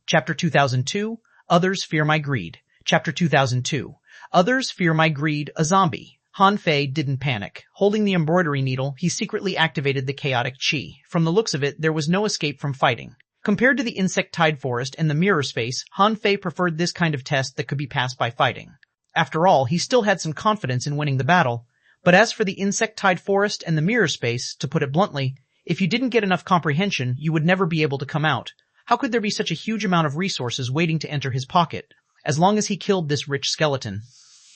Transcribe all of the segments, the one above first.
Chapter 2002, Others Fear My Greed. Chapter 2002, Others Fear My Greed, a zombie. Han Fei didn't panic. Holding the embroidery needle, he secretly activated the chaotic chi. From the looks of it, there was no escape from fighting. Compared to the insect-tide forest and the mirror space, Han Fei preferred this kind of test that could be passed by fighting. After all, he still had some confidence in winning the battle. But as for the insect-tide forest and the mirror space, to put it bluntly, if you didn't get enough comprehension, you would never be able to come out. How could there be such a huge amount of resources waiting to enter his pocket, as long as he killed this rich skeleton?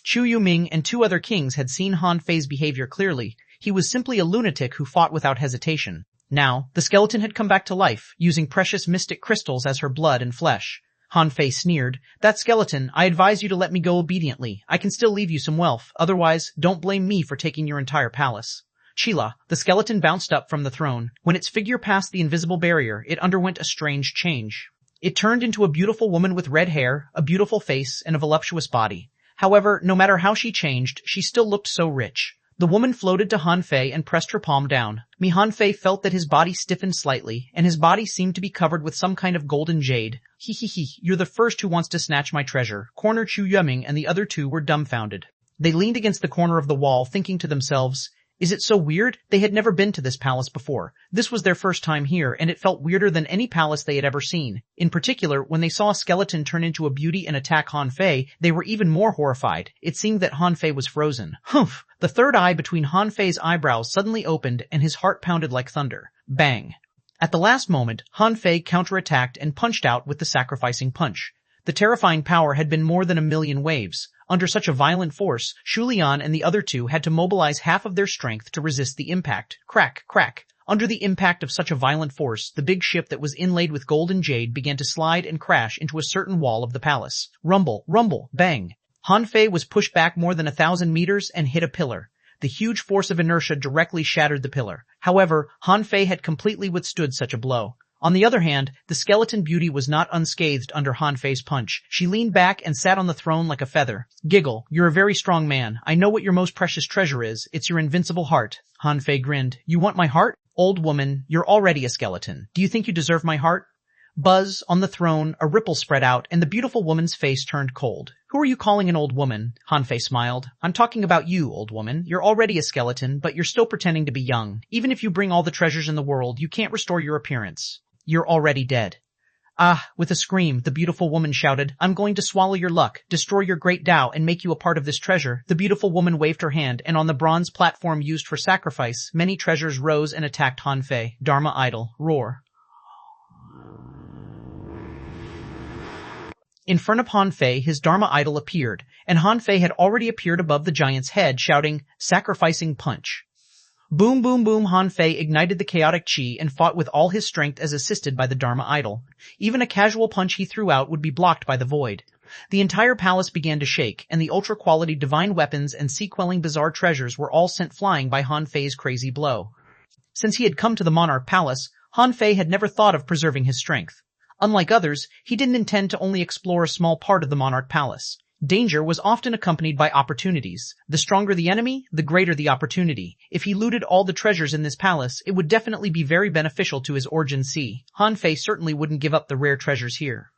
Chu Yuming and 2 other kings had seen Han Fei's behavior clearly. He was simply a lunatic who fought without hesitation. Now, the skeleton had come back to life, using precious mystic crystals as her blood and flesh. Han Fei sneered, "That skeleton, I advise you to let me go obediently. I can still leave you some wealth. Otherwise, don't blame me for taking your entire palace." Chila, the skeleton bounced up from the throne. When its figure passed the invisible barrier, it underwent a strange change. It turned into a beautiful woman with red hair, a beautiful face, and a voluptuous body. However, no matter how she changed, she still looked so rich. The woman floated to Han Fei and pressed her palm down. Han Fei felt that his body stiffened slightly, and his body seemed to be covered with some kind of golden jade. You're the first who wants to snatch my treasure. Corner Chu Yuming and the other 2 were dumbfounded. They leaned against the corner of the wall, thinking to themselves, is it so weird? They had never been to this palace before. This was their first time here, and it felt weirder than any palace they had ever seen. In particular, when they saw a skeleton turn into a beauty and attack Han Fei, they were even more horrified. It seemed that Han Fei was frozen. Humph! The third eye between Han Fei's eyebrows suddenly opened, and his heart pounded like thunder. Bang! At the last moment, Han Fei counterattacked and punched out with the sacrificing punch. The terrifying power had been more than 1,000,000 waves. Under such a violent force, Xulian and the other 2 had to mobilize half of their strength to resist the impact. Crack, crack. Under the impact of such a violent force, the big ship that was inlaid with gold and jade began to slide and crash into a certain wall of the palace. Rumble, rumble, bang. Han Fei was pushed back more than 1,000 meters and hit a pillar. The huge force of inertia directly shattered the pillar. However, Han Fei had completely withstood such a blow. On the other hand, the skeleton beauty was not unscathed under Han Fei's punch. She leaned back and sat on the throne like a feather. Giggle, you're a very strong man. I know what your most precious treasure is. It's your invincible heart. Han Fei grinned. You want my heart? Old woman, you're already a skeleton. Do you think you deserve my heart? Buzz, on the throne, a ripple spread out, and the beautiful woman's face turned cold. Who are you calling an old woman? Han Fei smiled. I'm talking about you, old woman. You're already a skeleton, but you're still pretending to be young. Even if you bring all the treasures in the world, you can't restore your appearance. You're already dead. Ah, with a scream, the beautiful woman shouted, I'm going to swallow your luck, destroy your great Tao, and make you a part of this treasure. The beautiful woman waved her hand, and on the bronze platform used for sacrifice, many treasures rose and attacked Han Fei. Dharma idol, roar. In front of Han Fei, his Dharma idol appeared, and Han Fei had already appeared above the giant's head, shouting, sacrificing punch. Boom, boom, boom, Han Fei ignited the chaotic chi and fought with all his strength as assisted by the Dharma idol. Even a casual punch he threw out would be blocked by the void. The entire palace began to shake, and the ultra-quality divine weapons and sea-quelling bizarre treasures were all sent flying by Han Fei's crazy blow. Since he had come to the monarch palace, Han Fei had never thought of preserving his strength. Unlike others, he didn't intend to only explore a small part of the monarch palace. Danger was often accompanied by opportunities. The stronger the enemy, the greater the opportunity. If he looted all the treasures in this palace, it would definitely be very beneficial to his origin sea. Han Fei certainly wouldn't give up the rare treasures here.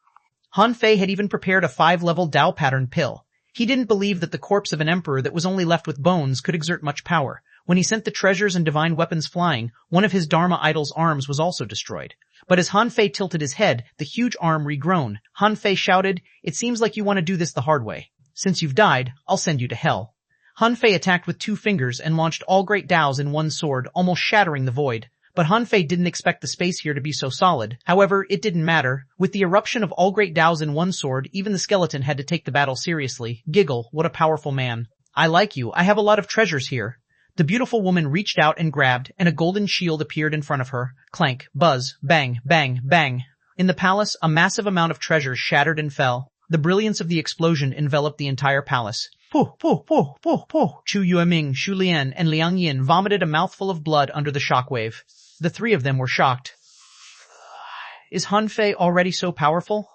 Han Fei had even prepared a 5-level Tao pattern pill. He didn't believe that the corpse of an emperor that was only left with bones could exert much power. When he sent the treasures and divine weapons flying, one of his Dharma idol's arms was also destroyed. But as Han Fei tilted his head, the huge arm regrown. Han Fei shouted, It seems like you want to do this the hard way. Since you've died, I'll send you to hell. Han Fei attacked with 2 fingers and launched all great Taos in one sword, almost shattering the void. But Han Fei didn't expect the space here to be so solid. However, it didn't matter. With the eruption of all great Taos in one sword, even the skeleton had to take the battle seriously. Giggle, what a powerful man. I like you. I have a lot of treasures here. The beautiful woman reached out and grabbed, and a golden shield appeared in front of her. Clank, buzz, bang, bang, bang. In the palace, a massive amount of treasures shattered and fell. The brilliance of the explosion enveloped the entire palace. Pooh, pooh, pooh, pooh, pooh. Chu Yueming, Xu Lian, and Liang Yin vomited a mouthful of blood under the shockwave. The 3 of them were shocked. Is Han Fei already so powerful?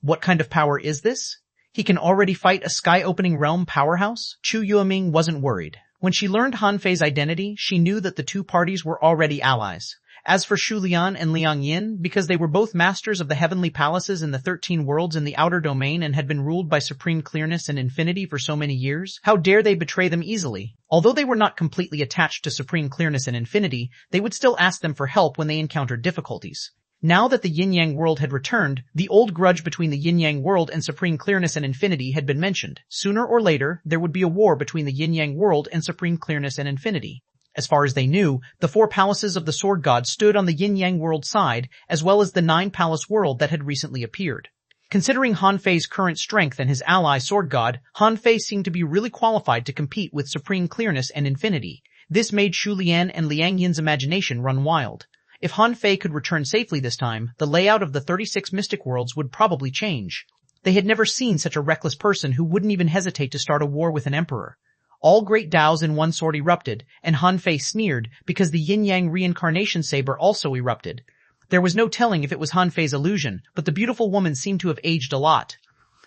What kind of power is this? He can already fight a sky-opening realm powerhouse? Chu Yueming wasn't worried. When she learned Han Fei's identity, she knew that the 2 parties were already allies. As for Shu Lian and Liang Yin, because they were both masters of the heavenly palaces in the 13 worlds in the outer domain and had been ruled by supreme clearness and infinity for so many years, how dare they betray them easily? Although they were not completely attached to supreme clearness and infinity, they would still ask them for help when they encountered difficulties. Now that the yin-yang world had returned, the old grudge between the yin-yang world and supreme clearness and infinity had been mentioned. Sooner or later, there would be a war between the yin-yang world and supreme clearness and infinity. As far as they knew, the 4 palaces of the Sword God stood on the yin-yang world side, as well as the 9-palace world that had recently appeared. Considering Han Fei's current strength and his ally Sword God, Han Fei seemed to be really qualified to compete with supreme clearness and infinity. This made Shu Lian and Liang Yin's imagination run wild. If Han Fei could return safely this time, the layout of the 36 mystic worlds would probably change. They had never seen such a reckless person who wouldn't even hesitate to start a war with an emperor. All great Daos in one sword erupted, and Han Fei sneered because the yin-yang reincarnation saber also erupted. There was no telling if it was Han Fei's illusion, but the beautiful woman seemed to have aged a lot.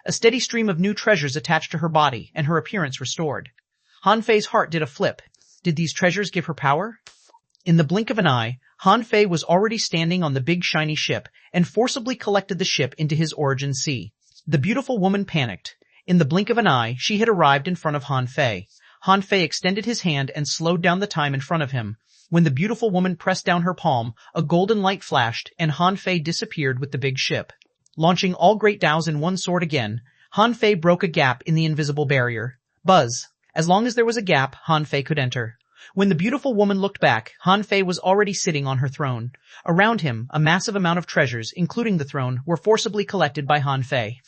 A steady stream of new treasures attached to her body, and her appearance restored. Han Fei's heart did a flip. Did these treasures give her power? In the blink of an eye, Han Fei was already standing on the big shiny ship and forcibly collected the ship into his origin sea. The beautiful woman panicked. In the blink of an eye, she had arrived in front of Han Fei. Han Fei extended his hand and slowed down the time in front of him. When the beautiful woman pressed down her palm, a golden light flashed and Han Fei disappeared with the big ship. Launching all great Daos in one sword again, Han Fei broke a gap in the invisible barrier. Buzz. As long as there was a gap, Han Fei could enter. When the beautiful woman looked back, Han Fei was already sitting on her throne. Around him, a massive amount of treasures, including the throne, were forcibly collected by Han Fei.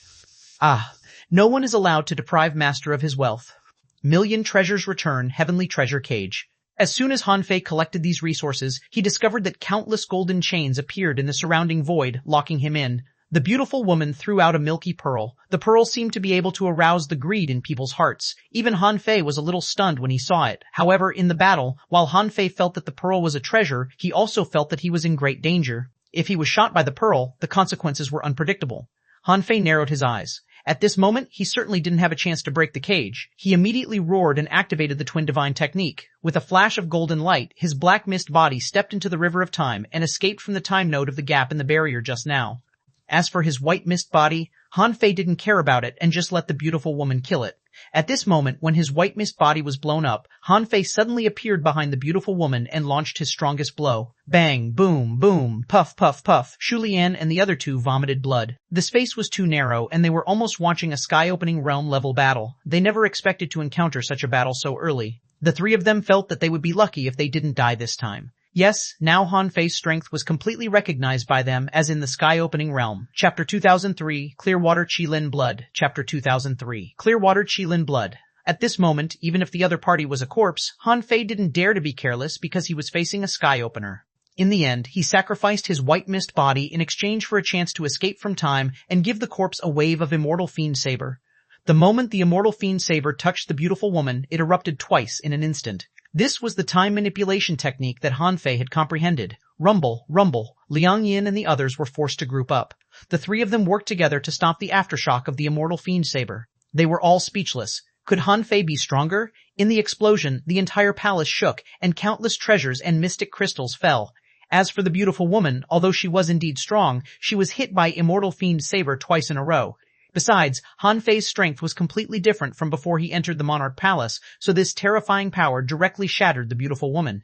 No one is allowed to deprive master of his wealth. Million treasures return, heavenly treasure cage. As soon as Han Fei collected these resources, he discovered that countless golden chains appeared in the surrounding void, locking him in. The beautiful woman threw out a milky pearl. The pearl seemed to be able to arouse the greed in people's hearts. Even Han Fei was a little stunned when he saw it. However, in the battle, while Han Fei felt that the pearl was a treasure, he also felt that he was in great danger. If he was shot by the pearl, the consequences were unpredictable. Han Fei narrowed his eyes. At this moment, he certainly didn't have a chance to break the cage. He immediately roared and activated the Twin Divine technique. With a flash of golden light, his black mist body stepped into the river of time and escaped from the time node of the gap in the barrier just now. As for his white mist body, Han Fei didn't care about it and just let the beautiful woman kill it. At this moment, when his white mist body was blown up, Han Fei suddenly appeared behind the beautiful woman and launched his strongest blow. Bang, boom, boom, puff, puff, puff. Shu Lian and the other two vomited blood. The space was too narrow, and they were almost watching a sky-opening realm-level battle. They never expected to encounter such a battle so early. The 3 of them felt that they would be lucky if they didn't die this time. Yes, now Han Fei's strength was completely recognized by them as in the sky-opening realm. Chapter 2003, Clearwater Qilin Blood. Chapter 2003, Clearwater Qilin Blood. At this moment, even if the other party was a corpse, Han Fei didn't dare to be careless because he was facing a sky-opener. In the end, he sacrificed his white mist body in exchange for a chance to escape from time and give the corpse a wave of Immortal Fiend Saber. The moment the Immortal Fiend Saber touched the beautiful woman, it erupted twice in an instant. This was the time manipulation technique that Han Fei had comprehended. Rumble, rumble. Liang Yin and the others were forced to group up. The 3 of them worked together to stop the aftershock of the Immortal Fiend Saber. They were all speechless. Could Han Fei be stronger? In the explosion, the entire palace shook, and countless treasures and mystic crystals fell. As for the beautiful woman, although she was indeed strong, she was hit by Immortal Fiend Saber twice in a row. Besides, Han Fei's strength was completely different from before he entered the Monarch Palace, so this terrifying power directly shattered the beautiful woman.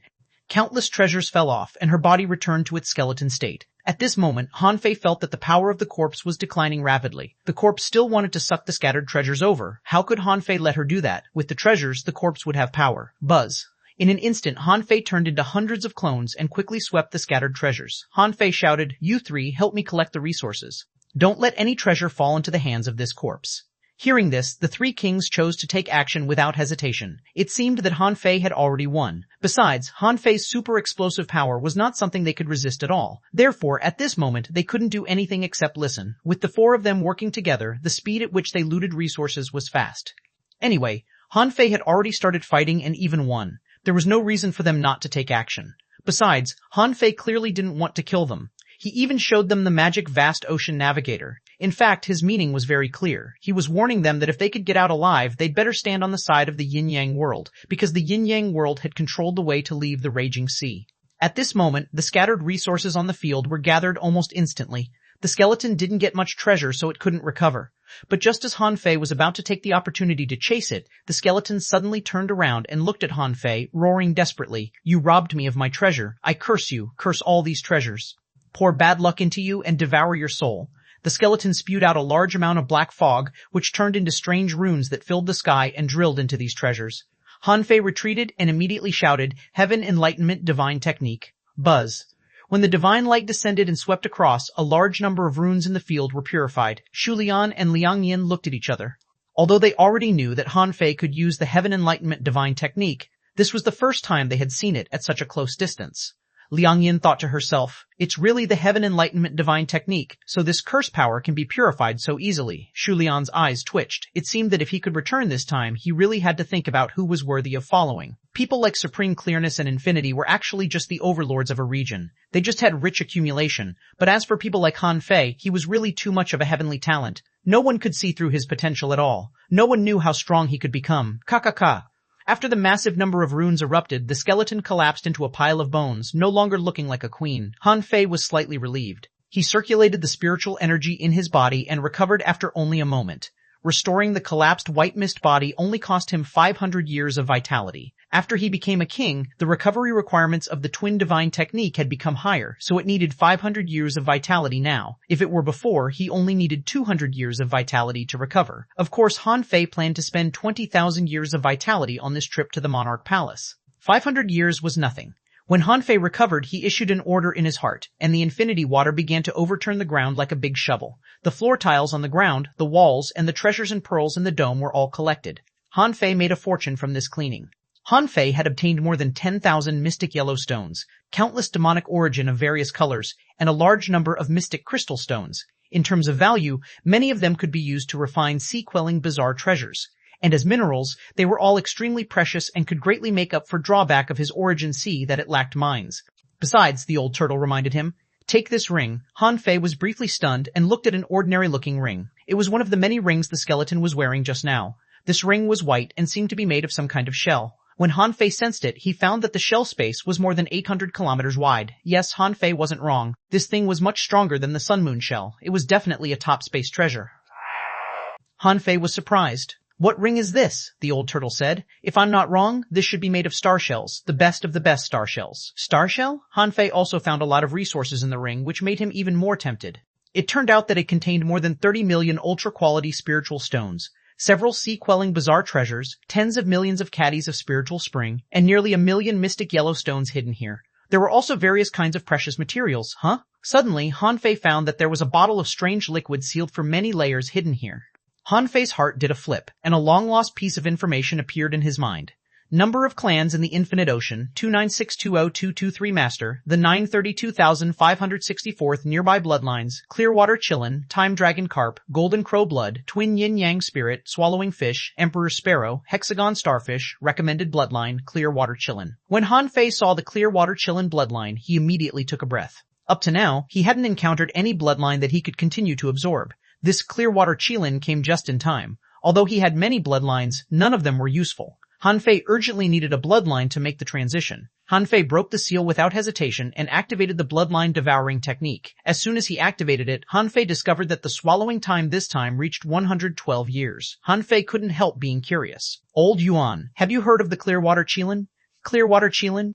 Countless treasures fell off, and her body returned to its skeleton state. At this moment, Han Fei felt that the power of the corpse was declining rapidly. The corpse still wanted to suck the scattered treasures over. How could Han Fei let her do that? With the treasures, the corpse would have power. Buzz. In an instant, Han Fei turned into hundreds of clones and quickly swept the scattered treasures. Han Fei shouted, "You 3, help me collect the resources. Don't let any treasure fall into the hands of this corpse." Hearing this, the 3 kings chose to take action without hesitation. It seemed that Han Fei had already won. Besides, Han Fei's super explosive power was not something they could resist at all. Therefore, at this moment, they couldn't do anything except listen. With the 4 of them working together, the speed at which they looted resources was fast. Anyway, Han Fei had already started fighting and even won. There was no reason for them not to take action. Besides, Han Fei clearly didn't want to kill them. He even showed them the magic vast ocean navigator. In fact, his meaning was very clear. He was warning them that if they could get out alive, they'd better stand on the side of the yin-yang world, because the yin-yang world had controlled the way to leave the raging sea. At this moment, the scattered resources on the field were gathered almost instantly. The skeleton didn't get much treasure, so it couldn't recover. But just as Han Fei was about to take the opportunity to chase it, the skeleton suddenly turned around and looked at Han Fei, roaring desperately, "You robbed me of my treasure. I curse you, curse all these treasures. Pour bad luck into you and devour your soul." The skeleton spewed out a large amount of black fog, which turned into strange runes that filled the sky and drilled into these treasures. Han Fei retreated and immediately shouted, "Heaven, enlightenment, divine technique." Buzz. When the divine light descended and swept across, a large number of runes in the field were purified. Xu Lian and Liang Yin looked at each other. Although they already knew that Han Fei could use the Heaven Enlightenment divine technique, this was the first time they had seen it at such a close distance. Liang Yin thought to herself, "It's really the Heaven Enlightenment divine technique, so this curse power can be purified so easily." Xu Lian's eyes twitched. It seemed that if he could return this time, he really had to think about who was worthy of following. People like Supreme Clearness and Infinity were actually just the overlords of a region. They just had rich accumulation. But as for people like Han Fei, he was really too much of a heavenly talent. No one could see through his potential at all. No one knew how strong he could become. Ka. After the massive number of runes erupted, the skeleton collapsed into a pile of bones, no longer looking like a queen. Han Fei was slightly relieved. He circulated the spiritual energy in his body and recovered after only a moment. Restoring the collapsed white mist body only cost him 500 years of vitality. After he became a king, the recovery requirements of the twin divine technique had become higher, so it needed 500 years of vitality now. If it were before, he only needed 200 years of vitality to recover. Of course, Han Fei planned to spend 20,000 years of vitality on this trip to the Monarch Palace. 500 years was nothing. When Han Fei recovered, he issued an order in his heart, and the infinity water began to overturn the ground like a big shovel. The floor tiles on the ground, the walls, and the treasures and pearls in the dome were all collected. Han Fei made a fortune from this cleaning. Han Fei had obtained more than 10,000 mystic yellow stones, countless demonic origin of various colors, and a large number of mystic crystal stones. In terms of value, many of them could be used to refine sea-quelling bizarre treasures. And as minerals, they were all extremely precious and could greatly make up for drawback of his origin sea that it lacked mines. Besides, the old turtle reminded him, "Take this ring." Han Fei was briefly stunned and looked at an ordinary-looking ring. It was one of the many rings the skeleton was wearing just now. This ring was white and seemed to be made of some kind of shell. When Han Fei sensed it, he found that the shell space was more than 800 kilometers wide. Yes, Han Fei wasn't wrong. This thing was much stronger than the Sun Moon shell. It was definitely a top space treasure. Han Fei was surprised. "What ring is this?" the old turtle said. "If I'm not wrong, this should be made of star shells, the best of the best star shells." Star shell? Han Fei also found a lot of resources in the ring, which made him even more tempted. It turned out that it contained more than 30 million ultra-quality spiritual stones, several sea-quelling bizarre treasures, tens of millions of caddies of spiritual spring, and nearly 1,000,000 mystic yellow stones hidden here. There were also various kinds of precious materials, Suddenly, Han Fei found that there was a bottle of strange liquid sealed for many layers hidden here. Han Fei's heart did a flip, and a long-lost piece of information appeared in his mind. Number of clans in the Infinite Ocean, 296202223 Master, the 932,564th nearby bloodlines, Clearwater Chillin, Time Dragon Carp, Golden Crow Blood, Twin Yin Yang Spirit, Swallowing Fish, Emperor Sparrow, Hexagon Starfish, Recommended Bloodline, Clearwater Chillin. When Han Fei saw the Clearwater Chillin bloodline, he immediately took a breath. Up to now, he hadn't encountered any bloodline that he could continue to absorb. This Clearwater Chillin came just in time. Although he had many bloodlines, none of them were useful. Han Fei urgently needed a bloodline to make the transition. Han Fei broke the seal without hesitation and activated the bloodline devouring technique. As soon as he activated it, Han Fei discovered that the swallowing time this time reached 112 years. Han Fei couldn't help being curious. "Old Yuan, have you heard of the Clearwater Chillin?" "Clearwater Chillin?"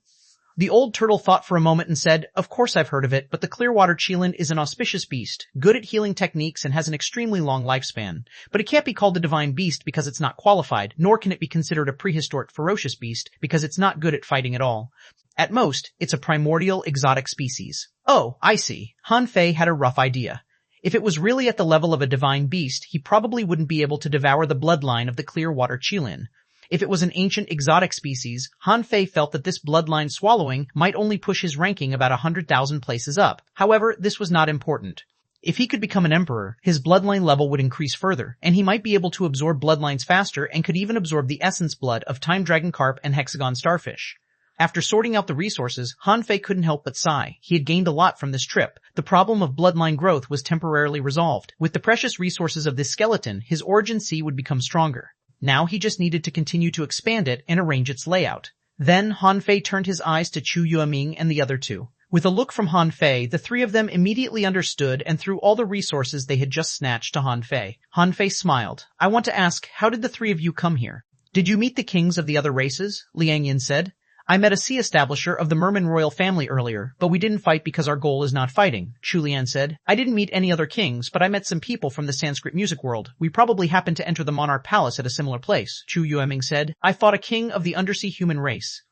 The old turtle thought for a moment and said, "Of course I've heard of it, but the Clearwater Chillin is an auspicious beast, good at healing techniques and has an extremely long lifespan. But it can't be called a divine beast because it's not qualified, nor can it be considered a prehistoric ferocious beast because it's not good at fighting at all. At most, it's a primordial exotic species." "Oh, I see." Han Fei had a rough idea. If it was really at the level of a divine beast, he probably wouldn't be able to devour the bloodline of the Clearwater Chillin. If it was an ancient exotic species, Han Fei felt that this bloodline swallowing might only push his ranking about 100,000 places up. However, this was not important. If he could become an emperor, his bloodline level would increase further, and he might be able to absorb bloodlines faster and could even absorb the essence blood of Time Dragon Carp and Hexagon Starfish. After sorting out the resources, Han Fei couldn't help but sigh. He had gained a lot from this trip. The problem of bloodline growth was temporarily resolved. With the precious resources of this skeleton, his origin sea would become stronger. Now he just needed to continue to expand it and arrange its layout. Then Han Fei turned his eyes to Chu Yueming and the other two. With a look from Han Fei, the three of them immediately understood and threw all the resources they had just snatched to Han Fei. Han Fei smiled. I want to ask, how did the three of you come here? Did you meet the kings of the other races? Liang Yin said. I met a sea establisher of the Merman royal family earlier, but we didn't fight because our goal is not fighting, Chu Lian said. I didn't meet any other kings, but I met some people from the Sanskrit music world. We probably happened to enter the monarch palace at a similar place, Chu Yueming said. I fought a king of the undersea human race.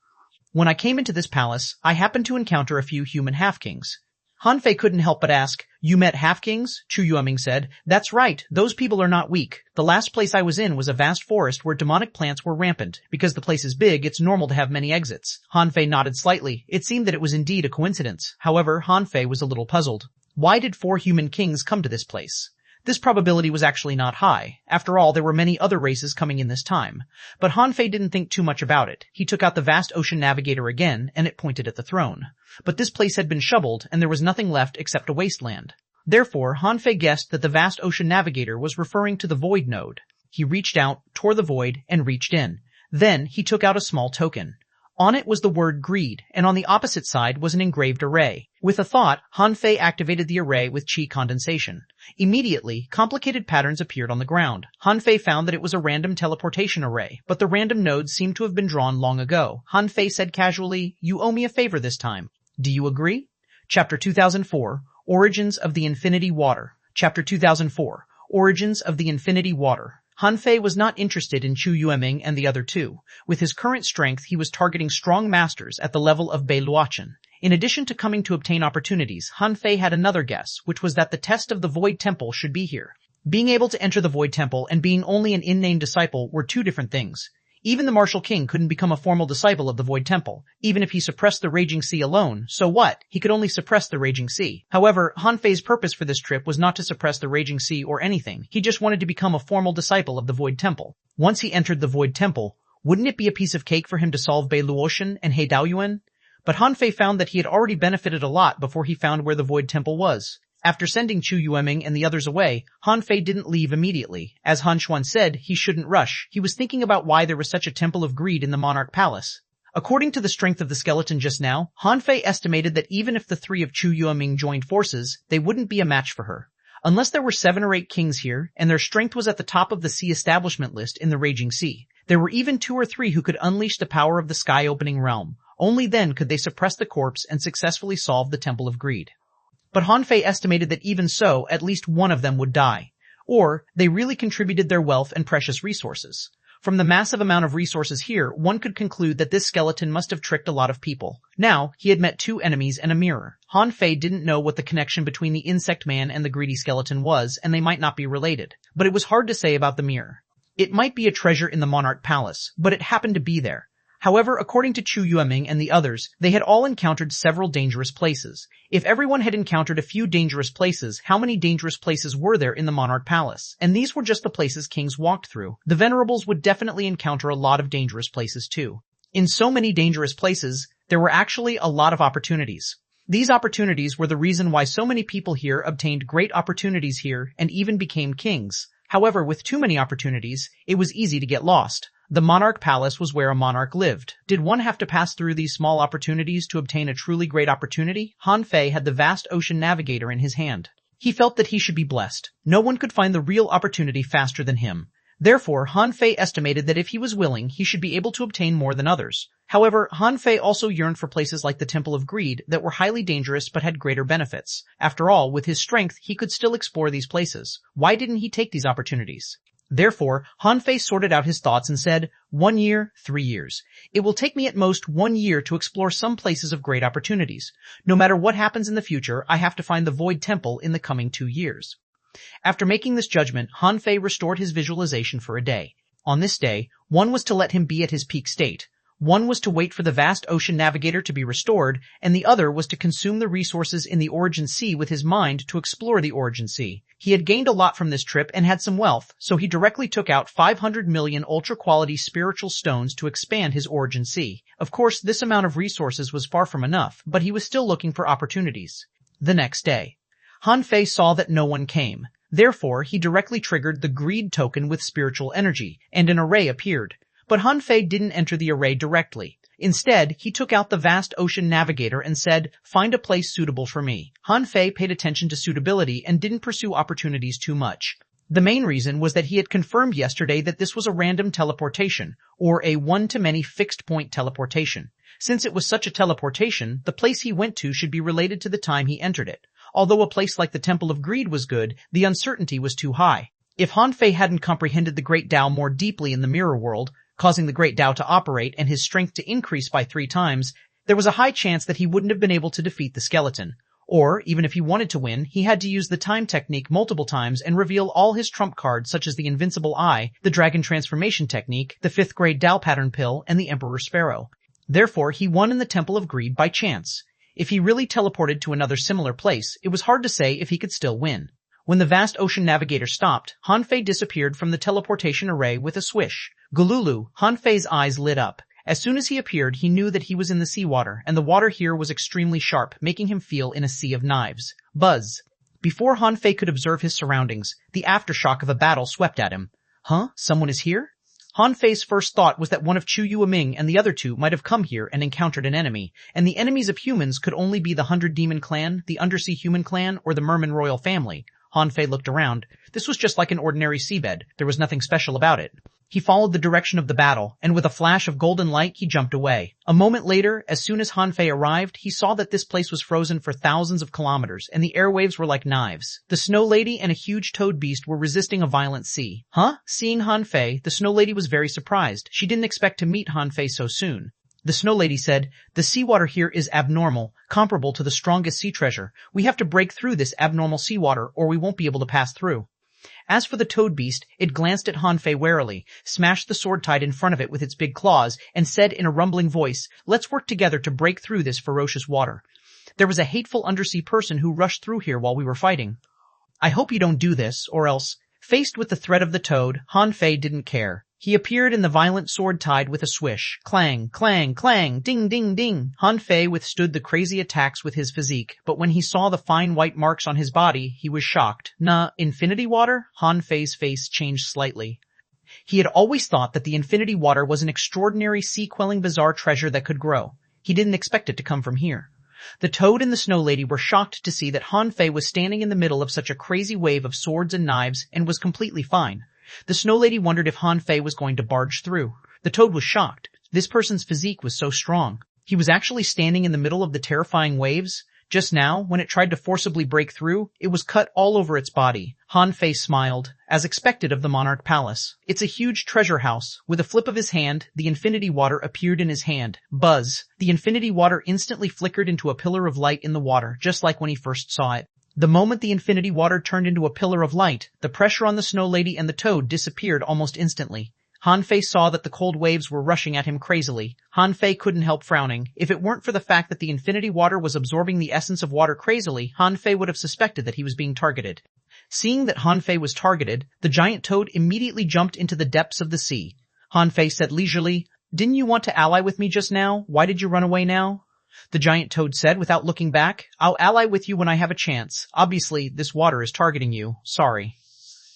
When I came into this palace, I happened to encounter a few human half-kings. Han Fei couldn't help but ask, you met half-kings? Chu Yueming said. That's right, those people are not weak. The last place I was in was a vast forest where demonic plants were rampant. Because the place is big, it's normal to have many exits. Han Fei nodded slightly. It seemed that it was indeed a coincidence. However, Han Fei was a little puzzled. Why did 4 human kings come to this place? This probability was actually not high. After all, there were many other races coming in this time. But Han Fei didn't think too much about it. He took out the vast ocean navigator again, and it pointed at the throne. But this place had been shoveled, and there was nothing left except a wasteland. Therefore, Han Fei guessed that the vast ocean navigator was referring to the void node. He reached out, tore the void, and reached in. Then, he took out a small token. On it was the word greed, and on the opposite side was an engraved array. With a thought, Han Fei activated the array with chi condensation. Immediately, complicated patterns appeared on the ground. Han Fei found that it was a random teleportation array, but the random nodes seemed to have been drawn long ago. Han Fei said casually, you owe me a favor this time. Do you agree? Chapter 2004, Origins of the Infinity Water. Chapter 2004, Origins of the Infinity Water. Han Fei was not interested in Chu Yueming and the other two. With his current strength, he was targeting strong masters at the level of Bei Luochen. In addition to coming to obtain opportunities, Han Fei had another guess, which was that the test of the Void Temple should be here. Being able to enter the Void Temple and being only an in-name disciple were two different things. Even the Martial King couldn't become a formal disciple of the Void Temple. Even if he suppressed the Raging Sea alone, so what? He could only suppress the Raging Sea. However, Han Fei's purpose for this trip was not to suppress the Raging Sea or anything. He just wanted to become a formal disciple of the Void Temple. Once he entered the Void Temple, wouldn't it be a piece of cake for him to solve Bei Luochen and He Daoyuan? But Han Fei found that he had already benefited a lot before he found where the Void Temple was. After sending Chu Yueming and the others away, Han Fei didn't leave immediately. As Han Xuan said, he shouldn't rush. He was thinking about why there was such a temple of greed in the monarch palace. According to the strength of the skeleton just now, Han Fei estimated that even if the three of Chu Yueming joined forces, they wouldn't be a match for her. Unless there were 7 or 8 kings here, and their strength was at the top of the sea establishment list in the Raging Sea. There were even 2 or 3 who could unleash the power of the sky-opening realm. Only then could they suppress the corpse and successfully solve the Temple of Greed. But Han Fei estimated that even so, at least one of them would die. Or, they really contributed their wealth and precious resources. From the massive amount of resources here, one could conclude that this skeleton must have tricked a lot of people. Now, he had met 2 enemies and a mirror. Han Fei didn't know what the connection between the insect man and the greedy skeleton was, and they might not be related. But it was hard to say about the mirror. It might be a treasure in the monarch palace, but it happened to be there. However, according to Chu Yueming and the others, they had all encountered several dangerous places. If everyone had encountered a few dangerous places, how many dangerous places were there in the monarch palace? And these were just the places kings walked through. The venerables would definitely encounter a lot of dangerous places too. In so many dangerous places, there were actually a lot of opportunities. These opportunities were the reason why so many people here obtained great opportunities here and even became kings. However, with too many opportunities, it was easy to get lost. The monarch palace was where a monarch lived. Did one have to pass through these small opportunities to obtain a truly great opportunity? Han Fei had the vast ocean navigator in his hand. He felt that he should be blessed. No one could find the real opportunity faster than him. Therefore, Han Fei estimated that if he was willing, he should be able to obtain more than others. However, Han Fei also yearned for places like the Temple of Greed that were highly dangerous but had greater benefits. After all, with his strength, he could still explore these places. Why didn't he take these opportunities? Therefore, Han Fei sorted out his thoughts and said, 1 year, 3 years. It will take me at most 1 year to explore some places of great opportunities. No matter what happens in the future, I have to find the Void Temple in the coming 2 years. After making this judgment, Han Fei restored his visualization for a day. On this day, one was to let him be at his peak state. One was to wait for the vast ocean navigator to be restored, and the other was to consume the resources in the Origin Sea with his mind to explore the Origin Sea. He had gained a lot from this trip and had some wealth, so he directly took out 500 million ultra-quality spiritual stones to expand his Origin Sea. Of course, this amount of resources was far from enough, but he was still looking for opportunities. The next day, Han Fei saw that no one came. Therefore, he directly triggered the greed token with spiritual energy, and an array appeared. But Han Fei didn't enter the array directly. Instead, he took out the vast ocean navigator and said, "Find a place suitable for me." Han Fei paid attention to suitability and didn't pursue opportunities too much. The main reason was that he had confirmed yesterday that this was a random teleportation, or a one-to-many fixed-point teleportation. Since it was such a teleportation, the place he went to should be related to the time he entered it. Although a place like the Temple of Greed was good, the uncertainty was too high. If Han Fei hadn't comprehended the Great Tao more deeply in the mirror world, causing the Great Tao to operate and his strength to increase by 3 times, there was a high chance that he wouldn't have been able to defeat the skeleton. Or, even if he wanted to win, he had to use the time technique multiple times and reveal all his trump cards such as the Invincible Eye, the Dragon Transformation Technique, the 5th grade Tao Pattern Pill, and the Emperor Sparrow. Therefore, he won in the Temple of Greed by chance. If he really teleported to another similar place, it was hard to say if he could still win. When the vast ocean navigator stopped, Han Fei disappeared from the teleportation array with a swish. Gululu, Han Fei's eyes lit up. As soon as he appeared, he knew that he was in the seawater, and the water here was extremely sharp, making him feel in a sea of knives. Buzz. Before Han Fei could observe his surroundings, the aftershock of a battle swept at him. Huh? Someone is here? Han Fei's first thought was that one of Chu Yueming and the other 2 might have come here and encountered an enemy, and the enemies of humans could only be the 100 Demon Clan, the Undersea Human Clan, or the Merman Royal Family. Han Fei looked around. This was just like an ordinary seabed. There was nothing special about it. He followed the direction of the battle, and with a flash of golden light, he jumped away. A moment later, as soon as Han Fei arrived, he saw that this place was frozen for thousands of kilometers, and the airwaves were like knives. The Snow Lady and a huge toad beast were resisting a violent sea. Huh? Seeing Han Fei, the Snow Lady was very surprised. She didn't expect to meet Han Fei so soon. The Snow Lady said, "The seawater here is abnormal, comparable to the strongest sea treasure. We have to break through this abnormal seawater, or we won't be able to pass through." As for the toad beast, it glanced at Han Fei warily, smashed the sword tide in front of it with its big claws, and said in a rumbling voice, "Let's work together to break through this ferocious water. There was a hateful undersea person who rushed through here while we were fighting. I hope you don't do this, or else." Faced with the threat of the toad, Han Fei didn't care. He appeared in the violent sword tide with a swish. Clang, clang, clang, ding, ding, ding. Han Fei withstood the crazy attacks with his physique, but when he saw the fine white marks on his body, he was shocked. Nah, infinity water? Han Fei's face changed slightly. He had always thought that the infinity water was an extraordinary sea-quelling bizarre treasure that could grow. He didn't expect it to come from here. The Toad and the Snow Lady were shocked to see that Han Fei was standing in the middle of such a crazy wave of swords and knives and was completely fine. The Snow Lady wondered if Han Fei was going to barge through. The Toad was shocked. This person's physique was so strong. He was actually standing in the middle of the terrifying waves. Just now, when it tried to forcibly break through, it was cut all over its body. Han Fei smiled, as expected of the Monarch Palace. It's a huge treasure house. With a flip of his hand, the infinity water appeared in his hand. Buzz. The infinity water instantly flickered into a pillar of light in the water, just like when he first saw it. The moment the infinity water turned into a pillar of light, the pressure on the Snow Lady and the Toad disappeared almost instantly. Han Fei saw that the cold waves were rushing at him crazily. Han Fei couldn't help frowning. If it weren't for the fact that the infinity water was absorbing the essence of water crazily, Han Fei would have suspected that he was being targeted. Seeing that Han Fei was targeted, the giant toad immediately jumped into the depths of the sea. Han Fei said leisurely, "Didn't you want to ally with me just now? Why did you run away now?" The giant toad said without looking back, "I'll ally with you when I have a chance. Obviously, this water is targeting you. Sorry."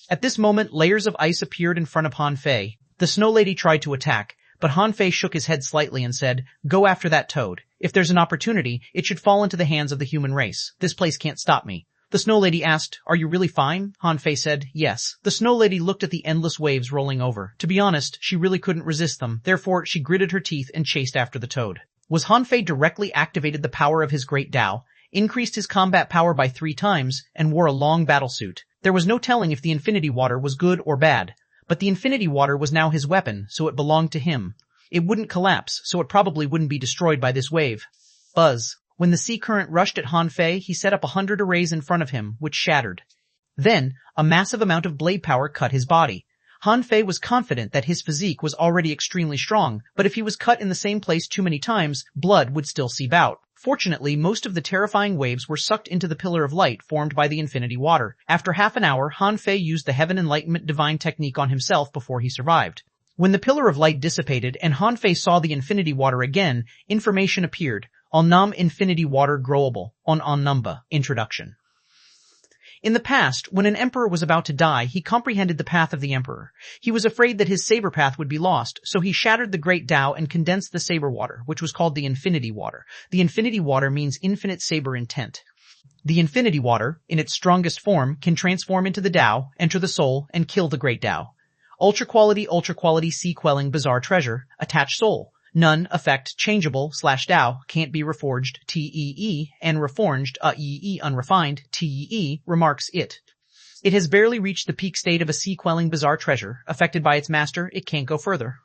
At this moment, layers of ice appeared in front of Han Fei. The Snow Lady tried to attack, but Han Fei shook his head slightly and said, "Go after that toad. If there's an opportunity, it should fall into the hands of the human race. This place can't stop me." The Snow Lady asked, "Are you really fine?" Han Fei said, "Yes." The Snow Lady looked at the endless waves rolling over. To be honest, she really couldn't resist them. Therefore, she gritted her teeth and chased after the toad. Was Han Fei directly activated the power of his great Tao, increased his combat power by 3 times, and wore a long battlesuit. There was no telling if the infinity water was good or bad. But the infinity water was now his weapon, so it belonged to him. It wouldn't collapse, so it probably wouldn't be destroyed by this wave. Buzz. When the sea current rushed at Han Fei, he set up 100 arrays in front of him, which shattered. Then, a massive amount of blade power cut his body. Han Fei was confident that his physique was already extremely strong, but if he was cut in the same place too many times, blood would still seep out. Fortunately, most of the terrifying waves were sucked into the pillar of light formed by the infinity water. After half an hour, Han Fei used the Heaven Enlightenment divine technique on himself before he survived. When the pillar of light dissipated and Han Fei saw the infinity water again, information appeared. On Nam Infinity Water Growable. On Numba. Introduction. In the past, when an emperor was about to die, he comprehended the path of the emperor. He was afraid that his saber path would be lost, so he shattered the great Tao and condensed the saber water, which was called the infinity water. The infinity water means infinite saber intent. The infinity water, in its strongest form, can transform into the Tao, enter the soul, and kill the great Tao. Ultra quality, sea quelling bizarre treasure, attached soul. None, effect, changeable, /Tao, can't be reforged, TEE, and reforged, unrefined, TEE, remarks it. It has barely reached the peak state of a sea quelling bizarre treasure. Affected by its master, it can't go further.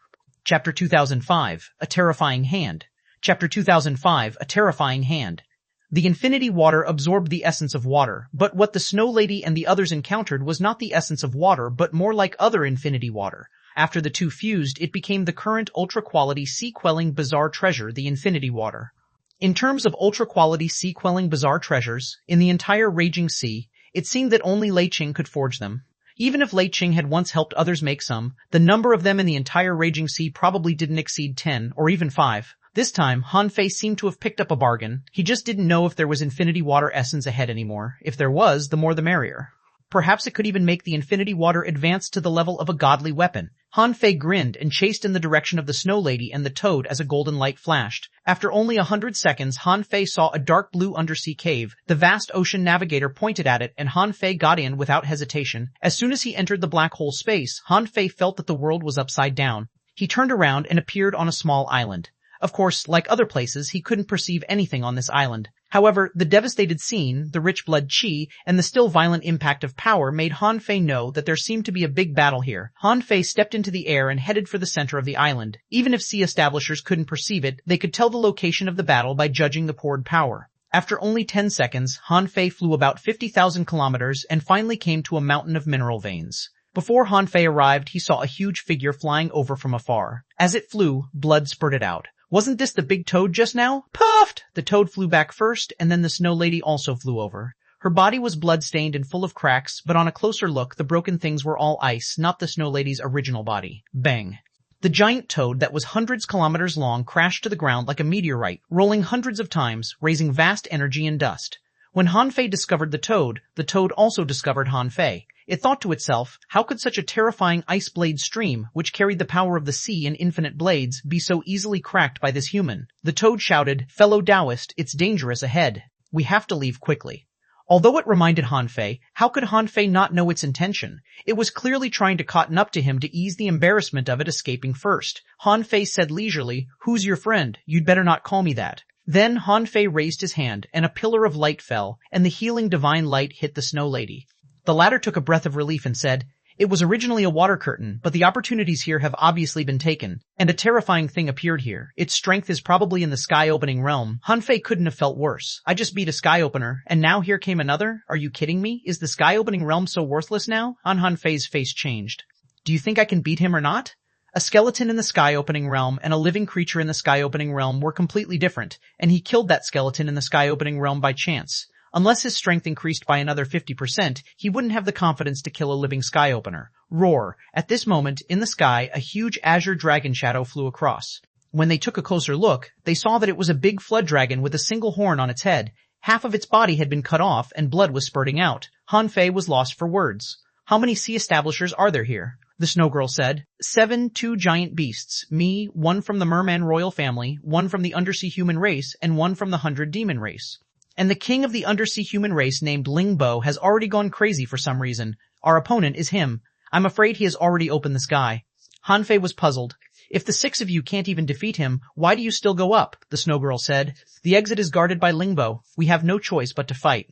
Chapter 2005, A Terrifying Hand. Chapter 2005, A Terrifying Hand. The infinity water absorbed the essence of water, but what the Snow Lady and the others encountered was not the essence of water, but more like other infinity water. After the two fused, it became the current ultra-quality sea-quelling bizarre treasure, the infinity water. In terms of ultra-quality sea-quelling bizarre treasures, in the entire raging sea, it seemed that only Lei Ching could forge them. Even if Lei Ching had once helped others make some, the number of them in the entire raging sea probably didn't exceed 10, or even 5. This time, Han Fei seemed to have picked up a bargain. He just didn't know if there was infinity water essence ahead anymore. If there was, the more the merrier. Perhaps it could even make the infinity water advance to the level of a godly weapon. Han Fei grinned and chased in the direction of the Snow Lady and the Toad as a golden light flashed. After only 100 seconds, Han Fei saw a dark blue undersea cave. The vast ocean navigator pointed at it, and Han Fei got in without hesitation. As soon as he entered the black hole space, Han Fei felt that the world was upside down. He turned around and appeared on a small island. Of course, like other places, he couldn't perceive anything on this island. However, the devastated scene, the rich blood chi, and the still violent impact of power made Han Fei know that there seemed to be a big battle here. Han Fei stepped into the air and headed for the center of the island. Even if sea establishers couldn't perceive it, they could tell the location of the battle by judging the poured power. After only 10 seconds, Han Fei flew about 50,000 kilometers and finally came to a mountain of mineral veins. Before Han Fei arrived, he saw a huge figure flying over from afar. As it flew, blood spurted out. Wasn't this the big toad just now? Puffed! The toad flew back first, and then the Snow Lady also flew over. Her body was blood-stained and full of cracks, but on a closer look, the broken things were all ice, not the Snow Lady's original body. Bang! The giant toad that was hundreds kilometers long crashed to the ground like a meteorite, rolling hundreds of times, raising vast energy and dust. When Han Fei discovered the toad also discovered Han Fei. It thought to itself, how could such a terrifying ice blade stream, which carried the power of the sea and infinite blades, be so easily cracked by this human? The toad shouted, "Fellow Taoist, it's dangerous ahead. We have to leave quickly." Although it reminded Han Fei, how could Han Fei not know its intention? It was clearly trying to cotton up to him to ease the embarrassment of it escaping first. Han Fei said leisurely, "Who's your friend? You'd better not call me that." Then Han Fei raised his hand, and a pillar of light fell, and the healing divine light hit the Snow Lady. The latter took a breath of relief and said, "It was originally a water curtain, but the opportunities here have obviously been taken, and a terrifying thing appeared here. Its strength is probably in the sky-opening realm." Han Fei couldn't have felt worse. "I just beat a sky-opener, and now here came another? Are you kidding me? Is the sky-opening realm so worthless now?" Han Fei's face changed. "Do you think I can beat him or not?" A skeleton in the sky-opening realm and a living creature in the sky-opening realm were completely different, and he killed that skeleton in the sky-opening realm by chance. Unless his strength increased by another 50%, he wouldn't have the confidence to kill a living sky opener. Roar! At this moment, in the sky, a huge azure dragon shadow flew across. When they took a closer look, they saw that it was a big flood dragon with a single horn on its head. Half of its body had been cut off, and blood was spurting out. Han Fei was lost for words. "How many sea establishers are there here?" The Snow Girl said. 7, 2 giant beasts. Me, 1 from the Merman royal family, 1 from the undersea human race, and 1 from the 100 demon race. And the king of the undersea human race named Ling Bo has already gone crazy for some reason. Our opponent is him. I'm afraid he has already opened the sky. Han Fei was puzzled. "If the 6 of you can't even defeat him, why do you still go up?" The Snow Girl said. "The exit is guarded by Ling Bo. We have no choice but to fight."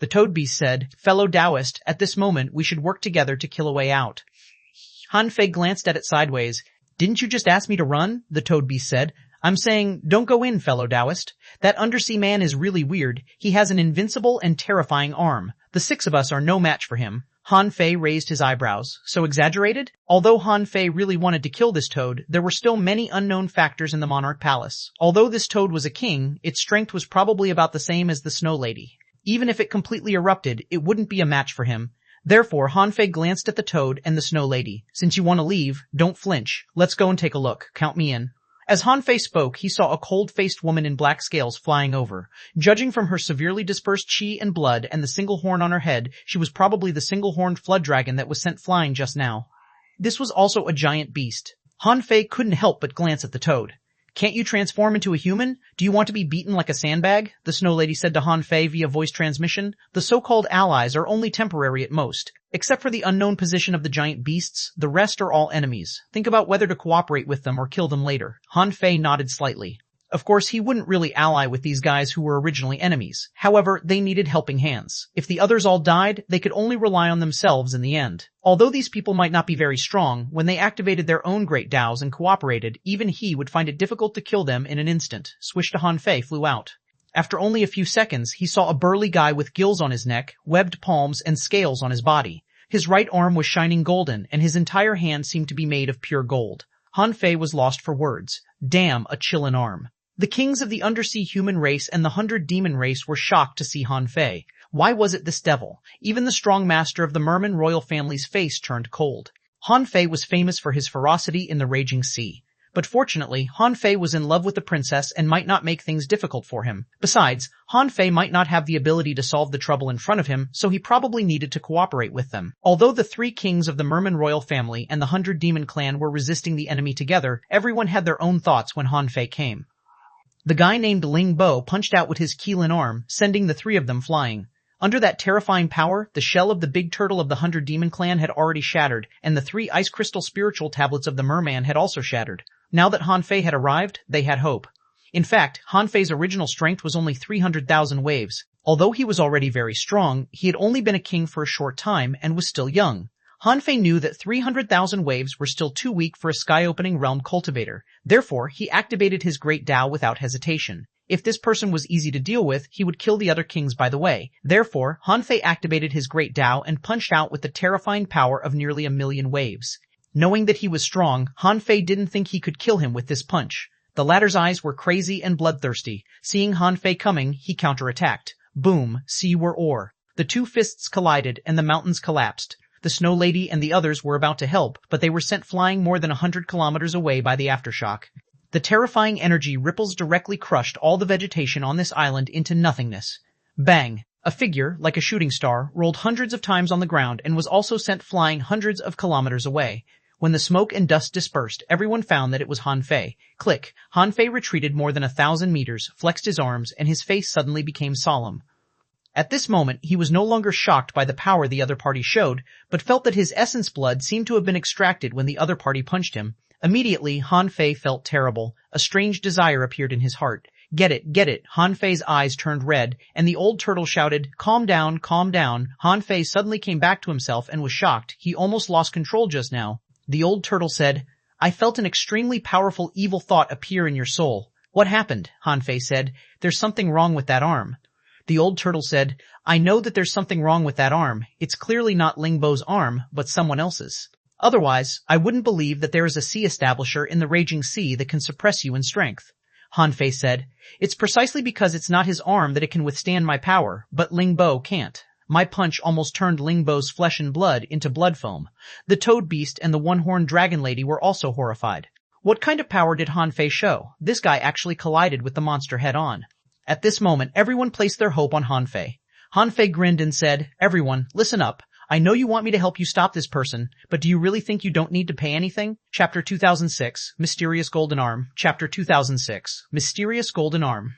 The Toad Beast said, "Fellow Taoist, at this moment we should work together to kill a way out." Han Fei glanced at it sideways. "Didn't you just ask me to run?" The Toad Beast said. "I'm saying, don't go in, fellow Taoist. That undersea man is really weird. He has an invincible and terrifying arm. The 6 of us are no match for him." Han Fei raised his eyebrows. "So exaggerated?" Although Han Fei really wanted to kill this toad, there were still many unknown factors in the Monarch Palace. Although this toad was a king, its strength was probably about the same as the Snow Lady. Even if it completely erupted, it wouldn't be a match for him. Therefore, Han Fei glanced at the toad and the Snow Lady. "Since you want to leave, don't flinch. Let's go and take a look. Count me in." As Han Fei spoke, he saw a cold-faced woman in black scales flying over. Judging from her severely dispersed chi and blood and the single horn on her head, she was probably the single-horned flood dragon that was sent flying just now. This was also a giant beast. Han Fei couldn't help but glance at the toad. "Can't you transform into a human? Do you want to be beaten like a sandbag?" the Snow Lady said to Han Fei via voice transmission. "The so-called allies are only temporary at most. Except for the unknown position of the giant beasts, the rest are all enemies. Think about whether to cooperate with them or kill them later." Han Fei nodded slightly. Of course, he wouldn't really ally with these guys who were originally enemies. However, they needed helping hands. If the others all died, they could only rely on themselves in the end. Although these people might not be very strong, when they activated their own great Daos and cooperated, even he would find it difficult to kill them in an instant. Swish to Han Fei flew out. After only a few seconds, he saw a burly guy with gills on his neck, webbed palms, and scales on his body. His right arm was shining golden, and his entire hand seemed to be made of pure gold. Han Fei was lost for words. Damn, a chillin' arm. The kings of the undersea human race and the 100 demon race were shocked to see Han Fei. Why was it this devil? Even the strong master of the merman royal family's face turned cold. Han Fei was famous for his ferocity in the raging sea. But fortunately, Han Fei was in love with the princess and might not make things difficult for him. Besides, Han Fei might not have the ability to solve the trouble in front of him, so he probably needed to cooperate with them. Although the 3 kings of the merman royal family and the 100 demon clan were resisting the enemy together, everyone had their own thoughts when Han Fei came. The guy named Ling Bo punched out with his Qilin arm, sending the 3 of them flying. Under that terrifying power, the shell of the big turtle of the 100 demon clan had already shattered, and the 3 ice crystal spiritual tablets of the merman had also shattered. Now that Han Fei had arrived, they had hope. In fact, Han Fei's original strength was only 300,000 waves. Although he was already very strong, he had only been a king for a short time and was still young. Han Fei knew that 300,000 waves were still too weak for a sky-opening realm cultivator. Therefore, he activated his great Dao without hesitation. If this person was easy to deal with, he would kill the other kings by the way. Therefore, Han Fei activated his great Dao and punched out with the terrifying power of nearly 1,000,000 waves. Knowing that he was strong, Han Fei didn't think he could kill him with this punch. The latter's eyes were crazy and bloodthirsty. Seeing Han Fei coming, he counterattacked. Boom, sea were ore. The 2 fists collided and the mountains collapsed. The Snow Lady and the others were about to help, but they were sent flying more than 100 kilometers away by the aftershock. The terrifying energy ripples directly crushed all the vegetation on this island into nothingness. Bang! A figure, like a shooting star, rolled hundreds of times on the ground and was also sent flying hundreds of kilometers away. When the smoke and dust dispersed, everyone found that it was Han Fei. Click! Han Fei retreated more than 1,000 meters, flexed his arms, and his face suddenly became solemn. At this moment, he was no longer shocked by the power the other party showed, but felt that his essence blood seemed to have been extracted when the other party punched him. Immediately, Han Fei felt terrible. A strange desire appeared in his heart. Get it, get it. Han Fei's eyes turned red, and the old turtle shouted, calm down, calm down. Han Fei suddenly came back to himself and was shocked. He almost lost control just now. The old turtle said, I felt an extremely powerful evil thought appear in your soul. What happened? Han Fei said. There's something wrong with that arm. The old turtle said, I know that there's something wrong with that arm. It's clearly not Ling Bo's arm, but someone else's. Otherwise, I wouldn't believe that there is a sea establisher in the raging sea that can suppress you in strength. Han Fei said, it's precisely because it's not his arm that it can withstand my power, but Ling Bo can't. My punch almost turned Ling Bo's flesh and blood into blood foam. The toad beast and the one-horned dragon lady were also horrified. What kind of power did Han Fei show? This guy actually collided with the monster head-on. At this moment, everyone placed their hope on Han Fei. Han Fei grinned and said, everyone, listen up. I know you want me to help you stop this person, but do you really think you don't need to pay anything? Chapter 2006, Mysterious Golden Arm. Chapter 2006, Mysterious Golden Arm.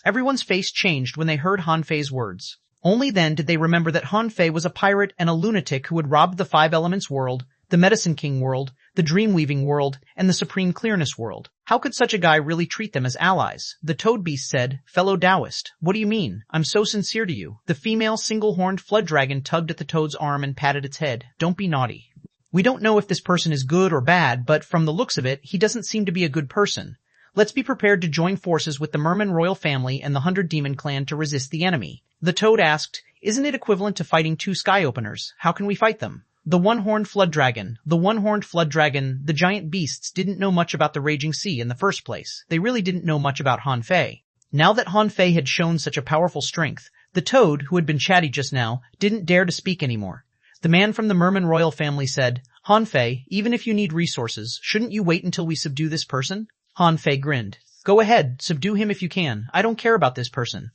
Everyone's face changed when they heard Han Fei's words. Only then did they remember that Han Fei was a pirate and a lunatic who had robbed the 5 Elements world, the Medicine King world, the Dream-Weaving world, and the Supreme Clearness world. How could such a guy really treat them as allies? The Toad Beast said, fellow Taoist, what do you mean? I'm so sincere to you. The female single-horned flood dragon tugged at the toad's arm and patted its head. Don't be naughty. We don't know if this person is good or bad, but from the looks of it, he doesn't seem to be a good person. Let's be prepared to join forces with the Merman royal family and the 100 Demon clan to resist the enemy. The toad asked, isn't it equivalent to fighting 2 sky openers? How can we fight them? The one-horned flood dragon, the giant beasts didn't know much about the raging sea in the first place. They really didn't know much about Han Fei. Now that Han Fei had shown such a powerful strength, the toad, who had been chatty just now, didn't dare to speak anymore. The man from the Merman royal family said, Han Fei, even if you need resources, shouldn't you wait until we subdue this person? Han Fei grinned. Go ahead, subdue him if you can. I don't care about this person.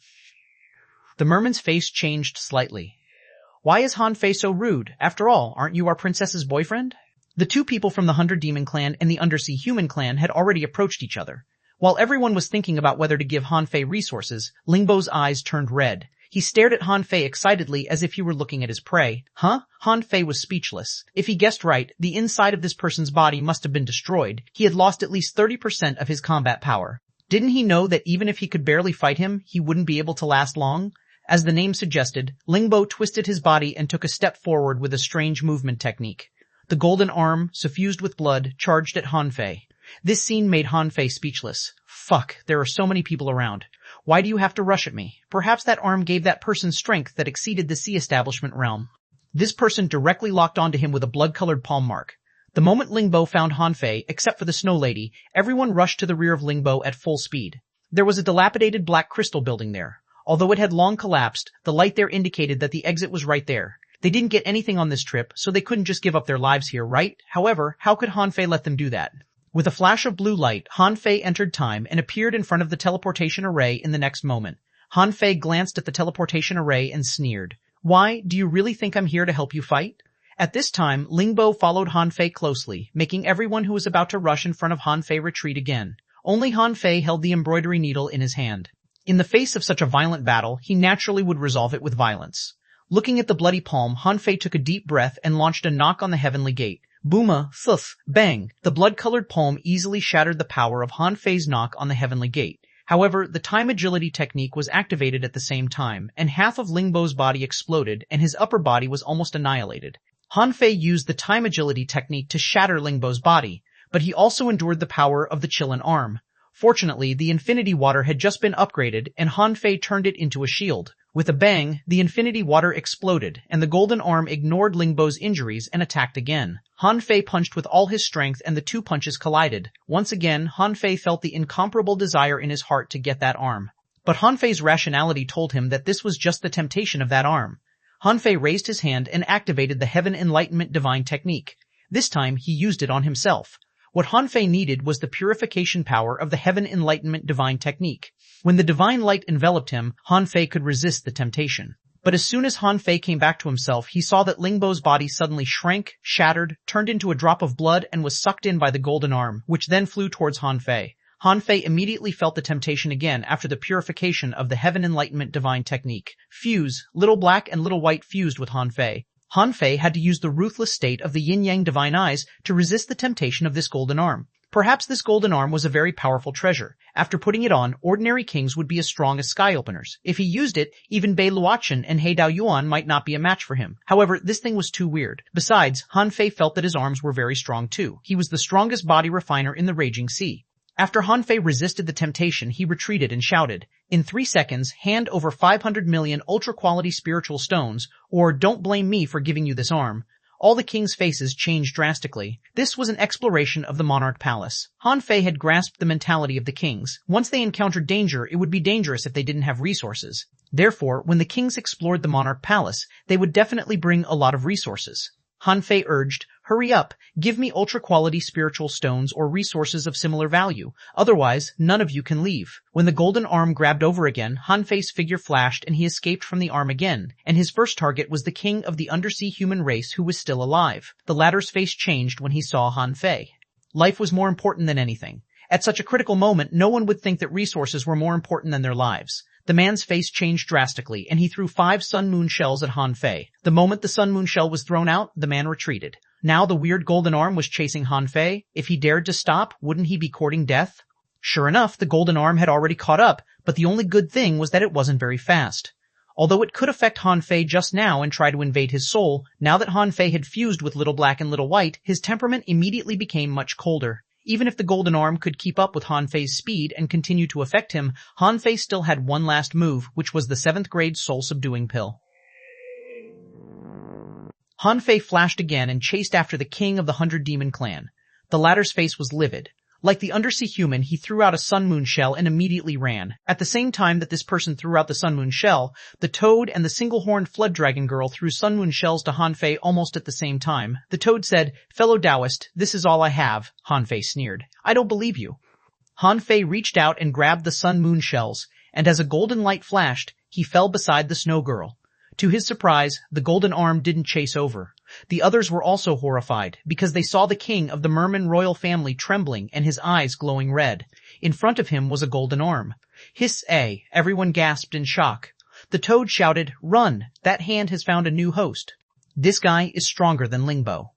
The merman's face changed slightly. Why is Han Fei so rude? After all, aren't you our princess's boyfriend? The two people from the Hunter Demon clan and the Undersea Human clan had already approached each other. While everyone was thinking about whether to give Han Fei resources, Lingbo's eyes turned red. He stared at Han Fei excitedly as if he were looking at his prey. Huh? Han Fei was speechless. If he guessed right, the inside of this person's body must have been destroyed. He had lost at least 30% of his combat power. Didn't he know that even if he could barely fight him, he wouldn't be able to last long? As the name suggested, Lingbo twisted his body and took a step forward with a strange movement technique. The golden arm, suffused with blood, charged at Han Fei. This scene made Han Fei speechless. Fuck, there are so many people around. Why do you have to rush at me? Perhaps that arm gave that person strength that exceeded the sea establishment realm. This person directly locked onto him with a blood-colored palm mark. The moment Lingbo found Han Fei, except for the Snow Lady, everyone rushed to the rear of Lingbo at full speed. There was a dilapidated black crystal building there. Although it had long collapsed, the light there indicated that the exit was right there. They didn't get anything on this trip, so they couldn't just give up their lives here, right? However, how could Han Fei let them do that? With a flash of blue light, Han Fei entered time and appeared in front of the teleportation array in the next moment. Han Fei glanced at the teleportation array and sneered. Why, do you really think I'm here to help you fight? At this time, Lingbo followed Han Fei closely, making everyone who was about to rush in front of Han Fei retreat again. Only Han Fei held the embroidery needle in his hand. In the face of such a violent battle, he naturally would resolve it with violence. Looking at the bloody palm, Han Fei took a deep breath and launched a knock on the heavenly gate. Booma, thuth, bang! The blood-colored palm easily shattered the power of Han Fei's knock on the heavenly gate. However, the time agility technique was activated at the same time, and half of Lingbo's body exploded, and his upper body was almost annihilated. Han Fei used the time agility technique to shatter Lingbo's body, but he also endured the power of the Qilin arm. Fortunately, the Infinity Water had just been upgraded, and Han Fei turned it into a shield. With a bang, the Infinity Water exploded, and the Golden Arm ignored Lingbo's injuries and attacked again. Han Fei punched with all his strength, and the two punches collided. Once again, Han Fei felt the incomparable desire in his heart to get that arm. But Han Fei's rationality told him that this was just the temptation of that arm. Han Fei raised his hand and activated the Heaven Enlightenment Divine Technique. This time, he used it on himself. What Han Fei needed was the purification power of the Heaven Enlightenment Divine Technique. When the divine light enveloped him, Han Fei could resist the temptation. But as soon as Han Fei came back to himself, he saw that Lingbo's body suddenly shrank, shattered, turned into a drop of blood, and was sucked in by the golden arm, which then flew towards Han Fei. Han Fei immediately felt the temptation again after the purification of the Heaven Enlightenment Divine Technique. Fuse, Little Black and Little White fused with Han Fei. Han Fei had to use the ruthless state of the yin-yang divine eyes to resist the temptation of this golden arm. Perhaps this golden arm was a very powerful treasure. After putting it on, ordinary kings would be as strong as sky openers. If he used it, even Bei Luochen and He Dao Yuan might not be a match for him. However, this thing was too weird. Besides, Han Fei felt that his arms were very strong too. He was the strongest body refiner in the raging sea. After Han Fei resisted the temptation, he retreated and shouted, "In 3 seconds, hand over 500 million ultra-quality spiritual stones, or don't blame me for giving you this arm." All the king's faces changed drastically. This was an exploration of the monarch palace. Han Fei had grasped the mentality of the kings. Once they encountered danger, it would be dangerous if they didn't have resources. Therefore, when the kings explored the monarch palace, they would definitely bring a lot of resources. Han Fei urged, "Hurry up, give me ultra-quality spiritual stones or resources of similar value. Otherwise, none of you can leave." When the golden arm grabbed over again, Han Fei's figure flashed and he escaped from the arm again, and his first target was the king of the undersea human race who was still alive. The latter's face changed when he saw Han Fei. Life was more important than anything. At such a critical moment, no one would think that resources were more important than their lives. The man's face changed drastically, and he threw 5 sun-moon shells at Han Fei. The moment the sun-moon shell was thrown out, the man retreated. Now the weird golden arm was chasing Han Fei. If he dared to stop, wouldn't he be courting death? Sure enough, the golden arm had already caught up, but the only good thing was that it wasn't very fast. Although it could affect Han Fei just now and try to invade his soul, now that Han Fei had fused with Little Black and Little White, his temperament immediately became much colder. Even if the golden arm could keep up with Han Fei's speed and continue to affect him, Han Fei still had one last move, which was the 7th grade soul-subduing pill. Han Fei flashed again and chased after the king of the 100 Demon clan. The latter's face was livid. Like the undersea human, he threw out a sun-moon shell and immediately ran. At the same time that this person threw out the sun-moon shell, the toad and the single-horned flood dragon girl threw sun-moon shells to Han Fei almost at the same time. The toad said, "Fellow Taoist, this is all I have." Han Fei sneered. "I don't believe you." Han Fei reached out and grabbed the sun moon shells, and as a golden light flashed, he fell beside the snow girl. To his surprise, the golden arm didn't chase over. The others were also horrified, because they saw the king of the merman royal family trembling and his eyes glowing red. In front of him was a golden arm. Hiss-a! Everyone gasped in shock. The toad shouted, "Run! That hand has found a new host. This guy is stronger than Lingbo."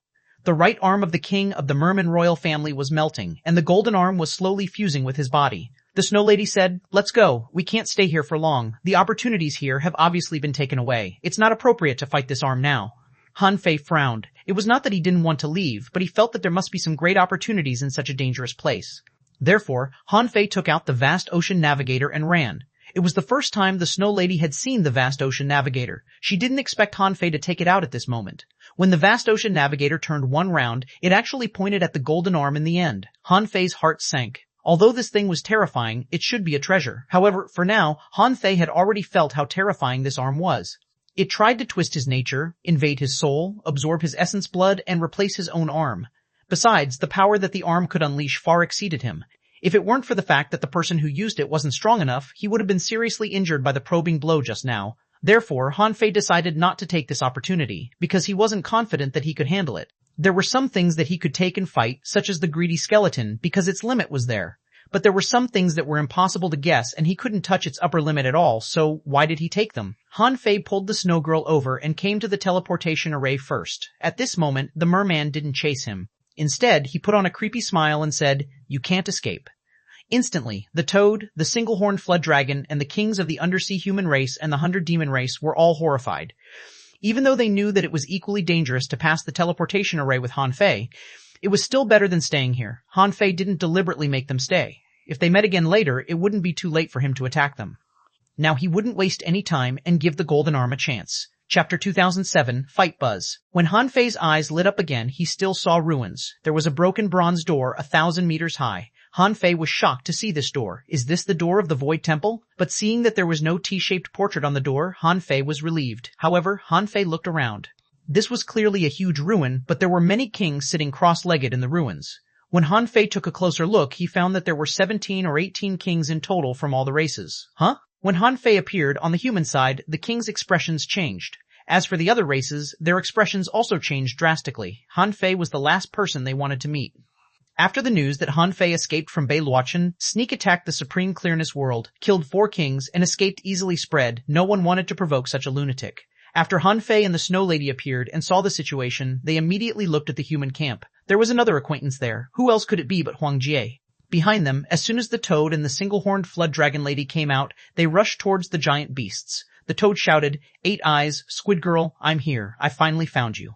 The right arm of the king of the merman royal family was melting, and the golden arm was slowly fusing with his body. The Snow Lady said, "Let's go. We can't stay here for long. The opportunities here have obviously been taken away. It's not appropriate to fight this arm now." Han Fei frowned. It was not that he didn't want to leave, but he felt that there must be some great opportunities in such a dangerous place. Therefore, Han Fei took out the vast ocean navigator and ran. It was the first time the Snow Lady had seen the vast ocean navigator. She didn't expect Han Fei to take it out at this moment. When the vast ocean navigator turned one round, it actually pointed at the golden arm in the end. Han Fei's heart sank. Although this thing was terrifying, it should be a treasure. However, for now, Han Fei had already felt how terrifying this arm was. It tried to twist his nature, invade his soul, absorb his essence blood, and replace his own arm. Besides, the power that the arm could unleash far exceeded him. If it weren't for the fact that the person who used it wasn't strong enough, he would have been seriously injured by the probing blow just now. Therefore, Han Fei decided not to take this opportunity, because he wasn't confident that he could handle it. There were some things that he could take and fight, such as the greedy skeleton, because its limit was there. But there were some things that were impossible to guess, and he couldn't touch its upper limit at all, so why did he take them? Han Fei pulled the snow girl over and came to the teleportation array first. At this moment, the merman didn't chase him. Instead, he put on a creepy smile and said, "You can't escape." Instantly, the toad, the single-horned flood dragon, and the kings of the undersea human race and the 100 demon race were all horrified. Even though they knew that it was equally dangerous to pass the teleportation array with Han Fei, it was still better than staying here. Han Fei didn't deliberately make them stay. If they met again later, it wouldn't be too late for him to attack them. Now he wouldn't waste any time and give the golden arm a chance. Chapter 2007, Fight Buzz. When Han Fei's eyes lit up again, he still saw ruins. There was a broken bronze door 1,000 meters high. Han Fei was shocked to see this door. Is this the door of the Void Temple? But seeing that there was no T-shaped portrait on the door, Han Fei was relieved. However, Han Fei looked around. This was clearly a huge ruin, but there were many kings sitting cross-legged in the ruins. When Han Fei took a closer look, he found that there were 17 or 18 kings in total from all the races. Huh? When Han Fei appeared on the human side, the kings' expressions changed. As for the other races, their expressions also changed drastically. Han Fei was the last person they wanted to meet. After the news that Han Fei escaped from Beiluochen, sneak attacked the Supreme Clearness world, killed 4 kings, and escaped easily spread, no one wanted to provoke such a lunatic. After Han Fei and the Snow Lady appeared and saw the situation, they immediately looked at the human camp. There was another acquaintance there. Who else could it be but Huang Jie? Behind them, as soon as the toad and the single-horned flood dragon lady came out, they rushed towards the giant beasts. The toad shouted, "8 eyes, Squid Girl, I'm here. I finally found you."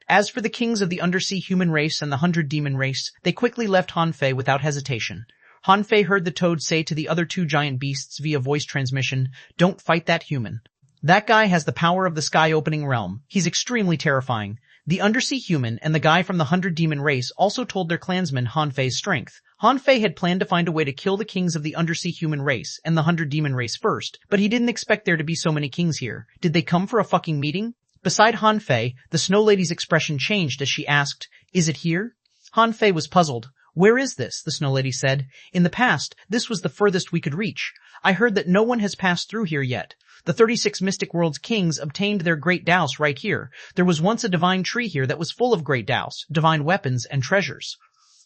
As for the kings of the undersea human race and the 100 demon race, they quickly left Han Fei without hesitation. Han Fei heard the toad say to the other 2 giant beasts via voice transmission, "Don't fight that human. That guy has the power of the sky-opening realm. He's extremely terrifying." The undersea human and the guy from the 100 demon race also told their clansmen Han Fei's strength. Han Fei had planned to find a way to kill the kings of the undersea human race and the 100 demon race first, but he didn't expect there to be so many kings here. Did they come for a fucking meeting? Beside Han Fei, the Snow Lady's expression changed as she asked, "Is it here?" Han Fei was puzzled. "Where is this?" the Snow Lady said. "In the past, this was the furthest we could reach. I heard that no one has passed through here yet. The 36 Mystic World's kings obtained their great douse right here. There was once a divine tree here that was full of great douse, divine weapons, and treasures."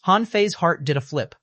Han Fei's heart did a flip.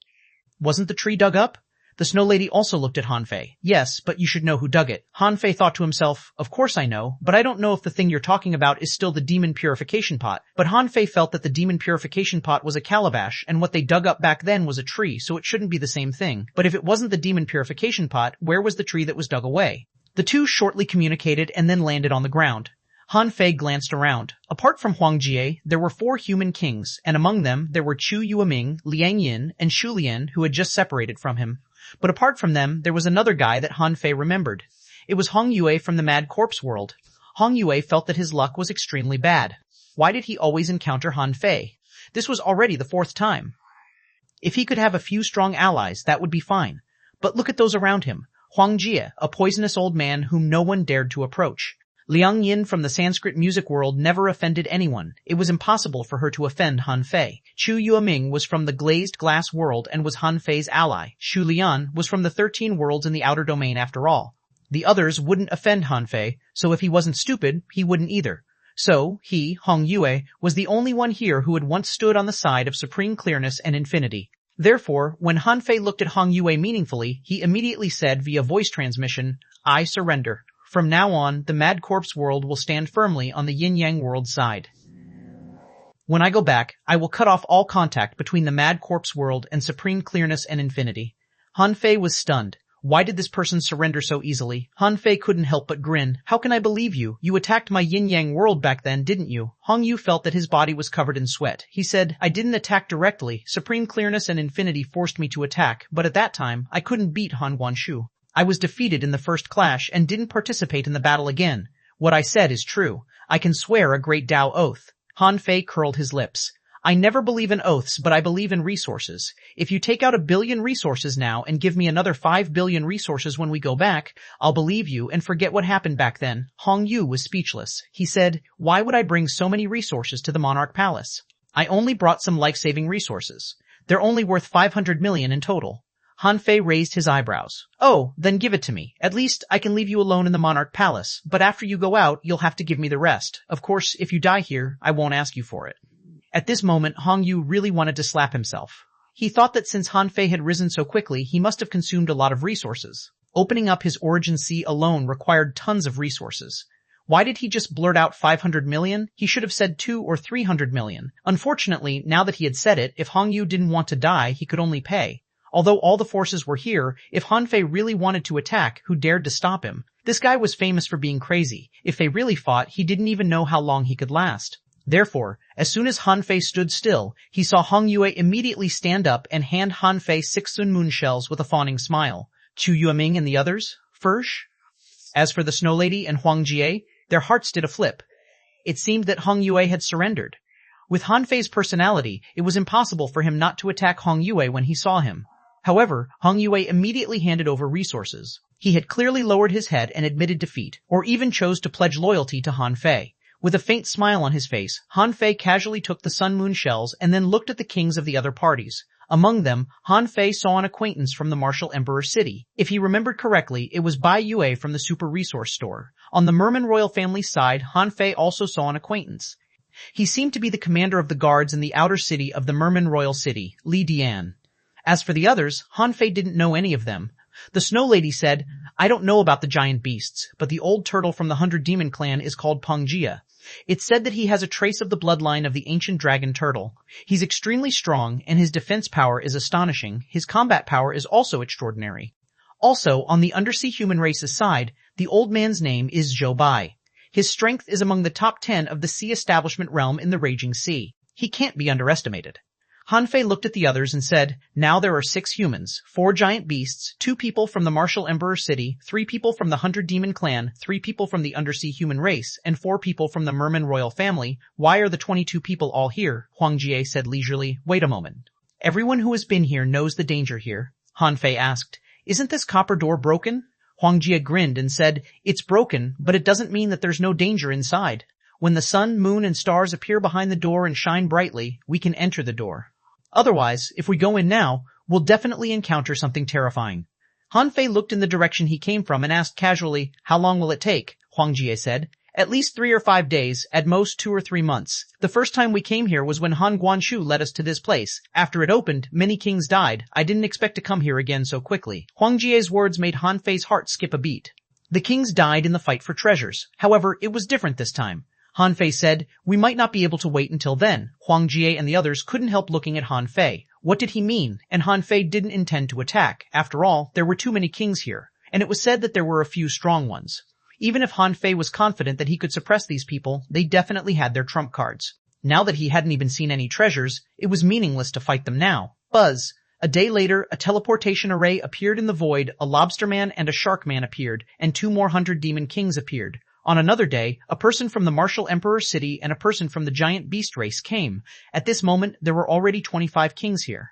Wasn't the tree dug up? The Snow Lady also looked at Han Fei. "Yes, but you should know who dug it." Han Fei thought to himself, "Of course I know, but I don't know if the thing you're talking about is still the demon purification pot." But Han Fei felt that the demon purification pot was a calabash, and what they dug up back then was a tree, so it shouldn't be the same thing. But if it wasn't the demon purification pot, where was the tree that was dug away? The 2 shortly communicated and then landed on the ground. Han Fei glanced around. Apart from Huang Jie, there were 4 human kings, and among them there were Chu Yueming, Liang Yin, and Shu Lian, who had just separated from him. But apart from them, there was another guy that Han Fei remembered. It was Hong Yue from the Mad Corpse world. Hong Yue felt that his luck was extremely bad. Why did he always encounter Han Fei? This was already the 4th time. If he could have a few strong allies, that would be fine. But look at those around him. Huang Jie, a poisonous old man whom no one dared to approach. Liang Yin from the Sanskrit music world never offended anyone. It was impossible for her to offend Han Fei. Chu Yueming was from the glazed glass world and was Han Fei's ally. Xu Lian was from the 13 worlds in the outer domain after all. The others wouldn't offend Han Fei, so if he wasn't stupid, he wouldn't either. So, he, Hong Yue, was the only one here who had once stood on the side of supreme clearness and infinity. Therefore, when Han Fei looked at Hong Yue meaningfully, he immediately said via voice transmission, "I surrender. From now on, the Mad Corpse world will stand firmly on the Yin-Yang world side. When I go back, I will cut off all contact between the Mad Corpse world and supreme clearness and infinity." Han Fei was stunned. Why did this person surrender so easily? Han Fei couldn't help but grin. "How can I believe you? You attacked my yin-yang world back then, didn't you?" Hong Yu felt that his body was covered in sweat. He said, "I didn't attack directly. Supreme clearness and infinity forced me to attack, but at that time, I couldn't beat Han Guanshu. I was defeated in the first clash and didn't participate in the battle again. What I said is true. I can swear a great Tao oath." Han Fei curled his lips. "I never believe in oaths, but I believe in resources. If you take out 1 billion resources now and give me another 5 billion resources when we go back, I'll believe you and forget what happened back then." Hong Yu was speechless. He said, "Why would I bring so many resources to the Monarch Palace? I only brought some life-saving resources. They're only worth 500 million in total." Han Fei raised his eyebrows. "Oh, then give it to me. At least I can leave you alone in the Monarch Palace, but after you go out, you'll have to give me the rest. Of course, if you die here, I won't ask you for it." At this moment, Hong Yu really wanted to slap himself. He thought that since Han Fei had risen so quickly, he must have consumed a lot of resources. Opening up his origin sea alone required tons of resources. Why did he just blurt out 500 million? He should have said 200 or 300 million. Unfortunately, now that he had said it, if Hong Yu didn't want to die, he could only pay. Although all the forces were here, if Han Fei really wanted to attack, who dared to stop him? This guy was famous for being crazy. If they really fought, he didn't even know how long he could last. Therefore, as soon as Han Fei stood still, he saw Hong Yue immediately stand up and hand Han Fei 6 xuanhuan shells with a fawning smile. Chu Yueming and the others? Firsh? As for the Snow Lady and Huang Jie, their hearts did a flip. It seemed that Hong Yue had surrendered. With Han Fei's personality, it was impossible for him not to attack Hong Yue when he saw him. However, Hong Yue immediately handed over resources. He had clearly lowered his head and admitted defeat, or even chose to pledge loyalty to Han Fei. With a faint smile on his face, Han Fei casually took the Sun Moon shells and then looked at the kings of the other parties. Among them, Han Fei saw an acquaintance from the Martial Emperor City. If he remembered correctly, it was Bai Yue from the Super Resource Store. On the Merman royal family's side, Han Fei also saw an acquaintance. He seemed to be the commander of the guards in the outer city of the Merman royal city, Li Dian. As for the others, Han Fei didn't know any of them. The Snow Lady said, "I don't know about the giant beasts, but the old turtle from the 100 Demon clan is called Pangjia. It's said that he has a trace of the bloodline of the ancient dragon turtle. He's extremely strong, and his defense power is astonishing. His combat power is also extraordinary. Also, on the undersea human race's side, the old man's name is Zhou Bai. His strength is among the top 10 of the sea establishment realm in the Raging Sea. He can't be underestimated." Han Fei looked at the others and said, "Now there are 6 humans, 4 giant beasts, 2 people from the Martial Emperor City, 3 people from the 100 Demon clan, 3 people from the undersea human race, and 4 people from the Merman royal family. Why are the 22 people all here?" Huang Jie said leisurely. "Wait a moment. Everyone who has been here knows the danger here." Han Fei asked, "Isn't this copper door broken?" Huang Jie grinned and said, "It's broken, but it doesn't mean that there's no danger inside. When the sun, moon, and stars appear behind the door and shine brightly, we can enter the door. Otherwise, if we go in now, we'll definitely encounter something terrifying." Han Fei looked in the direction he came from and asked casually, "How long will it take?" Huang Jie said, "At least 3 or 5 days, at most 2 or 3 months. The first time we came here was when Han Guanshu led us to this place. After it opened, many kings died. I didn't expect to come here again so quickly." Huang Jie's words made Han Fei's heart skip a beat. The kings died in the fight for treasures. However, it was different this time. Han Fei said, "We might not be able to wait until then." Huang Jie and the others couldn't help looking at Han Fei. What did he mean? And Han Fei didn't intend to attack. After all, there were too many kings here, and it was said that there were a few strong ones. Even if Han Fei was confident that he could suppress these people, they definitely had their trump cards. Now that he hadn't even seen any treasures, it was meaningless to fight them now. Buzz! A day later, a teleportation array appeared in the void, a lobster man and a shark man appeared, and 2 more 100 demon kings appeared. On another day, a person from the Martial Emperor City and a person from the giant beast race came. At this moment, there were already 25 kings here.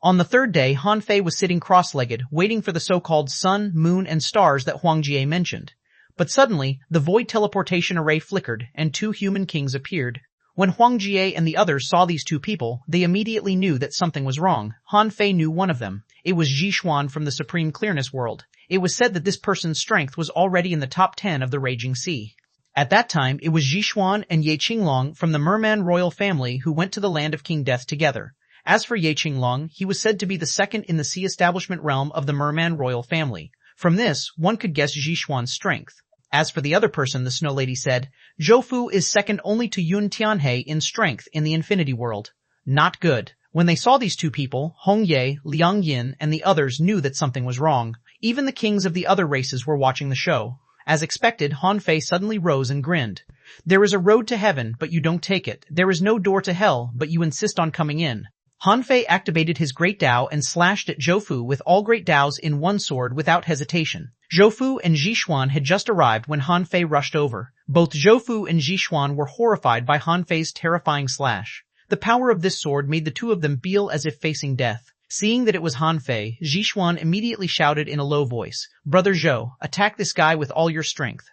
On the 3rd day, Han Fei was sitting cross-legged, waiting for the so-called sun, moon, and stars that Huang Jie mentioned. But suddenly, the void teleportation array flickered, and 2 human kings appeared. When Huang Jie and the others saw these 2 people, they immediately knew that something was wrong. Han Fei knew one of them. It was Xuanhuan from the Supreme Clearness World. It was said that this person's strength was already in the top 10 of the Raging Sea. At that time, it was Xuanhuan and Ye Qinglong from the Merman royal family who went to the land of King Death together. As for Ye Qinglong, he was said to be the second in the sea establishment realm of the Merman royal family. From this, one could guess Xuanhuan's strength. As for the other person, the Snow Lady said, Zhou is second only to Yun Tianhe in strength in the Infinity World. Not good. When they saw these 2 people, Hong Ye, Liang Yin, and the others knew that something was wrong. Even the kings of the other races were watching the show. As expected, Han Fei suddenly rose and grinned. There is a road to heaven, but you don't take it. There is no door to hell, but you insist on coming in. Han Fei activated his Great Dao and slashed at Zhou with all Great Daos in one sword without hesitation. Zhou and Zixuan had just arrived when Han Fei rushed over. Both Zhou and Zixuan were horrified by Han Fei's terrifying slash. The power of this sword made the 2 of them feel as if facing death. Seeing that it was Han Fei, Zixuan immediately shouted in a low voice, Brother Zhou, attack this guy with all your strength.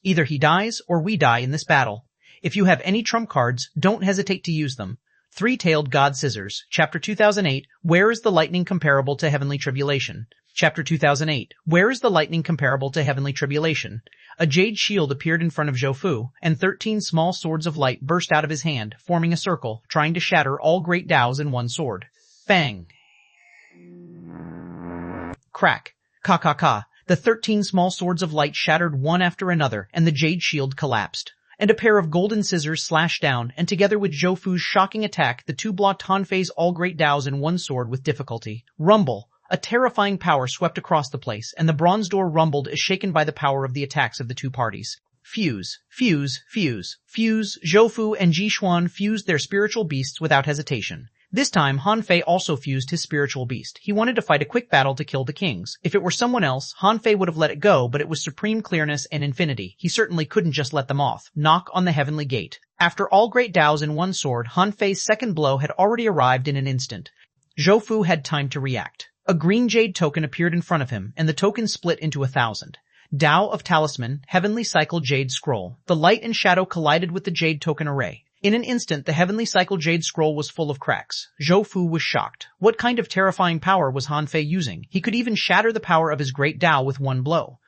Either he dies or we die in this battle. If you have any trump cards, don't hesitate to use them. Three-Tailed God Scissors, Chapter 2008, Where is the lightning comparable to heavenly tribulation? Chapter 2008, Where is the lightning comparable to heavenly tribulation? A jade shield appeared in front of Zhou, and 13 small swords of light burst out of his hand, forming a circle, trying to shatter all Great Daos in one sword. Fang! Crack! Ka. The 13 small swords of light shattered one after another, and the jade shield collapsed. And a pair of golden scissors slashed down, and together with Zhou shocking attack, the 2 blocked Han Fei's all Great Daos in one sword with difficulty. Rumble! A terrifying power swept across the place, and the bronze door rumbled as shaken by the power of the attacks of the 2 parties. Fuse. Zhou and Zixuan fused their spiritual beasts without hesitation. This time, Han Fei also fused his spiritual beast. He wanted to fight a quick battle to kill the kings. If it were someone else, Han Fei would have let it go, but it was supreme clearness and infinity. He certainly couldn't just let them off. Knock on the heavenly gate. After all Great Daos in one sword, Han Fei's second blow had already arrived in an instant. Zhou had time to react. A green jade token appeared in front of him, and the token split into 1,000. Dao of Talisman, Heavenly Cycle Jade Scroll. The light and shadow collided with the jade token array. In an instant, the Heavenly Cycle Jade Scroll was full of cracks. Zhou was shocked. What kind of terrifying power was Han Fei using? He could even shatter the power of his Great Dao with one blow.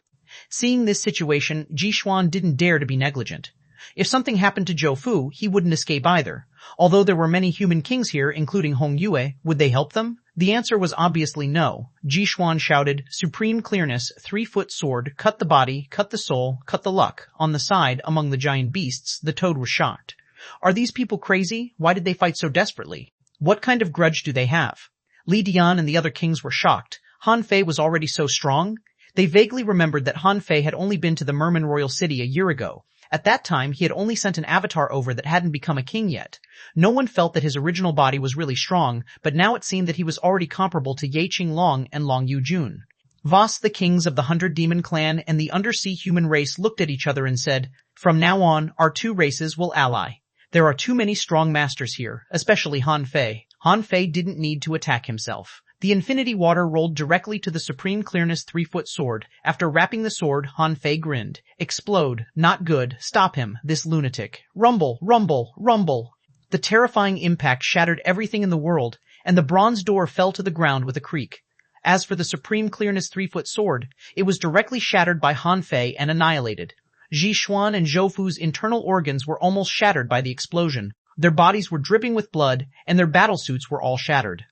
Seeing this situation, Zixuan didn't dare to be negligent. If something happened to Zhou, he wouldn't escape either. Although there were many human kings here, including Hong Yue, would they help them? The answer was obviously no. Zixuan shouted, Supreme Clearness, 3-foot sword, cut the body, cut the soul, cut the luck. On the side, among the giant beasts, the toad was shocked. Are these people crazy? Why did they fight so desperately? What kind of grudge do they have? Li Dian and the other kings were shocked. Han Fei was already so strong? They vaguely remembered that Han Fei had only been to the Merman royal city a year ago. At that time, he had only sent an avatar over that hadn't become a king yet. No one felt that his original body was really strong, but now it seemed that he was already comparable to Ye Qinglong and Long Yujun. Voss, the kings of the 100 Demon clan and the undersea human race looked at each other and said, From now on, our 2 races will ally. There are too many strong masters here, especially Han Fei. Han Fei didn't need to attack himself. The infinity water rolled directly to the Supreme Clearness 3-foot sword. After wrapping the sword, Han Fei grinned. Explode. Not good. Stop him, this lunatic. Rumble, rumble, rumble. The terrifying impact shattered everything in the world, and the bronze door fell to the ground with a creak. As for the Supreme Clearness 3-foot sword, it was directly shattered by Han Fei and annihilated. Zixuan and Zhou's internal organs were almost shattered by the explosion. Their bodies were dripping with blood, and their battlesuits were all shattered.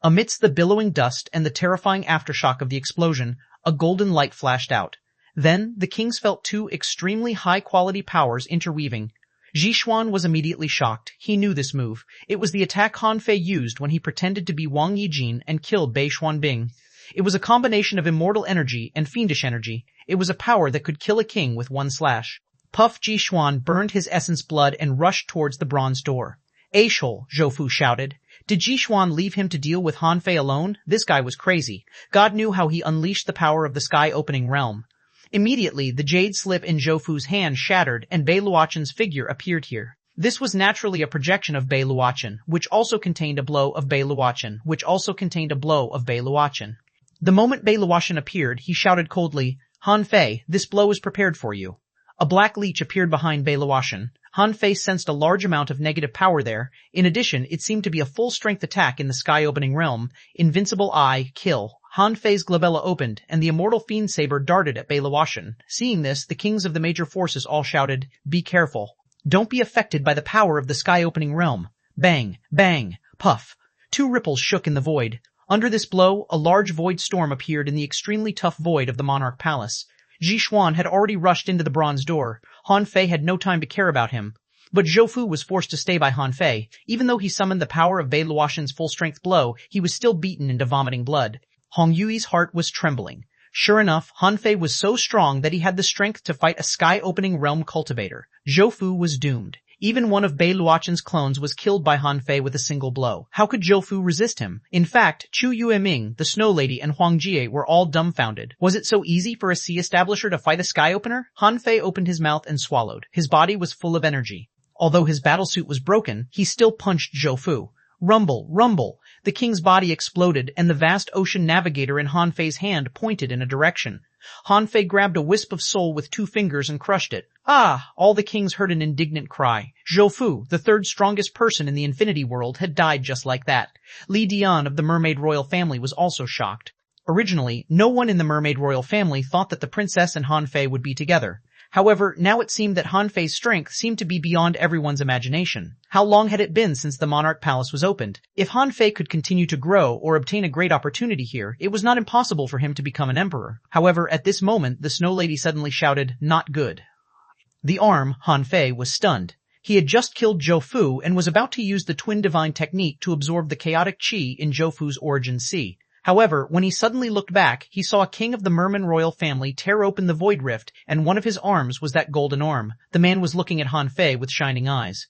Amidst the billowing dust and the terrifying aftershock of the explosion, a golden light flashed out. Then, the kings felt 2 extremely high-quality powers interweaving. Zixuan was immediately shocked. He knew this move. It was the attack Han Fei used when he pretended to be Wang Yijin and killed Bei Xuanbing. It was a combination of immortal energy and fiendish energy. It was a power that could kill a king with one slash. Puff Zixuan burned his essence blood and rushed towards the bronze door. Ashol, Zhou shouted. Did Zixuan leave him to deal with Han Fei alone? This guy was crazy. God knew how he unleashed the power of the sky-opening realm. Immediately, the jade slip in Zhou's hand shattered and Bei Luochen's figure appeared here. This was naturally a projection of Bei Luochen, which also contained a blow of Bei Luochen, which also contained a blow of Bei Luochen. The moment Bei Luoshan appeared, he shouted coldly, Han Fei, this blow is prepared for you. A black leech appeared behind Bei Luoshan. Han Fei sensed a large amount of negative power there. In addition, it seemed to be a full-strength attack in the sky-opening realm. Invincible Eye, kill. Han Fei's glabella opened, and the immortal fiend saber darted at Bei Luoshan. Seeing this, the kings of the major forces all shouted, be careful. Don't be affected by the power of the sky-opening realm. Bang, bang, puff. Two ripples shook in the void. Under this blow, a large void storm appeared in the extremely tough void of the monarch palace. Xuanhuan had already rushed into the bronze door. Han Fei had no time to care about him. But Zhou Fu was forced to stay by Han Fei. Even though he summoned the power of Bei Luoshan's full-strength blow, he was still beaten into vomiting blood. Hong Yui's heart was trembling. Sure enough, Han Fei was so strong that he had the strength to fight a sky-opening realm cultivator. Zhou Fu was doomed. Even one of Bei Luoshan's clones was killed by Han Fei with a single blow. How could Zhou Fu resist him? In fact, Chu Yueming, the Snow Lady, and Huang Jie were all dumbfounded. Was it so easy for a sea establisher to fight a sky opener? Han Fei opened his mouth and swallowed. His body was full of energy. Although his battlesuit was broken, he still punched Zhou Fu. Rumble, rumble. The king's body exploded, and the vast ocean navigator in Han Fei's hand pointed in a direction. Han Fei grabbed a wisp of soul with 2 fingers and crushed it. Ah! All the kings heard an indignant cry. Zhou Fu, the 3rd strongest person in the infinity world, had died just like that. Li Dian of the mermaid royal family was also shocked. Originally, no one in the mermaid royal family thought that the princess and Han Fei would be together. However, now it seemed that Han Fei's strength seemed to be beyond everyone's imagination. How long had it been since the Monarch Palace was opened? If Han Fei could continue to grow or obtain a great opportunity here, it was not impossible for him to become an emperor. However, at this moment, the Snow Lady suddenly shouted, not good. The arm, Han Fei, was stunned. He had just killed Zhou Fu and was about to use the Twin Divine technique to absorb the chaotic qi in Zhou Fu's origin sea. However, when he suddenly looked back, he saw a king of the Merman royal family tear open the void rift, and one of his arms was that golden arm. The man was looking at Han Fei with shining eyes.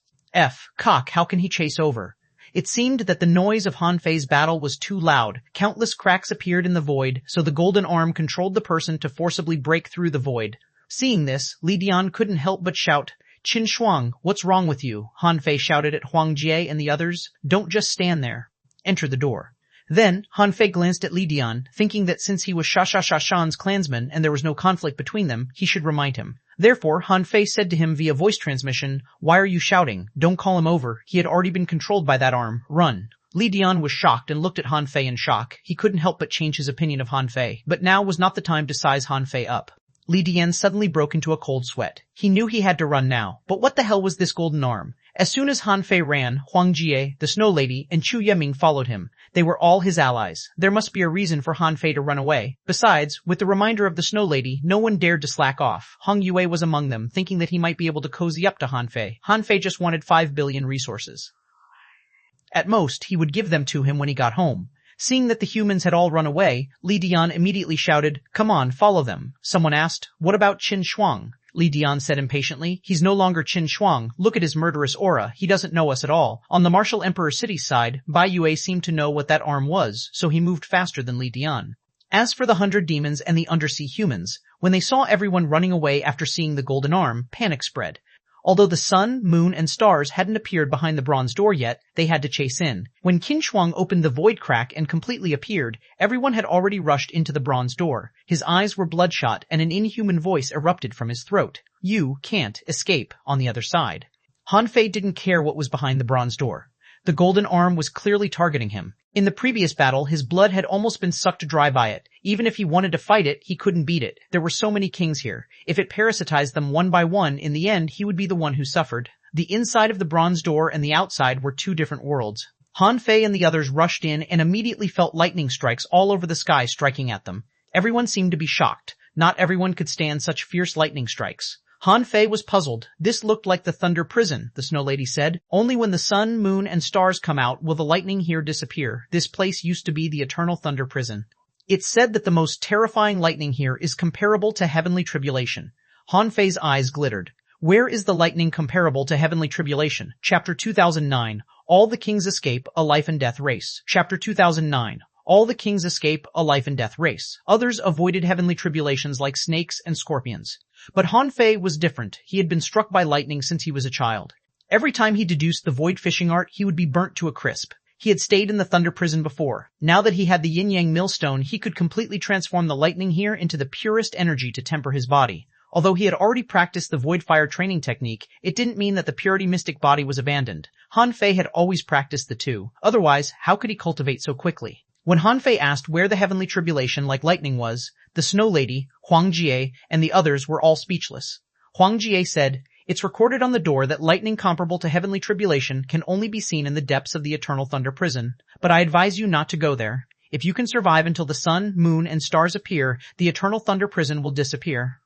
Cock, how can he chase over? It seemed that the noise of Han Fei's battle was too loud. Countless cracks appeared in the void, so the golden arm controlled the person to forcibly break through the void. Seeing this, Li Dian couldn't help but shout, Qin Shuang, what's wrong with you? Han Fei shouted at Huang Jie and the others. Don't just stand there. Enter the door. Then, Han Fei glanced at Li Dian, thinking that since he was Shan's clansman and there was no conflict between them, he should remind him. Therefore, Han Fei said to him via voice transmission, why are you shouting? Don't call him over. He had already been controlled by that arm. Run. Li Dian was shocked and looked at Han Fei in shock. He couldn't help but change his opinion of Han Fei, but now was not the time to size Han Fei up. Li Dian suddenly broke into a cold sweat. He knew he had to run now, but what the hell was this golden arm? As soon as Han Fei ran, Huang Jie, the Snow Lady, and Chu Yeming followed him. They were all his allies. There must be a reason for Han Fei to run away. Besides, with the reminder of the Snow Lady, no one dared to slack off. Hong Yue was among them, thinking that he might be able to cozy up to Han Fei. Han Fei just wanted 5 billion resources. At most, he would give them to him when he got home. Seeing that the humans had all run away, Li Dian immediately shouted, come on, follow them. Someone asked, what about Qin Shuang? Li Dian said impatiently, he's no longer Qin Shuang. Look at his murderous aura. He doesn't know us at all. On the Martial Emperor City's side, Bai Yue seemed to know what that arm was, so he moved faster than Li Dian. As for the 100 demons and the undersea humans, when they saw everyone running away after seeing the golden arm, panic spread. Although the sun, moon, and stars hadn't appeared behind the bronze door yet, they had to chase in. When Qin Shuang opened the void crack and completely appeared, everyone had already rushed into the bronze door. His eyes were bloodshot and an inhuman voice erupted from his throat. You can't escape on the other side. Han Fei didn't care what was behind the bronze door. The golden arm was clearly targeting him. In the previous battle, his blood had almost been sucked dry by it. Even if he wanted to fight it, he couldn't beat it. There were so many kings here. If it parasitized them one by one, in the end, he would be the one who suffered. The inside of the bronze door and the outside were 2 different worlds. Han Fei and the others rushed in and immediately felt lightning strikes all over the sky striking at them. Everyone seemed to be shocked. Not everyone could stand such fierce lightning strikes. Han Fei was puzzled. This looked like the Thunder Prison, the Snow Lady said. Only when the sun, moon, and stars come out will the lightning here disappear. This place used to be the Eternal Thunder Prison. It's said that the most terrifying lightning here is comparable to heavenly tribulation. Han Fei's eyes glittered. Where is the lightning comparable to heavenly tribulation? Chapter 2009. All the Kings Escape, a Life and Death Race. Chapter 2009. All the kings escape a life and death race. Others avoided heavenly tribulations like snakes and scorpions. But Han Fei was different. He had been struck by lightning since he was a child. Every time he deduced the void fishing art, he would be burnt to a crisp. He had stayed in the Thunder Prison before. Now that he had the yin-yang millstone, he could completely transform the lightning here into the purest energy to temper his body. Although he had already practiced the void fire training technique, it didn't mean that the purity mystic body was abandoned. Han Fei had always practiced the two. Otherwise, how could he cultivate so quickly? When Han Fei asked where the heavenly tribulation like lightning was, the Snow Lady, Huang Jie, and the others were all speechless. Huang Jie said, "It's recorded on the door that lightning comparable to heavenly tribulation can only be seen in the depths of the eternal Thunder Prison, but I advise you not to go there. If you can survive until the sun, moon, and stars appear, the eternal Thunder Prison will disappear."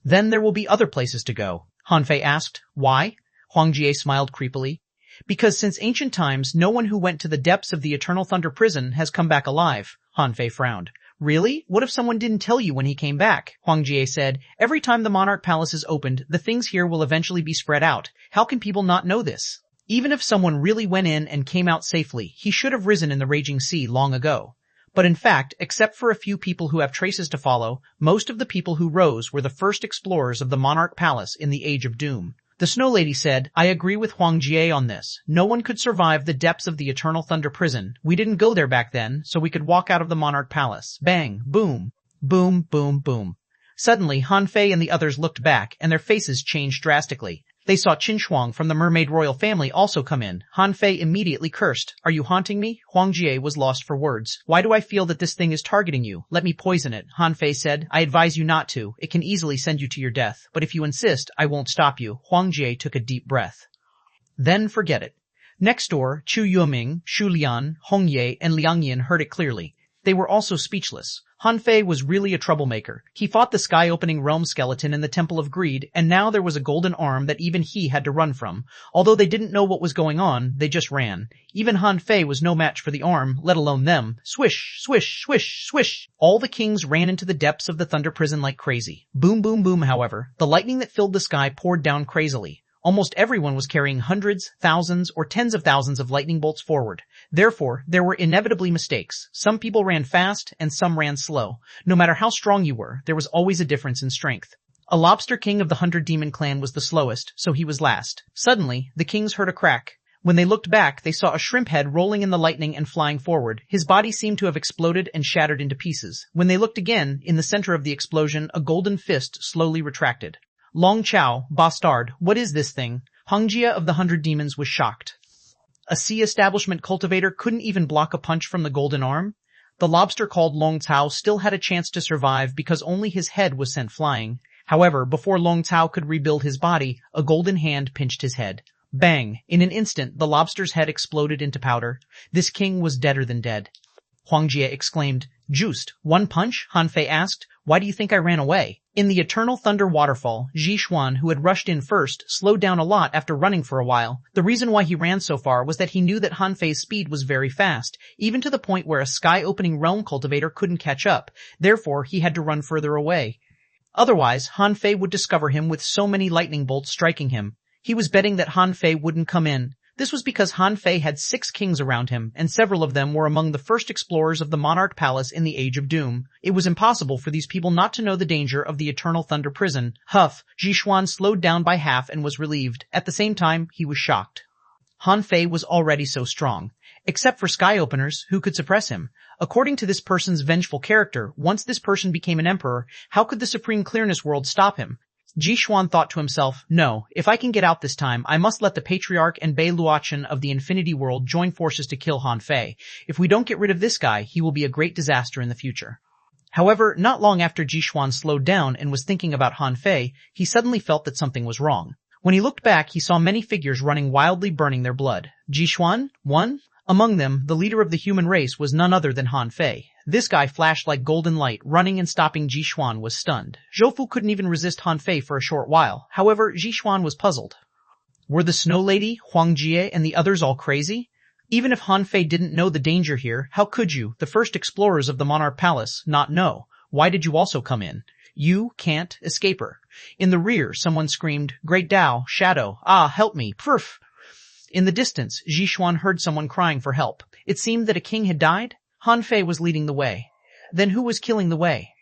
"Then there will be other places to go," Han Fei asked. "Why?" Huang Jie smiled creepily. "Because since ancient times, no one who went to the depths of the eternal Thunder Prison has come back alive." Han Fei frowned. "Really? What if someone didn't tell you when he came back?" Huang Jie said. "Every time the Monarch Palace is opened, the things here will eventually be spread out. How can people not know this? Even if someone really went in and came out safely, he should have risen in the raging sea long ago." But in fact, except for a few people who have traces to follow, most of the people who rose were the first explorers of the Monarch Palace in the Age of Doom. The Snow Lady said, "I agree with Huang Jie on this. No one could survive the depths of the Eternal Thunder Prison. We didn't go there back then, so we could walk out of the Monarch Palace." Bang, boom, boom, boom, boom. Suddenly, Han Fei and the others looked back, and their faces changed drastically. They saw Xuanhuan from the Mermaid Royal family also come in. Han Fei immediately cursed. "Are you haunting me?" Huang Jie was lost for words. "Why do I feel that this thing is targeting you? Let me poison it." Han Fei said, "I advise you not to. It can easily send you to your death. But if you insist, I won't stop you." Huang Jie took a deep breath. "Then forget it." Next door, Chu Yuming, Shu Lian, Hong Ye, and Liang Yin heard it clearly. They were also speechless. Han Fei was really a troublemaker. He fought the sky-opening realm skeleton in the Temple of Greed, and now there was a golden arm that even he had to run from. Although they didn't know what was going on, they just ran. Even Han Fei was no match for the arm, let alone them. Swish, swish, swish, swish. All the kings ran into the depths of the Thunder Prison like crazy. Boom, boom, boom, however. The lightning that filled the sky poured down crazily. Almost everyone was carrying hundreds, thousands, or tens of thousands of lightning bolts forward. Therefore, there were inevitably mistakes. Some people ran fast, and some ran slow. No matter how strong you were, there was always a difference in strength. A lobster king of the 100 Demon clan was the slowest, so he was last. Suddenly, the kings heard a crack. When they looked back, they saw a shrimp head rolling in the lightning and flying forward. His body seemed to have exploded and shattered into pieces. When they looked again, in the center of the explosion, a golden fist slowly retracted. "Long Chao, bastard, what is this thing?" Hong Jia of the 100 Demons was shocked. A sea establishment cultivator couldn't even block a punch from the golden arm? The lobster called Long Cao still had a chance to survive because only his head was sent flying. However, before Long Cao could rebuild his body, a golden hand pinched his head. Bang! In an instant, the lobster's head exploded into powder. This king was deader than dead. Huang Jie exclaimed. "Juiced. One punch?" Han Fei asked. "Why do you think I ran away?" In the Eternal Thunder Waterfall, Xuanhuan, who had rushed in first, slowed down a lot after running for a while. The reason why he ran so far was that he knew that Han Fei's speed was very fast, even to the point where a sky-opening realm cultivator couldn't catch up. Therefore, he had to run further away. Otherwise, Han Fei would discover him with so many lightning bolts striking him. He was betting that Han Fei wouldn't come in. This was because Han Fei had 6 kings around him, and several of them were among the first explorers of the Monarch Palace in the Age of Doom. It was impossible for these people not to know the danger of the Eternal Thunder Prison. Huff, Xuanhuan slowed down by half and was relieved. At the same time, he was shocked. Han Fei was already so strong. Except for Sky Openers, who could suppress him? According to this person's vengeful character, once this person became an emperor, how could the Supreme Clearness World stop him? Xuanhuan thought to himself, "No, if I can get out this time, I must let the Patriarch and Bei Luochen of the Infinity World join forces to kill Han Fei. If we don't get rid of this guy, he will be a great disaster in the future." However, not long after Xuanhuan slowed down and was thinking about Han Fei, he suddenly felt that something was wrong. When he looked back, he saw many figures running wildly, burning their blood. Xuanhuan? One? Among them, the leader of the human race was none other than Han Fei. This guy flashed like golden light, running and stopping. Xuanhuan was stunned. Zhoufu couldn't even resist Han Fei for a short while. However, Xuanhuan was puzzled. Were the Snow Lady, Huang Jie, and the others all crazy? Even if Han Fei didn't know the danger here, how could you, the first explorers of the Monarch Palace, not know? Why did you also come in? You can't escape her. In the rear, someone screamed, "Great Tao, Shadow, ah, help me, perf!" In the distance, Xuanhuan heard someone crying for help. It seemed that a king had died. Han Fei was leading the way. Then who was killing the way?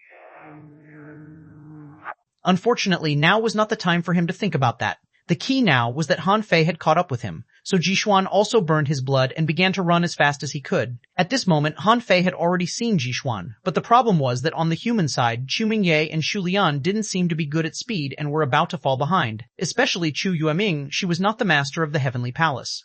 Unfortunately, now was not the time for him to think about that. The key now was that Han Fei had caught up with him. so Xuanhuan also burned his blood and began to run as fast as he could. At this moment, Han Fei had already seen Xuanhuan, but the problem was that on the human side, Chu Mingye and Xu Lian didn't seem to be good at speed and were about to fall behind. Especially Chu Yueming, she was not the master of the Heavenly Palace.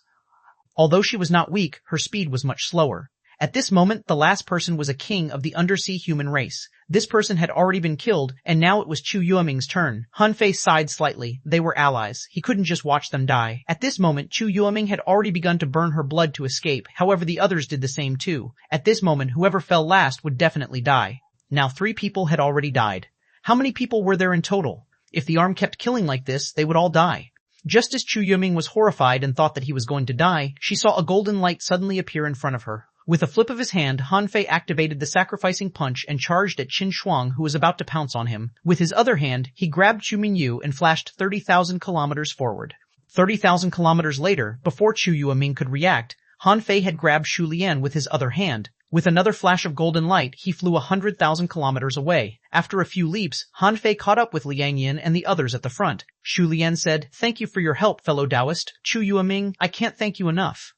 Although she was not weak, her speed was much slower. At this moment, the last person was a king of the undersea human race. This person had already been killed, and now it was Chu Yueming's turn. Han Fei sighed slightly. They were allies. He couldn't just watch them die. At this moment, Chu Yueming had already begun to burn her blood to escape. However, the others did the same too. At this moment, whoever fell last would definitely die. Now 3 people had already died. How many people were there in total? If the arm kept killing like this, they would all die. Just as Chu Yueming was horrified and thought that he was going to die, she saw a golden light suddenly appear in front of her. With a flip of his hand, Han Fei activated the sacrificing punch and charged at Qin Shuang, who was about to pounce on him. With his other hand, he grabbed Chu Mingyu and flashed 30,000 kilometers forward. 30,000 kilometers later, before Chu Yueming could react, Han Fei had grabbed Xu Lian with his other hand. With another flash of golden light, he flew 100,000 kilometers away. After a few leaps, Han Fei caught up with Liang Yin and the others at the front. Xu Lian said, "Thank you for your help, fellow Taoist. Chu Yueming, I can't thank you enough."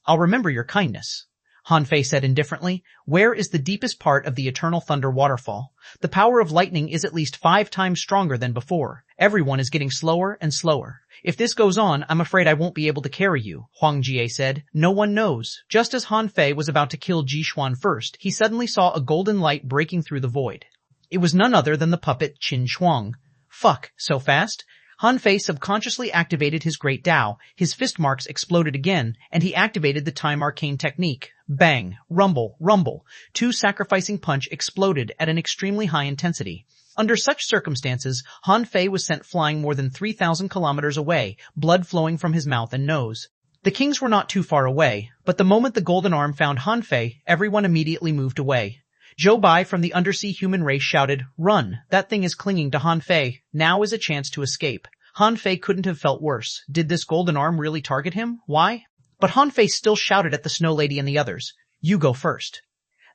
"I'll remember your kindness," Han Fei said indifferently. "Where is the deepest part of the Eternal Thunder Waterfall? The power of lightning is at least 5 times stronger than before. Everyone is getting slower and slower. If this goes on, I'm afraid I won't be able to carry you," Huang Jie said. "No one knows." Just as Han Fei was about to kill Xuanhuan first, he suddenly saw a golden light breaking through the void. It was none other than the puppet Qin Shuang. Fuck, so fast? Han Fei subconsciously activated his Great Tao, his fist marks exploded again, and he activated the Time Arcane technique. Bang, rumble, rumble. 2 sacrificing punch exploded at an extremely high intensity. Under such circumstances, Han Fei was sent flying more than 3,000 kilometers away, blood flowing from his mouth and nose. The kings were not too far away, but the moment the golden arm found Han Fei, everyone immediately moved away. Zhou Bai from the undersea human race shouted, "Run! That thing is clinging to Han Fei. Now is a chance to escape." Han Fei couldn't have felt worse. Did this golden arm really target him? Why? But Han Fei still shouted at the Snow Lady and the others, "You go first."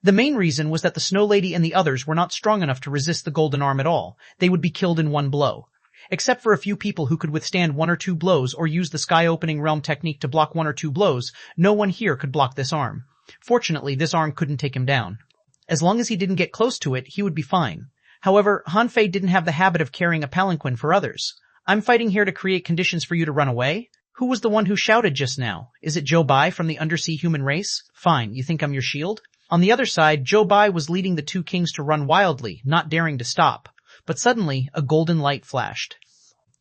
The main reason was that the Snow Lady and the others were not strong enough to resist the golden arm at all. They would be killed in one blow. Except for a few people who could withstand 1 or 2 blows or use the sky-opening realm technique to block 1 or 2 blows, no one here could block this arm. Fortunately, this arm couldn't take him down. As long as he didn't get close to it, he would be fine. However, Han Fei didn't have the habit of carrying a palanquin for others. "I'm fighting here to create conditions for you to run away?" Who was the one who shouted just now? Is it Zhou Bai from the undersea human race? Fine, you think I'm your shield? On the other side, Zhou Bai was leading the 2 kings to run wildly, not daring to stop. But suddenly, a golden light flashed.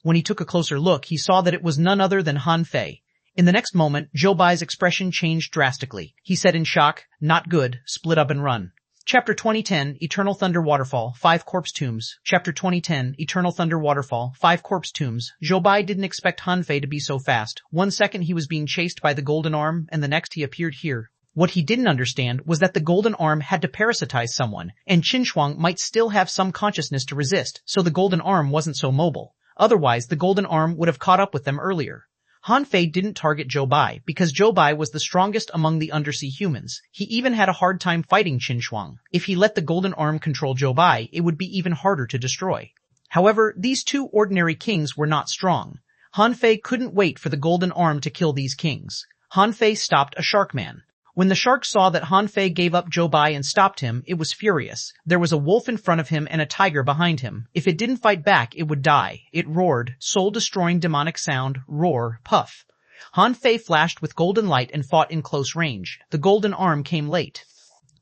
When he took a closer look, he saw that it was none other than Han Fei. In the next moment, Zhou Bai's expression changed drastically. He said in shock, "Not good, split up and run." Chapter 2010, Eternal Thunder Waterfall, 5 Corpse Tombs. Chapter 2010, Eternal Thunder Waterfall, 5 Corpse Tombs. Zhou Bai didn't expect Han Fei to be so fast. 1 second he was being chased by the golden arm, and the next he appeared here. What he didn't understand was that the golden arm had to parasitize someone, and Qin Shuang might still have some consciousness to resist, so the golden arm wasn't so mobile. Otherwise, the golden arm would have caught up with them earlier. Han Fei didn't target Zhou Bai, because Zhou Bai was the strongest among the undersea humans. He even had a hard time fighting Qin Shuang. If he let the golden arm control Zhou Bai, it would be even harder to destroy. However, these 2 ordinary kings were not strong. Han Fei couldn't wait for the golden arm to kill these kings. Han Fei stopped a shark man. When the shark saw that Han Fei gave up Zhou Bai and stopped him, it was furious. There was a wolf in front of him and a tiger behind him. If it didn't fight back, it would die. It roared, soul-destroying demonic sound, roar, puff. Han Fei flashed with golden light and fought in close range. The golden arm came late.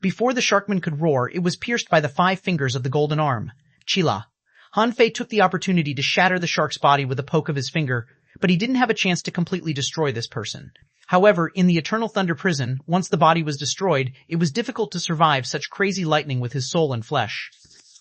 Before the sharkman could roar, it was pierced by the 5 fingers of the golden arm. Chila. Han Fei took the opportunity to shatter the shark's body with a poke of his finger, but he didn't have a chance to completely destroy this person. However, in the Eternal Thunder Prison, once the body was destroyed, it was difficult to survive such crazy lightning with his soul and flesh.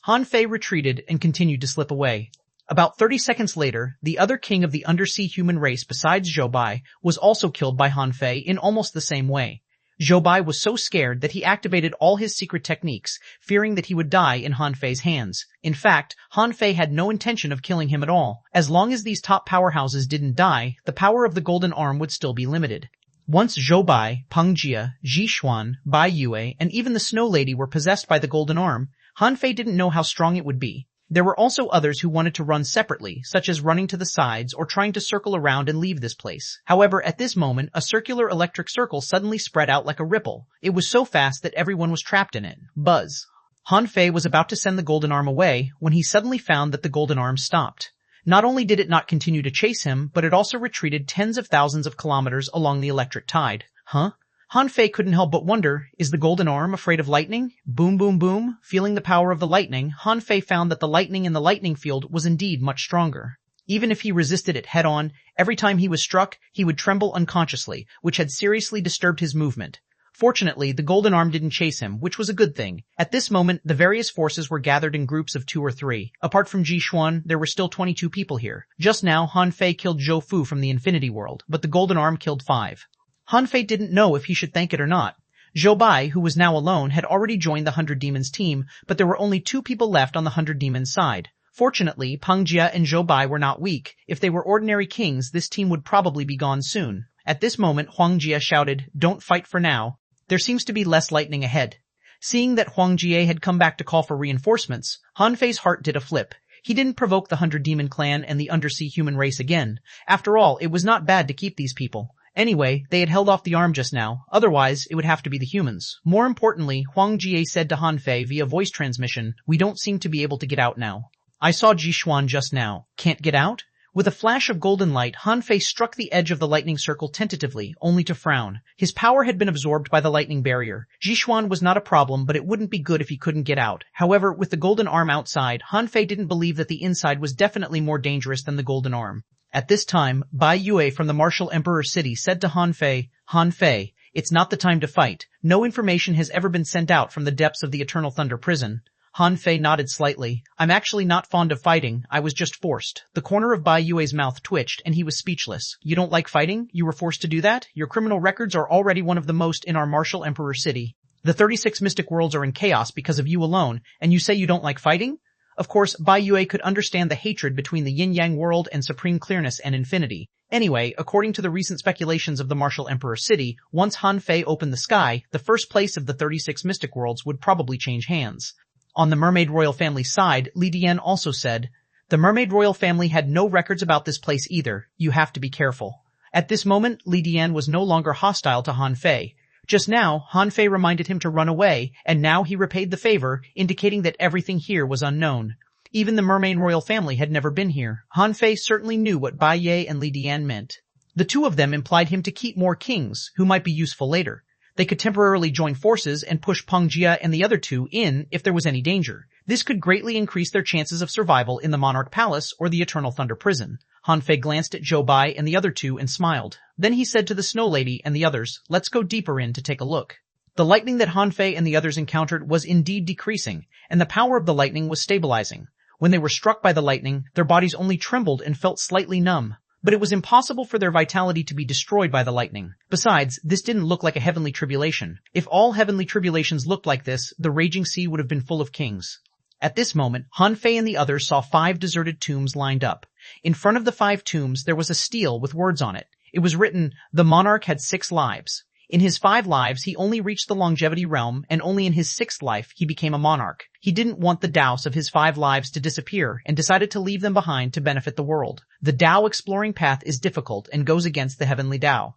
Han Fei retreated and continued to slip away. About 30 seconds later, the other king of the undersea human race besides Zhou Bai was also killed by Han Fei in almost the same way. Zhou Bai was so scared that he activated all his secret techniques, fearing that he would die in Han Fei's hands. In fact, Han Fei had no intention of killing him at all. As long as these top powerhouses didn't die, the power of the golden arm would still be limited. Once Zhou Bai, Peng Jia, Zixuan, Bai Yue, and even the Snow Lady were possessed by the golden arm, Han Fei didn't know how strong it would be. There were also others who wanted to run separately, such as running to the sides or trying to circle around and leave this place. However, at this moment, a circular electric circle suddenly spread out like a ripple. It was so fast that everyone was trapped in it. Buzz. Han Fei was about to send the golden arm away when he suddenly found that the golden arm stopped. Not only did it not continue to chase him, but it also retreated tens of thousands of kilometers along the electric tide. Huh? Han Fei couldn't help but wonder, is the golden arm afraid of lightning? Boom, boom, boom. Feeling the power of the lightning, Han Fei found that the lightning in the lightning field was indeed much stronger. Even if he resisted it head-on, every time he was struck, he would tremble unconsciously, which had seriously disturbed his movement. Fortunately, the golden arm didn't chase him, which was a good thing. At this moment, the various forces were gathered in groups of 2 or 3. Apart from Xuanhuan, there were still 22 people here. Just now, Han Fei killed Zhou Fu from the Infinity World, but the golden arm killed 5. Han Fei didn't know if he should thank it or not. Zhou Bai, who was now alone, had already joined the 100 Demons team, but there were only 2 people left on the 100 Demons side. Fortunately, Peng Jia and Zhou Bai were not weak. If they were ordinary kings, this team would probably be gone soon. At this moment, Huang Jia shouted, "Don't fight for now. There seems to be less lightning ahead." Seeing that Huang Jie had come back to call for reinforcements, Han Fei's heart did a flip. He didn't provoke the 100 Demon clan and the undersea human race again. After all, it was not bad to keep these people. Anyway, they had held off the arm just now, otherwise it would have to be the humans. More importantly, Huang Jie said to Han Fei via voice transmission, "We don't seem to be able to get out now. I saw Xuanhuan just now. Can't get out?" With a flash of golden light, Han Fei struck the edge of the lightning circle tentatively, only to frown. His power had been absorbed by the lightning barrier. Xuanhuan was not a problem, but it wouldn't be good if he couldn't get out. However, with the golden arm outside, Han Fei didn't believe that the inside was definitely more dangerous than the golden arm. At this time, Bai Yue from the Martial Emperor City said to Han Fei, "Han Fei, it's not the time to fight. No information has ever been sent out from the depths of the Eternal Thunder Prison." Han Fei nodded slightly. "I'm actually not fond of fighting. I was just forced." The corner of Bai Yue's mouth twitched, and he was speechless. "You don't like fighting? You were forced to do that? Your criminal records are already one of the most in our Martial Emperor City. The 36 mystic worlds are in chaos because of you alone, and you say you don't like fighting?" Of course, Bai Yue could understand the hatred between the yin-yang world and supreme clearness and infinity. Anyway, according to the recent speculations of the Martial Emperor City, once Han Fei opened the sky, the first place of the 36 mystic worlds would probably change hands. On the Mermaid Royal Family side, Li Dian also said, "The Mermaid Royal Family had no records about this place either. You have to be careful." At this moment, Li Dian was no longer hostile to Han Fei. Just now, Han Fei reminded him to run away, and now he repaid the favor, indicating that everything here was unknown. Even the Mermaid Royal Family had never been here. Han Fei certainly knew what Bai Ye and Li Dian meant. The 2 of them implied him to keep more kings, who might be useful later. They could temporarily join forces and push Peng Jia and the other 2 in if there was any danger. This could greatly increase their chances of survival in the Monarch Palace or the Eternal Thunder Prison. Han Fei glanced at Zhou Bai and the other 2 and smiled. Then he said to the Snow Lady and the others, "Let's go deeper in to take a look." The lightning that Han Fei and the others encountered was indeed decreasing, and the power of the lightning was stabilizing. When they were struck by the lightning, their bodies only trembled and felt slightly numb. But it was impossible for their vitality to be destroyed by the lightning. Besides, this didn't look like a heavenly tribulation. If all heavenly tribulations looked like this, the raging sea would have been full of kings. At this moment, Han Fei and the others saw 5 deserted tombs lined up. In front of the 5 tombs, there was a stele with words on it. It was written, "The monarch had 6 lives. In his 5 lives, he only reached the longevity realm, and only in his 6th life, he became a monarch. He didn't want the Taos of his 5 lives to disappear, and decided to leave them behind to benefit the world. The Tao exploring path is difficult and goes against the heavenly Tao.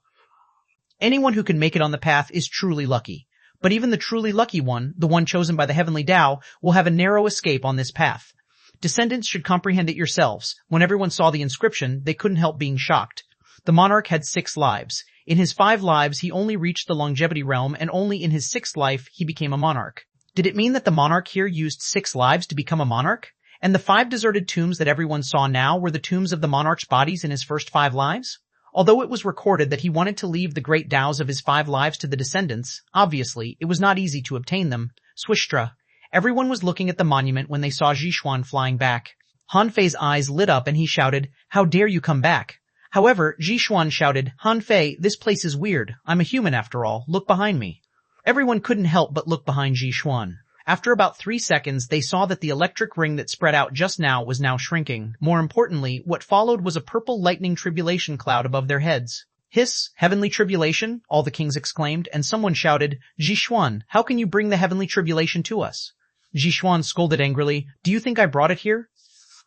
Anyone who can make it on the path is truly lucky. But even the truly lucky one, the one chosen by the heavenly Tao, will have a narrow escape on this path. Descendants should comprehend it yourselves. When everyone saw the inscription, they couldn't help being shocked. The monarch had 6 lives. In his 5 lives, he only reached the longevity realm, and only in his 6th life, he became a monarch. Did it mean that the monarch here used 6 lives to become a monarch? And the 5 deserted tombs that everyone saw now were the tombs of the monarch's bodies in his first 5 lives? Although it was recorded that he wanted to leave the great Taos of his 5 lives to the descendants, obviously, it was not easy to obtain them. Swishtra. Everyone was looking at the monument when they saw Xuanhuan flying back. Han Fei's eyes lit up and he shouted, "How dare you come back?" However, Xuanhuan shouted, "Han Fei, this place is weird. I'm a human after all. Look behind me." Everyone couldn't help but look behind Xuanhuan. After about 3 seconds, they saw that the electric ring that spread out just now was now shrinking. More importantly, what followed was a purple lightning tribulation cloud above their heads. "Hiss, heavenly tribulation," all the kings exclaimed, and someone shouted, "Xuanhuan, how can you bring the heavenly tribulation to us?" Xuanhuan scolded angrily. Do you think I brought it here?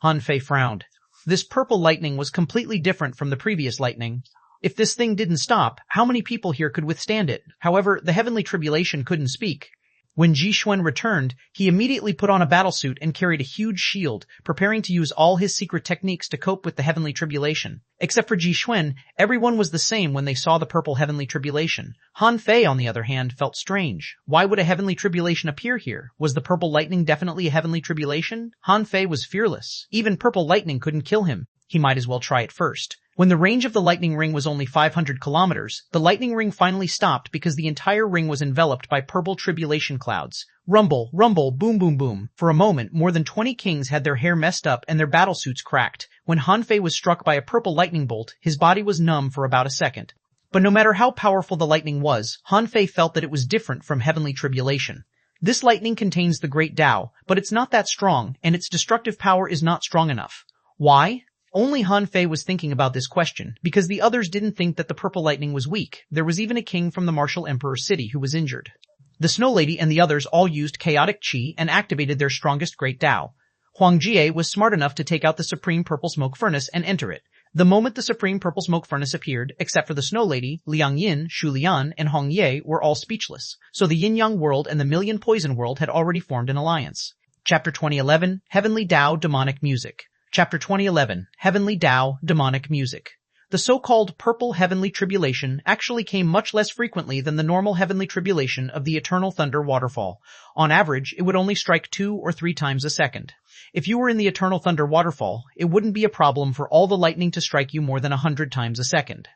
Han Fei frowned. This purple lightning was completely different from the previous lightning. If this thing didn't stop, how many people here could withstand it? However, the heavenly tribulation couldn't speak. When Xuanhuan returned, he immediately put on a battlesuit and carried a huge shield, preparing to use all his secret techniques to cope with the heavenly tribulation. Except for Xuanhuan, everyone was the same when they saw the purple heavenly tribulation. Han Fei, on the other hand, felt strange. Why would a heavenly tribulation appear here? Was the purple lightning definitely a heavenly tribulation? Han Fei was fearless. Even purple lightning couldn't kill him. He might as well try it first. When the range of the lightning ring was only 500 kilometers, the lightning ring finally stopped because the entire ring was enveloped by purple tribulation clouds. Rumble, rumble, boom, boom, boom. For a moment, more than 20 kings had their hair messed up and their battlesuits cracked. When Han Fei was struck by a purple lightning bolt, his body was numb for about a second. But no matter how powerful the lightning was, Han Fei felt that it was different from heavenly tribulation. This lightning contains the great Tao, but it's not that strong, and its destructive power is not strong enough. Why? Only Han Fei was thinking about this question, because the others didn't think that the purple lightning was weak. There was even a king from the martial emperor city who was injured. The Snow Lady and the others all used chaotic qi and activated their strongest great Tao. Huang Jie was smart enough to take out the supreme purple smoke furnace and enter it. The moment the supreme purple smoke furnace appeared, except for the Snow Lady, Liang Yin, Shu Lian, and Hong Ye were all speechless. So the Yin-Yang world and the Million Poison world had already formed an alliance. Chapter 2011, Heavenly Tao Demonic Music. Chapter 2011, Heavenly Tao, Demonic Music. The so-called Purple Heavenly Tribulation actually came much less frequently than the normal Heavenly Tribulation of the Eternal Thunder Waterfall. On average, it would only strike 2 or 3 times a second. If you were in the Eternal Thunder Waterfall, it wouldn't be a problem for all the lightning to strike you more than 100 times a second.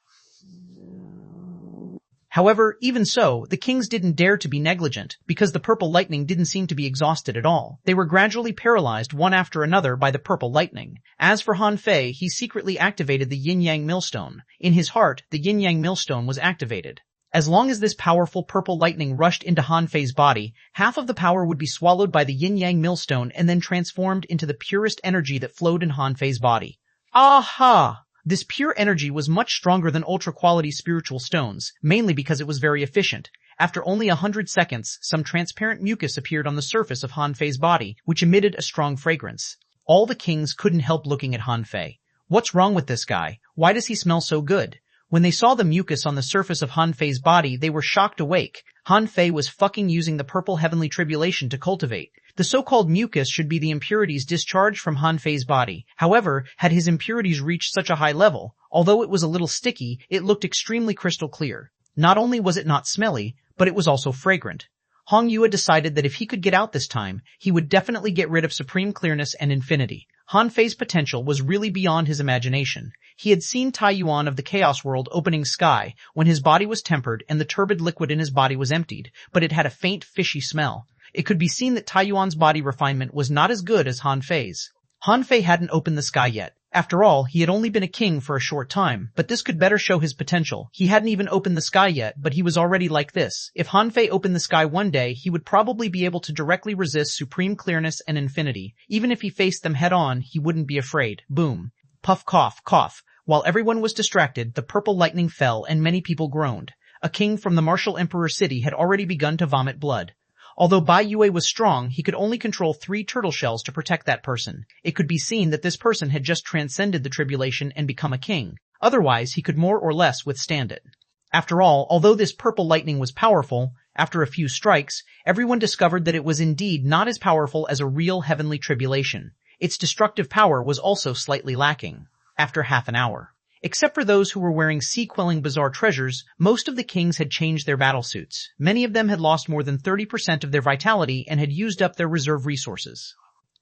However, even so, the kings didn't dare to be negligent, because the purple lightning didn't seem to be exhausted at all. They were gradually paralyzed one after another by the purple lightning. As for Han Fei, he secretly activated the yin-yang millstone. In his heart, the yin-yang millstone was activated. As long as this powerful purple lightning rushed into Han Fei's body, half of the power would be swallowed by the yin-yang millstone and then transformed into the purest energy that flowed in Han Fei's body. Aha! This pure energy was much stronger than ultra-quality spiritual stones, mainly because it was very efficient. After only 100 seconds, some transparent mucus appeared on the surface of Han Fei's body, which emitted a strong fragrance. All the kings couldn't help looking at Han Fei. What's wrong with this guy? Why does he smell so good? When they saw the mucus on the surface of Han Fei's body, they were shocked awake. Han Fei was fucking using the purple heavenly tribulation to cultivate. The so-called mucus should be the impurities discharged from Han Fei's body. However, had his impurities reached such a high level, although it was a little sticky, it looked extremely crystal clear. Not only was it not smelly, but it was also fragrant. Hong Yue decided that if he could get out this time, he would definitely get rid of supreme clearness and infinity. Han Fei's potential was really beyond his imagination. He had seen Tai Yuan of the Chaos World opening sky when his body was tempered and the turbid liquid in his body was emptied, but it had a faint fishy smell. It could be seen that Tai Yuan's body refinement was not as good as Han Fei's. Han Fei hadn't opened the sky yet. After all, he had only been a king for a short time, but this could better show his potential. He hadn't even opened the sky yet, but he was already like this. If Han Fei opened the sky one day, he would probably be able to directly resist supreme clearness and infinity. Even if he faced them head-on, he wouldn't be afraid. Boom. Puff, cough, cough. While everyone was distracted, the purple lightning fell and many people groaned. A king from the martial emperor city had already begun to vomit blood. Although Bai Yue was strong, he could only control 3 turtle shells to protect that person. It could be seen that this person had just transcended the tribulation and become a king. Otherwise, he could more or less withstand it. After all, although this purple lightning was powerful, after a few strikes, everyone discovered that it was indeed not as powerful as a real heavenly tribulation. Its destructive power was also slightly lacking. After half an hour. Except for those who were wearing sea-quelling bizarre treasures, most of the kings had changed their battlesuits. Many of them had lost more than 30% of their vitality and had used up their reserve resources.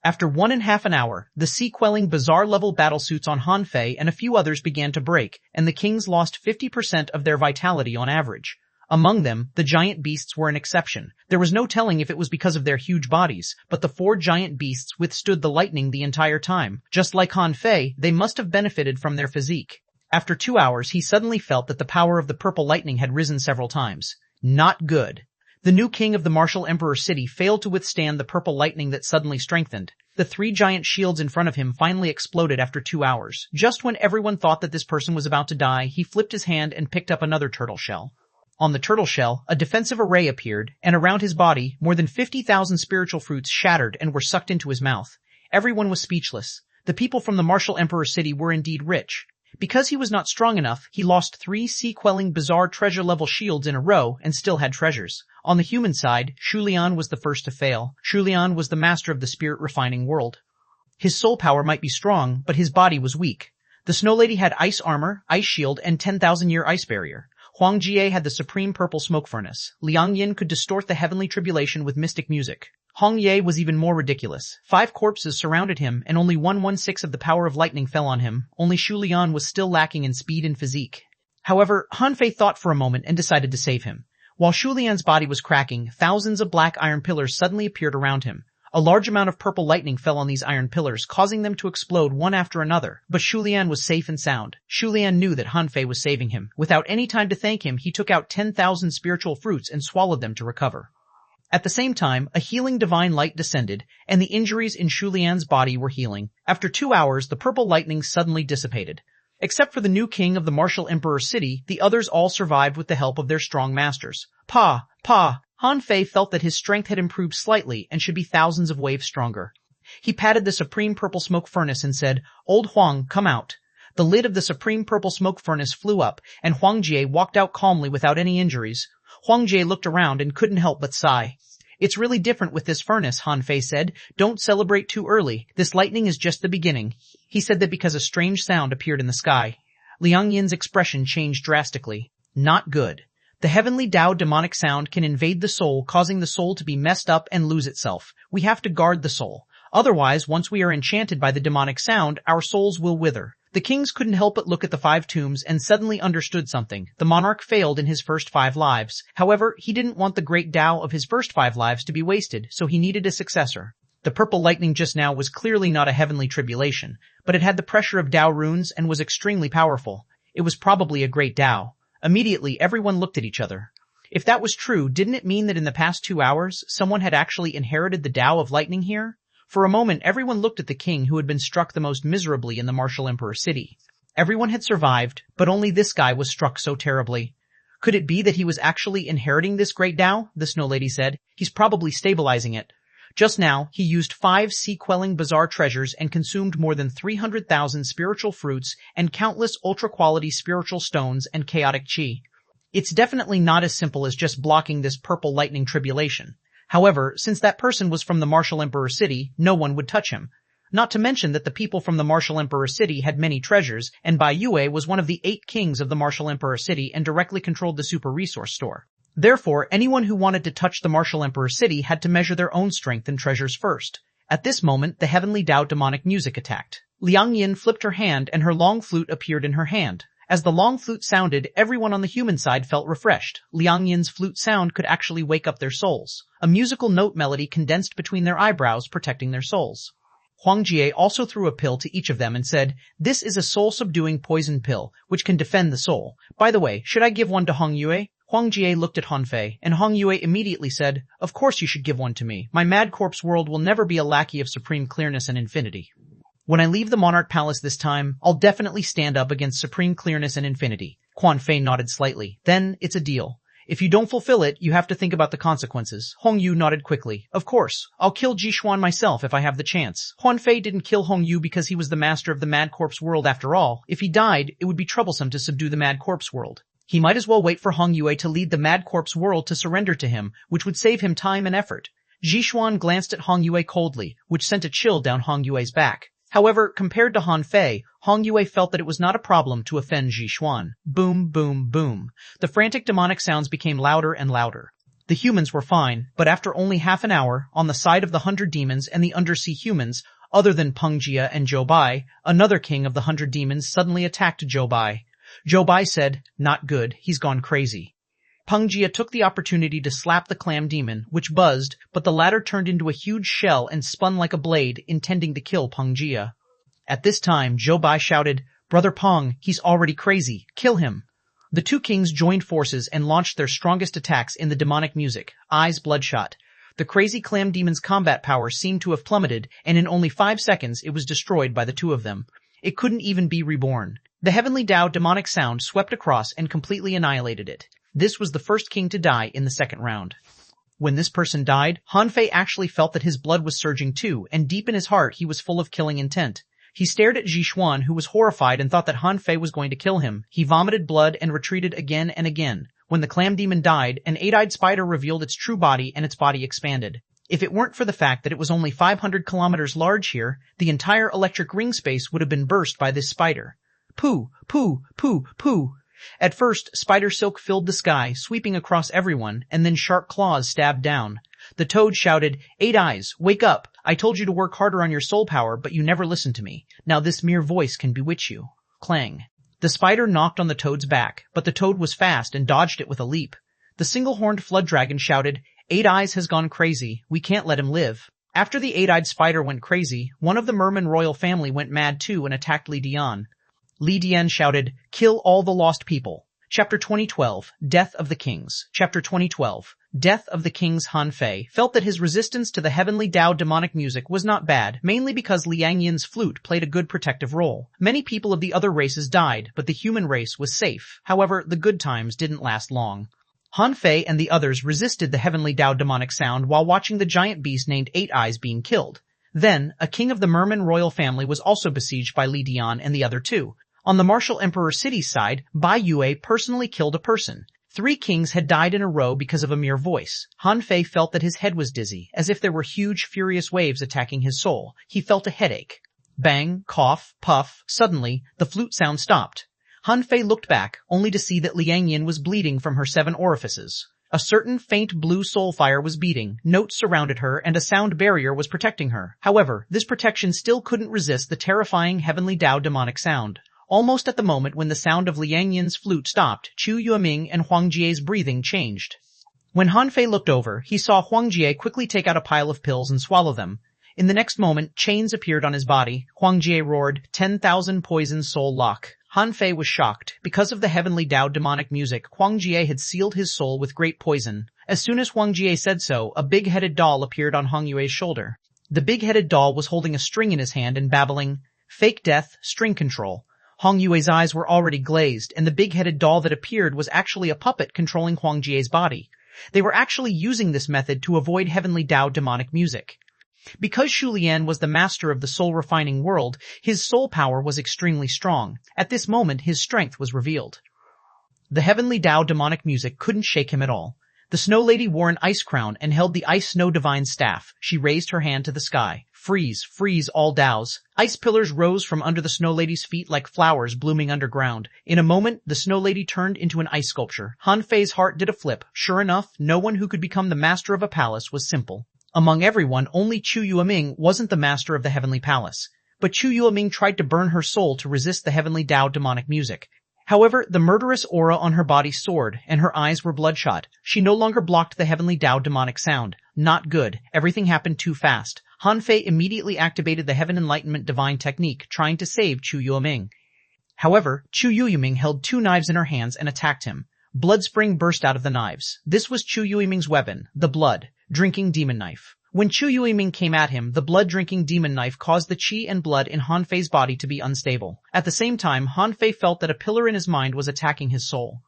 After 1.5 hours, the sea-quelling bizarre-level battlesuits on Han Fei and a few others began to break, and the kings lost 50% of their vitality on average. Among them, the giant beasts were an exception. There was no telling if it was because of their huge bodies, but the 4 giant beasts withstood the lightning the entire time. Just like Han Fei, they must have benefited from their physique. After 2 hours, he suddenly felt that the power of the purple lightning had risen several times. Not good. The new king of the martial emperor city failed to withstand the purple lightning that suddenly strengthened. The 3 giant shields in front of him finally exploded after 2 hours. Just when everyone thought that this person was about to die, he flipped his hand and picked up another turtle shell. On the turtle shell, a defensive array appeared, and around his body, more than 50,000 spiritual fruits shattered and were sucked into his mouth. Everyone was speechless. The people from the martial emperor city were indeed rich. Because he was not strong enough, he lost 3 sea-quelling bizarre treasure-level shields in a row and still had treasures. On the human side, xuanhuan was the first to fail. Xuanhuan was the master of the spirit-refining world. His soul power might be strong, but his body was weak. The Snow Lady had ice armor, ice shield, and 10,000-year ice barrier. Huang Jie had the supreme purple smoke furnace. Liang Yin could distort the heavenly tribulation with mystic music. Hong Ye was even more ridiculous. 5 corpses surrounded him, and only 1/16 of the power of lightning fell on him. Only Shu Lian was still lacking in speed and physique. However, Han Fei thought for a moment and decided to save him. While Shu Lian's body was cracking, thousands of black iron pillars suddenly appeared around him. A large amount of purple lightning fell on these iron pillars, causing them to explode one after another. But Shu Lian was safe and sound. Shu Lian knew that Han Fei was saving him. Without any time to thank him, he took out 10,000 spiritual fruits and swallowed them to recover. At the same time, a healing divine light descended, and the injuries in Shu Lian's body were healing. After 2 hours, the purple lightning suddenly dissipated. Except for the new king of the martial emperor city, the others all survived with the help of their strong masters. Pa! Han Fei felt that his strength had improved slightly and should be thousands of waves stronger. He patted the supreme purple smoke furnace and said, "Old Huang, come out." The lid of the supreme purple smoke furnace flew up, and Huang Jie walked out calmly without any injuries. Huang Jie looked around and couldn't help but sigh. "It's really different with this furnace," Han Fei said. "Don't celebrate too early. This lightning is just the beginning." He said that because a strange sound appeared in the sky. Liang Yin's expression changed drastically. Not good. The heavenly Tao demonic sound can invade the soul, causing the soul to be messed up and lose itself. We have to guard the soul. Otherwise, once we are enchanted by the demonic sound, our souls will wither. The kings couldn't help but look at the 5 tombs and suddenly understood something. The monarch failed in his first 5 lives. However, he didn't want the great Tao of his first 5 lives to be wasted, so he needed a successor. The purple lightning just now was clearly not a heavenly tribulation, but it had the pressure of Tao runes and was extremely powerful. It was probably a great Tao. Immediately, everyone looked at each other. If that was true, didn't it mean that in the past 2 hours, someone had actually inherited the Tao of lightning here? For a moment, everyone looked at the king who had been struck the most miserably in the martial emperor city. Everyone had survived, but only this guy was struck so terribly. Could it be that he was actually inheriting this great Tao? The Snow Lady said. He's probably stabilizing it. Just now, he used 5 sea-quelling bizarre treasures and consumed more than 300,000 spiritual fruits and countless ultra-quality spiritual stones and chaotic chi. It's definitely not as simple as just blocking this purple lightning tribulation. However, since that person was from the martial emperor city, no one would touch him. Not to mention that the people from the martial emperor city had many treasures, and Bai Yue was one of the 8 kings of the martial emperor city and directly controlled the super resource store. Therefore, anyone who wanted to touch the martial emperor city had to measure their own strength and treasures first. At this moment, the heavenly Tao demonic music attacked. Liang Yin flipped her hand and her long flute appeared in her hand. As the long flute sounded, everyone on the human side felt refreshed. Liang Yin's flute sound could actually wake up their souls. A musical note melody condensed between their eyebrows, protecting their souls. Huang Jie also threw a pill to each of them and said, "This is a soul-subduing poison pill, which can defend the soul. By the way, should I give one to Hong Yue?" Huang Jie looked at Han Fei, and Hong Yue immediately said, "Of course you should give one to me. My Mad Corpse world will never be a lackey of supreme clearness and infinity. When I leave the Monarch Palace this time, I'll definitely stand up against supreme clearness and infinity." Quan Fei nodded slightly. "Then, it's a deal. If you don't fulfill it, you have to think about the consequences." Hong Yu nodded quickly. "Of course. I'll kill Xuanhuan myself if I have the chance." Quan Fei didn't kill Hong Yu because he was the master of the Mad Corpse world after all. If he died, it would be troublesome to subdue the Mad Corpse world. He might as well wait for Hong Yue to lead the Mad Corpse world to surrender to him, which would save him time and effort. Xuanhuan glanced at Hong Yue coldly, which sent a chill down Hong Yue's back. However, compared to Han Fei, Hong Yue felt that it was not a problem to offend Xuanhuan. Boom, boom, boom. The frantic demonic sounds became louder and louder. The humans were fine, but after only half an hour, on the side of the 100 demons and the undersea humans, other than Peng Jia and Zhou Bai, another king of the 100 demons suddenly attacked Zhou Bai. Zhou Bai said, "Not good, he's gone crazy." Peng Jia took the opportunity to slap the clam demon, which buzzed, but the latter turned into a huge shell and spun like a blade, intending to kill Peng Jia. At this time, Zhou Bai shouted, "Brother Peng, he's already crazy. Kill him." The 2 kings joined forces and launched their strongest attacks in the demonic music, eyes bloodshot. The crazy clam demon's combat power seemed to have plummeted, and in only 5 seconds it was destroyed by the 2 of them. It couldn't even be reborn. The heavenly Tao demonic sound swept across and completely annihilated it. This was the first king to die in the second round. When this person died, Han Fei actually felt that his blood was surging too, and deep in his heart he was full of killing intent. He stared at Xuanhuan, who was horrified and thought that Han Fei was going to kill him. He vomited blood and retreated again and again. When the clam demon died, an 8-eyed spider revealed its true body and its body expanded. If it weren't for the fact that it was only 500 kilometers large here, the entire electric ring space would have been burst by this spider. Pooh, pooh, pooh, pooh. At first, spider silk filled the sky, sweeping across everyone, and then sharp claws stabbed down. The toad shouted, 8 eyes, wake up! I told you to work harder on your soul power, but you never listened to me. Now this mere voice can bewitch you. Clang. The spider knocked on the toad's back, but the toad was fast and dodged it with a leap. The single-horned flood dragon shouted, 8 eyes has gone crazy. We can't let him live. After the 8-eyed spider went crazy, one of the merman royal family went mad too and attacked Li Dian. Li Dian shouted, kill all the lost people. Chapter 2012, Death of the Kings. Chapter 2012, Death of the Kings. Han Fei felt that his resistance to the heavenly Tao demonic music was not bad, mainly because Liang Yin's flute played a good protective role. Many people of the other races died, but the human race was safe. However, the good times didn't last long. Han Fei and the others resisted the heavenly Tao demonic sound while watching the giant beast named 8 Eyes being killed. Then, a king of the merman royal family was also besieged by Li Dian and the other two. On the martial emperor city's side, Bai Yue personally killed a person. 3 kings had died in a row because of a mere voice. Han Fei felt that his head was dizzy, as if there were huge, furious waves attacking his soul. He felt a headache. Bang, cough, puff. Suddenly, the flute sound stopped. Han Fei looked back, only to see that Liang Yin was bleeding from her 7 orifices. A certain faint blue soul fire was beating, notes surrounded her, and a sound barrier was protecting her. However, this protection still couldn't resist the terrifying heavenly Tao demonic sound. Almost at the moment when the sound of Liang Yin's flute stopped, Chu Yueming and Huang Jie's breathing changed. When Han Fei looked over, he saw Huang Jie quickly take out a pile of pills and swallow them. In the next moment, chains appeared on his body. Huang Jie roared, 10,000 poison soul lock. Han Fei was shocked. Because of the heavenly Tao demonic music, Huang Jie had sealed his soul with great poison. As soon as Huang Jie said so, a big-headed doll appeared on Hong Yue's shoulder. The big-headed doll was holding a string in his hand and babbling, fake death, string control. Hong Yue's eyes were already glazed, and the big-headed doll that appeared was actually a puppet controlling Huang Jie's body. They were actually using this method to avoid heavenly Tao demonic music. Because Shu Lian was the master of the soul-refining world, his soul power was extremely strong. At this moment, his strength was revealed. The heavenly Tao demonic music couldn't shake him at all. The Snow Lady wore an ice crown and held the Ice Snow Divine Staff. She raised her hand to the sky. Freeze, freeze all Taos. Ice pillars rose from under the Snow Lady's feet like flowers blooming underground. In a moment, the Snow Lady turned into an ice sculpture. Han Fei's heart did a flip. Sure enough, no one who could become the master of a palace was simple. Among everyone, only Chu Yueming wasn't the master of the heavenly palace. But Chu Yueming tried to burn her soul to resist the heavenly Tao demonic music. However, the murderous aura on her body soared, and her eyes were bloodshot. She no longer blocked the heavenly Tao demonic sound. Not good. Everything happened too fast. Han Fei immediately activated the Heaven Enlightenment Divine Technique, trying to save Chu Yueming. However, Chu Yueming held 2 knives in her hands and attacked him. Blood spring burst out of the knives. This was Chu Yueming's weapon, the blood-drinking demon knife. When Chu Yueming came at him, the blood-drinking demon knife caused the chi and blood in Han Fei's body to be unstable. At the same time, Han Fei felt that a pillar in his mind was attacking his soul.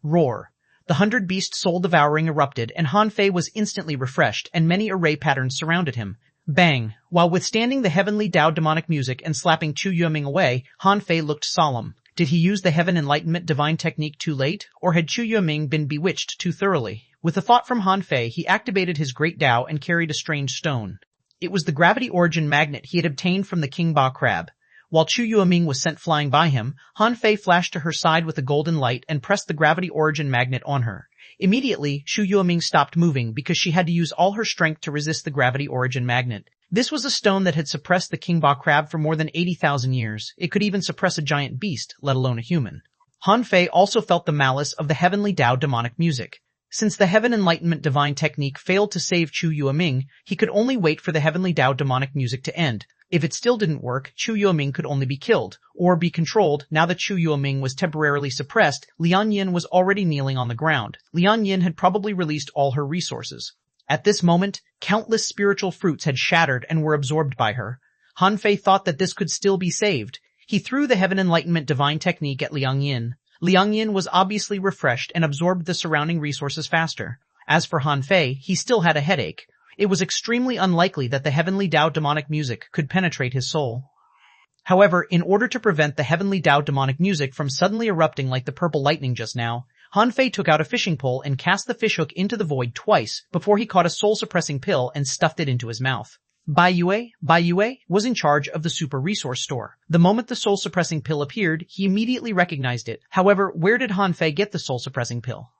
Roar. The 100-beast soul-devouring erupted, and Han Fei was instantly refreshed, and many array patterns surrounded him. Bang. While withstanding the heavenly Tao demonic music and slapping Chu Yueming away, Han Fei looked solemn. Did he use the Heaven Enlightenment Divine Technique too late, or had Chu Yueming been bewitched too thoroughly? With a thought from Han Fei, he activated his Great Tao and carried a strange stone. It was the gravity origin magnet he had obtained from the King Ba crab. While Chu Yueming was sent flying by him, Han Fei flashed to her side with a golden light and pressed the gravity origin magnet on her. Immediately, Chu Yueming stopped moving because she had to use all her strength to resist the gravity origin magnet. This was a stone that had suppressed the King Ba crab for more than 80,000 years. It could even suppress a giant beast, let alone a human. Han Fei also felt the malice of the heavenly Tao demonic music. Since the Heaven Enlightenment Divine Technique failed to save Chu Yueming, he could only wait for the heavenly Tao demonic music to end. If it still didn't work, Chu Yueming could only be killed, or be controlled. Now that Chu Yueming was temporarily suppressed, Liang Yin was already kneeling on the ground. Liang Yin had probably released all her resources. At this moment, countless spiritual fruits had shattered and were absorbed by her. Han Fei thought that this could still be saved. He threw the Heaven Enlightenment Divine Technique at Liang Yin. Liang Yin was obviously refreshed and absorbed the surrounding resources faster. As for Han Fei, he still had a headache. It was extremely unlikely that the heavenly Tao demonic music could penetrate his soul. However, in order to prevent the heavenly Tao demonic music from suddenly erupting like the purple lightning just now, Han Fei took out a fishing pole and cast the fishhook into the void twice before he caught a soul-suppressing pill and stuffed it into his mouth. Bai Yue was in charge of the super resource store. The moment the soul-suppressing pill appeared, he immediately recognized it. However, where did Han Fei get the soul-suppressing pill?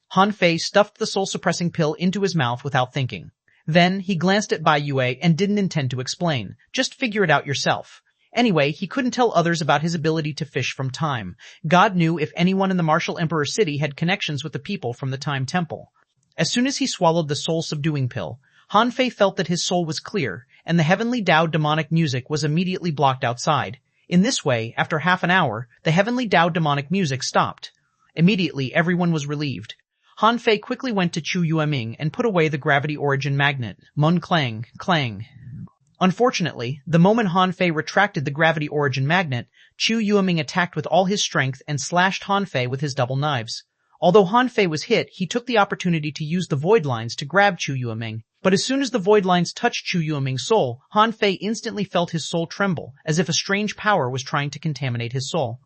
Han Fei stuffed the soul-suppressing pill into his mouth without thinking. Then, he glanced at Bai Yue and didn't intend to explain. Just figure it out yourself. Anyway, he couldn't tell others about his ability to fish from time. God knew if anyone in the Martial Emperor City had connections with the people from the Time Temple. As soon as he swallowed the soul-subduing pill, Han Fei felt that his soul was clear, and the heavenly Tao demonic music was immediately blocked outside. In this way, after half an hour, the heavenly Tao demonic music stopped. Immediately, everyone was relieved. Han Fei quickly went to Chu Yueming and put away the gravity origin magnet. Mun clang, clang. Unfortunately, the moment Han Fei retracted the gravity origin magnet, Chu Yueming attacked with all his strength and slashed Han Fei with his double knives. Although Han Fei was hit, he took the opportunity to use the void lines to grab Chu Yueming. But as soon as the void lines touched Chu Yueming's soul, Han Fei instantly felt his soul tremble, as if a strange power was trying to contaminate his soul.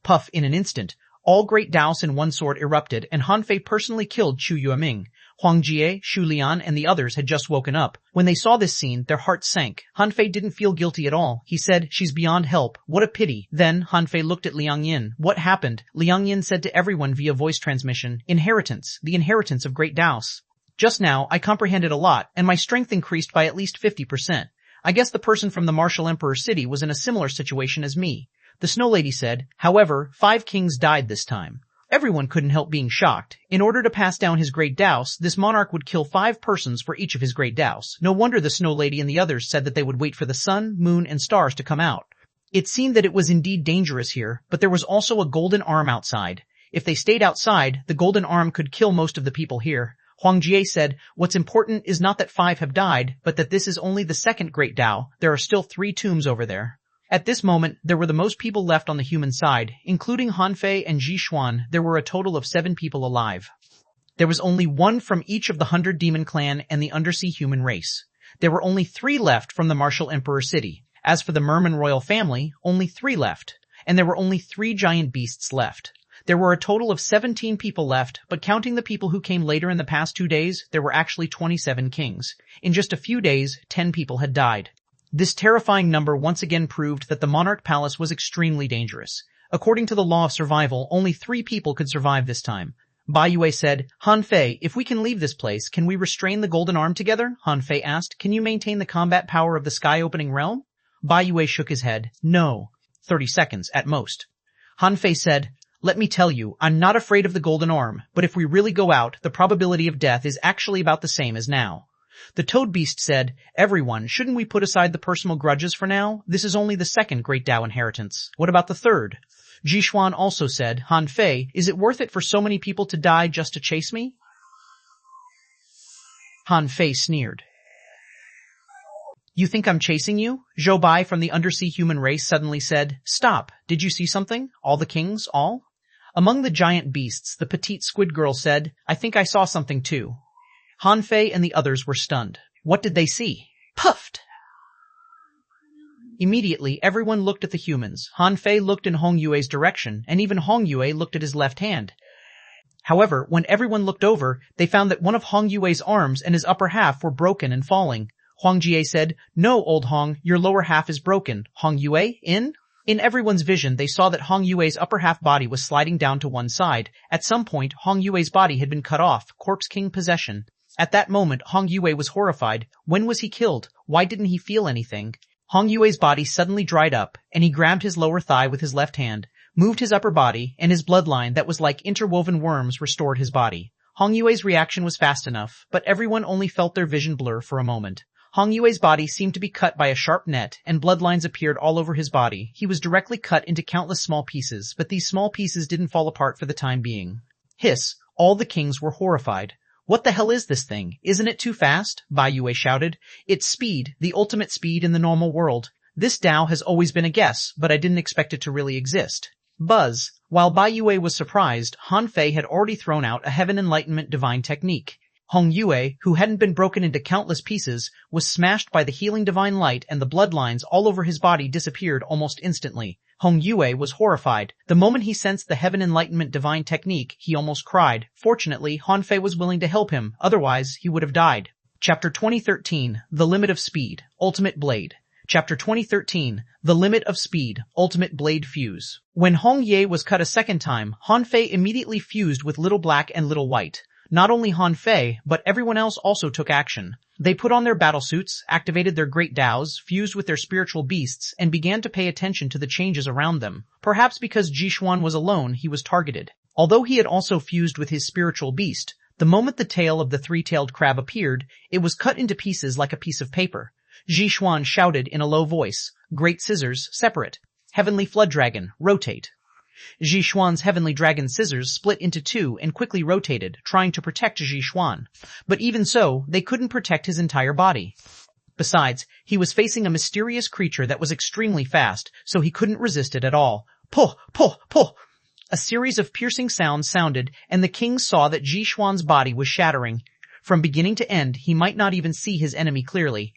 Puff, in an instant, all great Daos in one sword erupted, and Han Fei personally killed Chu Yueming. Huang Jie, Xu Lian, and the others had just woken up. When they saw this scene, their hearts sank. Han Fei didn't feel guilty at all. He said, "She's beyond help. What a pity." Then, Han Fei looked at Liang Yin. What happened? Liang Yin said to everyone via voice transmission, "Inheritance. The inheritance of great Daos. Just now, I comprehended a lot, and my strength increased by at least 50%. I guess the person from the Martial Emperor City was in a similar situation as me." The Snow Lady said, "However, 5 kings died this time." Everyone couldn't help being shocked. In order to pass down his great Daos, this monarch would kill 5 persons for each of his great Daos. No wonder the Snow Lady and the others said that they would wait for the sun, moon, and stars to come out. It seemed that it was indeed dangerous here, but there was also a golden arm outside. If they stayed outside, the golden arm could kill most of the people here. Huang Jie said, "What's important is not that 5 have died, but that this is only the second great Dao. There are still 3 tombs over there." At this moment, there were the most people left on the human side, including Han Fei and Xuanhuan. There were a total of 7 people alive. There was only 1 from each of the 100 Demon Clan and the undersea human race. There were only 3 left from the Martial Emperor City. As for the Merman royal family, only 3 left. And there were only 3 giant beasts left. There were a total of 17 people left, but counting the people who came later in the past 2 days, there were actually 27 kings. In just a few days, 10 people had died. This terrifying number once again proved that the Monarch Palace was extremely dangerous. According to the law of survival, only 3 people could survive this time. Bai Yue said, "Han Fei, if we can leave this place, can we restrain the Golden Arm together?" Han Fei asked, "Can you maintain the combat power of the sky-opening realm?" Bai Yue shook his head. "No. 30 seconds, at most." Han Fei said, "Let me tell you, I'm not afraid of the Golden Arm, but if we really go out, the probability of death is actually about the same as now." The Toad Beast said, "Everyone, shouldn't we put aside the personal grudges for now? This is only the second Great Dao inheritance. What about the third?" Jixuan also said, "Han Fei, is it worth it for so many people to die just to chase me?" Han Fei sneered. "You think I'm chasing you?" Zhou Bai from the undersea human race suddenly said, "Stop. Did you see something? All the kings, all?" Among the giant beasts, the petite squid girl said, "I think I saw something too." Han Fei and the others were stunned. What did they see? Puffed! Immediately, everyone looked at the humans. Han Fei looked in Hong Yue's direction, and even Hong Yue looked at his left hand. However, when everyone looked over, they found that one of Hong Yue's arms and his upper half were broken and falling. Huang Jie said, "No, old Hong, your lower half is broken. Hong Yue, in?" In everyone's vision, they saw that Hong Yue's upper half body was sliding down to one side. At some point, Hong Yue's body had been cut off, Corpse King possession. At that moment, Hong Yue was horrified. When was he killed? Why didn't he feel anything? Hong Yue's body suddenly dried up, and he grabbed his lower thigh with his left hand, moved his upper body, and his bloodline that was like interwoven worms restored his body. Hong Yue's reaction was fast enough, but everyone only felt their vision blur for a moment. Hong Yue's body seemed to be cut by a sharp net, and bloodlines appeared all over his body. He was directly cut into countless small pieces, but these small pieces didn't fall apart for the time being. Hiss! All the kings were horrified. "What the hell is this thing? Isn't it too fast?" Bai Yue shouted. "It's speed, the ultimate speed in the normal world. This Dao has always been a guess, but I didn't expect it to really exist." Buzz. While Bai Yue was surprised, Han Fei had already thrown out a heaven enlightenment divine technique. Hong Yue, who hadn't been broken into countless pieces, was smashed by the healing divine light and the bloodlines all over his body disappeared almost instantly. Hong Yue was horrified. The moment he sensed the heaven enlightenment divine technique, he almost cried. Fortunately, Han Fei was willing to help him, otherwise he would have died. Chapter 2013, The Limit of Speed, Ultimate Blade. Chapter 2013, The Limit of Speed, Ultimate Blade Fuse. When Hong Ye was cut a second time, Han Fei immediately fused with Little Black and Little White. Not only Han Fei, but everyone else also took action. They put on their battlesuits, activated their great Daos, fused with their spiritual beasts, and began to pay attention to the changes around them. Perhaps because Xuanhuan was alone, he was targeted. Although he had also fused with his spiritual beast, the moment the tail of the three-tailed crab appeared, it was cut into pieces like a piece of paper. Xuanhuan shouted in a low voice, "Great scissors, separate. Heavenly flood dragon, rotate." Xuanhuan's heavenly dragon scissors split into two and quickly rotated, trying to protect Xuanhuan. But even so, they couldn't protect his entire body. Besides, he was facing a mysterious creature that was extremely fast, so he couldn't resist it at all. Puh, puh, puh! A series of piercing sounds sounded, and the king saw that Xuanhuan's body was shattering. From beginning to end, he might not even see his enemy clearly.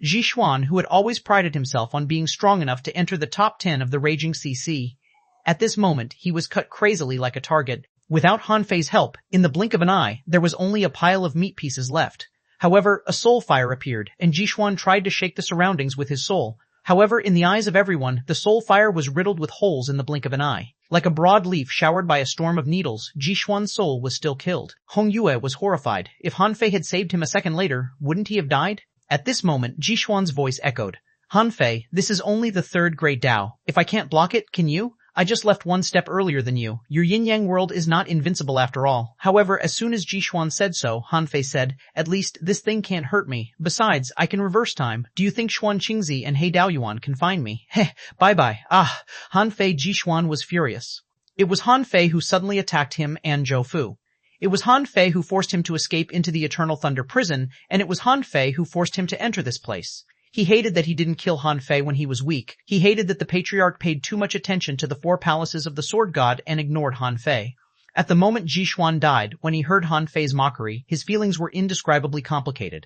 Xuanhuan, who had always prided himself on being strong enough to enter the top 10 of the Raging CC. At this moment, he was cut crazily like a target. Without Han Fei's help, in the blink of an eye, there was only a pile of meat pieces left. However, a soul fire appeared, and Xuanhuan tried to shake the surroundings with his soul. However, in the eyes of everyone, the soul fire was riddled with holes in the blink of an eye. Like a broad leaf showered by a storm of needles, Xuanhuan's soul was still killed. Hong Yue was horrified. If Han Fei had saved him a second later, wouldn't he have died? At this moment, Xuanhuan's voice echoed. Han Fei, this is only the third great Dao. If I can't block it, can you? I just left one step earlier than you. Your yin-yang world is not invincible after all. However, as soon as Xuanhuan said so, Han Fei said, at least this thing can't hurt me. Besides, I can reverse time. Do you think Xuan Qingzi and He Daoyuan can find me? Heh, bye-bye. Ah, Han Fei. Xuanhuan was furious. It was Han Fei who suddenly attacked him and Zhou Fu. It was Han Fei who forced him to escape into the Eternal Thunder Prison, and it was Han Fei who forced him to enter this place. He hated that he didn't kill Han Fei when he was weak. He hated that the patriarch paid too much attention to the four palaces of the sword god and ignored Han Fei. At the moment Xuanhuan died, when he heard Han Fei's mockery, his feelings were indescribably complicated.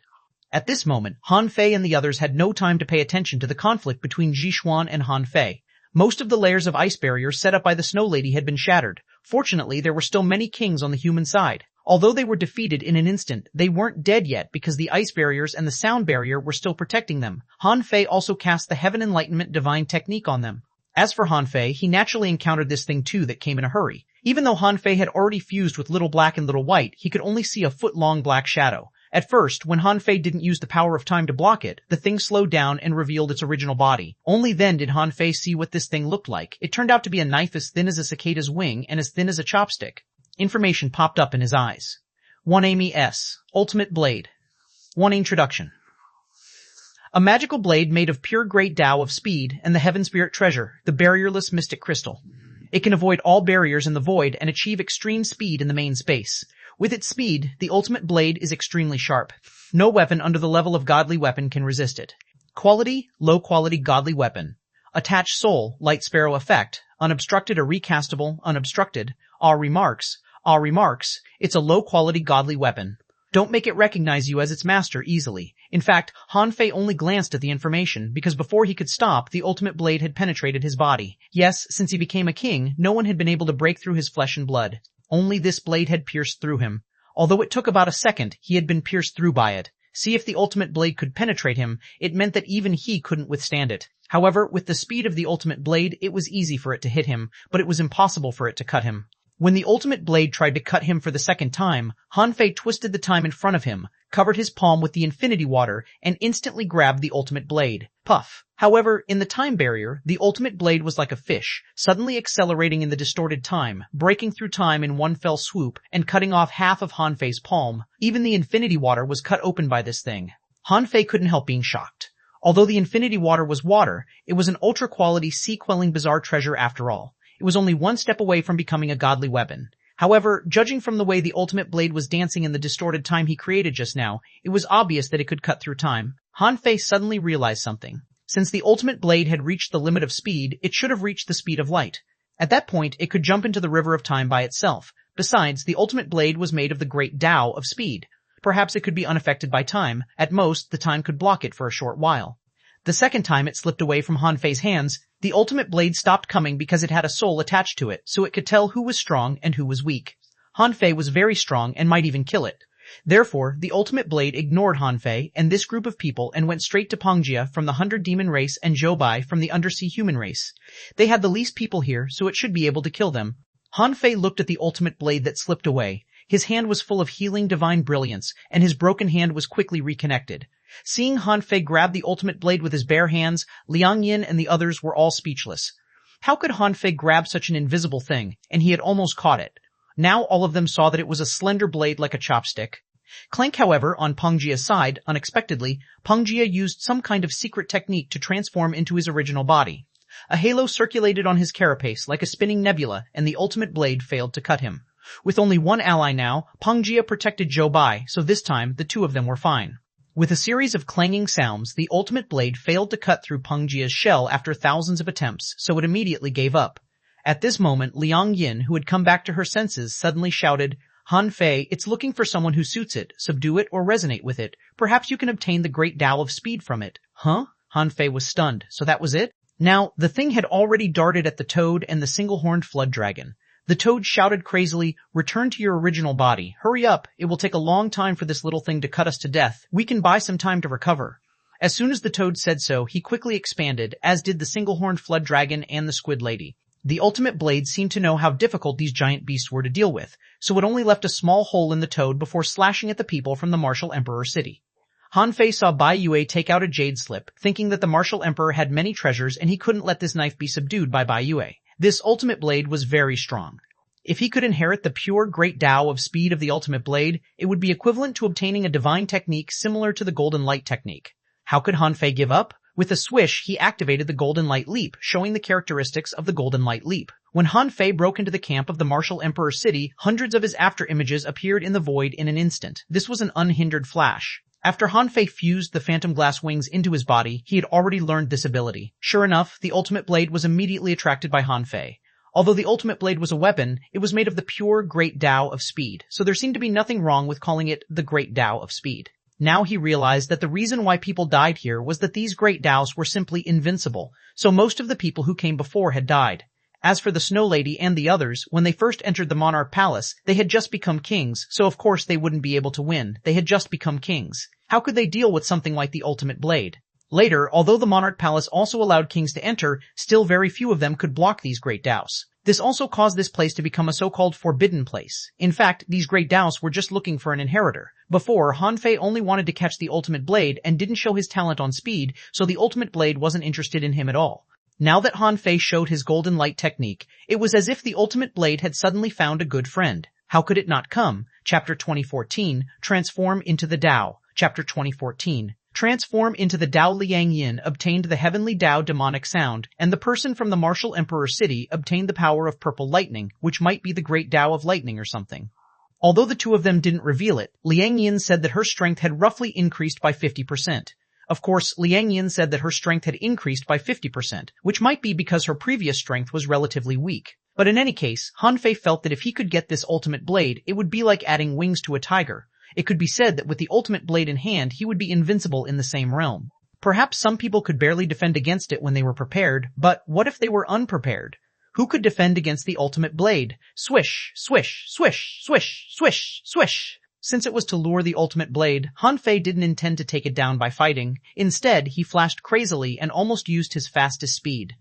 At this moment, Han Fei and the others had no time to pay attention to the conflict between Xuanhuan and Han Fei. Most of the layers of ice barriers set up by the Snow Lady had been shattered. Fortunately, there were still many kings on the human side. Although they were defeated in an instant, they weren't dead yet because the ice barriers and the sound barrier were still protecting them. Han Fei also cast the Heaven Enlightenment divine technique on them. As for Han Fei, he naturally encountered this thing too that came in a hurry. Even though Han Fei had already fused with Little Black and Little White, he could only see a foot-long black shadow. At first, when Han Fei didn't use the power of time to block it, the thing slowed down and revealed its original body. Only then did Han Fei see what this thing looked like. It turned out to be a knife as thin as a cicada's wing and as thin as a chopstick. Information popped up in his eyes. 1 Amy S. Ultimate Blade. 1 Introduction. A magical blade made of pure great Tao of speed and the Heaven Spirit treasure, the barrierless mystic crystal. It can avoid all barriers in the void and achieve extreme speed in the main space. With its speed, the ultimate blade is extremely sharp. No weapon under the level of godly weapon can resist it. Quality, low quality godly weapon. Attached soul, light sparrow effect, unobstructed or recastable, unobstructed. Our remarks, it's a low quality godly weapon. Don't make it recognize you as its master easily. In fact, Han Fei only glanced at the information because before he could stop, the ultimate blade had penetrated his body. Yes, since he became a king, no one had been able to break through his flesh and blood. Only this blade had pierced through him. Although it took about a second, he had been pierced through by it. See, if the ultimate blade could penetrate him, it meant that even he couldn't withstand it. However, with the speed of the ultimate blade, it was easy for it to hit him, but it was impossible for it to cut him. When the ultimate blade tried to cut him for the second time, Han Fei twisted the time in front of him, covered his palm with the infinity water, and instantly grabbed the ultimate blade. Puff. However, in the time barrier, the ultimate blade was like a fish, suddenly accelerating in the distorted time, breaking through time in one fell swoop, and cutting off half of Han Fei's palm. Even the infinity water was cut open by this thing. Han Fei couldn't help being shocked. Although the infinity water was water, it was an ultra-quality sea-quelling bizarre treasure after all. It was only one step away from becoming a godly weapon. However, judging from the way the ultimate blade was dancing in the distorted time he created just now, it was obvious that it could cut through time. Han Fei suddenly realized something. Since the ultimate blade had reached the limit of speed, it should have reached the speed of light. At that point, it could jump into the river of time by itself. Besides, the ultimate blade was made of the great Tao of speed. Perhaps it could be unaffected by time. At most, the time could block it for a short while. The second time it slipped away from Han Fei's hands, the ultimate blade stopped coming because it had a soul attached to it, so it could tell who was strong and who was weak. Han Fei was very strong and might even kill it. Therefore, the ultimate blade ignored Han Fei and this group of people and went straight to Pangjia from the 100 demon race and Zhou Bai from the undersea human race. They had the least people here, so it should be able to kill them. Han Fei looked at the ultimate blade that slipped away. His hand was full of healing divine brilliance, and his broken hand was quickly reconnected. Seeing Han Fei grab the ultimate blade with his bare hands, Liang Yin and the others were all speechless. How could Han Fei grab such an invisible thing, and he had almost caught it? Now all of them saw that it was a slender blade like a chopstick. Clank, however, on Pangjia's side, unexpectedly, Pangjia used some kind of secret technique to transform into his original body. A halo circulated on his carapace like a spinning nebula, and the ultimate blade failed to cut him. With only one ally now, Pangjia protected Zhou Bai, so this time the two of them were fine. With a series of clanging sounds, the ultimate blade failed to cut through Pangjia's shell after thousands of attempts, so it immediately gave up. At this moment, Liang Yin, who had come back to her senses, suddenly shouted, Han Fei, it's looking for someone who suits it, subdue it, or resonate with it. Perhaps you can obtain the great Tao of speed from it. Huh? Han Fei was stunned. So that was it? Now, the thing had already darted at the toad and the single-horned flood dragon. The toad shouted crazily, return to your original body. Hurry up. It will take a long time for this little thing to cut us to death. We can buy some time to recover. As soon as the toad said so, he quickly expanded, as did the single-horned flood dragon and the squid lady. The ultimate blade seemed to know how difficult these giant beasts were to deal with, so it only left a small hole in the toad before slashing at the people from the Martial Emperor city. Han Fei saw Bai Yue take out a jade slip, thinking that the Martial Emperor had many treasures and he couldn't let this knife be subdued by Bai Yue. This ultimate blade was very strong. If he could inherit the pure great Tao of speed of the ultimate blade, it would be equivalent to obtaining a divine technique similar to the Golden Light technique. How could Han Fei give up? With a swish, he activated the Golden Light Leap, showing the characteristics of the Golden Light Leap. When Han Fei broke into the camp of the Martial Emperor city, hundreds of his after-images appeared in the void in an instant. This was an unhindered flash. After Han Fei fused the phantom glass wings into his body, he had already learned this ability. Sure enough, the ultimate blade was immediately attracted by Han Fei. Although the ultimate blade was a weapon, it was made of the pure great Tao of speed, so there seemed to be nothing wrong with calling it the great Tao of speed. Now he realized that the reason why people died here was that these great Taos were simply invincible, so most of the people who came before had died. As for the Snow Lady and the others, when they first entered the Monarch Palace, they had just become kings, so of course they wouldn't be able to win. They had just become kings. How could they deal with something like the ultimate blade? Later, although the Monarch Palace also allowed kings to enter, still very few of them could block these great Taos. This also caused this place to become a so-called forbidden place. In fact, these great Taos were just looking for an inheritor. Before, Han Fei only wanted to catch the ultimate blade and didn't show his talent on speed, so the ultimate blade wasn't interested in him at all. Now that Han Fei showed his golden light technique, it was as if the ultimate blade had suddenly found a good friend. How could it not come? Chapter 2014, Transform into the Tao. Chapter 2014. Transform into the Tao. Liang Yin obtained the heavenly Tao demonic sound, and the person from the Martial Emperor city obtained the power of purple lightning, which might be the great Tao of lightning or something. Although the two of them didn't reveal it, Liang Yin said that her strength had roughly increased by 50%. Of course, Liang Yin said that her strength had increased by 50%, which might be because her previous strength was relatively weak. But in any case, Han Fei felt that if he could get this ultimate blade, it would be like adding wings to a tiger. It could be said that with the ultimate blade in hand, he would be invincible in the same realm. Perhaps some people could barely defend against it when they were prepared, but what if they were unprepared? Who could defend against the ultimate blade? Swish, swish, swish, swish, swish, swish. Since it was to lure the ultimate blade, Han Fei didn't intend to take it down by fighting. Instead, he flashed crazily and almost used his fastest speed.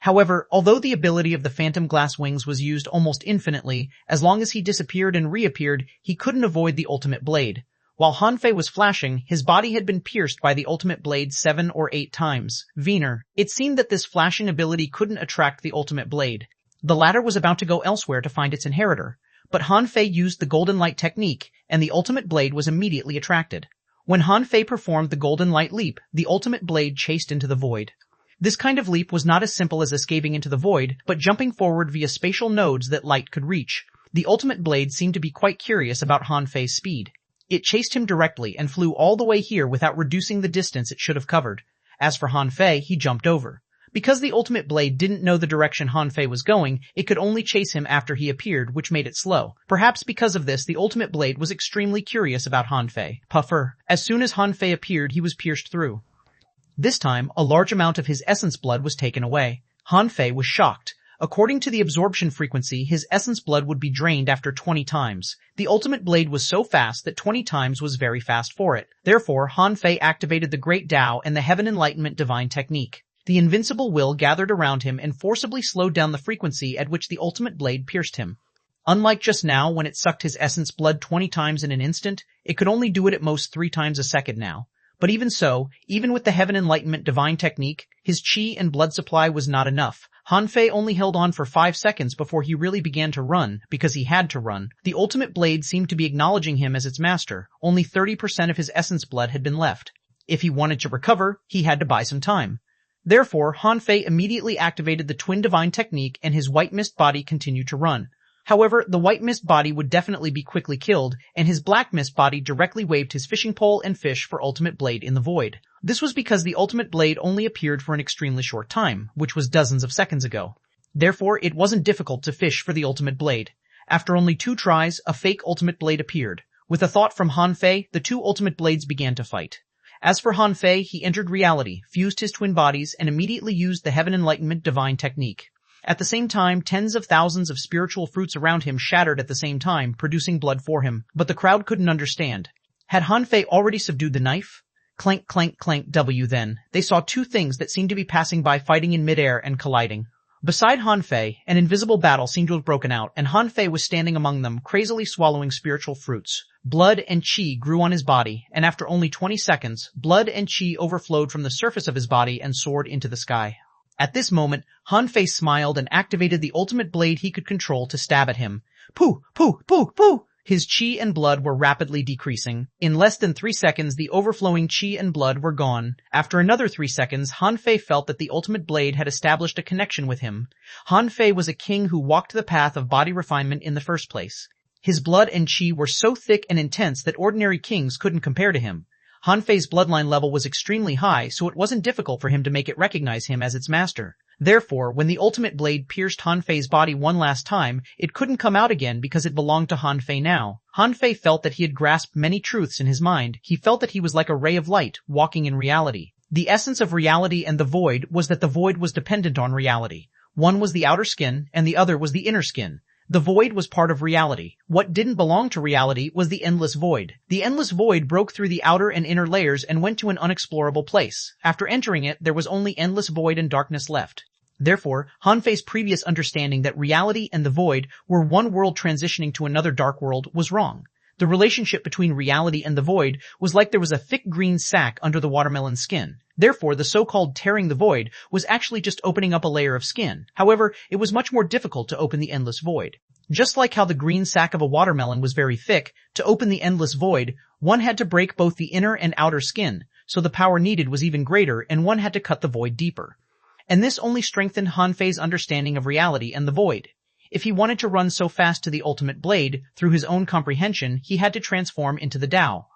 However, although the ability of the phantom glass wings was used almost infinitely, as long as he disappeared and reappeared, he couldn't avoid the ultimate blade. While Han Fei was flashing, his body had been pierced by the ultimate blade 7 or 8 times. Wiener. It seemed that this flashing ability couldn't attract the ultimate blade. The latter was about to go elsewhere to find its inheritor. But Han Fei used the golden light technique, and the ultimate blade was immediately attracted. When Han Fei performed the golden light leap, the ultimate blade chased into the void. This kind of leap was not as simple as escaping into the void, but jumping forward via spatial nodes that light could reach. The ultimate blade seemed to be quite curious about Han Fei's speed. It chased him directly and flew all the way here without reducing the distance it should have covered. As for Han Fei, he jumped over. Because the ultimate blade didn't know the direction Han Fei was going, it could only chase him after he appeared, which made it slow. Perhaps because of this, the ultimate blade was extremely curious about Han Fei. Puffer. As soon as Han Fei appeared, he was pierced through. This time, a large amount of his essence blood was taken away. Han Fei was shocked. According to the absorption frequency, his essence blood would be drained after 20 times. The ultimate blade was so fast that 20 times was very fast for it. Therefore, Han Fei activated the Great Tao and the Heaven Enlightenment Divine Technique. The invincible will gathered around him and forcibly slowed down the frequency at which the ultimate blade pierced him. Unlike just now when it sucked his essence blood 20 times in an instant, it could only do it at most 3 times a second now. But even so, even with the Heaven Enlightenment Divine Technique, his chi and blood supply was not enough. Han Fei only held on for 5 seconds before he really began to run, because he had to run. The ultimate blade seemed to be acknowledging him as its master. Only 30% of his essence blood had been left. If he wanted to recover, he had to buy some time. Therefore, Han Fei immediately activated the Twin Divine Technique and his white mist body continued to run. However, the white mist body would definitely be quickly killed, and his black mist body directly waved his fishing pole and fish for ultimate blade in the void. This was because the ultimate blade only appeared for an extremely short time, which was dozens of seconds ago. Therefore, it wasn't difficult to fish for the ultimate blade. After only 2 tries, a fake ultimate blade appeared. With a thought from Han Fei, the 2 ultimate blades began to fight. As for Han Fei, he entered reality, fused his twin bodies, and immediately used the Heaven Enlightenment Divine Technique. At the same time, tens of thousands of spiritual fruits around him shattered at the same time, producing blood for him. But the crowd couldn't understand. Had Han Fei already subdued the knife? Clank, clank, clank, then. They saw 2 things that seemed to be passing by, fighting in midair and colliding. Beside Han Fei, an invisible battle seemed to have broken out, and Han Fei was standing among them, crazily swallowing spiritual fruits. Blood and chi grew on his body, and after only 20 seconds, blood and chi overflowed from the surface of his body and soared into the sky. At this moment, Han Fei smiled and activated the ultimate blade he could control to stab at him. Pooh, pooh, pooh, pooh! His chi and blood were rapidly decreasing. In less than 3 seconds, the overflowing chi and blood were gone. After another 3 seconds, Han Fei felt that the ultimate blade had established a connection with him. Han Fei was a king who walked the path of body refinement in the first place. His blood and chi were so thick and intense that ordinary kings couldn't compare to him. Han Fei's bloodline level was extremely high, so it wasn't difficult for him to make it recognize him as its master. Therefore, when the ultimate blade pierced Han Fei's body one last time, it couldn't come out again because it belonged to Han Fei now. Han Fei felt that he had grasped many truths in his mind. He felt that he was like a ray of light, walking in reality. The essence of reality and the void was that the void was dependent on reality. One was the outer skin, and the other was the inner skin. The void was part of reality. What didn't belong to reality was the endless void. The endless void broke through the outer and inner layers and went to an unexplorable place. After entering it, there was only endless void and darkness left. Therefore, Han Fei's previous understanding that reality and the void were one world transitioning to another dark world was wrong. The relationship between reality and the void was like there was a thick green sack under the watermelon skin. Therefore, the so-called tearing the void was actually just opening up a layer of skin. However, it was much more difficult to open the endless void. Just like how the green sack of a watermelon was very thick, to open the endless void, one had to break both the inner and outer skin, so the power needed was even greater and one had to cut the void deeper. And this only strengthened Han Fei's understanding of reality and the void. If he wanted to run so fast to the ultimate blade, through his own comprehension, he had to transform into the Tao.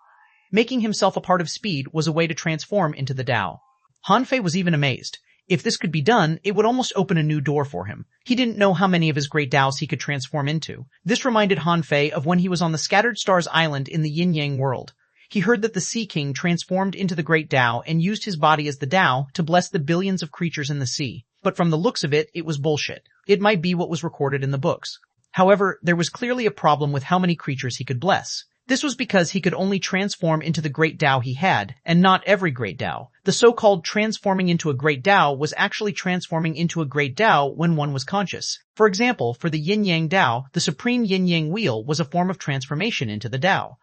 Making himself a part of speed was a way to transform into the Tao. Han Fei was even amazed. If this could be done, it would almost open a new door for him. He didn't know how many of his great Taos he could transform into. This reminded Han Fei of when he was on the Scattered Stars Island in the Yin-Yang world. He heard that the Sea King transformed into the Great Tao and used his body as the Tao to bless the billions of creatures in the sea. But from the looks of it, it was bullshit. It might be what was recorded in the books. However, there was clearly a problem with how many creatures he could bless. This was because he could only transform into the Great Tao he had, and not every Great Tao. The so-called transforming into a Great Tao was actually transforming into a Great Tao when one was conscious. For example, for the Yin-Yang Tao, the Supreme Yin-Yang Wheel was a form of transformation into the Tao.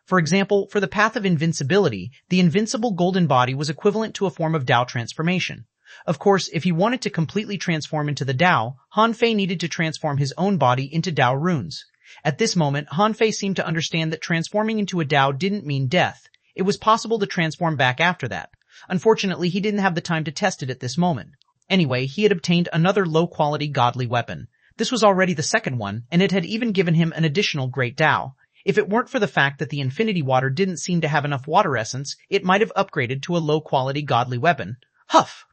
For example, for the Path of Invincibility, the invincible golden body was equivalent to a form of Tao transformation. Of course, if he wanted to completely transform into the Tao, Han Fei needed to transform his own body into Tao runes. At this moment, Han Fei seemed to understand that transforming into a Tao didn't mean death. It was possible to transform back after that. Unfortunately, he didn't have the time to test it at this moment. Anyway, he had obtained another low-quality godly weapon. This was already the second one, and it had even given him an additional Great Tao. If it weren't for the fact that the Infinity Water didn't seem to have enough water essence, it might have upgraded to a low-quality godly weapon. Huff!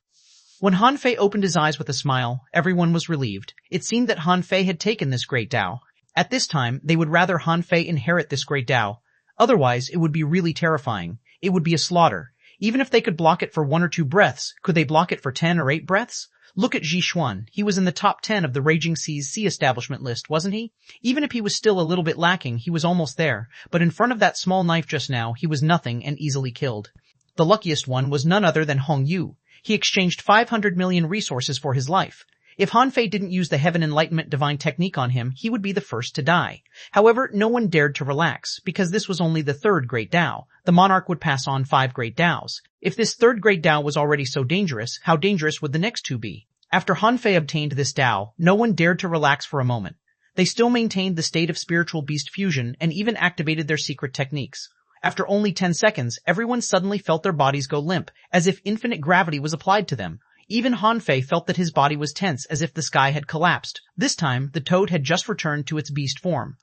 When Han Fei opened his eyes with a smile, everyone was relieved. It seemed that Han Fei had taken this great Dao. At this time, they would rather Han Fei inherit this great Dao. Otherwise, it would be really terrifying. It would be a slaughter. Even if they could block it for 1 or 2 breaths, could they block it for 10 or 8 breaths? Look at Xuanhuan. He was in the top 10 of the Raging Seas Sea Establishment list, wasn't he? Even if he was still a little bit lacking, he was almost there. But in front of that small knife just now, he was nothing and easily killed. The luckiest one was none other than Hong Yu. He exchanged 500 million resources for his life. If Han Fei didn't use the Heaven Enlightenment divine technique on him, he would be the first to die. However, no one dared to relax, because this was only the 3rd Great Dao. The monarch would pass on 5 Great Daos. If this 3rd Great Dao was already so dangerous, how dangerous would the next 2 be? After Han Fei obtained this Dao, no one dared to relax for a moment. They still maintained the state of spiritual beast fusion and even activated their secret techniques. After only 10 seconds, everyone suddenly felt their bodies go limp, as if infinite gravity was applied to them. Even Han Fei felt that his body was tense as if the sky had collapsed. This time, the toad had just returned to its beast form.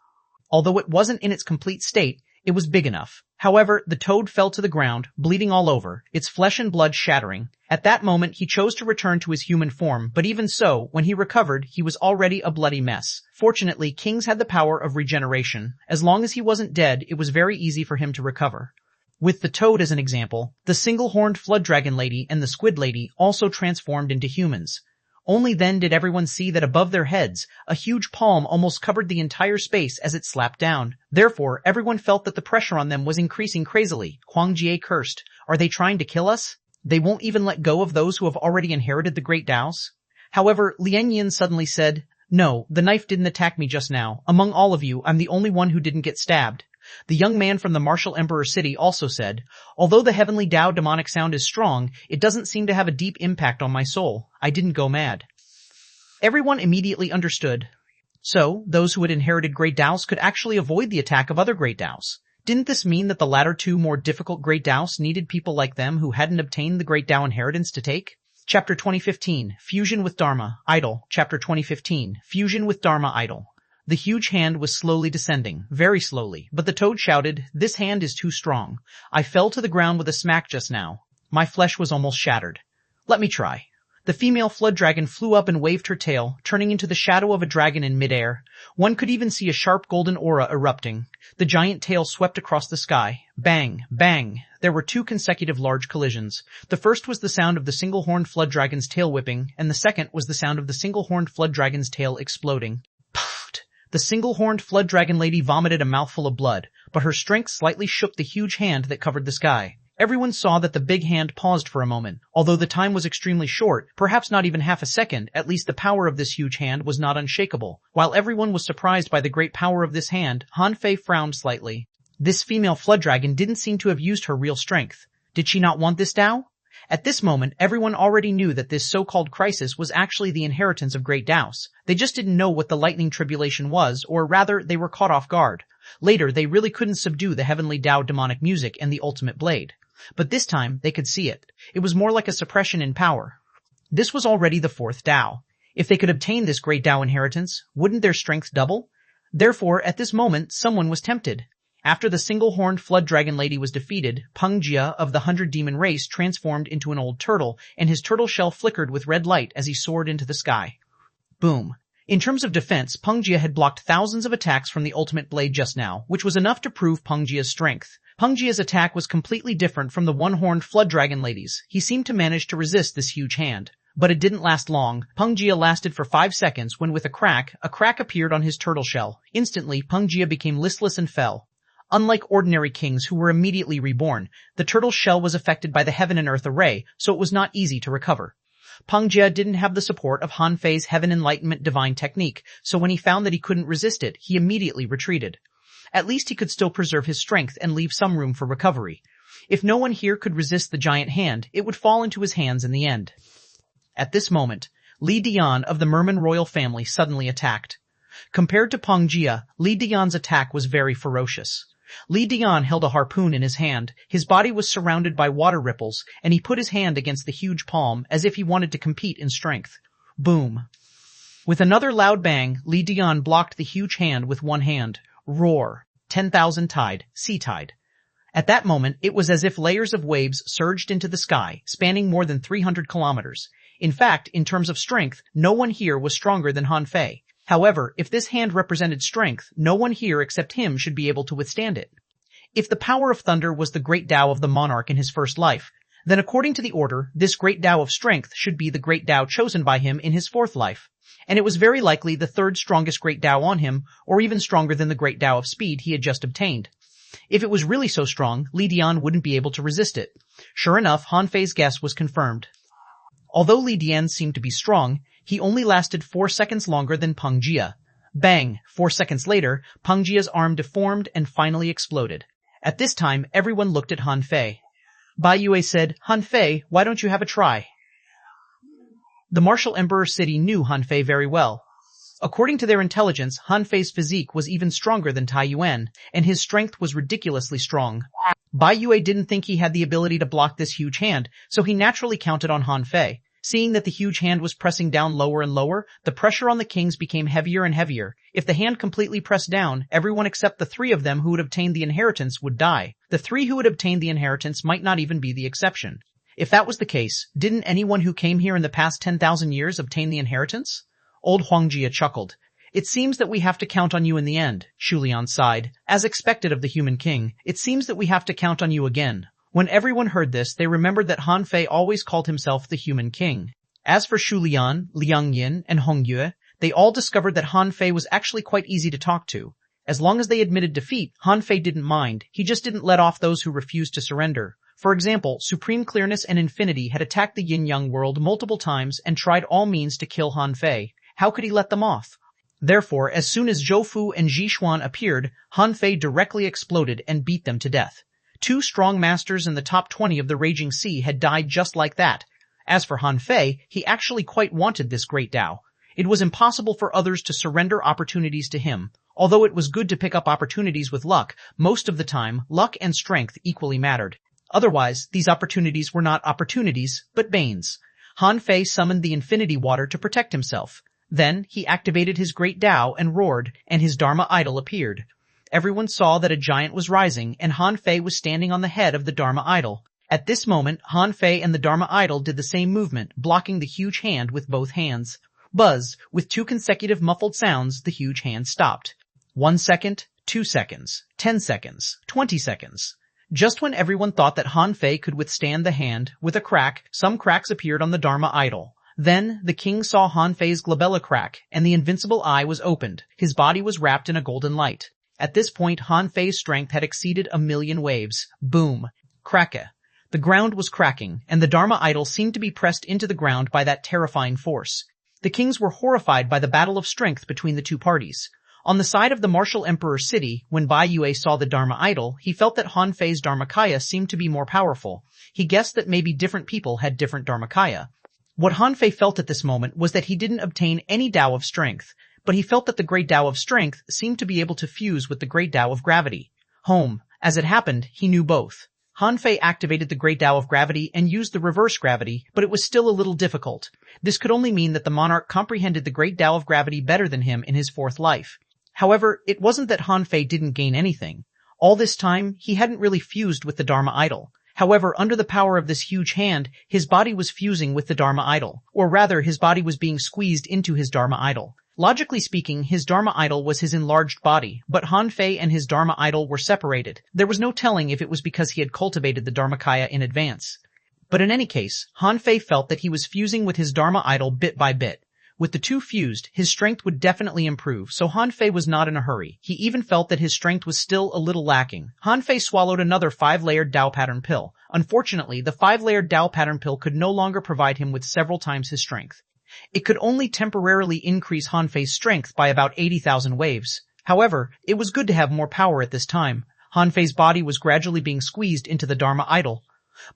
Although it wasn't in its complete state, it was big enough. However, the toad fell to the ground, bleeding all over, its flesh and blood shattering. At that moment, he chose to return to his human form, but even so, when he recovered, he was already a bloody mess. Fortunately, kings had the power of regeneration. As long as he wasn't dead, it was very easy for him to recover. With the toad as an example, the single-horned flood dragon lady and the squid lady also transformed into humans. Only then did everyone see that above their heads, a huge palm almost covered the entire space as it slapped down. Therefore, everyone felt that the pressure on them was increasing crazily. Huang Jie cursed. Are they trying to kill us? They won't even let go of those who have already inherited the Great Daos? However, Lian Yin suddenly said, "No, the knife didn't attack me just now. Among all of you, I'm the only one who didn't get stabbed." The young man from the martial emperor city also said, "Although the heavenly Dao demonic sound is strong, it doesn't seem to have a deep impact on my soul. I didn't go mad." Everyone immediately understood. So, those who had inherited Great Daos could actually avoid the attack of other Great Daos. Didn't this mean that the latter 2 more difficult Great Daos needed people like them who hadn't obtained the Great Dao inheritance to take? Chapter 2015, Fusion with Dharma, Idol. Chapter 2015, Fusion with Dharma, Idol. The huge hand was slowly descending, very slowly, but the toad shouted, "This hand is too strong. I fell to the ground with a smack just now. My flesh was almost shattered. Let me try." The female flood dragon flew up and waved her tail, turning into the shadow of a dragon in midair. One could even see a sharp golden aura erupting. The giant tail swept across the sky. Bang, bang. There were 2 consecutive large collisions. The first was the sound of the single-horned flood dragon's tail whipping, and the second was the sound of the single-horned flood dragon's tail exploding. The single-horned flood dragon lady vomited a mouthful of blood, but her strength slightly shook the huge hand that covered the sky. Everyone saw that the big hand paused for a moment. Although the time was extremely short, perhaps not even half a second, at least the power of this huge hand was not unshakable. While everyone was surprised by the great power of this hand, Han Fei frowned slightly. This female flood dragon didn't seem to have used her real strength. Did she not want this Dao? At this moment, everyone already knew that this so-called crisis was actually the inheritance of Great Daos. They just didn't know what the lightning tribulation was, or rather, they were caught off guard. Later, they really couldn't subdue the heavenly Dao demonic music and the ultimate blade. But this time, they could see it. It was more like a suppression in power. This was already the 4th Dao. If they could obtain this Great Dao inheritance, wouldn't their strength double? Therefore, at this moment, someone was tempted. After the single-horned flood dragon lady was defeated, Peng Jia of the 100 demon race transformed into an old turtle, and his turtle shell flickered with red light as he soared into the sky. Boom. In terms of defense, Peng Jia had blocked thousands of attacks from the ultimate blade just now, which was enough to prove Peng Jia's strength. Peng Jia's attack was completely different from the one-horned flood dragon lady's. He seemed to manage to resist this huge hand. But it didn't last long. Peng Jia lasted for 5 seconds when with a crack appeared on his turtle shell. Instantly, Peng Jia became listless and fell. Unlike ordinary kings who were immediately reborn, the turtle's shell was affected by the heaven and earth array, so it was not easy to recover. Peng Jia didn't have the support of Han Fei's heaven enlightenment divine technique, so when he found that he couldn't resist it, he immediately retreated. At least he could still preserve his strength and leave some room for recovery. If no one here could resist the giant hand, it would fall into his hands in the end. At this moment, Li Dian of the Merman royal family suddenly attacked. Compared to Peng Jia, Li Dian's attack was very ferocious. Li Dian held a harpoon in his hand, his body was surrounded by water ripples, and he put his hand against the huge palm as if he wanted to compete in strength. Boom. With another loud bang, Li Dian blocked the huge hand with one hand. Roar. 10,000 tide, sea tide. At that moment, it was as if layers of waves surged into the sky, spanning more than 300 kilometers. In fact, in terms of strength, no one here was stronger than Han Fei. However, if this hand represented strength, no one here except him should be able to withstand it. If the power of thunder was the great Tao of the monarch in his first life, then according to the order, this great Tao of strength should be the great Tao chosen by him in his fourth life. And it was very likely the third strongest great Tao on him, or even stronger than the great Tao of speed he had just obtained. If it was really so strong, Li Dian wouldn't be able to resist it. Sure enough, Han Fei's guess was confirmed. Although Li Dian seemed to be strong, he only lasted 4 seconds longer than Peng Jia. Bang! 4 seconds later, Peng Jia's arm deformed and finally exploded. At this time, everyone looked at Han Fei. Bai Yue said, "Han Fei, why don't you have a try?" The martial emperor city knew Han Fei very well. According to their intelligence, Han Fei's physique was even stronger than Tai Yuan, and his strength was ridiculously strong. Bai Yue didn't think he had the ability to block this huge hand, so he naturally counted on Han Fei. Seeing that the huge hand was pressing down lower and lower, the pressure on the kings became heavier and heavier. If the hand completely pressed down, everyone except the 3 of them who would obtain the inheritance would die. The 3 who would obtain the inheritance might not even be the exception. If that was the case, didn't anyone who came here in the past 10,000 years obtain the inheritance? Old Huang Jia chuckled. It seems that we have to count on you in the end, Shu Lian sighed. As expected of the human king, it seems that we have to count on you again. When everyone heard this, they remembered that Han Fei always called himself the human king. As for Shu Lian, Liang Yin, and Hong Yue, they all discovered that Han Fei was actually quite easy to talk to. As long as they admitted defeat, Han Fei didn't mind. He just didn't let off those who refused to surrender. For example, Supreme Clearness and Infinity had attacked the Yin-Yang world multiple times and tried all means to kill Han Fei. How could he let them off? Therefore, as soon as Zhou Fu and Xuanhuan appeared, Han Fei directly exploded and beat them to death. 2 strong masters in the top 20 of the Raging Sea had died just like that. As for Han Fei, he actually quite wanted this great Tao. It was impossible for others to surrender opportunities to him. Although it was good to pick up opportunities with luck, most of the time, luck and strength equally mattered. Otherwise, these opportunities were not opportunities, but banes. Han Fei summoned the infinity water to protect himself. Then, he activated his great Tao and roared, and his Dharma idol appeared. Everyone saw that a giant was rising, and Han Fei was standing on the head of the Dharma idol. At this moment, Han Fei and the Dharma idol did the same movement, blocking the huge hand with both hands. Buzz! With 2 consecutive muffled sounds, the huge hand stopped. 1 second, 2 seconds, 10 seconds, 20 seconds. Just when everyone thought that Han Fei could withstand the hand, with a crack, some cracks appeared on the Dharma idol. Then, the king saw Han Fei's glabella crack, and the invincible eye was opened. His body was wrapped in a golden light. At this point, Han Fei's strength had exceeded 1,000,000 waves. Boom. Cracka. The ground was cracking, and the Dharma idol seemed to be pressed into the ground by that terrifying force. The kings were horrified by the battle of strength between the 2 parties. On the side of the martial emperor city, when Bai Yue saw the Dharma idol, he felt that Han Fei's Dharmakaya seemed to be more powerful. He guessed that maybe different people had different Dharmakaya. What Han Fei felt at this moment was that he didn't obtain any Tao of strength, but he felt that the great Tao of strength seemed to be able to fuse with the great Tao of gravity. As it happened, he knew both. Han Fei activated the great Tao of gravity and used the reverse gravity, but it was still a little difficult. This could only mean that the monarch comprehended the great Tao of gravity better than him in his 4th life. However, it wasn't that Han Fei didn't gain anything. All this time, he hadn't really fused with the Dharma idol. However, under the power of this huge hand, his body was fusing with the Dharma idol. Or rather, his body was being squeezed into his Dharma idol. Logically speaking, his Dharma idol was his enlarged body, but Han Fei and his Dharma idol were separated. There was no telling if it was because he had cultivated the Dharmakaya in advance. But in any case, Han Fei felt that he was fusing with his Dharma idol bit by bit. With the 2 fused, his strength would definitely improve, so Han Fei was not in a hurry. He even felt that his strength was still a little lacking. Han Fei swallowed another 5-layered Tao pattern pill. Unfortunately, the 5-layered Tao pattern pill could no longer provide him with several times his strength. It could only temporarily increase Han Fei's strength by about 80,000 waves. However, it was good to have more power at this time. Han Fei's body was gradually being squeezed into the Dharma idol.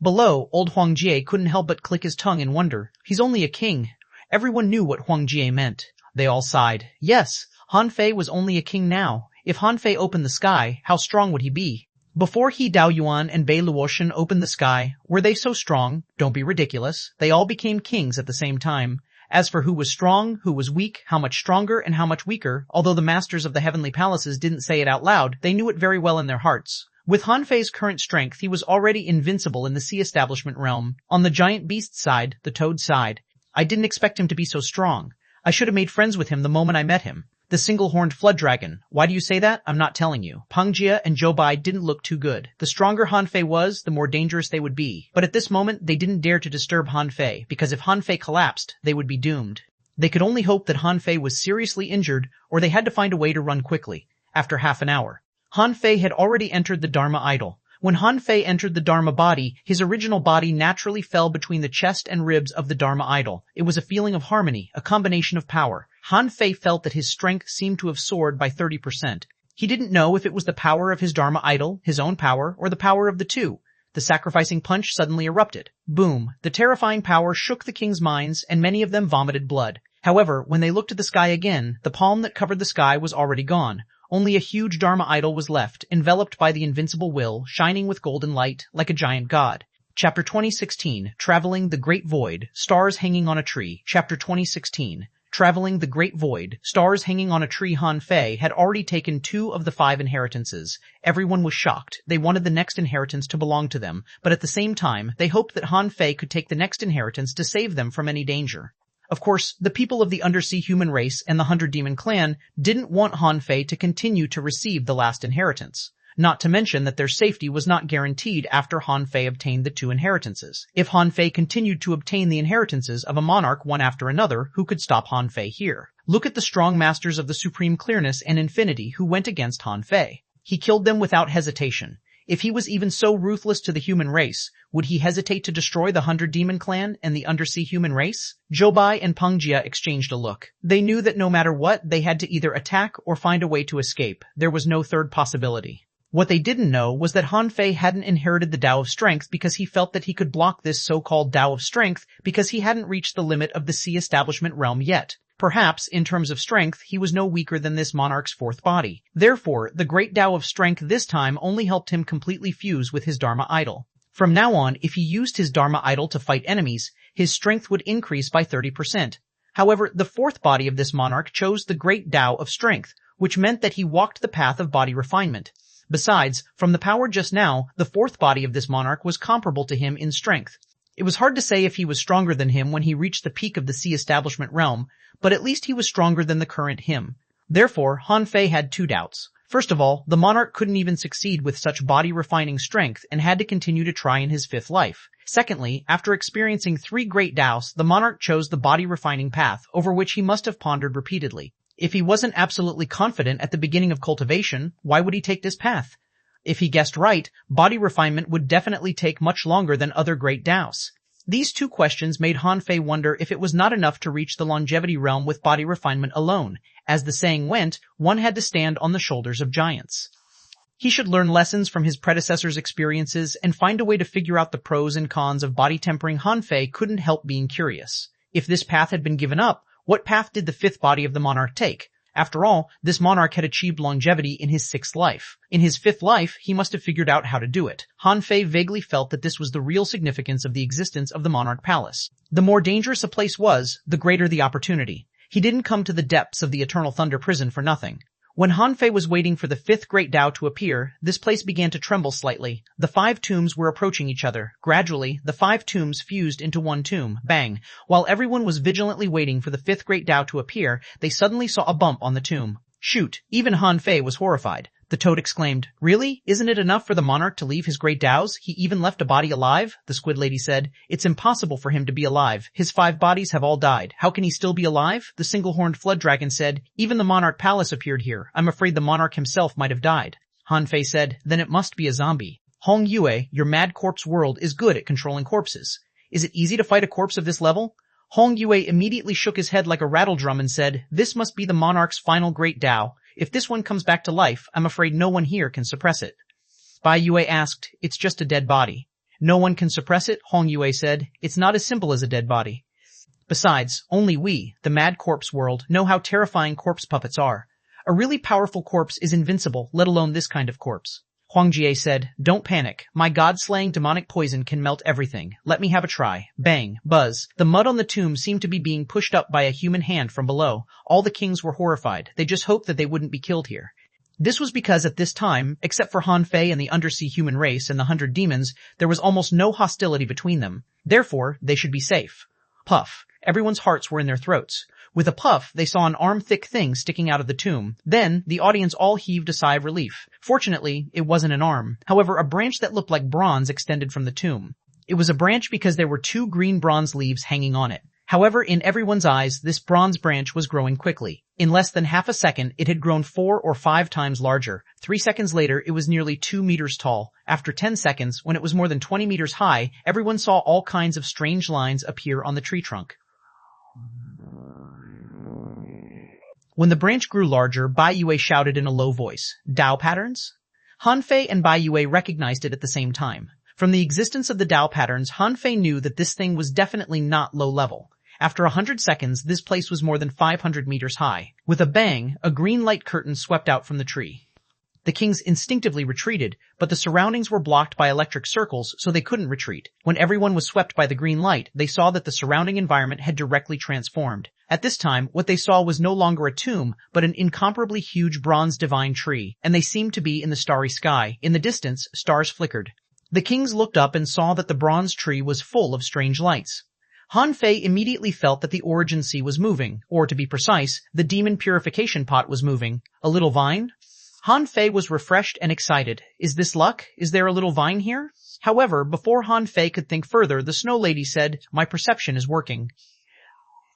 Below, old Huang Jie couldn't help but click his tongue in wonder. He's only a king. Everyone knew what Huang Jie meant. They all sighed. Yes, Han Fei was only a king now. If Han Fei opened the sky, how strong would he be? Before he Dao Yuan and Bei Luotian opened the sky, were they so strong? Don't be ridiculous. They all became kings at the same time. As for who was strong, who was weak, how much stronger and how much weaker, although the masters of the heavenly palaces didn't say it out loud, they knew it very well in their hearts. With Han Fei's current strength, he was already invincible in the sea establishment realm. On the giant beast side, the toad side, I didn't expect him to be so strong. I should have made friends with him the moment I met him. The single-horned flood dragon. Why do you say that? I'm not telling you. Pang Jia and Zhou Bai didn't look too good. The stronger Han Fei was, the more dangerous they would be. But at this moment, they didn't dare to disturb Han Fei, because if Han Fei collapsed, they would be doomed. They could only hope that Han Fei was seriously injured, or they had to find a way to run quickly. After half an hour, Han Fei had already entered the Dharma idol. When Han Fei entered the Dharma body, his original body naturally fell between the chest and ribs of the Dharma idol. It was a feeling of harmony, a combination of power. Han Fei felt that his strength seemed to have soared by 30%. He didn't know if it was the power of his Dharma idol, his own power, or the power of the two. The sacrificing punch suddenly erupted. Boom! The terrifying power shook the king's minds, and many of them vomited blood. However, when they looked at the sky again, the palm that covered the sky was already gone. Only a huge Dharma idol was left, enveloped by the invincible will, shining with golden light, like a giant god. Chapter 2016, Traveling the Great Void, Stars Hanging on a Tree. Chapter 2016, Traveling the Great Void, Stars Hanging on a Tree. Han Fei had already taken 2 of the 5 inheritances. Everyone was shocked. They wanted the next inheritance to belong to them, but at the same time, they hoped that Han Fei could take the next inheritance to save them from any danger. Of course, the people of the undersea human race and the 100 Demon clan didn't want Han Fei to continue to receive the last inheritance. Not to mention that their safety was not guaranteed after Han Fei obtained the 2 inheritances. If Han Fei continued to obtain the inheritances of a monarch one after another, who could stop Han Fei here? Look at the strong masters of the supreme clearness and infinity who went against Han Fei. He killed them without hesitation. If he was even so ruthless to the human race, would he hesitate to destroy the 100 Demon clan and the undersea human race? Zhou Bai and Pang Jia exchanged a look. They knew that no matter what, they had to either attack or find a way to escape. There was no third possibility. What they didn't know was that Han Fei hadn't inherited the Tao of Strength because he felt that he could block this so-called Tao of Strength because he hadn't reached the limit of the Sea Establishment realm yet. Perhaps, in terms of strength, he was no weaker than this monarch's 4th body. Therefore, the great Tao of Strength this time only helped him completely fuse with his Dharma idol. From now on, if he used his Dharma idol to fight enemies, his strength would increase by 30%. However, the 4th body of this monarch chose the great Tao of Strength, which meant that he walked the path of body refinement. Besides, from the power just now, the 4th body of this monarch was comparable to him in strength. It was hard to say if he was stronger than him when he reached the peak of the Sea Establishment realm, but at least he was stronger than the current him. Therefore, Han Fei had 2 doubts. First of all, the monarch couldn't even succeed with such body-refining strength and had to continue to try in his 5th life. Secondly, after experiencing 3 great doubts, the monarch chose the body-refining path, over which he must have pondered repeatedly. If he wasn't absolutely confident at the beginning of cultivation, why would he take this path? If he guessed right, body refinement would definitely take much longer than other great Taos. These 2 questions made Han Fei wonder if it was not enough to reach the longevity realm with body refinement alone. As the saying went, one had to stand on the shoulders of giants. He should learn lessons from his predecessors' experiences and find a way to figure out the pros and cons of body tempering. Han Fei couldn't help being curious. If this path had been given up, what path did the 5th body of the monarch take? After all, this monarch had achieved longevity in his 6th life. In his 5th life, he must have figured out how to do it. Han Fei vaguely felt that this was the real significance of the existence of the monarch palace. The more dangerous a place was, the greater the opportunity. He didn't come to the depths of the Eternal Thunder prison for nothing. When Han Fei was waiting for the 5th great Tao to appear, this place began to tremble slightly. The 5 tombs were approaching each other. Gradually, the 5 tombs fused into one tomb. Bang! While everyone was vigilantly waiting for the 5th great Tao to appear, they suddenly saw a bump on the tomb. Shoot! Even Han Fei was horrified. The toad exclaimed, "Really? Isn't it enough for the monarch to leave his great Taos? He even left a body alive?" The squid lady said, "It's impossible for him to be alive. His 5 bodies have all died. How can he still be alive?" The single-horned flood dragon said, "Even the monarch palace appeared here. I'm afraid the monarch himself might have died." Han Fei said, "Then it must be a zombie. Hong Yue, your mad corpse world is good at controlling corpses. Is it easy to fight a corpse of this level?" Hong Yue immediately shook his head like a rattledrum and said, "This must be the monarch's final great Tao. If this one comes back to life, I'm afraid no one here can suppress it." Bai Yue asked, "It's just a dead body." "No one can suppress it?" Hong Yue said. "It's not as simple as a dead body. Besides, only we, the mad corpse world, know how terrifying corpse puppets are. A really powerful corpse is invincible, let alone this kind of corpse." Huang Jie said, "Don't panic. My god-slaying demonic poison can melt everything. Let me have a try." Bang, buzz. The mud on the tomb seemed to be being pushed up by a human hand from below. All the kings were horrified. They just hoped that they wouldn't be killed here. This was because at this time, except for Han Fei and the undersea human race and the 100 demons, there was almost no hostility between them. Therefore, they should be safe. Puff. Everyone's hearts were in their throats. With a puff, they saw an arm-thick thing sticking out of the tomb. Then, the audience all heaved a sigh of relief. Fortunately, it wasn't an arm. However, a branch that looked like bronze extended from the tomb. It was a branch because there were 2 green bronze leaves hanging on it. However, in everyone's eyes, this bronze branch was growing quickly. In less than half a second, it had grown 4 or 5 times larger. 3 seconds later, it was nearly 2 meters tall. After 10 seconds, when it was more than 20 meters high, everyone saw all kinds of strange lines appear on the tree trunk. When the branch grew larger, Bai Yue shouted in a low voice, "Dao patterns?" Han Fei and Bai Yue recognized it at the same time. From the existence of the Dao patterns, Han Fei knew that this thing was definitely not low level. After 100 seconds, this place was more than 500 meters high. With a bang, a green light curtain swept out from the tree. The kings instinctively retreated, but the surroundings were blocked by electric circles, so they couldn't retreat. When everyone was swept by the green light, they saw that the surrounding environment had directly transformed. At this time, what they saw was no longer a tomb, but an incomparably huge bronze divine tree, and they seemed to be in the starry sky. In the distance, stars flickered. The kings looked up and saw that the bronze tree was full of strange lights. Han Fei immediately felt that the origin sea was moving, or to be precise, the demon purification pot was moving. A little vine? Han Fei was refreshed and excited. Is this luck? Is there a little vine here? However, before Han Fei could think further, the Snow Lady said, "My perception is working."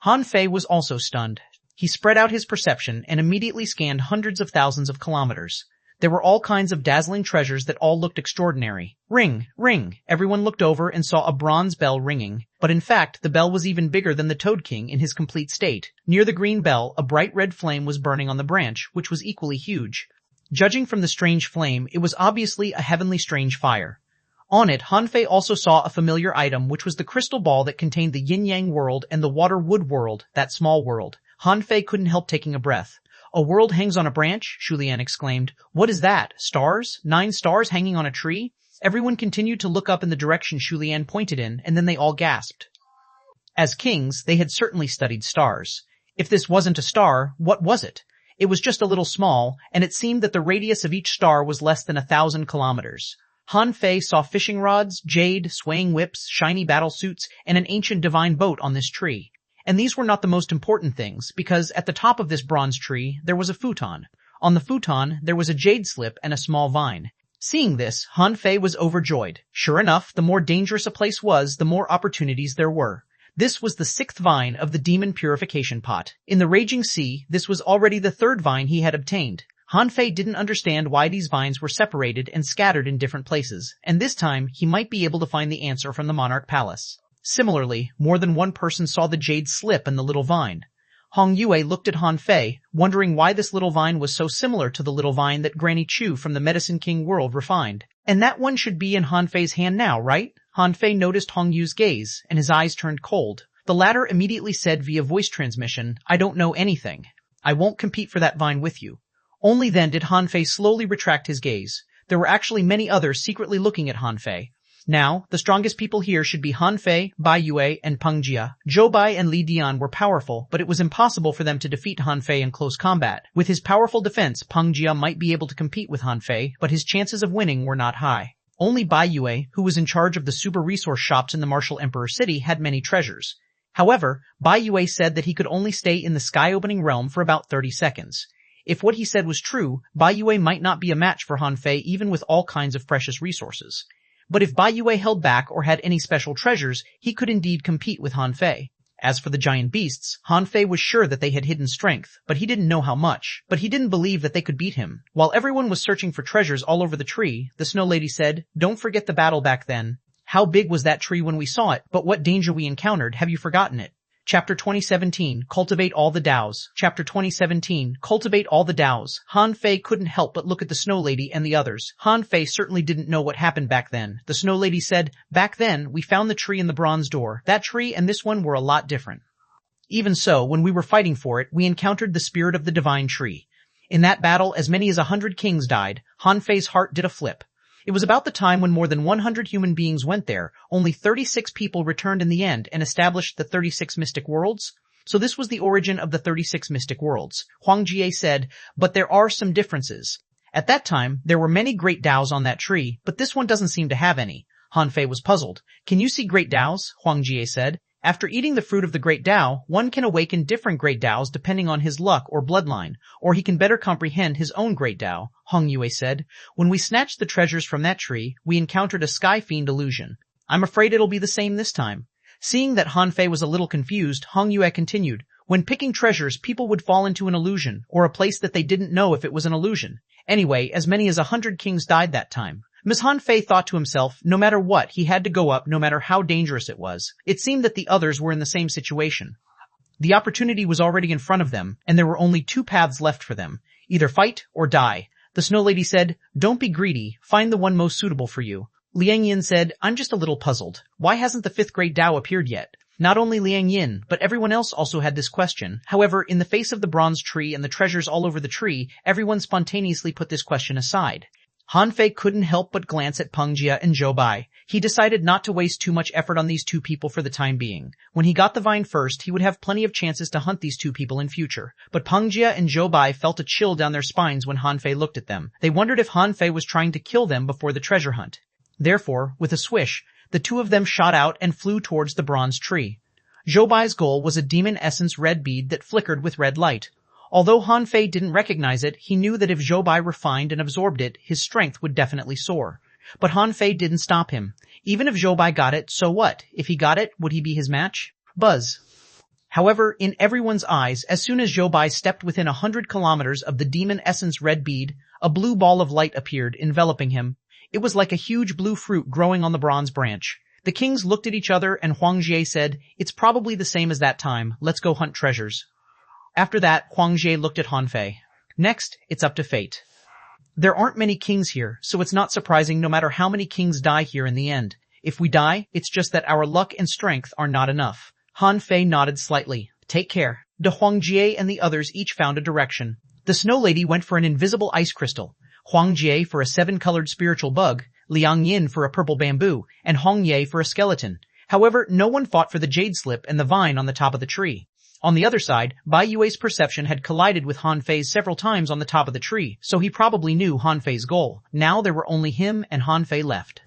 Han Fei was also stunned. He spread out his perception and immediately scanned hundreds of thousands of kilometers. There were all kinds of dazzling treasures that all looked extraordinary. Ring, ring. Everyone looked over and saw a bronze bell ringing. But in fact, the bell was even bigger than the Toad King in his complete state. Near the green bell, a bright red flame was burning on the branch, which was equally huge. Judging from the strange flame, it was obviously a heavenly strange fire. On it, Han Fei also saw a familiar item, which was the crystal ball that contained the yin-yang world and the water-wood world, that small world. Han Fei couldn't help taking a breath. "A world hangs on a branch?" Xulian exclaimed. "What is that? Stars? 9 stars hanging on a tree?" Everyone continued to look up in the direction Xulian pointed in, and then they all gasped. As kings, they had certainly studied stars. If this wasn't a star, what was it? It was just a little small, and it seemed that the radius of each star was less than 1,000 kilometers. Han Fei saw fishing rods, jade, swaying whips, shiny battle suits, and an ancient divine boat on this tree. And these were not the most important things, because at the top of this bronze tree, there was a futon. On the futon, there was a jade slip and a small vine. Seeing this, Han Fei was overjoyed. Sure enough, the more dangerous a place was, the more opportunities there were. This was the 6th vine of the demon purification pot. In the raging sea, this was already the 3rd vine he had obtained. Han Fei didn't understand why these vines were separated and scattered in different places, and this time he might be able to find the answer from the monarch palace. Similarly, more than one person saw the jade slip and the little vine. Hong Yue looked at Han Fei, wondering why this little vine was so similar to the little vine that Granny Chu from the Medicine King world refined. And that one should be in Han Fei's hand now, right? Han Fei noticed Hong Yu's gaze, and his eyes turned cold. The latter immediately said via voice transmission, "I don't know anything. I won't compete for that vine with you." Only then did Han Fei slowly retract his gaze. There were actually many others secretly looking at Han Fei. Now, the strongest people here should be Han Fei, Bai Yue, and Peng Jia. Zhou Bai and Li Dian were powerful, but it was impossible for them to defeat Han Fei in close combat. With his powerful defense, Peng Jia might be able to compete with Han Fei, but his chances of winning were not high. Only Bai Yue, who was in charge of the super resource shops in the Martial Emperor City, had many treasures. However, Bai Yue said that he could only stay in the sky-opening realm for about 30 seconds. If what he said was true, Bai Yue might not be a match for Han Fei even with all kinds of precious resources. But if Bai Yue held back or had any special treasures, he could indeed compete with Han Fei. As for the giant beasts, Han Fei was sure that they had hidden strength, but he didn't know how much. But he didn't believe that they could beat him. While everyone was searching for treasures all over the tree, the Snow Lady said, "Don't forget the battle back then. How big was that tree when we saw it, but what danger we encountered, have you forgotten it?" Chapter 2017, Cultivate All the Daos. Chapter 2017, Cultivate All the Daos. Han Fei couldn't help but look at the Snow Lady and the others. Han Fei certainly didn't know what happened back then. The Snow Lady said, "Back then, we found the tree in the bronze door. That tree and this one were a lot different. Even so, when we were fighting for it, we encountered the spirit of the divine tree. In that battle, as many as 100 kings died. Han Fei's heart did a flip. It was about the time when more than 100 human beings went there. Only 36 people returned in the end and established the 36 mystic worlds. So this was the origin of the 36 mystic worlds." Huang Jie said, "But there are some differences. At that time, there were many great Daos on that tree, but this one doesn't seem to have any." Han Fei was puzzled. "Can you see great Daos?" Huang Jie said. After eating the fruit of the Great Tao, one can awaken different Great Taos depending on his luck or bloodline, or he can better comprehend his own Great Tao, Hong Yue said. When we snatched the treasures from that tree, we encountered a sky fiend illusion. I'm afraid it'll be the same this time. Seeing that Han Fei was a little confused, Hong Yue continued. When picking treasures, people would fall into an illusion, or a place that they didn't know if it was an illusion. Anyway, as many as 100 kings died that time. Ms. Han Fei thought to himself, no matter what, he had to go up no matter how dangerous it was. It seemed that the others were in the same situation. The opportunity was already in front of them, and there were only two paths left for them. Either fight or die. The Snow Lady said, don't be greedy, find the one most suitable for you. Liang Yin said, I'm just a little puzzled. Why hasn't the fifth Great Tao appeared yet? Not only Liang Yin, but everyone else also had this question. However, in the face of the bronze tree and the treasures all over the tree, everyone spontaneously put this question aside. Han Fei couldn't help but glance at Peng Jia and Zhou Bai. He decided not to waste too much effort on these two people for the time being. When he got the vine first, he would have plenty of chances to hunt these two people in future. But Peng Jia and Zhou Bai felt a chill down their spines when Han Fei looked at them. They wondered if Han Fei was trying to kill them before the treasure hunt. Therefore, with a swish, the two of them shot out and flew towards the bronze tree. Zhou Bai's goal was a demon essence red bead that flickered with red light. Although Han Fei didn't recognize it, he knew that if Zhou Bai refined and absorbed it, his strength would definitely soar. But Han Fei didn't stop him. Even if Zhou Bai got it, so what? If he got it, would he be his match? Buzz. However, in everyone's eyes, as soon as Zhou Bai stepped within 100 kilometers of the demon essence red bead, a blue ball of light appeared, enveloping him. It was like a huge blue fruit growing on the bronze branch. The kings looked at each other and Huang Jie said, it's probably the same as that time, let's go hunt treasures. After that, Huang Jie looked at Han Fei. Next, it's up to fate. There aren't many kings here, so it's not surprising no matter how many kings die here in the end. If we die, it's just that our luck and strength are not enough. Han Fei nodded slightly. Take care. De Huang Jie and the others each found a direction. The Snow Lady went for an invisible ice crystal, Huang Jie for a 7-colored spiritual bug, Liang Yin for a purple bamboo, and Hong Ye for a skeleton. However, no one fought for the jade slip and the vine on the top of the tree. On the other side, Bai Yue's perception had collided with Han Fei's several times on the top of the tree, so he probably knew Han Fei's goal. Now there were only him and Han Fei left.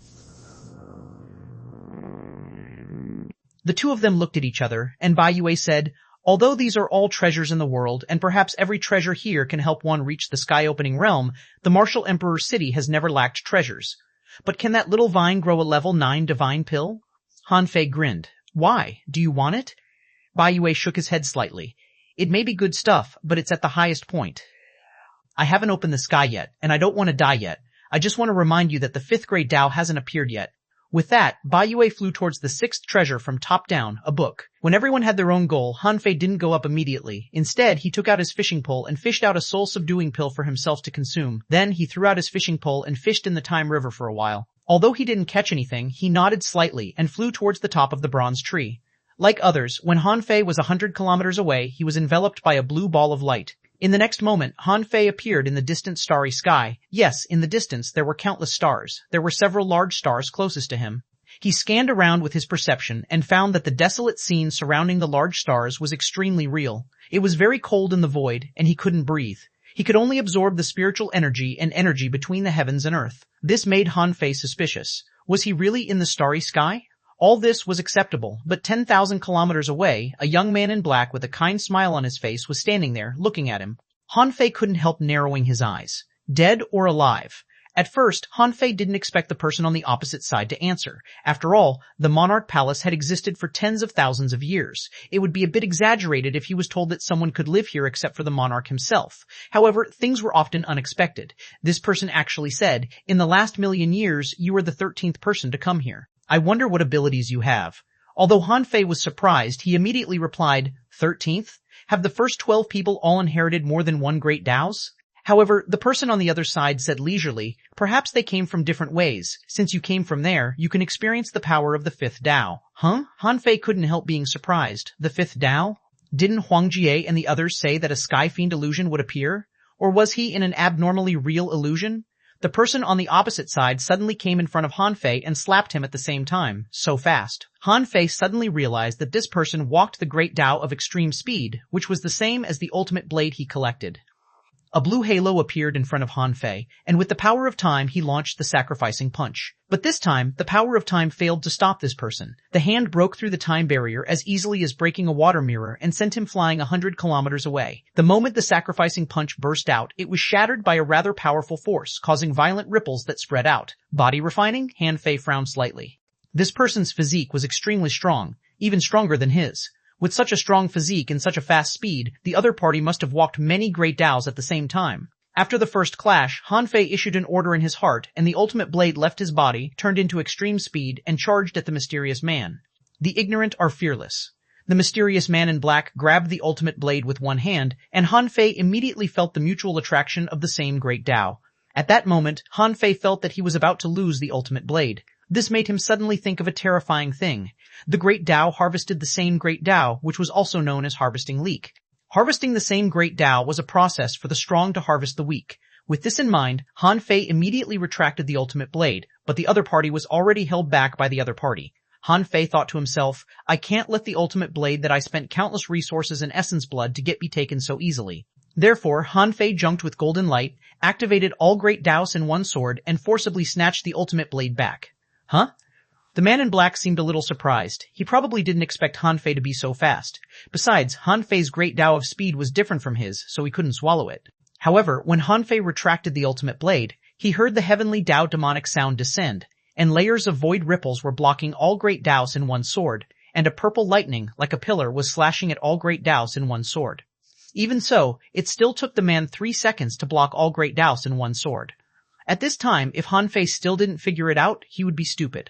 The two of them looked at each other, and Bai Yue said, although these are all treasures in the world, and perhaps every treasure here can help one reach the sky-opening realm, the Martial Emperor's city has never lacked treasures. But can that little vine grow a level 9 divine pill? Han Fei grinned. Why? Do you want it? Bai Yue shook his head slightly. It may be good stuff, but it's at the highest point. I haven't opened the sky yet, and I don't want to die yet. I just want to remind you that the fifth Great Tao hasn't appeared yet. With that, Bai Yue flew towards the sixth treasure from top down, a book. When everyone had their own goal, Han Fei didn't go up immediately. Instead, he took out his fishing pole and fished out a soul-subduing pill for himself to consume. Then he threw out his fishing pole and fished in the Time River for a while. Although he didn't catch anything, he nodded slightly and flew towards the top of the bronze tree. Like others, when Han Fei was 100 kilometers away, he was enveloped by a blue ball of light. In the next moment, Han Fei appeared in the distant starry sky. Yes, in the distance, there were countless stars. There were several large stars closest to him. He scanned around with his perception and found that the desolate scene surrounding the large stars was extremely real. It was very cold in the void, and he couldn't breathe. He could only absorb the spiritual energy and energy between the heavens and earth. This made Han Fei suspicious. Was he really in the starry sky? All this was acceptable, but 10,000 kilometers away, a young man in black with a kind smile on his face was standing there, looking at him. Han Fei couldn't help narrowing his eyes. Dead or alive? At first, Han Fei didn't expect the person on the opposite side to answer. After all, the Monarch Palace had existed for tens of thousands of years. It would be a bit exaggerated if he was told that someone could live here except for the monarch himself. However, things were often unexpected. This person actually said, in the last million years, you were the 13th person to come here. I wonder what abilities you have. Although Han Fei was surprised, he immediately replied, 13th? Have the first 12 people all inherited more than one great Taos? However, the person on the other side said leisurely, perhaps they came from different ways. Since you came from there, you can experience the power of the fifth Tao. Huh? Han Fei couldn't help being surprised. The fifth Tao? Didn't Huang Jie and the others say that a sky fiend illusion would appear? Or was he in an abnormally real illusion? The person on the opposite side suddenly came in front of Han Fei and slapped him at the same time, so fast. Han Fei suddenly realized that this person walked the Great Tao of extreme speed, which was the same as the ultimate blade he collected. A blue halo appeared in front of Han Fei, and with the power of time he launched the sacrificing punch. But this time, the power of time failed to stop this person. The hand broke through the time barrier as easily as breaking a water mirror and sent him flying 100 kilometers away. The moment the sacrificing punch burst out, it was shattered by a rather powerful force, causing violent ripples that spread out. Body refining? Han Fei frowned slightly. This person's physique was extremely strong, even stronger than his. With such a strong physique and such a fast speed, the other party must have walked many great Daos at the same time. After the first clash, Han Fei issued an order in his heart, and the ultimate blade left his body, turned into extreme speed, and charged at the mysterious man. The ignorant are fearless. The mysterious man in black grabbed the ultimate blade with one hand, and Han Fei immediately felt the mutual attraction of the same great Dao. At that moment, Han Fei felt that he was about to lose the ultimate blade. This made him suddenly think of a terrifying thing. The Great Dao harvested the same Great Dao, which was also known as harvesting leek. Harvesting the same Great Dao was a process for the strong to harvest the weak. With this in mind, Han Fei immediately retracted the ultimate blade, but the other party was already held back by the other party. Han Fei thought to himself, I can't let the ultimate blade that I spent countless resources and essence blood to get be taken so easily. Therefore, Han Fei jumped with golden light, activated all Great Daos in one sword, and forcibly snatched the ultimate blade back. Huh? The man in black seemed a little surprised. He probably didn't expect Han Fei to be so fast. Besides, Han Fei's great Dao of speed was different from his, so he couldn't swallow it. However, when Han Fei retracted the ultimate blade, he heard the heavenly Dao demonic sound descend, and layers of void ripples were blocking all great Daos in one sword, and a purple lightning, like a pillar, was slashing at all great Daos in one sword. Even so, it still took the man 3 seconds to block all great Daos in one sword. At this time, if Han Fei still didn't figure it out, he would be stupid.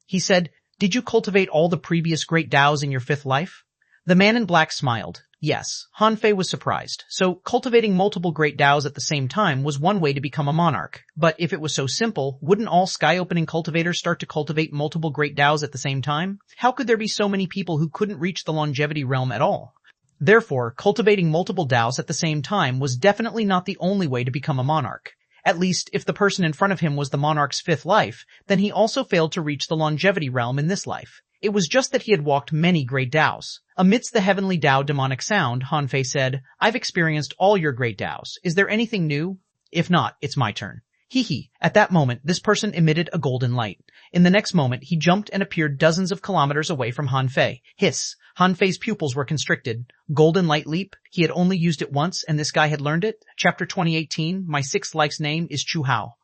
He said, Did you cultivate all the previous great Daos in your 5th life? The man in black smiled. Yes. Han Fei was surprised. So, cultivating multiple great Daos at the same time was one way to become a monarch. But if it was so simple, wouldn't all sky-opening cultivators start to cultivate multiple great Daos at the same time? How could there be so many people who couldn't reach the longevity realm at all? Therefore, cultivating multiple Daos at the same time was definitely not the only way to become a monarch. At least, if the person in front of him was the monarch's 5th life, then he also failed to reach the longevity realm in this life. It was just that he had walked many great Daos. Amidst the heavenly Dao demonic sound, Han Fei said, I've experienced all your great Daos. Is there anything new? If not, it's my turn. Hee. At that moment, this person emitted a golden light. In the next moment, he jumped and appeared dozens of kilometers away from Han Fei. Hiss. Han Fei's pupils were constricted. Golden light leap? He had only used it once, and this guy had learned it? Chapter 2018, My 6th life's name is Howl.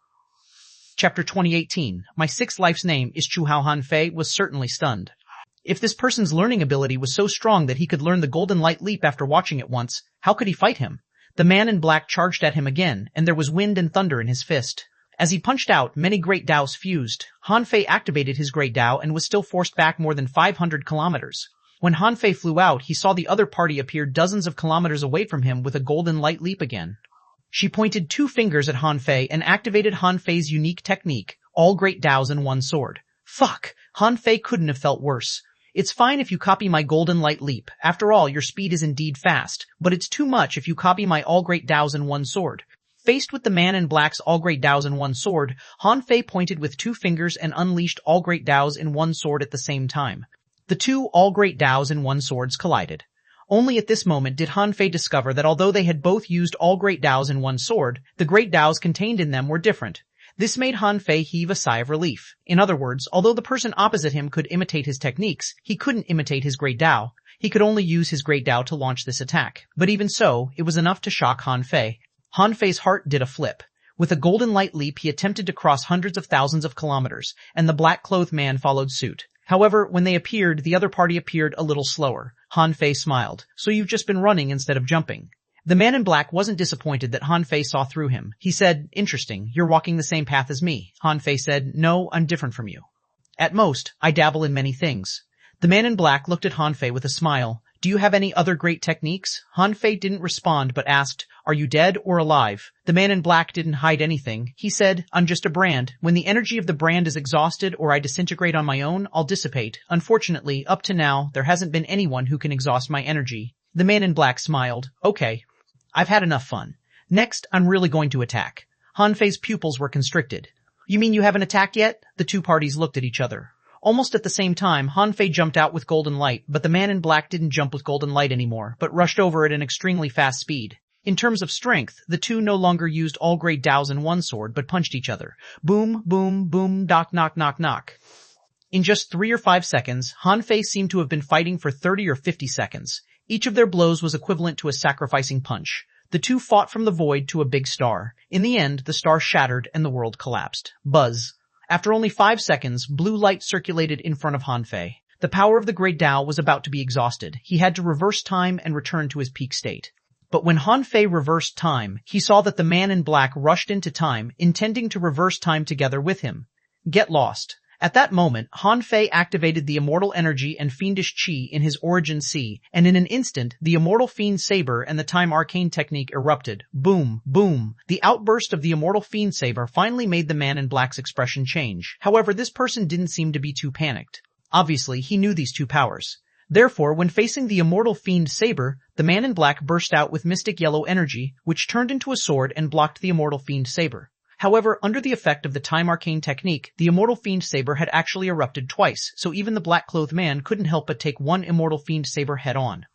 Chapter 2018, My 6th life's name is Howl. Han Fei was certainly stunned. If this person's learning ability was so strong that he could learn the golden light leap after watching it once, how could he fight him? The man in black charged at him again, and there was wind and thunder in his fist. As he punched out, many great Daos fused. Han Fei activated his great Dao and was still forced back more than 500 kilometers. When Han Fei flew out, he saw the other party appear dozens of kilometers away from him with a golden light leap again. She pointed 2 fingers at Han Fei and activated Han Fei's unique technique, all great Daos in one sword. Fuck! Han Fei couldn't have felt worse. It's fine if you copy my golden light leap. After all, your speed is indeed fast, but it's too much if you copy my all great Daos in one sword. Faced with the man in black's all great Daos in one sword, Han Fei pointed with 2 fingers and unleashed all great Daos in one sword at the same time. The 2 all great Daos in one swords collided. Only at this moment did Han Fei discover that although they had both used all great Daos in one sword, the great Daos contained in them were different. This made Han Fei heave a sigh of relief. In other words, although the person opposite him could imitate his techniques, he couldn't imitate his great Dao. He could only use his great Dao to launch this attack. But even so, it was enough to shock Han Fei. Han Fei's heart did a flip. With a golden light leap, he attempted to cross hundreds of thousands of kilometers, and the black-clothed man followed suit. However, when they appeared, the other party appeared a little slower. Han Fei smiled. So you've just been running instead of jumping. The man in black wasn't disappointed that Han Fei saw through him. He said, Interesting, you're walking the same path as me. Han Fei said, No, I'm different from you. At most, I dabble in many things. The man in black looked at Han Fei with a smile. Do you have any other great techniques? Han Fei didn't respond but asked, Are you dead or alive? The man in black didn't hide anything. He said, I'm just a brand. When the energy of the brand is exhausted or I disintegrate on my own, I'll dissipate. Unfortunately, up to now, there hasn't been anyone who can exhaust my energy. The man in black smiled. Okay. I've had enough fun. Next, I'm really going to attack. Han Fei's pupils were constricted. You mean you haven't attacked yet? The 2 parties looked at each other. Almost at the same time, Han Fei jumped out with golden light, but the man in black didn't jump with golden light anymore, but rushed over at an extremely fast speed. In terms of strength, the two no longer used all great Daos in one sword but punched each other. Boom, boom, boom, knock, knock, knock, knock. In just 3 or 5 seconds, Han Fei seemed to have been fighting for 30 or 50 seconds. Each of their blows was equivalent to a sacrificing punch. The two fought from the void to a big star. In the end, the star shattered and the world collapsed. Buzz. After only 5 seconds, blue light circulated in front of Han Fei. The power of the great Dao was about to be exhausted. He had to reverse time and return to his peak state. But when Han Fei reversed time, he saw that the man in black rushed into time, intending to reverse time together with him. Get lost. At that moment, Han Fei activated the immortal energy and fiendish chi in his origin sea, and in an instant, the immortal fiend saber and the time arcane technique erupted. Boom, boom. The outburst of the immortal fiend saber finally made the man in black's expression change. However, this person didn't seem to be too panicked. Obviously, he knew these two powers. Therefore, when facing the immortal fiend saber, the man in black burst out with mystic yellow energy, which turned into a sword and blocked the immortal fiend saber. However, under the effect of the time arcane technique, the immortal fiend saber had actually erupted twice, so even the black-clothed man couldn't help but take one immortal fiend saber head-on.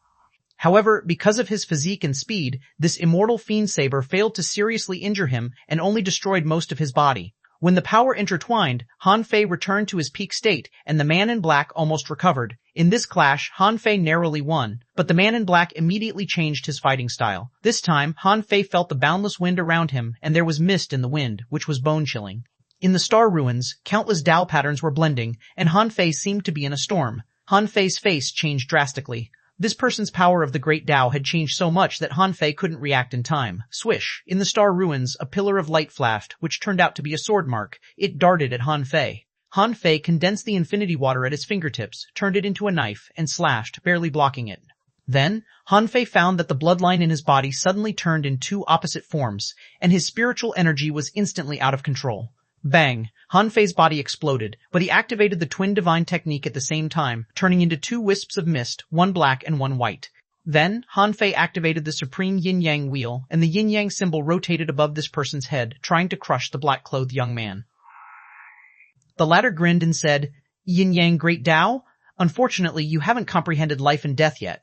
However, because of his physique and speed, this immortal fiend saber failed to seriously injure him and only destroyed most of his body. When the power intertwined, Han Fei returned to his peak state, and the man in black almost recovered. In this clash, Han Fei narrowly won, but the man in black immediately changed his fighting style. This time, Han Fei felt the boundless wind around him, and there was mist in the wind, which was bone-chilling. In the star ruins, countless Dao patterns were blending, and Han Fei seemed to be in a storm. Han Fei's face changed drastically. This person's power of the great Dao had changed so much that Han Fei couldn't react in time. Swish! In the star ruins, a pillar of light flashed, which turned out to be a sword mark. It darted at Han Fei. Han Fei condensed the infinity water at his fingertips, turned it into a knife, and slashed, barely blocking it. Then, Han Fei found that the bloodline in his body suddenly turned in two opposite forms, and his spiritual energy was instantly out of control. Bang! Han Fei's body exploded, but he activated the twin divine technique at the same time, turning into two wisps of mist, one black and one white. Then, Han Fei activated the supreme yin-yang wheel, and the yin-yang symbol rotated above this person's head, trying to crush the black-clothed young man. The latter grinned and said, "Yin-yang great Dao? Unfortunately, you haven't comprehended life and death yet."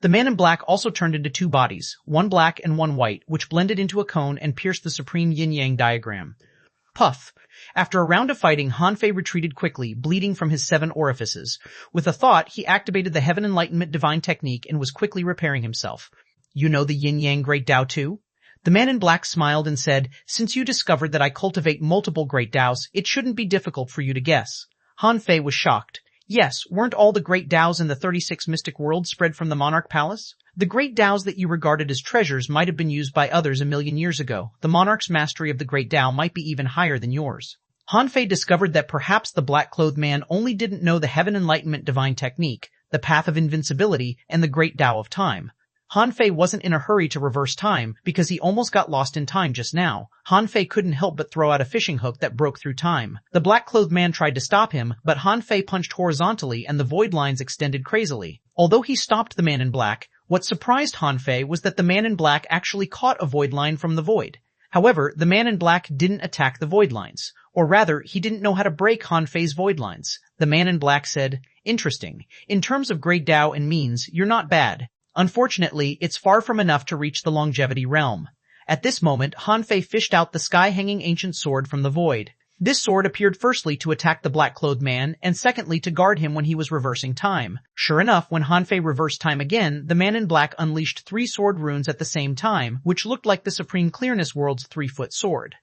The man in black also turned into two bodies, one black and one white, which blended into a cone and pierced the supreme yin-yang diagram. Puff. After a round of fighting, Han Fei retreated quickly, bleeding from his 7 orifices. With a thought, he activated the Heaven Enlightenment divine technique and was quickly repairing himself. "You know the yin-yang great Dao too?" The man in black smiled and said, "Since you discovered that I cultivate multiple great Daos, it shouldn't be difficult for you to guess." Han Fei was shocked. "Yes, weren't all the great Daos in the 36 mystic worlds spread from the monarch palace? The great Daos that you regarded as treasures might have been used by others a million years ago. The monarch's mastery of the great Dao might be even higher than yours." Han Fei discovered that perhaps the black-clothed man only didn't know the Heaven Enlightenment divine technique, the path of invincibility, and the great Dao of time. Han Fei wasn't in a hurry to reverse time because he almost got lost in time just now. Han Fei couldn't help but throw out a fishing hook that broke through time. The black-clothed man tried to stop him, but Han Fei punched horizontally and the void lines extended crazily. Although he stopped the man in black, what surprised Han Fei was that the man in black actually caught a void line from the void. However, the man in black didn't attack the void lines. Or rather, he didn't know how to break Han Fei's void lines. The man in black said, "Interesting. In terms of great Dao and means, you're not bad. Unfortunately, it's far from enough to reach the longevity realm." At this moment, Han Fei fished out the sky-hanging ancient sword from the void. This sword appeared firstly to attack the black-clothed man, and secondly to guard him when he was reversing time. Sure enough, when Han Fei reversed time again, the man in black unleashed 3 sword runes at the same time, which looked like the Supreme Clearness World's 3-foot sword.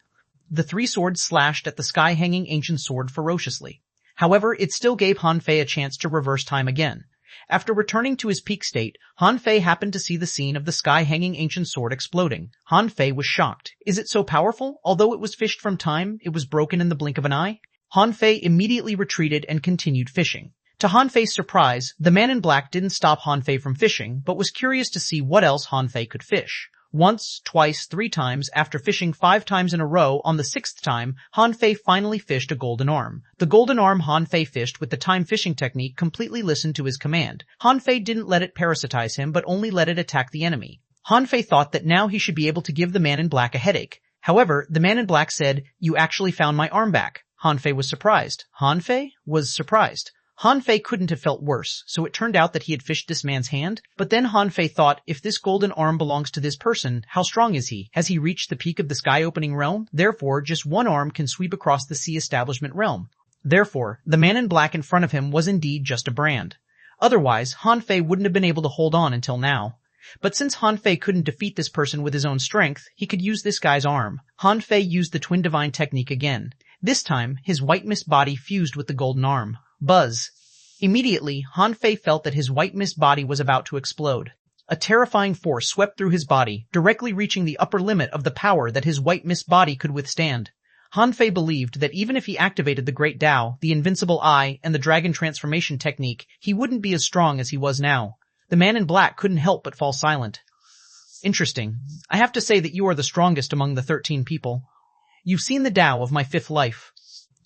The 3 swords slashed at the sky-hanging ancient sword ferociously. However, it still gave Han Fei a chance to reverse time again. After returning to his peak state, Han Fei happened to see the scene of the sky-hanging ancient sword exploding. Han Fei was shocked. Is it so powerful? Although it was fished from time, it was broken in the blink of an eye? Han Fei immediately retreated and continued fishing. To Han Fei's surprise, the man in black didn't stop Han Fei from fishing, but was curious to see what else Han Fei could fish. Once, twice, 3 times, after fishing 5 times in a row, on the 6th time, Han Fei finally fished a golden arm. The golden arm Han Fei fished with the time fishing technique completely listened to his command. Han Fei didn't let it parasitize him, but only let it attack the enemy. Han Fei thought that now he should be able to give the man in black a headache. However, the man in black said, "You actually found my arm back." Han Fei was surprised. Han Fei was surprised. Han Fei couldn't have felt worse, so it turned out that he had fished this man's hand. But then Han Fei thought, if this golden arm belongs to this person, how strong is he? Has he reached the peak of the sky-opening realm? Therefore, just one arm can sweep across the sea establishment realm. Therefore, the man in black in front of him was indeed just a brand. Otherwise, Han Fei wouldn't have been able to hold on until now. But since Han Fei couldn't defeat this person with his own strength, he could use this guy's arm. Han Fei used the Twin Divine technique again. This time, his white mist body fused with the golden arm. Buzz. Immediately, Han Fei felt that his white mist body was about to explode. A terrifying force swept through his body, directly reaching the upper limit of the power that his white mist body could withstand. Han Fei believed that even if he activated the Great Tao, the Invincible Eye, and the Dragon Transformation technique, he wouldn't be as strong as he was now. The man in black couldn't help but fall silent. Interesting. I have to say that you are the strongest among the 13 people. You've seen the Tao of my fifth life.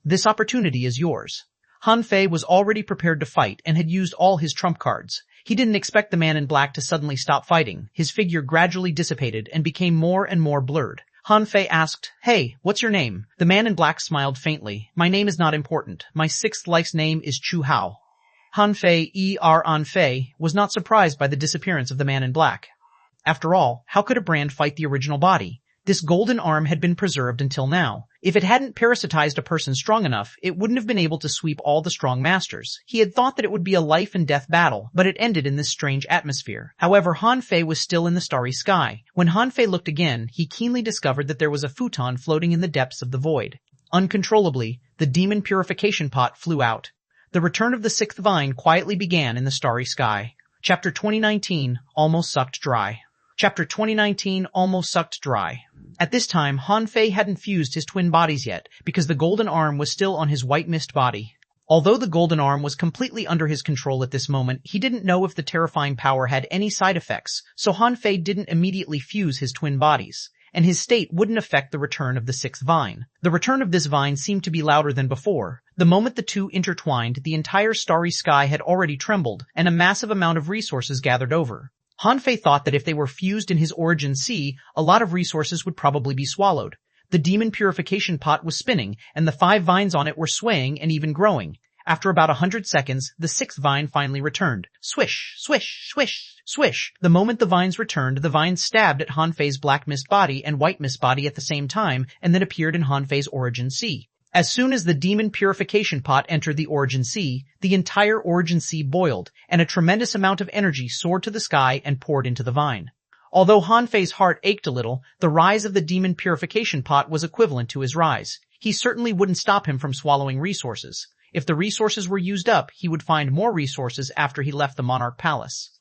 This opportunity is yours. Han Fei was already prepared to fight and had used all his trump cards. He didn't expect the man in black to suddenly stop fighting. His figure gradually dissipated and became more and more blurred. Han Fei asked, "Hey, what's your name?" The man in black smiled faintly. "My name is not important. My sixth life's name is Howl." Han Fei was not surprised by the disappearance of the man in black. After all, how could a brand fight the original body? This golden arm had been preserved until now. If it hadn't parasitized a person strong enough, it wouldn't have been able to sweep all the strong masters. He had thought that it would be a life and death battle, but it ended in this strange atmosphere. However, Han Fei was still in the starry sky. When Han Fei looked again, he keenly discovered that there was a futon floating in the depths of the void. Uncontrollably, the demon purification pot flew out. The return of the sixth vine quietly began in the starry sky. Chapter 2019, Almost Sucked Dry. Chapter 2019, Almost Sucked Dry. At this time, Han Fei hadn't fused his twin bodies yet, because the golden arm was still on his white mist body. Although the golden arm was completely under his control at this moment, he didn't know if the terrifying power had any side effects, so Han Fei didn't immediately fuse his twin bodies, and his state wouldn't affect the return of the sixth vine. The return of this vine seemed to be louder than before. The moment the two intertwined, the entire starry sky had already trembled, and a massive amount of resources gathered over. Han Fei thought that if they were fused in his origin sea, a lot of resources would probably be swallowed. The demon purification pot was spinning, and the 5 vines on it were swaying and even growing. After about 100 seconds, the 6th vine finally returned. Swish, swish, swish, swish. The moment the vines returned, the vines stabbed at Han Fei's black mist body and white mist body at the same time, and then appeared in Han Fei's origin sea. As soon as the demon purification pot entered the origin sea, the entire origin sea boiled, and a tremendous amount of energy soared to the sky and poured into the vine. Although Han Fei's heart ached a little, the rise of the demon purification pot was equivalent to his rise. He certainly wouldn't stop him from swallowing resources. If the resources were used up, he would find more resources after he left the Monarch Palace.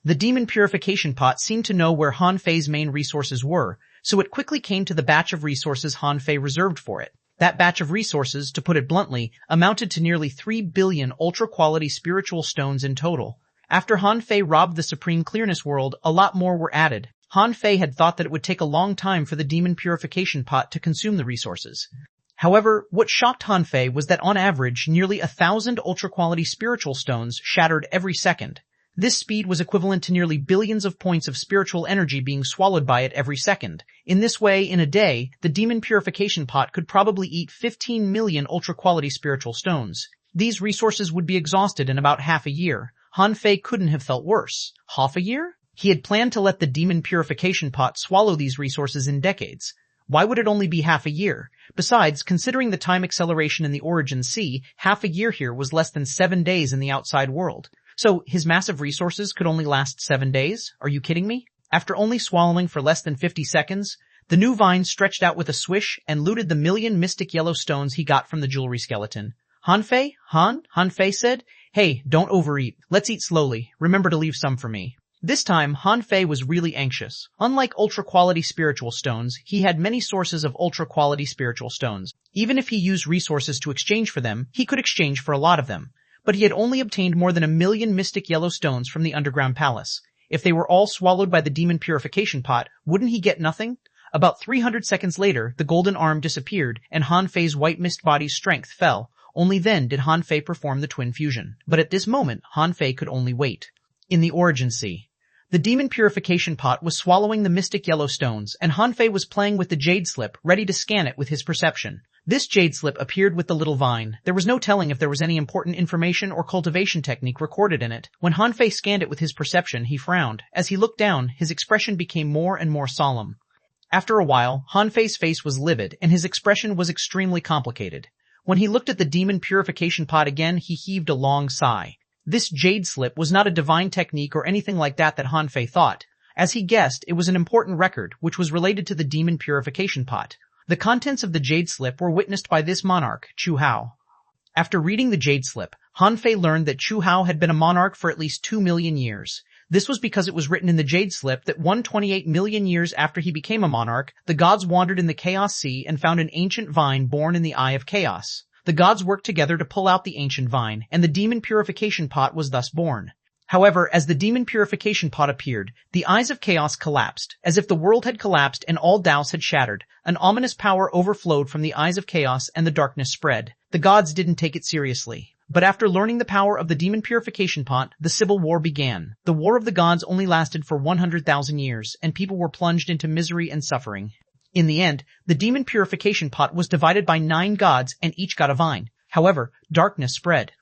The demon purification pot seemed to know where Han Fei's main resources were, so it quickly came to the batch of resources Han Fei reserved for it. That batch of resources, to put it bluntly, amounted to nearly 3 billion ultra-quality spiritual stones in total. After Han Fei robbed the Supreme Clearness World, a lot more were added. Han Fei had thought that it would take a long time for the demon purification pot to consume the resources. However, what shocked Han Fei was that on average, nearly 1,000 ultra-quality spiritual stones shattered every second. This speed was equivalent to nearly billions of points of spiritual energy being swallowed by it every second. In this way, in a day, the demon purification pot could probably eat 15 million ultra-quality spiritual stones. These resources would be exhausted in about half a year. Han Fei couldn't have felt worse. Half a year? He had planned to let the demon purification pot swallow these resources in decades. Why would it only be half a year? Besides, considering the time acceleration in the origin sea, half a year here was less than 7 days in the outside world. So, his massive resources could only last 7 days? Are you kidding me? After only swallowing for less than 50 seconds, the new vine stretched out with a swish and looted the million mystic yellow stones he got from the jewelry skeleton. Han Fei? Han Fei said, "Hey, don't overeat. Let's eat slowly. Remember to leave some for me." This time, Han Fei was really anxious. Unlike ultra-quality spiritual stones, he had many sources of ultra-quality spiritual stones. Even if he used resources to exchange for them, he could exchange for a lot of them. But he had only obtained more than 1 million mystic yellow stones from the underground palace. If they were all swallowed by the demon purification pot, wouldn't he get nothing? About 300 seconds later, the golden arm disappeared, and Han Fei's white mist body's strength fell. Only then did Han Fei perform the twin fusion. But at this moment, Han Fei could only wait. In the origin sea, the demon purification pot was swallowing the mystic yellow stones, and Han Fei was playing with the jade slip, ready to scan it with his perception. This jade slip appeared with the little vine. There was no telling if there was any important information or cultivation technique recorded in it. When Han Fei scanned it with his perception, he frowned. As he looked down, his expression became more and more solemn. After a while, Han Fei's face was livid, and his expression was extremely complicated. When he looked at the demon purification pot again, he heaved a long sigh. This jade slip was not a divine technique or anything like that Han Fei thought. As he guessed, it was an important record, which was related to the demon purification pot. The contents of the jade slip were witnessed by this monarch, Chu Hao. After reading the jade slip, Han Fei learned that Chu Hao had been a monarch for at least 2 million years. This was because it was written in the jade slip that 128 million years after he became a monarch, the gods wandered in the Chaos Sea and found an ancient vine born in the Eye of Chaos. The gods worked together to pull out the ancient vine, and the demon purification pot was thus born. However, as the demon purification pot appeared, the Eyes of Chaos collapsed, as if the world had collapsed and all doubts had shattered. An ominous power overflowed from the Eyes of Chaos and the darkness spread. The gods didn't take it seriously. But after learning the power of the demon purification pot, the Civil War began. The War of the Gods only lasted for 100,000 years, and people were plunged into misery and suffering. In the end, the demon purification pot was divided by 9 gods and each got a vine. However, darkness spread.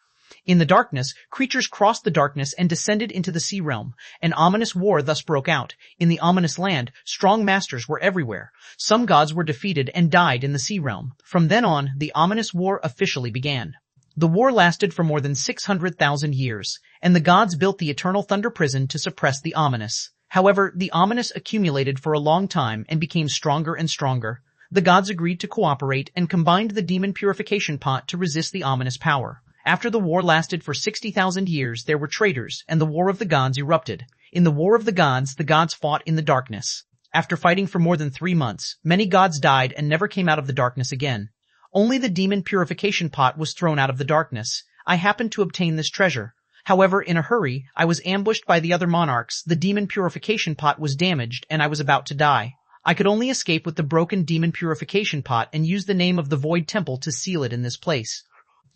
In the darkness, creatures crossed the darkness and descended into the sea realm. An ominous war thus broke out. In the ominous land, strong masters were everywhere. Some gods were defeated and died in the sea realm. From then on, the ominous war officially began. The war lasted for more than 600,000 years, and the gods built the Eternal Thunder Prison to suppress the ominous. However, the ominous accumulated for a long time and became stronger and stronger. The gods agreed to cooperate and combined the demon purification pot to resist the ominous power. After the war lasted for 60,000 years, there were traitors, and the War of the Gods erupted. In the War of the Gods fought in the darkness. After fighting for more than 3 months, many gods died and never came out of the darkness again. Only the demon purification pot was thrown out of the darkness. I happened to obtain this treasure. However, in a hurry, I was ambushed by the other monarchs, the demon purification pot was damaged, and I was about to die. I could only escape with the broken demon purification pot and use the name of the Void Temple to seal it in this place.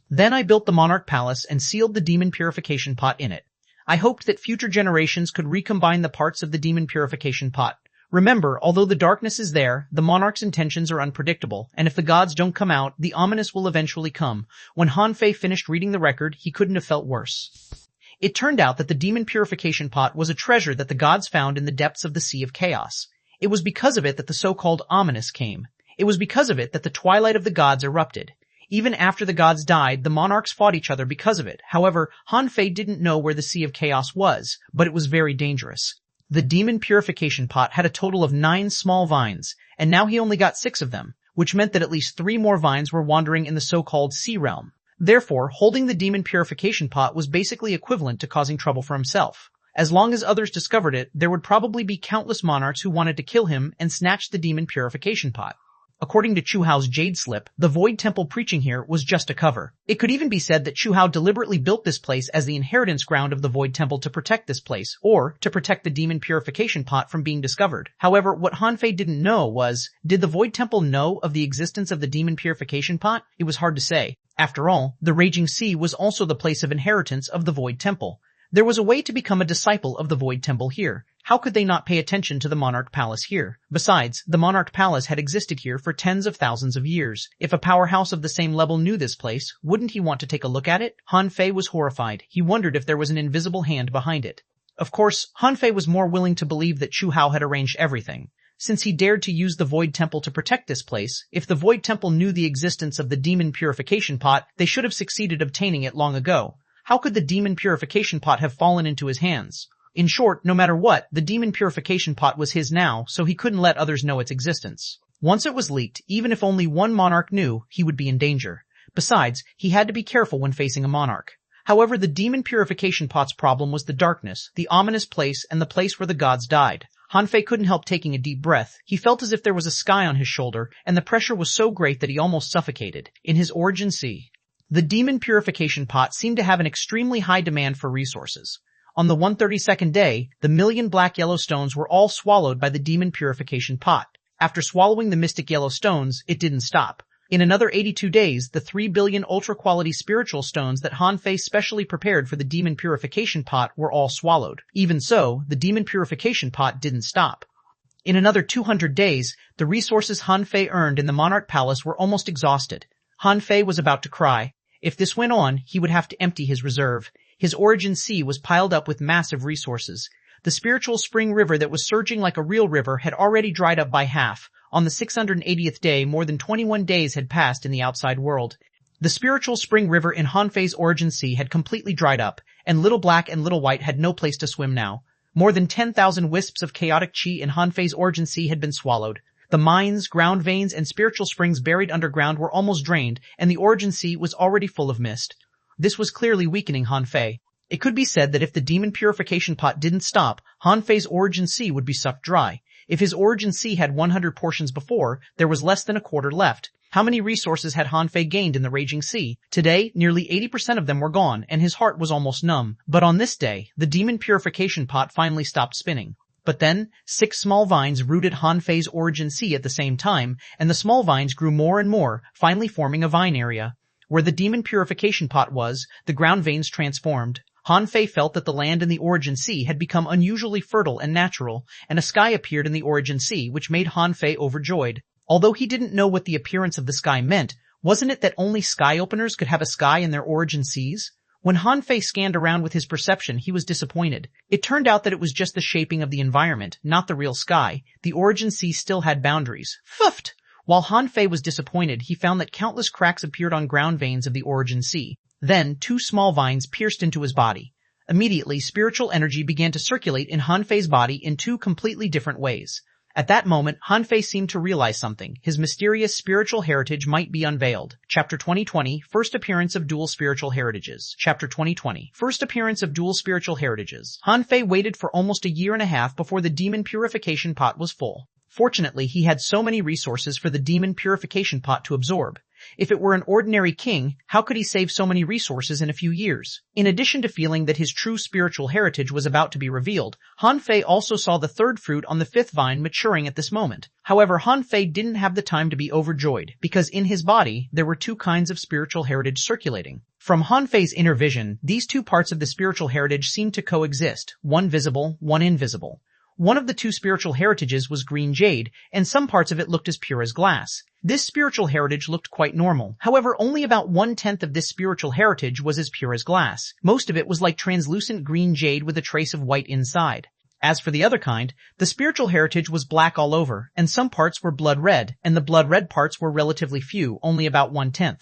Then I built the Monarch Palace and sealed the demon purification pot in it. I hoped that future generations could recombine the parts of the demon purification pot. Remember, although the darkness is there, the monarch's intentions are unpredictable, and if the gods don't come out, the ominous will eventually come. When Han Fei finished reading the record, he couldn't have felt worse. It turned out that the demon purification pot was a treasure that the gods found in the depths of the Sea of Chaos. It was because of it that the so-called ominous came. It was because of it that the twilight of the gods erupted. Even after the gods died, the monarchs fought each other because of it. However, Han Fei didn't know where the Sea of Chaos was, but it was very dangerous. The demon purification pot had a total of 9 small vines, and now he only got 6 of them, which meant that at least 3 more vines were wandering in the so-called sea realm. Therefore, holding the demon purification pot was basically equivalent to causing trouble for himself. As long as others discovered it, there would probably be countless monarchs who wanted to kill him and snatch the demon purification pot. According to Chu Hao's Jade Slip, the Void Temple preaching here was just a cover. It could even be said that Chu Hao deliberately built this place as the inheritance ground of the Void Temple to protect this place, or to protect the demon purification pot from being discovered. However, what Han Fei didn't know was, did the Void Temple know of the existence of the demon purification pot? It was hard to say. After all, the Raging Sea was also the place of inheritance of the Void Temple. There was a way to become a disciple of the Void Temple here. How could they not pay attention to the Monarch Palace here? Besides, the Monarch Palace had existed here for tens of thousands of years. If a powerhouse of the same level knew this place, wouldn't he want to take a look at it? Han Fei was horrified. He wondered if there was an invisible hand behind it. Of course, Han Fei was more willing to believe that Chu Hao had arranged everything. Since he dared to use the Void Temple to protect this place, if the Void Temple knew the existence of the demon purification pot, they should have succeeded obtaining it long ago. How could the demon purification pot have fallen into his hands? In short, no matter what, the demon purification pot was his now, so he couldn't let others know its existence. Once it was leaked, even if only one monarch knew, he would be in danger. Besides, he had to be careful when facing a monarch. However, the demon purification pot's problem was the darkness, the ominous place, and the place where the gods died. Han Fei couldn't help taking a deep breath. He felt as if there was a sky on his shoulder, and the pressure was so great that he almost suffocated. In his origin sea, the demon purification pot seemed to have an extremely high demand for resources. On the 132nd day, the million black yellow stones were all swallowed by the demon purification pot. After swallowing the mystic yellow stones, it didn't stop. In another 82 days, the 3 billion ultra-quality spiritual stones that Han Fei specially prepared for the demon purification pot were all swallowed. Even so, the demon purification pot didn't stop. In another 200 days, the resources Han Fei earned in the Monarch Palace were almost exhausted. Han Fei was about to cry. If this went on, he would have to empty his reserve. His origin sea was piled up with massive resources. The spiritual spring river that was surging like a real river had already dried up by half. On the 680th day, more than 21 days had passed in the outside world. The spiritual spring river in Han Fei's origin sea had completely dried up, and Little Black and Little White had no place to swim now. More than 10,000 wisps of chaotic chi in Han Fei's origin sea had been swallowed. The mines, ground veins, and spiritual springs buried underground were almost drained, and the origin sea was already full of mist. This was clearly weakening Han Fei. It could be said that if the demon purification pot didn't stop, Han Fei's origin sea would be sucked dry. If his origin sea had 100 portions before, there was less than a quarter left. How many resources had Han Fei gained in the raging sea? Today, nearly 80% of them were gone, and his heart was almost numb. But on this day, the demon purification pot finally stopped spinning. But then, 6 small vines rooted Han Fei's origin sea at the same time, and the small vines grew more and more, finally forming a vine area. Where the demon purification pot was, the ground veins transformed. Han Fei felt that the land in the origin sea had become unusually fertile and natural, and a sky appeared in the origin sea which made Han Fei overjoyed. Although he didn't know what the appearance of the sky meant, wasn't it that only sky openers could have a sky in their origin seas? When Han Fei scanned around with his perception, he was disappointed. It turned out that it was just the shaping of the environment, not the real sky. The origin sea still had boundaries. Pfuffed! While Han Fei was disappointed, he found that countless cracks appeared on ground veins of the origin sea. Then, 2 small vines pierced into his body. Immediately, spiritual energy began to circulate in Han Fei's body in 2 completely different ways. At that moment, Han Fei seemed to realize something. His mysterious spiritual heritage might be unveiled. Chapter 2020, First Appearance of Dual Spiritual Heritages. Chapter 2020, First Appearance of Dual Spiritual Heritages. Han Fei waited for almost a year and a half before the demon purification pot was full. Fortunately, he had so many resources for the demon purification pot to absorb. If it were an ordinary king, how could he save so many resources in a few years? In addition to feeling that his true spiritual heritage was about to be revealed, Han Fei also saw the 3rd fruit on the 5th vine maturing at this moment. However, Han Fei didn't have the time to be overjoyed, because in his body, there were 2 kinds of spiritual heritage circulating. From Han Fei's inner vision, these 2 parts of the spiritual heritage seemed to coexist, one visible, one invisible. One of the 2 spiritual heritages was green jade, and some parts of it looked as pure as glass. This spiritual heritage looked quite normal. However, only about 1/10 of this spiritual heritage was as pure as glass. Most of it was like translucent green jade with a trace of white inside. As for the other kind, the spiritual heritage was black all over, and some parts were blood red, and the blood red parts were relatively few, only about 1/10.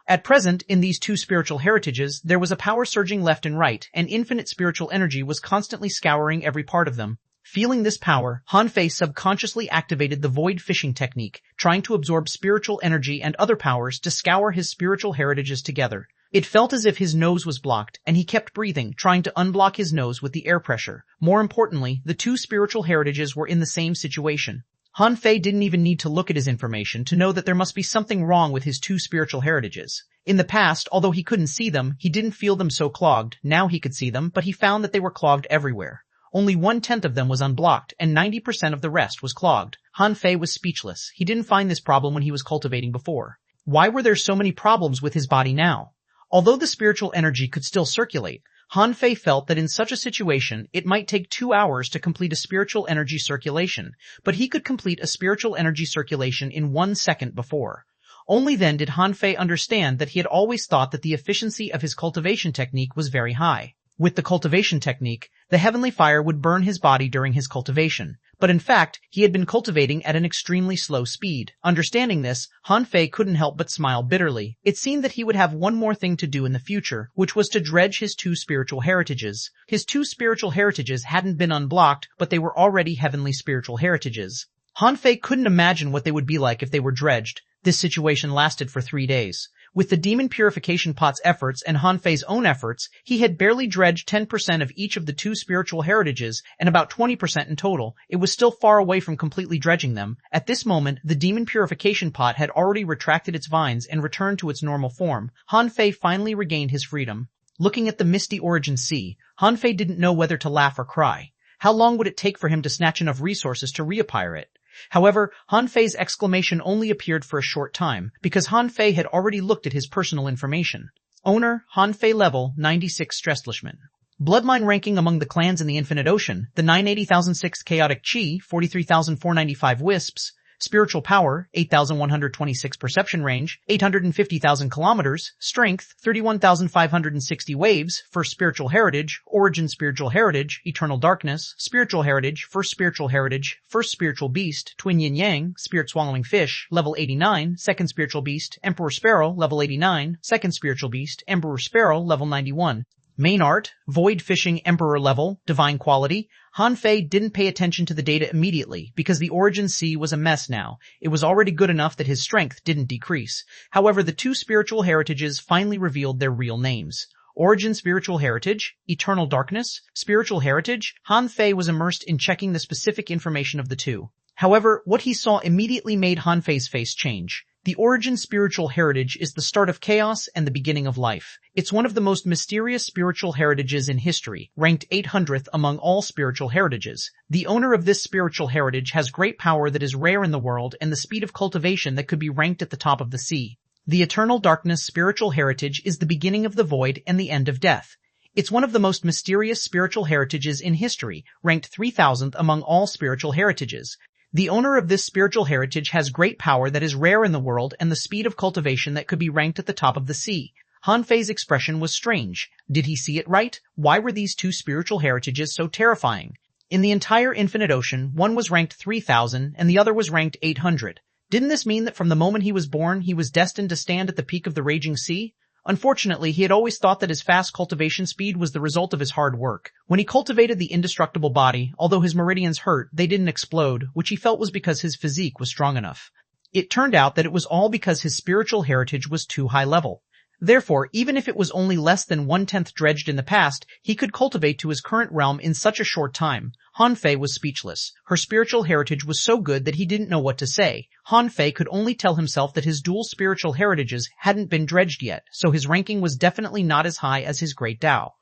At present, in these 2 spiritual heritages, there was a power surging left and right, and infinite spiritual energy was constantly scouring every part of them. Feeling this power, Han Fei subconsciously activated the void fishing technique, trying to absorb spiritual energy and other powers to scour his spiritual heritages together. It felt as if his nose was blocked, and he kept breathing, trying to unblock his nose with the air pressure. More importantly, the 2 spiritual heritages were in the same situation. Han Fei didn't even need to look at his information to know that there must be something wrong with his 2 spiritual heritages. In the past, although he couldn't see them, he didn't feel them so clogged. Now he could see them, but he found that they were clogged everywhere. Only 1/10 of them was unblocked, and 90% of the rest was clogged. Han Fei was speechless. He didn't find this problem when he was cultivating before. Why were there so many problems with his body now? Although the spiritual energy could still circulate, Han Fei felt that in such a situation, it might take 2 hours to complete a spiritual energy circulation, but he could complete a spiritual energy circulation in 1 second before. Only then did Han Fei understand that he had always thought that the efficiency of his cultivation technique was very high. With the cultivation technique, the heavenly fire would burn his body during his cultivation. But in fact, he had been cultivating at an extremely slow speed. Understanding this, Han Fei couldn't help but smile bitterly. It seemed that he would have one more thing to do in the future, which was to dredge his 2 spiritual heritages. His 2 spiritual heritages hadn't been unblocked, but they were already heavenly spiritual heritages. Han Fei couldn't imagine what they would be like if they were dredged. This situation lasted for 3 days. With the demon purification pot's efforts and Han Fei's own efforts, he had barely dredged 10% of each of the 2 spiritual heritages and about 20% in total. It was still far away from completely dredging them. At this moment, the demon purification pot had already retracted its vines and returned to its normal form. Han Fei finally regained his freedom. Looking at the misty origin sea, Han Fei didn't know whether to laugh or cry. How long would it take for him to snatch enough resources to reappear it? However, Han Fei's exclamation only appeared for a short time, because Han Fei had already looked at his personal information. Owner, Han Fei level, 96 Stresslishman. Bloodline ranking among the clans in the Infinite Ocean, the 980,006 Chaotic Chi, 43,495 Wisps, Spiritual Power, 8,126 Perception Range, 850,000 Kilometers, Strength, 31,560 Waves, First Spiritual Heritage, Origin Spiritual Heritage, Eternal Darkness, Spiritual Heritage, First Spiritual Heritage, First Spiritual Beast, Twin Yin Yang, Spirit Swallowing Fish, Level 89, Second Spiritual Beast, Emperor Sparrow, Level 89, Second Spiritual Beast, Emperor Sparrow, Level 91. Main art, Void Fishing Emperor level, Divine Quality. Han Fei didn't pay attention to the data immediately because the Origin Sea was a mess now. It was already good enough that his strength didn't decrease. However, the two spiritual heritages finally revealed their real names. Origin Spiritual Heritage, Eternal Darkness, Spiritual Heritage. Han Fei was immersed in checking the specific information of the two. However, what he saw immediately made Han Fei's face change. The Origin Spiritual Heritage is the start of chaos and the beginning of life. It's one of the most mysterious spiritual heritages in history, ranked 800th among all spiritual heritages. The owner of this spiritual heritage has great power that is rare in the world and the speed of cultivation that could be ranked at the top of the sea. The Eternal Darkness Spiritual Heritage is the beginning of the void and the end of death. It's one of the most mysterious spiritual heritages in history, ranked 3000th among all spiritual heritages. The owner of this spiritual heritage has great power that is rare in the world and the speed of cultivation that could be ranked at the top of the sea. Han Fei's expression was strange. Did he see it right? Why were these two spiritual heritages so terrifying? In the entire Infinite Ocean, one was ranked 3000 and the other was ranked 800. Didn't this mean that from the moment he was born, he was destined to stand at the peak of the raging sea? Unfortunately, he had always thought that his fast cultivation speed was the result of his hard work. When he cultivated the indestructible body, although his meridians hurt, they didn't explode, which he felt was because his physique was strong enough. It turned out that it was all because his spiritual heritage was too high level. Therefore, even if it was only less than 1/10 dredged in the past, he could cultivate to his current realm in such a short time. Han Fei was speechless. Her spiritual heritage was so good that he didn't know what to say. Han Fei could only tell himself that his dual spiritual heritages hadn't been dredged yet, so his ranking was definitely not as high as his great Tao.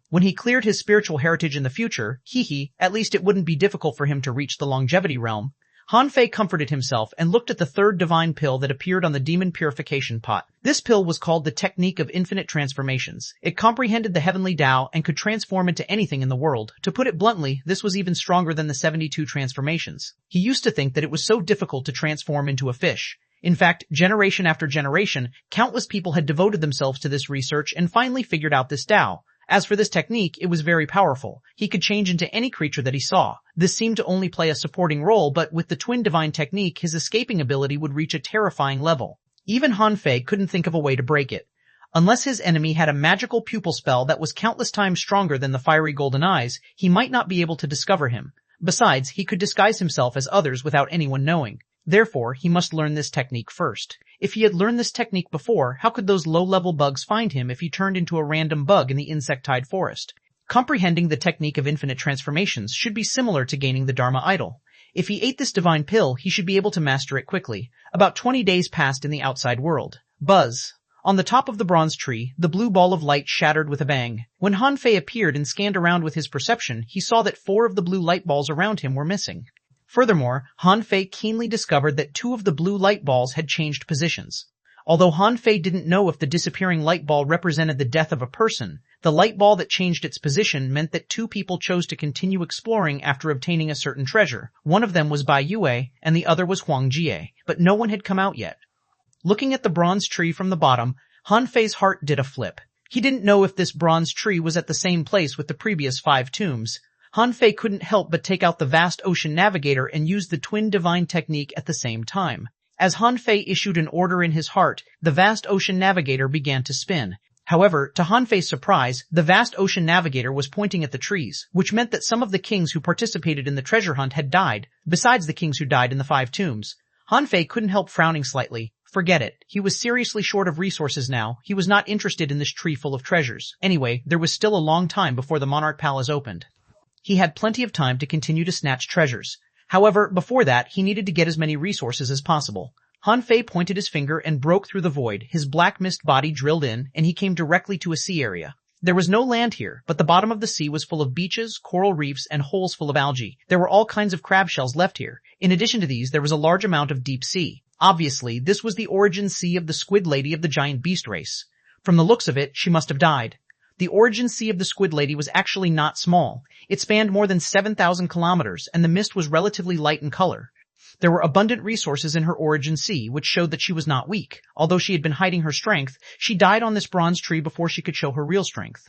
When he cleared his spiritual heritage in the future, at least it wouldn't be difficult for him to reach the longevity realm. Han Fei comforted himself and looked at the third divine pill that appeared on the demon purification pot. This pill was called the Technique of Infinite Transformations. It comprehended the heavenly Tao and could transform into anything in the world. To put it bluntly, this was even stronger than the 72 transformations. He used to think that it was so difficult to transform into a fish. In fact, generation after generation, countless people had devoted themselves to this research and finally figured out this Tao. As for this technique, it was very powerful. He could change into any creature that he saw. This seemed to only play a supporting role, but with the twin divine technique, his escaping ability would reach a terrifying level. Even Han Fei couldn't think of a way to break it. Unless his enemy had a magical pupil spell that was countless times stronger than the fiery golden eyes, he might not be able to discover him. Besides, he could disguise himself as others without anyone knowing. Therefore, he must learn this technique first. If he had learned this technique before, how could those low-level bugs find him if he turned into a random bug in the insectide forest? Comprehending the technique of infinite transformations should be similar to gaining the Dharma idol. If he ate this divine pill, he should be able to master it quickly. About 20 days passed in the outside world. Buzz. On the top of the bronze tree, the blue ball of light shattered with a bang. When Han Fei appeared and scanned around with his perception, he saw that 4 of the blue light balls around him were missing. Furthermore, Han Fei keenly discovered that 2 of the blue light balls had changed positions. Although Han Fei didn't know if the disappearing light ball represented the death of a person, the light ball that changed its position meant that 2 people chose to continue exploring after obtaining a certain treasure. One of them was Bai Yue, and the other was Huang Jie, but no one had come out yet. Looking at the bronze tree from the bottom, Han Fei's heart did a flip. He didn't know if this bronze tree was at the same place with the previous 5 tombs. Han Fei couldn't help but take out the vast ocean navigator and use the twin divine technique at the same time. As Han Fei issued an order in his heart, the vast ocean navigator began to spin. However, to Han Fei's surprise, the vast ocean navigator was pointing at the trees, which meant that some of the kings who participated in the treasure hunt had died, besides the kings who died in the 5 tombs. Han Fei couldn't help frowning slightly. Forget it. He was seriously short of resources now. He was not interested in this tree full of treasures. Anyway, there was still a long time before the Monarch Palace opened. He had plenty of time to continue to snatch treasures. However, before that, he needed to get as many resources as possible. Han Fei pointed his finger and broke through the void. His black mist body drilled in, and he came directly to a sea area. There was no land here, but the bottom of the sea was full of beaches, coral reefs, and holes full of algae. There were all kinds of crab shells left here. In addition to these, there was a large amount of deep sea. Obviously, this was the origin sea of the squid lady of the giant beast race. From the looks of it, she must have died. The origin sea of the Squid Lady was actually not small. It spanned more than 7,000 kilometers, and the mist was relatively light in color. There were abundant resources in her origin sea, which showed that she was not weak. Although she had been hiding her strength, she died on this bronze tree before she could show her real strength.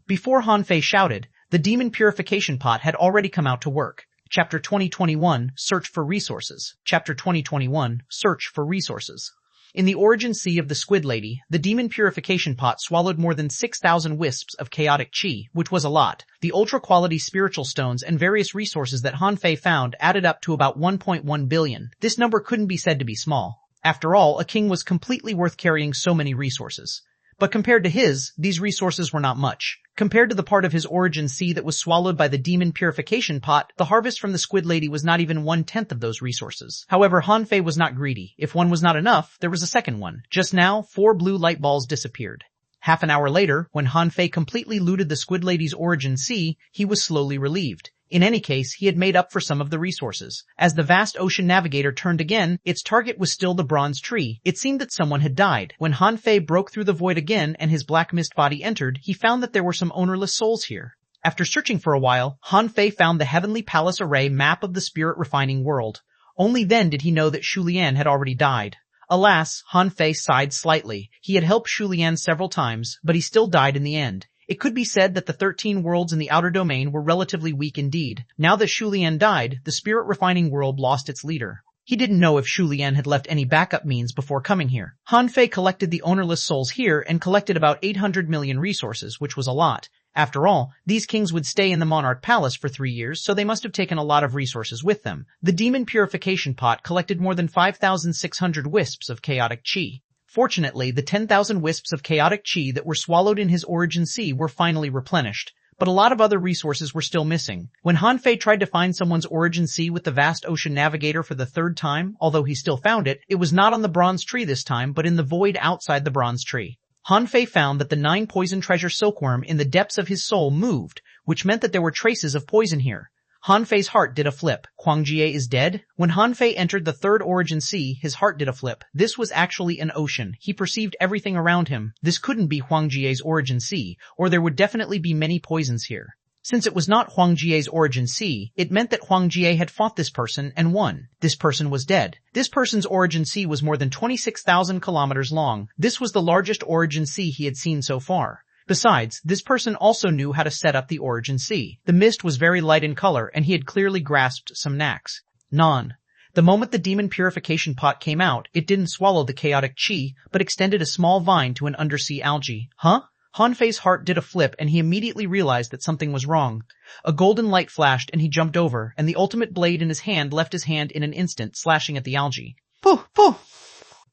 Before Han Fei shouted, the demon purification pot had already come out to work. Chapter 2021, Search for Resources. Chapter 2021, Search for Resources. In the origin sea of the Squid Lady, the demon purification pot swallowed more than 6,000 wisps of chaotic chi, which was a lot. The ultra-quality spiritual stones and various resources that Han Fei found added up to about 1.1 billion. This number couldn't be said to be small. After all, a king was completely worth carrying so many resources. But compared to his, these resources were not much. Compared to the part of his origin sea that was swallowed by the demon purification pot, the harvest from the Squid Lady was not even 1/10 of those resources. However, Han Fei was not greedy. If one was not enough, there was a second one. Just now, 4 blue light balls disappeared. Half an hour later, when Han Fei completely looted the Squid Lady's origin sea, he was slowly relieved. In any case, he had made up for some of the resources. As the vast ocean navigator turned again, its target was still the bronze tree. It seemed that someone had died. When Han Fei broke through the void again and his black mist body entered, he found that there were some ownerless souls here. After searching for a while, Han Fei found the Heavenly Palace Array map of the spirit refining world. Only then did he know that Shu Lian had already died. Alas, Han Fei sighed slightly. He had helped Shu Lian several times, but he still died in the end. It could be said that the 13 worlds in the outer domain were relatively weak indeed. Now that Shu Lian died, the spirit refining world lost its leader. He didn't know if Shu Lian had left any backup means before coming here. Han Fei collected the ownerless souls here and collected about 800 million resources, which was a lot. After all, these kings would stay in the Monarch Palace for 3 years, so they must have taken a lot of resources with them. The demon purification pot collected more than 5,600 wisps of chaotic chi. Fortunately, the 10,000 wisps of chaotic chi that were swallowed in his origin sea were finally replenished, but a lot of other resources were still missing. When Han Fei tried to find someone's origin sea with the vast ocean navigator for the 3rd time, although he still found it, it was not on the bronze tree this time, but in the void outside the bronze tree. Han Fei found that the 9 poison treasure silkworm in the depths of his soul moved, which meant that there were traces of poison here. Han Fei's heart did a flip. Huang Jie is dead? When Han Fei entered the 3rd origin sea, his heart did a flip. This was actually an ocean. He perceived everything around him. This couldn't be Huang Jie's origin sea, or there would definitely be many poisons here. Since it was not Huang Jie's origin sea, it meant that Huang Jie had fought this person and won. This person was dead. This person's origin sea was more than 26,000 kilometers long. This was the largest origin sea he had seen so far. Besides, this person also knew how to set up the origin sea. The mist was very light in color, and he had clearly grasped some knacks. Non. The moment the demon purification pot came out, it didn't swallow the chaotic chi, but extended a small vine to an undersea algae. Huh? Han Fei's heart did a flip, and he immediately realized that something was wrong. A golden light flashed, and he jumped over, and the ultimate blade in his hand left his hand in an instant, slashing at the algae. Pooh! Pooh!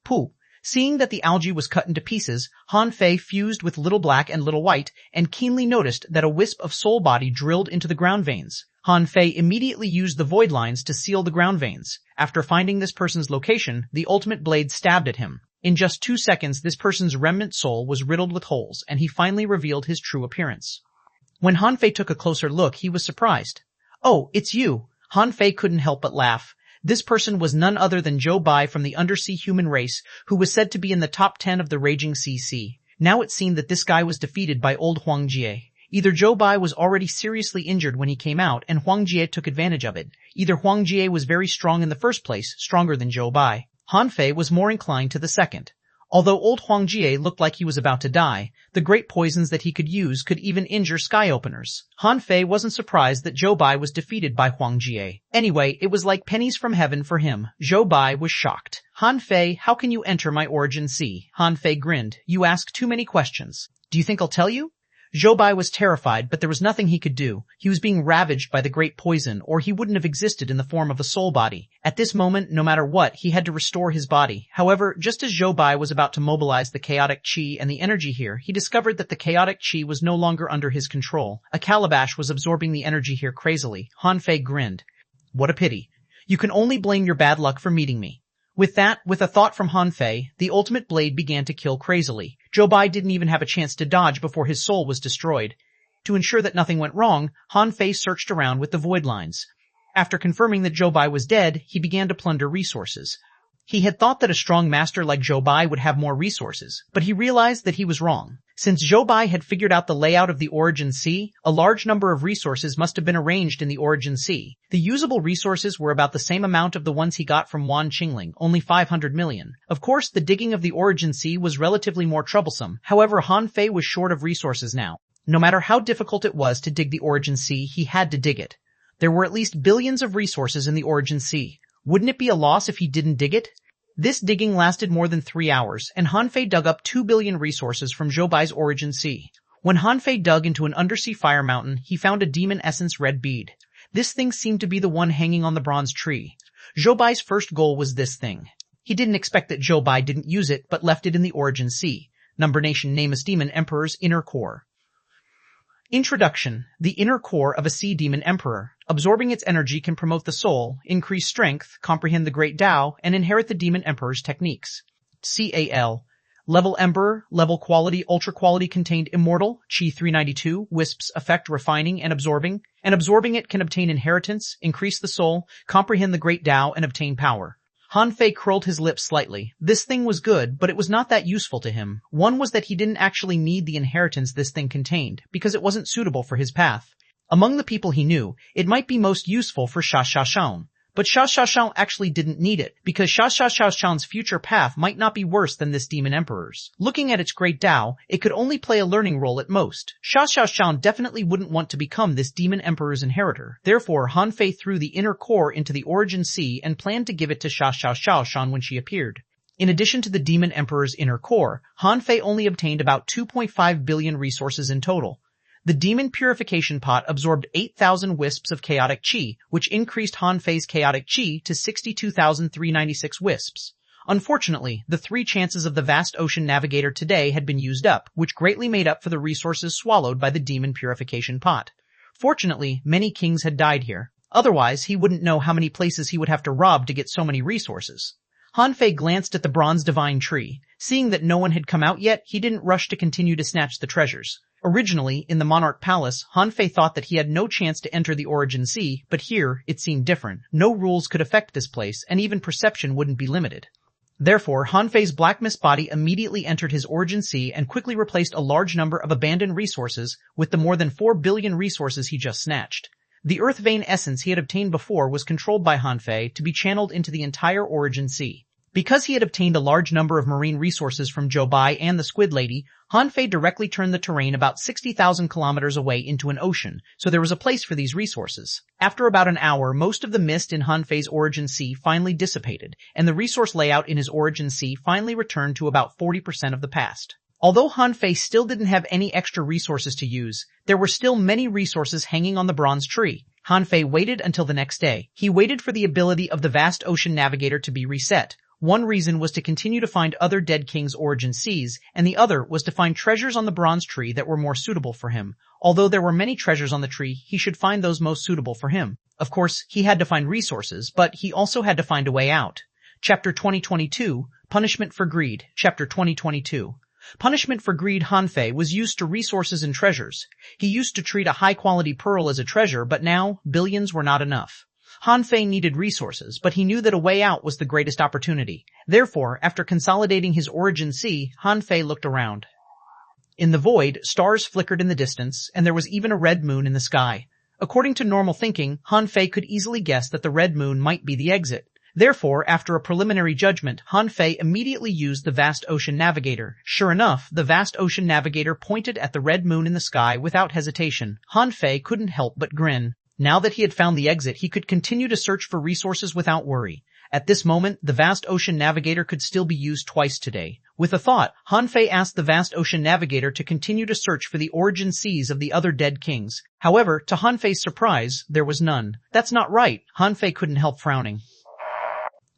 Pooh! Seeing that the algae was cut into pieces, Han Fei fused with Little Black and Little White and keenly noticed that a wisp of soul body drilled into the ground veins. Han Fei immediately used the void lines to seal the ground veins. After finding this person's location, the ultimate blade stabbed at him. In just 2 seconds, this person's remnant soul was riddled with holes, and he finally revealed his true appearance. When Han Fei took a closer look, he was surprised. "Oh, it's you." Han Fei couldn't help but laugh. This person was none other than Zhou Bai from the undersea human race, who was said to be in the top 10 of the Raging Sea. Now it seemed that this guy was defeated by old Huang Jie. Either Zhou Bai was already seriously injured when he came out, and Huang Jie took advantage of it. Either Huang Jie was very strong in the first place, stronger than Zhou Bai. Han Fei was more inclined to the second. Although old Huang Jie looked like he was about to die, the great poisons that he could use could even injure sky openers. Han Fei wasn't surprised that Zhou Bai was defeated by Huang Jie. Anyway, it was like pennies from heaven for him. Zhou Bai was shocked. "Han Fei, how can you enter my origin sea?" Han Fei grinned. "You ask too many questions. Do you think I'll tell you?" Zhou Bai was terrified, but there was nothing he could do. He was being ravaged by the great poison, or he wouldn't have existed in the form of a soul body. At this moment, no matter what, he had to restore his body. However, just as Zhou Bai was about to mobilize the chaotic chi and the energy here, he discovered that the chaotic chi was no longer under his control. A calabash was absorbing the energy here crazily. Han Fei grinned. "What a pity. You can only blame your bad luck for meeting me." With a thought from Han Fei, the ultimate blade began to kill crazily. Zhou Bai didn't even have a chance to dodge before his soul was destroyed. To ensure that nothing went wrong, Han Fei searched around with the void lines. After confirming that Zhou Bai was dead, he began to plunder resources. He had thought that a strong master like Zhou Bai would have more resources, but he realized that he was wrong. Since Zhou Bai had figured out the layout of the Origin Sea, a large number of resources must have been arranged in the Origin Sea. The usable resources were about the same amount of the ones he got from Wan Qingling, only 500 million. Of course, the digging of the Origin Sea was relatively more troublesome. However, Han Fei was short of resources now. No matter how difficult it was to dig the Origin Sea, he had to dig it. There were at least billions of resources in the Origin Sea. Wouldn't it be a loss if he didn't dig it? This digging lasted more than 3 hours, and Han Fei dug up 2 billion resources from Zhou Bai's Origin Sea. When Han Fei dug into an undersea fire mountain, he found a demon essence red bead. This thing seemed to be the one hanging on the bronze tree. Zhou Bai's first goal was this thing. He didn't expect that Zhou Bai didn't use it, but left it in the Origin Sea. Number Nation Nameless Demon Emperor's Inner Core. Introduction. The inner core of a sea demon emperor. Absorbing its energy can promote the soul, increase strength, comprehend the great Tao, and inherit the demon emperor's techniques. CAL. Level Emperor, level quality, ultra quality contained immortal, Ch2002, wisps effect refining and absorbing it can obtain inheritance, increase the soul, comprehend the great Tao, and obtain power. Han Fei curled his lips slightly. This thing was good, but it was not that useful to him. One was that he didn't actually need the inheritance this thing contained, because it wasn't suitable for his path. Among the people he knew, it might be most useful for xuanhuan. But xuanhuan actually didn't need it, because xuanhuan's future path might not be worse than this demon emperor's. Looking at its great Tao, it could only play a learning role at most. Xuanhuan definitely wouldn't want to become this demon emperor's inheritor. Therefore, Han Fei threw the inner core into the Origin Sea and planned to give it to xuanhuan when she appeared. In addition to the demon emperor's inner core, Han Fei only obtained about 2.5 billion resources in total. The demon purification pot absorbed 8,000 wisps of chaotic chi, which increased Han Fei's chaotic chi to 62,396 wisps. Unfortunately, the 3 chances of the vast ocean navigator today had been used up, which greatly made up for the resources swallowed by the demon purification pot. Fortunately, many kings had died here. Otherwise, he wouldn't know how many places he would have to rob to get so many resources. Han Fei glanced at the bronze divine tree. Seeing that no one had come out yet, he didn't rush to continue to snatch the treasures. Originally, in the Monarch Palace, Han Fei thought that he had no chance to enter the Origin Sea, but here, it seemed different. No rules could affect this place, and even perception wouldn't be limited. Therefore, Han Fei's black mist body immediately entered his Origin Sea and quickly replaced a large number of abandoned resources with the more than 4 billion resources he just snatched. The Earth Vein essence he had obtained before was controlled by Han Fei to be channeled into the entire Origin Sea. Because he had obtained a large number of marine resources from Zhou Bai and the Squid Lady, Han Fei directly turned the terrain about 60,000 kilometers away into an ocean, so there was a place for these resources. After about an hour, most of the mist in Han Fei's Origin Sea finally dissipated, and the resource layout in his Origin Sea finally returned to about 40% of the past. Although Han Fei still didn't have any extra resources to use, there were still many resources hanging on the bronze tree. Han Fei waited until the next day. He waited for the ability of the vast ocean navigator to be reset. One reason was to continue to find other dead kings' Origin Seas, and the other was to find treasures on the bronze tree that were more suitable for him. Although there were many treasures on the tree, he should find those most suitable for him. Of course, he had to find resources, but he also had to find a way out. Chapter 2022, Punishment for Greed. Chapter 2022. Punishment for greed. Han Fei was used to resources and treasures. He used to treat a high-quality pearl as a treasure, but now, billions were not enough. Han Fei needed resources, but he knew that a way out was the greatest opportunity. Therefore, after consolidating his Origin Sea, Han Fei looked around. In the void, stars flickered in the distance, and there was even a red moon in the sky. According to normal thinking, Han Fei could easily guess that the red moon might be the exit. Therefore, after a preliminary judgment, Han Fei immediately used the vast ocean navigator. Sure enough, the vast ocean navigator pointed at the red moon in the sky without hesitation. Han Fei couldn't help but grin. Now that he had found the exit, he could continue to search for resources without worry. At this moment, the vast ocean navigator could still be used twice today. With a thought, Han Fei asked the vast ocean navigator to continue to search for the Origin Seas of the other dead kings. However, to Han Fei's surprise, there was none. That's not right. Han Fei couldn't help frowning.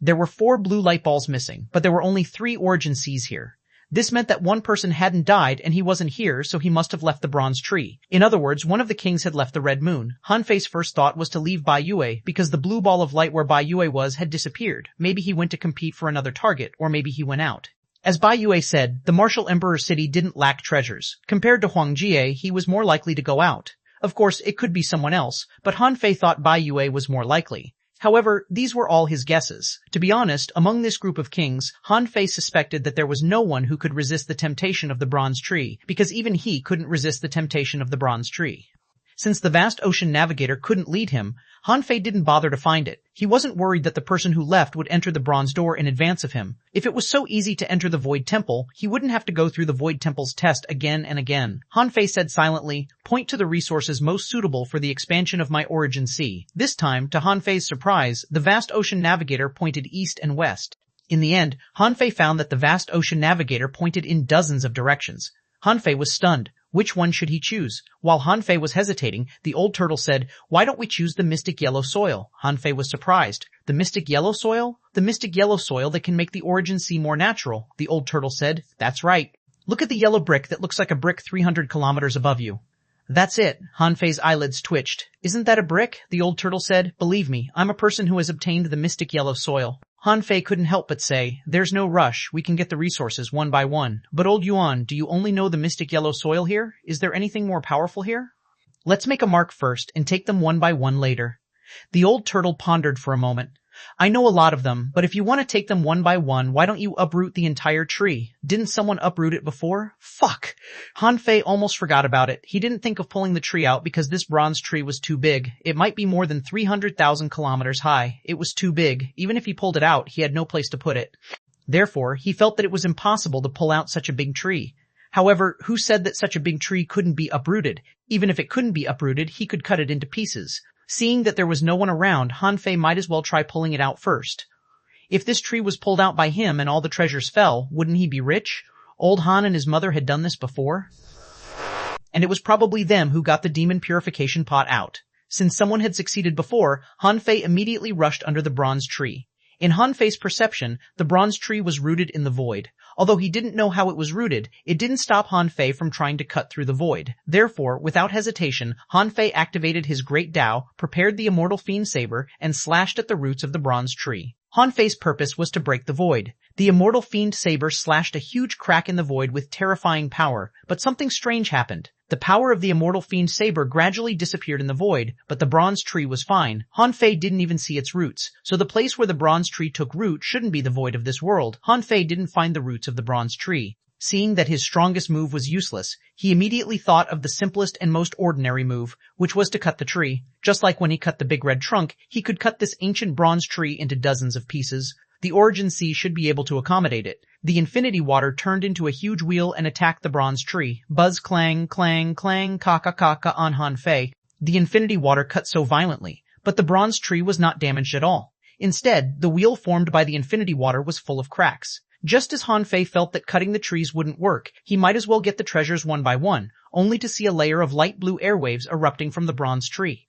There were 4 blue light balls missing, but there were only 3 Origin Seas here. This meant that one person hadn't died and he wasn't here, so he must have left the bronze tree. In other words, one of the kings had left the red moon. Han Fei's first thought was to leave Bai Yue, because the blue ball of light where Bai Yue was had disappeared. Maybe he went to compete for another target, or maybe he went out. As Bai Yue said, the martial emperor city didn't lack treasures. Compared to Huang Jie, he was more likely to go out. Of course, it could be someone else, but Han Fei thought Bai Yue was more likely. However, these were all his guesses. To be honest, among this group of kings, Han Fei suspected that there was no one who could resist the temptation of the bronze tree, because even he couldn't resist the temptation of the bronze tree. Since the vast ocean navigator couldn't lead him, Han Fei didn't bother to find it. He wasn't worried that the person who left would enter the bronze door in advance of him. If it was so easy to enter the Void Temple, he wouldn't have to go through the Void Temple's test again and again. Han Fei said silently, "Point to the resources most suitable for the expansion of my origin sea." This time, to Han Fei's surprise, the vast ocean navigator pointed east and west. In the end, Han Fei found that the vast ocean navigator pointed in dozens of directions. Han Fei was stunned. Which one should he choose? While Han Fei was hesitating, the old turtle said, "Why don't we choose the mystic yellow soil?" Han Fei was surprised. "The mystic yellow soil? The mystic yellow soil that can make the origin sea more natural," the old turtle said. "That's right. Look at the yellow brick that looks like a brick 300 kilometers above you." "That's it." Han Fei's eyelids twitched. "Isn't that a brick?" the old turtle said. "Believe me, I'm a person who has obtained the mystic yellow soil." Han Fei couldn't help but say, "There's no rush, we can get the resources one by one. But old Yuan, do you only know the mystic yellow soil here? Is there anything more powerful here? Let's make a mark first and take them one by one later." The old turtle pondered for a moment. "I know a lot of them, but if you want to take them one by one, why don't you uproot the entire tree? Didn't someone uproot it before? Fuck!" Han Fei almost forgot about it. He didn't think of pulling the tree out because this bronze tree was too big. It might be more than 300,000 kilometers high. It was too big. Even if he pulled it out, he had no place to put it. Therefore, he felt that it was impossible to pull out such a big tree. However, who said that such a big tree couldn't be uprooted? Even if it couldn't be uprooted, he could cut it into pieces. Seeing that there was no one around, Han Fei might as well try pulling it out first. If this tree was pulled out by him and all the treasures fell, wouldn't he be rich? Old Han and his mother had done this before. And it was probably them who got the demon purification pot out. Since someone had succeeded before, Han Fei immediately rushed under the bronze tree. In Han Fei's perception, the bronze tree was rooted in the void. Although he didn't know how it was rooted, it didn't stop Han Fei from trying to cut through the void. Therefore, without hesitation, Han Fei activated his great Dao, prepared the immortal fiend saber, and slashed at the roots of the bronze tree. Han Fei's purpose was to break the void. The immortal fiend saber slashed a huge crack in the void with terrifying power, but something strange happened. The power of the immortal fiend saber gradually disappeared in the void, but the bronze tree was fine. Han Fei didn't even see its roots, so the place where the bronze tree took root shouldn't be the void of this world. Han Fei didn't find the roots of the bronze tree. Seeing that his strongest move was useless, he immediately thought of the simplest and most ordinary move, which was to cut the tree. Just like when he cut the big red trunk, he could cut this ancient bronze tree into dozens of pieces. The origin sea should be able to accommodate it. The infinity water turned into a huge wheel and attacked the bronze tree. Buzz clang, clang, clang, kaka on Han Fei. The infinity water cut so violently, but the bronze tree was not damaged at all. Instead, the wheel formed by the infinity water was full of cracks. Just as Han Fei felt that cutting the trees wouldn't work, he might as well get the treasures one by one, only to see a layer of light blue airwaves erupting from the bronze tree.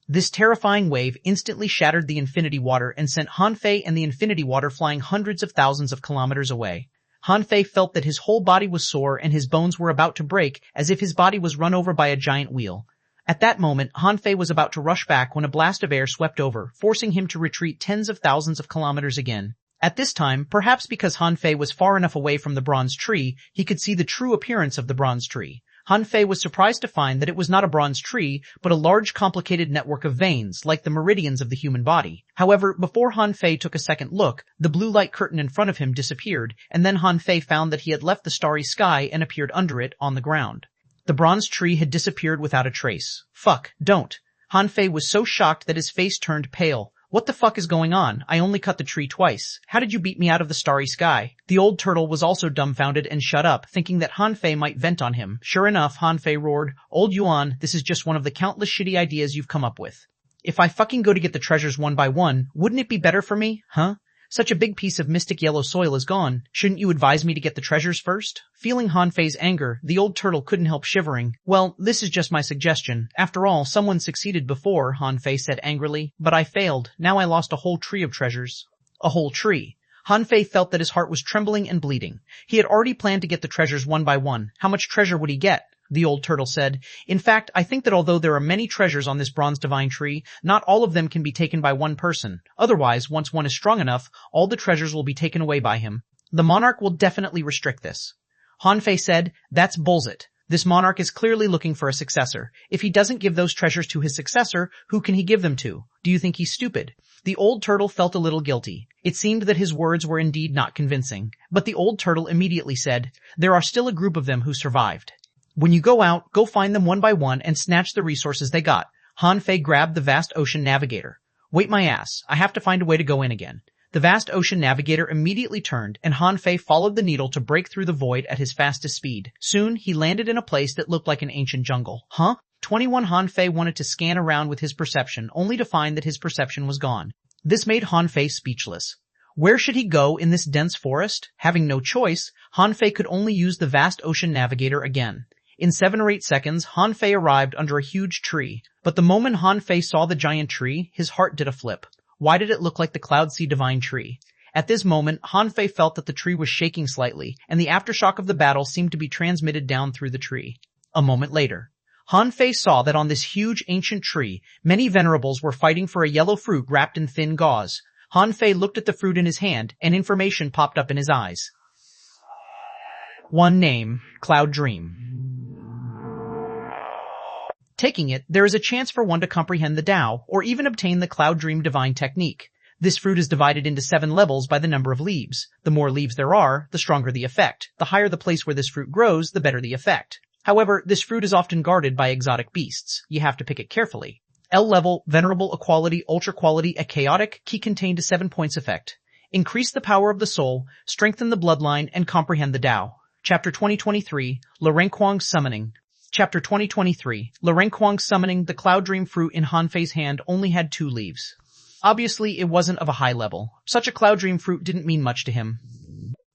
This terrifying wave instantly shattered the infinity water and sent Han Fei and the infinity water flying hundreds of thousands of kilometers away. Han Fei felt that his whole body was sore and his bones were about to break, as if his body was run over by a giant wheel. At that moment, Han Fei was about to rush back when a blast of air swept over, forcing him to retreat tens of thousands of kilometers again. At this time, perhaps because Han Fei was far enough away from the bronze tree, he could see the true appearance of the bronze tree. Han Fei was surprised to find that it was not a bronze tree, but a large complicated network of veins, like the meridians of the human body. However, before Han Fei took a second look, the blue light curtain in front of him disappeared, and then Han Fei found that he had left the starry sky and appeared under it, on the ground. The bronze tree had disappeared without a trace. Fuck, don't. Han Fei was so shocked that his face turned pale. What the fuck is going on? I only cut the tree twice. How did you beat me out of the starry sky? The old turtle was also dumbfounded and shut up, thinking that Han Fei might vent on him. Sure enough, Han Fei roared, "Old Yuan, this is just one of the countless shitty ideas you've come up with. If I fucking go to get the treasures one by one, wouldn't it be better for me? Huh? Such a big piece of mystic yellow soil is gone. Shouldn't you advise me to get the treasures first?" Feeling Han Fei's anger, the old turtle couldn't help shivering. "Well, this is just my suggestion. After all, someone succeeded before," Han Fei said angrily. "But I failed. Now I lost a whole tree of treasures." A whole tree. Han Fei felt that his heart was trembling and bleeding. He had already planned to get the treasures one by one. How much treasure would he get? The old turtle said, "In fact, I think that although there are many treasures on this bronze divine tree, not all of them can be taken by one person. Otherwise, once one is strong enough, all the treasures will be taken away by him. The monarch will definitely restrict this." Han Fei said, "That's bullshit. This monarch is clearly looking for a successor. If he doesn't give those treasures to his successor, who can he give them to? Do you think he's stupid? The old turtle felt a little guilty. It seemed that his words were indeed not convincing. But the old turtle immediately said, "There are still a group of them who survived. When you go out, go find them one by one and snatch the resources they got." Han Fei grabbed the vast ocean navigator. "Wait my ass. I have to find a way to go in again." The vast ocean navigator immediately turned, and Han Fei followed the needle to break through the void at his fastest speed. Soon, he landed in a place that looked like an ancient jungle. 21 Han Fei wanted to scan around with his perception, only to find that his perception was gone. This made Han Fei speechless. Where should he go in this dense forest? Having no choice, Han Fei could only use the vast ocean navigator again. In 7 or 8 seconds, Han Fei arrived under a huge tree. But the moment Han Fei saw the giant tree, his heart did a flip. Why did it look like the Cloud Sea Divine Tree? At this moment, Han Fei felt that the tree was shaking slightly, and the aftershock of the battle seemed to be transmitted down through the tree. A moment later, Han Fei saw that on this huge ancient tree, many venerables were fighting for a yellow fruit wrapped in thin gauze. Han Fei looked at the fruit in his hand, and information popped up in his eyes. One name, Cloud Dream. Taking it, there is a chance for one to comprehend the Tao, or even obtain the Cloud Dream Divine Technique. This fruit is divided into 7 levels by the number of leaves. The more leaves there are, the stronger the effect. The higher the place where this fruit grows, the better the effect. However, this fruit is often guarded by exotic beasts. You have to pick it carefully. L level, Venerable, Equality, Ultra Quality, a Chaotic, Key contained to 7 points effect. Increase the power of the soul, strengthen the bloodline, and comprehend the Tao. Chapter 2023, Lurenquang's Summoning. Chapter 2023, Lurenquang's Summoning. The Cloud Dream fruit in Han Fei's hand only had 2 leaves. Obviously, it wasn't of a high level. Such a Cloud Dream fruit didn't mean much to him.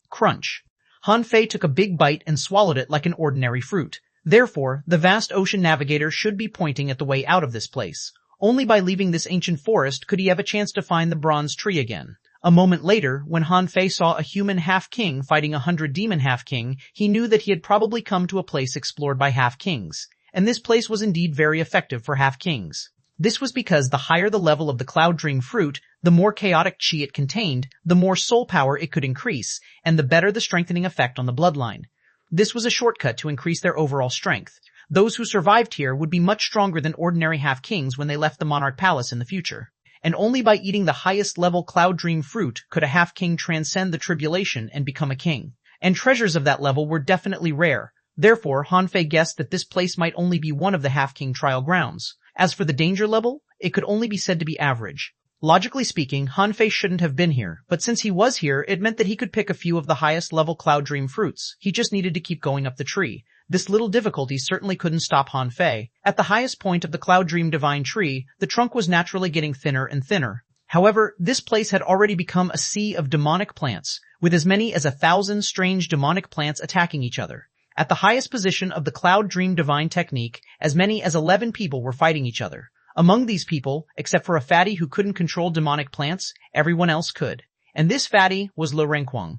Crunch. Han Fei took a big bite and swallowed it like an ordinary fruit. Therefore, the vast ocean navigator should be pointing at the way out of this place. Only by leaving this ancient forest could he have a chance to find the bronze tree again. A moment later, when Han Fei saw a human half-king fighting 100 demon half-king, he knew that he had probably come to a place explored by half-kings. And this place was indeed very effective for half-kings. This was because the higher the level of the Cloud Dream fruit, the more chaotic chi it contained, the more soul power it could increase, and the better the strengthening effect on the bloodline. This was a shortcut to increase their overall strength. Those who survived here would be much stronger than ordinary half-kings when they left the Monarch Palace in the future. And only by eating the highest level Cloud Dream fruit could a half-king transcend the tribulation and become a king. And treasures of that level were definitely rare. Therefore, Han Fei guessed that this place might only be one of the half-king trial grounds. As for the danger level, it could only be said to be average. Logically speaking, Han Fei shouldn't have been here, but since he was here, it meant that he could pick a few of the highest level Cloud Dream fruits. He just needed to keep going up the tree. This little difficulty certainly couldn't stop Han Fei. At the highest point of the Cloud Dream Divine Tree, the trunk was naturally getting thinner and thinner. However, this place had already become a sea of demonic plants, with as many as 1,000 strange demonic plants attacking each other. At the highest position of the Cloud Dream Divine Technique, as many as 11 people were fighting each other. Among these people, except for a fatty who couldn't control demonic plants, everyone else could. And this fatty was Lurenquang.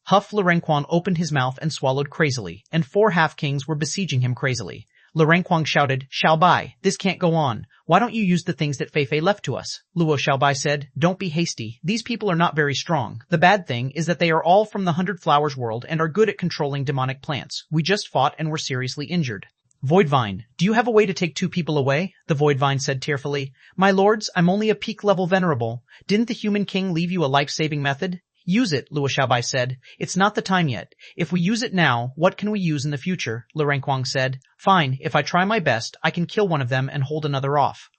Huff Lurenquang opened his mouth and swallowed crazily, and 4 half-kings were besieging him crazily. Lurenquang shouted, "Xiaobai, this can't go on. Why don't you use the things that Fei Fei left to us?" Luo Xiaobai said, "Don't be hasty. These people are not very strong. The bad thing is that they are all from the 100 Flowers world and are good at controlling demonic plants. We just fought and were seriously injured." "Voidvine, do you have a way to take 2 people away?" the Voidvine said tearfully. "My lords, I'm only a peak-level venerable. Didn't the human king leave you a life-saving method?" "Use it," Luo Xiaobai said. "It's not the time yet. If we use it now, what can we use in the future?" Lurenquang said. "Fine, if I try my best, I can kill one of them and hold another off."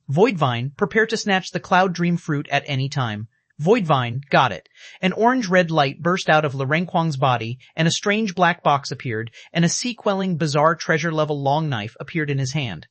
Voidvine, prepare to snatch the Cloud Dream fruit at any time. Voidvine, got it. An orange-red light burst out of Lurenquang's body, and a strange black box appeared, and a sea-quelling, bizarre treasure-level long knife appeared in his hand.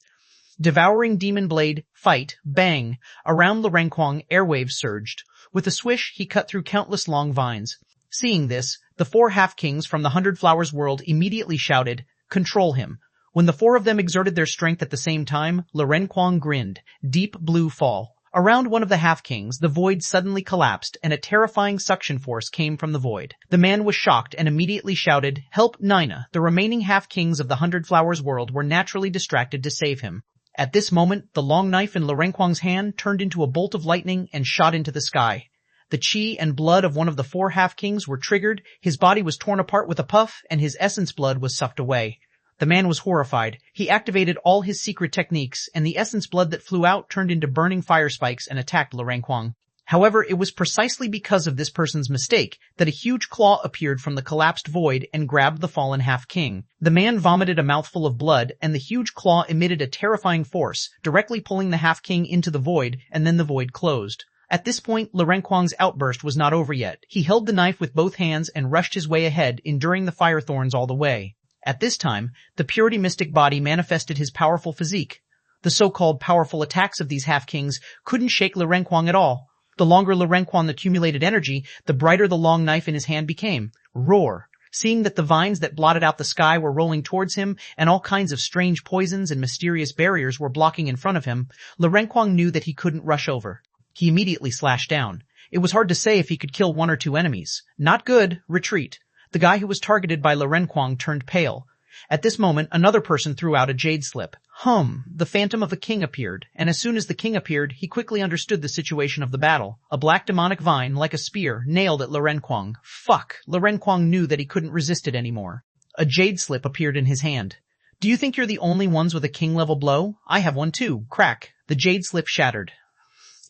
Devouring demon blade, fight, bang. Around Lurenquang, airwaves surged. With a swish, he cut through countless long vines. Seeing this, the 4 half-kings from the 100 Flowers world immediately shouted, "Control him." When the 4 of them exerted their strength at the same time, Lurenquang grinned. Deep blue fall. Around one of the half-kings, the void suddenly collapsed, and a terrifying suction force came from the void. The man was shocked and immediately shouted, "Help, Nina!" The remaining half-kings of the 100 Flowers world were naturally distracted to save him. At this moment, the long knife in Lurenquang's hand turned into a bolt of lightning and shot into the sky. The chi and blood of one of the 4 half-kings were triggered, his body was torn apart with a puff, and his essence blood was sucked away. The man was horrified. He activated all his secret techniques, and the essence blood that flew out turned into burning fire spikes and attacked Renquang. However, it was precisely because of this person's mistake that a huge claw appeared from the collapsed void and grabbed the fallen half-king. The man vomited a mouthful of blood, and the huge claw emitted a terrifying force, directly pulling the half-king into the void, and then the void closed. At this point, Renquang's outburst was not over yet. He held the knife with both hands and rushed his way ahead, enduring the fire thorns all the way. At this time, the Purity Mystic body manifested his powerful physique. The so-called powerful attacks of these half-kings couldn't shake Renquang at all. The longer Renquang accumulated energy, the brighter the long knife in his hand became. Roar! Seeing that the vines that blotted out the sky were rolling towards him, and all kinds of strange poisons and mysterious barriers were blocking in front of him, Renquang knew that he couldn't rush over. He immediately slashed down. It was hard to say if he could kill one or two enemies. Not good. Retreat. The guy who was targeted by Renquang turned pale. At this moment, another person threw out a jade slip. The phantom of a king appeared, and as soon as the king appeared, he quickly understood the situation of the battle. A black demonic vine, like a spear, nailed at Renquang. Fuck! Renquang knew that he couldn't resist it anymore. A jade slip appeared in his hand. Do you think you're the only ones with a king-level blow? I have one too. Crack! The jade slip shattered.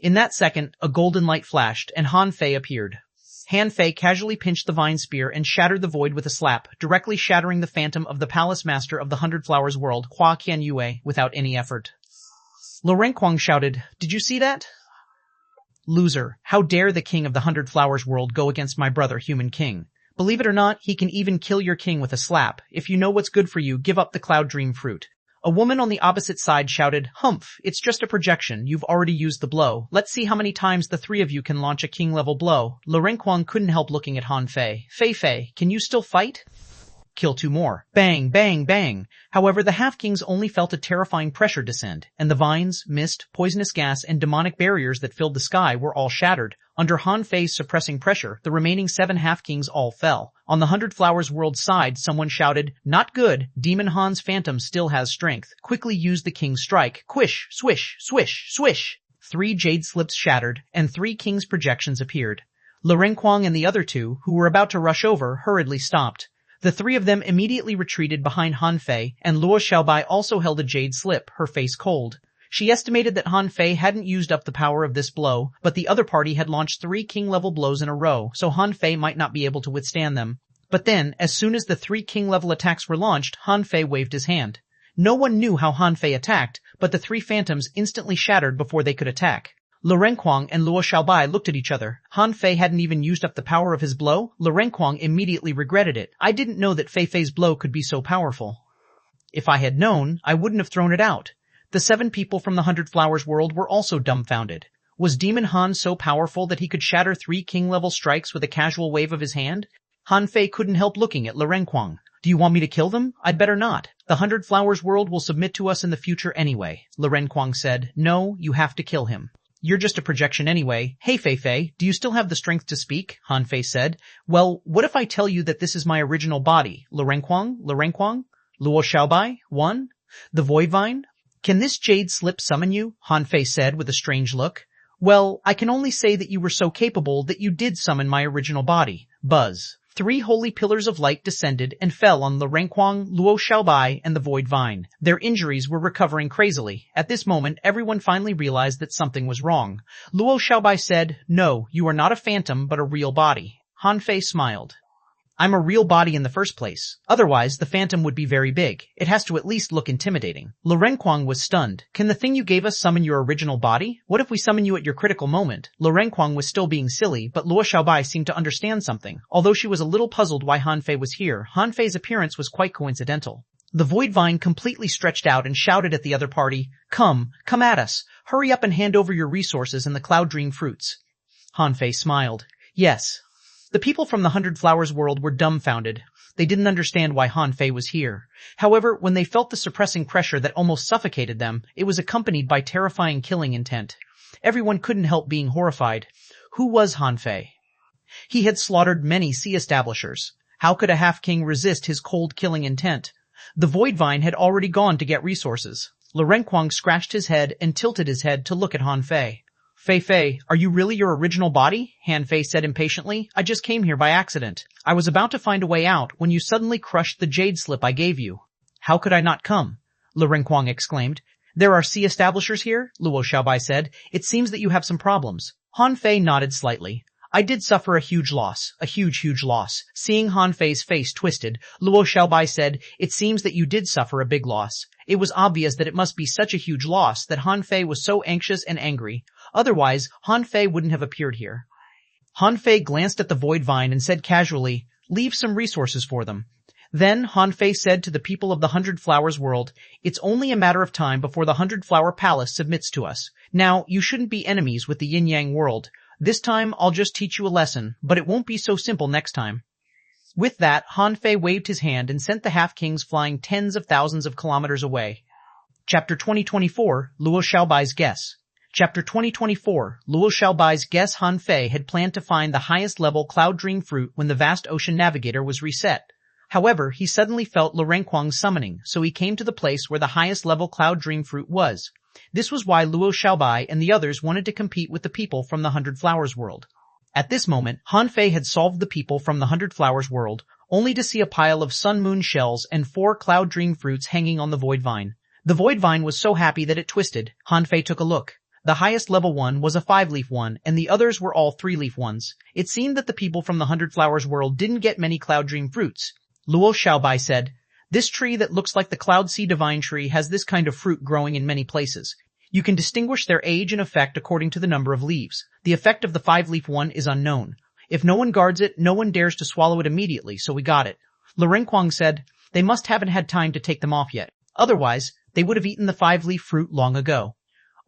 In that second, a golden light flashed, and Han Fei appeared. Han Fei casually pinched the vine spear and shattered the void with a slap, directly shattering the phantom of the palace master of the Hundred Flowers world, xuanhuan, without any effort. Renquang shouted, "Did you see that? Loser, how dare the king of the Hundred Flowers world go against my brother, Human King? Believe it or not, he can even kill your king with a slap. If you know what's good for you, give up the Cloud Dream fruit." A woman on the opposite side shouted, "Humph, it's just a projection. You've already used the blow. Let's see how many times the three of you can launch a king-level blow." Renquang couldn't help looking at Han Fei. "Fei, can you still fight?" "Kill two more." Bang, bang, bang. However, the half-kings only felt a terrifying pressure descend, and the vines, mist, poisonous gas, and demonic barriers that filled the sky were all shattered. Under Han Fei's suppressing pressure, the remaining 7 half-kings all fell. On the Hundred Flowers world side, someone shouted, "Not good. Demon Han's phantom still has strength. Quickly use the king's strike. Quish, swish, swish, swish." 3 jade slips shattered, and 3 king's projections appeared. Renquang and the other 2, who were about to rush over, hurriedly stopped. The 3 of them immediately retreated behind Han Fei, and Luo Xiaobai also held a jade slip, her face cold. She estimated that Han Fei hadn't used up the power of this blow, but the other party had launched 3 king-level blows in a row, so Han Fei might not be able to withstand them. But then, as soon as the 3 king-level attacks were launched, Han Fei waved his hand. No one knew how Han Fei attacked, but the 3 phantoms instantly shattered before they could attack. Renquang and Luo Xiaobai looked at each other. Han Fei hadn't even used up the power of his blow. Renquang immediately regretted it. "I didn't know that Fei's blow could be so powerful. If I had known, I wouldn't have thrown it out." The 7 people from the Hundred Flowers world were also dumbfounded. Was Demon Han so powerful that he could shatter 3 king-level strikes with a casual wave of his hand? Han Fei couldn't help looking at Renquang. "Do you want me to kill them? I'd better not. The Hundred Flowers world will submit to us in the future anyway." Renquang said, "No, you have to kill him. You're just a projection anyway." "Hey Fei, do you still have the strength to speak?" Han Fei said. "Well, what if I tell you that this is my original body?" Renquang? Luo Xiaobai? 1? The Void Vine? "Can this jade slip summon you?" Han Fei said with a strange look. "Well, I can only say that you were so capable that you did summon my original body." Buzz. 3 holy pillars of light descended and fell on Renquang, Luo Xiaobai, and the Void Vine. Their injuries were recovering crazily. At this moment, everyone finally realized that something was wrong. Luo Xiaobai said, "No, you are not a phantom, but a real body." Han Fei smiled. "I'm a real body in the first place. Otherwise, the phantom would be very big. It has to at least look intimidating." Renquang was stunned. "Can the thing you gave us summon your original body? What if we summon you at your critical moment?" Renquang was still being silly, but Luo Xiaobai seemed to understand something. Although she was a little puzzled why Han Fei was here, Han Fei's appearance was quite coincidental. The Void Vine completely stretched out and shouted at the other party, come at us. Hurry up and hand over your resources and the Cloud Dream fruits." Han Fei smiled. "Yes." The people from the Hundred Flowers world were dumbfounded. They didn't understand why Han Fei was here. However, when they felt the suppressing pressure that almost suffocated them, it was accompanied by terrifying killing intent. Everyone couldn't help being horrified. Who was Han Fei? He had slaughtered many sea establishers. How could a half-king resist his cold killing intent? The Void Vine had already gone to get resources. Renquang scratched his head and tilted his head to look at Han Fei. Fei, are you really your original body?" Han Fei said impatiently. "I just came here by accident. I was about to find a way out when you suddenly crushed the jade slip I gave you." How could I not come? Lu Renkuang exclaimed. There are sea establishers here? Luo Xiaobai said. It seems that you have some problems. Han Fei nodded slightly. I did suffer a huge loss. A huge loss. Seeing Han Fei's face twisted, Luo Xiaobai said, it seems that you did suffer a big loss. It was obvious that it must be such a huge loss that Han Fei was so anxious and angry. Otherwise, Han Fei wouldn't have appeared here. Han Fei glanced at the void vine and said casually, leave some resources for them. Then Han Fei said to the people of the 100 Flowers world, it's only a matter of time before the 100 Flower Palace submits to us. Now, you shouldn't be enemies with the Yin Yang world. This time I'll just teach you a lesson, but it won't be so simple next time. With that, Han Fei waved his hand and sent the half-kings flying tens of thousands of kilometers away. Chapter 2024, Luo Xiaobai's Guess. Chapter 2024, Luo Xiaobai's guess. Han Fei had planned to find the highest level Cloud Dream fruit when the vast ocean navigator was reset. However, he suddenly felt Lu Renkuang's summoning, so he came to the place where the highest level Cloud Dream fruit was. This was why Luo Xiaobai and the others wanted to compete with the people from the 100 Flowers world. At this moment, Han Fei had solved the people from the 100 Flowers world, only to see a pile of sun moon shells and 4 Cloud Dream fruits hanging on the void vine. The void vine was so happy that it twisted. Han Fei took a look. The highest level one was a 5-leaf one, and the others were all 3-leaf ones. It seemed that the people from the 100 Flowers world didn't get many Cloud Dream fruits. Luo Xiaobai said, this tree that looks like the Cloud Sea Divine tree has this kind of fruit growing in many places. You can distinguish their age and effect according to the number of leaves. The effect of the 5-leaf one is unknown. If no one guards it, no one dares to swallow it immediately, so we got it. Lu Renkuang said, they must haven't had time to take them off yet. Otherwise, they would have eaten the 5-leaf fruit long ago.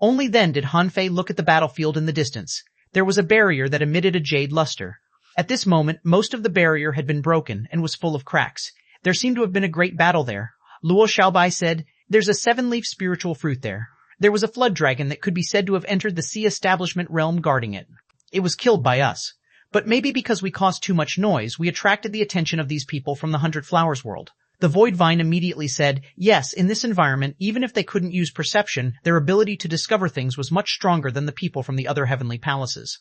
Only then did Han Fei look at the battlefield in the distance. There was a barrier that emitted a jade luster. At this moment, most of the barrier had been broken and was full of cracks. There seemed to have been a great battle there. Luo Xiaobai said, there's a 7-leaf spiritual fruit there. There was a flood dragon that could be said to have entered the sea establishment realm guarding it. It was killed by us. But maybe because we caused too much noise, we attracted the attention of these people from the 100 Flowers world. The void vine immediately said, yes, in this environment, even if they couldn't use perception, their ability to discover things was much stronger than the people from the other heavenly palaces.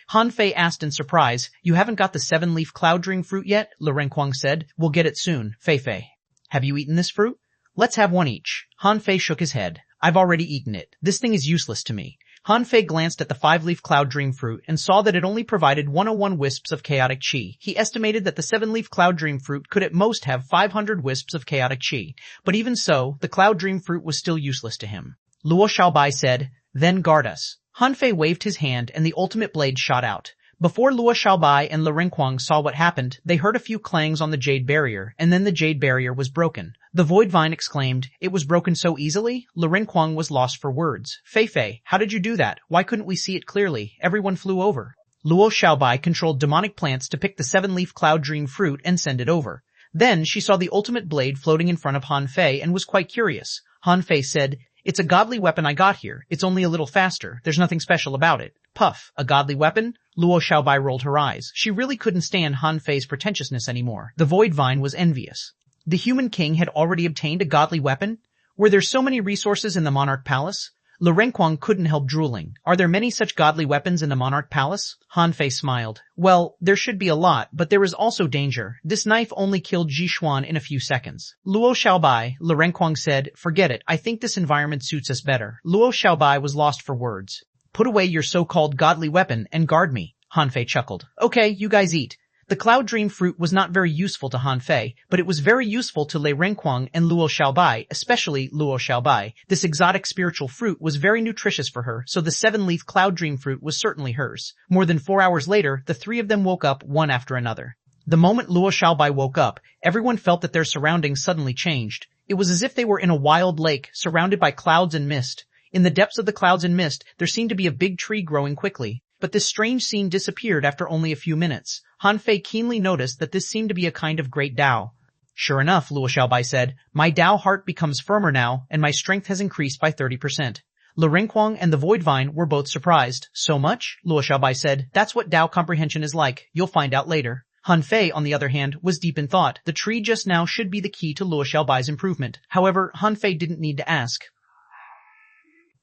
Han Fei asked in surprise, you haven't got the 7-leaf Cloud Dream fruit yet? Lu Renkuang said, we'll get it soon, Fei Fei. Have you eaten this fruit? Let's have one each. Han Fei shook his head. I've already eaten it. This thing is useless to me. Han Fei glanced at the 5-leaf Cloud Dream fruit and saw that it only provided 101 wisps of chaotic chi. He estimated that the 7-leaf Cloud Dream fruit could at most have 500 wisps of chaotic chi. But even so, the Cloud Dream fruit was still useless to him. Luo Xiaobai said, then guard us. Han Fei waved his hand and the ultimate blade shot out. Before Luo Xiaobai and Lu Renkuang saw what happened, they heard a few clangs on the jade barrier, and then the jade barrier was broken. The void vine exclaimed, it was broken so easily? Lu Renkuang was lost for words. Fei Fei, how did you do that? Why couldn't we see it clearly? Everyone flew over. Luo Xiaobai controlled demonic plants to pick the 7-leaf Cloud Dream fruit and send it over. Then she saw the ultimate blade floating in front of Han Fei and was quite curious. Han Fei said, it's a godly weapon I got here. It's only a little faster. There's nothing special about it. Puff, a godly weapon? Luo Xiaobai rolled her eyes. She really couldn't stand Han Fei's pretentiousness anymore. The void vine was envious. The human king had already obtained a godly weapon? Were there so many resources in the monarch palace? Lu Renkuang couldn't help drooling. Are there many such godly weapons in the monarch palace? Han Fei smiled. Well, there should be a lot, but there is also danger. This knife only killed Xuanhuan in a few seconds. Luo Xiaobai, Lu Renkuang said, forget it. I think this environment suits us better. Luo Xiaobai was lost for words. Put away your so-called godly weapon and guard me. Han Fei chuckled. Okay, you guys eat. The Cloud Dream fruit was not very useful to Han Fei, but it was very useful to Lu Renkuang and Luo Xiaobai, especially Luo Xiaobai. This exotic spiritual fruit was very nutritious for her, so the 7-leaf Cloud Dream fruit was certainly hers. More than 4 hours later, the three of them woke up one after another. The moment Luo Xiaobai woke up, everyone felt that their surroundings suddenly changed. It was as if they were in a wild lake, surrounded by clouds and mist. In the depths of the clouds and mist, there seemed to be a big tree growing quickly. But this strange scene disappeared after only a few minutes. Han Fei keenly noticed that this seemed to be a kind of great Tao. Sure enough, Luo Xiaobai said, my Tao heart becomes firmer now, and my strength has increased by 30%. Lu Renkuang and the Void Vine were both surprised. So much? Luo Xiaobai said, that's what Tao comprehension is like. You'll find out later. Han Fei, on the other hand, was deep in thought. The tree just now should be the key to Luo Xiaobai's improvement. However, Han Fei didn't need to ask.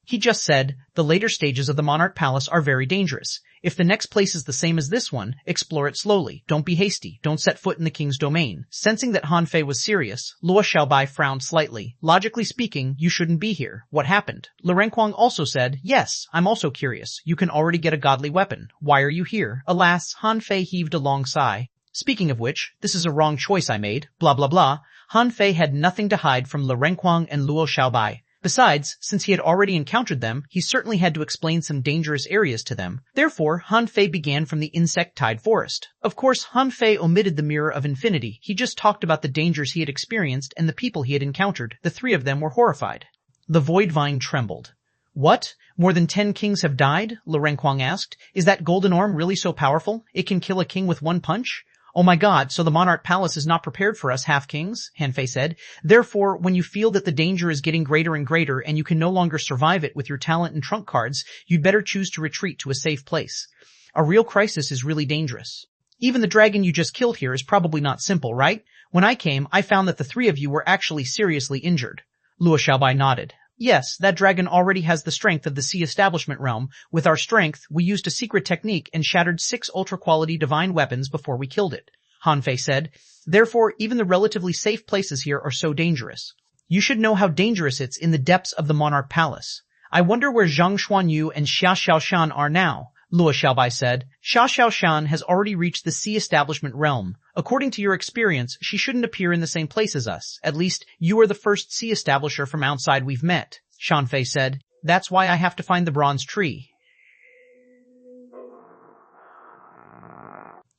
He just said, the later stages of the Monarch Palace are very dangerous. If the next place is the same as this one, explore it slowly. Don't be hasty. Don't set foot in the king's domain. Sensing that Han Fei was serious, Luo Xiaobai frowned slightly. Logically speaking, you shouldn't be here. What happened? Li Renkuang also said, yes, I'm also curious. You can already get a godly weapon. Why are you here? Alas, Han Fei heaved a long sigh. Speaking of which, this is a wrong choice I made. Blah blah blah. Han Fei had nothing to hide from Li Renkuang and Luo Xiaobai. Besides, since he had already encountered them, he certainly had to explain some dangerous areas to them. Therefore, Han Fei began from the insect-tied forest. Of course, Han Fei omitted the Mirror of Infinity. He just talked about the dangers he had experienced and the people he had encountered. The three of them were horrified. The Void Vine trembled. What? More than 10 kings have died? Li Renkuang asked. Is that golden orb really so powerful? It can kill a king with one punch? Oh my god, so the Monarch Palace is not prepared for us half-kings, Han Fei said. Therefore, when you feel that the danger is getting greater and greater and you can no longer survive it with your talent and trump cards, you'd better choose to retreat to a safe place. A real crisis is really dangerous. Even the dragon you just killed here is probably not simple, right? When I came, I found that the three of you were actually seriously injured. Luo Xiaobai nodded. Yes, that dragon already has the strength of the Sea Establishment realm. With our strength, we used a secret technique and shattered 6 ultra-quality divine weapons before we killed it, Han Fei said. Therefore, even the relatively safe places here are so dangerous. You should know how dangerous it's in the depths of the Monarch Palace. I wonder where Zhang Xuanyu and Xia Xiaoshan are now, Luo Xiaobai said. Xia Xiaoshan has already reached the Sea Establishment realm. According to your experience, she shouldn't appear in the same place as us. At least, you are the first Sea Establisher from outside we've met, Han Fei said. That's why I have to find the bronze tree.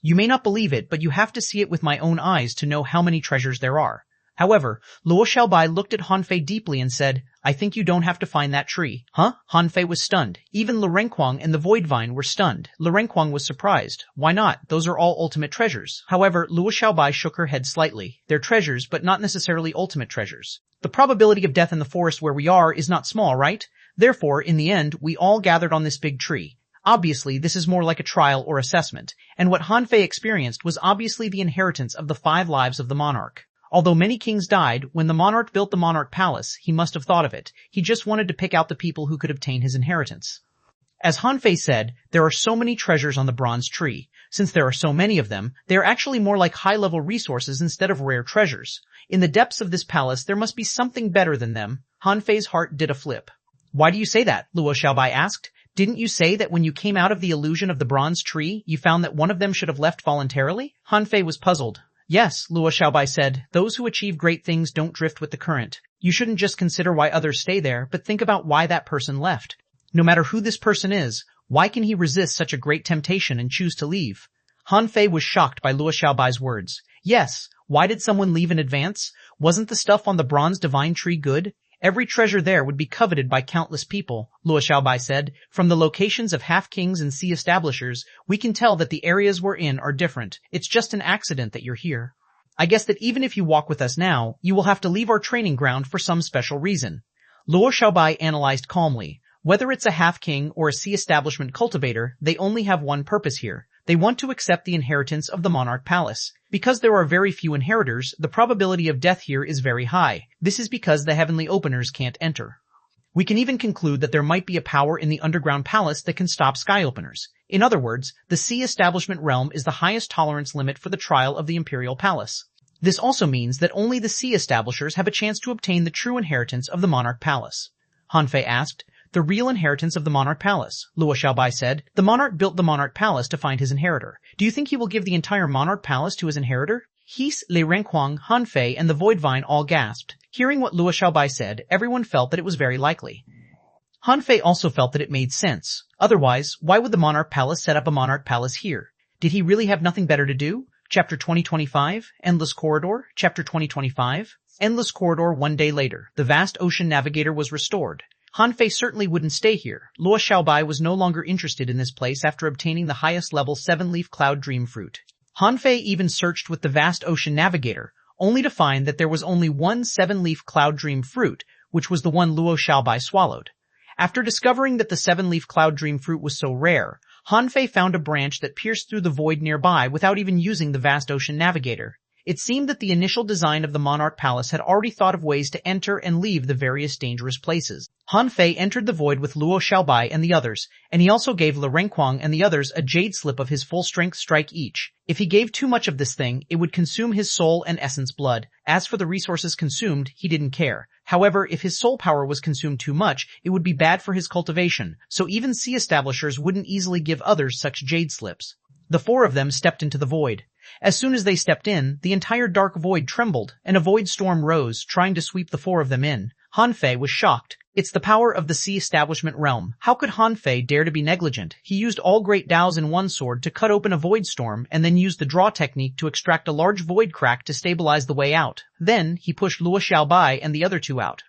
You may not believe it, but you have to see it with my own eyes to know how many treasures there are. However, Luo Xiaobai looked at Han Fei deeply and said, I think you don't have to find that tree. Huh? Han Fei was stunned. Even Li Renkuang and the Void Vine were stunned. Li Renkuang was surprised. Why not? Those are all ultimate treasures. However, Luo Xiaobai shook her head slightly. They're treasures, but not necessarily ultimate treasures. The probability of death in the forest where we are is not small, right? Therefore, in the end, we all gathered on this big tree. Obviously, this is more like a trial or assessment, and what Han Fei experienced was obviously the inheritance of the 5 lives of the monarch. Although many kings died, when the monarch built the Monarch Palace, he must have thought of it. He just wanted to pick out the people who could obtain his inheritance. As Han Fei said, there are so many treasures on the bronze tree. Since there are so many of them, they are actually more like high-level resources instead of rare treasures. In the depths of this palace, there must be something better than them. Han Fei's heart did a flip. Why do you say that? Luo Xiaobai asked. Didn't you say that when you came out of the illusion of the bronze tree, you found that one of them should have left voluntarily? Han Fei was puzzled. Yes, Luo Xiaobai said, those who achieve great things don't drift with the current. You shouldn't just consider why others stay there, but think about why that person left. No matter who this person is, why can he resist such a great temptation and choose to leave? Han Fei was shocked by Luo Xiaobai's words. Yes, why did someone leave in advance? Wasn't the stuff on the bronze divine tree good? Every treasure there would be coveted by countless people, Luo Xiaobai said. From the locations of half-kings and sea establishers, we can tell that the areas we're in are different. It's just an accident that you're here. I guess that even if you walk with us now, you will have to leave our training ground for some special reason. Luo Xiaobai analyzed calmly. Whether it's a half-king or a sea establishment cultivator, they only have one purpose here. They want to accept the inheritance of the Monarch Palace. Because there are very few inheritors, the probability of death here is very high. This is because the heavenly openers can't enter. We can even conclude that there might be a power in the underground palace that can stop sky openers. In other words, the sea establishment realm is the highest tolerance limit for the trial of the imperial palace. This also means that only the sea establishers have a chance to obtain the true inheritance of the Monarch Palace. Han Fei asked. The real inheritance of the Monarch Palace, Luo Xiaobai said. The monarch built the Monarch Palace to find his inheritor. Do you think he will give the entire Monarch Palace to his inheritor? His, Li Renkuang, Han Fei, and the Void Vine all gasped. Hearing what Luo Xiaobai said, everyone felt that it was very likely. Han Fei also felt that it made sense. Otherwise, why would the Monarch Palace set up a Monarch Palace here? Did he really have nothing better to do? Chapter 2025, Endless Corridor, Chapter 2025, Endless Corridor. One day later, the vast ocean navigator was restored. Han Fei certainly wouldn't stay here. Luo Xiaobai was no longer interested in this place after obtaining the highest level 7-leaf cloud dream fruit. Han Fei even searched with the vast ocean navigator, only to find that there was only one 7-leaf cloud dream fruit, which was the one Luo Xiaobai swallowed. After discovering that the 7-leaf cloud dream fruit was so rare, Han Fei found a branch that pierced through the void nearby without even using the vast ocean navigator. It seemed that the initial design of the Monarch Palace had already thought of ways to enter and leave the various dangerous places. Han Fei entered the void with Luo Xiaobai and the others, and he also gave Le Renquang and the others a jade slip of his full-strength strike each. If he gave too much of this thing, it would consume his soul and essence blood. As for the resources consumed, he didn't care. However, if his soul power was consumed too much, it would be bad for his cultivation, so even sea establishers wouldn't easily give others such jade slips. The four of them stepped into the void. As soon as they stepped in, the entire dark void trembled, and a void storm rose, trying to sweep the four of them in. Han Fei was shocked. It's the power of the sea establishment realm. How could Han Fei dare to be negligent? He used all great Daos in one sword to cut open a void storm, and then used the draw technique to extract a large void crack to stabilize the way out. Then, he pushed Luo Xiaobai and the other two out.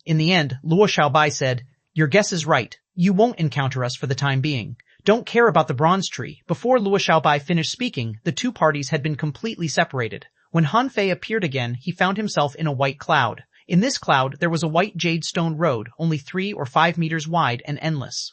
In the end, Luo Xiaobai said, "Your guess is right. You won't encounter us for the time being. Don't care about the bronze tree." Before Luo Xiaobai finished speaking, the two parties had been completely separated. When Han Fei appeared again, he found himself in a white cloud. In this cloud, there was a white jade stone road, only 3 or 5 meters wide and endless.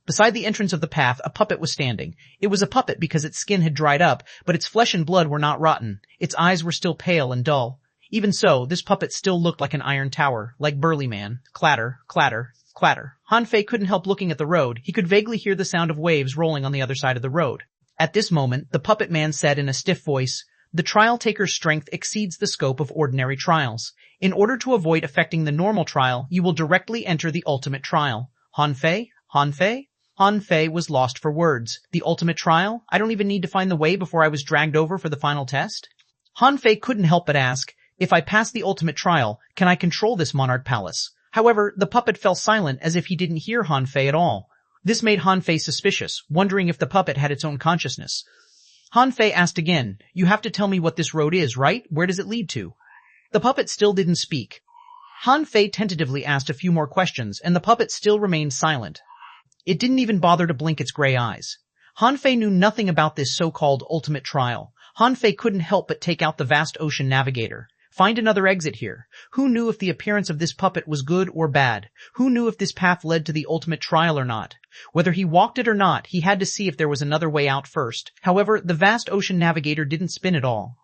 Beside the entrance of the path, a puppet was standing. It was a puppet because its skin had dried up, but its flesh and blood were not rotten. Its eyes were still pale and dull. Even so, this puppet still looked like an iron tower, like Burly Man. Clatter, clatter, clatter. Han Fei couldn't help looking at the road. He could vaguely hear the sound of waves rolling on the other side of the road. At this moment, the puppet man said in a stiff voice, "The trial taker's strength exceeds the scope of ordinary trials. In order to avoid affecting the normal trial, you will directly enter the ultimate trial." Han Fei? Han Fei? Han Fei was lost for words. The ultimate trial? I don't even need to find the way before I was dragged over for the final test? Han Fei couldn't help but ask, "If I pass the ultimate trial, can I control this Monarch Palace?" However, the puppet fell silent as if he didn't hear Han Fei at all. This made Han Fei suspicious, wondering if the puppet had its own consciousness. Han Fei asked again, "You have to tell me what this road is, right? Where does it lead to?" The puppet still didn't speak. Han Fei tentatively asked a few more questions, and the puppet still remained silent. It didn't even bother to blink its gray eyes. Han Fei knew nothing about this so-called ultimate trial. Han Fei couldn't help but take out the vast ocean navigator. Find another exit here. Who knew if the appearance of this puppet was good or bad? Who knew if this path led to the ultimate trial or not? Whether he walked it or not, he had to see if there was another way out first. However, the vast ocean navigator didn't spin at all.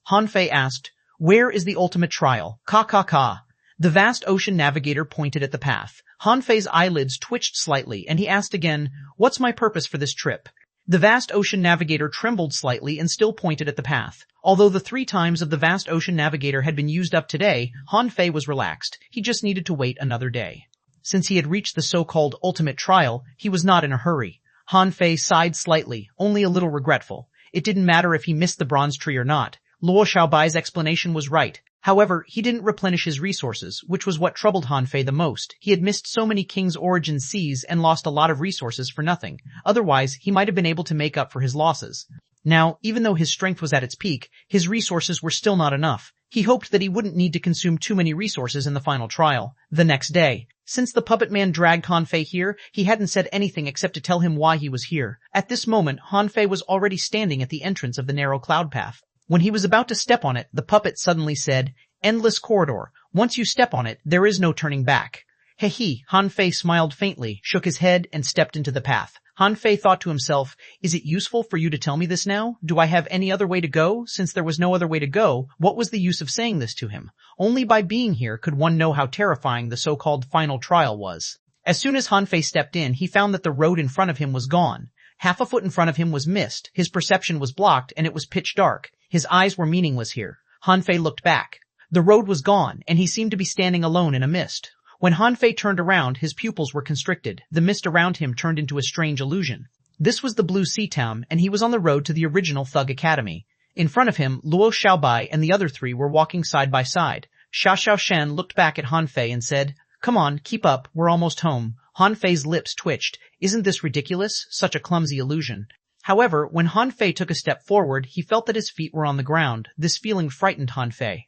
Han Fei asked, "Where is the ultimate trial?" Ka ka ka. The vast ocean navigator pointed at the path. Han Fei's eyelids twitched slightly, and he asked again, "What's my purpose for this trip?" The vast ocean navigator trembled slightly and still pointed at the path. Although the 3 times of the vast ocean navigator had been used up today, Han Fei was relaxed. He just needed to wait another day. Since he had reached the so-called ultimate trial, he was not in a hurry. Han Fei sighed slightly, only a little regretful. It didn't matter if he missed the bronze tree or not. Luo Xiaobai's explanation was right. However, he didn't replenish his resources, which was what troubled Han Fei the most. He had missed so many King's Origin seas and lost a lot of resources for nothing. Otherwise, he might have been able to make up for his losses. Now, even though his strength was at its peak, his resources were still not enough. He hoped that he wouldn't need to consume too many resources in the final trial. The next day, since the puppet man dragged Han Fei here, he hadn't said anything except to tell him why he was here. At this moment, Han Fei was already standing at the entrance of the narrow cloud path. When he was about to step on it, the puppet suddenly said, "Endless corridor. Once you step on it, there is no turning back." He. Han Fei smiled faintly, shook his head, and stepped into the path. Han Fei thought to himself, "Is it useful for you to tell me this now? Do I have any other way to go? Since there was no other way to go, what was the use of saying this to him? Only by being here could one know how terrifying the so-called final trial was." As soon as Han Fei stepped in, he found that the road in front of him was gone. Half a foot in front of him was mist, his perception was blocked, and it was pitch dark. His eyes were meaningless here. Han Fei looked back. The road was gone, and he seemed to be standing alone in a mist. When Han Fei turned around, his pupils were constricted. The mist around him turned into a strange illusion. This was the Blue Sea Town, and he was on the road to the original Thug Academy. In front of him, Luo Xiaobai and the other 3 were walking side by side. Xia Xiaoshan looked back at Han Fei and said, "Come on, keep up, we're almost home." Han Fei's lips twitched. Isn't this ridiculous? Such a clumsy illusion. However, when Han Fei took a step forward, he felt that his feet were on the ground. This feeling frightened Han Fei.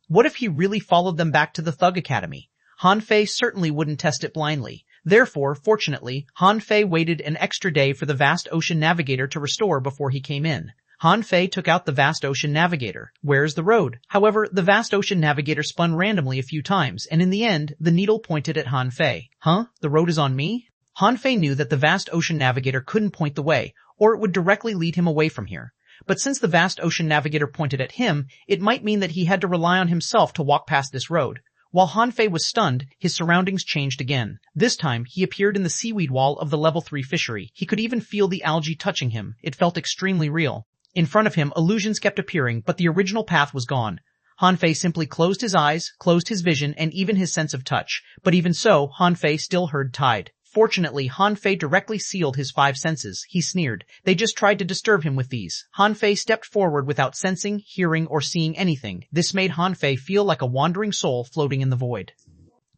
What if he really followed them back to the Thug Academy? Han Fei certainly wouldn't test it blindly. Therefore, fortunately, Han Fei waited an extra day for the vast ocean navigator to restore before he came in. Han Fei took out the vast ocean navigator. Where's the road? However, the vast ocean navigator spun randomly a few times, and in the end, the needle pointed at Han Fei. Huh? The road is on me? Han Fei knew that the vast ocean navigator couldn't point the way, or it would directly lead him away from here. But since the vast ocean navigator pointed at him, it might mean that he had to rely on himself to walk past this road. While Han Fei was stunned, his surroundings changed again. This time, he appeared in the seaweed wall of the level 3 fishery. He could even feel the algae touching him. It felt extremely real. In front of him, illusions kept appearing, but the original path was gone. Han Fei simply closed his eyes, closed his vision, and even his sense of touch. But even so, Han Fei still heard tide. Fortunately, Han Fei directly sealed his 5 senses. He sneered. They just tried to disturb him with these. Han Fei stepped forward without sensing, hearing, or seeing anything. This made Han Fei feel like a wandering soul floating in the void.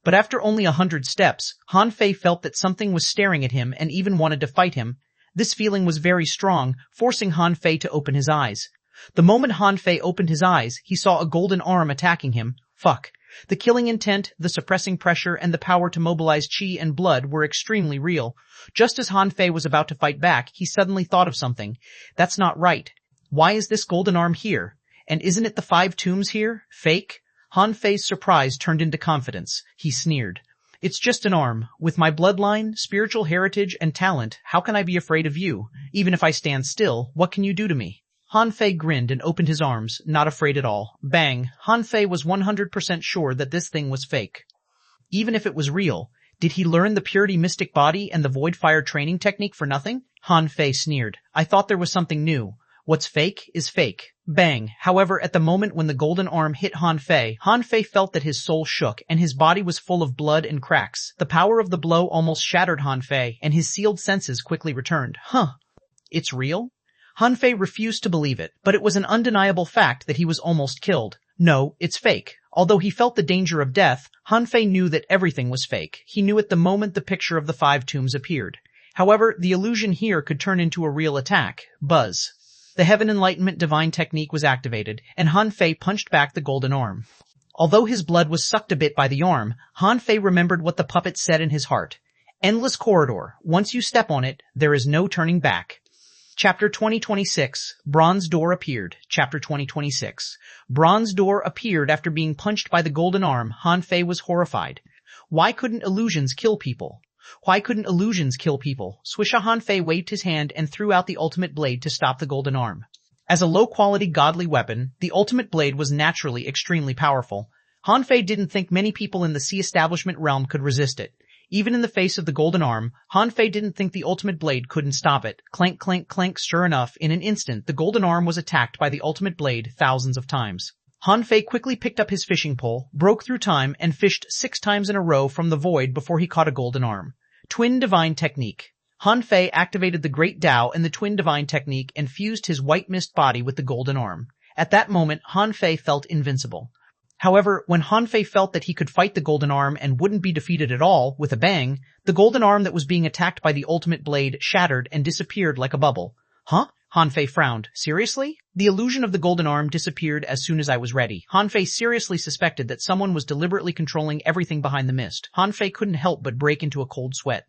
But after only 100 steps, Han Fei felt that something was staring at him and even wanted to fight him. This feeling was very strong, forcing Han Fei to open his eyes. The moment Han Fei opened his eyes, he saw a golden arm attacking him. Fuck. The killing intent, the suppressing pressure, and the power to mobilize chi and blood were extremely real. Just as Han Fei was about to fight back, he suddenly thought of something. That's not right. Why is this golden arm here? And isn't it the 5 tombs here? Fake? Han Fei's surprise turned into confidence. He sneered. It's just an arm. With my bloodline, spiritual heritage, and talent, how can I be afraid of you? Even if I stand still, what can you do to me? Han Fei grinned and opened his arms, not afraid at all. Bang! Han Fei was 100% sure that this thing was fake. Even if it was real, did he learn the Purity Mystic Body and the Void Fire training technique for nothing? Han Fei sneered. I thought there was something new. What's fake is fake. Bang! However, at the moment when the golden arm hit Han Fei felt that his soul shook and his body was full of blood and cracks. The power of the blow almost shattered Han Fei, and his sealed senses quickly returned. Huh. It's real? Han Fei refused to believe it, but it was an undeniable fact that he was almost killed. No, it's fake. Although he felt the danger of death, Han Fei knew that everything was fake. He knew at the moment the picture of the 5 tombs appeared. However, the illusion here could turn into a real attack. Buzz. The Heaven Enlightenment divine technique was activated, and Han Fei punched back the golden arm. Although his blood was sucked a bit by the arm, Han Fei remembered what the puppet said in his heart. Endless corridor. Once you step on it, there is no turning back. Chapter 2026. Bronze Door appeared. Chapter 2026. Bronze Door appeared after being punched by the golden arm. Han Fei was horrified. Why couldn't illusions kill people? Why couldn't illusions kill people? Swisha. Han Fei waved his hand and threw out the ultimate blade to stop the golden arm. As a low-quality godly weapon, the ultimate blade was naturally extremely powerful. Han Fei didn't think many people in the sea establishment realm could resist it. Even in the face of the golden arm, Han Fei didn't think the ultimate blade couldn't stop it. Clank, clank, clank. Sure enough, in an instant, the golden arm was attacked by the ultimate blade thousands of times. Han Fei quickly picked up his fishing pole, broke through time, and fished 6 times in a row from the void before he caught a golden arm. Twin Divine Technique. Han Fei activated the Great Tao and the Twin Divine Technique and fused his white mist body with the golden arm. At that moment, Han Fei felt invincible. However, when Han Fei felt that he could fight the golden arm and wouldn't be defeated at all, with a bang, the golden arm that was being attacked by the ultimate blade shattered and disappeared like a bubble. Huh? Han Fei frowned. Seriously? The illusion of the golden arm disappeared as soon as I was ready. Han Fei seriously suspected that someone was deliberately controlling everything behind the mist. Han Fei couldn't help but break into a cold sweat.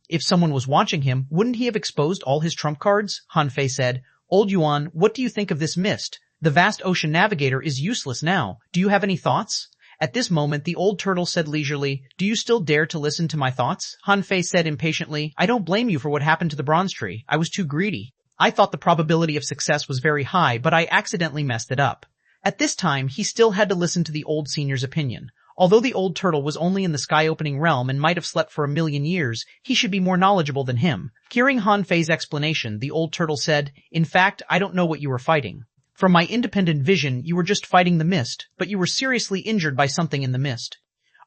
If someone was watching him, wouldn't he have exposed all his trump cards? Han Fei said. Old Yuan, what do you think of this mist? The vast ocean navigator is useless now. Do you have any thoughts? At this moment, the old turtle said leisurely, Do you still dare to listen to my thoughts? Han Fei said impatiently, I don't blame you for what happened to the bronze tree. I was too greedy. I thought the probability of success was very high, but I accidentally messed it up. At this time, he still had to listen to the old senior's opinion. Although the old turtle was only in the sky-opening realm and might have slept for 1,000,000 years, he should be more knowledgeable than him. Hearing Han Fei's explanation, the old turtle said, In fact, I don't know what you were fighting. From my independent vision, you were just fighting the mist, but you were seriously injured by something in the mist.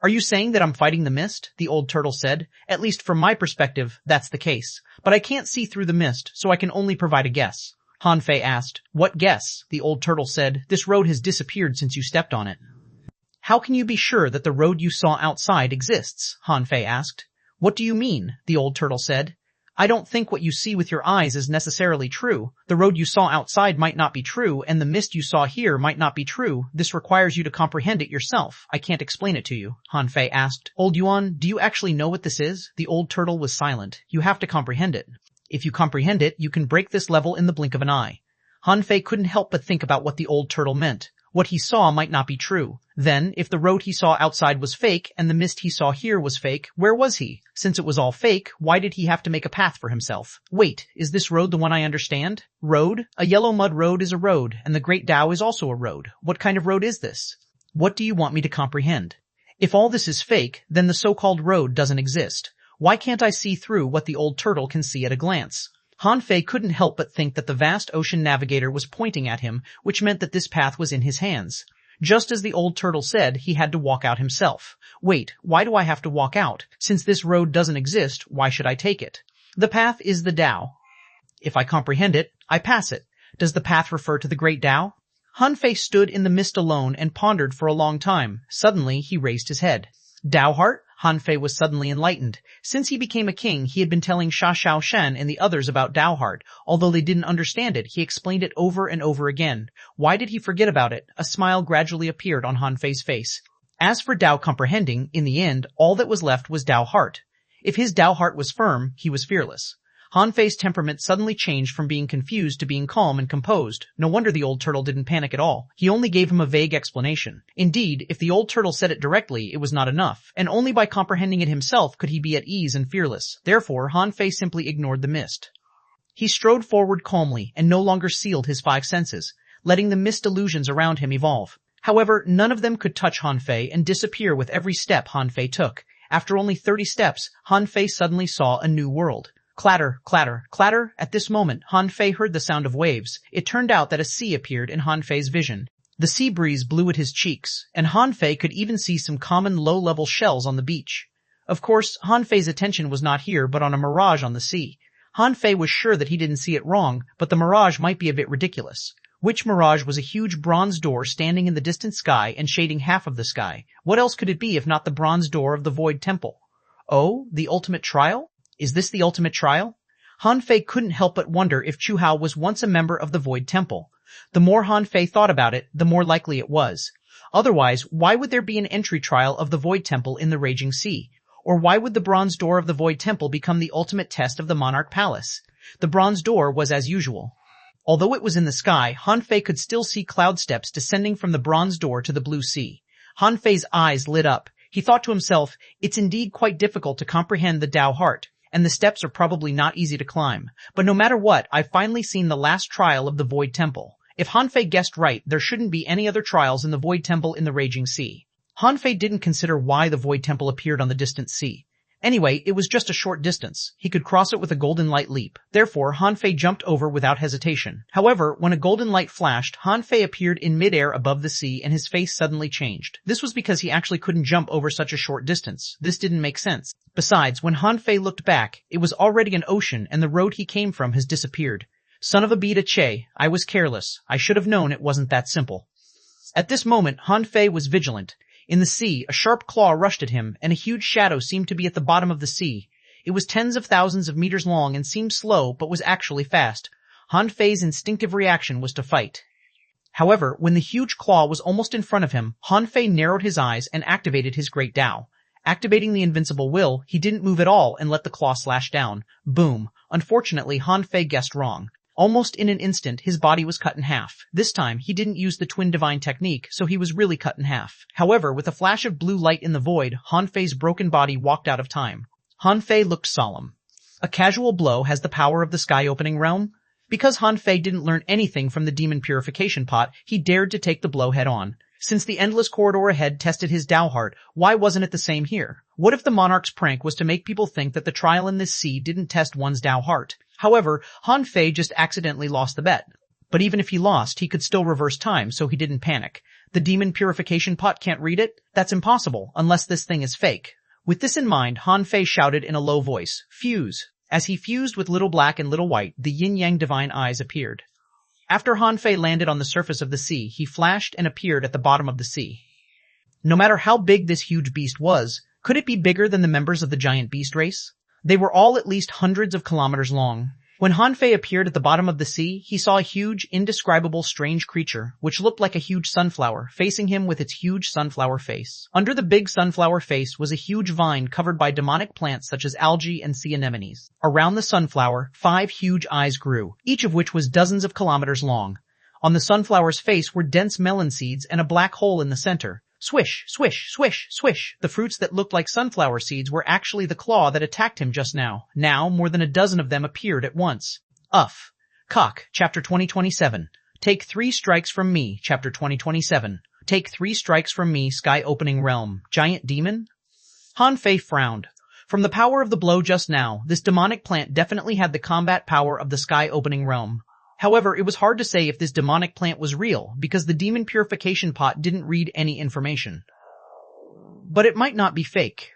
Are you saying that I'm fighting the mist? The old turtle said. At least from my perspective, that's the case. But I can't see through the mist, so I can only provide a guess. Han Fei asked. What guess? The old turtle said. This road has disappeared since you stepped on it. How can you be sure that the road you saw outside exists? Han Fei asked. What do you mean? The old turtle said. I don't think what you see with your eyes is necessarily true. The road you saw outside might not be true, and the mist you saw here might not be true. This requires you to comprehend it yourself. I can't explain it to you. Han Fei asked. Old Yuan, do you actually know what this is? The old turtle was silent. You have to comprehend it. If you comprehend it, you can break this level in the blink of an eye. Han Fei couldn't help but think about what the old turtle meant. What he saw might not be true. Then, if the road he saw outside was fake and the mist he saw here was fake, where was he? Since it was all fake, why did he have to make a path for himself? Wait, is this road the one I understand? Road? A yellow mud road is a road, and the Great Tao is also a road. What kind of road is this? What do you want me to comprehend? If all this is fake, then the so-called road doesn't exist. Why can't I see through what the old turtle can see at a glance? Han Fei couldn't help but think that the vast ocean navigator was pointing at him, which meant that this path was in his hands. Just as the old turtle said, he had to walk out himself. Wait, why do I have to walk out? Since this road doesn't exist, why should I take it? The path is the Tao. If I comprehend it, I pass it. Does the path refer to the Great Tao? Han Fei stood in the mist alone and pondered for a long time. Suddenly, he raised his head. Tao Heart? Han Fei was suddenly enlightened. Since he became a king, he had been telling xuanhuan and the others about Tao Heart. Although they didn't understand it, he explained it over and over again. Why did he forget about it? A smile gradually appeared on Han Fei's face. As for Tao comprehending, in the end, all that was left was Tao Heart. If his Tao Heart was firm, he was fearless. Han Fei's temperament suddenly changed from being confused to being calm and composed. No wonder the old turtle didn't panic at all. He only gave him a vague explanation. Indeed, if the old turtle said it directly, it was not enough, and only by comprehending it himself could he be at ease and fearless. Therefore, Han Fei simply ignored the mist. He strode forward calmly and no longer sealed his five senses, letting the mist illusions around him evolve. However, none of them could touch Han Fei and disappear with every step Han Fei took. After only 30 steps, Han Fei suddenly saw a new world. Clatter, clatter, clatter. At this moment, Han Fei heard the sound of waves. It turned out that a sea appeared in Han Fei's vision. The sea breeze blew at his cheeks, and Han Fei could even see some common low-level shells on the beach. Of course, Han Fei's attention was not here but on a mirage on the sea. Han Fei was sure that he didn't see it wrong, but the mirage might be a bit ridiculous. Which mirage was a huge bronze door standing in the distant sky and shading half of the sky. What else could it be if not the bronze door of the Void Temple? Oh, the ultimate trial? Is this the ultimate trial? Han Fei couldn't help but wonder if Chu Hao was once a member of the Void Temple. The more Han Fei thought about it, the more likely it was. Otherwise, why would there be an entry trial of the Void Temple in the Raging Sea? Or why would the bronze door of the Void Temple become the ultimate test of the Monarch Palace? The bronze door was as usual. Although it was in the sky, Han Fei could still see cloud steps descending from the bronze door to the blue sea. Han Fei's eyes lit up. He thought to himself, it's indeed quite difficult to comprehend the Tao Heart, and the steps are probably not easy to climb. But no matter what, I've finally seen the last trial of the Void Temple. If Han Fei guessed right, there shouldn't be any other trials in the Void Temple in the Raging Sea. Han Fei didn't consider why the Void Temple appeared on the distant sea. Anyway, it was just a short distance. He could cross it with a golden light leap. Therefore, Han Fei jumped over without hesitation. However, when a golden light flashed, Han Fei appeared in midair above the sea and his face suddenly changed. This was because he actually couldn't jump over such a short distance. This didn't make sense. Besides, when Han Fei looked back, it was already an ocean and the road he came from has disappeared. Son of a beta che, I was careless. I should have known it wasn't that simple. At this moment, Han Fei was vigilant. In the sea, a sharp claw rushed at him, and a huge shadow seemed to be at the bottom of the sea. It was tens of thousands of meters long and seemed slow, but was actually fast. Han Fei's instinctive reaction was to fight. However, when the huge claw was almost in front of him, Han Fei narrowed his eyes and activated his Great Tao. Activating the invincible will, he didn't move at all and let the claw slash down. Boom. Unfortunately, Han Fei guessed wrong. Almost in an instant, his body was cut in half. This time, he didn't use the Twin Divine technique, so he was really cut in half. However, with a flash of blue light in the void, Han Fei's broken body walked out of time. Han Fei looked solemn. A casual blow has the power of the sky-opening realm? Because Han Fei didn't learn anything from the demon purification pot, he dared to take the blow head-on. Since the endless corridor ahead tested his Tao Heart, why wasn't it the same here? What if the monarch's prank was to make people think that the trial in this sea didn't test one's Tao Heart? However, Han Fei just accidentally lost the bet. But even if he lost, he could still reverse time, so he didn't panic. The demon purification pot can't read it? That's impossible, unless this thing is fake. With this in mind, Han Fei shouted in a low voice, "Fuse." As he fused with Little Black and Little White, the yin-yang divine eyes appeared. After Han Fei landed on the surface of the sea, he flashed and appeared at the bottom of the sea. No matter how big this huge beast was, could it be bigger than the members of the giant beast race? They were all at least hundreds of kilometers long. When Han Fei appeared at the bottom of the sea, he saw a huge, indescribable, strange creature, which looked like a huge sunflower, facing him with its huge sunflower face. Under the big sunflower face was a huge vine covered by demonic plants such as algae and sea anemones. Around the sunflower, 5 huge eyes grew, each of which was dozens of kilometers long. On the sunflower's face were dense melon seeds and a black hole in the center. Swish, swish, swish, swish. The fruits that looked like sunflower seeds were actually the claw that attacked him just now. Now, more than a dozen of them appeared at once. Uff. Cock, Chapter 2027. Take 3 strikes from me, Chapter 2027. Take 3 strikes from me, sky-opening realm. Giant demon? Han Fei frowned. From the power of the blow just now, this demonic plant definitely had the combat power of the sky-opening realm. However, it was hard to say if this demonic plant was real, because the demon purification pot didn't read any information. But it might not be fake.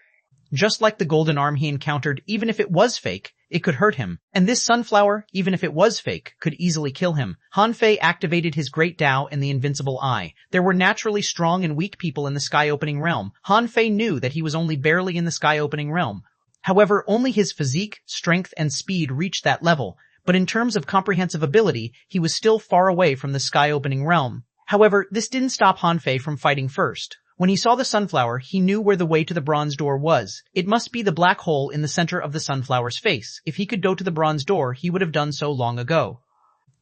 Just like the golden arm he encountered, even if it was fake, it could hurt him. And this sunflower, even if it was fake, could easily kill him. Han Fei activated his Great Tao and the Invincible Eye. There were naturally strong and weak people in the sky-opening realm. Han Fei knew that he was only barely in the sky-opening realm. However, only his physique, strength, and speed reached that level. But in terms of comprehensive ability, he was still far away from the sky-opening realm. However, this didn't stop Han Fei from fighting first. When he saw the sunflower, he knew where the way to the bronze door was. It must be the black hole in the center of the sunflower's face. If he could go to the bronze door, he would have done so long ago.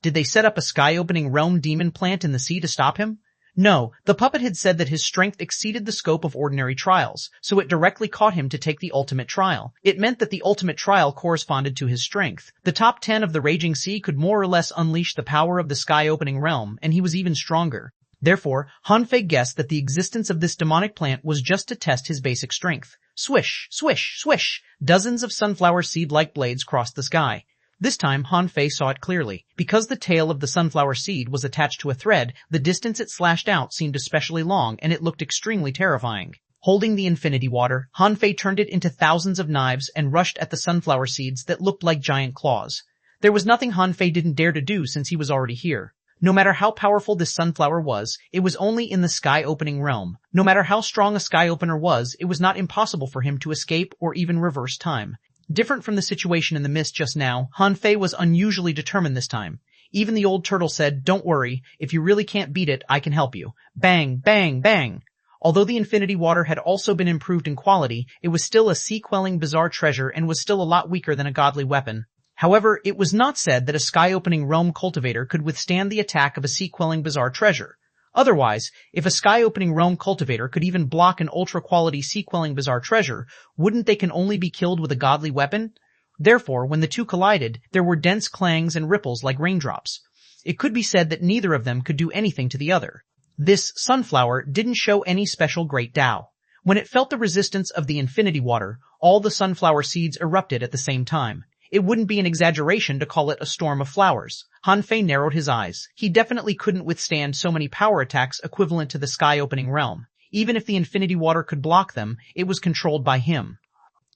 Did they set up a sky-opening realm demon plant in the sea to stop him? No, the puppet had said that his strength exceeded the scope of ordinary trials, so it directly caught him to take the ultimate trial. It meant that the ultimate trial corresponded to his strength. The top 10 of the raging sea could more or less unleash the power of the sky-opening realm, and he was even stronger. Therefore, Han Fei guessed that the existence of this demonic plant was just to test his basic strength. Swish, swish, swish! Dozens of sunflower seed-like blades crossed the sky. This time, Han Fei saw it clearly. Because the tail of the sunflower seed was attached to a thread, the distance it slashed out seemed especially long, and it looked extremely terrifying. Holding the infinity water, Han Fei turned it into thousands of knives and rushed at the sunflower seeds that looked like giant claws. There was nothing Han Fei didn't dare to do since he was already here. No matter how powerful this sunflower was, it was only in the sky-opening realm. No matter how strong a sky-opener was, it was not impossible for him to escape or even reverse time. Different from the situation in the mist just now, Han Fei was unusually determined this time. Even the old turtle said, "Don't worry, if you really can't beat it, I can help you." Bang, bang, bang! Although the infinity water had also been improved in quality, it was still a sea-quelling bizarre treasure and was still a lot weaker than a godly weapon. However, it was not said that a sky-opening realm cultivator could withstand the attack of a sea-quelling bizarre treasure. Otherwise, if a sky-opening realm cultivator could even block an ultra-quality sea-quelling bizarre treasure, wouldn't they can only be killed with a godly weapon? Therefore, when the two collided, there were dense clangs and ripples like raindrops. It could be said that neither of them could do anything to the other. This sunflower didn't show any special Great Tao. When it felt the resistance of the infinity water, all the sunflower seeds erupted at the same time. It wouldn't be an exaggeration to call it a storm of flowers. Han Fei narrowed his eyes. He definitely couldn't withstand so many power attacks equivalent to the sky-opening realm. Even if the infinity water could block them, it was controlled by him.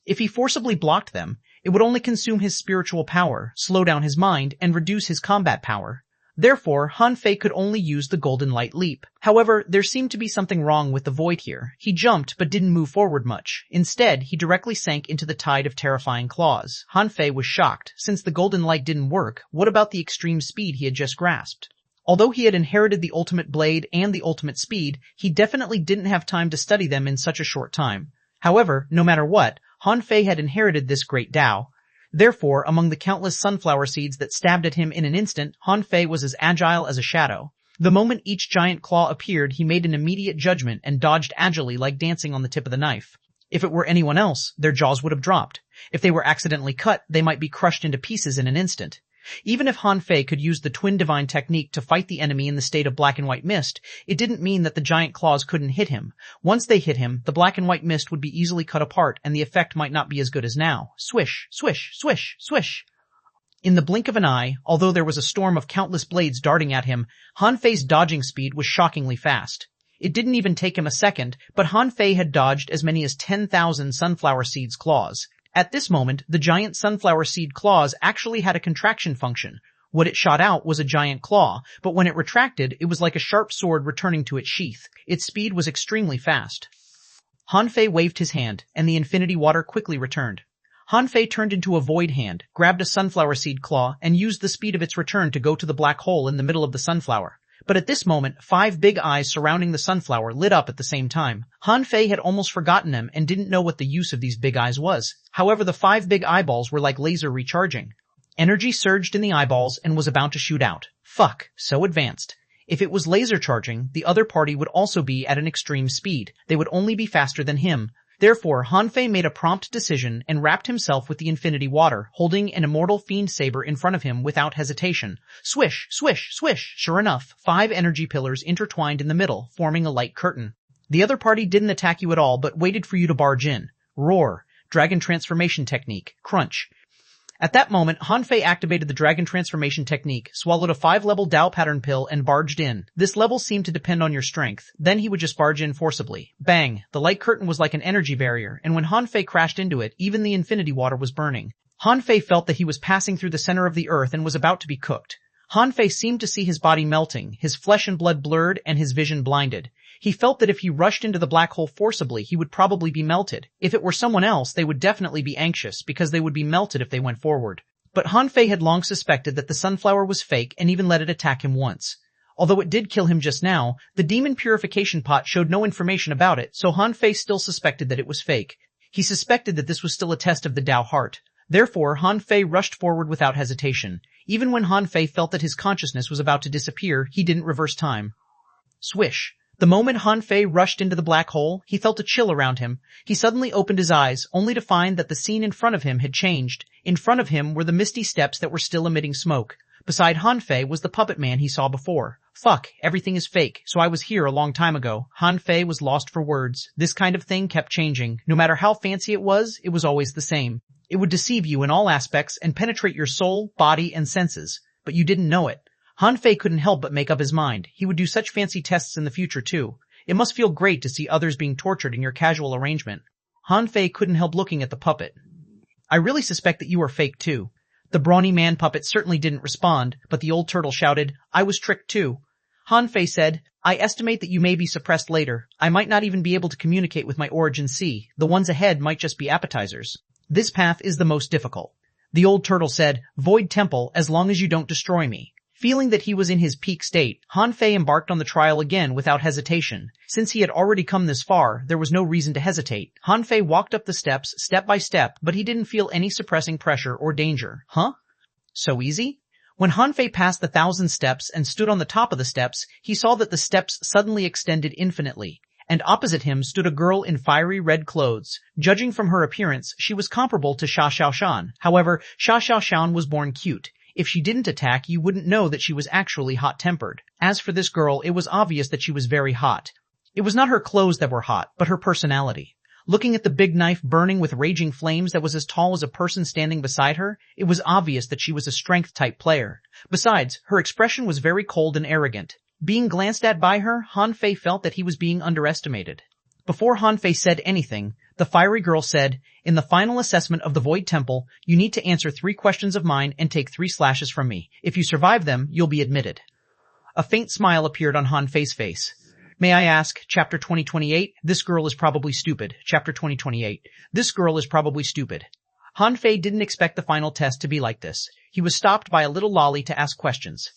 If he forcibly blocked them, it would only consume his spiritual power, slow down his mind, and reduce his combat power. Therefore, Han Fei could only use the golden light leap. However, there seemed to be something wrong with the void here. He jumped but didn't move forward much. Instead, he directly sank into the tide of terrifying claws. Han Fei was shocked. Since the golden light didn't work, what about the extreme speed he had just grasped? Although he had inherited the ultimate blade and the ultimate speed, he definitely didn't have time to study them in such a short time. However, no matter what, Han Fei had inherited this great Tao. Therefore, among the countless sunflower seeds that stabbed at him in an instant, Han Fei was as agile as a shadow. The moment each giant claw appeared, he made an immediate judgment and dodged agilely like dancing on the tip of the knife. If it were anyone else, their jaws would have dropped. If they were accidentally cut, they might be crushed into pieces in an instant. Even if Han Fei could use the twin divine technique to fight the enemy in the state of black and white mist, it didn't mean that the giant claws couldn't hit him. Once they hit him, the black and white mist would be easily cut apart and the effect might not be as good as now. Swish, swish, swish, swish. In the blink of an eye, although there was a storm of countless blades darting at him, Han Fei's dodging speed was shockingly fast. It didn't even take him a second, but Han Fei had dodged as many as 10,000 sunflower seeds' claws. At this moment, the giant sunflower seed claws actually had a contraction function. What it shot out was a giant claw, but when it retracted, it was like a sharp sword returning to its sheath. Its speed was extremely fast. Han Fei waved his hand, and the infinity water quickly returned. Han Fei turned into a void hand, grabbed a sunflower seed claw, and used the speed of its return to go to the black hole in the middle of the sunflower. But at this moment, 5 big eyes surrounding the sunflower lit up at the same time. Han Fei had almost forgotten them and didn't know what the use of these big eyes was. However, the 5 big eyeballs were like laser recharging. Energy surged in the eyeballs and was about to shoot out. Fuck, so advanced. If it was laser charging, the other party would also be at an extreme speed. They would only be faster than him. Therefore, Hanfei made a prompt decision and wrapped himself with the infinity water, holding an immortal fiend saber in front of him without hesitation. Swish, swish, swish. Sure enough, 5 energy pillars intertwined in the middle, forming a light curtain. The other party didn't attack you at all, but waited for you to barge in. Roar. Dragon transformation technique. Crunch. At that moment, Hanfei activated the dragon transformation technique, swallowed a 5-level Dao pattern pill, and barged in. This level seemed to depend on your strength. Then he would just barge in forcibly. Bang! The light curtain was like an energy barrier, and when Hanfei crashed into it, even the infinity water was burning. Hanfei felt that he was passing through the center of the earth and was about to be cooked. Hanfei seemed to see his body melting, his flesh and blood blurred, and his vision blinded. He felt that if he rushed into the black hole forcibly, he would probably be melted. If it were someone else, they would definitely be anxious, because they would be melted if they went forward. But Hanfei had long suspected that the sunflower was fake and even let it attack him once. Although it did kill him just now, the demon purification pot showed no information about it, so Hanfei still suspected that it was fake. He suspected that this was still a test of the Dao heart. Therefore, Hanfei rushed forward without hesitation. Even when Hanfei felt that his consciousness was about to disappear, he didn't reverse time. Swish. The moment Hanfei rushed into the black hole, he felt a chill around him. He suddenly opened his eyes, only to find that the scene in front of him had changed. In front of him were the misty steps that were still emitting smoke. Beside Hanfei was the puppet man he saw before. Fuck, everything is fake, so I was here a long time ago. Hanfei was lost for words. This kind of thing kept changing. No matter how fancy it was always the same. It would deceive you in all aspects and penetrate your soul, body, and senses. But you didn't know it. Hanfei couldn't help but make up his mind. He would do such fancy tests in the future too. It must feel great to see others being tortured in your casual arrangement. Hanfei couldn't help looking at the puppet. I really suspect that you are fake too. The brawny man puppet certainly didn't respond, but the old turtle shouted, I was tricked too. Hanfei said, I estimate that you may be suppressed later. I might not even be able to communicate with my origin sea. The ones ahead might just be appetizers. This path is the most difficult. The old turtle said, Void Temple, as long as you don't destroy me. Feeling that he was in his peak state, Hanfei embarked on the trial again without hesitation. Since he had already come this far, there was no reason to hesitate. Hanfei walked up the steps, step by step, but he didn't feel any suppressing pressure or danger. Huh? So easy? When Hanfei passed the 1,000 steps and stood on the top of the steps, he saw that the steps suddenly extended infinitely. And opposite him stood a girl in fiery red clothes. Judging from her appearance, she was comparable to xuanhuan. However, xuanhuan was born cute. If she didn't attack, you wouldn't know that she was actually hot-tempered. As for this girl, it was obvious that she was very hot. It was not her clothes that were hot, but her personality. Looking at the big knife burning with raging flames that was as tall as a person standing beside her, it was obvious that she was a strength-type player. Besides, her expression was very cold and arrogant. Being glanced at by her, Hanfei felt that he was being underestimated. Before Hanfei said anything, the fiery girl said, in the final assessment of the Void Temple, you need to answer 3 questions of mine and take 3 slashes from me. If you survive them, you'll be admitted. A faint smile appeared on Hanfei's face. May I ask, Chapter 2028, this girl is probably stupid. Chapter 2028, this girl is probably stupid. Hanfei didn't expect the final test to be like this. He was stopped by a little lolly to ask questions.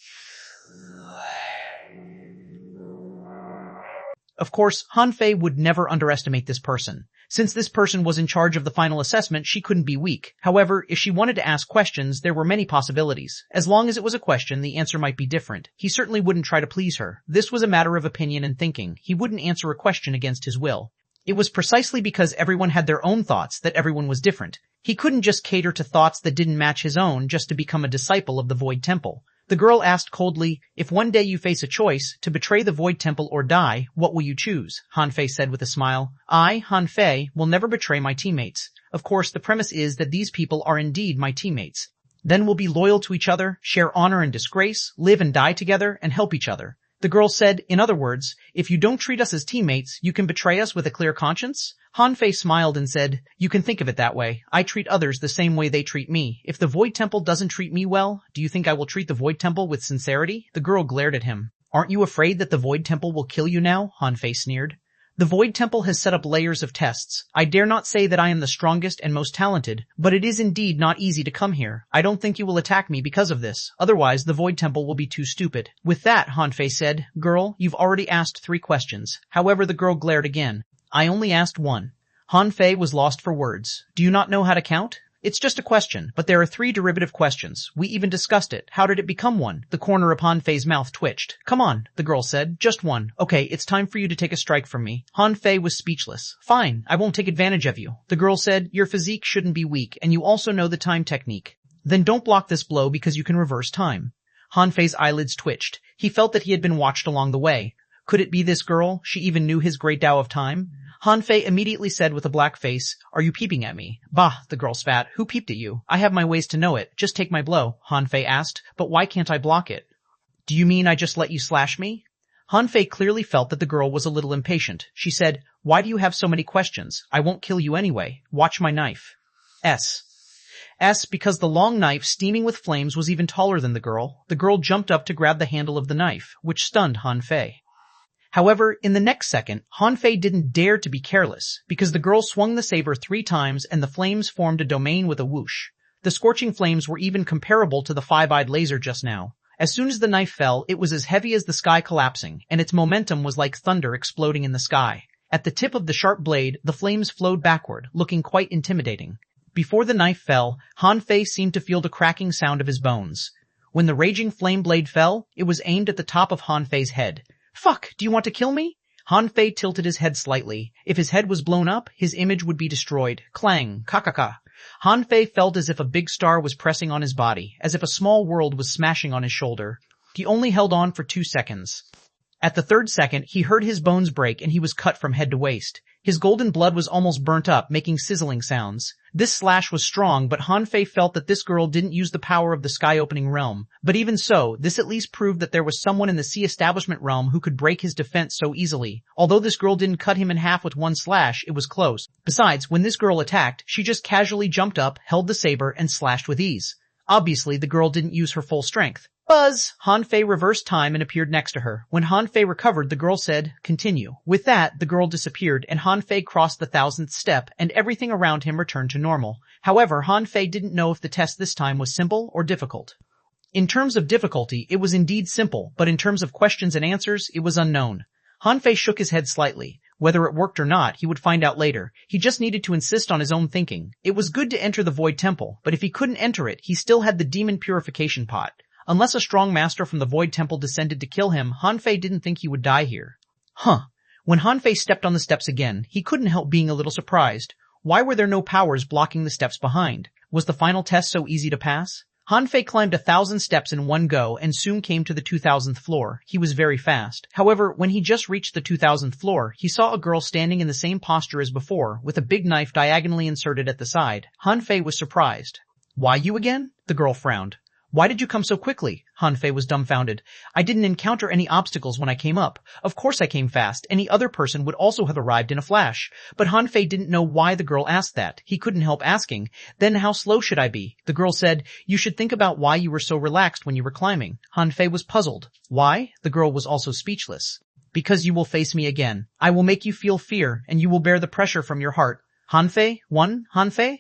Of course, Hanfei would never underestimate this person. Since this person was in charge of the final assessment, she couldn't be weak. However, if she wanted to ask questions, there were many possibilities. As long as it was a question, the answer might be different. He certainly wouldn't try to please her. This was a matter of opinion and thinking. He wouldn't answer a question against his will. It was precisely because everyone had their own thoughts that everyone was different. He couldn't just cater to thoughts that didn't match his own just to become a disciple of the Void Temple. The girl asked coldly, if one day you face a choice, to betray the Void Temple or die, what will you choose? Hanfei said with a smile. I, Hanfei, will never betray my teammates. Of course, the premise is that these people are indeed my teammates. Then we'll be loyal to each other, share honor and disgrace, live and die together, and help each other. The girl said, in other words, if you don't treat us as teammates, you can betray us with a clear conscience? Hanfei smiled and said, you can think of it that way. I treat others the same way they treat me. If the Void Temple doesn't treat me well, do you think I will treat the Void Temple with sincerity? The girl glared at him. Aren't you afraid that the Void Temple will kill you now? Hanfei sneered. The Void Temple has set up layers of tests. I dare not say that I am the strongest and most talented, but it is indeed not easy to come here. I don't think you will attack me because of this. Otherwise, the Void Temple will be too stupid. With that, Hanfei said, girl, you've already asked 3 questions. However, the girl glared again. I only asked 1. Hanfei was lost for words. Do you not know how to count? It's just a question, but there are 3 derivative questions. We even discussed it. How did it become one? The corner of Han Fei's mouth twitched. Come on, the girl said. Just one. Okay, it's time for you to take a strike from me. Han Fei was speechless. Fine, I won't take advantage of you. The girl said, your physique shouldn't be weak, and you also know the time technique. Then don't block this blow because you can reverse time. Han Fei's eyelids twitched. He felt that he had been watched along the way. Could it be this girl? She even knew his great Tao of time? Han Fei immediately said with a black face, are you peeping at me? Bah, the girl spat. Who peeped at you? I have my ways to know it. Just take my blow, Han Fei asked. But why can't I block it? Do you mean I just let you slash me? Han Fei clearly felt that the girl was a little impatient. She said, why do you have so many questions? I won't kill you anyway. Watch my knife. Because the long knife steaming with flames was even taller than the girl. The girl jumped up to grab the handle of the knife, which stunned Han Fei. However, in the next second, Han Fei didn't dare to be careless, because the girl swung the saber 3 times and the flames formed a domain with a whoosh. The scorching flames were even comparable to the 5-eyed laser just now. As soon as the knife fell, it was as heavy as the sky collapsing, and its momentum was like thunder exploding in the sky. At the tip of the sharp blade, the flames flowed backward, looking quite intimidating. Before the knife fell, Han Fei seemed to feel the cracking sound of his bones. When the raging flame blade fell, it was aimed at the top of Han Fei's head. Fuck, do you want to kill me? Han Fei tilted his head slightly. If his head was blown up, his image would be destroyed. Clang, ka-ka-ka. Han Fei felt as if a big star was pressing on his body, as if a small world was smashing on his shoulder. He only held on for 2 seconds. At the 3rd second, he heard his bones break and he was cut from head to waist. His golden blood was almost burnt up, making sizzling sounds. This slash was strong, but Han Fei felt that this girl didn't use the power of the sky-opening realm. But even so, this at least proved that there was someone in the sea establishment realm who could break his defense so easily. Although this girl didn't cut him in half with 1 slash, it was close. Besides, when this girl attacked, she just casually jumped up, held the saber, and slashed with ease. Obviously, the girl didn't use her full strength. Buzz! Han Fei reversed time and appeared next to her. When Han Fei recovered, the girl said, continue. With that, the girl disappeared and Han Fei crossed the 1000th step and everything around him returned to normal. However, Han Fei didn't know if the test this time was simple or difficult. In terms of difficulty, it was indeed simple, but in terms of questions and answers, it was unknown. Han Fei shook his head slightly. Whether it worked or not, he would find out later. He just needed to insist on his own thinking. It was good to enter the Void Temple, but if he couldn't enter it, he still had the Demon Purification Pot. Unless a strong master from the Void Temple descended to kill him, Han Fei didn't think he would die here. When Han Fei stepped on the steps again, he couldn't help being a little surprised. Why were there no powers blocking the steps behind? Was the final test so easy to pass? Han Fei climbed 1,000 steps in one go and soon came to the 2000th floor. He was very fast. However, when he just reached the 2000th floor, he saw a girl standing in the same posture as before, with a big knife diagonally inserted at the side. Han Fei was surprised. Why you again? The girl frowned. Why did you come so quickly? Han Fei was dumbfounded. I didn't encounter any obstacles when I came up. Of course I came fast. Any other person would also have arrived in a flash. But Han Fei didn't know why the girl asked that. He couldn't help asking. Then how slow should I be? The girl said, you should think about why you were so relaxed when you were climbing. Han Fei was puzzled. Why? The girl was also speechless. Because you will face me again. I will make you feel fear, and you will bear the pressure from your heart. Han Fei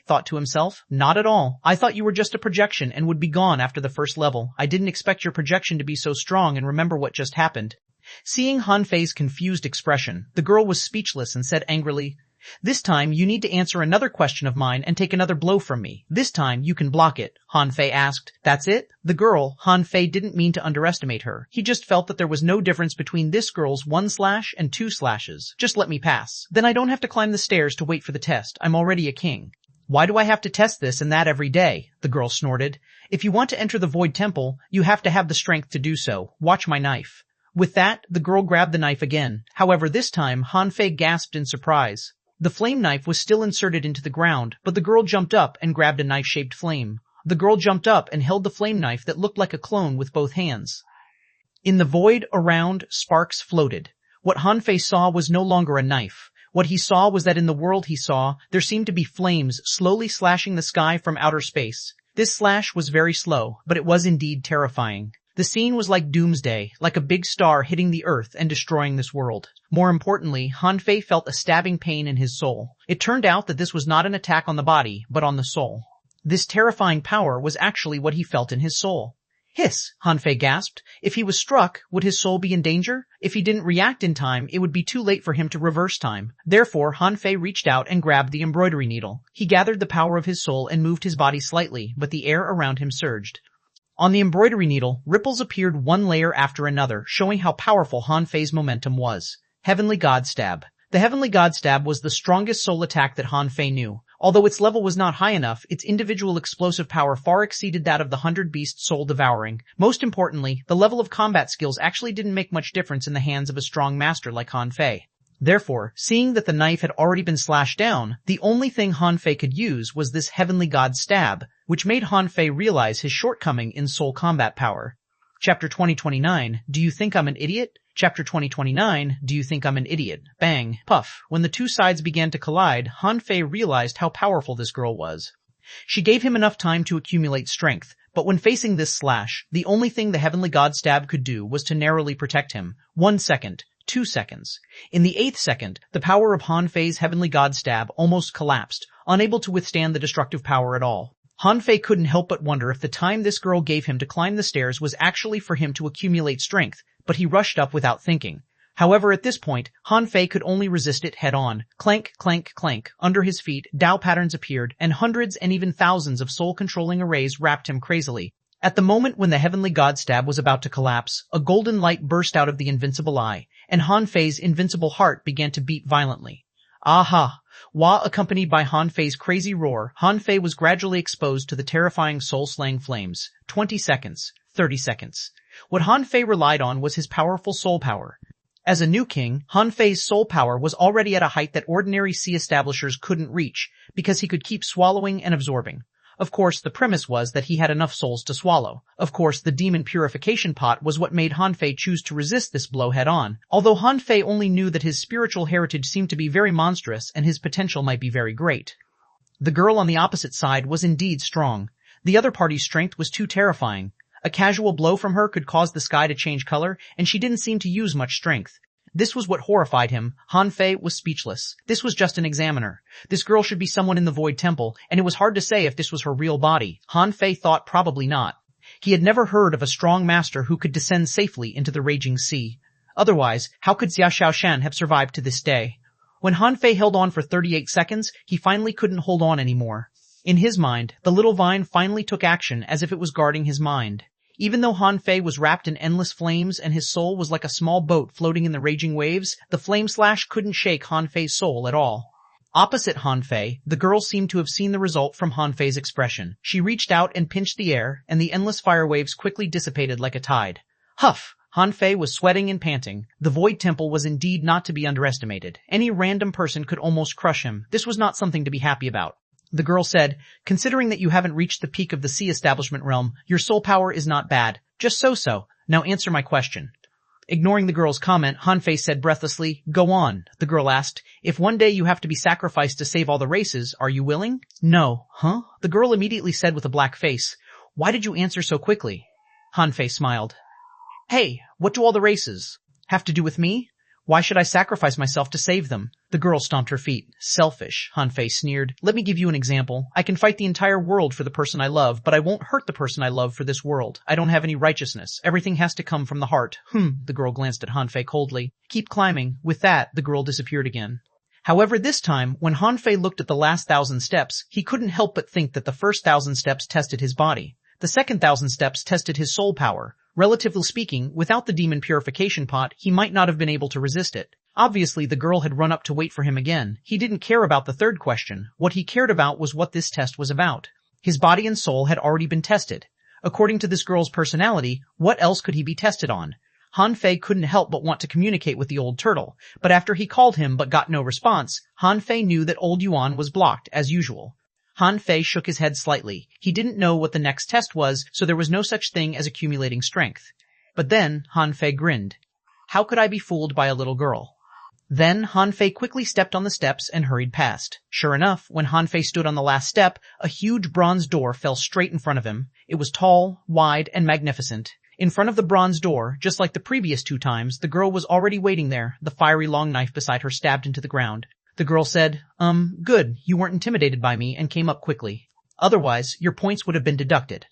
thought to himself. Not at all. I thought you were just a projection and would be gone after the first level. I didn't expect your projection to be so strong and remember what just happened. Seeing Han Fei's confused expression, the girl was speechless and said angrily, this time you need to answer another question of mine and take another blow from me. This time you can block it. Han Fei asked. That's it? The girl, Han Fei didn't mean to underestimate her. He just felt that there was no difference between this girl's 1 slash and 2 slashes. Just let me pass. Then I don't have to climb the stairs to wait for the test. I'm already a king. Why do I have to test this and that every day? The girl snorted. If you want to enter the Void Temple, you have to have the strength to do so. Watch my knife. With that, the girl grabbed the knife again. However, this time, Han Fei gasped in surprise. The flame knife was still inserted into the ground, but the girl jumped up and grabbed a knife-shaped flame. The girl jumped up and held the flame knife that looked like a clone with both hands. In the void around, sparks floated. What Han Fei saw was no longer a knife. What he saw was that in the world he saw, there seemed to be flames slowly slashing the sky from outer space. This slash was very slow, but it was indeed terrifying. The scene was like doomsday, like a big star hitting the earth and destroying this world. More importantly, Han Fei felt a stabbing pain in his soul. It turned out that this was not an attack on the body, but on the soul. This terrifying power was actually what he felt in his soul. Hiss, Han Fei gasped. If he was struck, would his soul be in danger? If he didn't react in time, it would be too late for him to reverse time. Therefore, Han Fei reached out and grabbed the embroidery needle. He gathered the power of his soul and moved his body slightly, but the air around him surged. On the embroidery needle, ripples appeared one layer after another, showing how powerful Han Fei's momentum was. Heavenly God Stab. The Heavenly God Stab was the strongest soul attack that Han Fei knew. Although its level was not high enough, its individual explosive power far exceeded that of the 100-beast soul devouring. Most importantly, the level of combat skills actually didn't make much difference in the hands of a strong master like Han Fei. Therefore, seeing that the knife had already been slashed down, the only thing Han Fei could use was this Heavenly God Stab, which made Han Fei realize his shortcoming in soul combat power. Chapter 2029, Do You Think I'm an Idiot? Chapter 2029, Do You Think I'm an Idiot? Bang, puff. When the two sides began to collide, Han Fei realized how powerful this girl was. She gave him enough time to accumulate strength, but when facing this slash, the only thing the Heavenly God Stab could do was to narrowly protect him. 1 second. 2 seconds. In the 8th second, the power of Han Fei's Heavenly God Stab almost collapsed, unable to withstand the destructive power at all. Han Fei couldn't help but wonder if the time this girl gave him to climb the stairs was actually for him to accumulate strength, but he rushed up without thinking. However, at this point, Han Fei could only resist it head-on. Clank, clank, clank. Under his feet, Dao patterns appeared, and hundreds and even thousands of soul-controlling arrays wrapped him crazily. At the moment when the Heavenly God Stab was about to collapse, a golden light burst out of the invincible eye, and Han Fei's invincible heart began to beat violently. Aha! Wah, accompanied by Han Fei's crazy roar, Han Fei was gradually exposed to the terrifying soul-slaying flames. 20 seconds. 30 seconds. What Han Fei relied on was his powerful soul power. As a new king, Han Fei's soul power was already at a height that ordinary sea establishers couldn't reach, because he could keep swallowing and absorbing. Of course, the premise was that he had enough souls to swallow. Of course, the demon purification pot was what made Han Fei choose to resist this blow head-on. Although Han Fei only knew that his spiritual heritage seemed to be very monstrous and his potential might be very great. The girl on the opposite side was indeed strong. The other party's strength was too terrifying. A casual blow from her could cause the sky to change color, and she didn't seem to use much strength. This was what horrified him. Han Fei was speechless. This was just an examiner. This girl should be someone in the Void Temple, and it was hard to say if this was her real body. Han Fei thought probably not. He had never heard of a strong master who could descend safely into the raging sea. Otherwise, how could Xia Xiaoshan have survived to this day? When Han Fei held on for 38 seconds, he finally couldn't hold on anymore. In his mind, the little vine finally took action as if it was guarding his mind. Even though Han Fei was wrapped in endless flames and his soul was like a small boat floating in the raging waves, the flame slash couldn't shake Han Fei's soul at all. Opposite Han Fei, the girl seemed to have seen the result from Han Fei's expression. She reached out and pinched the air, and the endless fire waves quickly dissipated like a tide. Huff! Han Fei was sweating and panting. The Void Temple was indeed not to be underestimated. Any random person could almost crush him. This was not something to be happy about. The girl said, considering that you haven't reached the peak of the sea establishment realm, your soul power is not bad. Just so. Now answer my question. Ignoring the girl's comment, Han Fei said breathlessly, go on. The girl asked, if one day you have to be sacrificed to save all the races, are you willing? No. Huh? The girl immediately said with a black face, why did you answer so quickly? Han Fei smiled. Hey, what do all the races have to do with me? Why should I sacrifice myself to save them? The girl stomped her feet. Selfish, Han Fei sneered. Let me give you an example. I can fight the entire world for the person I love, but I won't hurt the person I love for this world. I don't have any righteousness. Everything has to come from the heart. The girl glanced at Han Fei coldly. Keep climbing. With that, the girl disappeared again. However, this time, when Han Fei looked at the last 1,000 steps, he couldn't help but think that the first 1,000 steps tested his body. The second 1,000 steps tested his soul power. Relatively speaking, without the demon purification pot, he might not have been able to resist it. Obviously, the girl had run up to wait for him again. He didn't care about the third question. What he cared about was what this test was about. His body and soul had already been tested. According to this girl's personality, what else could he be tested on? Han Fei couldn't help but want to communicate with the old turtle, but after he called him but got no response, Han Fei knew that old Yuan was blocked, as usual. Han Fei shook his head slightly. He didn't know what the next test was, so there was no such thing as accumulating strength. But then, Han Fei grinned. How could I be fooled by a little girl? Then, Han Fei quickly stepped on the steps and hurried past. Sure enough, when Han Fei stood on the last step, a huge bronze door fell straight in front of him. It was tall, wide, and magnificent. In front of the bronze door, just like the previous 2 times, the girl was already waiting there, the fiery long knife beside her stabbed into the ground. The girl said, good, you weren't intimidated by me and came up quickly. Otherwise, your points would have been deducted.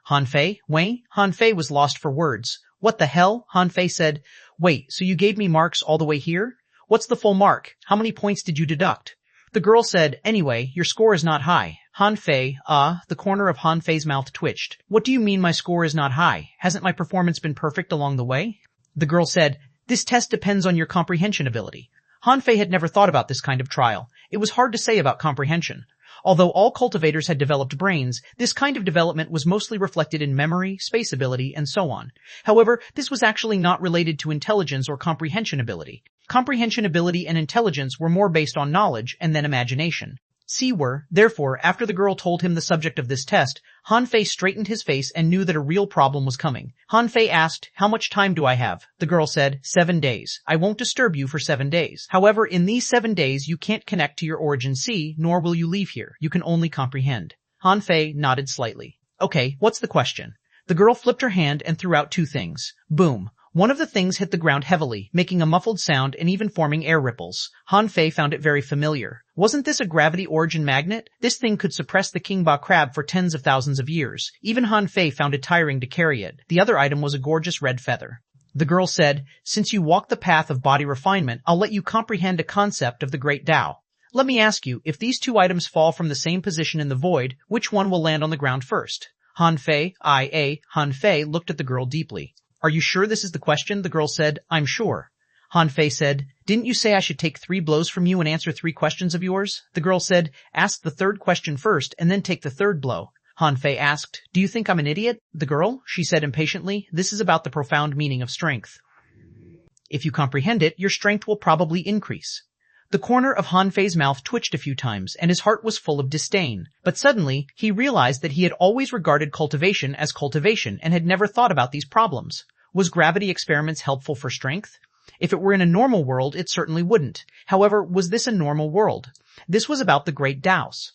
Han Fei, Wei? Han Fei was lost for words. What the hell? Han Fei said. Wait, so you gave me marks all the way here? What's the full mark? How many points did you deduct? The girl said, anyway, your score is not high. Han Fei, the corner of Han Fei's mouth twitched. What do you mean my score is not high? Hasn't my performance been perfect along the way? The girl said, this test depends on your comprehension ability. Han Fei had never thought about this kind of trial. It was hard to say about comprehension. Although all cultivators had developed brains, this kind of development was mostly reflected in memory, space ability, and so on. However, this was actually not related to intelligence or comprehension ability. Comprehension ability and intelligence were more based on knowledge and then imagination. Therefore, after the girl told him the subject of this test, Han Fei straightened his face and knew that a real problem was coming. Han Fei asked, how much time do I have? The girl said, 7 days. I won't disturb you for 7 days. However, in these 7 days, you can't connect to your origin C, nor will you leave here. You can only comprehend. Han Fei nodded slightly. Okay, what's the question? The girl flipped her hand and threw out 2 things. Boom. One of the things hit the ground heavily, making a muffled sound and even forming air ripples. Han Fei found it very familiar. Wasn't this a gravity origin magnet? This thing could suppress the Kingba crab for tens of thousands of years. Even Han Fei found it tiring to carry it. The other item was a gorgeous red feather. The girl said, since you walk the path of body refinement, I'll let you comprehend a concept of the great Tao. Let me ask you, if these 2 items fall from the same position in the void, which one will land on the ground first? Han Fei looked at the girl deeply. Are you sure this is the question? The girl said, I'm sure. Han Fei said, didn't you say I should take 3 blows from you and answer 3 questions of yours? The girl said, ask the 3rd question first and then take the 3rd blow. Han Fei asked, do you think I'm an idiot? The girl, she said impatiently, this is about the profound meaning of strength. If you comprehend it, your strength will probably increase. The corner of Han Fei's mouth twitched a few times, and his heart was full of disdain. But suddenly, he realized that he had always regarded cultivation as cultivation and had never thought about these problems. Was gravity experiments helpful for strength? If it were in a normal world, it certainly wouldn't. However, was this a normal world? This was about the great Taos.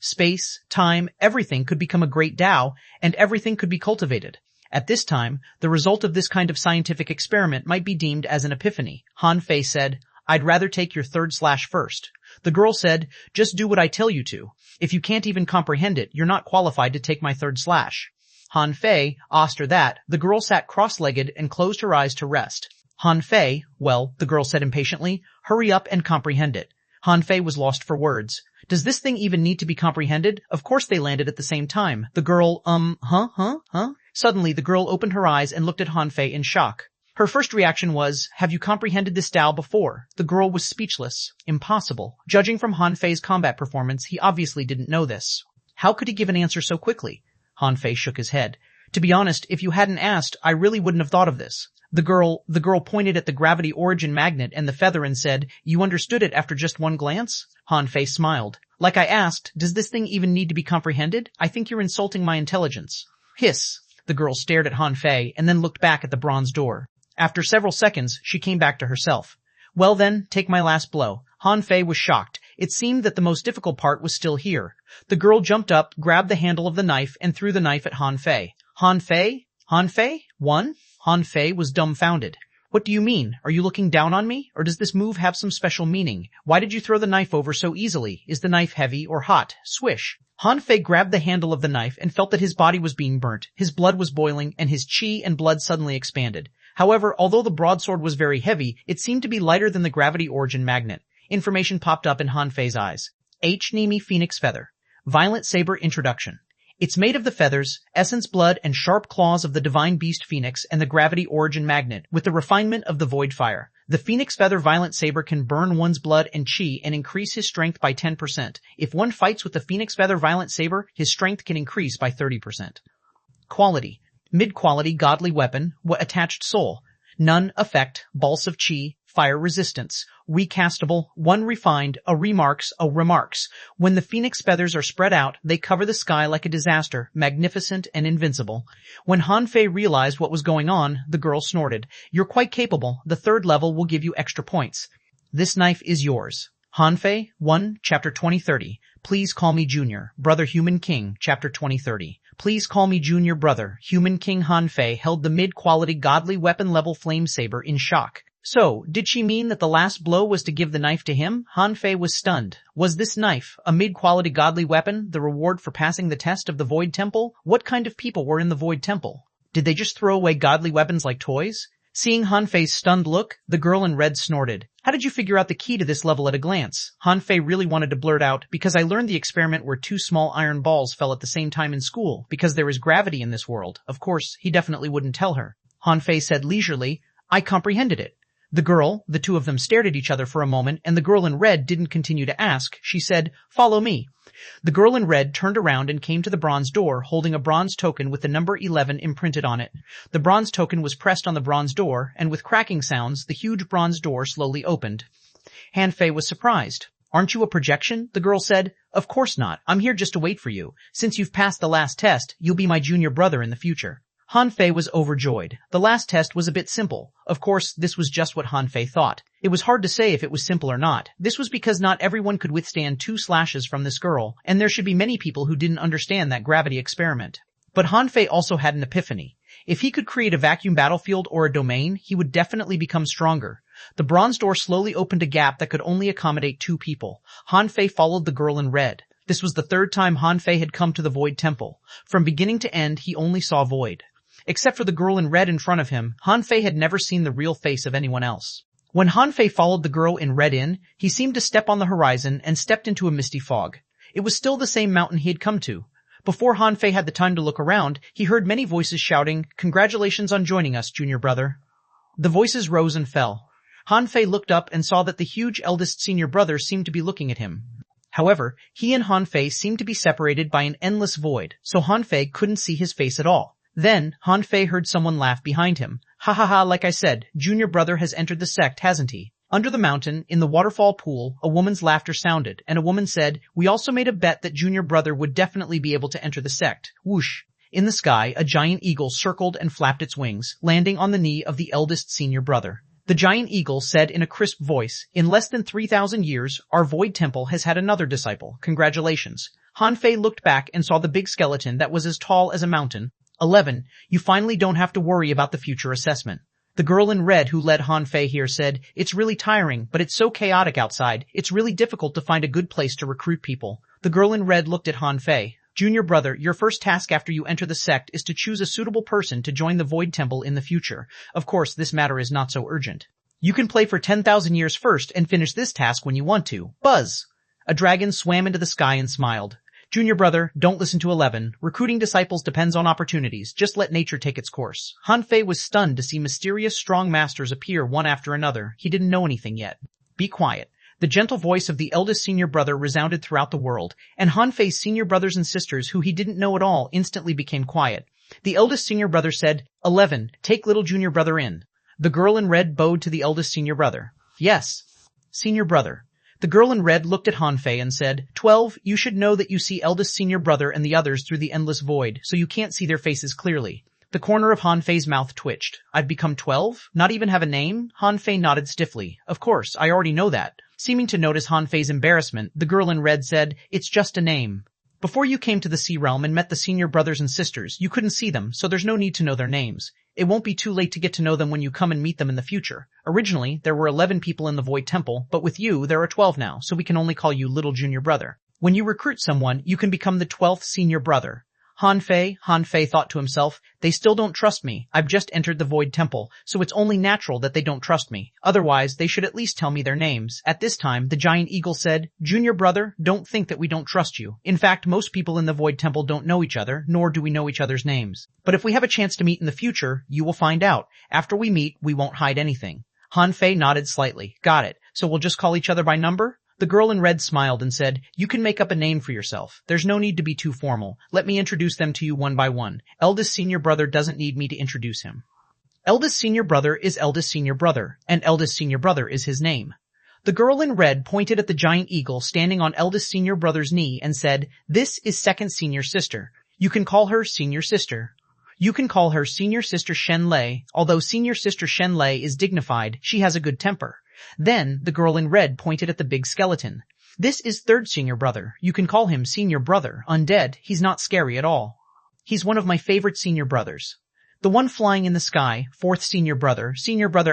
Space, time, everything could become a great Tao, and everything could be cultivated. At this time, the result of this kind of scientific experiment might be deemed as an epiphany. Han Fei said, I'd rather take your 3rd slash first. The girl said, just do what I tell you to. If you can't even comprehend it, you're not qualified to take my 3rd slash. Han Fei, after that, the girl sat cross-legged and closed her eyes to rest. Han Fei, well, the girl said impatiently, hurry up and comprehend it. Han Fei was lost for words. Does this thing even need to be comprehended? Of course they landed at the same time. The girl, Suddenly the girl opened her eyes and looked at Han Fei in shock. Her first reaction was, have you comprehended this Tao before? The girl was speechless. Impossible. Judging from Han Fei's combat performance, he obviously didn't know this. How could he give an answer so quickly? Han Fei shook his head. To be honest, if you hadn't asked, I really wouldn't have thought of this. The girl pointed at the gravity origin magnet and the feather and said, you understood it after just 1 glance? Han Fei smiled. Like I asked, does this thing even need to be comprehended? I think you're insulting my intelligence. Hiss. The girl stared at Han Fei and then looked back at the bronze door. After several seconds, she came back to herself. Well then, take my last blow. Han Fei was shocked. It seemed that the most difficult part was still here. The girl jumped up, grabbed the handle of the knife, and threw the knife at Han Fei. Han Fei? Han Fei? 1? Han Fei was dumbfounded. What do you mean? Are you looking down on me? Or does this move have some special meaning? Why did you throw the knife over so easily? Is the knife heavy or hot? Swish. Han Fei grabbed the handle of the knife and felt that his body was being burnt. His blood was boiling, and his chi and blood suddenly expanded. However, although the broadsword was very heavy, it seemed to be lighter than the gravity origin magnet. Information popped up in Han Fei's eyes. Nimi Phoenix Feather. Violent Saber Introduction. It's made of the feathers, essence blood, and sharp claws of the divine beast Phoenix and the gravity origin magnet, with the refinement of the void fire. The Phoenix Feather Violent Saber can burn one's blood and chi and increase his strength by 10%. If one fights with the Phoenix Feather Violent Saber, his strength can increase by 30%. Quality. Mid-quality godly weapon, attached soul. None effect, balls of chi, fire resistance. Recastable, 1 refined, a remarks. When the phoenix feathers are spread out, they cover the sky like a disaster, magnificent and invincible. When Han Fei realized what was going on, the girl snorted. You're quite capable. The 3rd level will give you extra points. This knife is yours. Han Fei, 1, Chapter 2030. Please call me Junior, Brother Human King, Chapter 2030. Please call me Junior Brother. Human King Han Fei held the mid-quality godly weapon level flame saber in shock. So, did she mean that the last blow was to give the knife to him? Han Fei was stunned. Was this knife, a mid-quality godly weapon, the reward for passing the test of the Void Temple? What kind of people were in the Void Temple? Did they just throw away godly weapons like toys? Seeing Han Fei's stunned look, the girl in red snorted. How did you figure out the key to this level at a glance? Han Fei really wanted to blurt out, because I learned the experiment where 2 small iron balls fell at the same time in school, because there is gravity in this world. Of course, he definitely wouldn't tell her. Han Fei said leisurely, I comprehended it. The 2 of them stared at each other for a moment, and the girl in red didn't continue to ask. She said, follow me. The girl in red turned around and came to the bronze door, holding a bronze token with the number 11 imprinted on it. The bronze token was pressed on the bronze door, and with cracking sounds, the huge bronze door slowly opened. Han Fei was surprised. Aren't you a projection? The girl said. Of course not. I'm here just to wait for you. Since you've passed the last test, you'll be my junior brother in the future. Han Fei was overjoyed. The last test was a bit simple. Of course, this was just what Han Fei thought. It was hard to say if it was simple or not. This was because not everyone could withstand 2 slashes from this girl, and there should be many people who didn't understand that gravity experiment. But Han Fei also had an epiphany. If he could create a vacuum battlefield or a domain, he would definitely become stronger. The bronze door slowly opened a gap that could only accommodate 2 people. Han Fei followed the girl in red. This was the 3rd time Han Fei had come to the Void Temple. From beginning to end, he only saw void. Except for the girl in red in front of him, Han Fei had never seen the real face of anyone else. When Han Fei followed the girl in red in, he seemed to step on the horizon and stepped into a misty fog. It was still the same mountain he had come to. Before Han Fei had the time to look around, he heard many voices shouting, Congratulations on joining us, junior brother. The voices rose and fell. Han Fei looked up and saw that the huge eldest senior brother seemed to be looking at him. However, he and Han Fei seemed to be separated by an endless void, so Han Fei couldn't see his face at all. Then, Han Fei heard someone laugh behind him. Ha ha ha, like I said, junior brother has entered the sect, hasn't he? Under the mountain, in the waterfall pool, a woman's laughter sounded, and a woman said, We also made a bet that junior brother would definitely be able to enter the sect. Whoosh! In the sky, a giant eagle circled and flapped its wings, landing on the knee of the eldest senior brother. The giant eagle said in a crisp voice, In less than 3,000 years, our Void Temple has had another disciple. Congratulations. Han Fei looked back and saw the big skeleton that was as tall as a mountain. 11. You finally don't have to worry about the future assessment. The girl in red who led Han Fei here said, It's really tiring, but it's so chaotic outside. It's really difficult to find a good place to recruit people. The girl in red looked at Han Fei. Junior brother, your first task after you enter the sect is to choose a suitable person to join the Void Temple in the future. Of course, this matter is not so urgent. You can play for 10,000 years first and finish this task when you want to. Buzz! A dragon swam into the sky and smiled. Junior brother, don't listen to 11. Recruiting disciples depends on opportunities. Just let nature take its course. Han Fei was stunned to see mysterious strong masters appear one after another. He didn't know anything yet. Be quiet. The gentle voice of the eldest senior brother resounded throughout the world, and Han Fei's senior brothers and sisters who he didn't know at all instantly became quiet. The eldest senior brother said, 11, take little junior brother in. The girl in red bowed to the eldest senior brother. Yes, senior brother. The girl in red looked at Han Fei and said, 12, you should know that you see eldest senior brother and the others through the endless void, so you can't see their faces clearly. The corner of Han Fei's mouth twitched. I've become 12? Not even have a name? Han Fei nodded stiffly. Of course, I already know that. Seeming to notice Han Fei's embarrassment, the girl in red said, It's just a name. Before you came to the Sea Realm and met the senior brothers and sisters, you couldn't see them, so there's no need to know their names. It won't be too late to get to know them when you come and meet them in the future. Originally, there were 11 people in the Void Temple, but with you, there are 12 now, so we can only call you little junior brother. When you recruit someone, you can become the 12th senior brother. Han Fei thought to himself, they still don't trust me. I've just entered the Void Temple, so it's only natural that they don't trust me. Otherwise, they should at least tell me their names. At this time, the giant eagle said, Junior brother, don't think that we don't trust you. In fact, most people in the Void Temple don't know each other, nor do we know each other's names. But if we have a chance to meet in the future, you will find out. After we meet, we won't hide anything. Han Fei nodded slightly. Got it. So we'll just call each other by number? The girl in red smiled and said, You can make up a name for yourself. There's no need to be too formal. Let me introduce them to you one by one. Eldest senior brother doesn't need me to introduce him. Eldest senior brother is eldest senior brother, and eldest senior brother is his name. The girl in red pointed at the giant eagle standing on eldest senior brother's knee and said, This is second senior sister. You can call her senior sister. You can call her senior sister Shen Lei. Although senior sister Shen Lei is dignified, she has a good temper. Then the girl in red pointed at the big skeleton. This is third senior brother. You can call him senior brother. Undead, he's not scary at all. He's one of my favorite senior brothers. The one flying in the sky, fourth senior brother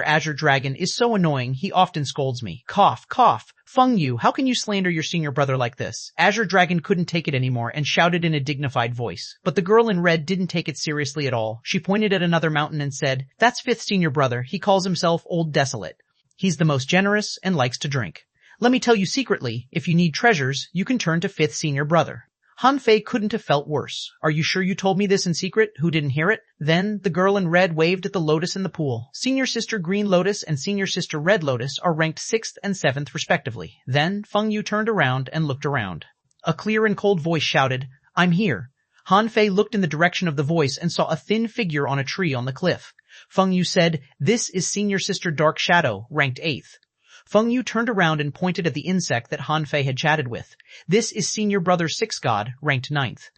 Azure Dragon, is so annoying, he often scolds me. Cough, cough. Feng Yu, how can you slander your senior brother like this? Azure Dragon couldn't take it anymore and shouted in a dignified voice. But the girl in red didn't take it seriously at all. She pointed at another mountain and said, "That's fifth senior brother. He calls himself Old Desolate. He's the most generous and likes to drink. Let me tell you secretly, if you need treasures, you can turn to fifth senior brother." Han Fei couldn't have felt worse. "Are you sure you told me this in secret? Who didn't hear it?" Then the girl in red waved at the lotus in the pool. Senior sister Green Lotus and senior sister Red Lotus are ranked 6th and 7th respectively. Then Feng Yu turned around and looked around. A clear and cold voice shouted, "I'm here." Han Fei looked in the direction of the voice and saw a thin figure on a tree on the cliff. Feng Yu said, "This is senior sister Dark Shadow, ranked 8th. Feng Yu turned around and pointed at the insect that Han Fei had chatted with. "This is senior brother Six God, ranked 9th.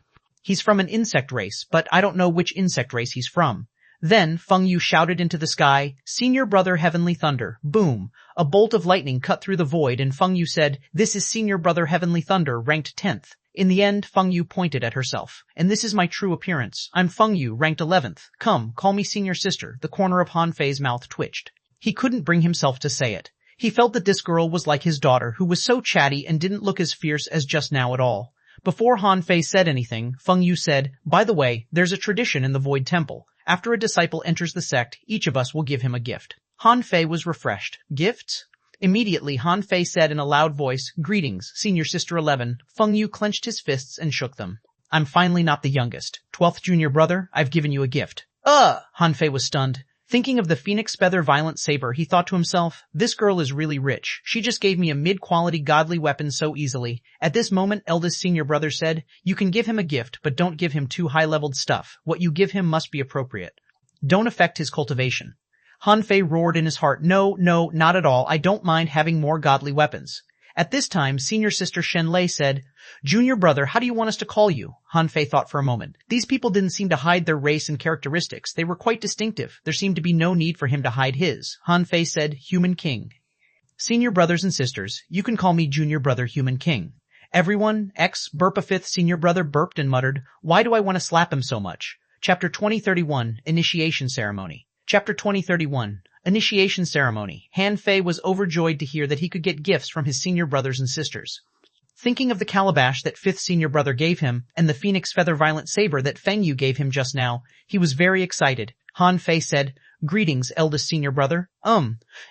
He's from an insect race, but I don't know which insect race he's from." Then Feng Yu shouted into the sky, "Senior brother Heavenly Thunder." Boom! A bolt of lightning cut through the void and Feng Yu said, "This is senior brother Heavenly Thunder, ranked 10th. In the end, Feng Yu pointed at herself. "And this is my true appearance. I'm Feng Yu, ranked 11th. Come, call me senior sister." The corner of Han Fei's mouth twitched. He couldn't bring himself to say it. He felt that this girl was like his daughter, who was so chatty and didn't look as fierce as just now at all. Before Han Fei said anything, Feng Yu said, "By the way, there's a tradition in the Void Temple. After a disciple enters the sect, each of us will give him a gift." Han Fei was refreshed. "Gifts?" Immediately, Han Fei said in a loud voice, "Greetings, senior sister 11. Feng Yu clenched his fists and shook them. "I'm finally not the youngest. 12th junior brother, I've given you a gift." Han Fei was stunned. Thinking of the phoenix feather violent saber, he thought to himself, "This girl is really rich. She just gave me a mid-quality godly weapon so easily." At this moment, eldest senior brother said, "You can give him a gift, but don't give him too high-leveled stuff. What you give him must be appropriate. Don't affect his cultivation." Han Fei roared in his heart, No, not at all. I don't mind having more godly weapons." At this time, senior sister Shen Lei said, "Junior brother, how do you want us to call you?" Han Fei thought for a moment. These people didn't seem to hide their race and characteristics. They were quite distinctive. There seemed to be no need for him to hide his. Han Fei said, "Human King." "Senior brothers and sisters, you can call me junior brother Human King." Everyone, burp a fifth senior brother burped and muttered, "Why do I want to slap him so much?" Chapter 2031, Initiation Ceremony. Chapter 2031, Initiation Ceremony. Han Fei was overjoyed to hear that he could get gifts from his senior brothers and sisters. Thinking of the calabash that fifth senior brother gave him, and the phoenix feather violent saber that Feng Yu gave him just now, he was very excited. Han Fei said, "Greetings, eldest senior brother."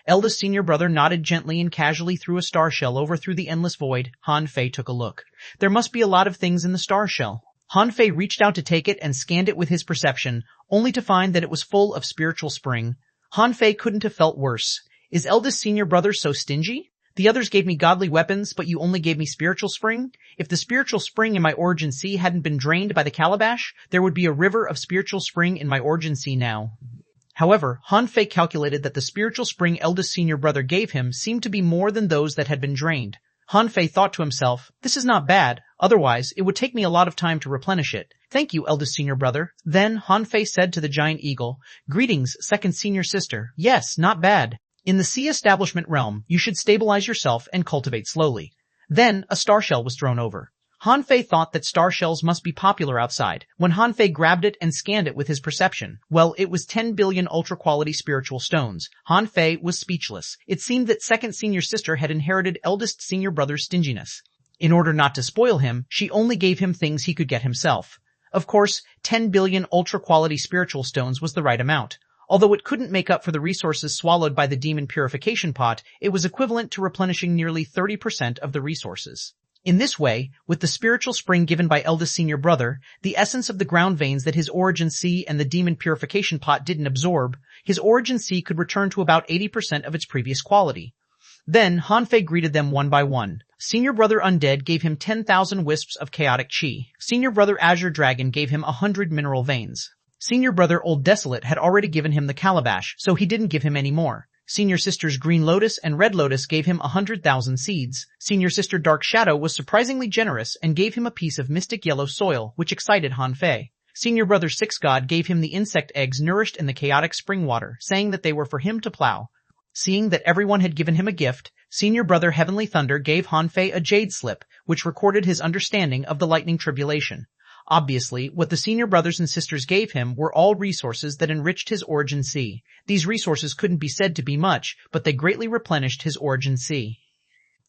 Eldest senior brother nodded gently and casually threw a star shell over through the endless void. Han Fei took a look. There must be a lot of things in the star shell. Han Fei reached out to take it and scanned it with his perception, only to find that it was full of spiritual spring. Han Fei couldn't have felt worse. Is eldest senior brother so stingy? The others gave me godly weapons, but you only gave me spiritual spring? If the spiritual spring in my origin sea hadn't been drained by the calabash, there would be a river of spiritual spring in my origin sea now. However, Han Fei calculated that the spiritual spring eldest senior brother gave him seemed to be more than those that had been drained. Han Fei thought to himself, "This is not bad. Otherwise, it would take me a lot of time to replenish it. Thank you, eldest senior brother." Then Han Fei said to the giant eagle, "Greetings, second senior sister. Yes, not bad. In the sea establishment realm, you should stabilize yourself and cultivate slowly." Then a star shell was thrown over. Han Fei thought that star shells must be popular outside. When Han Fei grabbed it and scanned it with his perception, well, it was 10 billion ultra-quality spiritual stones. Han Fei was speechless. It seemed that second senior sister had inherited eldest senior brother's stinginess. In order not to spoil him, she only gave him things he could get himself. Of course, 10 billion ultra-quality spiritual stones was the right amount. Although it couldn't make up for the resources swallowed by the demon purification pot, it was equivalent to replenishing nearly 30% of the resources. In this way, with the spiritual spring given by eldest senior brother, the essence of the ground veins that his origin sea and the demon purification pot didn't absorb, his origin sea could return to about 80% of its previous quality. Then Han Fei greeted them one by one. Senior brother Undead gave him 10,000 wisps of chaotic chi. Senior brother Azure Dragon gave him 100 mineral veins. Senior brother Old Desolate had already given him the calabash, so he didn't give him any more. Senior sisters Green Lotus and Red Lotus gave him 100,000 seeds. Senior sister Dark Shadow was surprisingly generous and gave him a piece of mystic yellow soil, which excited Han Fei. Senior brother Six God gave him the insect eggs nourished in the chaotic spring water, saying that they were for him to plow. Seeing that everyone had given him a gift, senior brother Heavenly Thunder gave Han Fei a jade slip, which recorded his understanding of the lightning tribulation. Obviously, what the senior brothers and sisters gave him were all resources that enriched his origin C. These resources couldn't be said to be much, but they greatly replenished his origin C.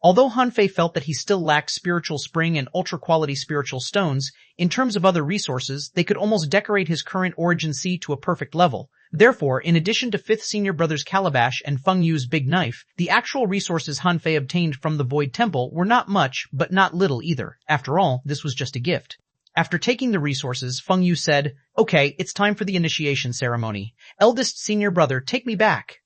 Although Han Fei felt that he still lacked spiritual spring and ultra-quality spiritual stones, in terms of other resources, they could almost decorate his current origin C to a perfect level. Therefore, in addition to 5th Senior Brother's calabash and Feng Yu's big knife, the actual resources Han Fei obtained from the Void Temple were not much, but not little either. After all, this was just a gift. After taking the resources, Feng Yu said, "Okay, it's time for the initiation ceremony. Eldest Senior Brother, take me back."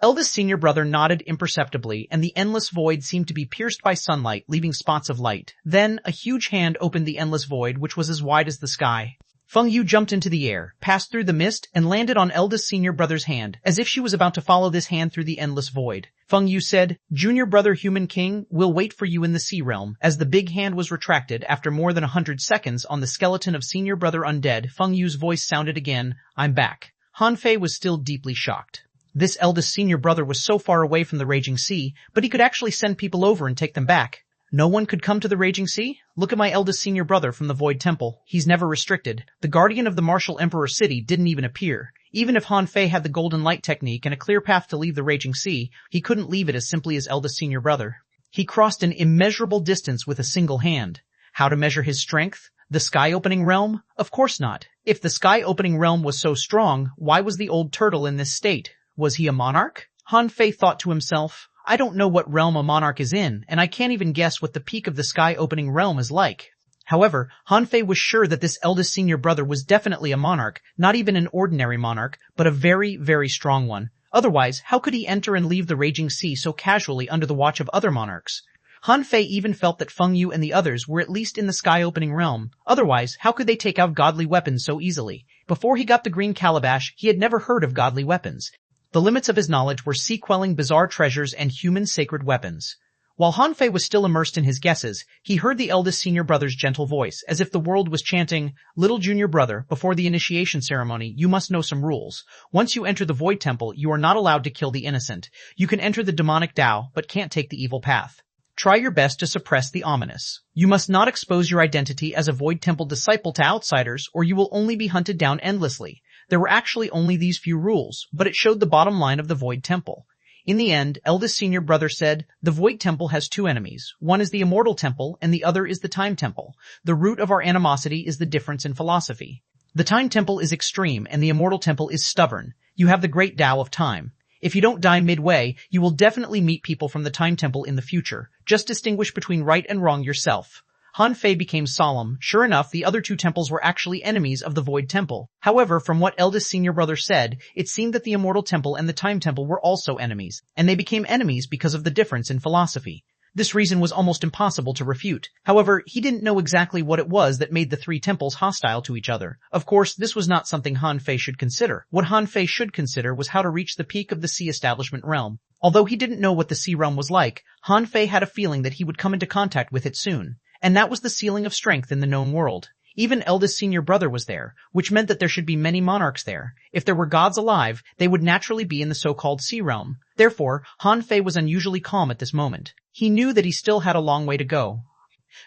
Eldest Senior Brother nodded imperceptibly, and the endless void seemed to be pierced by sunlight, leaving spots of light. Then, a huge hand opened the endless void, which was as wide as the sky. Feng Yu jumped into the air, passed through the mist, and landed on Eldest Senior Brother's hand, as if she was about to follow this hand through the endless void. Feng Yu said, "Junior Brother Human King, we'll wait for you in the Sea Realm." As the big hand was retracted after more than 100 seconds on the skeleton of Senior Brother Undead, Feng Yu's voice sounded again, "I'm back." Han Fei was still deeply shocked. This eldest senior brother was so far away from the Raging Sea, but he could actually send people over and take them back. No one could come to the Raging Sea? Look at my eldest senior brother from the Void Temple. He's never restricted. The guardian of the Martial Emperor City didn't even appear. Even if Han Fei had the Golden Light technique and a clear path to leave the Raging Sea, he couldn't leave it as simply as eldest senior brother. He crossed an immeasurable distance with a single hand. How to measure his strength? The sky-opening realm? Of course not. If the sky-opening realm was so strong, why was the old turtle in this state? Was he a monarch? Han Fei thought to himself, I don't know what realm a monarch is in, and I can't even guess what the peak of the sky-opening realm is like. However, Han Fei was sure that this eldest senior brother was definitely a monarch, not even an ordinary monarch, but a very, very strong one. Otherwise, how could he enter and leave the Raging Sea so casually under the watch of other monarchs? Han Fei even felt that Feng Yu and the others were at least in the sky-opening realm. Otherwise, how could they take out godly weapons so easily? Before he got the green calabash, he had never heard of godly weapons. The limits of his knowledge were sea-quelling bizarre treasures and human sacred weapons. While Han Fei was still immersed in his guesses, he heard the eldest senior brother's gentle voice, as if the world was chanting, "Little junior brother, before the initiation ceremony, you must know some rules. Once you enter the Void Temple, you are not allowed to kill the innocent. You can enter the demonic Tao, but can't take the evil path. Try your best to suppress the ominous. You must not expose your identity as a Void Temple disciple to outsiders, or you will only be hunted down endlessly." There were actually only these few rules, but it showed the bottom line of the Void Temple. In the end, eldest senior brother said, "The Void Temple has two enemies. One is the Immortal Temple, and the other is the Time Temple. The root of our animosity is the difference in philosophy. The Time Temple is extreme, and the Immortal Temple is stubborn. You have the great Tao of time. If you don't die midway, you will definitely meet people from the Time Temple in the future. Just distinguish between right and wrong yourself." Han Fei became solemn. Sure enough, the other two temples were actually enemies of the Void Temple. However, from what eldest senior brother said, it seemed that the Immortal Temple and the Time Temple were also enemies, and they became enemies because of the difference in philosophy. This reason was almost impossible to refute. However, he didn't know exactly what it was that made the three temples hostile to each other. Of course, this was not something Han Fei should consider. What Han Fei should consider was how to reach the peak of the Sea Establishment realm. Although he didn't know what the Sea realm was like, Han Fei had a feeling that he would come into contact with it soon. And that was the ceiling of strength in the known world. Even eldest senior brother was there, which meant that there should be many monarchs there. If there were gods alive, they would naturally be in the so-called Sea Realm. Therefore, Han Fei was unusually calm at this moment. He knew that he still had a long way to go.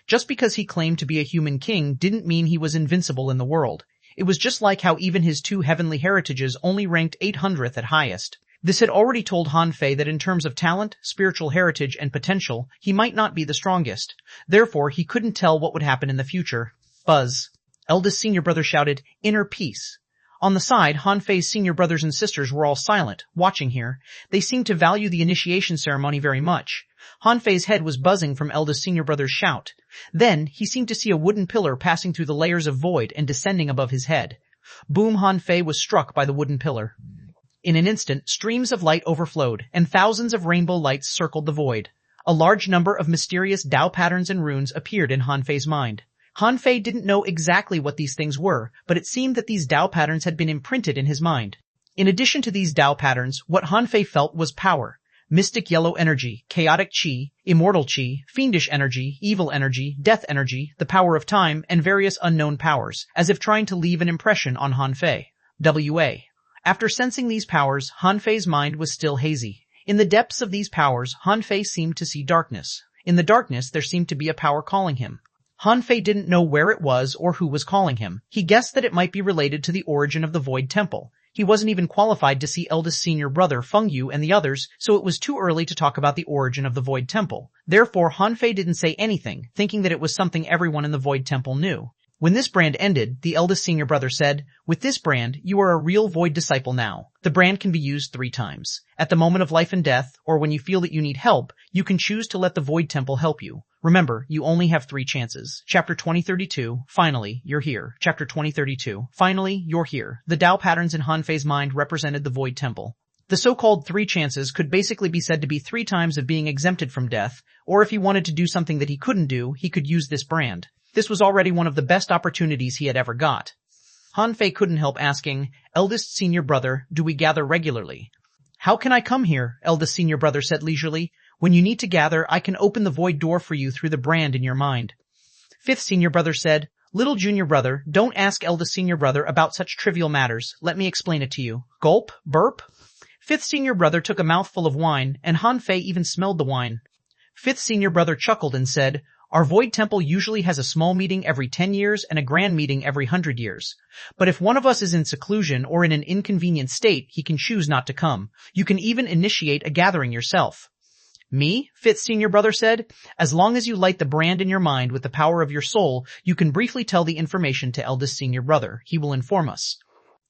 Just because he claimed to be a human king didn't mean he was invincible in the world. It was just like how even his two heavenly heritages only ranked 800th at highest. This had already told Han Fei that in terms of talent, spiritual heritage, and potential, he might not be the strongest. Therefore, he couldn't tell what would happen in the future. Buzz. Eldest senior brother shouted, "Inner peace." On the side, Han Fei's senior brothers and sisters were all silent, watching here. They seemed to value the initiation ceremony very much. Han Fei's head was buzzing from eldest senior brother's shout. Then, he seemed to see a wooden pillar passing through the layers of void and descending above his head. Boom! Han Fei was struck by the wooden pillar. In an instant, streams of light overflowed, and thousands of rainbow lights circled the void. A large number of mysterious Tao patterns and runes appeared in Han Fei's mind. Han Fei didn't know exactly what these things were, but it seemed that these Tao patterns had been imprinted in his mind. In addition to these Tao patterns, what Han Fei felt was power. Mystic yellow energy, chaotic chi, immortal chi, fiendish energy, evil energy, death energy, the power of time, and various unknown powers, as if trying to leave an impression on Han Fei. W.A. After sensing these powers, Han Fei's mind was still hazy. In the depths of these powers, Han Fei seemed to see darkness. In the darkness, there seemed to be a power calling him. Han Fei didn't know where it was or who was calling him. He guessed that it might be related to the origin of the Void Temple. He wasn't even qualified to see eldest senior brother Feng Yu and the others, so it was too early to talk about the origin of the Void Temple. Therefore, Han Fei didn't say anything, thinking that it was something everyone in the Void Temple knew. When this brand ended, the eldest senior brother said, "With this brand, you are a real Void disciple now. The brand can be used 3 times. At the moment of life and death, or when you feel that you need help, you can choose to let the Void Temple help you. Remember, you only have 3 chances." Chapter 2032, Finally, You're Here. Chapter 2032, Finally, You're Here. The Tao patterns in Han Fei's mind represented the Void Temple. The so-called 3 chances could basically be said to be 3 times of being exempted from death, or if he wanted to do something that he couldn't do, he could use this brand. This was already one of the best opportunities he had ever got. Han Fei couldn't help asking, "Eldest senior brother, do we gather regularly?" "How can I come here?" eldest senior brother said leisurely. "When you need to gather, I can open the void door for you through the brand in your mind." Fifth senior brother said, "Little junior brother, don't ask eldest senior brother about such trivial matters. Let me explain it to you." Gulp, burp. Fifth senior brother took a mouthful of wine, and Han Fei even smelled the wine. Fifth senior brother chuckled and said, "Our Void Temple usually has a small meeting every 10 years and a grand meeting every 100 years. But if one of us is in seclusion or in an inconvenient state, he can choose not to come. You can even initiate a gathering yourself." "Me?" Fifth senior brother said. "As long as you light the brand in your mind with the power of your soul, you can briefly tell the information to eldest senior brother. He will inform us.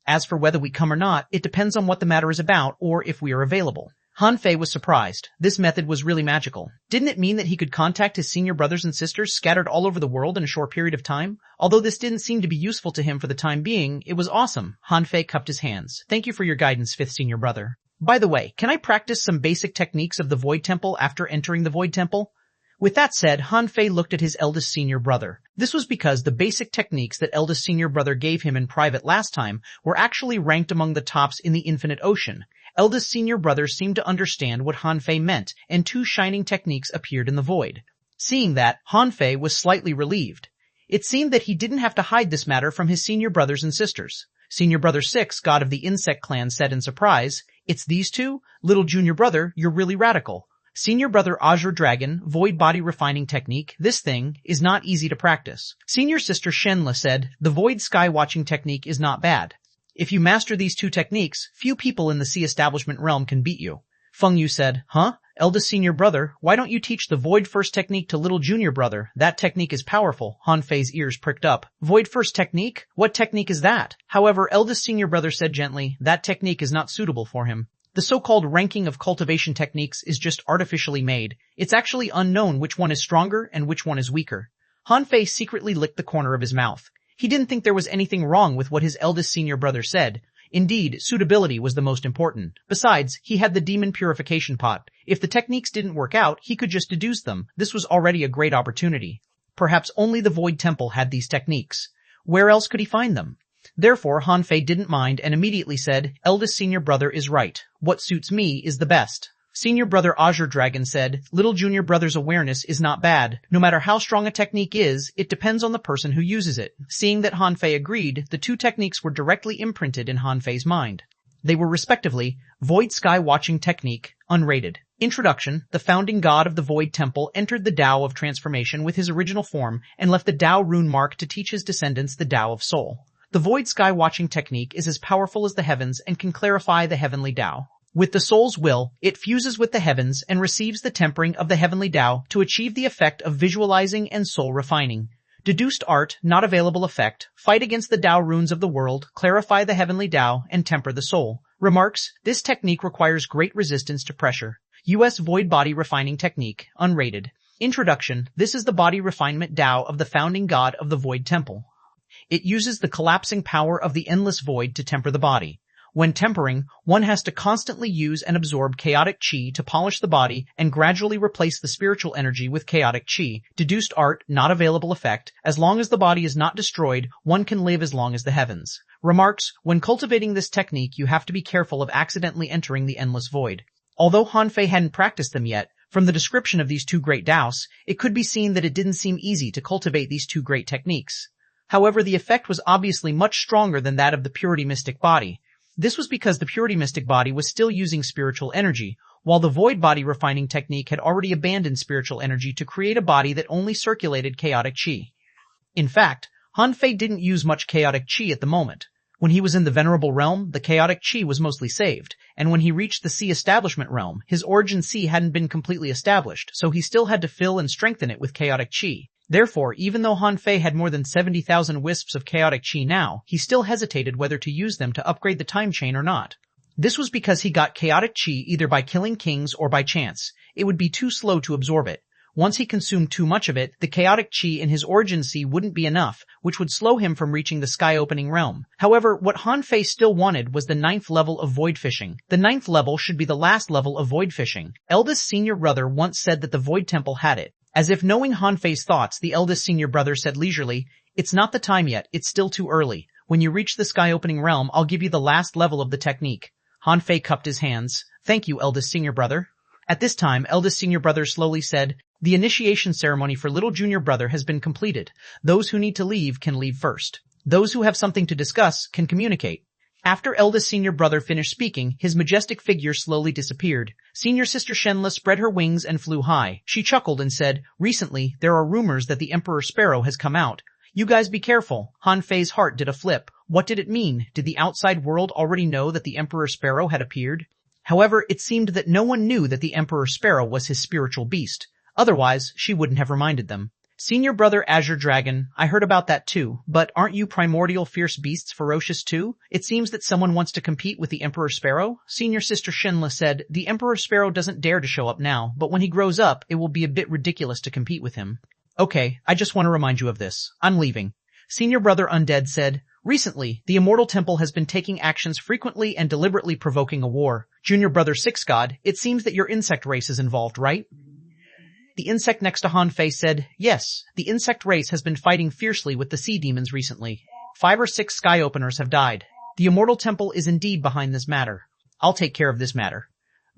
As for whether we come or not, it depends on what the matter is about or if we are available." Han Fei was surprised. This method was really magical. Didn't it mean that he could contact his senior brothers and sisters scattered all over the world in a short period of time? Although this didn't seem to be useful to him for the time being, it was awesome. Han Fei cupped his hands. "Thank you for your guidance, fifth senior brother. By the way, can I practice some basic techniques of the Void Temple after entering the Void Temple?" With that said, Han Fei looked at his eldest senior brother. This was because the basic techniques that eldest senior brother gave him in private last time were actually ranked among the tops in the infinite ocean. Eldest senior brother seemed to understand what Han Fei meant, and 2 shining techniques appeared in the void. Seeing that, Han Fei was slightly relieved. It seemed that he didn't have to hide this matter from his senior brothers and sisters. Senior brother 6, god of the insect clan, said in surprise, "It's these 2? Little junior brother, you're really radical." Senior brother Azure Dragon, void body refining technique, this thing is not easy to practice. Senior sister Shenla said, "The void sky watching technique is not bad. If you master these 2 techniques, few people in the sea establishment realm can beat you." Feng Yu said, "Huh? Eldest senior brother, why don't you teach the void first technique to little junior brother? That technique is powerful." Han Fei's ears pricked up. "Void first technique? What technique is that?" However, eldest senior brother said gently, "That technique is not suitable for him. The so-called ranking of cultivation techniques is just artificially made. It's actually unknown which one is stronger and which one is weaker." Han Fei secretly licked the corner of his mouth. He didn't think there was anything wrong with what his eldest senior brother said. Indeed, suitability was the most important. Besides, he had the demon purification pot. If the techniques didn't work out, he could just deduce them. This was already a great opportunity. Perhaps only the Void Temple had these techniques. Where else could he find them? Therefore, Han Fei didn't mind and immediately said, "Eldest senior brother is right. What suits me is the best." Senior brother Azure Dragon said, "Little junior brother's awareness is not bad. No matter how strong a technique is, it depends on the person who uses it." Seeing that Han Fei agreed, the 2 techniques were directly imprinted in Han Fei's mind. They were respectively, Void Sky Watching Technique, unrated. Introduction: The founding god of the Void Temple entered the Tao of Transformation with his original form and left the Tao rune mark to teach his descendants the Tao of Soul. The Void Sky Watching Technique is as powerful as the heavens and can clarify the heavenly Tao. With the soul's will, it fuses with the heavens and receives the tempering of the heavenly Tao to achieve the effect of visualizing and soul refining. Deduced art, not available effect, fight against the Tao runes of the world, clarify the heavenly Tao, and temper the soul. Remarks: This technique requires great resistance to pressure. U.S. Void Body Refining Technique, unrated. Introduction: This is the body refinement Tao of the founding god of the Void Temple. It uses the collapsing power of the endless void to temper the body. When tempering, one has to constantly use and absorb chaotic chi to polish the body and gradually replace the spiritual energy with chaotic chi. Deduced art, not available effect. As long as the body is not destroyed, one can live as long as the heavens. Remarks: When cultivating this technique, you have to be careful of accidentally entering the endless void. Although Han Fei hadn't practiced them yet, from the description of these 2 great Taos, it could be seen that it didn't seem easy to cultivate these 2 great techniques. However, the effect was obviously much stronger than that of the Purity Mystic Body. This was because the Purity Mystic Body was still using spiritual energy, while the Void Body Refining Technique had already abandoned spiritual energy to create a body that only circulated chaotic chi. In fact, Han Fei didn't use much chaotic qi at the moment. When he was in the Venerable Realm, the chaotic qi was mostly saved, and when he reached the Sea Establishment Realm, his origin Sea hadn't been completely established, so he still had to fill and strengthen it with chaotic qi. Therefore, even though Han Fei had more than 70,000 wisps of chaotic qi now, he still hesitated whether to use them to upgrade the time chain or not. This was because he got chaotic qi either by killing kings or by chance. It would be too slow to absorb it. Once he consumed too much of it, the chaotic qi in his origin sea wouldn't be enough, which would slow him from reaching the sky-opening realm. However, what Han Fei still wanted was the 9th level of void fishing. The 9th level should be the last level of void fishing. Eldest senior brother once said that the void temple had it. As if knowing Han Fei's thoughts, the eldest senior brother said leisurely, "It's not the time yet, it's still too early. When you reach the sky-opening realm, I'll give you the last level of the technique." Han Fei cupped his hands. "Thank you, eldest senior brother." At this time, eldest senior brother slowly said, "The initiation ceremony for little junior brother has been completed. Those who need to leave can leave first. Those who have something to discuss can communicate." After eldest senior brother finished speaking, his majestic figure slowly disappeared. Senior sister Shenla spread her wings and flew high. She chuckled and said, "Recently, there are rumors that the Emperor Sparrow has come out. You guys be careful." Han Fei's heart did a flip. What did it mean? Did the outside world already know that the Emperor Sparrow had appeared? However, it seemed that no one knew that the Emperor Sparrow was his spiritual beast. Otherwise, she wouldn't have reminded them. "Senior brother Azure Dragon, I heard about that too, but aren't you primordial fierce beasts ferocious too? It seems that someone wants to compete with the Emperor Sparrow." Senior sister Shenla said, "The Emperor Sparrow doesn't dare to show up now, but when he grows up, it will be a bit ridiculous to compete with him." "Okay, I just want to remind you of this. I'm leaving." Senior brother Undead said, "Recently, the Immortal Temple has been taking actions frequently and deliberately provoking a war. Junior brother Six God, it seems that your insect race is involved, right?" The insect next to Han Fei said, "Yes, the insect race has been fighting fiercely with the sea demons recently. 5 or 6 sky openers have died. The Immortal Temple is indeed behind this matter. I'll take care of this matter."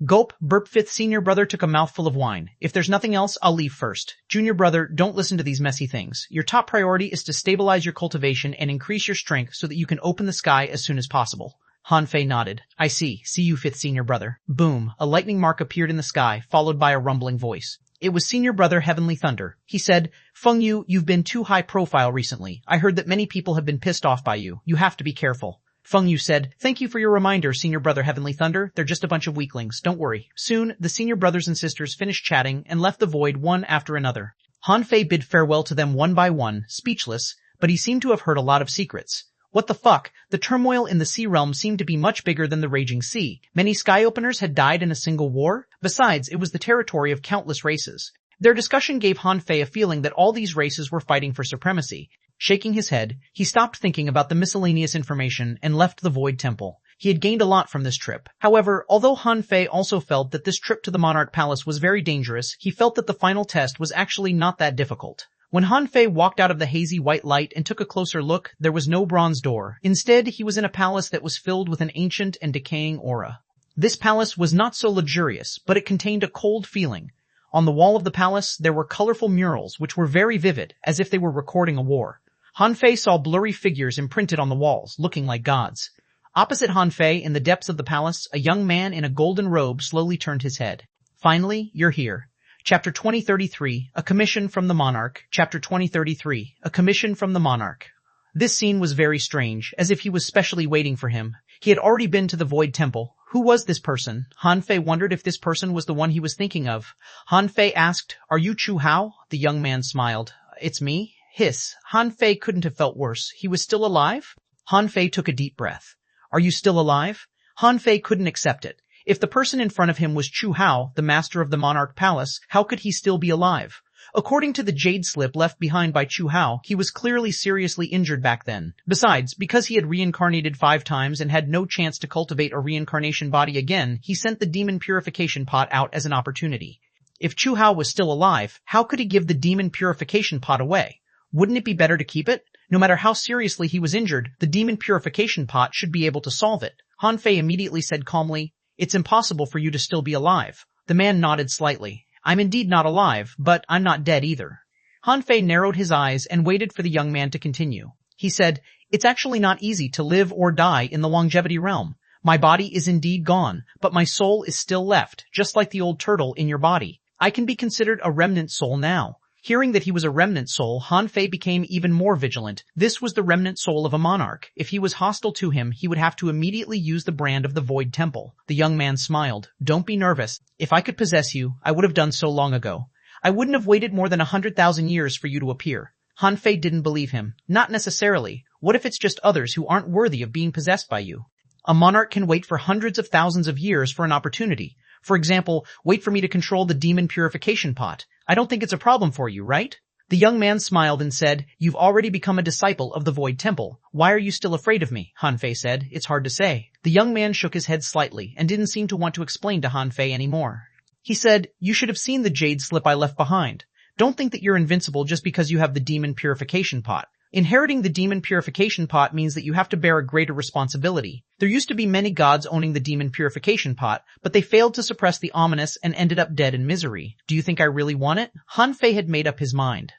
Gulp, burp. Fifth senior brother took a mouthful of wine. "If there's nothing else, I'll leave first. Junior brother, don't listen to these messy things. Your top priority is to stabilize your cultivation and increase your strength so that you can open the sky as soon as possible." Han Fei nodded. "I see. See you, fifth senior brother." Boom, a lightning mark appeared in the sky, followed by a rumbling voice. It was senior brother Heavenly Thunder. He said, "Feng Yu, you've been too high profile recently. I heard that many people have been pissed off by you. You have to be careful." Feng Yu said, "Thank you for your reminder, senior brother Heavenly Thunder. They're just a bunch of weaklings. Don't worry." Soon, the senior brothers and sisters finished chatting and left the void one after another. Han Fei bid farewell to them one by one, speechless, but he seemed to have heard a lot of secrets. What the fuck? The turmoil in the sea realm seemed to be much bigger than the raging sea. Many sky openers had died in a single war. Besides, it was the territory of countless races. Their discussion gave Han Fei a feeling that all these races were fighting for supremacy. Shaking his head, he stopped thinking about the miscellaneous information and left the Void Temple. He had gained a lot from this trip. However, although Han Fei also felt that this trip to the Monarch Palace was very dangerous, he felt that the final test was actually not that difficult. When Han Fei walked out of the hazy white light and took a closer look, there was no bronze door. Instead, he was in a palace that was filled with an ancient and decaying aura. This palace was not so luxurious, but it contained a cold feeling. On the wall of the palace, there were colorful murals which were very vivid, as if they were recording a war. Han Fei saw blurry figures imprinted on the walls, looking like gods. Opposite Han Fei, in the depths of the palace, a young man in a golden robe slowly turned his head. "Finally, you're here." Chapter 2033, A Commission from the Monarch. Chapter 2033, A Commission from the Monarch. This scene was very strange, as if he was specially waiting for him. He had already been to the Void Temple. Who was this person? Han Fei wondered if this person was the one he was thinking of. Han Fei asked, "Are you Chu Hao?" The young man smiled. "It's me." Hiss. Han Fei couldn't have felt worse. He was still alive? Han Fei took a deep breath. "Are you still alive?" Han Fei couldn't accept it. If the person in front of him was Chu Hao, the master of the Monarch Palace, how could he still be alive? According to the jade slip left behind by Chu Hao, he was clearly seriously injured back then. Besides, because he had reincarnated 5 times and had no chance to cultivate a reincarnation body again, he sent the demon purification pot out as an opportunity. If Chu Hao was still alive, how could he give the demon purification pot away? Wouldn't it be better to keep it? No matter how seriously he was injured, the demon purification pot should be able to solve it. Han Fei immediately said calmly, "It's impossible for you to still be alive." The man nodded slightly. "I'm indeed not alive, but I'm not dead either." Han Fei narrowed his eyes and waited for the young man to continue. He said, "It's actually not easy to live or die in the longevity realm. My body is indeed gone, but my soul is still left, just like the old turtle in your body. I can be considered a remnant soul now." Hearing that he was a remnant soul, Han Fei became even more vigilant. This was the remnant soul of a monarch. If he was hostile to him, he would have to immediately use the brand of the Void Temple. The young man smiled. Don't be nervous. If I could possess you, I would have done so long ago. I wouldn't have waited more than 100,000 years for you to appear. Han Fei didn't believe him. Not necessarily. What if it's just others who aren't worthy of being possessed by you? A monarch can wait for hundreds of thousands of years for an opportunity. For example, wait for me to control the demon purification pot. I don't think it's a problem for you, right? The young man smiled and said, You've already become a disciple of the Void Temple. Why are you still afraid of me? Han Fei said. It's hard to say. The young man shook his head slightly and didn't seem to want to explain to Han Fei anymore. He said, You should have seen the jade slip I left behind. Don't think that you're invincible just because you have the demon purification pot. Inheriting the demon purification pot means that you have to bear a greater responsibility. There used to be many gods owning the demon purification pot, but they failed to suppress the ominous and ended up dead in misery. Do you think I really want it? Han Fei had made up his mind.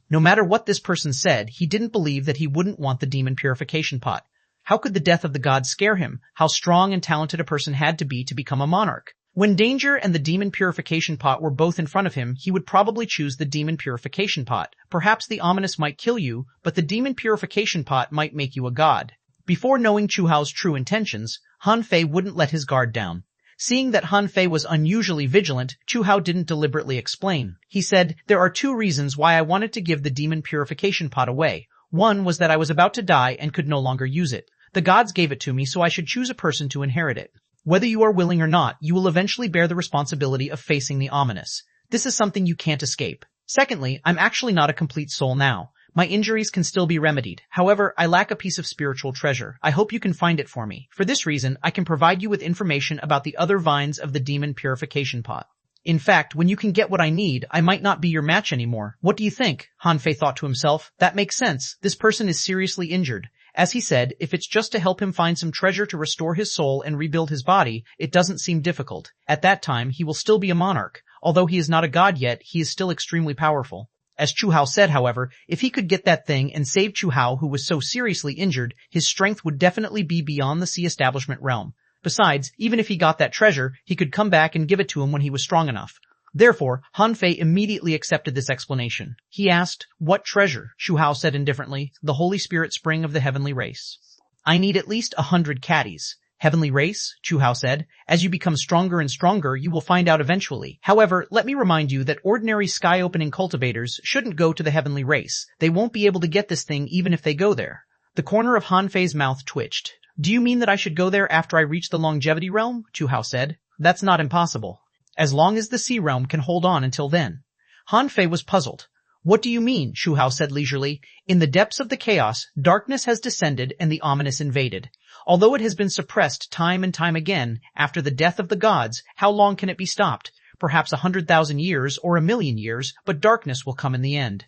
No matter what this person said, he didn't believe that he wouldn't want the demon purification pot. How could the death of the gods scare him? How strong and talented a person had to be to become a monarch. When danger and the demon purification pot were both in front of him, he would probably choose the demon purification pot. Perhaps the ominous might kill you, but the demon purification pot might make you a god. Before knowing Chu Hao's true intentions, Han Fei wouldn't let his guard down. Seeing that Han Fei was unusually vigilant, Chu Hao didn't deliberately explain. He said, There are two reasons why I wanted to give the demon purification pot away. One was that I was about to die and could no longer use it. The gods gave it to me, so I should choose a person to inherit it. Whether you are willing or not, you will eventually bear the responsibility of facing the ominous. This is something you can't escape. Secondly, I'm actually not a complete soul now. My injuries can still be remedied. However, I lack a piece of spiritual treasure. I hope you can find it for me. For this reason, I can provide you with information about the other vines of the demon purification pot. In fact, when you can get what I need, I might not be your match anymore. What do you think? Han Fei thought to himself. That makes sense. This person is seriously injured. As he said, if it's just to help him find some treasure to restore his soul and rebuild his body, it doesn't seem difficult. At that time, he will still be a monarch. Although he is not a god yet, he is still extremely powerful. As Chu Hao said, however, if he could get that thing and save Chu Hao, who was so seriously injured, his strength would definitely be beyond the Sea Establishment realm. Besides, even if he got that treasure, he could come back and give it to him when he was strong enough. Therefore, Han Fei immediately accepted this explanation. He asked, What treasure? Chu Hao said indifferently, The Holy Spirit Spring of the Heavenly Race. I need at least 100 caddies. Heavenly Race? Chu Hao said. As you become stronger and stronger, you will find out eventually. However, let me remind you that ordinary sky-opening cultivators shouldn't go to the Heavenly Race. They won't be able to get this thing even if they go there. The corner of Han Fei's mouth twitched. Do you mean that I should go there after I reach the longevity realm? Chu Hao said. That's not impossible. As long as the sea realm can hold on until then. Han Fei was puzzled. What do you mean? Chu Hao said leisurely. In the depths of the chaos, darkness has descended and the ominous invaded. Although it has been suppressed time and time again, after the death of the gods, how long can it be stopped? Perhaps 100,000 years or 1,000,000 years, but darkness will come in the end.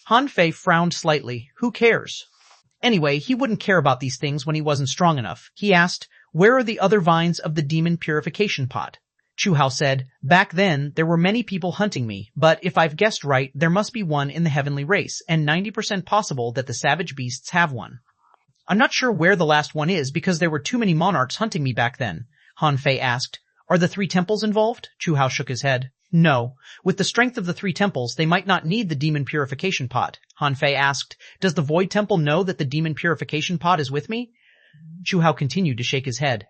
Han Fei frowned slightly. Who cares? Anyway, he wouldn't care about these things when he wasn't strong enough. He asked, Where are the other vines of the demon purification pot? Chu Hao said, Back then, there were many people hunting me, but if I've guessed right, there must be one in the heavenly race, and 90% possible that the savage beasts have one. I'm not sure where the last one is because there were too many monarchs hunting me back then. Han Fei asked, Are the 3 temples involved? Chu Hao shook his head. No. With the strength of the 3 temples, they might not need the demon purification pot. Han Fei asked, Does the Void Temple know that the demon purification pot is with me? Chu Hao continued to shake his head.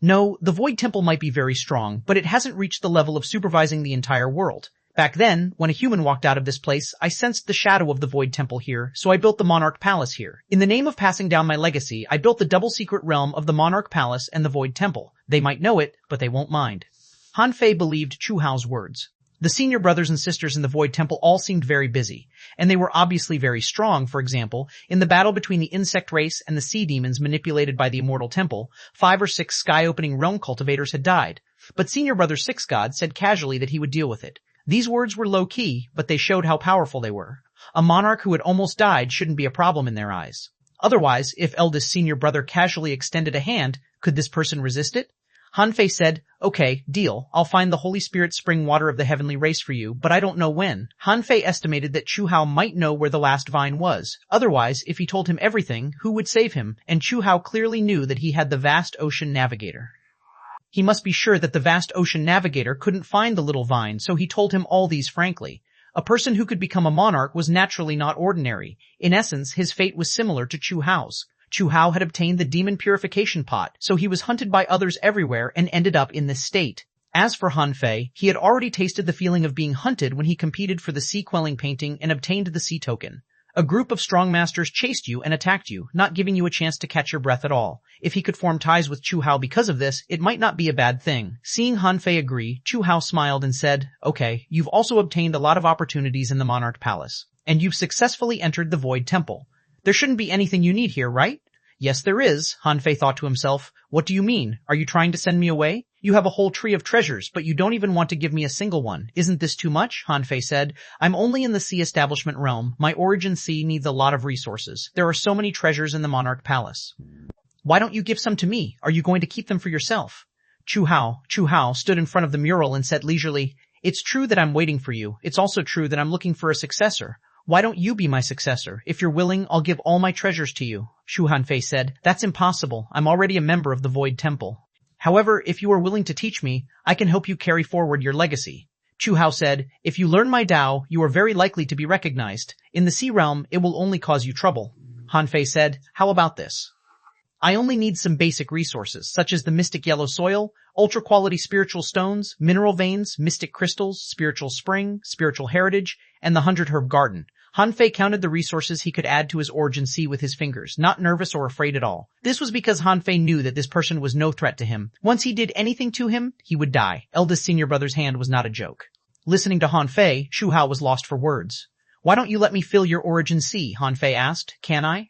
No, the Void Temple might be very strong, but it hasn't reached the level of supervising the entire world. Back then, when a human walked out of this place, I sensed the shadow of the Void Temple here, so I built the Monarch Palace here. In the name of passing down my legacy, I built the double-secret realm of the Monarch Palace and the Void Temple. They might know it, but they won't mind. Han Fei believed Chu Hao's words. The senior brothers and sisters in the Void Temple all seemed very busy, and they were obviously very strong. For example, in the battle between the insect race and the sea demons manipulated by the Immortal Temple, 5 or 6 sky-opening realm cultivators had died. But Senior Brother Six God said casually that he would deal with it. These words were low-key, but they showed how powerful they were. A monarch who had almost died shouldn't be a problem in their eyes. Otherwise, if eldest senior brother casually extended a hand, could this person resist it? Han Fei said, Okay, deal. I'll find the Holy Spirit spring water of the heavenly race for you, but I don't know when. Han Fei estimated that Chu Hao might know where the last vine was. Otherwise, if he told him everything, who would save him? And Chu Hao clearly knew that he had the vast ocean navigator. He must be sure that the vast ocean navigator couldn't find the little vine, so he told him all these frankly. A person who could become a monarch was naturally not ordinary. In essence, his fate was similar to Chu Hao's. Chu Hao had obtained the demon purification pot, so he was hunted by others everywhere and ended up in this state. As for Han Fei, he had already tasted the feeling of being hunted when he competed for the sea quelling painting and obtained the sea token. A group of strong masters chased you and attacked you, not giving you a chance to catch your breath at all. If he could form ties with Chu Hao because of this, it might not be a bad thing. Seeing Han Fei agree, Chu Hao smiled and said, "Okay, you've also obtained a lot of opportunities in the Monarch Palace. And you've successfully entered the Void Temple. There shouldn't be anything you need here, right?" "Yes, there is," Han Fei thought to himself. "What do you mean? Are you trying to send me away? You have a whole tree of treasures, but you don't even want to give me a single one. Isn't this too much?" Han Fei said. "I'm only in the sea establishment realm. My origin sea needs a lot of resources. There are so many treasures in the Monarch Palace. Why don't you give some to me? Are you going to keep them for yourself?" Chu Hao stood in front of the mural and said leisurely, "It's true that I'm waiting for you. It's also true that I'm looking for a successor. Why don't you be my successor? If you're willing, I'll give all my treasures to you." Han Fei said, "That's impossible. I'm already a member of the Void Temple. However, if you are willing to teach me, I can help you carry forward your legacy." Chu Hao said, "If you learn my Tao, you are very likely to be recognized. In the sea realm, it will only cause you trouble." Han Fei said, "How about this? I only need some basic resources, such as the mystic yellow soil, ultra-quality spiritual stones, mineral veins, mystic crystals, spiritual spring, spiritual heritage, and the 100-herb garden." Han Fei counted the resources he could add to his origin sea with his fingers, not nervous or afraid at all. This was because Han Fei knew that this person was no threat to him. Once he did anything to him, he would die. Eldest senior brother's hand was not a joke. Listening to Han Fei, Chu Hao was lost for words. "Why don't you let me fill your origin sea?" Han Fei asked. "Can I?"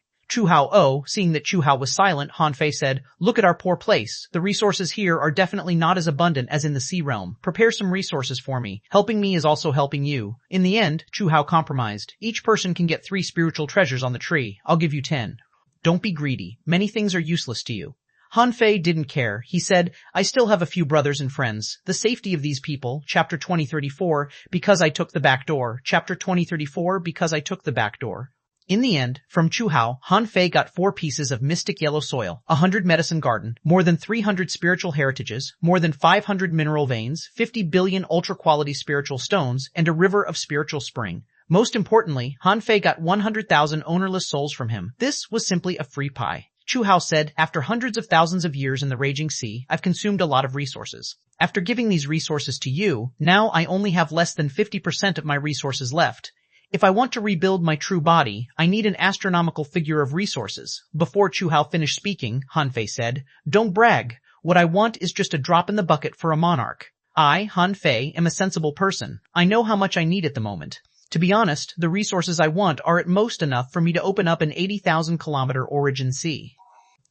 Seeing that Chu Hao was silent, Han Fei said, "Look at our poor place. The resources here are definitely not as abundant as in the sea realm. Prepare some resources for me. Helping me is also helping you." In the end, Chu Hao compromised. "Each person can get 3 spiritual treasures on the tree. I'll give you 10. Don't be greedy. Many things are useless to you." Han Fei didn't care. He said, "I still have a few brothers and friends. The safety of these people." Chapter 2034, because I took the back door. Chapter 2034, because I took the back door. In the end, from Chu Hao, Han Fei got 4 pieces of mystic yellow soil, 100 medicine garden, more than 300 spiritual heritages, more than 500 mineral veins, 50 billion ultra-quality spiritual stones, and a river of spiritual spring. Most importantly, Han Fei got 100,000 ownerless souls from him. This was simply a free pie. Chu Hao said, "After hundreds of thousands of years in the raging sea, I've consumed a lot of resources. After giving these resources to you, now I only have less than 50% of my resources left. If I want to rebuild my true body, I need an astronomical figure of resources." Before Chu Hao finished speaking, Han Fei said, "Don't brag. What I want is just a drop in the bucket for a monarch. I, Han Fei, am a sensible person. I know how much I need at the moment. To be honest, the resources I want are at most enough for me to open up an 80,000-kilometer origin sea.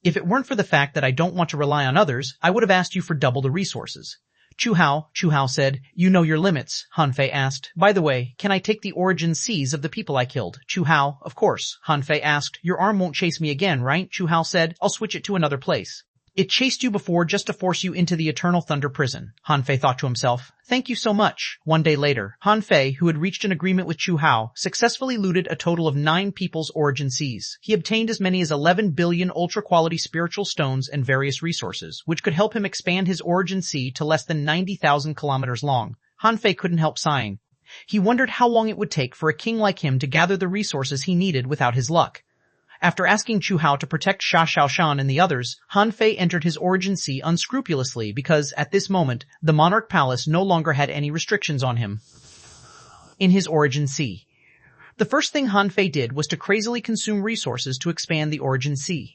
If it weren't for the fact that I don't want to rely on others, I would have asked you for double the resources." Chu Hao said, "You know your limits." Han Fei asked, "By the way, can I take the origin seas of the people I killed?" Chu Hao, "Of course." Han Fei asked, "Your arm won't chase me again, right?" Chu Hao said, "I'll switch it to another place." "It chased you before just to force you into the Eternal Thunder Prison." Han Fei thought to himself, "Thank you so much." One day later, Han Fei, who had reached an agreement with Chu Hao, successfully looted a total of 9 people's origin seas. He obtained as many as 11 billion ultra-quality spiritual stones and various resources, which could help him expand his origin sea to less than 90,000 kilometers long. Han Fei couldn't help sighing. He wondered how long it would take for a king like him to gather the resources he needed without his luck. After asking Chu Hao to protect Xuanhuan and the others, Han Fei entered his origin sea unscrupulously because, at this moment, the Monarch Palace no longer had any restrictions on him. In his origin sea, the first thing Han Fei did was to crazily consume resources to expand the origin sea.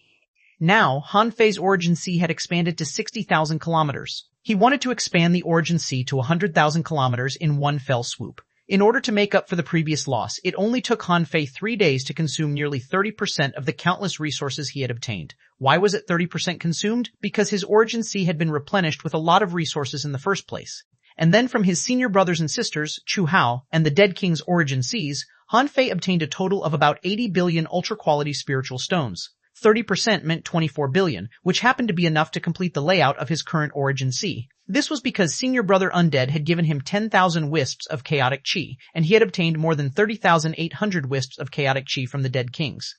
Now, Han Fei's origin sea had expanded to 60,000 kilometers. He wanted to expand the origin sea to 100,000 kilometers in one fell swoop. In order to make up for the previous loss, it only took Han Fei 3 days to consume nearly 30% of the countless resources he had obtained. Why was it 30% consumed? Because his origin sea had been replenished with a lot of resources in the first place. And then from his senior brothers and sisters, Chu Hao, and the Dead King's origin seas, Han Fei obtained a total of about 80 billion ultra-quality spiritual stones. 30% meant 24 billion, which happened to be enough to complete the layout of his current origin sea. This was because senior brother Undead had given him 10,000 wisps of chaotic chi, and he had obtained more than 30,800 wisps of chaotic chi from the Dead Kings.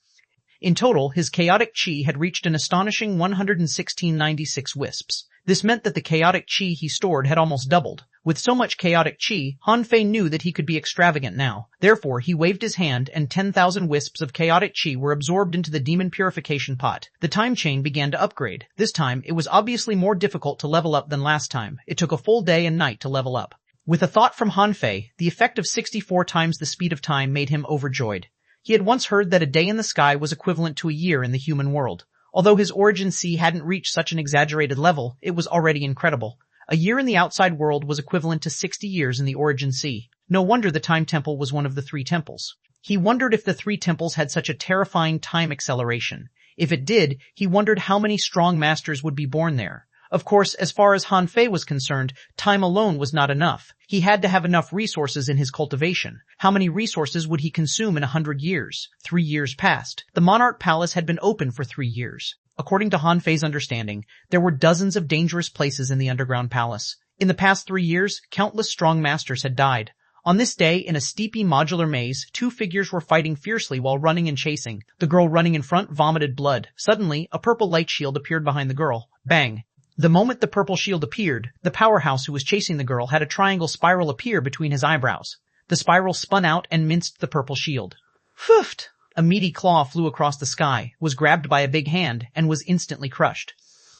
In total, his chaotic chi had reached an astonishing 11696 wisps. This meant that the chaotic chi he stored had almost doubled. With so much chaotic chi, Han Fei knew that he could be extravagant now. Therefore, he waved his hand and 10,000 wisps of chaotic chi were absorbed into the demon purification pot. The time chain began to upgrade. This time, it was obviously more difficult to level up than last time. It took a full day and night to level up. With a thought from Han Fei, the effect of 64 times the speed of time made him overjoyed. He had once heard that a day in the sky was equivalent to a year in the human world. Although his origin sea hadn't reached such an exaggerated level, it was already incredible. A year in the outside world was equivalent to 60 years in the origin sea. No wonder the time temple was one of the 3 temples. He wondered if the 3 temples had such a terrifying time acceleration. If it did, he wondered how many strong masters would be born there. Of course, as far as Han Fei was concerned, time alone was not enough. He had to have enough resources in his cultivation. How many resources would he consume in 100 years? 3 years passed. The monarch palace had been open for 3 years. According to Han Fei's understanding, there were dozens of dangerous places in the underground palace. In the past 3 years, countless strong masters had died. On this day, in a steepy modular maze, 2 figures were fighting fiercely while running and chasing. The girl running in front vomited blood. Suddenly, a purple light shield appeared behind the girl. Bang! The moment the purple shield appeared, the powerhouse who was chasing the girl had a triangle spiral appear between his eyebrows. The spiral spun out and minced the purple shield. Phoofed! A meaty claw flew across the sky, was grabbed by a big hand, and was instantly crushed.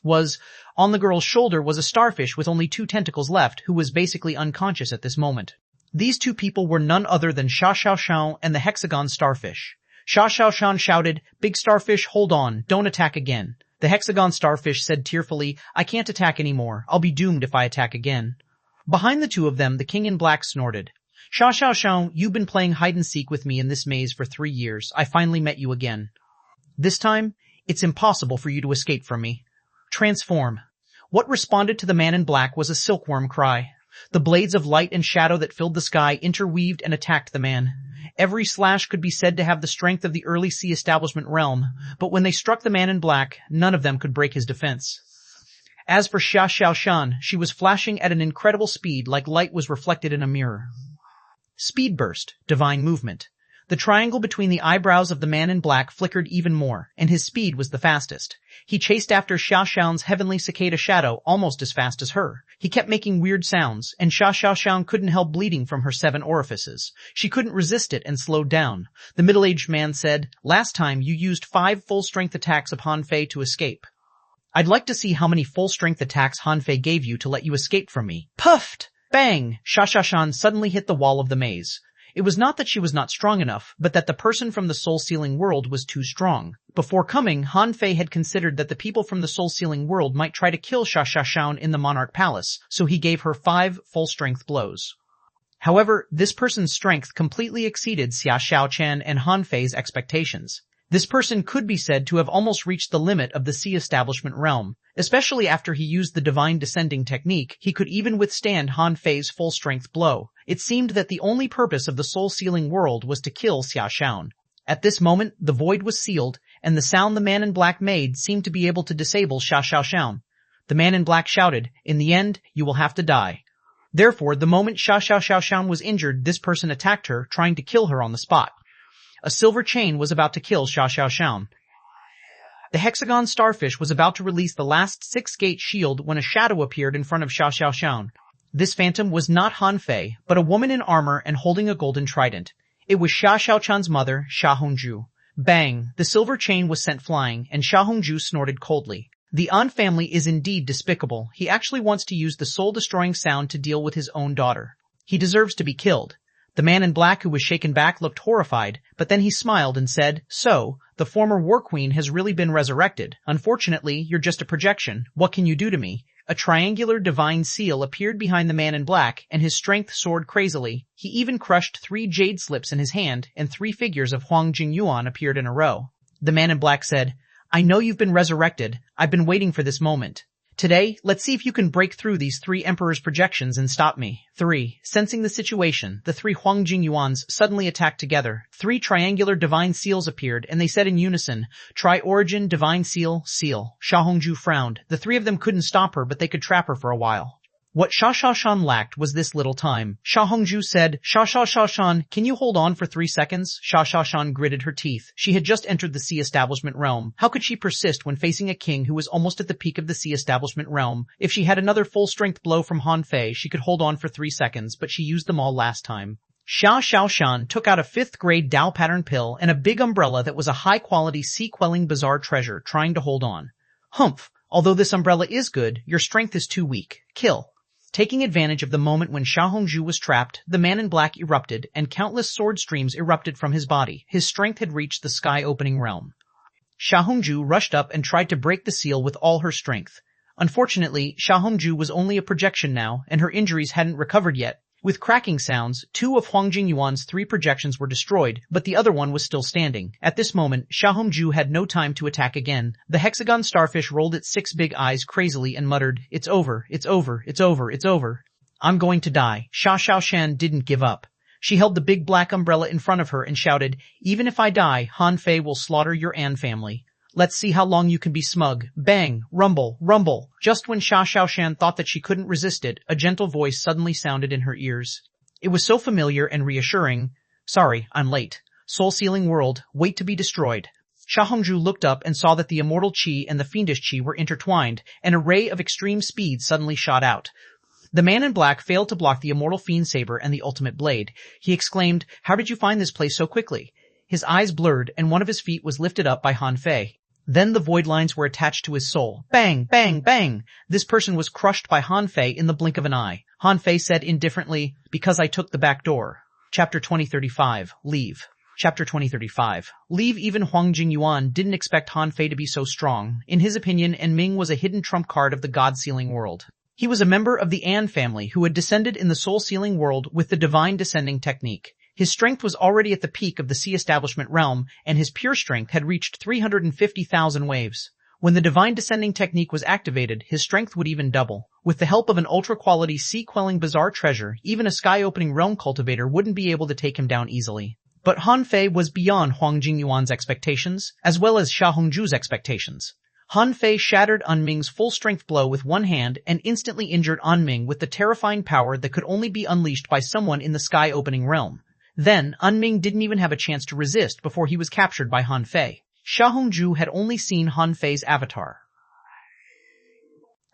On the girl's shoulder was a starfish with only 2 tentacles left, who was basically unconscious at this moment. These 2 people were none other than xuanhuan and the hexagon starfish. Xuanhuan shouted, "Big starfish, hold on, don't attack again." The hexagon starfish said tearfully, "I can't attack anymore. I'll be doomed if I attack again." Behind the 2 of them, the king in black snorted. "Xuanhuan, you've been playing hide-and-seek with me in this maze for 3 years. I finally met you again. This time, it's impossible for you to escape from me. Transform." What responded to the man in black was a silkworm cry. The blades of light and shadow that filled the sky interweaved and attacked the man. Every slash could be said to have the strength of the early sea establishment realm, but when they struck the man in black, none of them could break his defense. As for Xuanhuan, she was flashing at an incredible speed like light was reflected in a mirror. Speed burst, divine movement. The triangle between the eyebrows of the man in black flickered even more, and his speed was the fastest. He chased after Xuanhuan's heavenly cicada shadow almost as fast as her. He kept making weird sounds, and Xuanhuan couldn't help bleeding from her 7 orifices. She couldn't resist it and slowed down. The middle-aged man said, "Last time you used 5 full-strength attacks of Han Fei to escape. I'd like to see how many full-strength attacks Han Fei gave you to let you escape from me." Puffed! Bang! Xuanhuan suddenly hit the wall of the maze. It was not that she was not strong enough, but that the person from the soul-sealing world was too strong. Before coming, Han Fei had considered that the people from the soul-sealing world might try to kill Xuanhuan in the monarch palace, so he gave her 5 full-strength blows. However, this person's strength completely exceeded Xia Xiaoqian and Han Fei's expectations. This person could be said to have almost reached the limit of the sea establishment realm. Especially after he used the divine descending technique, he could even withstand Han Fei's full-strength blow. It seemed that the only purpose of the soul-sealing world was to kill Xuanhuan. At this moment, the void was sealed, and the sound the man in black made seemed to be able to disable Xuanhuan. The man in black shouted, "In the end, you will have to die." Therefore, the moment Xuanhuan was injured, this person attacked her, trying to kill her on the spot. A silver chain was about to kill Xuanhuan. The hexagon starfish was about to release the last 6-gate shield when a shadow appeared in front of Xuanhuan. This phantom was not Han Fei, but a woman in armor and holding a golden trident. It was Xuanhuan's mother, Xia Hongju. Bang! The silver chain was sent flying, and Xia Hongju snorted coldly. The An family is indeed despicable. He actually wants to use the soul-destroying sound to deal with his own daughter. He deserves to be killed. The man in black who was shaken back looked horrified, but then he smiled and said, "So, the former war queen has really been resurrected. Unfortunately, you're just a projection. What can you do to me?" A triangular divine seal appeared behind the man in black, and his strength soared crazily. He even crushed 3 jade slips in his hand, and 3 figures of Huang Jingyuan appeared in a row. The man in black said, "I know you've been resurrected. I've been waiting for this moment. Today, let's see if you can break through these 3 Emperor's projections and stop me." 3. Sensing the situation, the 3 Huang Jingyuans suddenly attacked together. 3 triangular divine seals appeared, and they said in unison, "Tri-origin, divine seal, seal." Xia Hongju frowned. The 3 of them couldn't stop her, but they could trap her for a while. What Xuanhuan lacked was this little time. Xuanhuan said, Xuanhuan, can you hold on for 3 seconds? Xuanhuan gritted her teeth. She had just entered the sea establishment realm. How could she persist when facing a king who was almost at the peak of the sea establishment realm? If she had another full-strength blow from Han Fei, she could hold on for 3 seconds, but she used them all last time. Xuanhuan took out a 5th-grade Dao pattern pill and a big umbrella that was a high-quality sea-quelling bizarre treasure, trying to hold on. Humph! Although this umbrella is good, your strength is too weak. Kill. Taking advantage of the moment when Xuanhuan was trapped, the man in black erupted, and countless sword streams erupted from his body. His strength had reached the sky-opening realm. Xuanhuan rushed up and tried to break the seal with all her strength. Unfortunately, Xuanhuan was only a projection now, and her injuries hadn't recovered yet. With cracking sounds, 2 of Huang Jingyuan's 3 projections were destroyed, but the other one was still standing. At this moment, Xuanhuan had no time to attack again. The hexagon starfish rolled its 6 big eyes crazily and muttered, "It's over, it's over, it's over, it's over. I'm going to die." Xuanhuan didn't give up. She held the big black umbrella in front of her and shouted, "Even if I die, Han Fei will slaughter your An family. Let's see how long you can be smug." Bang! Rumble! Rumble! Just when Xuanhuan thought that she couldn't resist it, a gentle voice suddenly sounded in her ears. It was so familiar and reassuring. "Sorry, I'm late. Soul-sealing world, wait to be destroyed." Xuanhuan looked up and saw that the immortal Qi and the fiendish Qi were intertwined, and a ray of extreme speed suddenly shot out. The man in black failed to block the immortal fiend saber and the ultimate blade. He exclaimed, "How did you find this place so quickly?" His eyes blurred, and one of his feet was lifted up by Han Fei. Then the void lines were attached to his soul. Bang! Bang! Bang! This person was crushed by Han Fei in the blink of an eye. Han Fei said indifferently, "Because I took the back door." Chapter 2035. Leave. Chapter 2035. Leave. Even Huang Jingyuan didn't expect Han Fei to be so strong. In his opinion, Enming was a hidden trump card of the god-sealing world. He was a member of the An family who had descended in the soul-sealing world with the divine descending technique. His strength was already at the peak of the sea establishment realm, and his pure strength had reached 350,000 waves. When the divine descending technique was activated, his strength would even double. With the help of an ultra-quality sea-quelling bizarre treasure, even a sky-opening realm cultivator wouldn't be able to take him down easily. But Han Fei was beyond Huang Jingyuan's expectations, as well as Xuanhuan's expectations. Han Fei shattered Enming's full-strength blow with one hand and instantly injured Enming with the terrifying power that could only be unleashed by someone in the sky-opening realm. Then, Enming didn't even have a chance to resist before he was captured by Han Fei. Xuanhuan had only seen Han Fei's avatar.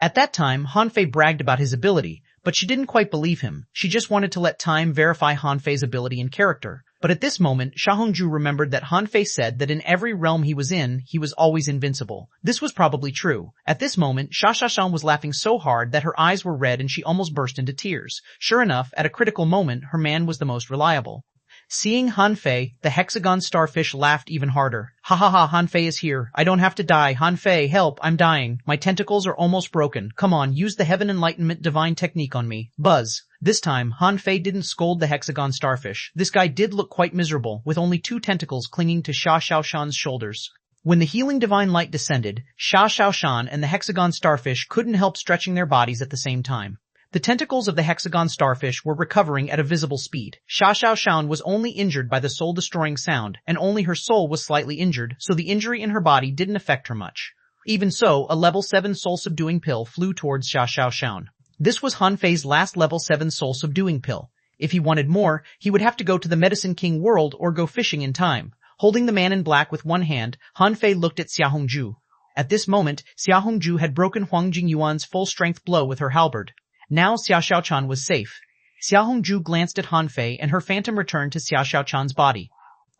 At that time, Han Fei bragged about his ability, but she didn't quite believe him. She just wanted to let time verify Han Fei's ability and character. But at this moment, Xuanhuan remembered that Han Fei said that in every realm he was always invincible. This was probably true. At this moment, Xuanhuan was laughing so hard that her eyes were red and she almost burst into tears. Sure enough, at a critical moment, her man was the most reliable. Seeing Han Fei, the hexagon starfish laughed even harder. "Ha ha ha, Han Fei is here. I don't have to die. Han Fei, help, I'm dying. My tentacles are almost broken. Come on, use the heaven enlightenment divine technique on me." Buzz. This time, Han Fei didn't scold the hexagon starfish. This guy did look quite miserable, with only 2 tentacles clinging to Xuanhuan's shoulders. When the healing divine light descended, Xuanhuan and the hexagon starfish couldn't help stretching their bodies at the same time. The tentacles of the hexagon starfish were recovering at a visible speed. Xuanhuan was only injured by the soul-destroying sound, and only her soul was slightly injured, so the injury in her body didn't affect her much. Even so, a level 7 soul-subduing pill flew towards Xuanhuan. This was Han Fei's last level 7 soul-subduing pill. If he wanted more, he would have to go to the Medicine King world or go fishing in time. Holding the man in black with one hand, Han Fei looked at Xuanhuan. At this moment, Xuanhuan had broken Huang Jingyuan's full-strength blow with her halberd. Now Xuanhuan was safe. Xuanhuan glanced at Han Fei and her phantom returned to Xuanhuan's body.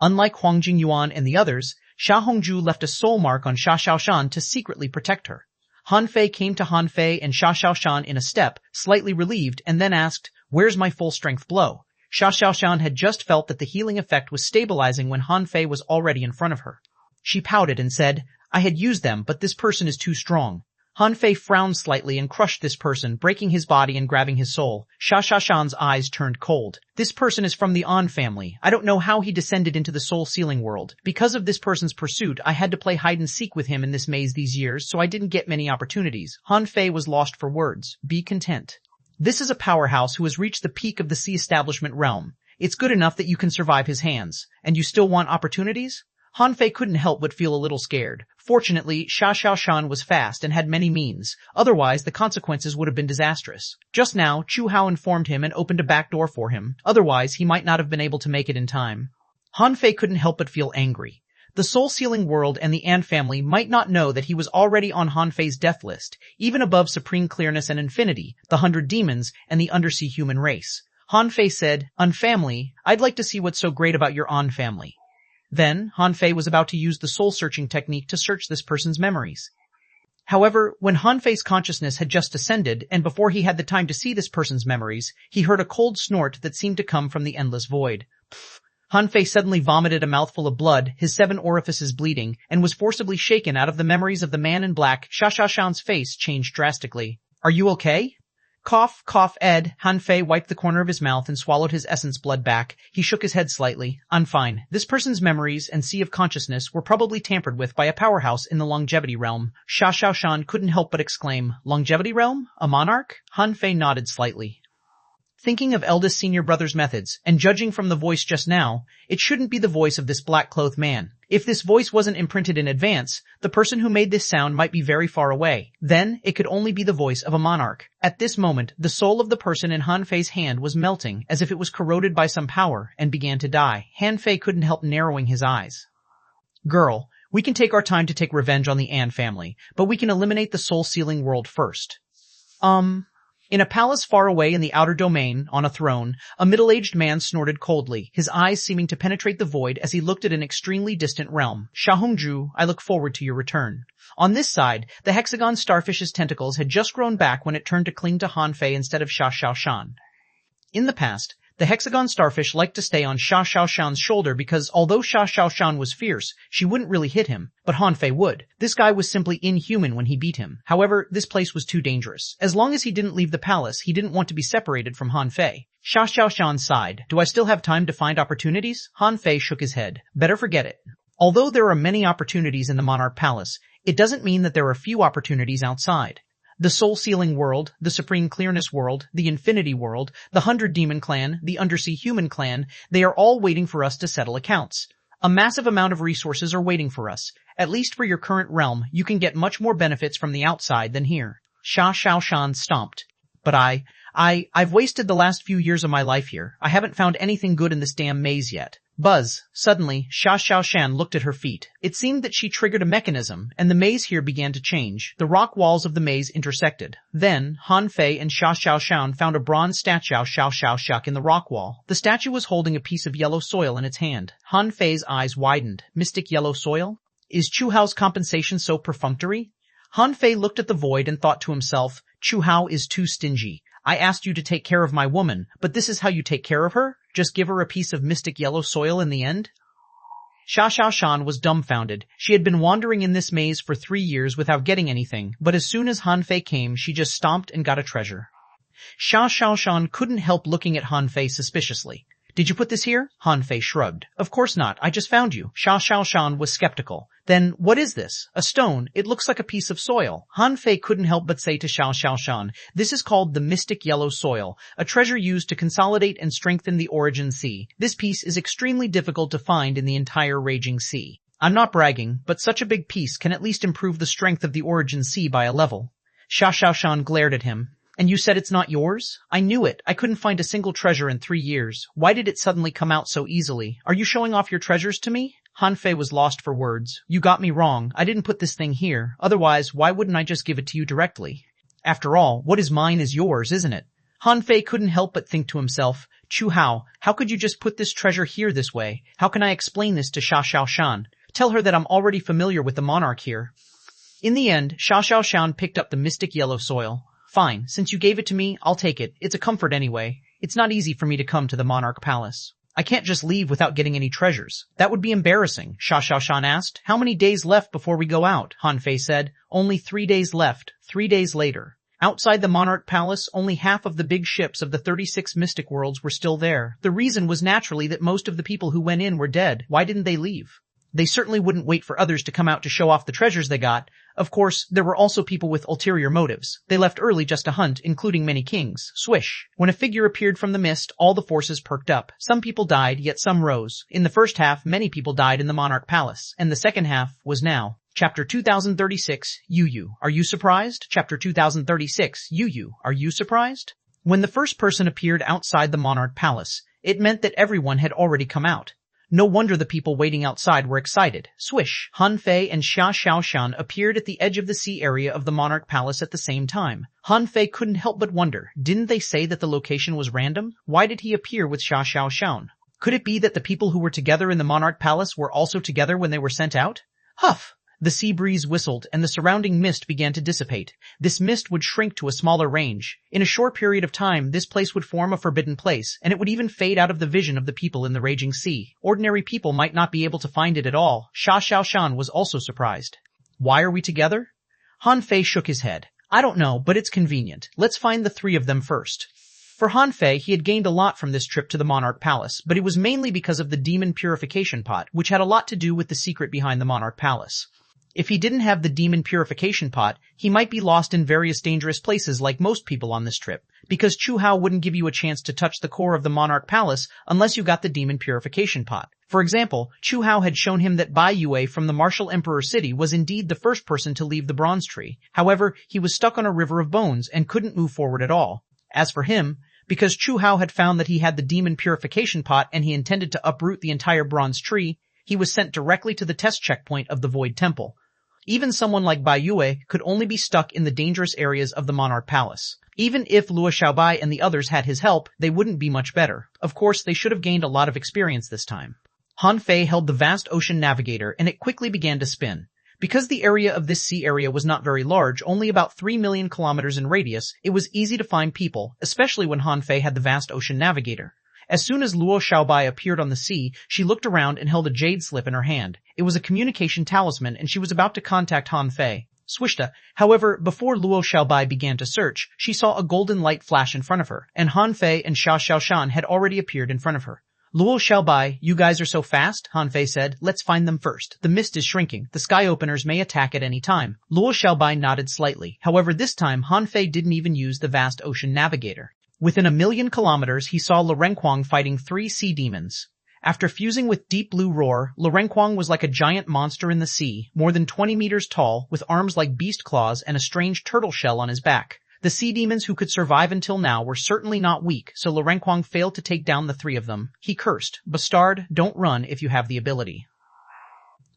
Unlike Huang Jingyuan and the others, Xuanhuan left a soul mark on Xuanhuan to secretly protect her. Han Fei came to Han Fei and Xuanhuan in a step, slightly relieved, and then asked, "Where's my full-strength blow?" Xuanhuan had just felt that the healing effect was stabilizing when Han Fei was already in front of her. She pouted and said, "I had used them, but this person is too strong." Han Fei frowned slightly and crushed this person, breaking his body and grabbing his soul. Xuanhuan's eyes turned cold. "This person is from the An family. I don't know how he descended into the soul-sealing world. Because of this person's pursuit, I had to play hide-and-seek with him in this maze these years, so I didn't get many opportunities." Han Fei was lost for words. Be content. This is a powerhouse who has reached the peak of the sea establishment realm. It's good enough that you can survive his hands. And you still want opportunities? Han Fei couldn't help but feel a little scared. Fortunately, xuanhuan was fast and had many means, otherwise the consequences would have been disastrous. Just now, Chu-hao informed him and opened a back door for him, otherwise he might not have been able to make it in time. Han Fei couldn't help but feel angry. The soul-sealing world and the An family might not know that he was already on Han Fei's death list, even above supreme clearness and infinity, the 100 demons, and the undersea human race. Han Fei said, "An family, I'd like to see what's so great about your An family." Then, Han Fei was about to use the soul-searching technique to search this person's memories. However, when Han Fei's consciousness had just descended, and before he had the time to see this person's memories, he heard a cold snort that seemed to come from the endless void. Pfft. Han Fei suddenly vomited a mouthful of blood, his 7 orifices bleeding, and was forcibly shaken out of the memories of the man in black. Xuanhuan's face changed drastically. "Are you okay?" Cough, cough, Ed. Han Fei wiped the corner of his mouth and swallowed his essence blood back. He shook his head slightly. "I'm fine. This person's memories and sea of consciousness were probably tampered with by a powerhouse in the longevity realm." Xuanhuan couldn't help but exclaim, "Longevity realm? A monarch?" Han Fei nodded slightly. Thinking of eldest senior brother's methods, and judging from the voice just now, it shouldn't be the voice of this black-clothed man. If this voice wasn't imprinted in advance, the person who made this sound might be very far away. Then, it could only be the voice of a monarch. At this moment, the soul of the person in Han Fei's hand was melting, as if it was corroded by some power, and began to die. Han Fei couldn't help narrowing his eyes. "Girl, we can take our time to take revenge on the An family, but we can eliminate the soul-sealing world first." In a palace far away in the outer domain, on a throne, a middle-aged man snorted coldly, his eyes seeming to penetrate the void as he looked at an extremely distant realm. "Xiahongzhu, I look forward to your return." On this side, the hexagon starfish's tentacles had just grown back when it turned to cling to Han Fei instead of Xuanhuan. In the past, the hexagon starfish liked to stay on Xuanhuan's shoulder because although Xuanhuan was fierce, she wouldn't really hit him, but Han Fei would. This guy was simply inhuman when he beat him. However, this place was too dangerous. As long as he didn't leave the palace, he didn't want to be separated from Han Fei. Xuanhuan sighed. "Do I still have time to find opportunities?" Han Fei shook his head. "Better forget it." Although there are many opportunities in the Monarch Palace, it doesn't mean that there are few opportunities outside. The soul-sealing world, the supreme clearness world, the infinity world, the 100 demon clan, the undersea human clan, they are all waiting for us to settle accounts. A massive amount of resources are waiting for us. At least for your current realm, you can get much more benefits from the outside than here. Xuanhuan stomped. "But I've wasted the last few years of my life here. I haven't found anything good in this damn maze yet." Buzz. Suddenly, Xuanhuan looked at her feet. It seemed that she triggered a mechanism, and the maze here began to change. The rock walls of the maze intersected. Then, Han Fei and Xuanhuan found a bronze statue in the rock wall. The statue was holding a piece of yellow soil in its hand. Han Fei's eyes widened. Mystic yellow soil? Is Chu-hao's compensation so perfunctory? Han Fei looked at the void and thought to himself, Chu-hao is too stingy. I asked you to take care of my woman, but this is how you take care of her? Just give her a piece of mystic yellow soil in the end? Xuanhuan was dumbfounded. She had been wandering in this maze for 3 years without getting anything, but as soon as Han Fei came, she just stomped and got a treasure. Xuanhuan couldn't help looking at Han Fei suspiciously. Did you put this here? Han Fei shrugged. Of course not. I just found you. Xuanhuan was skeptical. Then, what is this? A stone. It looks like a piece of soil. Han Fei couldn't help but say to Xuanhuan, this is called the mystic yellow soil, a treasure used to consolidate and strengthen the origin sea. This piece is extremely difficult to find in the entire raging sea. I'm not bragging, but such a big piece can at least improve the strength of the origin sea by a level. Xuanhuan glared at him. And you said it's not yours? I knew it. I couldn't find a single treasure in 3 years. Why did it suddenly come out so easily? Are you showing off your treasures to me? Han Fei was lost for words. You got me wrong. I didn't put this thing here. Otherwise, why wouldn't I just give it to you directly? After all, what is mine is yours, isn't it? Han Fei couldn't help but think to himself, Chu-hao, how could you just put this treasure here this way? How can I explain this to Xuanhuan? Tell her that I'm already familiar with the monarch here. In the end, Xuanhuan picked up the mystic yellow soil. Fine, since you gave it to me, I'll take it. It's a comfort anyway. It's not easy for me to come to the Monarch Palace. I can't just leave without getting any treasures. That would be embarrassing, Xuanhuan asked. How many days left before we go out? Han Fei said. Only 3 days left. 3 days later. Outside the Monarch Palace, only half of the big ships of the 36 mystic worlds were still there. The reason was naturally that most of the people who went in were dead. Why didn't they leave? They certainly wouldn't wait for others to come out to show off the treasures they got. Of course, there were also people with ulterior motives. They left early just to hunt, including many kings. Swish. When a figure appeared from the mist, all the forces perked up. Some people died, yet some rose. In the first half, many people died in the monarch palace, and the second half was now. Chapter 2036, Yu. Are you surprised? Chapter 2036, Yu. Are you surprised? When the first person appeared outside the monarch palace, it meant that everyone had already come out. No wonder the people waiting outside were excited. Swish! Han Fei and xuanhuan appeared at the edge of the sea area of the monarch palace at the same time. Han Fei couldn't help but wonder, didn't they say that the location was random? Why did he appear with xuanhuan? Could it be that the people who were together in the monarch palace were also together when they were sent out? Huff! The sea breeze whistled and the surrounding mist began to dissipate. This mist would shrink to a smaller range. In a short period of time, this place would form a forbidden place, and it would even fade out of the vision of the people in the raging sea. Ordinary people might not be able to find it at all. Xuanhuan was also surprised. Why are we together? Han Fei shook his head. I don't know, but it's convenient. Let's find the three of them first. For Han Fei, he had gained a lot from this trip to the monarch palace, but it was mainly because of the demon purification pot, which had a lot to do with the secret behind the monarch palace. If he didn't have the demon purification pot, he might be lost in various dangerous places like most people on this trip, because Chu Hao wouldn't give you a chance to touch the core of the monarch palace unless you got the demon purification pot. For example, Chu Hao had shown him that Bai Yue from the martial emperor city was indeed the first person to leave the bronze tree. However, he was stuck on a river of bones and couldn't move forward at all. As for him, because Chu Hao had found that he had the demon purification pot and he intended to uproot the entire bronze tree, he was sent directly to the test checkpoint of the Void Temple. Even someone like Bai Yue could only be stuck in the dangerous areas of the monarch palace. Even if Luo Xiaobai and the others had his help, they wouldn't be much better. Of course, they should have gained a lot of experience this time. Han Fei held the vast ocean navigator and it quickly began to spin. Because the area of this sea area was not very large, only about 3 million kilometers in radius, it was easy to find people, especially when Han Fei had the vast ocean navigator. As soon as Luo Xiaobai appeared on the sea, she looked around and held a jade slip in her hand. It was a communication talisman and she was about to contact Han Fei. Swishta. However, before Luo Xiaobai began to search, she saw a golden light flash in front of her, and Han Fei and xuanhuan had already appeared in front of her. Luo Xiaobai, you guys are so fast, Han Fei said. Let's find them first. The mist is shrinking. The sky openers may attack at any time. Luo Xiaobai nodded slightly. However, this time Han Fei didn't even use the vast ocean navigator. Within 1,000,000 kilometers, he saw Renquang fighting 3 sea demons. After fusing with Deep Blue Roar, Renquang was like a giant monster in the sea, more than 20 meters tall, with arms like beast claws and a strange turtle shell on his back. The sea demons who could survive until now were certainly not weak, so Renquang failed to take down the 3 of them. He cursed, "Bastard, don't run if you have the ability.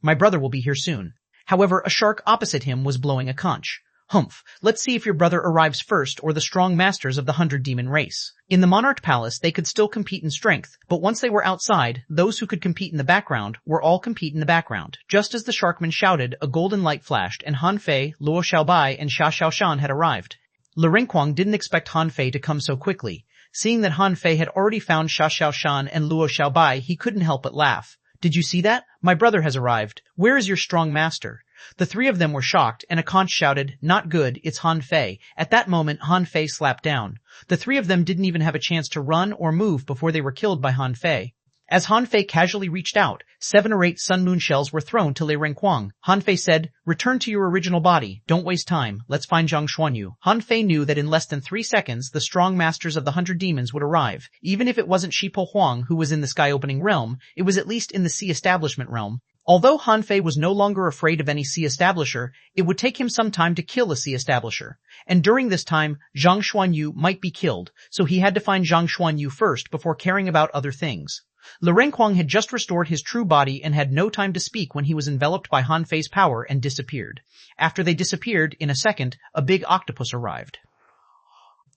My brother will be here soon." However, a shark opposite him was blowing a conch. Humph, let's see if your brother arrives first or the strong masters of the 100-demon race. In the Monarch Palace, they could still compete in strength, but once they were outside, those who could compete in the background were all compete in the background. Just as the sharkman shouted, a golden light flashed and Han Fei, Luo Xiaobai, and xuanhuan had arrived. Renquang didn't expect Han Fei to come so quickly. Seeing that Han Fei had already found xuanhuan and Luo Xiaobai, he couldn't help but laugh. Did you see that? My brother has arrived. Where is your strong master? The 3 of them were shocked, and a conch shouted, "Not good, it's Han Fei." At that moment, Han Fei slapped down. The 3 of them didn't even have a chance to run or move before they were killed by Han Fei. As Han Fei casually reached out, 7 or 8 sun moon shells were thrown to Renquang. Han Fei said, "Return to your original body. Don't waste time. Let's find xuanhuan." Han Fei knew that in less than 3 seconds, the strong masters of the 100 demons would arrive. Even if it wasn't Shipo Huang who was in the sky-opening realm, it was at least in the sea establishment realm. Although Han Fei was no longer afraid of any sea establisher, it would take him some time to kill a sea establisher. And during this time, Zhang Xuanyu might be killed, so he had to find Zhang Xuanyu first before caring about other things. Renquang had just restored his true body and had no time to speak when he was enveloped by Han Fei's power and disappeared. After they disappeared, in a second, a big octopus arrived.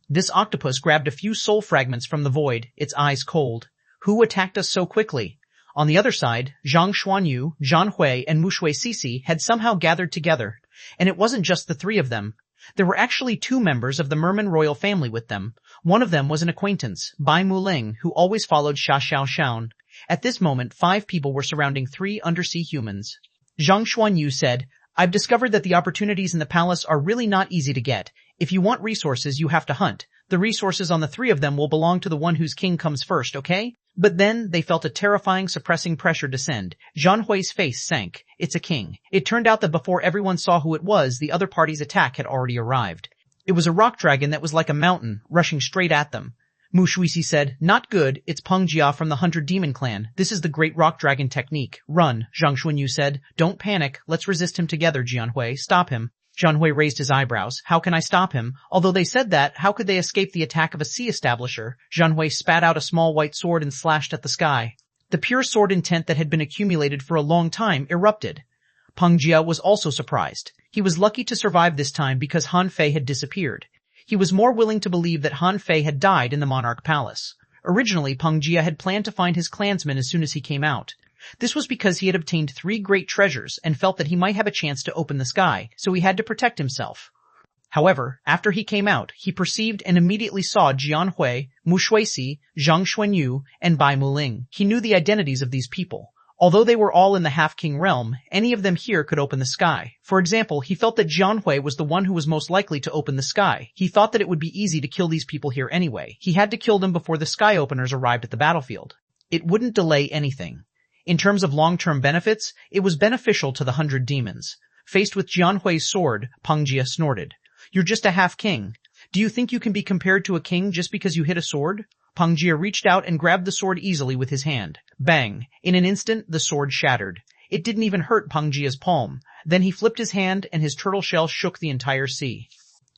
This octopus grabbed a few soul fragments from the void, its eyes cold. Who attacked us so quickly? On the other side, Zhang Xuanyu, Zhan Hui, and Mushui Sisi had somehow gathered together. And it wasn't just the 3 of them. There were actually 2 members of the Merman royal family with them. One of them was an acquaintance, Bai Muling, who always followed xuanhuan. At this moment, 5 people were surrounding 3 undersea humans. Zhang Xuanyu said, "I've discovered that the opportunities in the palace are really not easy to get. If you want resources, you have to hunt. The resources on the 3 of them will belong to the one whose king comes first, okay?" But then they felt a terrifying suppressing pressure descend. Xuanhuan's face sank. It's a king. It turned out that before everyone saw who it was, the other party's attack had already arrived. It was a rock dragon that was like a mountain, rushing straight at them. Mu Shuisi said, "Not good, it's Peng Jia from the 100 Demon Clan. This is the great rock dragon technique. Run," Zhang Xuanyu said. "Don't panic, let's resist him together, Jianhui. Stop him." Jianhui raised his eyebrows. "How can I stop him? Although they said that, how could they escape the attack of a sea establisher?" Jianhui spat out a small white sword and slashed at the sky. The pure sword intent that had been accumulated for a long time erupted. Peng Jia was also surprised. He was lucky to survive this time because Han Fei had disappeared. He was more willing to believe that Han Fei had died in the Monarch Palace. Originally, Peng Jia had planned to find his clansmen as soon as he came out. This was because he had obtained 3 great treasures and felt that he might have a chance to open the sky, so he had to protect himself. However, after he came out, he perceived and immediately saw Jianhui, Mu Shuisi, Zhang Xuanyu, and Bai Muling. He knew the identities of these people. Although they were all in the half-king realm, any of them here could open the sky. For example, he felt that Jianhui was the one who was most likely to open the sky. He thought that it would be easy to kill these people here anyway. He had to kill them before the sky openers arrived at the battlefield. It wouldn't delay anything. In terms of long-term benefits, it was beneficial to the 100 demons. Faced with Jianhui's sword, Peng Jia snorted. "You're just a half-king. Do you think you can be compared to a king just because you hit a sword?" Peng Jia reached out and grabbed the sword easily with his hand. Bang! In an instant, the sword shattered. It didn't even hurt Peng Jia's palm. Then he flipped his hand and his turtle shell shook the entire sea.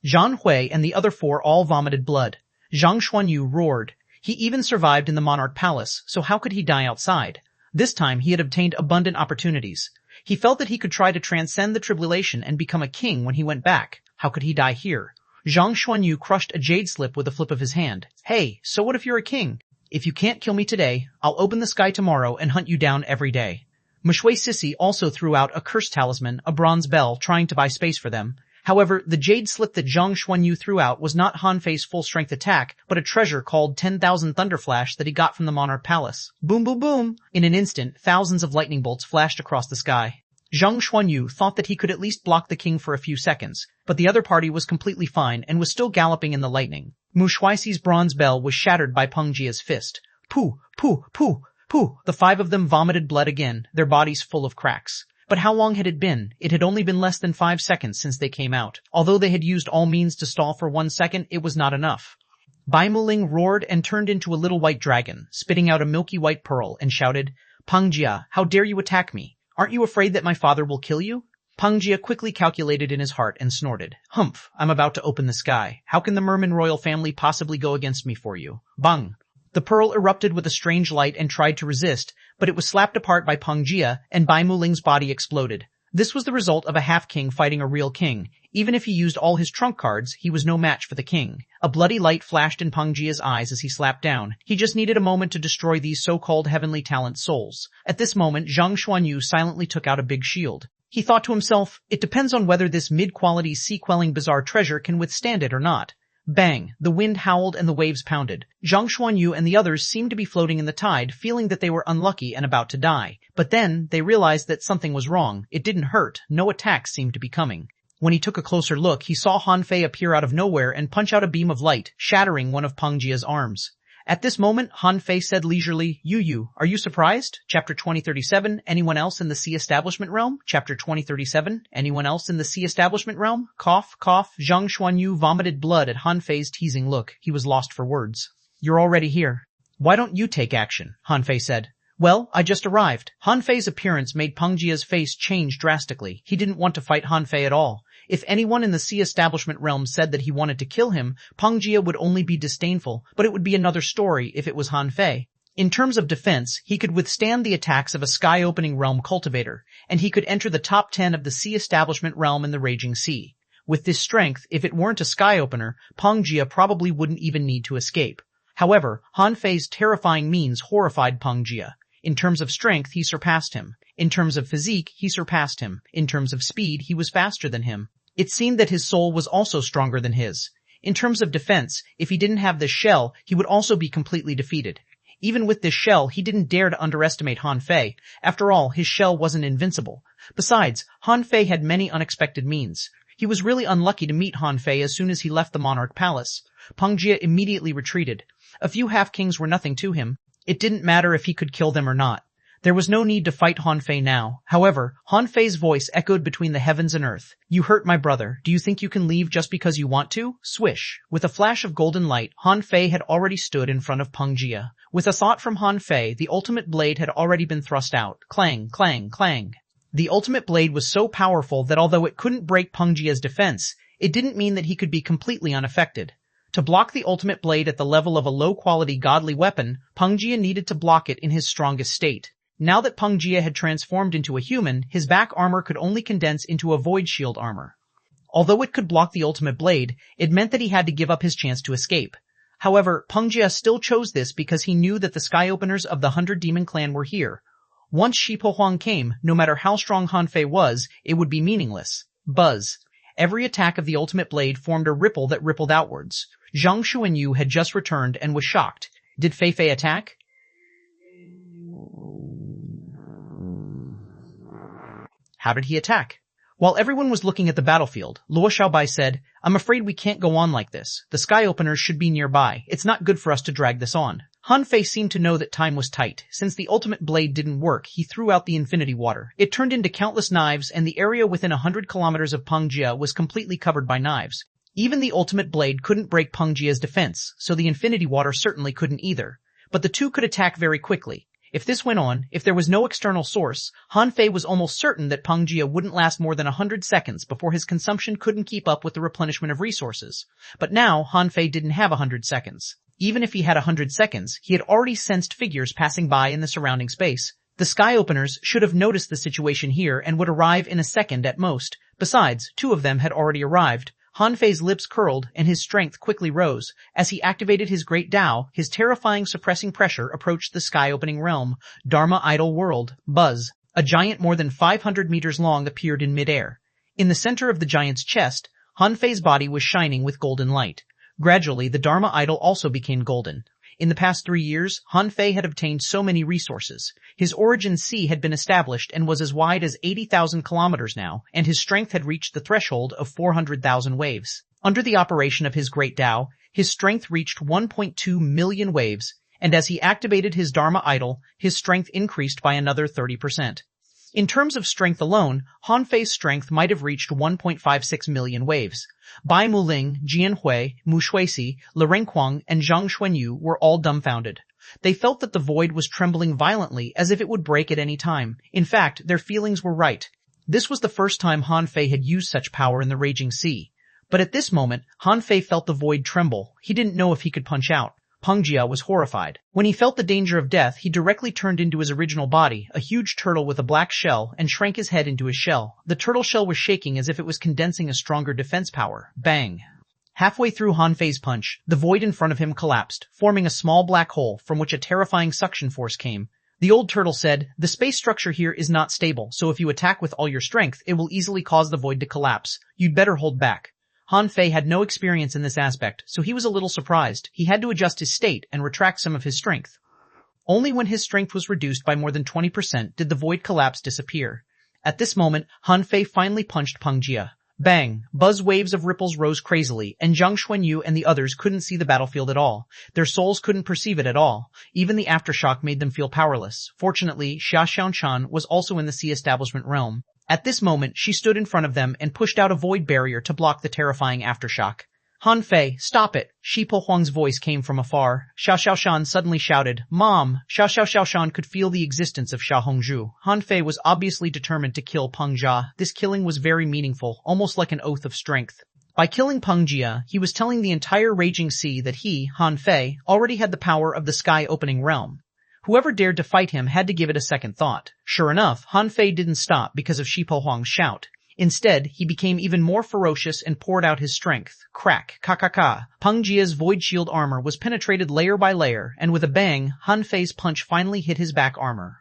Zhang Hui and the other 4 all vomited blood. Zhang Xuanyu roared. He even survived in the Monarch Palace, so how could he die outside? This time he had obtained abundant opportunities. He felt that he could try to transcend the tribulation and become a king when he went back. How could he die here? Zhang Xuanyu crushed a jade slip with a flip of his hand. "Hey, so what if you're a king? If you can't kill me today, I'll open the sky tomorrow and hunt you down every day." Mu Shuisi also threw out a curse talisman, a bronze bell, trying to buy space for them. However, the jade slip that Zhang Xuanyu threw out was not Han Fei's full-strength attack, but a treasure called 10,000 Thunderflash that he got from the Monarch Palace. Boom boom boom! In an instant, thousands of lightning bolts flashed across the sky. Zhang Xuanyu thought that he could at least block the king for a few seconds, but the other party was completely fine and was still galloping in the lightning. Mu Shuisi's bronze bell was shattered by Peng Jia's fist. Pooh, pooh, pooh, pooh! The 5 of them vomited blood again, their bodies full of cracks. But how long had it been? It had only been less than 5 seconds since they came out. Although they had used all means to stall for 1 second, it was not enough. Bai Muling roared and turned into a little white dragon, spitting out a milky white pearl, and shouted, "Peng Jia, how dare you attack me? Aren't you afraid that my father will kill you?" Peng Jia quickly calculated in his heart and snorted. "Humph, I'm about to open the sky. How can the Merman royal family possibly go against me for you?" Bang! The pearl erupted with a strange light and tried to resist, but it was slapped apart by Peng Jia, and Bai Muling's body exploded. This was the result of a half-king fighting a real king. Even if he used all his trump cards, he was no match for the king. A bloody light flashed in Peng Jia's eyes as he slapped down. He just needed a moment to destroy these so-called heavenly talent souls. At this moment, Zhang Xuanyu silently took out a big shield. He thought to himself, it depends on whether this mid-quality sea-quelling bizarre treasure can withstand it or not. Bang! The wind howled and the waves pounded. Zhang Xuanyu and the others seemed to be floating in the tide, feeling that they were unlucky and about to die. But then, they realized that something was wrong. It didn't hurt. No attacks seemed to be coming. When he took a closer look, he saw Han Fei appear out of nowhere and punch out a beam of light, shattering one of Peng Jia's arms. At this moment, Han Fei said leisurely, "Yu, are you surprised?" Chapter 2037, Anyone else in the Sea Establishment Realm? Chapter 2037, Anyone else in the Sea Establishment Realm? Cough, cough. Zhang Xuanyu vomited blood at Han Fei's teasing look. He was lost for words. "You're already here. Why don't you take action?" Han Fei said. "Well, I just arrived." Han Fei's appearance made Peng Jia's face change drastically. He didn't want to fight Han Fei at all. If anyone in the Sea Establishment realm said that he wanted to kill him, Peng Jia would only be disdainful, but it would be another story if it was Han Fei. In terms of defense, he could withstand the attacks of a sky-opening realm cultivator, and he could enter the top 10 of the Sea Establishment realm in the Raging Sea. With this strength, if it weren't a sky-opener, Peng Jia probably wouldn't even need to escape. However, Han Fei's terrifying means horrified Peng Jia. In terms of strength, he surpassed him. In terms of physique, he surpassed him. In terms of speed, he was faster than him. It seemed that his soul was also stronger than his. In terms of defense, if he didn't have this shell, he would also be completely defeated. Even with this shell, he didn't dare to underestimate Han Fei. After all, his shell wasn't invincible. Besides, Han Fei had many unexpected means. He was really unlucky to meet Han Fei as soon as he left the Monarch Palace. Peng Jia immediately retreated. A few half-kings were nothing to him. It didn't matter if he could kill them or not. There was no need to fight Han Fei now. However, Han Fei's voice echoed between the heavens and earth. You hurt my brother. Do you think you can leave just because you want to? Swish. With a flash of golden light, Han Fei had already stood in front of Peng Jia. With a thought from Han Fei, the ultimate blade had already been thrust out. Clang, clang, clang. The ultimate blade was so powerful that although it couldn't break Peng Jia's defense, it didn't mean that he could be completely unaffected. To block the ultimate blade at the level of a low-quality godly weapon, Peng Jia needed to block it in his strongest state. Now that Peng Jia had transformed into a human, his back armor could only condense into a void shield armor. Although it could block the ultimate blade, it meant that he had to give up his chance to escape. However, Peng Jia still chose this because he knew that the Sky Openers of the 100 Demon Clan were here. Once xuanhuan came, no matter how strong Han Fei was, it would be meaningless. Buzz. Every attack of the ultimate blade formed a ripple that rippled outwards. Zhang Xuanyu had just returned and was shocked. Did Fei Fei attack? How did he attack? While everyone was looking at the battlefield, Luo Xiaobai said, I'm afraid we can't go on like this. The Sky Openers should be nearby. It's not good for us to drag this on. Han Fei seemed to know that time was tight. Since the ultimate blade didn't work, he threw out the infinity water. It turned into countless knives, and the area within 100 kilometers of Peng Jia was completely covered by knives. Even the ultimate blade couldn't break Peng Jia's defense, so the infinity water certainly couldn't either. But the two could attack very quickly. If this went on, if there was no external source, Han Fei was almost certain that Peng Jia wouldn't last more than 100 seconds before his consumption couldn't keep up with the replenishment of resources. But now, Han Fei didn't have 100 seconds. Even if he had 100 seconds, he had already sensed figures passing by in the surrounding space. The Sky Openers should have noticed the situation here and would arrive in a second at most. Besides, 2 of them had already arrived. Han Fei's lips curled, and his strength quickly rose. As he activated his great Tao, his terrifying suppressing pressure approached the sky-opening realm. Dharma Idol World. Buzz. A giant more than 500 meters long appeared in midair. In the center of the giant's chest, Han Fei's body was shining with golden light. Gradually, the Dharma Idol also became golden. In the past 3 years, Han Fei had obtained so many resources. His origin sea had been established and was as wide as 80,000 kilometers now, and his strength had reached the threshold of 400,000 waves. Under the operation of his great Tao, his strength reached 1.2 million waves, and as he activated his Dharma Idol, his strength increased by another 30%. In terms of strength alone, Han Fei's strength might have reached 1.56 million waves. Bai Muling, Jian Hui, Mu Shuixi, Le Renquang, and Zhang Xuanyu were all dumbfounded. They felt that the void was trembling violently as if it would break at any time. In fact, their feelings were right. This was the first time Han Fei had used such power in the raging sea. But at this moment, Han Fei felt the void tremble. He didn't know if he could punch out. Peng Jia was horrified. When he felt the danger of death, he directly turned into his original body, a huge turtle with a black shell, and shrank his head into his shell. The turtle shell was shaking as if it was condensing a stronger defense power. Bang! Halfway through Han Fei's punch, the void in front of him collapsed, forming a small black hole from which a terrifying suction force came. The old turtle said, the space structure here is not stable, so if you attack with all your strength, it will easily cause the void to collapse. You'd better hold back. Han Fei had no experience in this aspect, so he was a little surprised. He had to adjust his state and retract some of his strength. Only when his strength was reduced by more than 20% did the void collapse disappear. At this moment, Han Fei finally punched Peng Jia. Bang! Buzz waves of ripples rose crazily, and Zhang Xuanyu and the others couldn't see the battlefield at all. Their souls couldn't perceive it at all. Even the aftershock made them feel powerless. Fortunately, Xuanhuan was also in the Sea Establishment realm. At this moment, she stood in front of them and pushed out a void barrier to block the terrifying aftershock. Han Fei, stop it! Shi Po Huang's voice came from afar. Xuanhuan suddenly shouted, Mom! Xuanhuan could feel the existence of Xia Hongzhu. Han Fei was obviously determined to kill Peng Jia. This killing was very meaningful, almost like an oath of strength. By killing Peng Jia, he was telling the entire raging sea that he, Han Fei, already had the power of the sky-opening realm. Whoever dared to fight him had to give it a second thought. Sure enough, Han Fei didn't stop because of Shi Po Huang's shout. Instead, he became even more ferocious and poured out his strength. Crack, ka-ka-ka. Peng Jia's void shield armor was penetrated layer by layer, and with a bang, Han Fei's punch finally hit his back armor.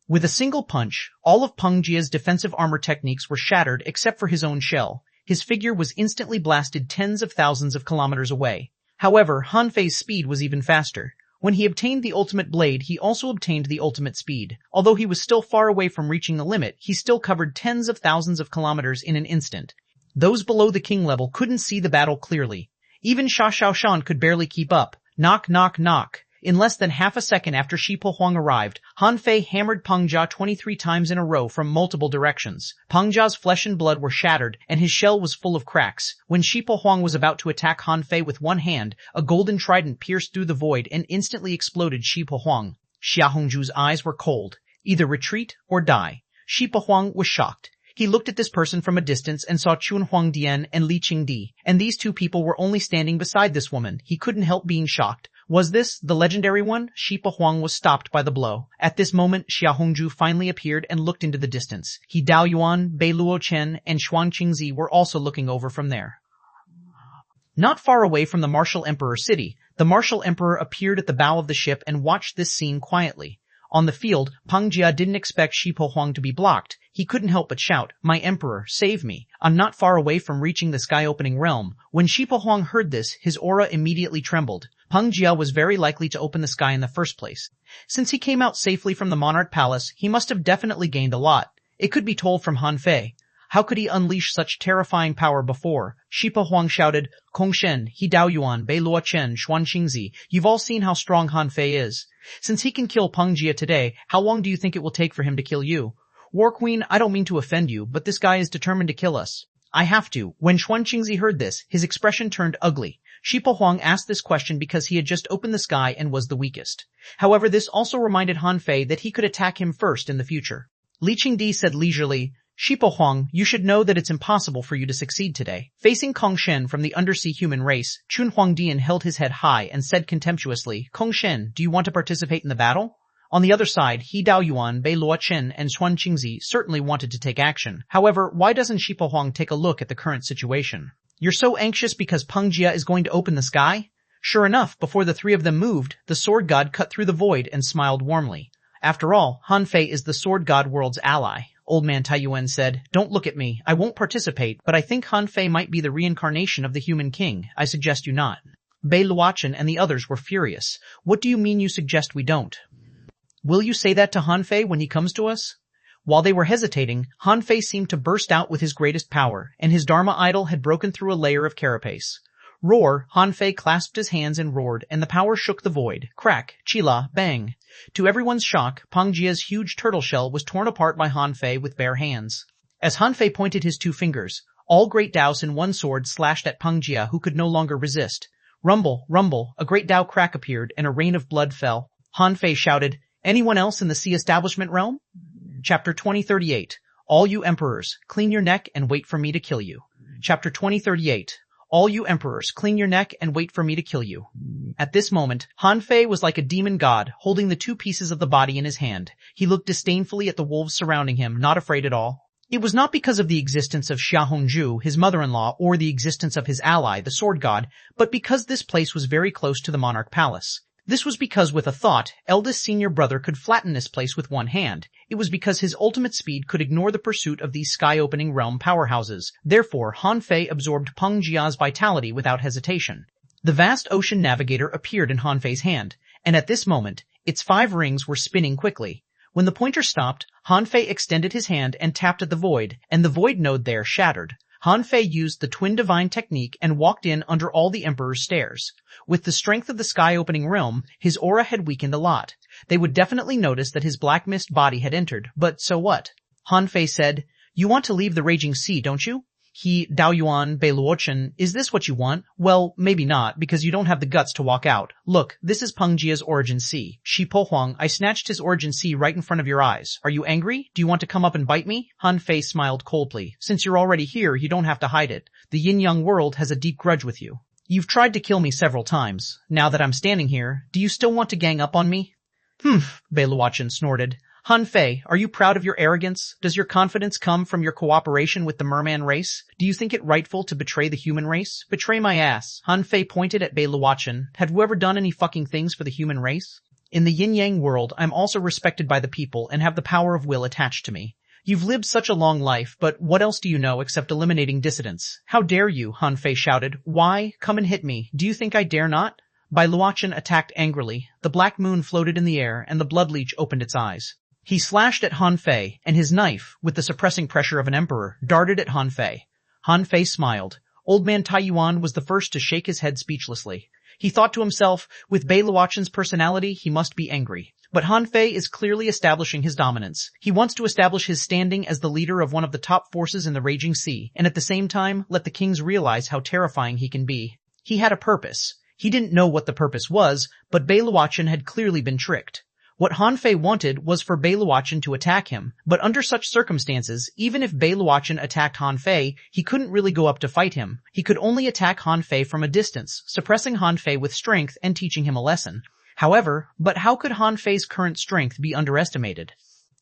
With a single punch, all of Peng Jia's defensive armor techniques were shattered except for his own shell. His figure was instantly blasted tens of thousands of kilometers away. However, Han Fei's speed was even faster. When he obtained the ultimate blade, he also obtained the ultimate speed. Although he was still far away from reaching the limit, he still covered tens of thousands of kilometers in an instant. Those below the king level couldn't see the battle clearly. Even Xuanhuan could barely keep up. Knock, knock, knock. In less than half a second after Shi Huang arrived, Han Fei hammered Peng Jia 23 times in a row from multiple directions. Peng Jia's flesh and blood were shattered, and his shell was full of cracks. When Shi Huang was about to attack Han Fei with one hand, a golden trident pierced through the void and instantly exploded Shi Huang. Xia Hongzhu's eyes were cold. Either retreat or die. Shi Huang was shocked. He looked at this person from a distance and saw Xuanhuan Dian and Li Qingdi, and these two people were only standing beside this woman. He couldn't help being shocked. Was this the legendary one? Shi Huang was stopped by the blow. At this moment, Xia Hongzhu finally appeared and looked into the distance. He Dao Yuan, Bei Luo Chen, and Xuan Qingzi were also looking over from there. Not far away from the Martial Emperor city, the Martial Emperor appeared at the bow of the ship and watched this scene quietly. On the field, Peng Jia didn't expect Shi Huang to be blocked. He couldn't help but shout, "My emperor, save me. I'm not far away from reaching the sky-opening realm." When Shi Huang heard this, his aura immediately trembled. Peng Jia was very likely to open the sky in the first place. Since he came out safely from the Monarch Palace, he must have definitely gained a lot. It could be told from Han Fei. How could he unleash such terrifying power before? Shi Huang shouted, "Kong Shen, He Dao Yuan, Bei Luo Chen, Xuan Qingzi, you've all seen how strong Han Fei is. Since he can kill Peng Jia today, how long do you think it will take for him to kill you? War Queen, I don't mean to offend you, but this guy is determined to kill us. I have to." When Xuan Qingzi heard this, his expression turned ugly. Shi Huang asked this question because he had just opened the sky and was the weakest. However, this also reminded Han Fei that he could attack him first in the future. Li Qingdi said leisurely, "Shi Huang, you should know that it's impossible for you to succeed today." Facing Kong Shen from the undersea human race, Xuanhuan Dian held his head high and said contemptuously, "Kong Shen, do you want to participate in the battle?" On the other side, He Dao Yuan, Bei Luo Chen, and Xuan Qingzi certainly wanted to take action. However, why doesn't Shi Huang take a look at the current situation? You're so anxious because Peng Jia is going to open the sky? Sure enough, before the three of them moved, the sword god cut through the void and smiled warmly. After all, Han Fei is the sword god world's ally. Old man Taiyuan said, "Don't look at me. I won't participate, but I think Han Fei might be the reincarnation of the human king. I suggest you not." Bei Luochen and the others were furious. "What do you mean you suggest we don't? Will you say that to Han Fei when he comes to us?" While they were hesitating, Han Fei seemed to burst out with his greatest power, and his Dharma idol had broken through a layer of carapace. Roar! Han Fei clasped his hands and roared, and the power shook the void. Crack! Chila! Bang! To everyone's shock, Peng Jia's huge turtle shell was torn apart by Han Fei with bare hands. As Han Fei pointed his two fingers, all great Daos in one sword slashed at Peng Jia, who could no longer resist. Rumble! Rumble! A great Dao crack appeared, and a rain of blood fell. Han Fei shouted, "Anyone else in the Sea Establishment realm?" Chapter 2038. All you emperors, clean your neck and wait for me to kill you. Chapter 2038. All you emperors, clean your neck and wait for me to kill you. At this moment, Han Fei was like a demon god, holding the two pieces of the body in his hand. He looked disdainfully at the wolves surrounding him, not afraid at all. It was not because of the existence of Xia Hongzhu, his mother-in-law, or the existence of his ally, the sword god, but because this place was very close to the Monarch Palace. This was because with a thought, eldest senior brother could flatten this place with one hand. It was because his ultimate speed could ignore the pursuit of these sky-opening realm powerhouses. Therefore, Han Fei absorbed Peng Jia's vitality without hesitation. The vast ocean navigator appeared in Han Fei's hand, and at this moment, its 5 rings were spinning quickly. When the pointer stopped, Han Fei extended his hand and tapped at the void, and the void node there shattered. Han Fei used the Twin Divine technique and walked in under all the Emperor's stairs. With the strength of the sky-opening realm, his aura had weakened a lot. They would definitely notice that his black mist body had entered, but so what? Han Fei said, "You want to leave the raging sea, don't you?" He, Dao Yuan, Bei Luochen, "Is this what you want?" "Well, maybe not, because you don't have the guts to walk out. Look, this is Peng Jia's origin sea. Shi Huang, I snatched his origin sea right in front of your eyes. Are you angry? Do you want to come up and bite me?" Han Fei smiled coldly. "Since you're already here, you don't have to hide it. The yin-yang world has a deep grudge with you. You've tried to kill me several times. Now that I'm standing here, do you still want to gang up on me?" Bei Luochen snorted. "Han Fei, are you proud of your arrogance? Does your confidence come from your cooperation with the merman race? Do you think it rightful to betray the human race? Betray my ass." Han Fei pointed at Bei Luochen. "Have you ever done any fucking things for the human race? In the yin-yang world, I'm also respected by the people and have the power of will attached to me. You've lived such a long life, but what else do you know except eliminating dissidents?" "How dare you?" Han Fei shouted. "Why? Come and hit me. Do you think I dare not?" Bei Luochen attacked angrily. The black moon floated in the air, and the blood leech opened its eyes. He slashed at Han Fei, and his knife, with the suppressing pressure of an emperor, darted at Han Fei. Han Fei smiled. Old man Taiyuan was the first to shake his head speechlessly. He thought to himself, with Bei Luoqin's personality, he must be angry. But Han Fei is clearly establishing his dominance. He wants to establish his standing as the leader of one of the top forces in the raging sea, and at the same time, let the kings realize how terrifying he can be. He had a purpose. He didn't know what the purpose was, but Bei Luoqin had clearly been tricked. What Han Fei wanted was for Bei Luoqin to attack him, but under such circumstances, even if Bei Luoqin attacked Han Fei, he couldn't really go up to fight him. He could only attack Han Fei from a distance, suppressing Han Fei with strength and teaching him a lesson. However, but how could Han Fei's current strength be underestimated?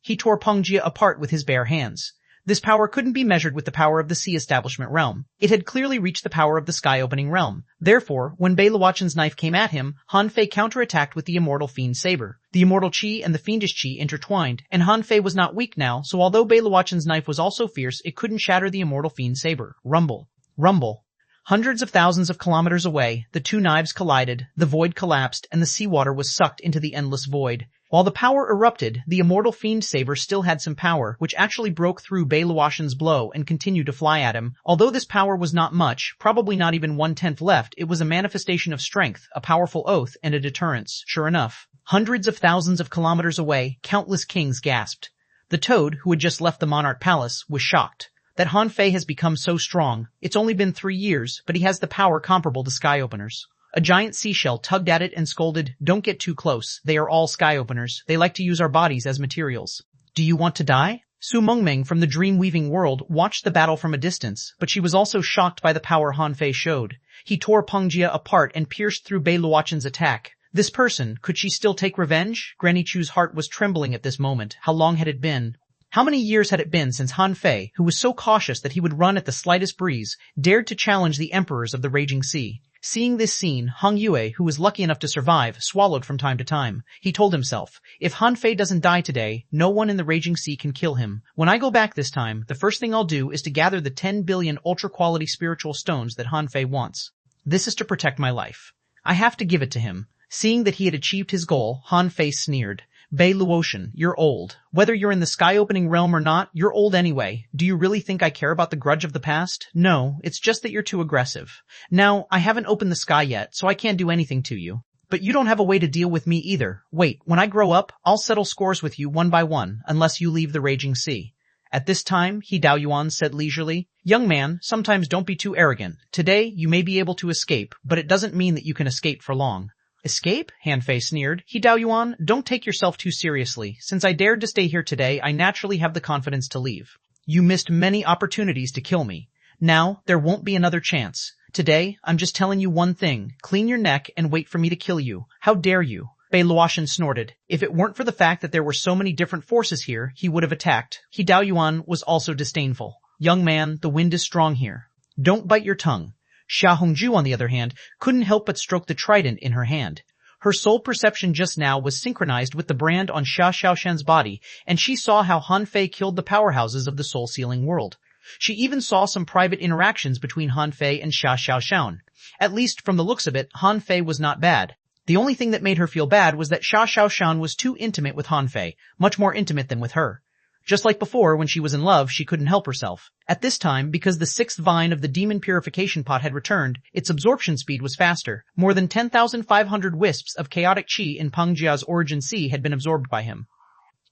He tore Peng Jia apart with his bare hands. This power couldn't be measured with the power of the Sea Establishment realm. It had clearly reached the power of the Sky-Opening realm. Therefore, when Bei Luoqin's knife came at him, Han Fei counterattacked with the Immortal Fiend Saber. The Immortal Qi and the Fiendish Qi intertwined, and Han Fei was not weak now, so although Bei Luoqin's knife was also fierce, it couldn't shatter the Immortal Fiend Saber. Rumble. Rumble. Hundreds of thousands of kilometers away, the two knives collided, the void collapsed, and the seawater was sucked into the endless void. While the power erupted, the Immortal Fiend Saber still had some power, which actually broke through Bei Luoqin's blow and continued to fly at him. Although this power was not much, probably not even 1/10 left, it was a manifestation of strength, a powerful oath, and a deterrence. Sure enough, hundreds of thousands of kilometers away, countless kings gasped. The Toad, who had just left the Monarch Palace, was shocked. That Han Fei has become so strong. It's only been 3 years, but he has the power comparable to Sky Openers. A giant seashell tugged at it and scolded, "Don't get too close. They are all Sky Openers. They like to use our bodies as materials." "Do you want to die?" Su Mengming from the dream-weaving world watched the battle from a distance, but she was also shocked by the power Han Fei showed. He tore Peng Jia apart and pierced through Bei Luoqin's attack. This person, could she still take revenge? Granny Chu's heart was trembling at this moment. How long had it been? How many years had it been since Han Fei, who was so cautious that he would run at the slightest breeze, dared to challenge the emperors of the raging sea? Seeing this scene, Hong Yue, who was lucky enough to survive, swallowed from time to time. He told himself, if Han Fei doesn't die today, no one in the raging sea can kill him. When I go back this time, the first thing I'll do is to gather the 10 billion ultra-quality spiritual stones that Han Fei wants. This is to protect my life. I have to give it to him. Seeing that he had achieved his goal, Han Fei sneered. Bei Luoqin, you're old. Whether you're in the sky-opening realm or not, you're old anyway. Do you really think I care about the grudge of the past? No, it's just that you're too aggressive. Now, I haven't opened the sky yet, so I can't do anything to you. But you don't have a way to deal with me either. Wait, when I grow up, I'll settle scores with you one by one, unless you leave the raging sea. At this time, He Daoyuan said leisurely, young man, sometimes don't be too arrogant. Today, you may be able to escape, but it doesn't mean that you can escape for long. Escape? Han Fei sneered. He Daoyuan, don't take yourself too seriously. Since I dared to stay here today, I naturally have the confidence to leave. You missed many opportunities to kill me. Now, there won't be another chance. Today, I'm just telling you one thing. Clean your neck and wait for me to kill you. How dare you? Bei Luoqin snorted. If it weren't for the fact that there were so many different forces here, he would have attacked. He Daoyuan was also disdainful. Young man, the wind is strong here. Don't bite your tongue. Xia Hongju, on the other hand, couldn't help but stroke the trident in her hand. Her soul perception just now was synchronized with the brand on Xia Xiaoshan's body, and she saw how Han Fei killed the powerhouses of the soul-sealing world. She even saw some private interactions between Han Fei and Xia Xiaoshan. At least, from the looks of it, Han Fei was not bad. The only thing that made her feel bad was that Xia Xiaoshan was too intimate with Han Fei, much more intimate than with her. Just like before, when she was in love, she couldn't help herself. At this time, because the 6th vine of the demon purification pot had returned, its absorption speed was faster. More than 10,500 wisps of chaotic qi in Peng Jia's origin sea had been absorbed by him.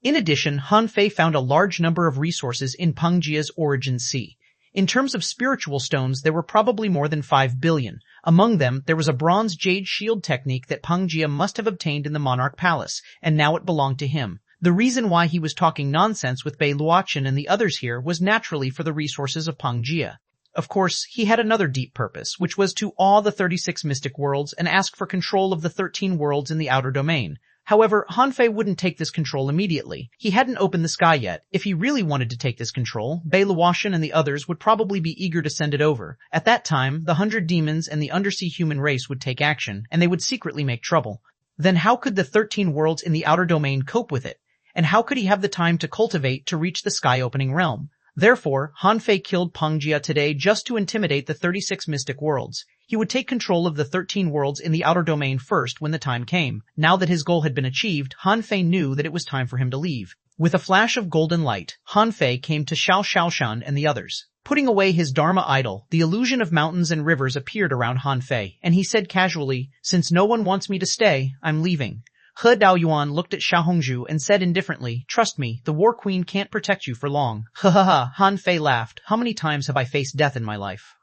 In addition, Han Fei found a large number of resources in Peng Jia's origin sea. In terms of spiritual stones, there were probably more than 5 billion. Among them, there was a bronze jade shield technique that Peng Jia must have obtained in the Monarch Palace, and now it belonged to him. The reason why he was talking nonsense with Bei Luoqin and the others here was naturally for the resources of Peng Jia. Of course, he had another deep purpose, which was to awe the 36 mystic worlds and ask for control of the 13 worlds in the outer domain. However, Han Fei wouldn't take this control immediately. He hadn't opened the sky yet. If he really wanted to take this control, Bei Luoqin and the others would probably be eager to send it over. At that time, the 100 demons and the undersea human race would take action, and they would secretly make trouble. Then how could the 13 worlds in the outer domain cope with it? And how could he have the time to cultivate to reach the sky-opening realm? Therefore, Han Fei killed Peng Jia today just to intimidate the 36 mystic worlds. He would take control of the 13 worlds in the outer domain first when the time came. Now that his goal had been achieved, Han Fei knew that it was time for him to leave. With a flash of golden light, Han Fei came to Xiao Xiaoshan and the others. Putting away his Dharma idol, the illusion of mountains and rivers appeared around Han Fei, and he said casually, "Since no one wants me to stay, I'm leaving." He Daoyuan looked at Xiaohongzhu and said indifferently, "Trust me, the War Queen can't protect you for long." Ha ha ha, Han Fei laughed. "How many times have I faced death in my life?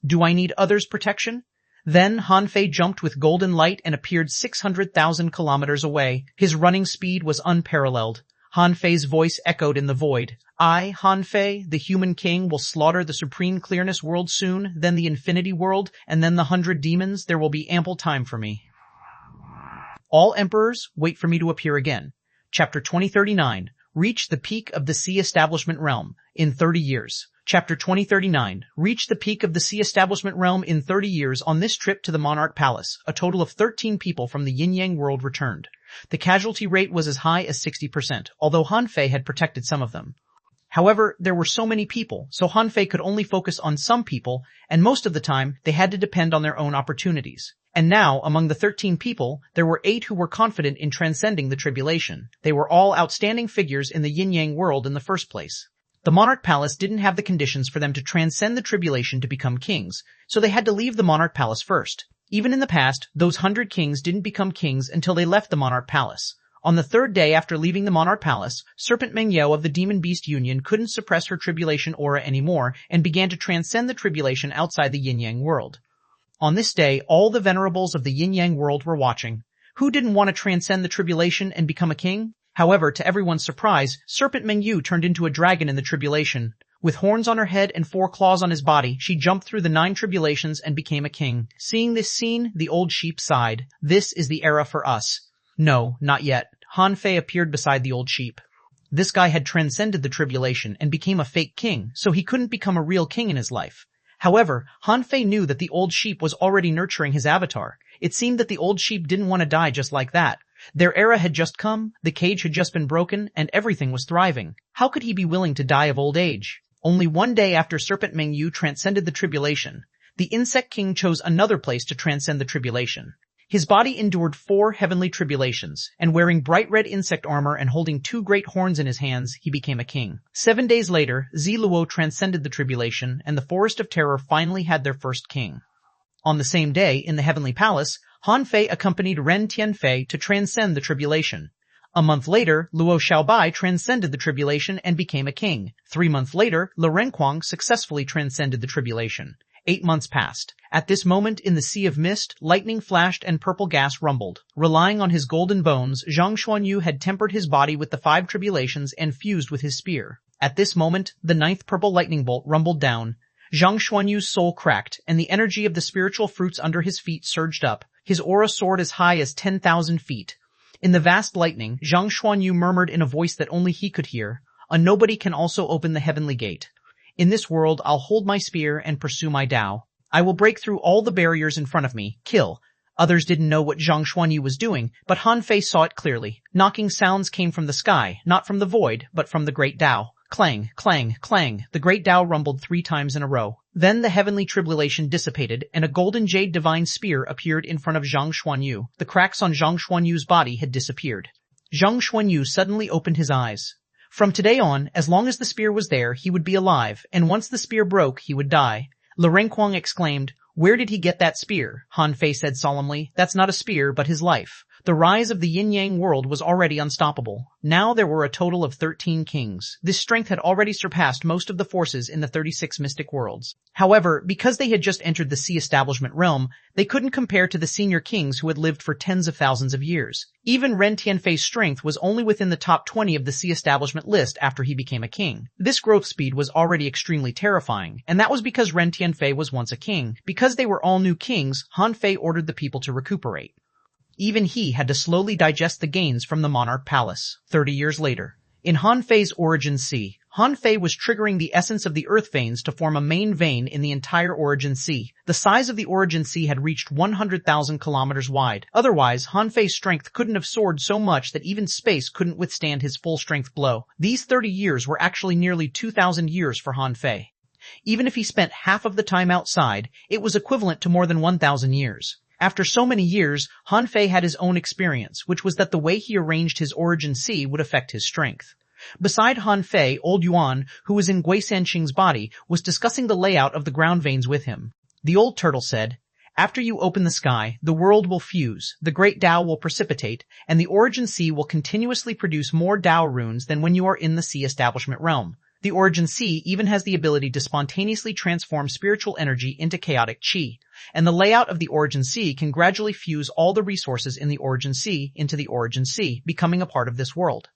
Do I need others' protection?" Then Han Fei jumped with golden light and appeared 600,000 kilometers away. His running speed was unparalleled. Han Fei's voice echoed in the void. "I, Han Fei, the human king, will slaughter the supreme clearness world soon, then the infinity world, and then the 100 demons. There will be ample time for me. All emperors, wait for me to appear again." Chapter 2039. Reach the peak of the sea establishment realm in 30 years. Chapter 2039. Reach the peak of the sea establishment realm in 30 years. On this trip to the Monarch Palace, a total of 13 people from the yin-yang world returned. The casualty rate was as high as 60%, although Han Fei had protected some of them. However, there were so many people, so Han Fei could only focus on some people, and most of the time, they had to depend on their own opportunities. And now, among the 13 people, there were 8 who were confident in transcending the tribulation. They were all outstanding figures in the yin-yang world in the first place. The Monarch Palace didn't have the conditions for them to transcend the tribulation to become kings, so they had to leave the Monarch Palace first. Even in the past, those 100 kings didn't become kings until they left the Monarch Palace. On the third day after leaving the Monarch Palace, Serpent Mengyao of the Demon Beast Union couldn't suppress her tribulation aura anymore and began to transcend the tribulation outside the yin-yang world. On this day, all the venerables of the yin-yang world were watching. Who didn't want to transcend the tribulation and become a king? However, to everyone's surprise, Serpent Mengyu turned into a dragon in the tribulation. With horns on her head and 4 claws on his body, she jumped through the 9 tribulations and became a king. Seeing this scene, the old sheep sighed. "This is the era for us." No, not yet. Han Fei appeared beside the old sheep. This guy had transcended the tribulation and became a fake king, so he couldn't become a real king in his life. However, Han Fei knew that the old sheep was already nurturing his avatar. It seemed that the old sheep didn't want to die just like that. Their era had just come, the cage had just been broken, and everything was thriving. How could he be willing to die of old age? Only one day after Serpent Mengyu transcended the tribulation, the Insect King chose another place to transcend the tribulation. His body endured 4 heavenly tribulations, and wearing bright red insect armor and holding 2 great horns in his hands, he became a king. 7 days later, Ziluo transcended the tribulation, and the Forest of Terror finally had their first king. On the same day, in the Heavenly Palace, Han Fei accompanied Ren Tianfei to transcend the tribulation. A month later, Luo Xiaobai transcended the tribulation and became a king. 3 months later, Lu Renquang successfully transcended the tribulation. 8 months passed. At this moment in the sea of mist, lightning flashed and purple gas rumbled. Relying on his golden bones, xuanhuan had tempered his body with the 5 tribulations and fused with his spear. At this moment, the 9th purple lightning bolt rumbled down. Xuanhuan's soul cracked, and the energy of the spiritual fruits under his feet surged up. His aura soared as high as 10,000 feet. In the vast lightning, Xuanhuan murmured in a voice that only he could hear, "A nobody can also open the heavenly gate. In this world, I'll hold my spear and pursue my Tao. I will break through all the barriers in front of me, kill." Others didn't know what Zhang Xuanyu was doing, but Han Fei saw it clearly. Knocking sounds came from the sky, not from the void, but from the great Tao. Clang, clang, clang, the great Tao rumbled 3 times in a row. Then the heavenly tribulation dissipated, and a golden jade divine spear appeared in front of Zhang Xuanyu. The cracks on Zhang Xuanyu's body had disappeared. Zhang Xuanyu suddenly opened his eyes. From today on, as long as the spear was there, he would be alive, and once the spear broke, he would die. Lu Renquang exclaimed, "Where did he get that spear?" Han Fei said solemnly, "That's not a spear, but his life." The rise of the yin-yang world was already unstoppable. Now there were a total of 13 kings. This strength had already surpassed most of the forces in the 36 mystic worlds. However, because they had just entered the sea establishment realm, they couldn't compare to the senior kings who had lived for tens of thousands of years. Even Ren Tianfei's strength was only within the top 20 of the sea establishment list after he became a king. This growth speed was already extremely terrifying, and that was because Ren Tianfei was once a king. Because they were all new kings, Han Fei ordered the people to recuperate. Even he had to slowly digest the gains from the Monarch Palace. 30 years later, in Han Fei's origin sea, Han Fei was triggering the essence of the earth veins to form a main vein in the entire origin sea. The size of the origin sea had reached 100,000 kilometers wide. Otherwise, Han Fei's strength couldn't have soared so much that even space couldn't withstand his full strength blow. These 30 years were actually nearly 2,000 years for Han Fei. Even if he spent half of the time outside, it was equivalent to more than 1,000 years. After so many years, Han Fei had his own experience, which was that the way he arranged his origin sea would affect his strength. Beside Han Fei, old Yuan, who was in Gui Sanqing's body, was discussing the layout of the ground veins with him. The old turtle said, "After you open the sky, the world will fuse, the great Tao will precipitate, and the origin sea will continuously produce more Tao runes than when you are in the sea establishment realm. The origin sea even has the ability to spontaneously transform spiritual energy into chaotic chi, and the layout of the origin sea can gradually fuse all the resources in the origin sea into the origin sea, becoming a part of this world.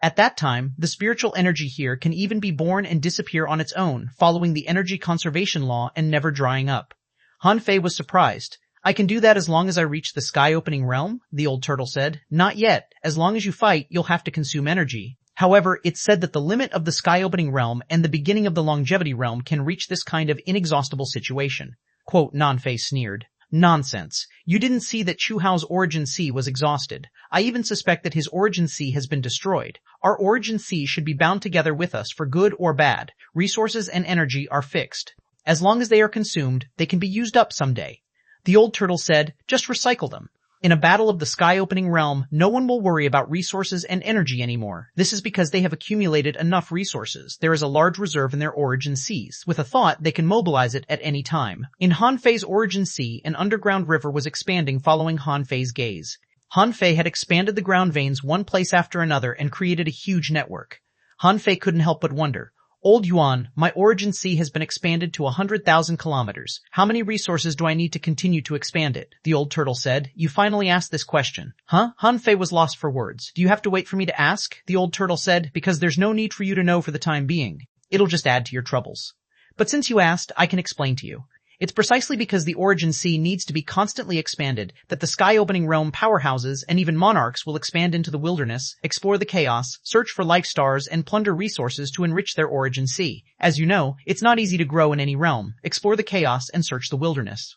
At that time, the spiritual energy here can even be born and disappear on its own, following the energy conservation law and never drying up." Han Fei was surprised. "I can do that as long as I reach the sky-opening realm?" the old turtle said. "Not yet. As long as you fight, you'll have to consume energy. However, it's said that the limit of the sky-opening realm and the beginning of the longevity realm can reach this kind of inexhaustible situation." Quote, Nan Fei sneered. "Nonsense. You didn't see that Chu Hao's origin sea was exhausted. I even suspect that his origin sea has been destroyed. Our origin sea should be bound together with us for good or bad. Resources and energy are fixed. As long as they are consumed, they can be used up someday." The old turtle said, "Just recycle them. In a battle of the sky-opening realm, no one will worry about resources and energy anymore. This is because they have accumulated enough resources. There is a large reserve in their origin seas. With a thought, they can mobilize it at any time." In Han Fei's origin sea, an underground river was expanding following Han Fei's gaze. Han Fei had expanded the ground veins one place after another and created a huge network. Han Fei couldn't help but wonder, "Old Yuan, my origin sea has been expanded to 100,000 kilometers. How many resources do I need to continue to expand it?" The old turtle said, "You finally asked this question." "Huh?" Han Fei was lost for words. "Do you have to wait for me to ask?" The old turtle said, "Because there's no need for you to know for the time being. It'll just add to your troubles. But since you asked, I can explain to you. It's precisely because the origin sea needs to be constantly expanded that the sky-opening realm powerhouses and even monarchs will expand into the wilderness, explore the chaos, search for life stars, and plunder resources to enrich their origin sea. As you know, it's not easy to grow in any realm, explore the chaos, and search the wilderness.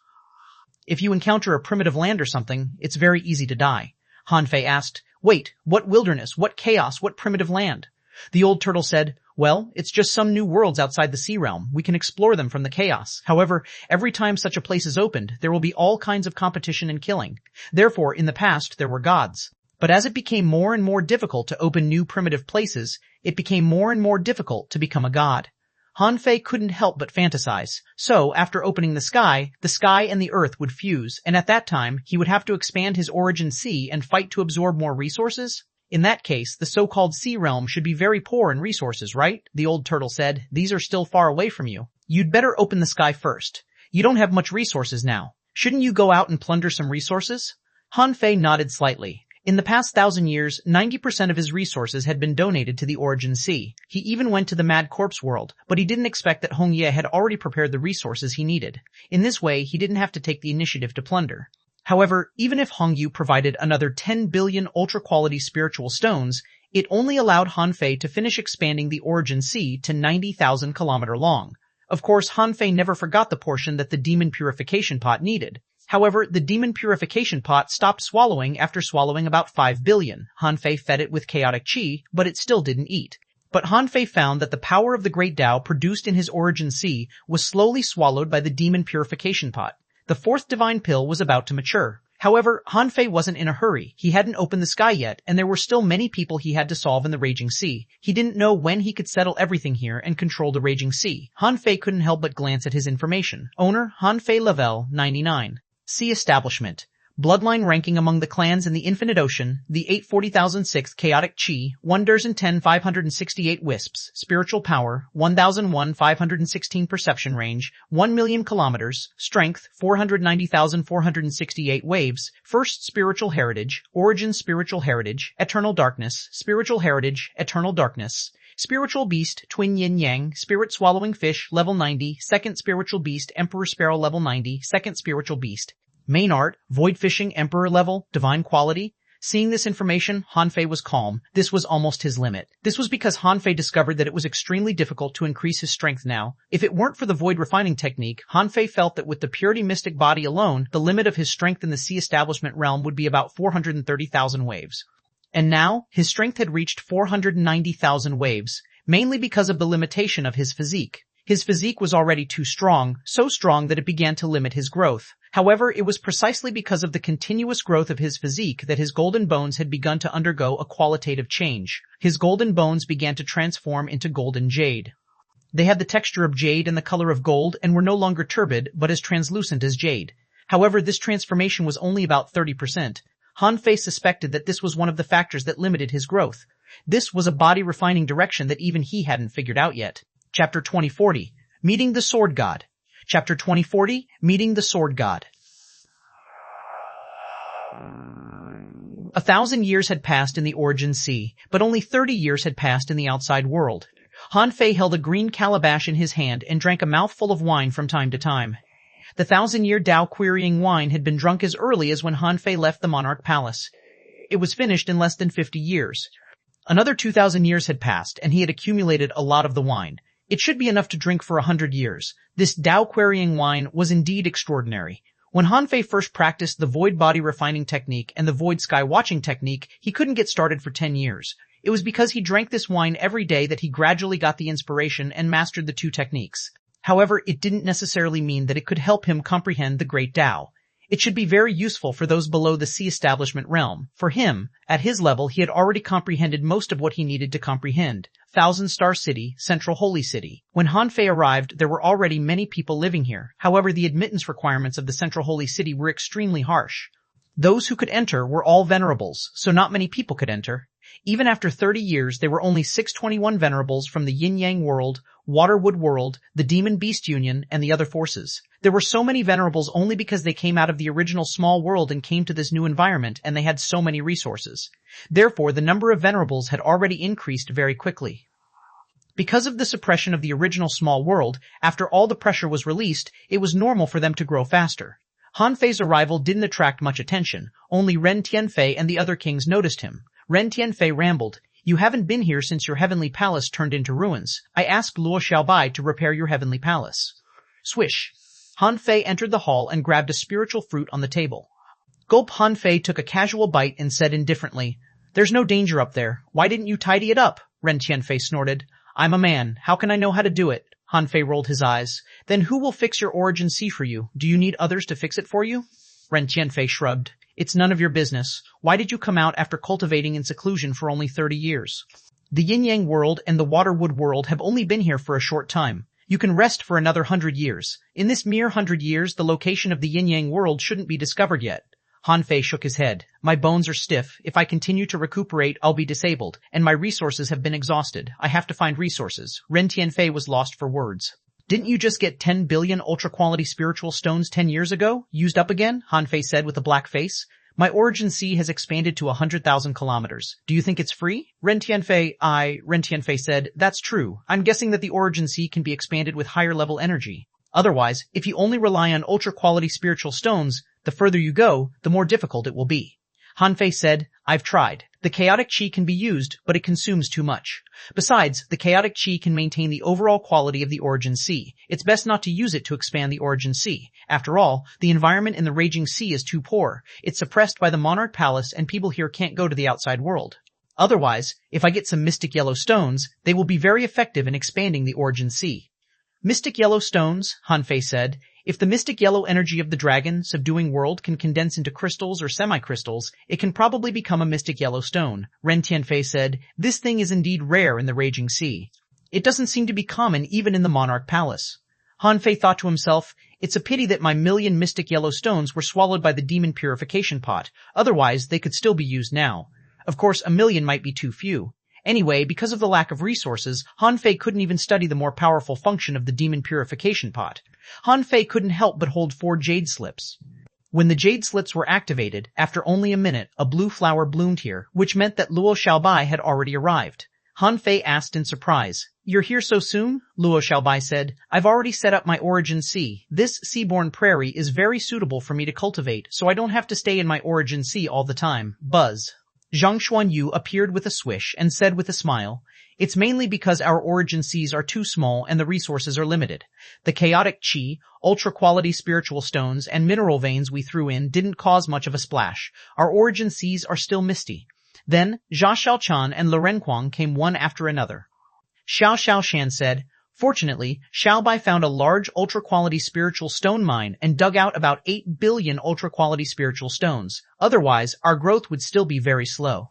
If you encounter a primitive land or something, it's very easy to die." Han Fei asked, "Wait, what wilderness, what chaos, what primitive land?" The old turtle said, "Well, it's just some new worlds outside the sea realm. We can explore them from the chaos. However, every time such a place is opened, there will be all kinds of competition and killing. Therefore, in the past, there were gods. But as it became more and more difficult to open new primitive places, it became more and more difficult to become a god." Han Fei couldn't help but fantasize. So, after opening the sky and the earth would fuse, and at that time, he would have to expand his origin sea and fight to absorb more resources? In that case, the so-called sea realm should be very poor in resources, right? The old turtle said, "These are still far away from you. You'd better open the sky first. You don't have much resources now. Shouldn't you go out and plunder some resources?" Han Fei nodded slightly. In the past 1,000 years, 90% of his resources had been donated to the origin sea. He even went to the Mad Corpse world, but he didn't expect that Hong Ye had already prepared the resources he needed. In this way, he didn't have to take the initiative to plunder. However, even if Hong Yu provided another 10 billion ultra-quality spiritual stones, it only allowed Han Fei to finish expanding the origin sea to 90,000 kilometer long. Of course, Han Fei never forgot the portion that the demon purification pot needed. However, the demon purification pot stopped swallowing after swallowing about 5 billion. Han Fei fed it with chaotic chi, but it still didn't eat. But Han Fei found that the power of the great Tao produced in his origin sea was slowly swallowed by the demon purification pot. The fourth divine pill was about to mature. However, Han Fei wasn't in a hurry. He hadn't opened the sky yet, and there were still many people he had to solve in the raging sea. He didn't know when he could settle everything here and control the raging sea. Han Fei couldn't help but glance at his information. Owner, Han Fei Level 99. Sea Establishment. Bloodline ranking among the clans in the Infinite Ocean, the 840,006 Chaotic Chi, 1,010,568 Wisps, Spiritual Power, 1,001,516 Perception Range, 1,000,000 kilometers, Strength, 490,468 Waves, First Spiritual Heritage, Origin Spiritual Heritage, Eternal Darkness, Spiritual Heritage, Eternal Darkness, Spiritual Beast, Twin Yin Yang, Spirit Swallowing Fish, Level 90, Second Spiritual Beast, Emperor Sparrow Level 90, Second Spiritual Beast. Main art, Void Fishing Emperor level, Divine Quality. Seeing this information, Han Fei was calm. This was almost his limit. This was because Han Fei discovered that it was extremely difficult to increase his strength now. If it weren't for the Void Refining technique, Han Fei felt that with the Purity Mystic body alone, the limit of his strength in the Sea Establishment realm would be about 430,000 waves. And now, his strength had reached 490,000 waves, mainly because of the limitation of his physique. His physique was already too strong, so strong that it began to limit his growth. However, it was precisely because of the continuous growth of his physique that his golden bones had begun to undergo a qualitative change. His golden bones began to transform into golden jade. They had the texture of jade and the color of gold and were no longer turbid, but as translucent as jade. However, this transformation was only about 30%. Han Fei suspected that this was one of the factors that limited his growth. This was a body-refining direction that even he hadn't figured out yet. Chapter 2040. Meeting the Sword God. Chapter 2040. Meeting the Sword God. 1,000 years had passed in the Origin Sea, but only 30 years had passed in the outside world. Han Fei held a green calabash in his hand and drank a mouthful of wine from time to time. The 1,000-year Tao-querying wine had been drunk as early as when Han Fei left the monarch palace. It was finished in less than 50 years. Another 2,000 years had passed, and he had accumulated a lot of the wine. It should be enough to drink for 100 years. This Tao-querying wine was indeed extraordinary. When Han Fei first practiced the void body refining technique and the void sky watching technique, he couldn't get started for 10 years. It was because he drank this wine every day that he gradually got the inspiration and mastered the two techniques. However, it didn't necessarily mean that it could help him comprehend the great Tao. It should be very useful for those below the sea establishment realm. For him, at his level, he had already comprehended most of what he needed to comprehend. Thousand Star City, Central Holy City. When Han Fei arrived, there were already many people living here. However, the admittance requirements of the Central Holy City were extremely harsh. Those who could enter were all venerables, so not many people could enter. Even after 30 years, there were only 621 venerables from the Yin-Yang world, Waterwood world, the Demon Beast Union, and the other forces. There were so many venerables only because they came out of the original small world and came to this new environment, and they had so many resources. Therefore, the number of venerables had already increased very quickly. Because of the suppression of the original small world, after all the pressure was released, it was normal for them to grow faster. Han Fei's arrival didn't attract much attention. Only Ren Tianfei and the other kings noticed him. Ren Tianfei rambled, "You haven't been here since your heavenly palace turned into ruins. I asked Luo Xiaobai to repair your heavenly palace." Swish. Han Fei entered the hall and grabbed a spiritual fruit on the table. Gulp. Han Fei took a casual bite and said indifferently, "There's no danger up there. Why didn't you tidy it up?" Ren Tianfei snorted. "I'm a man. How can I know how to do it?" Han Fei rolled his eyes. "Then who will fix your Origin Sea for you? Do you need others to fix it for you?" Ren Tianfei shrugged. "It's none of your business. Why did you come out after cultivating in seclusion for only 30 years? The Yin-Yang world and the Waterwood world have only been here for a short time. You can rest for another 100 years. In this mere 100 years, the location of the Yin-Yang world shouldn't be discovered yet." Han Fei shook his head. "My bones are stiff. If I continue to recuperate, I'll be disabled, and my resources have been exhausted. I have to find resources." Ren Tianfei was lost for words. "Didn't you just get 10 billion ultra-quality spiritual stones 10 years ago? Used up again?" Han Fei said with a black face. "My Origin Sea has expanded to 100,000 kilometers. Do you think it's free?" Ren Tianfei said, "That's true. I'm guessing that the Origin Sea can be expanded with higher level energy. Otherwise, if you only rely on ultra-quality spiritual stones, the further you go, the more difficult it will be." Han Fei said, "I've tried. The chaotic chi can be used, but it consumes too much. Besides, the chaotic chi can maintain the overall quality of the Origin Sea. It's best not to use it to expand the Origin Sea. After all, the environment in the raging sea is too poor. It's suppressed by the monarch palace and people here can't go to the outside world. Otherwise, if I get some mystic yellow stones, they will be very effective in expanding the Origin Sea." "Mystic yellow stones," Han Fei said. "If the mystic yellow energy of the dragon, subduing world, can condense into crystals or semi-crystals, it can probably become a mystic yellow stone." Ren Tianfei said, "This thing is indeed rare in the raging sea. It doesn't seem to be common even in the monarch palace." Han Fei thought to himself, "It's a pity that my 1,000,000 mystic yellow stones were swallowed by the demon purification pot. Otherwise, they could still be used now. Of course, 1,000,000 might be too few. Anyway, because of the lack of resources, Han Fei couldn't even study the more powerful function of the demon purification pot. Han Fei couldn't help but hold 4 jade slips. When the jade slips were activated, after only a minute, a blue flower bloomed here, which meant that Luo Xiaobai had already arrived. Han Fei asked in surprise, "You're here so soon?" Luo Xiaobai said, "I've already set up my Origin Sea. This seaborne prairie is very suitable for me to cultivate, so I don't have to stay in my Origin Sea all the time." Buzz. Zhang Xuanyu appeared with a swish and said with a smile, "It's mainly because our Origin Seas are too small and the resources are limited. The chaotic chi, ultra-quality spiritual stones, and mineral veins we threw in didn't cause much of a splash. Our Origin Seas are still misty." Then, Zha Xiaochan and Lu Renquang came one after another. Xiao Xiaoshan said, Fortunately, Xiaobai found a large ultra-quality spiritual stone mine and dug out about 8 billion ultra-quality spiritual stones. Otherwise, our growth would still be very slow.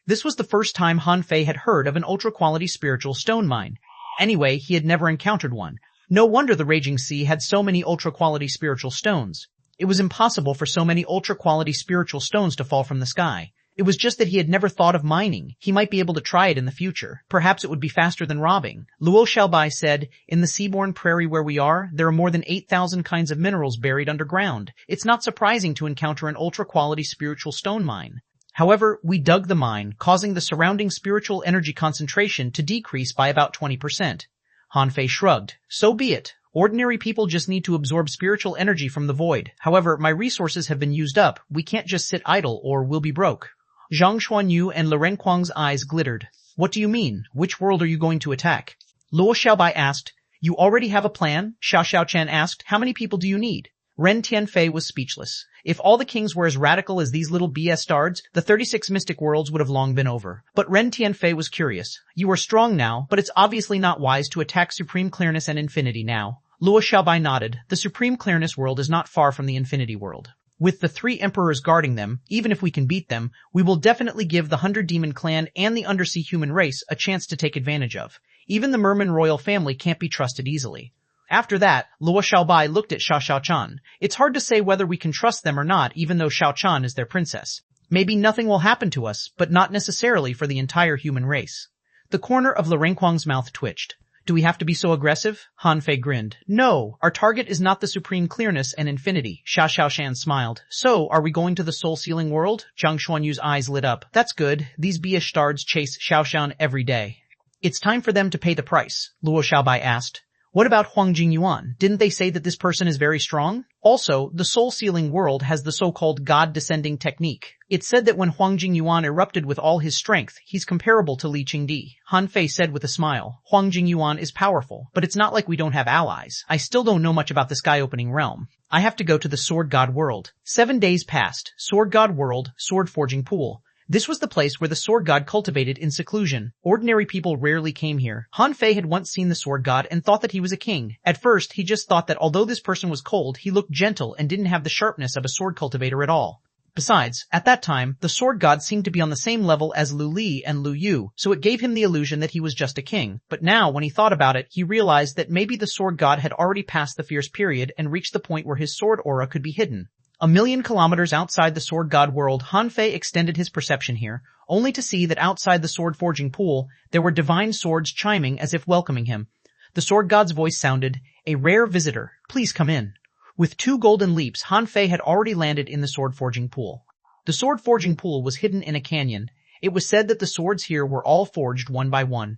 This was the first time Han Fei had heard of an ultra-quality spiritual stone mine. Anyway, he had never encountered one. No wonder the raging sea had so many ultra-quality spiritual stones. It was impossible for so many ultra-quality spiritual stones to fall from the sky. It was just that he had never thought of mining. He might be able to try it in the future. Perhaps it would be faster than robbing. Luo Xiaobai said, "In the seaborne prairie where we are, there are more than 8,000 kinds of minerals buried underground. It's not surprising to encounter an ultra-quality spiritual stone mine." However, we dug the mine, causing the surrounding spiritual energy concentration to decrease by about 20%. Han Fei shrugged. So be it. Ordinary people just need to absorb spiritual energy from the void. However, my resources have been used up. We can't just sit idle or we'll be broke. Zhang Xuanyu and Ren Kuang's eyes glittered. What do you mean? Which world are you going to attack? Luo Xiaobai asked. You already have a plan? Xiao Xiaoqian asked. How many people do you need? Ren Tianfei was speechless. If all the kings were as radical as these little bastards, the 36 mystic worlds would have long been over. But Ren Tianfei was curious. You are strong now, but it's obviously not wise to attack Supreme Clearness and Infinity now. Luo Xiaobai nodded. The Supreme Clearness world is not far from the Infinity world. With the 3 emperors guarding them, even if we can beat them, we will definitely give the 100 Demon clan and the undersea human race a chance to take advantage of. Even the Merman royal family can't be trusted easily. After that, Luo Xiaobai looked at Xiao Xiaoqian. It's hard to say whether we can trust them or not, even though Xiaoqian is their princess. Maybe nothing will happen to us, but not necessarily for the entire human race. The corner of Ren Kuang's mouth twitched. Do we have to be so aggressive? Han Fei grinned. No, our target is not the Supreme Clearness and Infinity. Xiao Xiaoshan smiled. So, are we going to the soul-sealing world? Zhang Xuanyu's eyes lit up. That's good. These bastards chase Xiaoshan every day. It's time for them to pay the price, Luo Xiaobai asked. What about Huang Jingyuan? Didn't they say that this person is very strong? Also, the soul-sealing world has the so-called God-descending technique. It's said that when Huang Jingyuan erupted with all his strength, he's comparable to Li Qingdi. Han Fei said with a smile. Huang Jingyuan is powerful, but it's not like we don't have allies. I still don't know much about the sky-opening realm. I have to go to the Sword God world. 7 days passed. Sword God world, sword forging pool. This was the place where the sword god cultivated in seclusion. Ordinary people rarely came here. Han Fei had once seen the sword god and thought that he was a king. At first, he just thought that although this person was cold, he looked gentle and didn't have the sharpness of a sword cultivator at all. Besides, at that time, the sword god seemed to be on the same level as Lu Li and Lu Yu, so it gave him the illusion that he was just a king. But now, when he thought about it, he realized that maybe the sword god had already passed the fierce period and reached the point where his sword aura could be hidden. 1,000,000 kilometers outside the sword god world, Han Fei extended his perception here, only to see that outside the sword forging pool, there were divine swords chiming as if welcoming him. The sword god's voice sounded, "A rare visitor. Please come in." With 2 golden leaps, Han Fei had already landed in the sword forging pool. The sword forging pool was hidden in a canyon. It was said that the swords here were all forged one by one.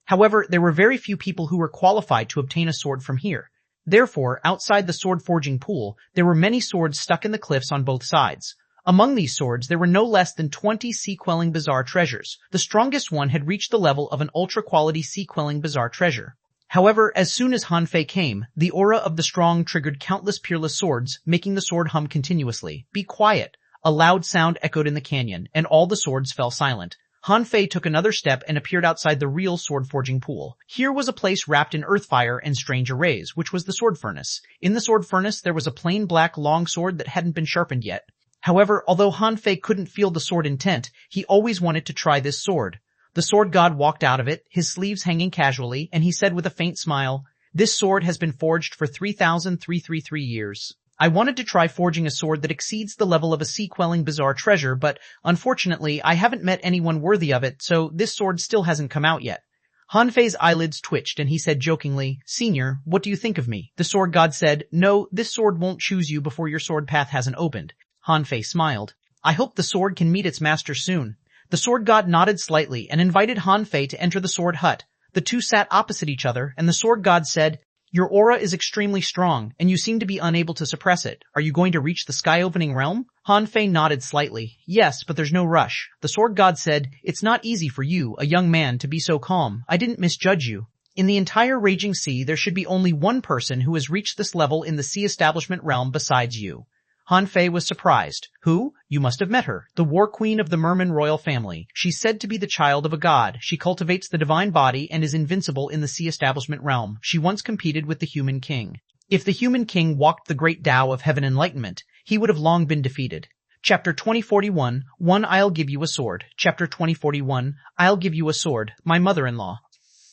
However, there were very few people who were qualified to obtain a sword from here. Therefore, outside the sword-forging pool, there were many swords stuck in the cliffs on both sides. Among these swords, there were no less than 20 sea-quelling bizarre treasures. The strongest one had reached the level of an ultra-quality sea-quelling bizarre treasure. However, as soon as Han Fei came, the aura of the strong triggered countless peerless swords, making the sword hum continuously. Be quiet! A loud sound echoed in the canyon, and all the swords fell silent. Han Fei took another step and appeared outside the real sword-forging pool. Here was a place wrapped in earth fire and strange arrays, which was the sword furnace. In the sword furnace, there was a plain black long sword that hadn't been sharpened yet. However, although Han Fei couldn't feel the sword intent, he always wanted to try this sword. The sword god walked out of it, his sleeves hanging casually, and he said with a faint smile, "This sword has been forged for 3,333 years. I wanted to try forging a sword that exceeds the level of a sea-quelling bizarre treasure, but unfortunately I haven't met anyone worthy of it, so this sword still hasn't come out yet." Han Fei's eyelids twitched and he said jokingly, "Senior, what do you think of me?" The sword god said, "No, this sword won't choose you before your sword path hasn't opened." Han Fei smiled. "I hope the sword can meet its master soon." The sword god nodded slightly and invited Han Fei to enter the sword hut. The two sat opposite each other and the sword god said, "Your aura is extremely strong, and you seem to be unable to suppress it. Are you going to reach the sky-opening realm?" Han Fei nodded slightly. "Yes, but there's no rush." The sword god said, "It's not easy for you, a young man, to be so calm. I didn't misjudge you. In the entire raging sea, there should be only one person who has reached this level in the sea establishment realm besides you." Han Fei was surprised. Who? You must have met her. The war queen of the Merman royal family. She's said to be the child of a god. She cultivates the divine body and is invincible in the sea establishment realm. She once competed with the human king. If the human king walked the great Tao of heaven enlightenment, he would have long been defeated. Chapter 2041, 1 I'll give you a sword. Chapter 2041, I'll give you a sword, my mother-in-law.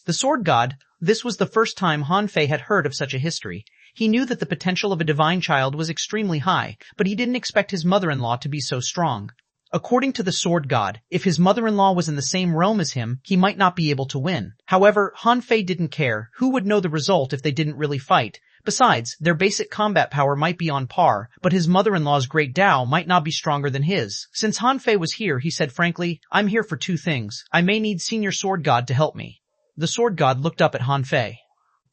The sword god. This was the first time Han Fei had heard of such a history. He knew that the potential of a divine child was extremely high, but he didn't expect his mother-in-law to be so strong. According to the sword god, if his mother-in-law was in the same realm as him, he might not be able to win. However, Han Fei didn't care. Who would know the result if they didn't really fight? Besides, their basic combat power might be on par, but his mother-in-law's great Tao might not be stronger than his. Since Han Fei was here, he said frankly, I'm here for two things. I may need Senior Sword God to help me. The sword god looked up at Han Fei.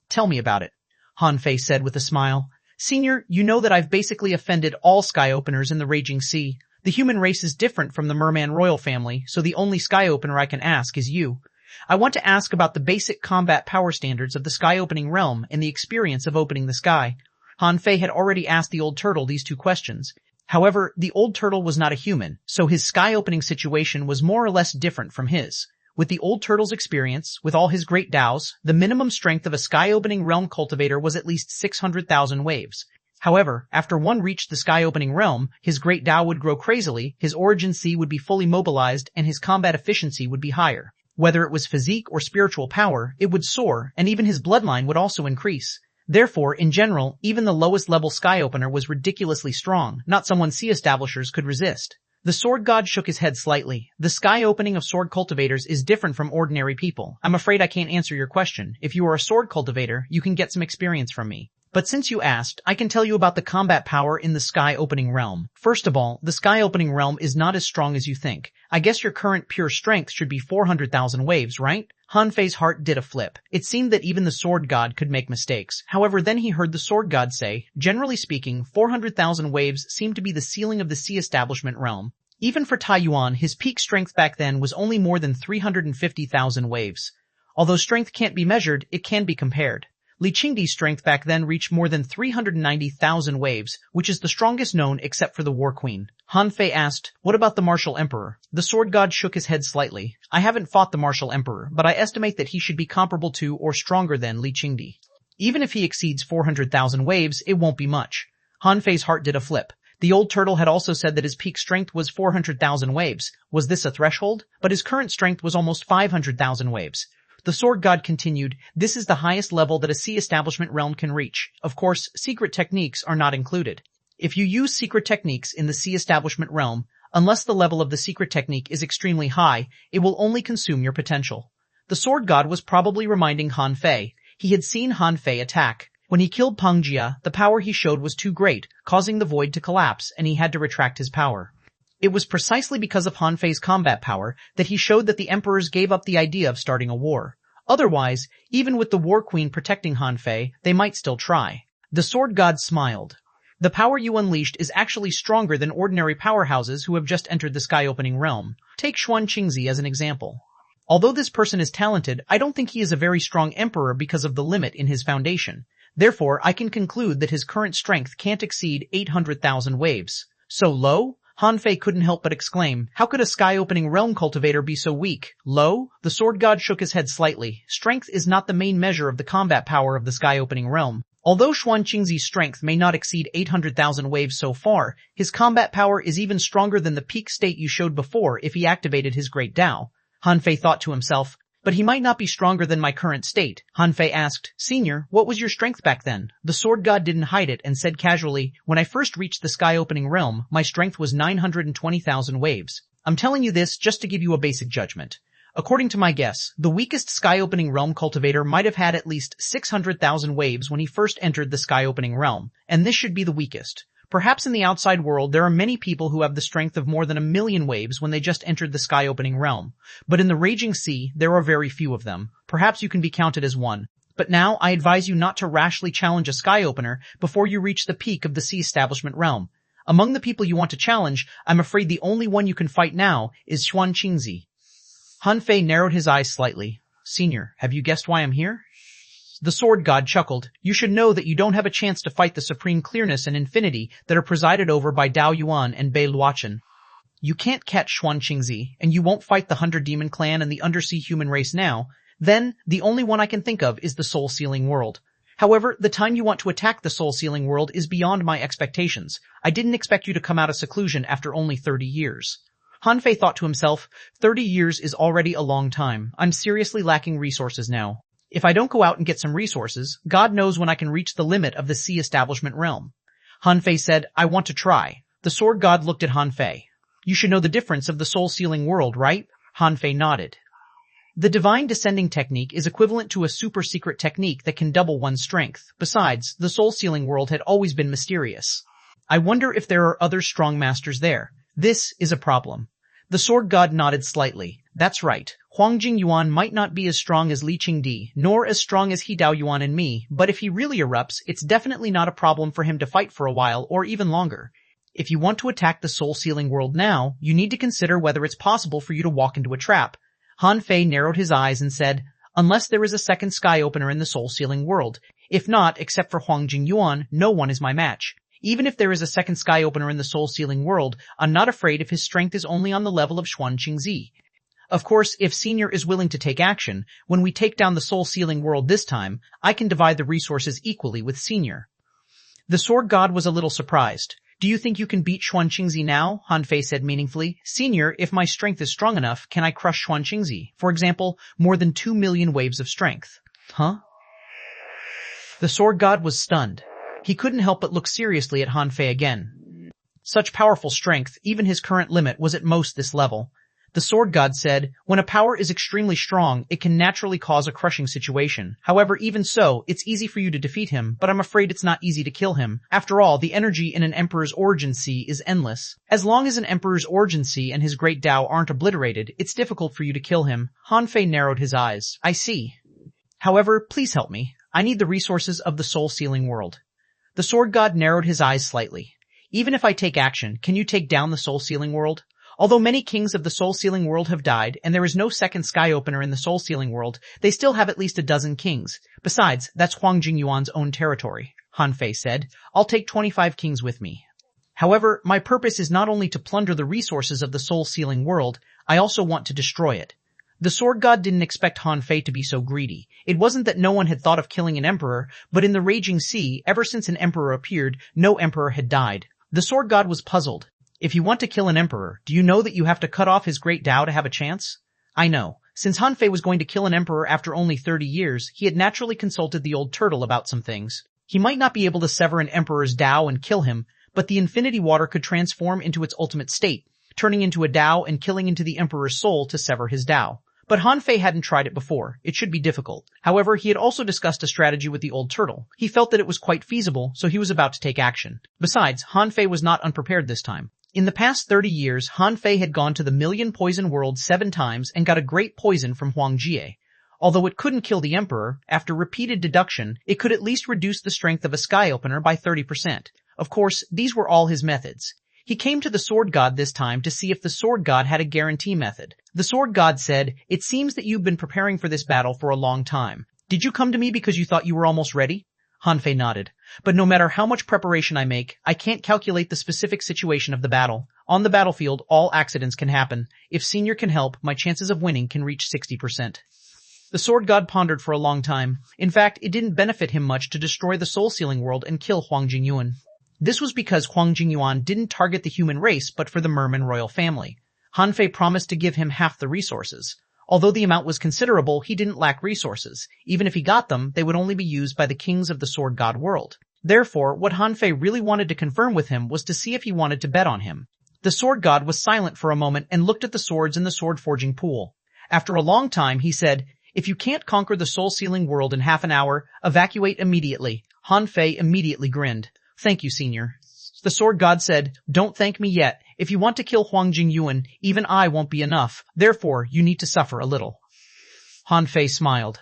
Tell me about it, Han Fei said with a smile. Senior, you know that I've basically offended all sky openers in the Raging Sea. The human race is different from the Merman royal family, so the only sky opener I can ask is you. I want to ask about the basic combat power standards of the sky opening realm and the experience of opening the sky. Han Fei had already asked the old turtle these two questions. However, the old turtle was not a human, so his sky opening situation was more or less different from his. With the old turtle's experience, with all his great Taos, the minimum strength of a sky-opening realm cultivator was at least 600,000 waves. However, after one reached the sky-opening realm, his great Tao would grow crazily, his origin sea would be fully mobilized, and his combat efficiency would be higher. Whether it was physique or spiritual power, it would soar, and even his bloodline would also increase. Therefore, in general, even the lowest level sky opener was ridiculously strong, not someone sea establishers could resist. The sword god shook his head slightly. The sky opening of sword cultivators is different from ordinary people. I'm afraid I can't answer your question. If you are a sword cultivator, you can get some experience from me. But since you asked, I can tell you about the combat power in the sky opening realm. First of all, the sky opening realm is not as strong as you think. I guess your current pure strength should be 400,000 waves, right? Han Fei's heart did a flip. It seemed that even the sword god could make mistakes. However, then he heard the sword god say, generally speaking, 400,000 waves seem to be the ceiling of the sea establishment realm. Even for Taiyuan, his peak strength back then was only more than 350,000 waves. Although strength can't be measured, it can be compared. Li Qingdi's strength back then reached more than 390,000 waves, which is the strongest known except for the War Queen. Han Fei asked, what about the Martial Emperor? The sword god shook his head slightly. I haven't fought the Martial Emperor, but I estimate that he should be comparable to or stronger than Li Qingdi. Even if he exceeds 400,000 waves, it won't be much. Han Fei's heart did a flip. The old turtle had also said that his peak strength was 400,000 waves. Was this a threshold? But his current strength was almost 500,000 waves. The sword god continued, this is the highest level that a sea establishment realm can reach. Of course, secret techniques are not included. If you use secret techniques in the sea establishment realm, unless the level of the secret technique is extremely high, it will only consume your potential. The sword god was probably reminding Han Fei. He had seen Han Fei attack. When he killed Peng Jia, the power he showed was too great, causing the void to collapse, and he had to retract his power. It was precisely because of Han Fei's combat power that he showed that the emperors gave up the idea of starting a war. Otherwise, even with the War Queen protecting Han Fei, they might still try. The sword god smiled. The power you unleashed is actually stronger than ordinary powerhouses who have just entered the sky-opening realm. Take xuanhuan as an example. Although this person is talented, I don't think he is a very strong emperor because of the limit in his foundation. Therefore, I can conclude that his current strength can't exceed 800,000 waves. So low? Han Fei couldn't help but exclaim, how could a sky-opening realm cultivator be so weak? Low? The sword god shook his head slightly. Strength is not the main measure of the combat power of the sky-opening realm. Although xuanhuan's strength may not exceed 800,000 waves so far, his combat power is even stronger than the peak state you showed before if he activated his great Tao. Han Fei thought to himself, but he might not be stronger than my current state. Han Fei asked, Senior, what was your strength back then? The sword god didn't hide it and said casually, when I first reached the sky-opening realm, my strength was 920,000 waves. I'm telling you this just to give you a basic judgment. According to my guess, the weakest sky-opening realm cultivator might have had at least 600,000 waves when he first entered the sky-opening realm, and this should be the weakest. Perhaps in the outside world there are many people who have the strength of more than 1,000,000 waves when they just entered the sky-opening realm. But in the Raging Sea, there are very few of them. Perhaps you can be counted as one. But now I advise you not to rashly challenge a sky-opener before you reach the peak of the sea establishment realm. Among the people you want to challenge, I'm afraid the only one you can fight now is xuanhuan. Han Fei narrowed his eyes slightly. Senior, have you guessed why I'm here? The sword god chuckled. You should know that you don't have a chance to fight the supreme clearness and infinity that are presided over by Dao Yuan and Bei Luochen. You can't catch xuanhuan, and you won't fight the Hunter Demon Clan and the undersea human race now. Then, the only one I can think of is the soul-sealing world. However, the time you want to attack the soul-sealing world is beyond my expectations. I didn't expect you to come out of seclusion after only 30 years. Han Fei thought to himself, 30 years is already a long time. I'm seriously lacking resources now. If I don't go out and get some resources, God knows when I can reach the limit of the sea establishment realm. Han Fei said, I want to try. The sword god looked at Han Fei. You should know the difference of the soul-sealing world, right? Han Fei nodded. The divine descending technique is equivalent to a super-secret technique that can double one's strength. Besides, the soul-sealing world had always been mysterious. I wonder if there are other strong masters there. This is a problem. The sword god nodded slightly. That's right. Huang Jingyuan might not be as strong as Li Qingdi, nor as strong as He Dao Yuan and me, but if he really erupts, it's definitely not a problem for him to fight for a while or even longer. If you want to attack the soul-sealing world now, you need to consider whether it's possible for you to walk into a trap. Han Fei narrowed his eyes and said, unless there is a second sky opener in the soul-sealing world. If not, except for Huang Jingyuan, no one is my match. Even if there is a second sky opener in the soul-sealing world, I'm not afraid if his strength is only on the level of xuanhuan. Of course, if Senior is willing to take action, when we take down the soul-sealing world this time, I can divide the resources equally with Senior. The sword god was a little surprised. Do you think you can beat xuanhuan now? Han Fei said meaningfully. Senior, if my strength is strong enough, can I crush xuanhuan? For example, more than 2 million waves of strength. Huh? The sword god was stunned. He couldn't help but look seriously at Han Fei again. Such powerful strength, even his current limit was at most this level. The sword god said, when a power is extremely strong, it can naturally cause a crushing situation. However, even so, it's easy for you to defeat him, but I'm afraid it's not easy to kill him. After all, the energy in an emperor's origin sea is endless. As long as an emperor's origin sea and his great Tao aren't obliterated, it's difficult for you to kill him. Han Fei narrowed his eyes. I see. However, please help me. I need the resources of the soul-sealing world. The sword god narrowed his eyes slightly. Even if I take action, can you take down the soul-sealing world? Although many kings of the soul-sealing world have died, and there is no second sky opener in the soul-sealing world, they still have at least a dozen kings. Besides, that's Huang Jingyuan's own territory. Han Fei said, I'll take 25 kings with me. However, my purpose is not only to plunder the resources of the soul-sealing world, I also want to destroy it. The sword god didn't expect Han Fei to be so greedy. It wasn't that no one had thought of killing an emperor, but in the raging sea, ever since an emperor appeared, no emperor had died. The sword god was puzzled. If you want to kill an emperor, do you know that you have to cut off his great Tao to have a chance? I know. Since Han Fei was going to kill an emperor after only 30 years, he had naturally consulted the old turtle about some things. He might not be able to sever an emperor's Tao and kill him, but the infinity water could transform into its ultimate state, turning into a Tao and killing into the emperor's soul to sever his Tao. But Han Fei hadn't tried it before. It should be difficult. However, he had also discussed a strategy with the old turtle. He felt that it was quite feasible, so he was about to take action. Besides, Han Fei was not unprepared this time. In the past 30 years, Han Fei had gone to the Million Poison World 7 times and got a great poison from Huang Jie. Although it couldn't kill the emperor, after repeated deduction, it could at least reduce the strength of a sky opener by 30%. Of course, these were all his methods. He came to the sword god this time to see if the sword god had a guarantee method. The sword god said, it seems that you've been preparing for this battle for a long time. Did you come to me because you thought you were almost ready? Han Fei nodded. But no matter how much preparation I make, I can't calculate the specific situation of the battle. On the battlefield, all accidents can happen. If Senior can help, my chances of winning can reach 60%. The sword god pondered for a long time. In fact, it didn't benefit him much to destroy the soul-sealing world and kill Huang Jingyuan. This was because Huang Jingyuan didn't target the human race but for the merman royal family. Han Fei promised to give him half the resources. Although the amount was considerable, he didn't lack resources. Even if he got them, they would only be used by the kings of the sword god world. Therefore, what Han Fei really wanted to confirm with him was to see if he wanted to bet on him. The sword god was silent for a moment and looked at the swords in the sword-forging pool. After a long time, he said, if you can't conquer the soul-sealing world in half an hour, evacuate immediately. Han Fei immediately grinned. Thank you, Senior. The sword god said, don't thank me yet. If you want to kill Huang Jingyuan, even I won't be enough. Therefore, you need to suffer a little. Han Fei smiled.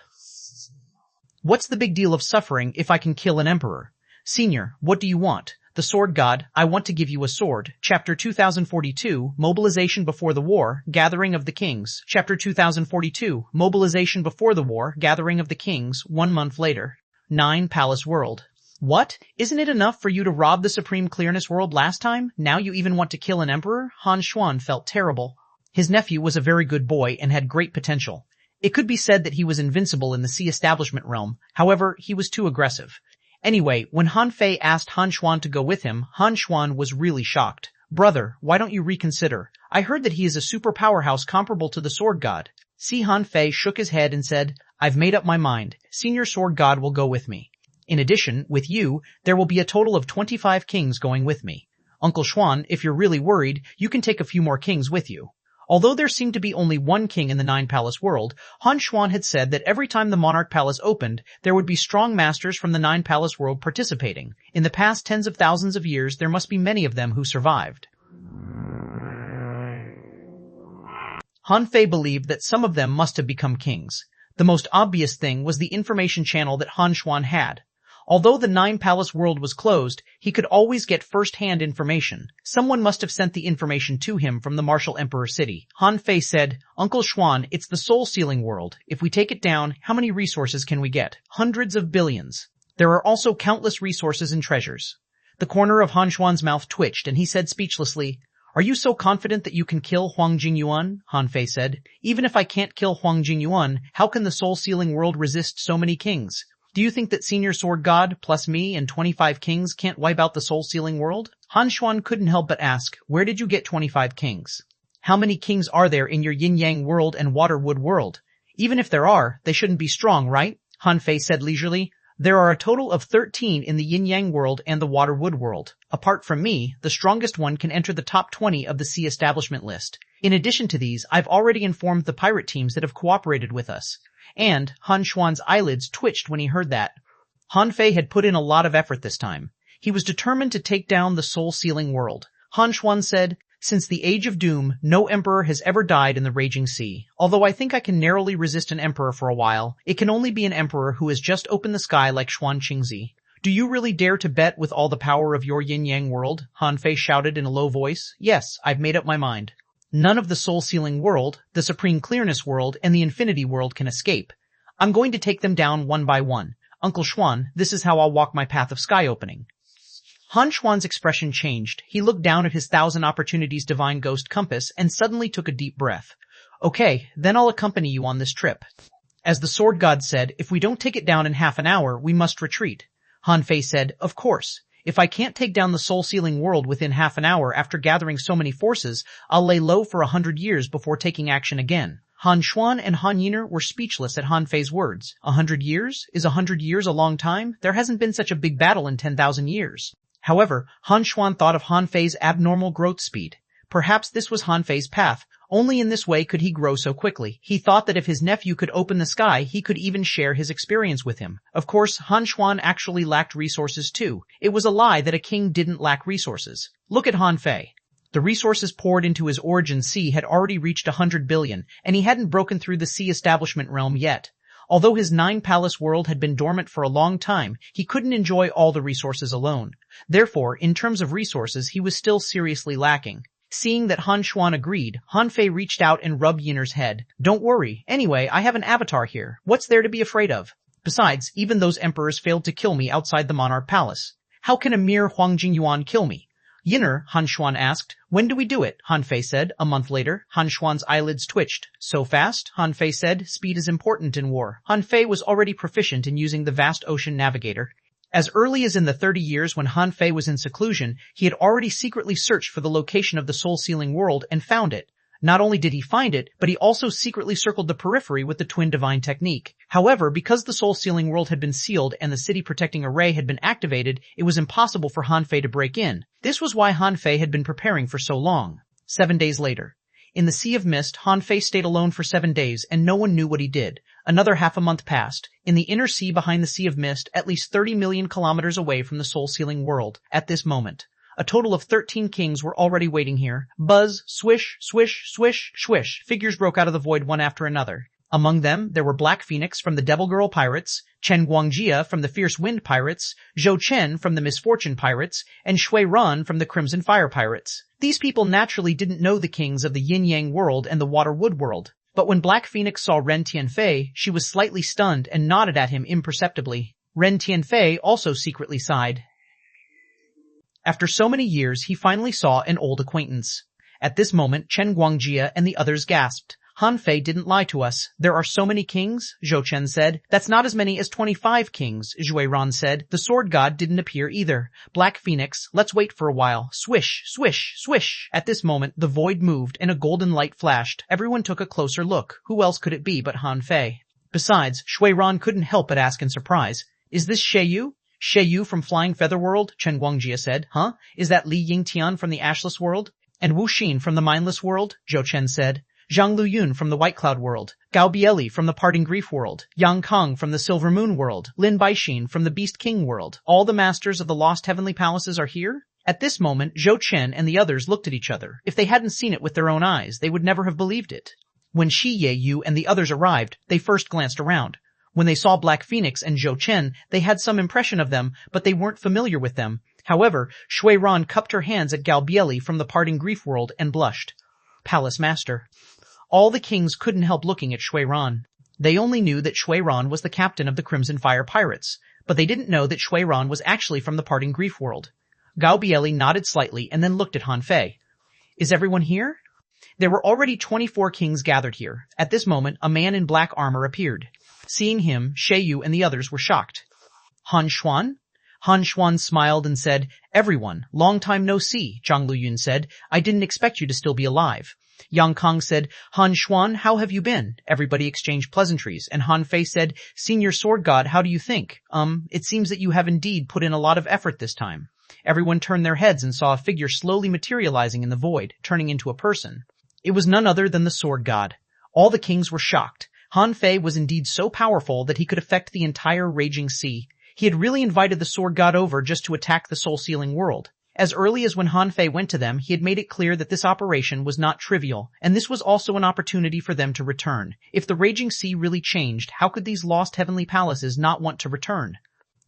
What's the big deal of suffering if I can kill an emperor? Senior, what do you want? The Sword God, I want to give you a sword. Chapter 2042, Mobilization Before the War, Gathering of the Kings. Chapter 2042, Mobilization Before the War, Gathering of the Kings, 1 month later. 9 Palace World. What? Isn't it enough for you to rob the Supreme Clearness World last time? Now you even want to kill an emperor? Xuanhuan felt terrible. His nephew was a very good boy and had great potential. It could be said that he was invincible in the sea establishment realm, however, he was too aggressive. Anyway, when Han Fei asked Xuanhuan to go with him, Xuanhuan was really shocked. Brother, why don't you reconsider? I heard that he is a super powerhouse comparable to the Sword God. Han Fei shook his head and said, I've made up my mind. Senior Sword God will go with me. In addition, with you, there will be a total of 25 kings going with me. Uncle Xuan, if you're really worried, you can take a few more kings with you. Although there seemed to be only one king in the 9-palace world, Xuanhuan had said that every time the Monarch Palace opened, there would be strong masters from the 9-palace world participating. In the past tens of thousands of years, there must be many of them who survived. Han Fei believed that some of them must have become kings. The most obvious thing was the information channel that Xuanhuan had. Although the 9-palace world was closed, he could always get first-hand information. Someone must have sent the information to him from the Martial Emperor City. Han Fei said, Uncle Xuan, it's the soul-sealing world. If we take it down, how many resources can we get? Hundreds of billions. There are also countless resources and treasures. The corner of Xuanhuan's mouth twitched and he said speechlessly, Are you so confident that you can kill Huang Jingyuan? Han Fei said, Even if I can't kill Huang Jingyuan, how can the soul-sealing world resist so many kings? Do you think that Senior Sword God, plus me and 25 kings can't wipe out the soul-sealing world? Xuanhuan couldn't help but ask, where did you get 25 kings? How many kings are there in your yin-yang world and water-wood world? Even if there are, they shouldn't be strong, right? Han Fei said leisurely, There are a total of 13 in the yin-yang world and the water-wood world. Apart from me, the strongest one can enter the top 20 of the sea establishment list. In addition to these, I've already informed the pirate teams that have cooperated with us. And Xuanhuan's eyelids twitched when he heard that. Han Fei had put in a lot of effort this time. He was determined to take down the soul-sealing world. Xuanhuan said, Since the Age of Doom, no emperor has ever died in the raging sea. Although I think I can narrowly resist an emperor for a while, it can only be an emperor who has just opened the sky like Xuan Qingzi. Do you really dare to bet with all the power of your yin-yang world? Han Fei shouted in a low voice. Yes, I've made up my mind. None of the soul-sealing world, the supreme clearness world, and the infinity world can escape. I'm going to take them down one by one. Uncle Xuan, this is how I'll walk my path of sky opening. Xuanhuan's expression changed. He looked down at his 1,000 opportunities divine ghost compass and suddenly took a deep breath. Okay, then I'll accompany you on this trip. As the Sword God said, if we don't take it down in half an hour, we must retreat. Han Fei said, Of course. If I can't take down the soul-sealing world within half an hour after gathering so many forces, I'll lay low for 100 years before taking action again. Han Xuan and Han Yiner were speechless at Han Fei's words. 100 years? Is 100 years a long time? There hasn't been such a big battle in 10,000 years. However, Han Xuan thought of Han Fei's abnormal growth speed. Perhaps this was Han Fei's path. Only in this way could he grow so quickly. He thought that if his nephew could open the sky, he could even share his experience with him. Of course, Xuanhuan actually lacked resources too. It was a lie that a king didn't lack resources. Look at Han Fei. The resources poured into his origin sea had already reached 100 billion, and he hadn't broken through the sea establishment realm yet. Although his 9-palace world had been dormant for a long time, he couldn't enjoy all the resources alone. Therefore, in terms of resources, he was still seriously lacking. Seeing that Xuanhuan agreed, Han Fei reached out and rubbed Yiner's head. Don't worry. Anyway, I have an avatar here. What's there to be afraid of? Besides, even those emperors failed to kill me outside the Monarch Palace. How can a mere Huang Jingyuan kill me? Yiner, Xuanhuan asked. When do we do it? Han Fei said. A month later. Xuanhuan's eyelids twitched. So fast? Han Fei said. Speed is important in war. Han Fei was already proficient in using the vast ocean navigator. As early as in the 30 years when Han Fei was in seclusion, he had already secretly searched for the location of the soul-sealing world and found it. Not only did he find it, but he also secretly circled the periphery with the twin divine technique. However, because the soul-sealing world had been sealed and the city-protecting array had been activated, it was impossible for Han Fei to break in. This was why Han Fei had been preparing for so long. 7 days later. In the Sea of Mist, Han Fei stayed alone for 7 days, and no one knew what he did. Another half a month passed. In the inner sea behind the Sea of Mist, at least 30 million kilometers away from the soul-sealing world, at this moment. A total of 13 kings were already waiting here. Buzz, swish, swish, swish, swish. Figures broke out of the void one after another. Among them, there were Black Phoenix from the Devil Girl Pirates, Chen Guangjia from the Fierce Wind Pirates, Zhou Chen from the Misfortune Pirates, and xuanhuan from the Crimson Fire Pirates. These people naturally didn't know the kings of the Yin-Yang world and the Water Wood world. But when Black Phoenix saw Ren Tianfei, she was slightly stunned and nodded at him imperceptibly. Ren Tianfei also secretly sighed. After so many years, he finally saw an old acquaintance. At this moment, Chen Guangjia and the others gasped. Han Fei didn't lie to us. There are so many kings, Zhou Chen said. That's not as many as 25 kings, xuanhuan said. The sword god didn't appear either. Black Phoenix, let's wait for a while. Swish, swish, swish. At this moment, the void moved and a golden light flashed. Everyone took a closer look. Who else could it be but Han Fei? Besides, xuanhuan couldn't help but ask in surprise. Is this Xie Yu from Flying Feather World? Chen Guangjia said. Huh? Is that Li Yingtian from the Ashless World? And Wu Xin from the Mindless World? Zhou Chen said. Zhang Luyun from the White Cloud World, Gao Bieli from the Parting Grief World, Yang Kong from the Silver Moon World, Lin Baixin from the Beast King World. All the masters of the Lost Heavenly Palaces are here? At this moment, Zhou Chen and the others looked at each other. If they hadn't seen it with their own eyes, they would never have believed it. When Xie Yu and the others arrived, they first glanced around. When they saw Black Phoenix and Zhou Chen, they had some impression of them, but they weren't familiar with them. However, xuanhuan cupped her hands at Gao Bieli from the Parting Grief World and blushed. Palace Master. All the kings couldn't help looking at xuanhuan. They only knew that xuanhuan was the captain of the Crimson Fire Pirates, but they didn't know that xuanhuan was actually from the Parting Grief World. Gao Bieli nodded slightly and then looked at Han Fei. Is everyone here? There were already 24 kings gathered here. At this moment, a man in black armor appeared. Seeing him, Xie Yu and the others were shocked. Han Xuan? Han Xuan smiled and said, Everyone, long time no see, Zhang Luyun said. I didn't expect you to still be alive. Yang Kong said, Han Xuan, how have you been? Everybody exchanged pleasantries, and Han Fei said, Senior Sword God, how do you think? It seems that you have indeed put in a lot of effort this time. Everyone turned their heads and saw a figure slowly materializing in the void, turning into a person. It was none other than the Sword God. All the kings were shocked. Han Fei was indeed so powerful that he could affect the entire raging sea. He had really invited the Sword God over just to attack the soul-sealing world. As early as when Han Fei went to them, he had made it clear that this operation was not trivial, and this was also an opportunity for them to return. If the raging sea really changed, how could these lost heavenly palaces not want to return?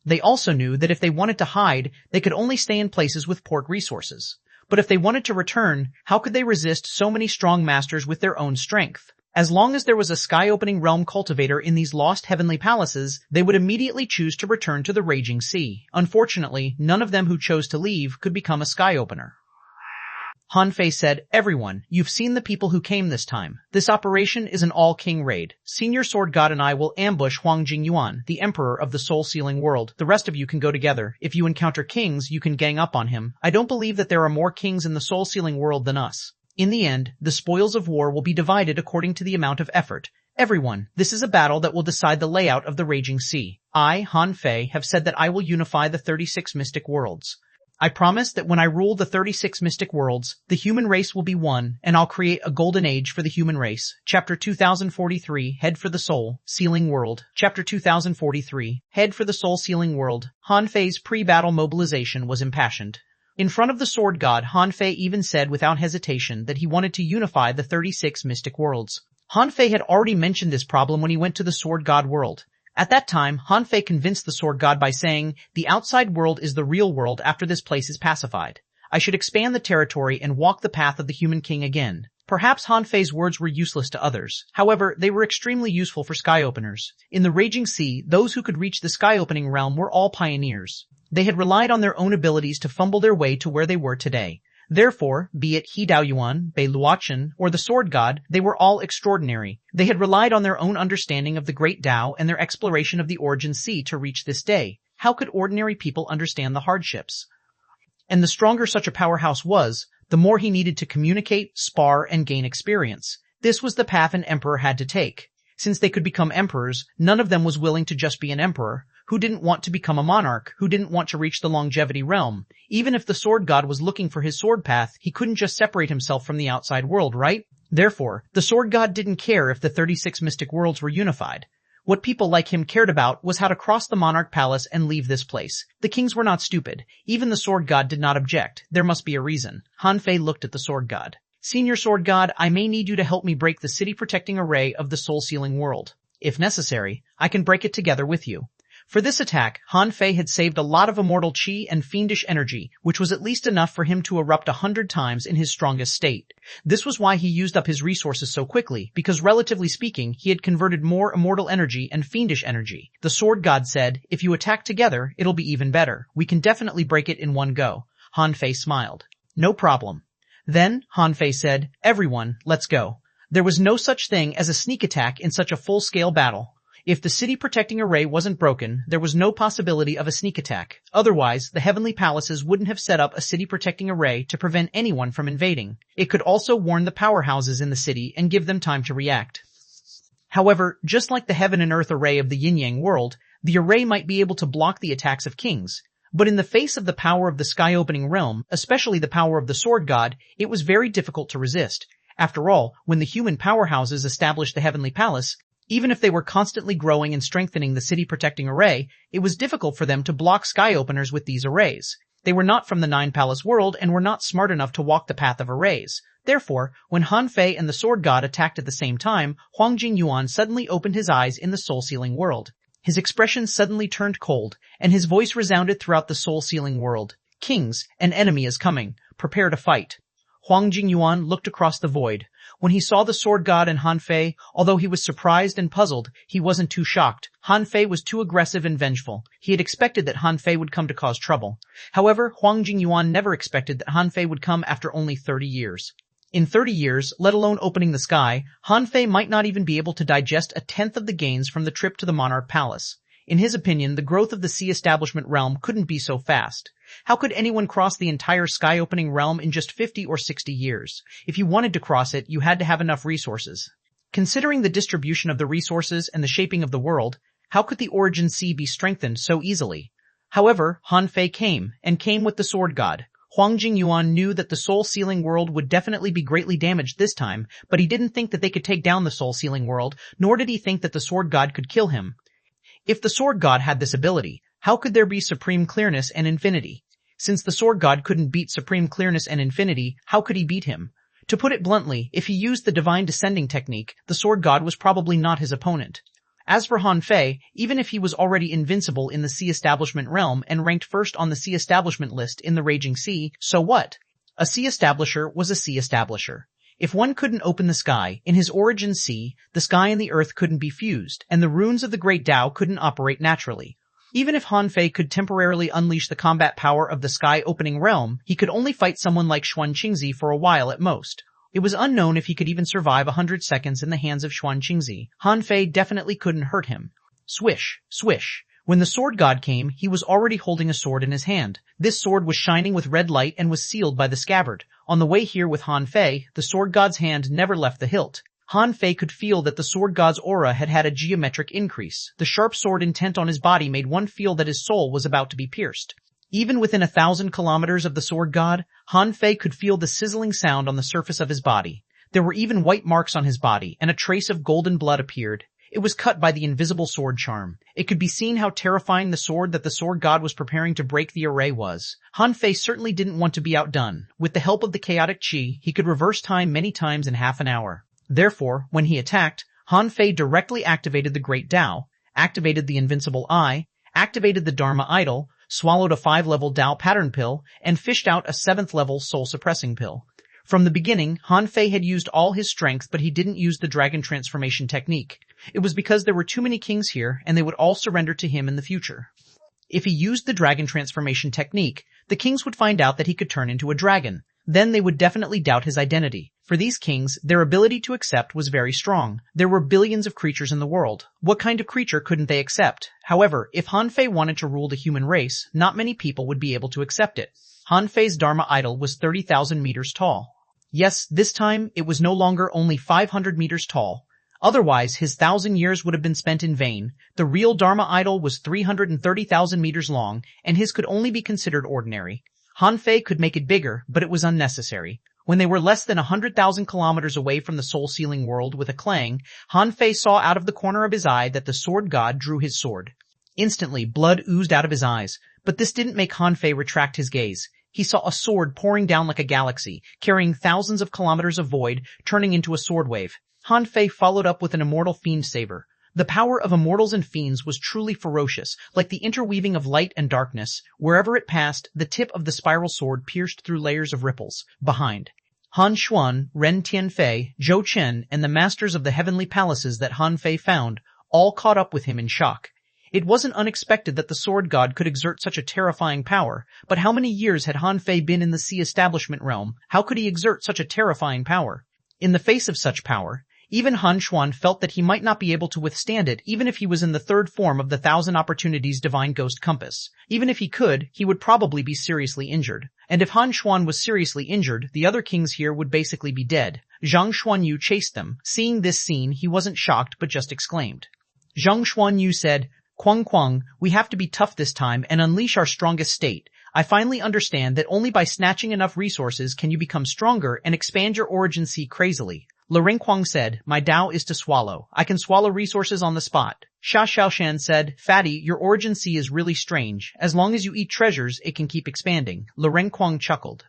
They also knew that if they wanted to hide, they could only stay in places with port resources. But if they wanted to return, how could they resist so many strong masters with their own strength? As long as there was a sky-opening realm cultivator in these lost heavenly palaces, they would immediately choose to return to the raging sea. Unfortunately, none of them who chose to leave could become a sky-opener. Han Fei said, Everyone, you've seen the people who came this time. This operation is an all-king raid. Senior Sword God and I will ambush Huang Jingyuan, the Emperor of the soul-sealing world. The rest of you can go together. If you encounter kings, you can gang up on him. I don't believe that there are more kings in the soul-sealing world than us. In the end, the spoils of war will be divided according to the amount of effort. Everyone, this is a battle that will decide the layout of the raging sea. I, Han Fei, have said that I will unify the 36 mystic worlds. I promise that when I rule the 36 mystic worlds, the human race will be one, and I'll create a golden age for the human race. Chapter 2043, Head for the Soul, Sealing World. Chapter 2043, Head for the Soul Sealing World. Han Fei's pre-battle mobilization was impassioned. In front of the Sword God, Han Fei even said without hesitation that he wanted to unify the 36 mystic worlds. Han Fei had already mentioned this problem when he went to the Sword God world. At that time, Han Fei convinced the Sword God by saying, the outside world is the real world after this place is pacified. I should expand the territory and walk the path of the human king again. Perhaps Han Fei's words were useless to others. However, they were extremely useful for sky openers. In the raging sea, those who could reach the sky opening realm were all pioneers. They had relied on their own abilities to fumble their way to where they were today. Therefore, be it He Daoyuan, Bei Luochen, or the Sword God, they were all extraordinary. They had relied on their own understanding of the Great Tao and their exploration of the Origin Sea to reach this day. How could ordinary people understand the hardships? And the stronger such a powerhouse was, the more he needed to communicate, spar, and gain experience. This was the path an emperor had to take. Since they could become emperors, none of them was willing to just be an emperor. Who didn't want to become a monarch? Who didn't want to reach the longevity realm? Even if the Sword God was looking for his sword path, he couldn't just separate himself from the outside world, right? Therefore, the Sword God didn't care if the 36 mystic worlds were unified. What people like him cared about was how to cross the monarch palace and leave this place. The kings were not stupid. Even the Sword God did not object. There must be a reason. Han Fei looked at the Sword God. Senior Sword God, I may need you to help me break the city-protecting array of the soul-sealing world. If necessary, I can break it together with you. For this attack, Han Fei had saved a lot of immortal chi and fiendish energy, which was at least enough for him to erupt 100 times in his strongest state. This was why he used up his resources so quickly, because relatively speaking, he had converted more immortal energy and fiendish energy. The Sword God said, if you attack together, it'll be even better. We can definitely break it in one go. Han Fei smiled. No problem. Then, Han Fei said, everyone, let's go. There was no such thing as a sneak attack in such a full-scale battle. If the city-protecting array wasn't broken, there was no possibility of a sneak attack. Otherwise, the heavenly palaces wouldn't have set up a city-protecting array to prevent anyone from invading. It could also warn the powerhouses in the city and give them time to react. However, just like the heaven and earth array of the yin-yang world, the array might be able to block the attacks of kings. But in the face of the power of the sky-opening realm, especially the power of the Sword God, it was very difficult to resist. After all, when the human powerhouses established the heavenly palace, even if they were constantly growing and strengthening the city-protecting array, it was difficult for them to block sky-openers with these arrays. They were not from the Nine-Palace world and were not smart enough to walk the path of arrays. Therefore, when Han Fei and the Sword God attacked at the same time, xuanhuan suddenly opened his eyes in the soul-sealing world. His expression suddenly turned cold, and his voice resounded throughout the soul-sealing world. Kings, an enemy is coming. Prepare to fight. Xuanhuan looked across the void. When he saw the Sword God and Han Fei, although he was surprised and puzzled, he wasn't too shocked. Han Fei was too aggressive and vengeful. He had expected that Han Fei would come to cause trouble. However, Xuanhuan never expected that Han Fei would come after only 30 years. In 30 years, let alone opening the sky, Han Fei might not even be able to digest a tenth of the gains from the trip to the Monarch Palace. In his opinion, the growth of the sea establishment realm couldn't be so fast. How could anyone cross the entire sky-opening realm in just 50 or 60 years? If you wanted to cross it, you had to have enough resources. Considering the distribution of the resources and the shaping of the world, how could the Origin Sea be strengthened so easily? However, Han Fei came, and came with the Sword God. Xuanhuan knew that the soul-sealing world would definitely be greatly damaged this time, but he didn't think that they could take down the soul-sealing world, nor did he think that the Sword God could kill him. If the Sword God had this ability, how could there be supreme clearness and infinity? Since the Sword God couldn't beat supreme clearness and infinity, how could he beat him? To put it bluntly, if he used the divine descending technique, the Sword God was probably not his opponent. As for Han Fei, even if he was already invincible in the sea establishment realm and ranked first on the sea establishment list in the Raging Sea, so what? A sea establisher was a sea establisher. If one couldn't open the sky, in his Origin Sea, the sky and the earth couldn't be fused, and the runes of the Great Tao couldn't operate naturally. Even if Han Fei could temporarily unleash the combat power of the sky-opening realm, he could only fight someone like Xuanqingzi for a while at most. It was unknown if he could even survive 100 seconds in the hands of Xuanqingzi. Han Fei definitely couldn't hurt him. Swish, swish. When the Sword God came, he was already holding a sword in his hand. This sword was shining with red light and was sealed by the scabbard. On the way here with Han Fei, the Sword God's hand never left the hilt. Han Fei could feel that the Sword God's aura had had a geometric increase. The sharp sword intent on his body made one feel that his soul was about to be pierced. Even within 1,000 kilometers of the Sword God, Han Fei could feel the sizzling sound on the surface of his body. There were even white marks on his body, and a trace of golden blood appeared. It was cut by the invisible sword charm. It could be seen how terrifying the sword that the Sword God was preparing to break the array was. Han Fei certainly didn't want to be outdone. With the help of the chaotic chi, he could reverse time many times in half an hour. Therefore, when he attacked, Han Fei directly activated the Great Tao, activated the Invincible Eye, activated the Dharma Idol, swallowed a 5-level Tao pattern pill, and fished out a 7th-level soul-suppressing pill. From the beginning, Han Fei had used all his strength, but he didn't use the dragon transformation technique. It was because there were too many kings here, and they would all surrender to him in the future. If he used the dragon transformation technique, the kings would find out that he could turn into a dragon. Then they would definitely doubt his identity. For these kings, their ability to accept was very strong. There were billions of creatures in the world. What kind of creature couldn't they accept? However, if Han Fei wanted to rule the human race, not many people would be able to accept it. Han Fei's Dharma Idol was 30,000 meters tall. Yes, this time, it was no longer only 500 meters tall. Otherwise, his 1,000 years would have been spent in vain. The real Dharma Idol was 330,000 meters long, and his could only be considered ordinary. Han Fei could make it bigger, but it was unnecessary. When they were less than 100,000 kilometers away from the soul-sealing world with a clang, Han Fei saw out of the corner of his eye that the Sword God drew his sword. Instantly, blood oozed out of his eyes, but this didn't make Han Fei retract his gaze. He saw a sword pouring down like a galaxy, carrying thousands of kilometers of void, turning into a sword wave. Han Fei followed up with an immortal fiend saber. The power of immortals and fiends was truly ferocious, like the interweaving of light and darkness. Wherever it passed, the tip of the spiral sword pierced through layers of ripples. Behind, Han Xuan, Ren Tianfei, Zhou Chen, and the masters of the heavenly palaces that Han Fei found, all caught up with him in shock. It wasn't unexpected that the sword god could exert such a terrifying power, but how many years had Han Fei been in the sea establishment realm? How could he exert such a terrifying power? In the face of such power, even Han Xuan felt that he might not be able to withstand it even if he was in the third form of the Thousand Opportunities Divine Ghost Compass. Even if he could, he would probably be seriously injured. And if Han Xuan was seriously injured, the other kings here would basically be dead. Zhang Xuanyu chased them. Seeing this scene, he wasn't shocked but just exclaimed. Zhang Xuanyu said, "Quang, we have to be tough this time and unleash our strongest state. I finally understand that only by snatching enough resources can you become stronger and expand your origin sea crazily." Le Renquang said, "My Tao is to swallow. I can swallow resources on the spot." Xia Xiaoshan said, "Fatty, your origin sea is really strange. As long as you eat treasures, it can keep expanding." Le Renquang chuckled.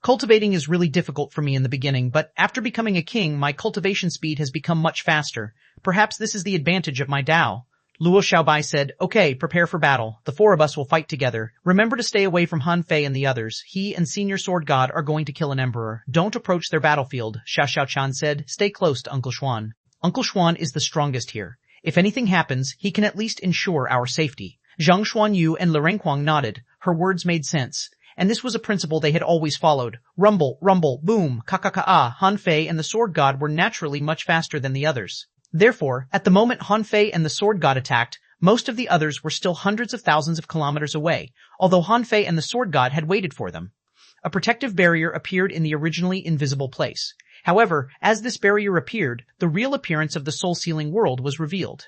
"Cultivating is really difficult for me in the beginning, but after becoming a king, my cultivation speed has become much faster. Perhaps this is the advantage of my Tao." Luo Xiaobai said, "Okay, prepare for battle. The four of us will fight together. Remember to stay away from Han Fei and the others. He and Senior Sword God are going to kill an emperor. Don't approach their battlefield." Xia Xiaochan said, "Stay close to Uncle Xuan. Uncle Xuan is the strongest here. If anything happens, he can at least ensure our safety." Zhang Xuanyu and Le Renquang nodded. Her words made sense. And this was a principle they had always followed. Rumble, rumble, boom, ka-ka-ka-ah. Han Fei and the Sword God were naturally much faster than the others. Therefore, at the moment Han Fei and the Sword God attacked, most of the others were still hundreds of thousands of kilometers away, although Han Fei and the Sword God had waited for them. A protective barrier appeared in the originally invisible place. However, as this barrier appeared, the real appearance of the soul-sealing world was revealed.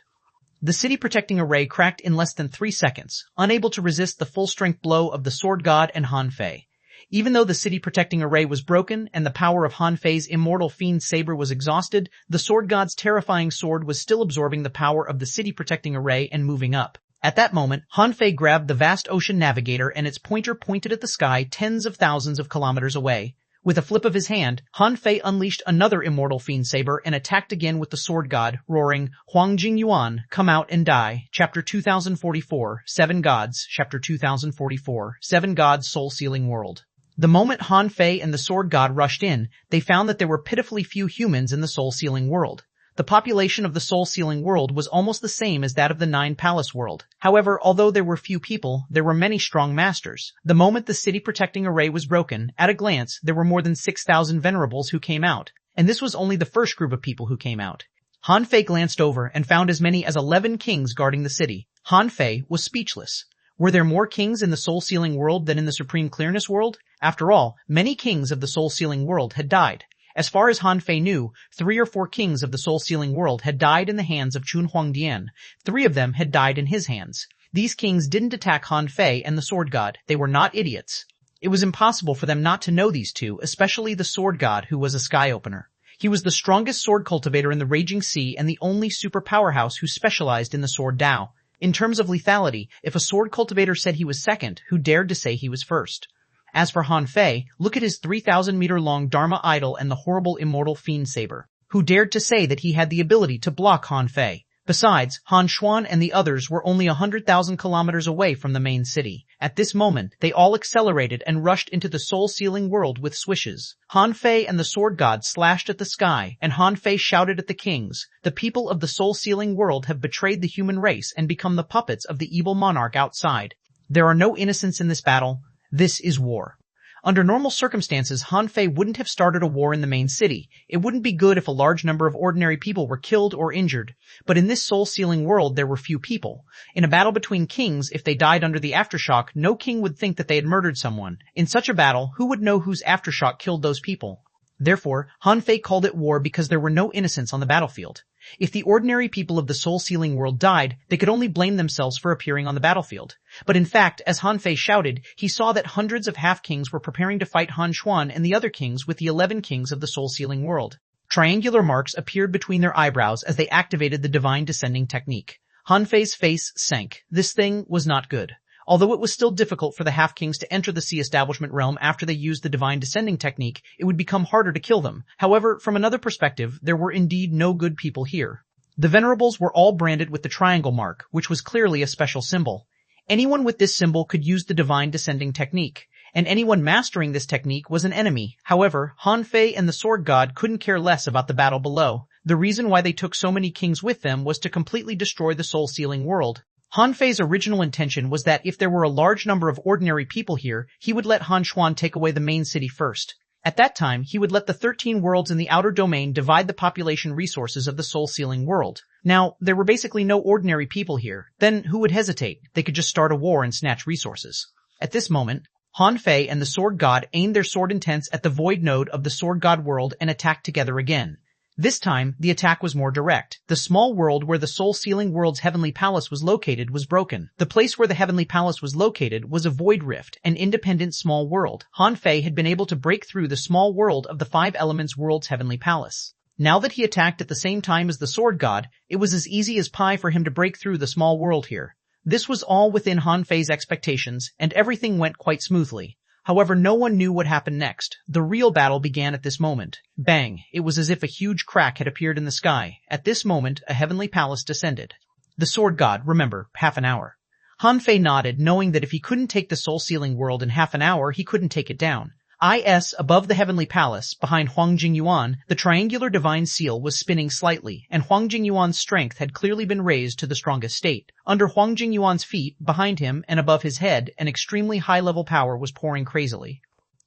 The city protecting array cracked in less than 3 seconds, unable to resist the full-strength blow of the Sword God and Han Fei. Even though the city protecting array was broken and the power of Han Fei's immortal fiend saber was exhausted, the Sword God's terrifying sword was still absorbing the power of the city protecting array and moving up. At that moment, Han Fei grabbed the vast ocean navigator and its pointer pointed at the sky tens of thousands of kilometers away. With a flip of his hand, Han Fei unleashed another immortal fiend saber and attacked again with the Sword God, roaring, "Huang Jingyuan, come out and die." Chapter 2044, 7 Gods, Chapter 2044, 7 Gods Soul-Sealing World. The moment Han Fei and the Sword God rushed in, they found that there were pitifully few humans in the soul-sealing world. The population of the soul-sealing world was almost the same as that of the Nine Palace world. However, although there were few people, there were many strong masters. The moment the city protecting array was broken, at a glance, there were more than 6,000 venerables who came out. And this was only the first group of people who came out. Han Fei glanced over and found as many as 11 kings guarding the city. Han Fei was speechless. Were there more kings in the soul-sealing world than in the supreme clearness world? After all, many kings of the soul-sealing world had died. As far as Han Fei knew, 3 or 4 kings of the soul-sealing world had died in the hands of Chunhuang. 3 of them had died in his hands. These kings didn't attack Han Fei and the Sword God. They were not idiots. It was impossible for them not to know these two, especially the Sword God, who was a sky opener. He was the strongest sword cultivator in the Raging Sea and the only super powerhouse who specialized in the sword Tao. In terms of lethality, if a sword cultivator said he was second, who dared to say he was first? As for Han Fei, look at his 3,000-meter-long Dharma idol and the horrible immortal fiend saber. Who dared to say that he had the ability to block Han Fei? Besides, Han Xuan and the others were only 100,000 kilometers away from the main city. At this moment, they all accelerated and rushed into the soul-sealing world with swishes. Han Fei and the Sword God slashed at the sky, and Han Fei shouted at the kings, "The people of the soul-sealing world have betrayed the human race and become the puppets of the evil monarch outside. There are no innocents in this battle. This is war." Under normal circumstances, Han Fei wouldn't have started a war in the main city. It wouldn't be good if a large number of ordinary people were killed or injured. But in this soul-sealing world, there were few people. In a battle between kings, if they died under the aftershock, no king would think that they had murdered someone. In such a battle, who would know whose aftershock killed those people? Therefore, Han Fei called it war because there were no innocents on the battlefield. If the ordinary people of the soul-sealing world died, they could only blame themselves for appearing on the battlefield. But in fact, as Han Fei shouted, he saw that hundreds of half-kings were preparing to fight Han Xuan and the other kings with the 11 kings of the soul-sealing world. Triangular marks appeared between their eyebrows as they activated the divine descending technique. Han Fei's face sank. This thing was not good. Although it was still difficult for the half-kings to enter the sea establishment realm after they used the divine descending technique, it would become harder to kill them. However, from another perspective, there were indeed no good people here. The venerables were all branded with the triangle mark, which was clearly a special symbol. Anyone with this symbol could use the divine descending technique, and anyone mastering this technique was an enemy. However, Han Fei and the sword god couldn't care less about the battle below. The reason why they took so many kings with them was to completely destroy the soul-sealing world. Han Fei's original intention was that if there were a large number of ordinary people here, he would let xuanhuan take away the main city first. At that time, he would let the 13 worlds in the outer domain divide the population resources of the soul-sealing world. Now, there were basically no ordinary people here. Then who would hesitate? They could just start a war and snatch resources. At this moment, Han Fei and the sword god aimed their sword intents at the void node of the sword god world and attacked together again. This time, the attack was more direct. The small world where the soul-sealing world's heavenly palace was located was broken. The place where the heavenly palace was located was a void rift, an independent small world. Han Fei had been able to break through the small world of the five elements world's heavenly palace. Now that he attacked at the same time as the sword god, it was as easy as pie for him to break through the small world here. This was all within Han Fei's expectations, and everything went quite smoothly. However, no one knew what happened next. The real battle began at this moment. Bang! It was as if a huge crack had appeared in the sky. At this moment, a heavenly palace descended. The sword god, remember, half an hour. Han Fei nodded, knowing that if he couldn't take the soul-sealing world in half an hour, he couldn't take it down. Above the heavenly palace, behind Huang Jingyuan, the triangular divine seal was spinning slightly, and Huang Jingyuan's strength had clearly been raised to the strongest state. Under Huang Jingyuan's feet, behind him, and above his head, an extremely high-level power was pouring crazily.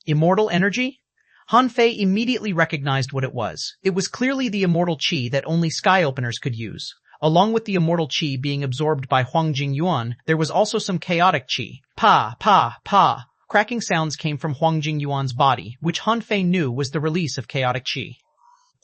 Immortal energy? Han Fei immediately recognized what it was. It was clearly the immortal qi that only sky openers could use. Along with the immortal qi being absorbed by Huang Jingyuan, there was also some chaotic qi. Pa, pa, pa. Cracking sounds came from Huang Jingyuan's body, which Han Fei knew was the release of chaotic qi.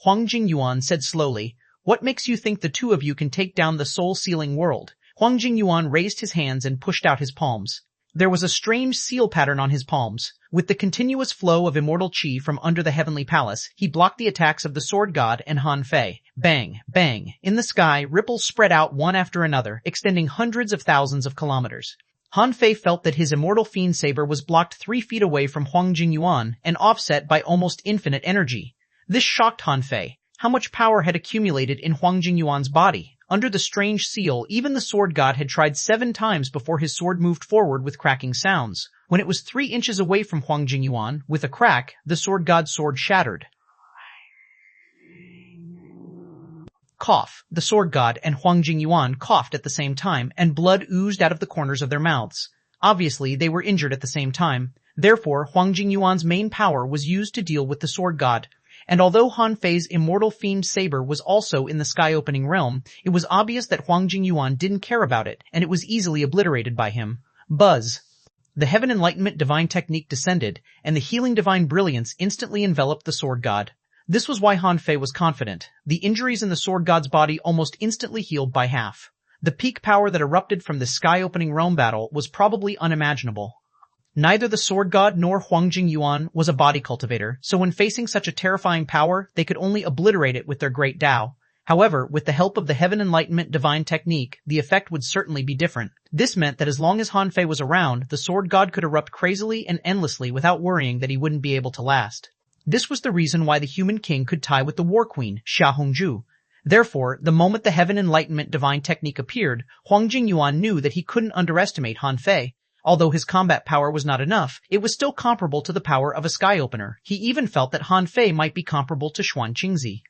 Huang Jingyuan said slowly, "What makes you think the two of you can take down the soul-sealing world?" Huang Jingyuan raised his hands and pushed out his palms. There was a strange seal pattern on his palms. With the continuous flow of immortal qi from under the heavenly palace, he blocked the attacks of the sword god and Han Fei. Bang, bang. In the sky, ripples spread out one after another, extending hundreds of thousands of kilometers. Han Fei felt that his immortal fiend saber was blocked 3 feet away from Huang Jingyuan and offset by almost infinite energy. This shocked Han Fei. How much power had accumulated in Huang Jingyuan's body? Under the strange seal, even the sword god had tried 7 times before his sword moved forward with cracking sounds. When it was 3 inches away from Huang Jingyuan, with a crack, the sword god's sword shattered. Cough. The sword god and Huang Jingyuan coughed at the same time, and blood oozed out of the corners of their mouths. Obviously, they were injured at the same time. Therefore, Huang Jingyuan's main power was used to deal with the sword god. And although Han Fei's immortal fiend saber was also in the sky-opening realm, it was obvious that Huang Jingyuan didn't care about it, and it was easily obliterated by him. Buzz. The heaven enlightenment divine technique descended, and the healing divine brilliance instantly enveloped the sword god. This was why Han Fei was confident. The injuries in the sword god's body almost instantly healed by half. The peak power that erupted from the sky-opening realm battle was probably unimaginable. Neither the sword god nor Huang Jingyuan was a body cultivator, so when facing such a terrifying power, they could only obliterate it with their great Tao. However, with the help of the heaven enlightenment divine technique, the effect would certainly be different. This meant that as long as Han Fei was around, the sword god could erupt crazily and endlessly without worrying that he wouldn't be able to last. This was the reason why the human king could tie with the war queen, Xia Hongzhu. Therefore, the moment the heaven enlightenment divine technique appeared, Huang Jingyuan knew that he couldn't underestimate Han Fei. Although his combat power was not enough, it was still comparable to the power of a sky opener. He even felt that Han Fei might be comparable to Xuan Qingzi.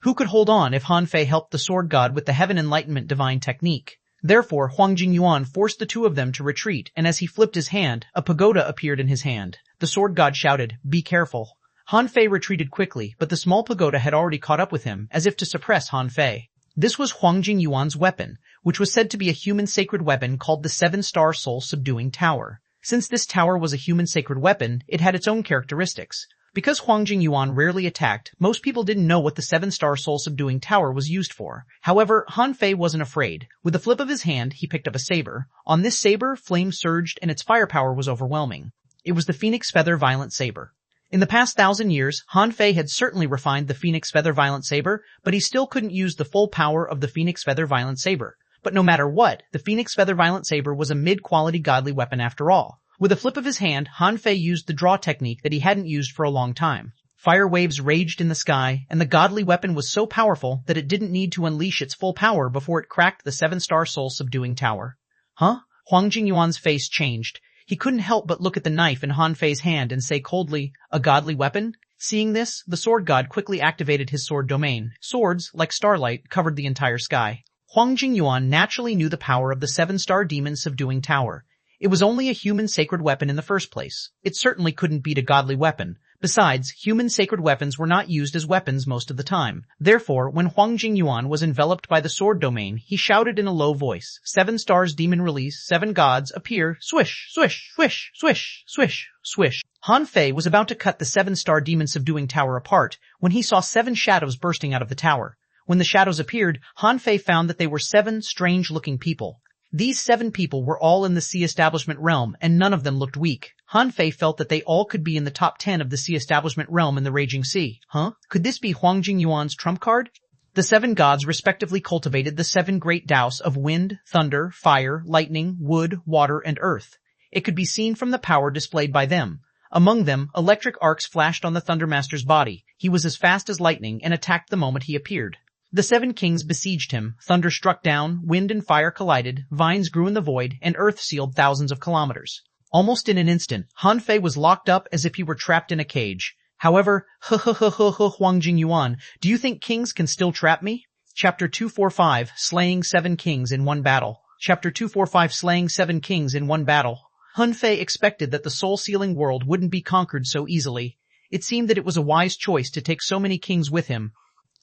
Who could hold on if Han Fei helped the sword god with the heaven enlightenment divine technique? Therefore, Huang Jingyuan forced the two of them to retreat, and as he flipped his hand, a pagoda appeared in his hand. The sword god shouted, "Be careful." Han Fei retreated quickly, but the small pagoda had already caught up with him, as if to suppress Han Fei. This was Huang Jingyuan's weapon, which was said to be a human sacred weapon called the 7-star soul-subduing tower. Since this tower was a human sacred weapon, it had its own characteristics. Because Huang Jingyuan rarely attacked, most people didn't know what the 7-star soul-subduing tower was used for. However, Han Fei wasn't afraid. With a flip of his hand, he picked up a saber. On this saber, flame surged and its firepower was overwhelming. It was the Phoenix Feather Violent Saber. In the past 1,000 years, Han Fei had certainly refined the Phoenix Feather Violent Saber, but he still couldn't use the full power of the Phoenix Feather Violent Saber. But no matter what, the Phoenix Feather Violent Saber was a mid-quality godly weapon after all. With a flip of his hand, Han Fei used the draw technique that he hadn't used for a long time. Fire waves raged in the sky, and the godly weapon was so powerful that it didn't need to unleash its full power before it cracked the 7-star soul-subduing tower. Huh? Huang Jingyuan's face changed. He couldn't help but look at the knife in Han Fei's hand and say coldly, "A godly weapon?" Seeing this, the sword god quickly activated his sword domain. Swords, like starlight, covered the entire sky. Huang Jingyuan naturally knew the power of the 7-star demon subduing tower. It was only a human sacred weapon in the first place. It certainly couldn't beat a godly weapon. Besides, human sacred weapons were not used as weapons most of the time. Therefore, when Huang Jingyuan was enveloped by the sword domain, he shouted in a low voice, 7 stars demon release, 7 gods appear, swish, swish, swish, swish, swish, swish. Han Fei was about to cut the 7-star demon subduing tower apart when he saw 7 shadows bursting out of the tower. When the shadows appeared, Han Fei found that they were 7 strange-looking people. These 7 people were all in the Sea Establishment realm, and none of them looked weak. Han Fei felt that they all could be in the top 10 of the Sea Establishment realm in the Raging Sea. Huh? Could this be Huang Jingyuan's trump card? The 7 gods respectively cultivated the 7 great Daos of wind, thunder, fire, lightning, wood, water, and earth. It could be seen from the power displayed by them. Among them, electric arcs flashed on the Thundermaster's body. He was as fast as lightning and attacked the moment he appeared. The 7 kings besieged him, thunder struck down, wind and fire collided, vines grew in the void, and earth sealed thousands of kilometers. Almost in an instant, Han Fei was locked up as if he were trapped in a cage. However, Huang Jingyuan, do you think kings can still trap me? Chapter 245, Slaying 7 Kings in One Battle. Chapter 245, Slaying 7 Kings in One Battle. Han Fei expected that the soul-sealing world wouldn't be conquered so easily. It seemed that it was a wise choice to take so many kings with him.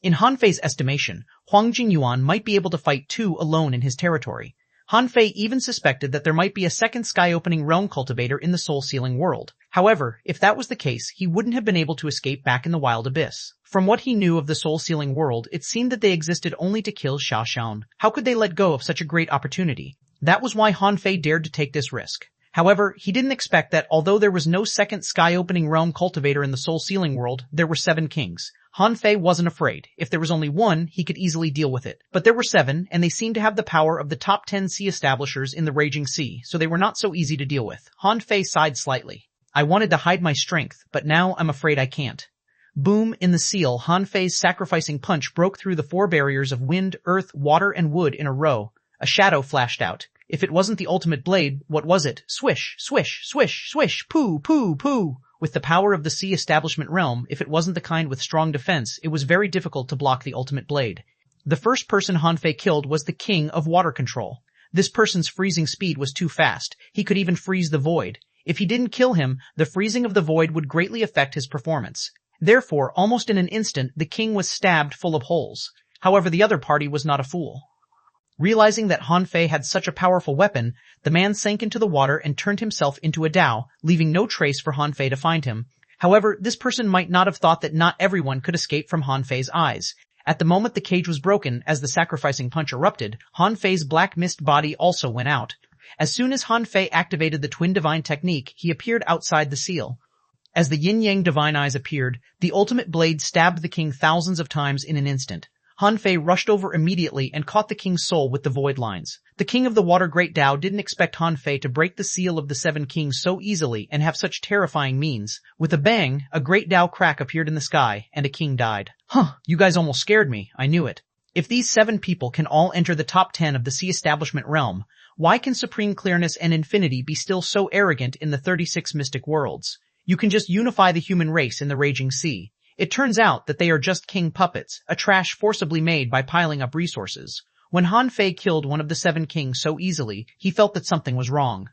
In Han Fei's estimation, Huang Jingyuan might be able to fight 2 alone in his territory. Han Fei even suspected that there might be a second sky-opening realm cultivator in the soul-sealing world. However, if that was the case, he wouldn't have been able to escape back in the wild abyss. From what he knew of the soul-sealing world, it seemed that they existed only to kill Xuanhuan. How could they let go of such a great opportunity? That was why Han Fei dared to take this risk. However, he didn't expect that although there was no second sky-opening realm cultivator in the soul-sealing world, there were 7 kings. Han Fei wasn't afraid. If there was only 1, he could easily deal with it. But there were 7, and they seemed to have the power of the top 10 sea establishers in the Raging Sea, so they were not so easy to deal with. Han Fei sighed slightly. I wanted to hide my strength, but now I'm afraid I can't. Boom! In the seal, Han Fei's sacrificing punch broke through the 4 barriers of wind, earth, water, and wood in a row. A shadow flashed out. If it wasn't the ultimate blade, what was it? Swish, swish, swish, swish, poo, poo, poo. With the power of the Sea Establishment realm, if it wasn't the kind with strong defense, it was very difficult to block the ultimate blade. The first person Han Fei killed was the King of Water Control. This person's freezing speed was too fast. He could even freeze the void. If he didn't kill him, the freezing of the void would greatly affect his performance. Therefore, almost in an instant, the king was stabbed full of holes. However, the other party was not a fool. Realizing that Han Fei had such a powerful weapon, the man sank into the water and turned himself into a Dao, leaving no trace for Han Fei to find him. However, this person might not have thought that not everyone could escape from Han Fei's eyes. At the moment the cage was broken, as the sacrificing punch erupted, Han Fei's black mist body also went out. As soon as Han Fei activated the Twin Divine technique, he appeared outside the seal. As the yin-yang divine eyes appeared, the ultimate blade stabbed the king thousands of times in an instant. Han Fei rushed over immediately and caught the king's soul with the void lines. The king of the water great Dao didn't expect Han Fei to break the seal of the 7 kings so easily and have such terrifying means. With a bang, a great Dao crack appeared in the sky, and a king died. You guys almost scared me, I knew it. If these 7 people can all enter the top 10 of the Sea Establishment realm, why can Supreme Clearness and Infinity be still so arrogant in the 36 mystic worlds? You can just unify the human race in the Raging Sea. It turns out that they are just king puppets, a trash forcibly made by piling up resources. When Han Fei killed one of the 7 kings so easily, he felt that something was wrong.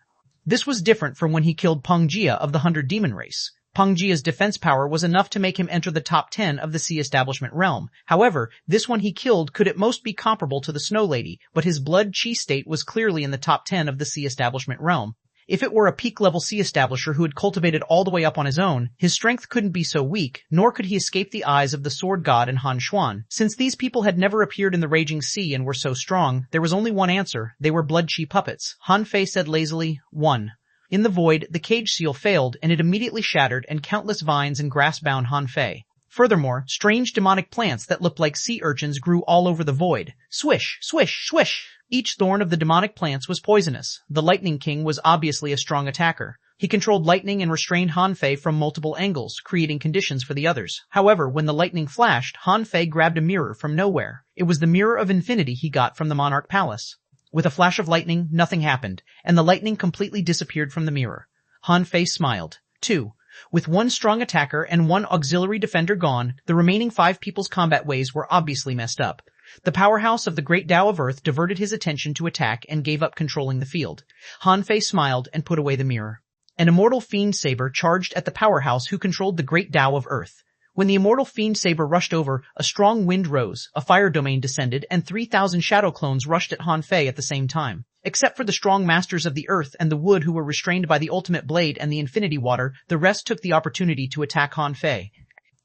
This was different from when he killed Peng Jia of the 100 Demon race. Peng Jia's defense power was enough to make him enter the top 10 of the Sea Establishment realm. However, this one he killed could at most be comparable to the Snow Lady, but his blood chi state was clearly in the top 10 of the Sea Establishment realm. If it were a peak-level sea establisher who had cultivated all the way up on his own, his strength couldn't be so weak, nor could he escape the eyes of the Sword God and Han Xuan. Since these people had never appeared in the Raging Sea and were so strong, there was only one answer. They were blood chi puppets. Han Fei said lazily, 1. In the void, the cage seal failed, and it immediately shattered, and countless vines and grass bound Han Fei. Furthermore, strange demonic plants that looked like sea urchins grew all over the void. Swish, swish, swish! Each thorn of the demonic plants was poisonous. The Lightning King was obviously a strong attacker. He controlled lightning and restrained Han Fei from multiple angles, creating conditions for the others. However, when the lightning flashed, Han Fei grabbed a mirror from nowhere. It was the mirror of infinity he got from the Monarch Palace. With a flash of lightning, nothing happened, and the lightning completely disappeared from the mirror. Han Fei smiled. 2. With one strong attacker and one auxiliary defender gone, the remaining 5 people's combat ways were obviously messed up. The powerhouse of the Great Tao of Earth diverted his attention to attack and gave up controlling the field. Han Fei smiled and put away the mirror. An immortal fiend saber charged at the powerhouse who controlled the Great Tao of Earth. When the immortal fiend saber rushed over, a strong wind rose, a fire domain descended, and 3,000 shadow clones rushed at Han Fei at the same time. Except for the strong masters of the earth and the wood who were restrained by the ultimate blade and the infinity water, the rest took the opportunity to attack Han Fei.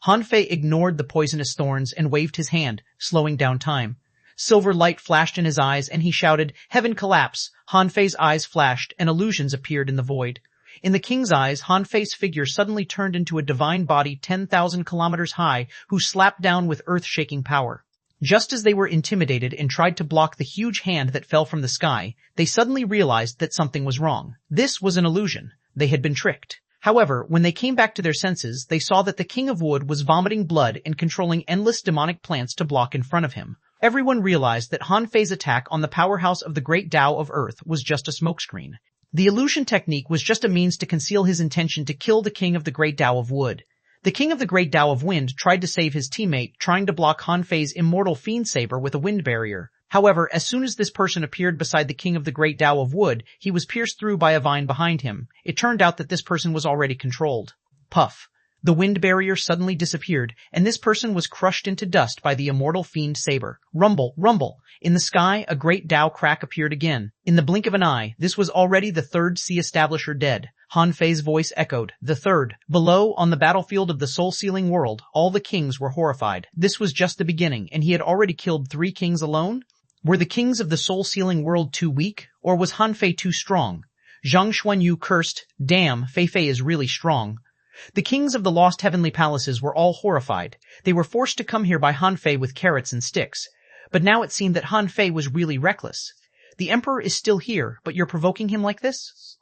Han Fei ignored the poisonous thorns and waved his hand, slowing down time. Silver light flashed in his eyes and he shouted, "Heaven collapse!" Han Fei's eyes flashed and illusions appeared in the void. In the king's eyes, Han Fei's figure suddenly turned into a divine body 10,000 kilometers high who slapped down with earth-shaking power. Just as they were intimidated and tried to block the huge hand that fell from the sky, they suddenly realized that something was wrong. This was an illusion. They had been tricked. However, when they came back to their senses, they saw that the King of Wood was vomiting blood and controlling endless demonic plants to block in front of him. Everyone realized that Han Fei's attack on the powerhouse of the Great Tao of Earth was just a smokescreen. The illusion technique was just a means to conceal his intention to kill the King of the Great Tao of Wood. The King of the Great Tao of Wind tried to save his teammate, trying to block Han Fei's immortal fiend saber with a wind barrier. However, as soon as this person appeared beside the King of the Great Tao of Wood, he was pierced through by a vine behind him. It turned out that this person was already controlled. Puff. The wind barrier suddenly disappeared, and this person was crushed into dust by the immortal fiend saber. Rumble, rumble. In the sky, a great Tao crack appeared again. In the blink of an eye, this was already the 3rd Sea Establisher dead. Han Fei's voice echoed, "The 3rd. Below, on the battlefield of the soul-sealing world, all the kings were horrified. This was just the beginning, and he had already killed 3 kings alone? Were the kings of the soul-sealing world too weak, or was Han Fei too strong? Zhang Xuanyu cursed, "Damn, Fei Fei is really strong." The kings of the lost heavenly palaces were all horrified. They were forced to come here by Han Fei with carrots and sticks. But now it seemed that Han Fei was really reckless. The emperor is still here, but you're provoking him like this?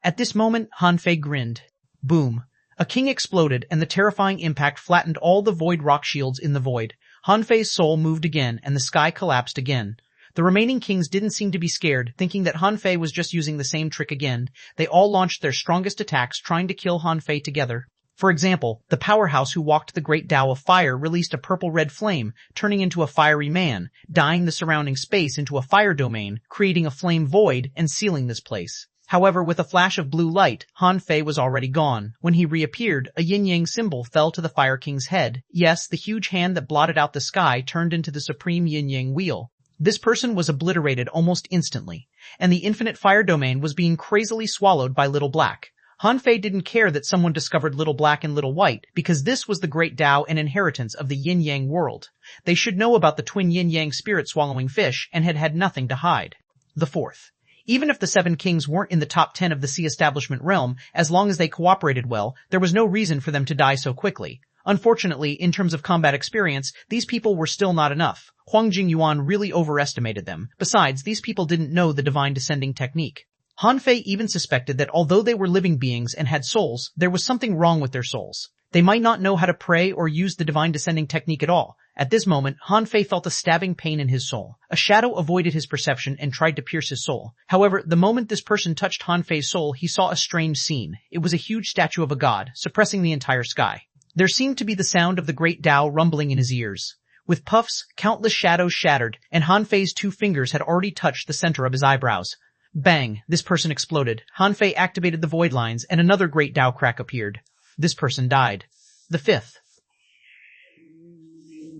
At this moment, Han Fei grinned. Boom. A king exploded, and the terrifying impact flattened all the void rock shields in the void. Han Fei's soul moved again, and the sky collapsed again. The remaining kings didn't seem to be scared, thinking that Han Fei was just using the same trick again. They all launched their strongest attacks, trying to kill Han Fei together. For example, the powerhouse who walked the Great Tao of Fire released a purple-red flame, turning into a fiery man, dyeing the surrounding space into a fire domain, creating a flame void, and sealing this place. However, with a flash of blue light, Han Fei was already gone. When he reappeared, a yin-yang symbol fell to the Fire King's head. Yes, the huge hand that blotted out the sky turned into the supreme yin-yang wheel. This person was obliterated almost instantly, and the infinite fire domain was being crazily swallowed by Little Black. Han Fei didn't care that someone discovered Little Black and Little White, because this was the Great Tao and inheritance of the yin-yang world. They should know about the twin yin-yang spirit-swallowing fish and had had nothing to hide. The 4th. Even if the 7 kings weren't in the top 10 of the Sea Establishment realm, as long as they cooperated well, there was no reason for them to die so quickly. Unfortunately, in terms of combat experience, these people were still not enough. Huang Jingyuan really overestimated them. Besides, these people didn't know the divine descending technique. Han Fei even suspected that although they were living beings and had souls, there was something wrong with their souls. They might not know how to pray or use the divine descending technique at all. At this moment, Han Fei felt a stabbing pain in his soul. A shadow avoided his perception and tried to pierce his soul. However, the moment this person touched Han Fei's soul, he saw a strange scene. It was a huge statue of a god, suppressing the entire sky. There seemed to be the sound of the Great Tao rumbling in his ears. With puffs, countless shadows shattered, and Han Fei's 2 fingers had already touched the center of his eyebrows. Bang! This person exploded. Han Fei activated the void lines, and another Great Tao crack appeared. This person died. The 5th.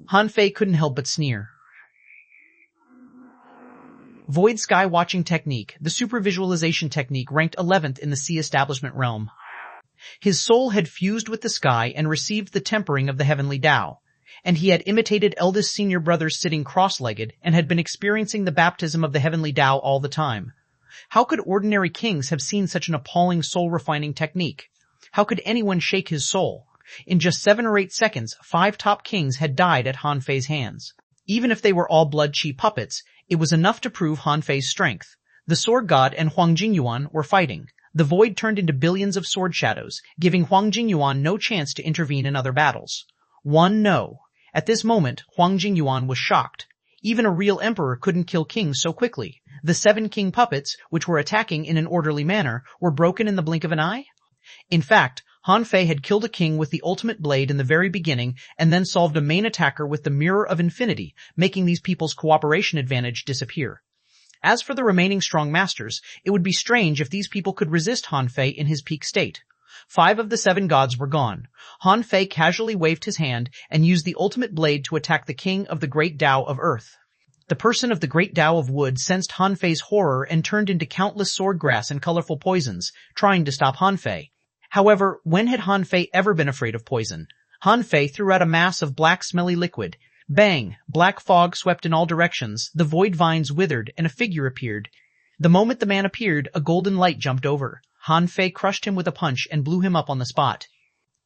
Han Fei couldn't help but sneer. Void Sky Watching Technique, the Super Visualization Technique, ranked 11th in the Sea Establishment realm. His soul had fused with the sky and received the tempering of the heavenly Tao, and he had imitated eldest senior brothers sitting cross-legged and had been experiencing the baptism of the heavenly Tao all the time. How could ordinary kings have seen such an appalling soul-refining technique? How could anyone shake his soul? In just 7 or 8 seconds, 5 top kings had died at Han Fei's hands. Even if they were all blood Qi puppets, it was enough to prove Han Fei's strength. The sword god and Huang Jingyuan were fighting. The void turned into billions of sword shadows, giving Huang Jingyuan no chance to intervene in other battles. No. At this moment, Huang Jingyuan was shocked. Even a real emperor couldn't kill kings so quickly. The 7 king puppets, which were attacking in an orderly manner, were broken in the blink of an eye? In fact, Han Fei had killed a king with the ultimate blade in the very beginning and then solved a main attacker with the Mirror of Infinity, making these people's cooperation advantage disappear. As for the remaining strong masters, it would be strange if these people could resist Han Fei in his peak state. 5 of the 7 gods were gone. Han Fei casually waved his hand and used the ultimate blade to attack the king of the Great Tao of Earth. The person of the Great Tao of Wood sensed Han Fei's horror and turned into countless swordgrass and colorful poisons, trying to stop Han Fei. However, when had Han Fei ever been afraid of poison? Han Fei threw out a mass of black smelly liquid. Bang! Black fog swept in all directions, the void vines withered, and a figure appeared. The moment the man appeared, a golden light jumped over. Han Fei crushed him with a punch and blew him up on the spot.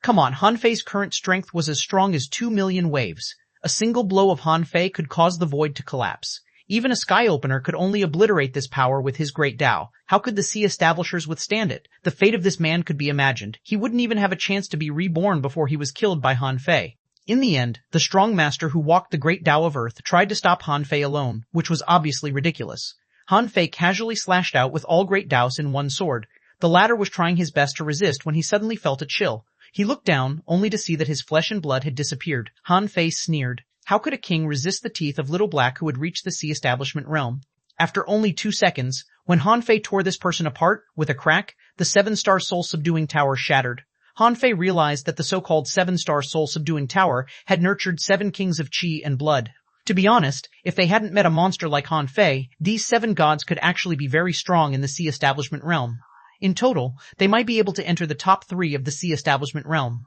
Come on, Han Fei's current strength was as strong as 2 million waves. A single blow of Han Fei could cause the void to collapse. Even a sky opener could only obliterate this power with his great Tao. How could the sea establishers withstand it? The fate of this man could be imagined. He wouldn't even have a chance to be reborn before he was killed by Han Fei. In the end, the strong master who walked the Great Tao of Earth tried to stop Han Fei alone, which was obviously ridiculous. Han Fei casually slashed out with all Great Taos in one sword. The latter was trying his best to resist when he suddenly felt a chill. He looked down, only to see that his flesh and blood had disappeared. Han Fei sneered. How could a king resist the teeth of Little Black who had reached the sea establishment realm? After only 2 seconds, when Han Fei tore this person apart, with a crack, the 7-star soul-subduing tower shattered. Han Fei realized that the so-called 7-star soul-subduing tower had nurtured 7 kings of Qi and blood. To be honest, if they hadn't met a monster like Han Fei, these 7 gods could actually be very strong in the sea establishment realm. In total, they might be able to enter the top 3 of the sea establishment realm.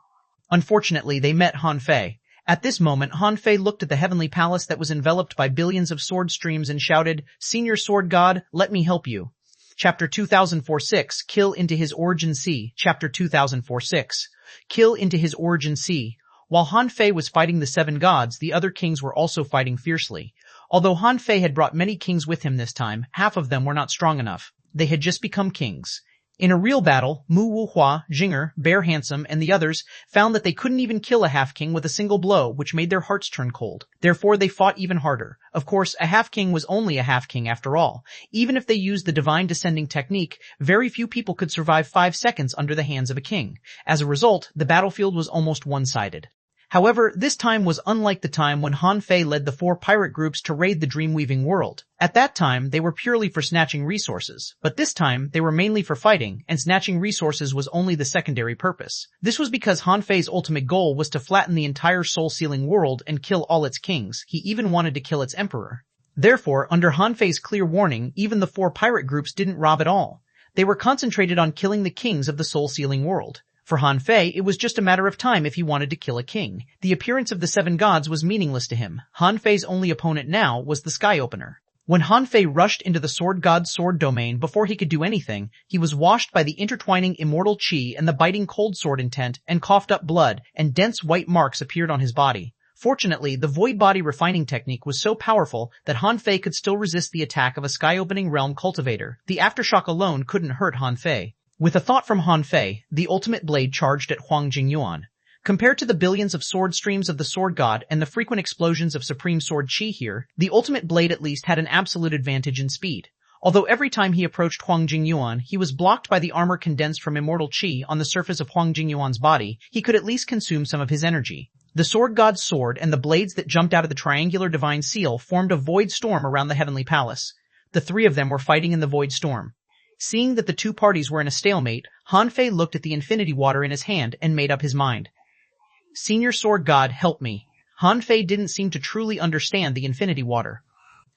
Unfortunately, they met Han Fei. At this moment, Han Fei looked at the heavenly palace that was enveloped by billions of sword streams and shouted, "Senior Sword God, let me help you." Chapter 2004-6, Kill into his origin sea. Chapter 2004-6, Kill into his origin sea. While Han Fei was fighting the 7 gods, the other kings were also fighting fiercely. Although Han Fei had brought many kings with him this time, half of them were not strong enough. They had just become kings. In a real battle, Mu Wuhua, Jinger, Bear Handsome, and the others found that they couldn't even kill a half-king with a single blow, which made their hearts turn cold. Therefore, they fought even harder. Of course, a half-king was only a half-king after all. Even if they used the divine descending technique, very few people could survive 5 seconds under the hands of a king. As a result, the battlefield was almost one-sided. However, this time was unlike the time when Han Fei led the 4 pirate groups to raid the dream-weaving world. At that time, they were purely for snatching resources, but this time, they were mainly for fighting, and snatching resources was only the secondary purpose. This was because Han Fei's ultimate goal was to flatten the entire soul-sealing world and kill all its kings. He even wanted to kill its emperor. Therefore, under Han Fei's clear warning, even the 4 pirate groups didn't rob at all. They were concentrated on killing the kings of the soul-sealing world. For Han Fei, it was just a matter of time if he wanted to kill a king. The appearance of the 7 gods was meaningless to him. Han Fei's only opponent now was the Sky Opener. When Han Fei rushed into the sword god's sword domain before he could do anything, he was washed by the intertwining immortal Qi and the biting cold sword intent and coughed up blood, and dense white marks appeared on his body. Fortunately, the void body refining technique was so powerful that Han Fei could still resist the attack of a sky-opening realm cultivator. The aftershock alone couldn't hurt Han Fei. With a thought from Han Fei, the ultimate blade charged at Huang Jingyuan. Compared to the billions of sword streams of the sword god and the frequent explosions of supreme sword Qi here, the ultimate blade at least had an absolute advantage in speed. Although every time he approached Huang Jingyuan, he was blocked by the armor condensed from immortal Qi on the surface of Huang Jingyuan's body, he could at least consume some of his energy. The sword god's sword and the blades that jumped out of the triangular divine seal formed a void storm around the heavenly palace. The 3 of them were fighting in the void storm. Seeing that the 2 parties were in a stalemate, Han Fei looked at the infinity water in his hand and made up his mind. Senior Sword God, help me. Han Fei didn't seem to truly understand the infinity water.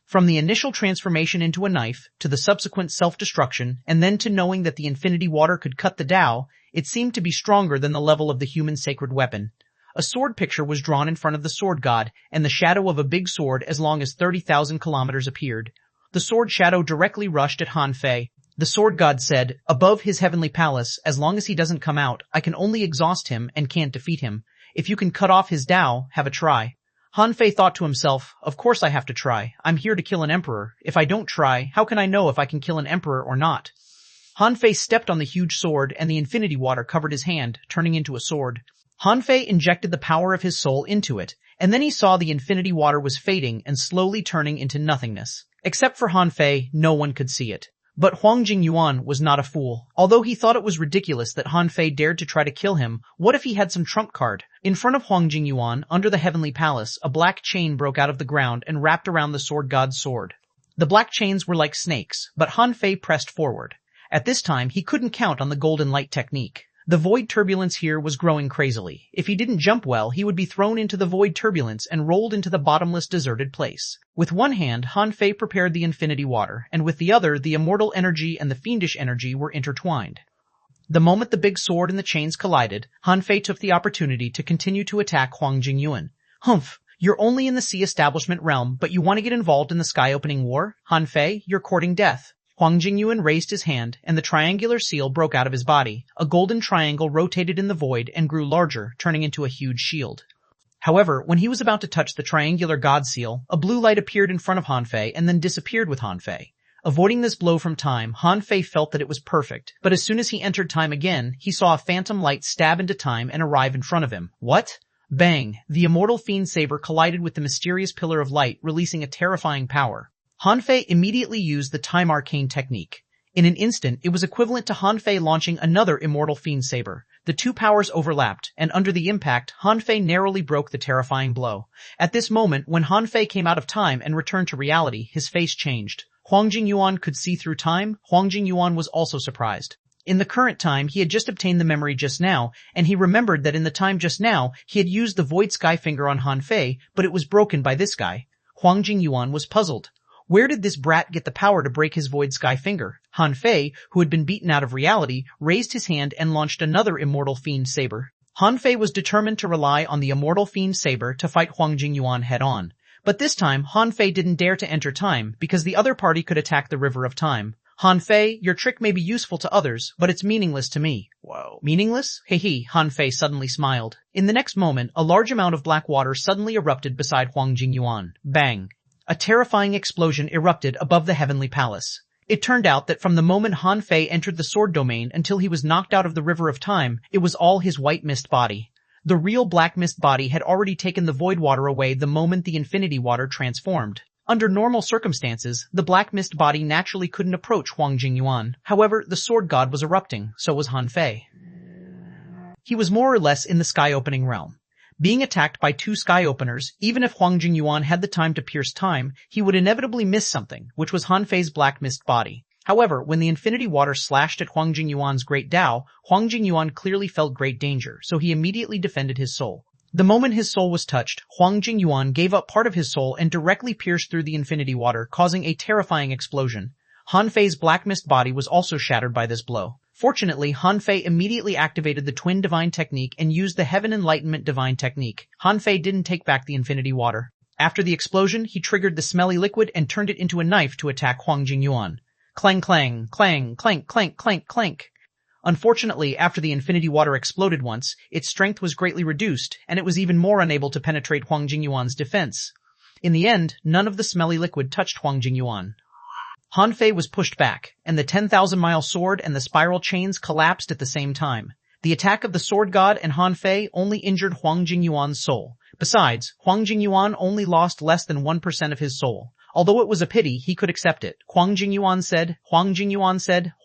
From the initial transformation into a knife, to the subsequent self-destruction, and then to knowing that the infinity water could cut the Tao, it seemed to be stronger than the level of the human sacred weapon. A sword picture was drawn in front of the sword god, and the shadow of a big sword as long as 30,000 kilometers appeared. The sword shadow directly rushed at Han Fei. The sword god said, above his heavenly palace, as long as he doesn't come out, I can only exhaust him and can't defeat him. If you can cut off his Tao, have a try. Han Fei thought to himself, of course I have to try. I'm here to kill an emperor. If I don't try, how can I know if I can kill an emperor or not? Han Fei stepped on the huge sword and the infinity water covered his hand, turning into a sword. Han Fei injected the power of his soul into it, and then he saw the infinity water was fading and slowly turning into nothingness. Except for Han Fei, no one could see it. But Huang Jingyuan was not a fool. Although he thought it was ridiculous that Han Fei dared to try to kill him, what if he had some trump card? In front of Huang Jingyuan, under the heavenly palace, a black chain broke out of the ground and wrapped around the sword god's sword. The black chains were like snakes, but Han Fei pressed forward. At this time, he couldn't count on the golden light technique. The void turbulence here was growing crazily. If he didn't jump well, he would be thrown into the void turbulence and rolled into the bottomless deserted place. With one hand, Han Fei prepared the infinity water, and with the other, the immortal energy and the fiendish energy were intertwined. The moment the big sword and the chains collided, Han Fei took the opportunity to continue to attack Huang Jingyuan. Humph! You're only in the sea establishment realm, but you want to get involved in the sky-opening war? Han Fei, you're courting death. Huang Jingyuan raised his hand, and the triangular seal broke out of his body. A golden triangle rotated in the void and grew larger, turning into a huge shield. However, when he was about to touch the triangular god seal, a blue light appeared in front of Han Fei and then disappeared with Han Fei. Avoiding this blow from time, Han Fei felt that it was perfect, but as soon as he entered time again, he saw a phantom light stab into time and arrive in front of him. What? Bang! The immortal fiend saber collided with the mysterious pillar of light, releasing a terrifying power. Han Fei immediately used the time arcane technique. In an instant, it was equivalent to Han Fei launching another immortal fiend saber. The two powers overlapped, and under the impact, Han Fei narrowly broke the terrifying blow. At this moment, when Han Fei came out of time and returned to reality, his face changed. Huang Jingyuan could see through time. Huang Jingyuan was also surprised. In the current time, he had just obtained the memory just now, and he remembered that in the time just now, he had used the Void Sky Finger on Han Fei, but it was broken by this guy. Huang Jingyuan was puzzled. Where did this brat get the power to break his Void Sky Finger? Han Fei, who had been beaten out of reality, raised his hand and launched another immortal fiend saber. Han Fei was determined to rely on the immortal fiend saber to fight Huang Jingyuan head-on. But this time, Han Fei didn't dare to enter time, because the other party could attack the River of Time. Han Fei, your trick may be useful to others, but it's meaningless to me. Whoa. Meaningless? Hee, Han Fei suddenly smiled. In the next moment, a large amount of black water suddenly erupted beside Huang Jingyuan. Bang! A terrifying explosion erupted above the heavenly palace. It turned out that from the moment Han Fei entered the sword domain until he was knocked out of the River of Time, it was all his white mist body. The real black mist body had already taken the void water away the moment the infinity water transformed. Under normal circumstances, the black mist body naturally couldn't approach Huang Jingyuan. However, the sword god was erupting, so was Han Fei. He was more or less in the sky-opening realm. Being attacked by two sky openers, even if Huang Jingyuan had the time to pierce time, he would inevitably miss something, which was Han Fei's black mist body. However, when the infinity water slashed at Huang Jingyuan's great Tao, Huang Jingyuan clearly felt great danger, so he immediately defended his soul. The moment his soul was touched, Huang Jingyuan gave up part of his soul and directly pierced through the infinity water, causing a terrifying explosion. Han Fei's black mist body was also shattered by this blow. Fortunately, Han Fei immediately activated the Twin Divine Technique and used the Heaven Enlightenment Divine Technique. Han Fei didn't take back the infinity water. After the explosion, he triggered the smelly liquid and turned it into a knife to attack Huang Jingyuan. Clang clang, clang, clank, clank, clank, clank. Unfortunately, after the infinity water exploded once, its strength was greatly reduced, and it was even more unable to penetrate Huang Jingyuan's defense. In the end, none of the smelly liquid touched Huang Jingyuan. Han Fei was pushed back, and the 10,000-mile sword and the spiral chains collapsed at the same time. The attack of the sword god and Han Fei only injured Huang Jingyuan's soul. Besides, Huang Jingyuan only lost less than 1% of his soul. Although it was a pity, he could accept it. Huang Jingyuan said,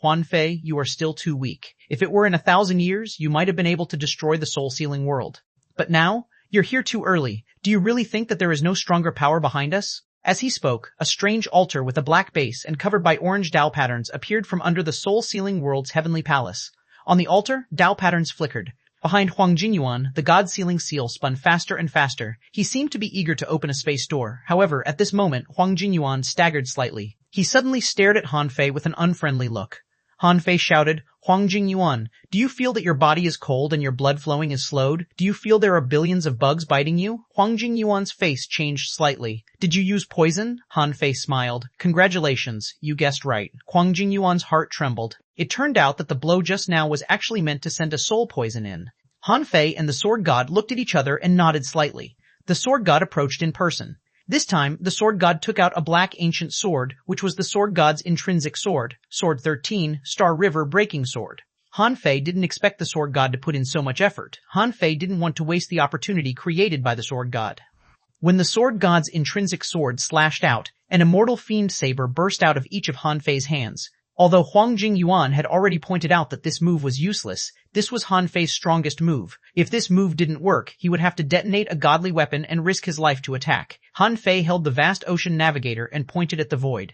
Han Fei, you are still too weak. If it were in 1,000 years, you might have been able to destroy the soul-sealing world. But now, you're here too early. Do you really think that there is no stronger power behind us? As he spoke, a strange altar with a black base and covered by orange Tao patterns appeared from under the soul-sealing world's heavenly palace. On the altar, Tao patterns flickered. Behind Huang Jingyuan, the god-sealing seal spun faster and faster. He seemed to be eager to open a space door. However, at this moment, Huang Jingyuan staggered slightly. He suddenly stared at Han Fei with an unfriendly look. Han Fei shouted. Huang Jingyuan, do you feel that your body is cold and your blood flowing is slowed? Do you feel there are billions of bugs biting you? Huang Jingyuan's face changed slightly. Did you use poison? Han Fei smiled. Congratulations, you guessed right. Huang Jingyuan's heart trembled. It turned out that the blow just now was actually meant to send a soul poison in. Han Fei and the sword god looked at each other and nodded slightly. The sword god approached in person. This time, the sword god took out a black ancient sword, which was the sword god's intrinsic sword, Sword 13, Star River Breaking Sword. Han Fei didn't expect the sword god to put in so much effort. Han Fei didn't want to waste the opportunity created by the sword god. When the sword god's intrinsic sword slashed out, an immortal fiend saber burst out of each of Han Fei's hands. Although Huang Jingyuan had already pointed out that this move was useless, this was Han Fei's strongest move. If this move didn't work, he would have to detonate a godly weapon and risk his life to attack. Han Fei held the vast ocean navigator and pointed at the void.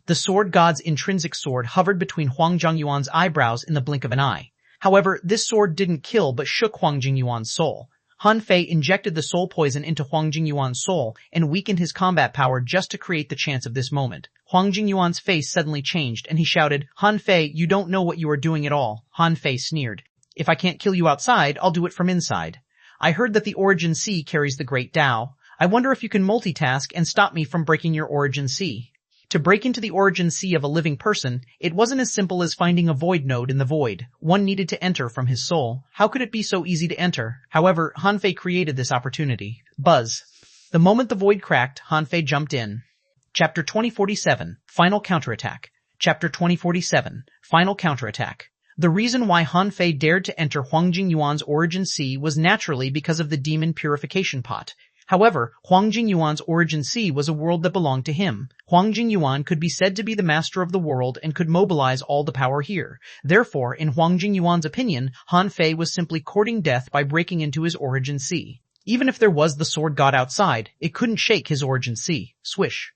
The sword god's intrinsic sword hovered between Huang Jingyuan's eyebrows in the blink of an eye. However, this sword didn't kill but shook Huang Jingyuan's soul. Han Fei injected the soul poison into Huang Jingyuan's soul and weakened his combat power just to create the chance of this moment. Huang Jingyuan's face suddenly changed and he shouted, Han Fei, you don't know what you are doing at all. Han Fei sneered. If I can't kill you outside, I'll do it from inside. I heard that the Origin Sea carries the Great Tao. I wonder if you can multitask and stop me from breaking your Origin Sea. To break into the Origin Sea of a living person, it wasn't as simple as finding a void node in the void. One needed to enter from his soul. How could it be so easy to enter? However, Han Fei created this opportunity. Buzz. The moment the void cracked, Han Fei jumped in. Chapter 2047, Final Counterattack. Chapter 2047, Final Counterattack. The reason why Han Fei dared to enter Huang Jingyuan's Origin Sea was naturally because of the demon purification pot. However, Huang Jingyuan's Origin Sea was a world that belonged to him. Huang Jingyuan could be said to be the master of the world and could mobilize all the power here. Therefore, in Huang Jingyuan's opinion, Han Fei was simply courting death by breaking into his Origin Sea. Even if there was the sword god outside, it couldn't shake his Origin Sea. Swish.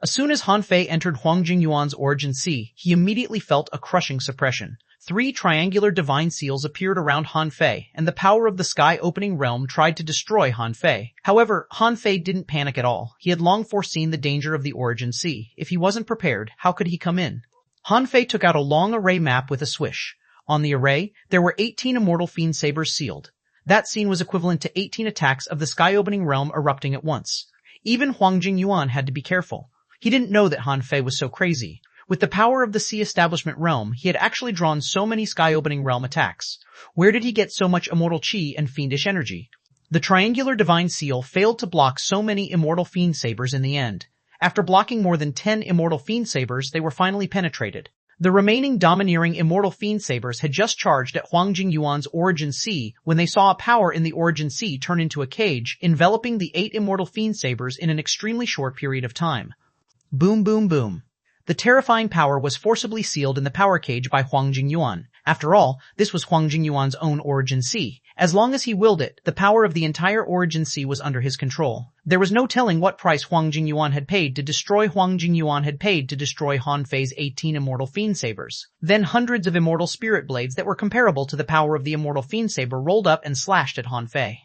As soon as Han Fei entered Huang Jingyuan's Origin Sea, he immediately felt a crushing suppression. 3 triangular divine seals appeared around Han Fei, and the power of the sky-opening realm tried to destroy Han Fei. However, Han Fei didn't panic at all. He had long foreseen the danger of the Origin Sea. If he wasn't prepared, how could he come in? Han Fei took out a long array map with a swish. On the array, there were 18 immortal fiend sabers sealed. That scene was equivalent to 18 attacks of the sky-opening realm erupting at once. Even Huang Jingyuan had to be careful. He didn't know that Han Fei was so crazy. With the power of the Sea Establishment realm, he had actually drawn so many sky-opening realm attacks. Where did he get so much immortal chi and fiendish energy? The triangular divine seal failed to block so many immortal fiend sabers in the end. After blocking more than 10 immortal fiend sabers, they were finally penetrated. The remaining domineering immortal fiend sabers had just charged at Huang Jingyuan's Origin Sea when they saw a power in the Origin Sea turn into a cage, enveloping the 8 immortal fiend sabers in an extremely short period of time. Boom boom boom. The terrifying power was forcibly sealed in the power cage by Huang Jingyuan. After all, this was Huang Jingyuan's own Origin Sea. As long as he willed it, the power of the entire Origin Sea was under his control. There was no telling what price Huang Jingyuan had paid to destroy Han Fei's 18 immortal fiend sabers. Then hundreds of immortal spirit blades that were comparable to the power of the immortal fiend saber rolled up and slashed at Han Fei.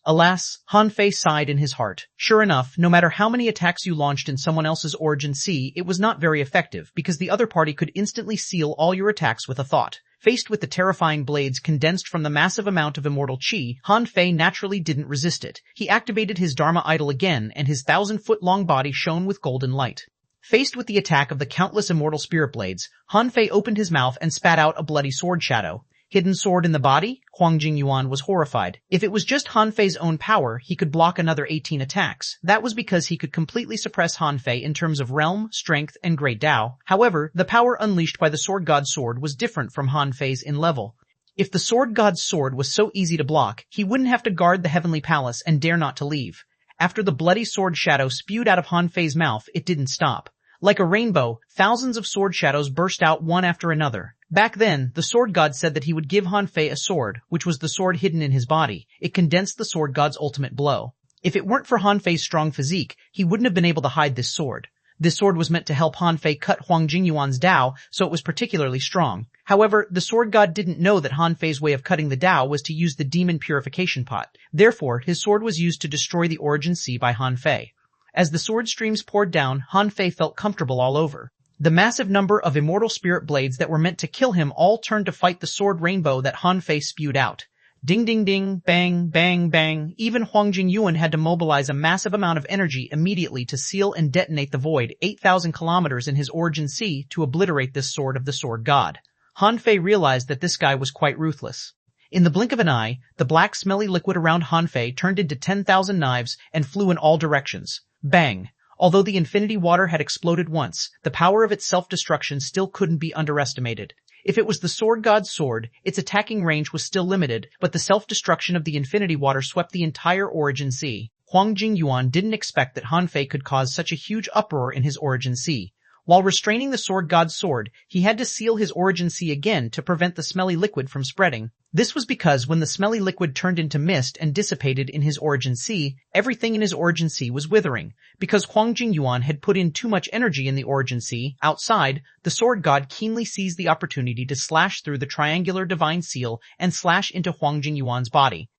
Alas, Han Fei sighed in his heart. Sure enough, no matter how many attacks you launched in someone else's Origin Sea, it was not very effective because the other party could instantly seal all your attacks with a thought. Faced with the terrifying blades condensed from the massive amount of immortal chi, Han Fei naturally didn't resist it. He activated his Dharma idol again and his 1,000-foot-long body shone with golden light. Faced with the attack of the countless immortal spirit blades, Han Fei opened his mouth and spat out a bloody sword shadow. Hidden sword in the body? Huang Jingyuan was horrified. If it was just Han Fei's own power, he could block another 18 attacks. That was because he could completely suppress Han Fei in terms of realm, strength, and great Tao. However, the power unleashed by the sword god's sword was different from Han Fei's in level. If the sword god's sword was so easy to block, he wouldn't have to guard the heavenly palace and dare not to leave. After the bloody sword shadow spewed out of Han Fei's mouth, it didn't stop. Like a rainbow, thousands of sword shadows burst out one after another. Back then, the sword god said that he would give Han Fei a sword, which was the sword hidden in his body. It condensed the sword god's ultimate blow. If it weren't for Han Fei's strong physique, he wouldn't have been able to hide this sword. This sword was meant to help Han Fei cut Huang Jingyuan's Tao, so it was particularly strong. However, the sword god didn't know that Han Fei's way of cutting the Tao was to use the demon purification pot. Therefore, his sword was used to destroy the Origin Sea by Han Fei. As the sword streams poured down, Han Fei felt comfortable all over. The massive number of immortal spirit blades that were meant to kill him all turned to fight the sword rainbow that Han Fei spewed out. Ding ding ding, bang, bang, bang. Even Huang Jingyuan had to mobilize a massive amount of energy immediately to seal and detonate the void 8,000 kilometers in his origin sea to obliterate this sword of the sword god. Han Fei realized that this guy was quite ruthless. In the blink of an eye, the black smelly liquid around Han Fei turned into 10,000 knives and flew in all directions. Bang! Although the infinity water had exploded once, the power of its self-destruction still couldn't be underestimated. If it was the sword god's sword, its attacking range was still limited, but the self-destruction of the infinity water swept the entire origin sea. Huang Jingyuan didn't expect that Han Fei could cause such a huge uproar in his origin sea. While restraining the sword god's sword, he had to seal his origin sea again to prevent the smelly liquid from spreading. This was because when the smelly liquid turned into mist and dissipated in his origin sea, everything in his origin sea was withering. Because Huang Jingyuan had put in too much energy in the origin sea, outside, the sword god keenly seized the opportunity to slash through the triangular divine seal and slash into Huang Jingyuan's body.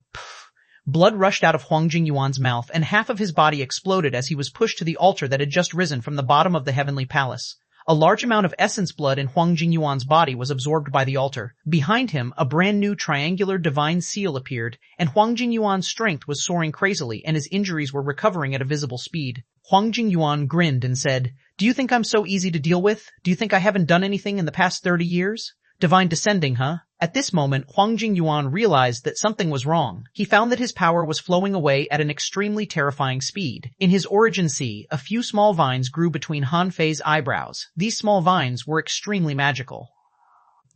Blood rushed out of Huang Jingyuan's mouth and half of his body exploded as he was pushed to the altar that had just risen from the bottom of the heavenly palace. A large amount of essence blood in Huang Jingyuan's body was absorbed by the altar. Behind him, a brand new triangular divine seal appeared, and Huang Jingyuan's strength was soaring crazily and his injuries were recovering at a visible speed. Huang Jingyuan grinned and said, "Do you think I'm so easy to deal with? Do you think I haven't done anything in the past 30 years? Divine descending, huh?" At this moment, Huang Jingyuan realized that something was wrong. He found that his power was flowing away at an extremely terrifying speed. In his origin sea, a few small vines grew between Han Fei's eyebrows. These small vines were extremely magical.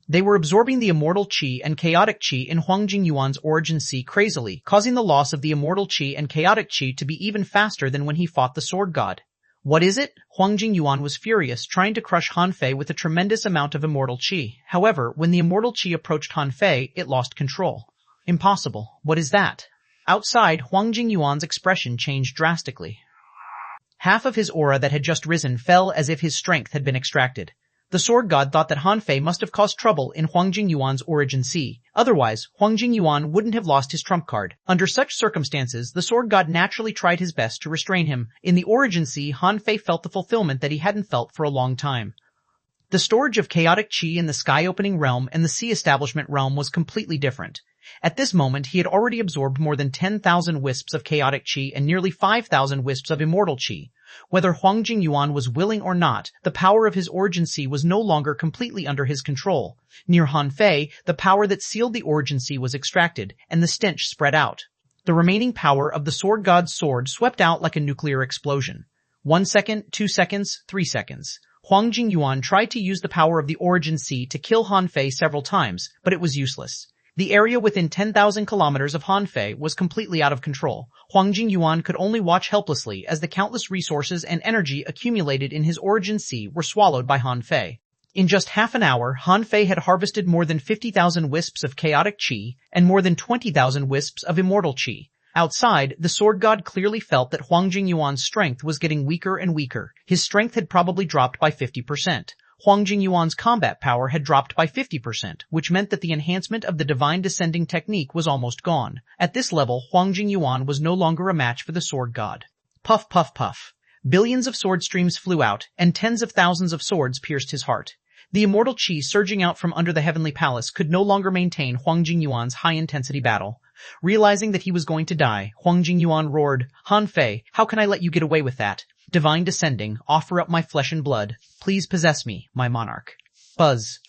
They were absorbing the immortal qi and chaotic qi in Huang Jingyuan's origin sea crazily, causing the loss of the immortal qi and chaotic qi to be even faster than when he fought the sword god. What is it? Huang Jingyuan was furious, trying to crush Han Fei with a tremendous amount of immortal qi. However, when the immortal qi approached Han Fei, it lost control. Impossible. What is that? Outside, Huang Jingyuan's expression changed drastically. Half of his aura that had just risen fell as if his strength had been extracted. The sword god thought that Han Fei must have caused trouble in Huang Jingyuan's origin sea. Otherwise, Huang Jingyuan wouldn't have lost his trump card. Under such circumstances, the sword god naturally tried his best to restrain him. In the origin sea, Han Fei felt the fulfillment that he hadn't felt for a long time. The storage of chaotic qi in the sky-opening realm and the sea establishment realm was completely different. At this moment, he had already absorbed more than 10,000 wisps of chaotic qi and nearly 5,000 wisps of immortal qi. Whether Huang Jingyuan was willing or not, the power of his origin sea was no longer completely under his control. Near Han Fei, the power that sealed the origin sea was extracted, and the stench spread out. The remaining power of the sword god's sword swept out like a nuclear explosion. 1 second, 2 seconds, 3 seconds. Huang Jingyuan tried to use the power of the origin sea to kill Han Fei several times, but it was useless. The area within 10,000 kilometers of Han Fei was completely out of control. Huang Jingyuan could only watch helplessly as the countless resources and energy accumulated in his origin sea were swallowed by Han Fei. In just half an hour, Han Fei had harvested more than 50,000 wisps of chaotic qi and more than 20,000 wisps of immortal qi. Outside, the sword god clearly felt that Huang Jingyuan's strength was getting weaker and weaker. His strength had probably dropped by 50%. Huang Jingyuan's combat power had dropped by 50%, which meant that the enhancement of the divine descending technique was almost gone. At this level, Huang Jingyuan was no longer a match for the sword god. Puff, puff, puff. Billions of sword streams flew out, and tens of thousands of swords pierced his heart. The immortal qi surging out from under the heavenly palace could no longer maintain Huang Jingyuan's high-intensity battle. Realizing that he was going to die, Huang Jingyuan roared, "Han Fei, how can I let you get away with that? Divine descending, offer up my flesh and blood. Please possess me, my monarch." Buzz.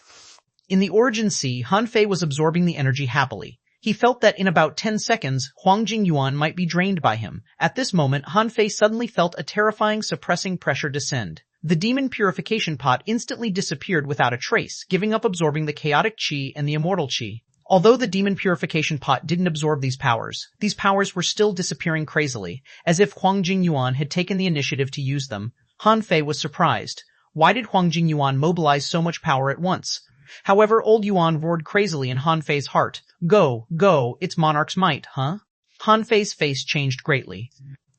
In the origin sea, Han Fei was absorbing the energy happily. He felt that in about 10 seconds, Huang Jingyuan might be drained by him. At this moment, Han Fei suddenly felt a terrifying suppressing pressure descend. The demon purification pot instantly disappeared without a trace, giving up absorbing the chaotic qi and the immortal qi. Although the demon purification pot didn't absorb these powers were still disappearing crazily, as if Huang Jingyuan had taken the initiative to use them. Han Fei was surprised. Why did Huang Jingyuan mobilize so much power at once? However, old Yuan roared crazily in Han Fei's heart. Go, go, it's monarch's might, huh? Han Fei's face changed greatly.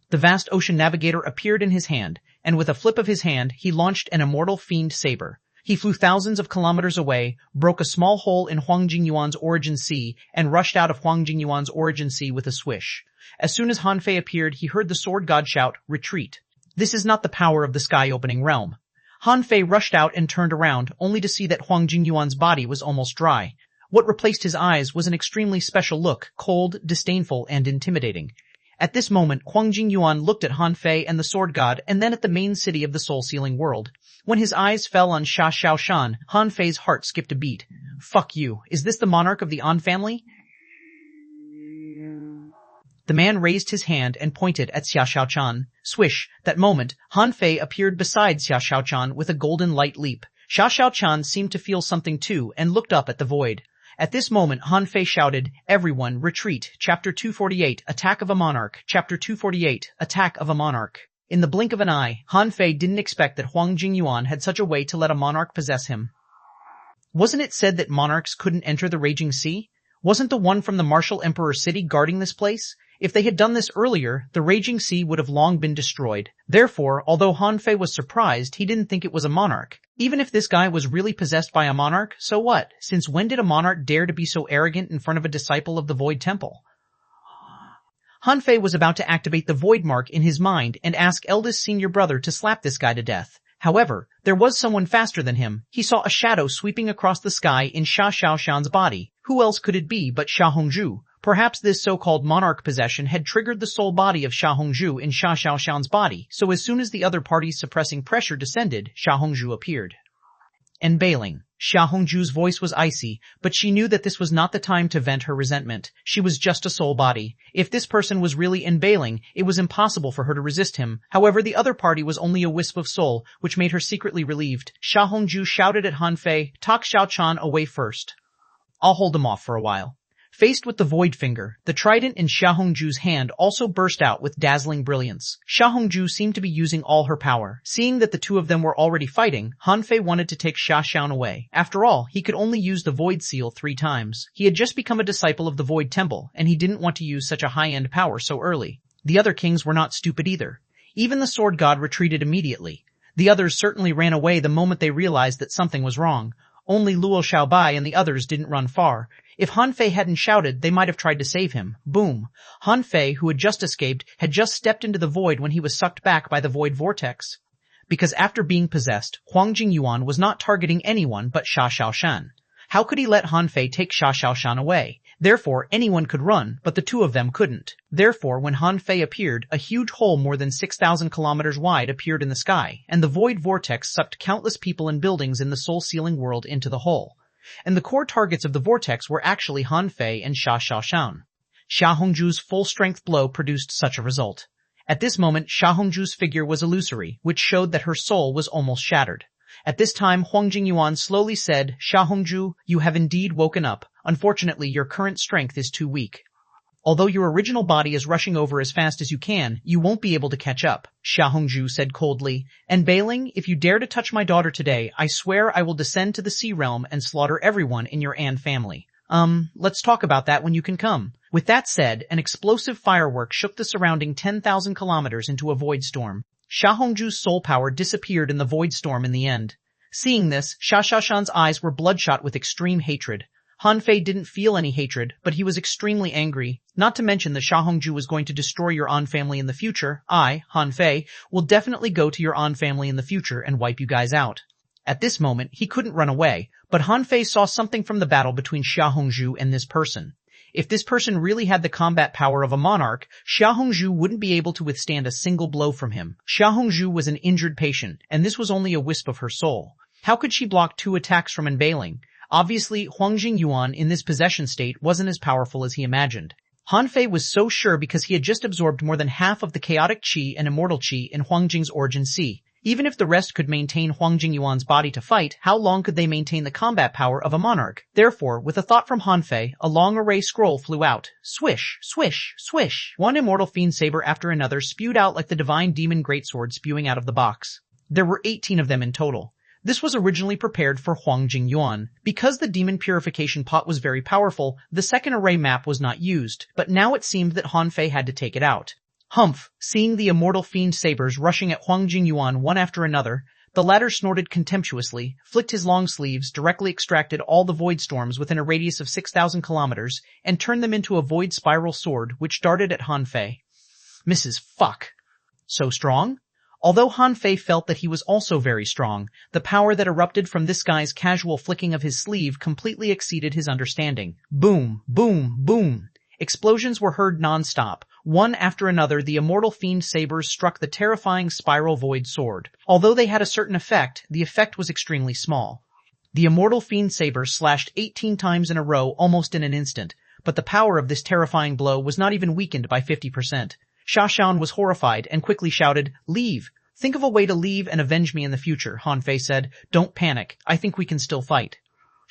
The vast ocean navigator appeared in his hand, and with a flip of his hand, he launched an immortal fiend saber. He flew thousands of kilometers away, broke a small hole in Huang Jingyuan's origin sea, and rushed out of Huang Jingyuan's origin sea with a swish. As soon as Han Fei appeared, he heard the sword god shout, "Retreat." This is not the power of the sky-opening realm. Han Fei rushed out and turned around, only to see that Huang Jingyuan's body was almost dry. What replaced his eyes was an extremely special look, cold, disdainful, and intimidating. At this moment, Huang Jingyuan looked at Han Fei and the sword god and then at the main city of the soul-sealing world. When his eyes fell on xuanhuan, Han Fei's heart skipped a beat. Fuck you. Is this the monarch of the An family? The man raised his hand and pointed at xuanhuan. Swish. That moment, Han Fei appeared beside xuanhuan with a golden light leap. xuanhuan seemed to feel something too and looked up at the void. At this moment, Han Fei shouted, "Everyone, retreat! Chapter 248, Attack of a Monarch! Chapter 248, Attack of a Monarch!" In the blink of an eye, Han Fei didn't expect that Huang Jingyuan had such a way to let a monarch possess him. Wasn't it said that monarchs couldn't enter the Raging Sea? Wasn't the one from the Martial Emperor City guarding this place? If they had done this earlier, the Raging Sea would have long been destroyed. Therefore, although Han Fei was surprised, he didn't think it was a monarch. Even if this guy was really possessed by a monarch, so what? Since when did a monarch dare to be so arrogant in front of a disciple of the Void Temple? Han Fei was about to activate the Void Mark in his mind and ask eldest senior brother to slap this guy to death. However, there was someone faster than him. He saw a shadow sweeping across the sky in xuanhuan's body. Who else could it be but Xia Hongzhu? Perhaps this so-called monarch possession had triggered the soul body of Xia Hongzhu in xuanhuan's body, so as soon as the other party's suppressing pressure descended, Xia Hongzhu appeared. Enbailing. Xia Hongzhu's voice was icy, but she knew that this was not the time to vent her resentment. She was just a soul body. If this person was really enbailing, it was impossible for her to resist him. However, the other party was only a wisp of soul, which made her secretly relieved. Xia Hongzhu shouted at Han Fei, "Talk Xiaochan away first. I'll hold him off for a while." Faced with the void finger, the trident in Xia Hongzhu's hand also burst out with dazzling brilliance. Xia Hongzhu seemed to be using all her power. Seeing that the two of them were already fighting, Han Fei wanted to take Xiaoshan away. After all, he could only use the void seal 3 times. He had just become a disciple of the Void Temple, and he didn't want to use such a high-end power so early. The other kings were not stupid either. Even the sword god retreated immediately. The others certainly ran away the moment they realized that something was wrong. Only Luo Xiaobai and the others didn't run far. If Han Fei hadn't shouted, they might have tried to save him. Boom. Han Fei, who had just escaped, had just stepped into the void when he was sucked back by the void vortex. Because after being possessed, Huang Jingyuan was not targeting anyone but Xiaoshan. How could he let Han Fei take Xiaoshan away? Therefore, anyone could run, but the two of them couldn't. Therefore, when Han Fei appeared, a huge hole more than 6,000 kilometers wide appeared in the sky, and the void vortex sucked countless people and buildings in the soul-sealing world into the hole. And the core targets of the vortex were actually Han Fei and Xiaoshan. Xia Hongzhu's full-strength blow produced such a result. At this moment, Xia Hongzhu's figure was illusory, which showed that her soul was almost shattered. At this time, Huang Jingyuan slowly said, "Xia Hongzhu, you have indeed woken up. Unfortunately, your current strength is too weak. Although your original body is rushing over as fast as you can, you won't be able to catch up," Xia Hongzhu said coldly. "And Bailing, if you dare to touch my daughter today, I swear I will descend to the sea realm and slaughter everyone in your An family. Let's talk about that when you can come." With that said, an explosive firework shook the surrounding 10,000 kilometers into a void storm. Xia Hongzhu's soul power disappeared in the void storm in the end. Seeing this, Xiaoshan's eyes were bloodshot with extreme hatred. Han Fei didn't feel any hatred, but he was extremely angry. Not to mention that Xia Hongzhu was going to destroy your An family in the future. I, Han Fei, will definitely go to your An family in the future and wipe you guys out. At this moment, he couldn't run away, but Han Fei saw something from the battle between Xia Hongzhu and this person. If this person really had the combat power of a monarch, Xia Hongzhu wouldn't be able to withstand a single blow from him. Xia Hongzhu was an injured patient, and this was only a wisp of her soul. How could she block 2 attacks from Enbailing? Obviously, Huang Jingyuan in this possession state wasn't as powerful as he imagined. Han Fei was so sure because he had just absorbed more than half of the chaotic qi and immortal qi in Huang Jing's origin sea. Even if the rest could maintain Huang Jingyuan's body to fight, how long could they maintain the combat power of a monarch? Therefore, with a thought from Han Fei, a long array scroll flew out. Swish, swish, swish. One immortal fiend saber after another spewed out like the divine demon greatsword spewing out of the box. There were 18 of them in total. This was originally prepared for Huang Jingyuan. Because the demon purification pot was very powerful, the second array map was not used, but now it seemed that Han Fei had to take it out. Humph! Seeing the immortal fiend sabers rushing at Huang Jingyuan one after another, the latter snorted contemptuously, flicked his long sleeves, directly extracted all the void storms within a radius of 6,000 kilometers, and turned them into a void spiral sword which darted at Han Fei. Mrs. Fuck! So strong? Although Han Fei felt that he was also very strong, the power that erupted from this guy's casual flicking of his sleeve completely exceeded his understanding. Boom, boom, boom. Explosions were heard non-stop. One after another, the immortal fiend sabers struck the terrifying spiral void sword. Although they had a certain effect, the effect was extremely small. The immortal fiend saber slashed 18 times in a row almost in an instant, but the power of this terrifying blow was not even weakened by 50%. Xuanhuan was horrified and quickly shouted, "Leave! Think of a way to leave and avenge me in the future," Han Fei said. "Don't panic. I think we can still fight."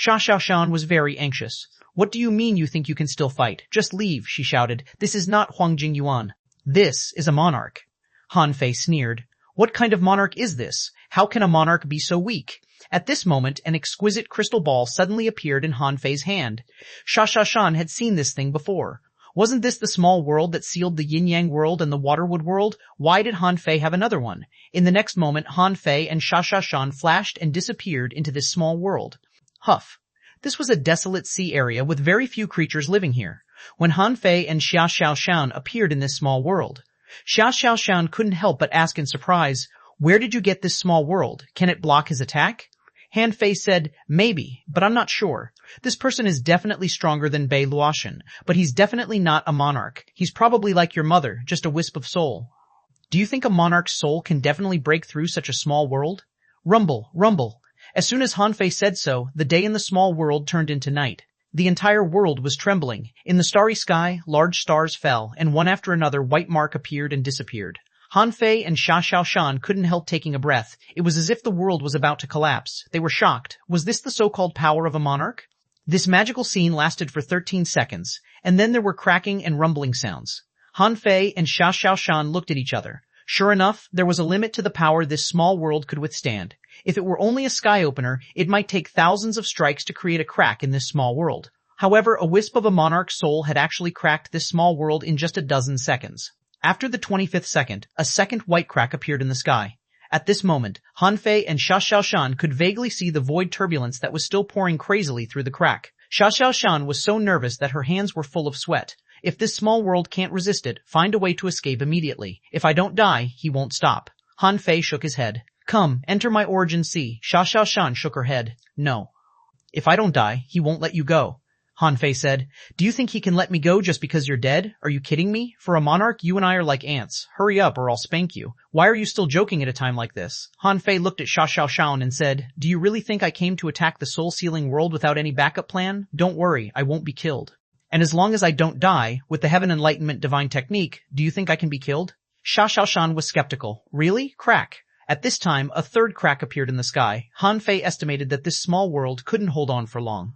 Xuanhuan was very anxious. "What do you mean you think you can still fight? Just leave," she shouted. "This is not Huangjingyuan. This is a monarch." Han Fei sneered. "What kind of monarch is this? How can a monarch be so weak?" At this moment, an exquisite crystal ball suddenly appeared in Han Fei's hand. Xuanhuan had seen this thing before. Wasn't this the small world that sealed the yin-yang world and the waterwood world? Why did Han Fei have another one? In the next moment, Han Fei and Xuanhuan flashed and disappeared into this small world. Huff. This was a desolate sea area with very few creatures living here. When Han Fei and Xuanhuan appeared in this small world, Xuanhuan couldn't help but ask in surprise, "Where did you get this small world? Can it block his attack?" Han Fei said, "Maybe, but I'm not sure. This person is definitely stronger than Bei Luoshan, but he's definitely not a monarch. He's probably like your mother, just a wisp of soul." "Do you think a monarch's soul can definitely break through such a small world?" Rumble, rumble. As soon as Han Fei said so, the day in the small world turned into night. The entire world was trembling. In the starry sky, large stars fell, and one after another white mark appeared and disappeared. Han Fei and Xuanhuan couldn't help taking a breath. It was as if the world was about to collapse. They were shocked. Was this the so-called power of a monarch? This magical scene lasted for 13 seconds, and then there were cracking and rumbling sounds. Han Fei and Xuanhuan looked at each other. Sure enough, there was a limit to the power this small world could withstand. If it were only a sky opener, it might take thousands of strikes to create a crack in this small world. However, a wisp of a monarch's soul had actually cracked this small world in just a dozen seconds. After the 25th second, a second white crack appeared in the sky. At this moment, Han Fei and Xuanhuan could vaguely see the void turbulence that was still pouring crazily through the crack. Xuanhuan was so nervous that her hands were full of sweat. "If this small world can't resist it, find a way to escape immediately. If I don't die, he won't stop." Han Fei shook his head. "Come, enter my origin sea." Xuanhuan shook her head. "No. If I don't die, he won't let you go." Han Fei said, "Do you think he can let me go just because you're dead? Are you kidding me? For a monarch, you and I are like ants. Hurry up or I'll spank you. Why are you still joking at a time like this?" Han Fei looked at Xuanhuan and said, "Do you really think I came to attack the soul-sealing world without any backup plan? Don't worry, I won't be killed. And as long as I don't die, with the Heaven Enlightenment divine technique, do you think I can be killed?" Xuanhuan was skeptical. "Really? Crack." At this time, a third crack appeared in the sky. Han Fei estimated that this small world couldn't hold on for long.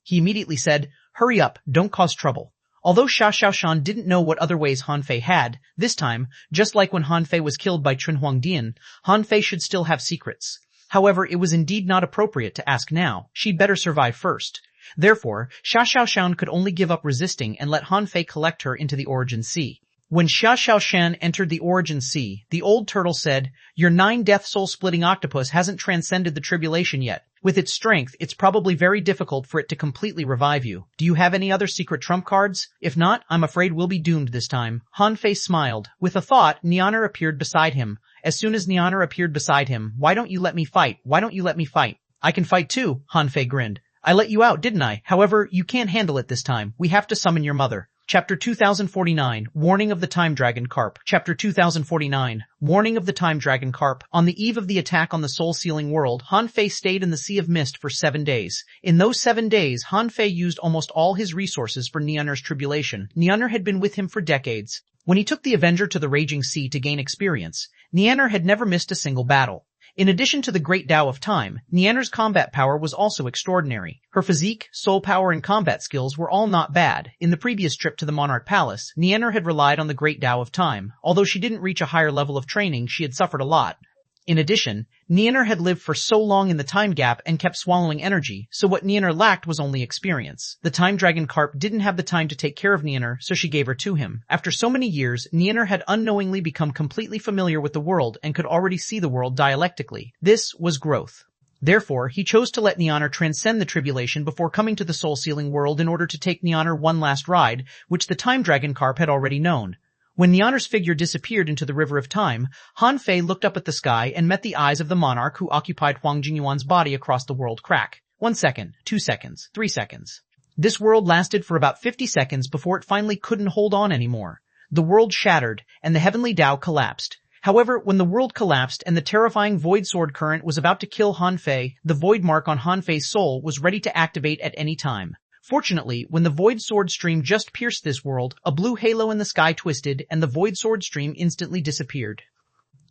He immediately said, "Hurry up, don't cause trouble." Although Xuanhuan didn't know what other ways Han Fei had, this time, just like when Han Fei was killed by Chunhuangdian, Han Fei should still have secrets. However, it was indeed not appropriate to ask now. She'd better survive first. Therefore, Xuanhuan could only give up resisting and let Han Fei collect her into the Origin Sea. When Xuanhuan entered the Origin Sea, the old turtle said, "Your 9-death soul-splitting octopus hasn't transcended the tribulation yet. With its strength, it's probably very difficult for it to completely revive you. Do you have any other secret trump cards? If not, I'm afraid we'll be doomed this time." Han Fei smiled. With a thought, Nianer appeared beside him. As soon as Nianer appeared beside him, "Why don't you let me fight? Why don't you let me fight?" "I can fight too," Han Fei grinned. "I let you out, didn't I? However, you can't handle it this time. We have to summon your mother." Chapter 2049, Warning of the Time Dragon Carp. Chapter 2049, Warning of the Time Dragon Carp. On the eve of the attack on the soul-sealing world, Han Fei stayed in the Sea of Mist for 7 days. In those 7 days, Han Fei used almost all his resources for Nianer's tribulation. Nianer had been with him for decades. When he took the Avenger to the Raging Sea to gain experience, Nianer had never missed a single battle. In addition to the Great Tao of Time, Nianer's combat power was also extraordinary. Her physique, soul power, and combat skills were all not bad. In the previous trip to the Monarch Palace, Nianer had relied on the Great Tao of Time. Although she didn't reach a higher level of training, she had suffered a lot. In addition, Nianer had lived for so long in the time gap and kept swallowing energy, so what Nianer lacked was only experience. The Time Dragon Carp didn't have the time to take care of Nianer, so she gave her to him. After so many years, Nianer had unknowingly become completely familiar with the world and could already see the world dialectically. This was growth. Therefore, he chose to let Nianer transcend the tribulation before coming to the soul-sealing world in order to take Nianer one last ride, which the Time Dragon Carp had already known. When Nianer's figure disappeared into the river of time, Han Fei looked up at the sky and met the eyes of the monarch who occupied Huang Jingyuan's body across the world crack. 1 second, 2 seconds, 3 seconds. This world lasted for about 50 seconds before it finally couldn't hold on anymore. The world shattered, and the heavenly Tao collapsed. However, when the world collapsed and the terrifying void sword current was about to kill Han Fei, the void mark on Han Fei's soul was ready to activate at any time. Fortunately, when the void sword stream just pierced this world, a blue halo in the sky twisted and the void sword stream instantly disappeared.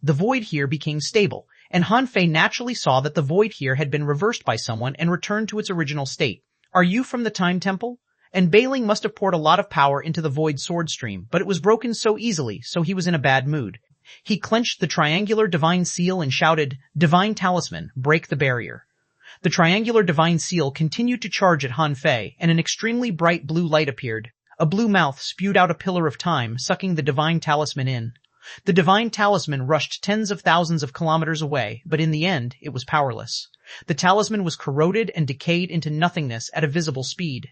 The void here became stable, and Han Fei naturally saw that the void here had been reversed by someone and returned to its original state. Are you from the Time Temple? And Bailing must have poured a lot of power into the void sword stream, but it was broken so easily, so he was in a bad mood. He clenched the triangular divine seal and shouted, "Divine talisman, break the barrier." The triangular divine seal continued to charge at Han Fei, and an extremely bright blue light appeared. A blue mouth spewed out a pillar of time, sucking the divine talisman in. The divine talisman rushed tens of thousands of kilometers away, but in the end, it was powerless. The talisman was corroded and decayed into nothingness at a visible speed.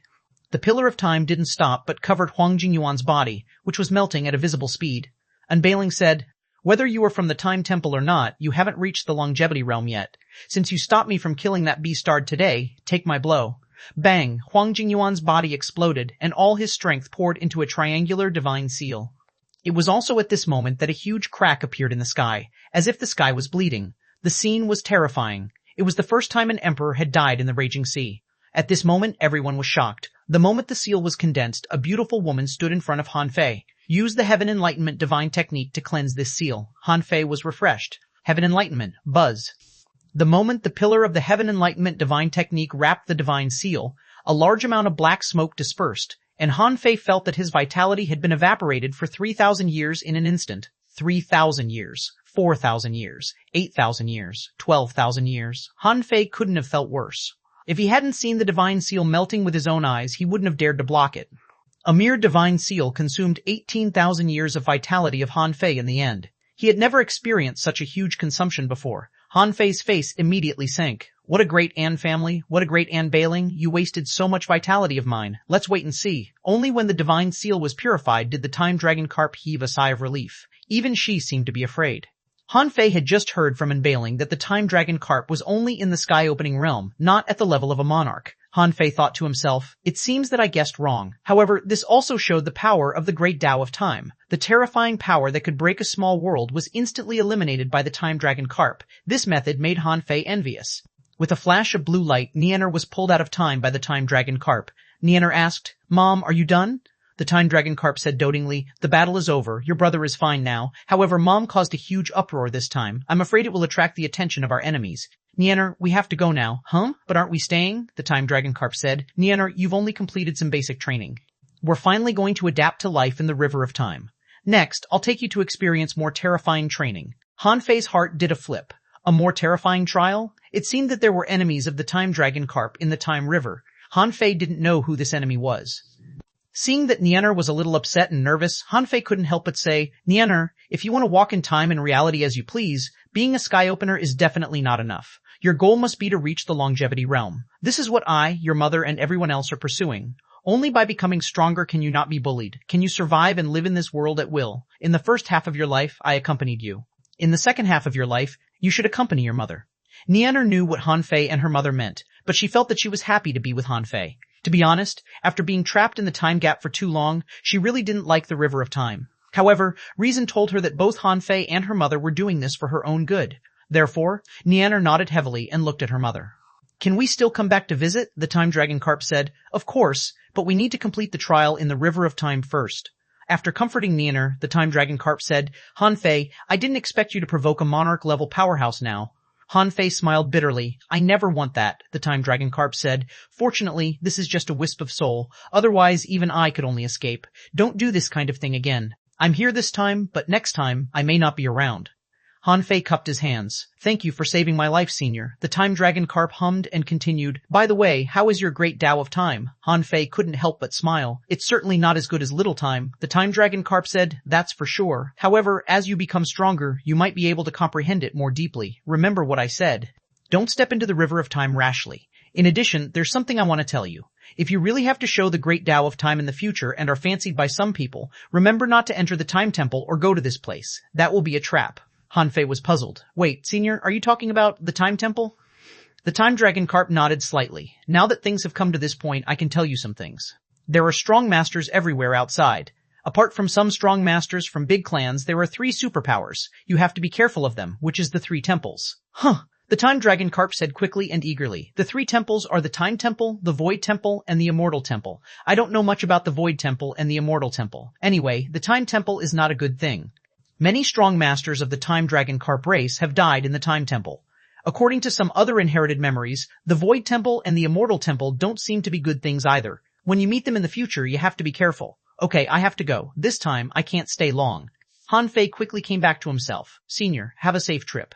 The pillar of time didn't stop, but covered Huang Jingyuan's body, which was melting at a visible speed. Unbailing said, "Whether you are from the Time Temple or not, you haven't reached the longevity realm yet. Since you stopped me from killing that beastard today, take my blow." Bang! Huang Jingyuan's body exploded, and all his strength poured into a triangular divine seal. It was also at this moment that a huge crack appeared in the sky, as if the sky was bleeding. The scene was terrifying. It was the first time an emperor had died in the raging sea. At this moment, everyone was shocked. The moment the seal was condensed, a beautiful woman stood in front of Han Fei. Use the Heaven Enlightenment divine technique to cleanse this seal. Han Fei was refreshed. Heaven Enlightenment. Buzz. The moment the pillar of the Heaven Enlightenment divine technique wrapped the divine seal, a large amount of black smoke dispersed, and Han Fei felt that his vitality had been evaporated for 3,000 years in an instant. 3,000 years. 4,000 years. 8,000 years. 12,000 years. Han Fei couldn't have felt worse. If he hadn't seen the divine seal melting with his own eyes, he wouldn't have dared to block it. A mere divine seal consumed 18,000 years of vitality of Han Fei in the end. He had never experienced such a huge consumption before. Han Fei's face immediately sank. What a great An family, what a great An Bailing, you wasted so much vitality of mine. Let's wait and see. Only when the divine seal was purified did the time dragon carp heave a sigh of relief. Even she seemed to be afraid. Han Fei had just heard from Unbailing that the time dragon carp was only in the sky-opening realm, not at the level of a monarch. Han Fei thought to himself, it seems that I guessed wrong. However, this also showed the power of the great Tao of time. The terrifying power that could break a small world was instantly eliminated by the time dragon carp. This method made Han Fei envious. With a flash of blue light, Nianer was pulled out of time by the time dragon carp. Nianer asked, "Mom, are you done?" The time dragon carp said dotingly, "The battle is over. Your brother is fine now. However, Mom caused a huge uproar this time. I'm afraid it will attract the attention of our enemies." "Nianer, we have to go now." "Huh? But aren't we staying?" The time dragon carp said. "Nianer, you've only completed some basic training. We're finally going to adapt to life in the river of time. Next, I'll take you to experience more terrifying training." Han Fei's heart did a flip. A more terrifying trial? It seemed that there were enemies of the time dragon carp in the time river. Han Fei didn't know who this enemy was. Seeing that Nianer was a little upset and nervous, Han Fei couldn't help but say, "Nianer, if you want to walk in time and reality as you please, being a sky opener is definitely not enough. Your goal must be to reach the longevity realm. This is what I, your mother, and everyone else are pursuing. Only by becoming stronger can you not be bullied. Can you survive and live in this world at will. In the first half of your life, I accompanied you. In the second half of your life, you should accompany your mother." Nianer knew what Han Fei and her mother meant, but she felt that she was happy to be with Han Fei. To be honest, after being trapped in the time gap for too long, she really didn't like the river of time. However, reason told her that both Han Fei and her mother were doing this for her own good. Therefore, Nianer nodded heavily and looked at her mother. "Can we still come back to visit?" the time dragon carp said. "Of course, but we need to complete the trial in the river of time first." After comforting Nianer, the time dragon carp said, "Han Fei, I didn't expect you to provoke a monarch-level powerhouse now." Han Fei smiled bitterly. "I never want that," the time dragon carp said. "Fortunately, this is just a wisp of soul. Otherwise, even I could only escape. Don't do this kind of thing again. I'm here this time, but next time, I may not be around." Han Fei cupped his hands. "Thank you for saving my life, senior." The time dragon carp hummed and continued, "By the way, how is your great Tao of time?" Han Fei couldn't help but smile. "It's certainly not as good as little time." The time dragon carp said, "That's for sure. However, as you become stronger, you might be able to comprehend it more deeply. Remember what I said. Don't step into the river of time rashly. In addition, there's something I want to tell you. If you really have to show the great Tao of time in the future and are fancied by some people, remember not to enter the time temple or go to this place. That will be a trap. Han Fei was puzzled. Wait, senior, are you talking about the time temple? The time dragon carp nodded slightly. Now that things have come to this point, I can tell you some things. There are strong masters everywhere outside. Apart from some strong masters from big clans, there are 3 superpowers. You have to be careful of them, which is the 3 temples. Huh. The time dragon carp said quickly and eagerly. The 3 temples are the Time Temple, the Void Temple, and the Immortal Temple. I don't know much about the Void Temple and the Immortal Temple. Anyway, the Time Temple is not a good thing. Many strong masters of the time dragon carp race have died in the Time Temple. According to some other inherited memories, the Void Temple and the Immortal Temple don't seem to be good things either. When you meet them in the future, you have to be careful. Okay, I have to go. This time, I can't stay long. Han Fei quickly came back to himself. Senior, have a safe trip.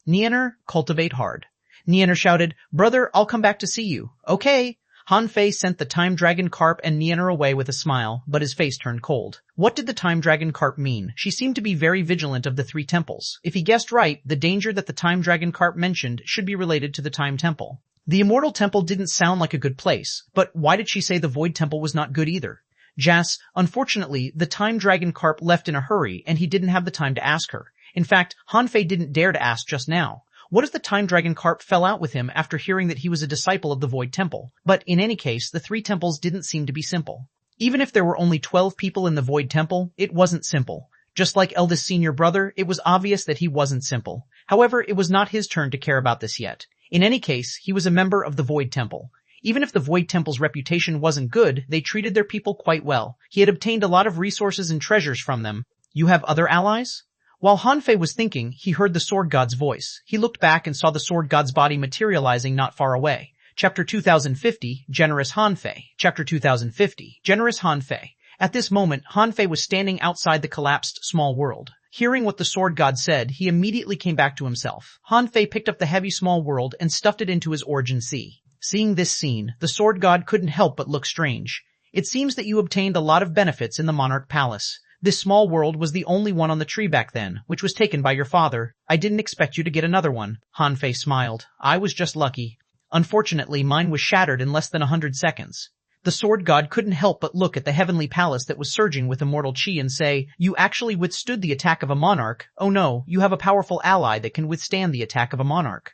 Nianer, cultivate hard. Nianer shouted, Brother, I'll come back to see you. Okay. Han Fei sent the time dragon carp and Nianer away with a smile, but his face turned cold. What did the time dragon carp mean? She seemed to be very vigilant of the 3 temples. If he guessed right, the danger that the time dragon carp mentioned should be related to the time temple. The Immortal Temple didn't sound like a good place, but why did she say the Void Temple was not good either? Jas, unfortunately, the time dragon carp left in a hurry and he didn't have the time to ask her. In fact, Han Fei didn't dare to ask just now. What if the time dragon carp fell out with him after hearing that he was a disciple of the Void Temple? But in any case, the 3 temples didn't seem to be simple. Even if there were only 12 people in the Void Temple, it wasn't simple. Just like eldest senior brother, it was obvious that he wasn't simple. However, it was not his turn to care about this yet. In any case, he was a member of the Void Temple. Even if the Void Temple's reputation wasn't good, they treated their people quite well. He had obtained a lot of resources and treasures from them. You have other allies? While Han Fei was thinking, he heard the Sword God's voice. He looked back and saw the Sword God's body materializing not far away. Chapter 2050, Generous Han Fei. Chapter 2050, Generous Han Fei. At this moment, Han Fei was standing outside the collapsed small world. Hearing what the Sword God said, he immediately came back to himself. Han Fei picked up the heavy small world and stuffed it into his origin sea. Seeing this scene, the Sword God couldn't help but look strange. It seems that you obtained a lot of benefits in the Monarch Palace. This small world was the only one on the tree back then, which was taken by your father. I didn't expect you to get another one. Han Fei smiled. I was just lucky. Unfortunately, mine was shattered in less than 100 seconds. The Sword God couldn't help but look at the heavenly palace that was surging with immortal chi and say, You actually withstood the attack of a monarch. Oh no, you have a powerful ally that can withstand the attack of a monarch.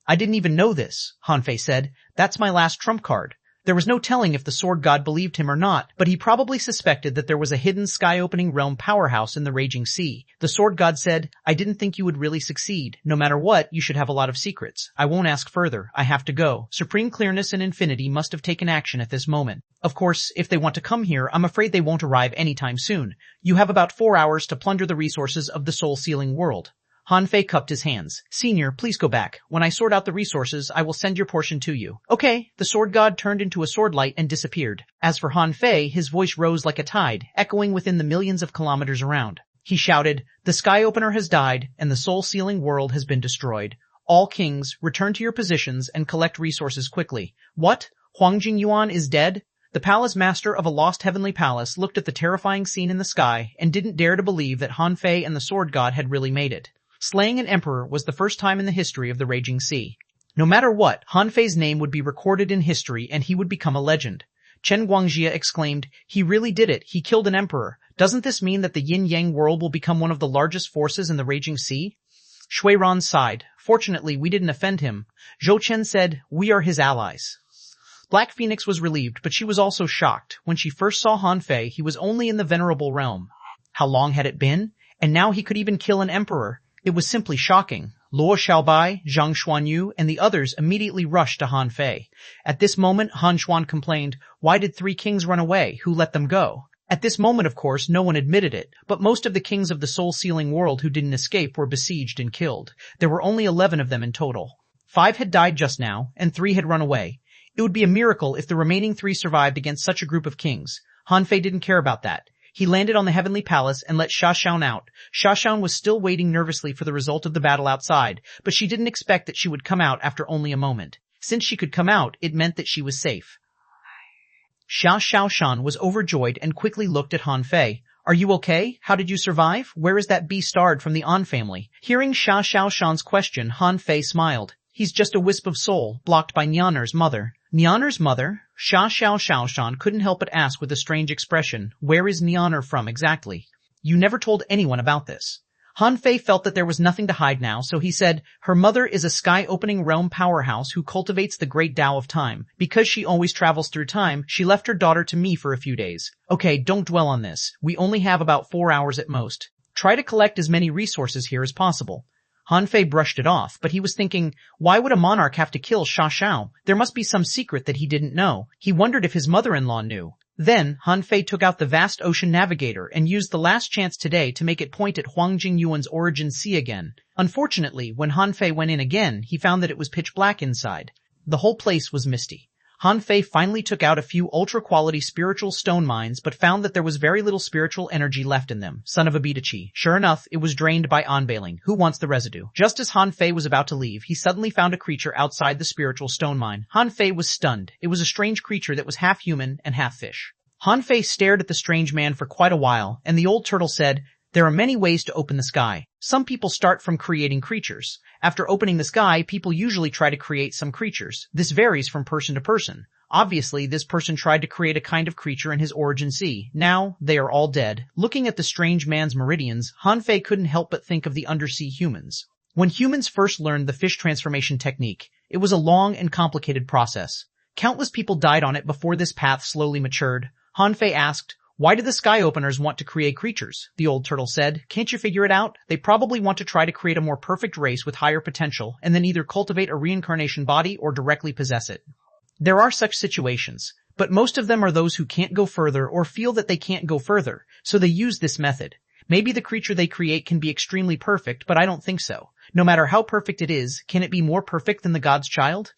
I didn't even know this, Han Fei said. That's my last trump card. There was no telling if the Sword God believed him or not, but he probably suspected that there was a hidden sky-opening realm powerhouse in the raging sea. The Sword God said, I didn't think you would really succeed. No matter what, you should have a lot of secrets. I won't ask further. I have to go. Supreme Clearness and Infinity must have taken action at this moment. Of course, if they want to come here, I'm afraid they won't arrive anytime soon. You have about 4 hours to plunder the resources of the soul-sealing world. Han Fei cupped his hands. Senior, please go back. When I sort out the resources, I will send your portion to you. Okay. The Sword God turned into a sword light and disappeared. As for Han Fei, his voice rose like a tide, echoing within the millions of kilometers around. He shouted, The Sky Opener has died, and the soul-sealing world has been destroyed. All kings, return to your positions and collect resources quickly. What? Huang Jingyuan is dead? The palace master of a lost heavenly palace looked at the terrifying scene in the sky and didn't dare to believe that Han Fei and the Sword God had really made it. Slaying an emperor was the first time in the history of the Raging Sea. No matter what, Han Fei's name would be recorded in history and he would become a legend. Chen Guangjia exclaimed, He really did it. He killed an emperor. Doesn't this mean that the yin-yang world will become one of the largest forces in the Raging Sea? Shui Ran sighed. Fortunately, we didn't offend him. Zhou Chen said, We are his allies. Black Phoenix was relieved, but she was also shocked. When she first saw Han Fei, he was only in the venerable realm. How long had it been? And now he could even kill an emperor. It was simply shocking. Luo Xiaobai, Zhang Xuanyu, and the others immediately rushed to Han Fei. At this moment, Han Xuan complained, Why did 3 kings run away? Who let them go? At this moment, of course, no one admitted it, but most of the kings of the soul-sealing world who didn't escape were besieged and killed. There were only 11 of them in total. 5 had died just now, and 3 had run away. It would be a miracle if the remaining 3 survived against such a group of kings. Han Fei didn't care about that. He landed on the heavenly palace and let Xiaoshan out. Xiaoshan was still waiting nervously for the result of the battle outside, but she didn't expect that she would come out after only a moment. Since she could come out, it meant that she was safe. Xiaoshan was overjoyed and quickly looked at Han Fei. Are you okay? How did you survive? Where is that bee starred from the An family? Hearing Xiaoshan's question, Han Fei smiled. He's just a wisp of soul, blocked by Nianer's mother. Nianer's mother? Xiaoshan couldn't help but ask with a strange expression, where is Nianer from exactly? You never told anyone about this. Han Fei felt that there was nothing to hide now, so he said, her mother is a sky-opening realm powerhouse who cultivates the great Tao of time. Because she always travels through time, she left her daughter to me for a few days. Okay, don't dwell on this. We only have about 4 hours at most. Try to collect as many resources here as possible. Han Fei brushed it off, but he was thinking, why would a monarch have to kill Sha Xiao? There must be some secret that he didn't know. He wondered if his mother-in-law knew. Then, Han Fei took out the vast ocean navigator and used the last chance today to make it point at Huang Jingyuan's origin sea again. Unfortunately, when Han Fei went in again, he found that it was pitch black inside. The whole place was misty. Han Fei finally took out a few ultra-quality spiritual stone mines, but found that there was very little spiritual energy left in them. Son of a Bidachi. Sure enough, it was drained by unveiling. Who wants the residue? Just as Han Fei was about to leave, he suddenly found a creature outside the spiritual stone mine. Han Fei was stunned. It was a strange creature that was half human and half fish. Han Fei stared at the strange man for quite a while, and the old turtle said, there are many ways to open the sky. Some people start from creating creatures. After opening the sky, people usually try to create some creatures. This varies from person to person. Obviously, this person tried to create a kind of creature in his origin sea. Now, they are all dead. Looking at the strange man's meridians, Han Fei couldn't help but think of the undersea humans. When humans first learned the fish transformation technique, it was a long and complicated process. Countless people died on it before this path slowly matured. Han Fei asked, why do the sky openers want to create creatures? The old turtle said, can't you figure it out? They probably want to try to create a more perfect race with higher potential and then either cultivate a reincarnation body or directly possess it. There are such situations, but most of them are those who can't go further or feel that they can't go further, so they use this method. Maybe the creature they create can be extremely perfect, but I don't think so. No matter how perfect it is, can it be more perfect than the god's child?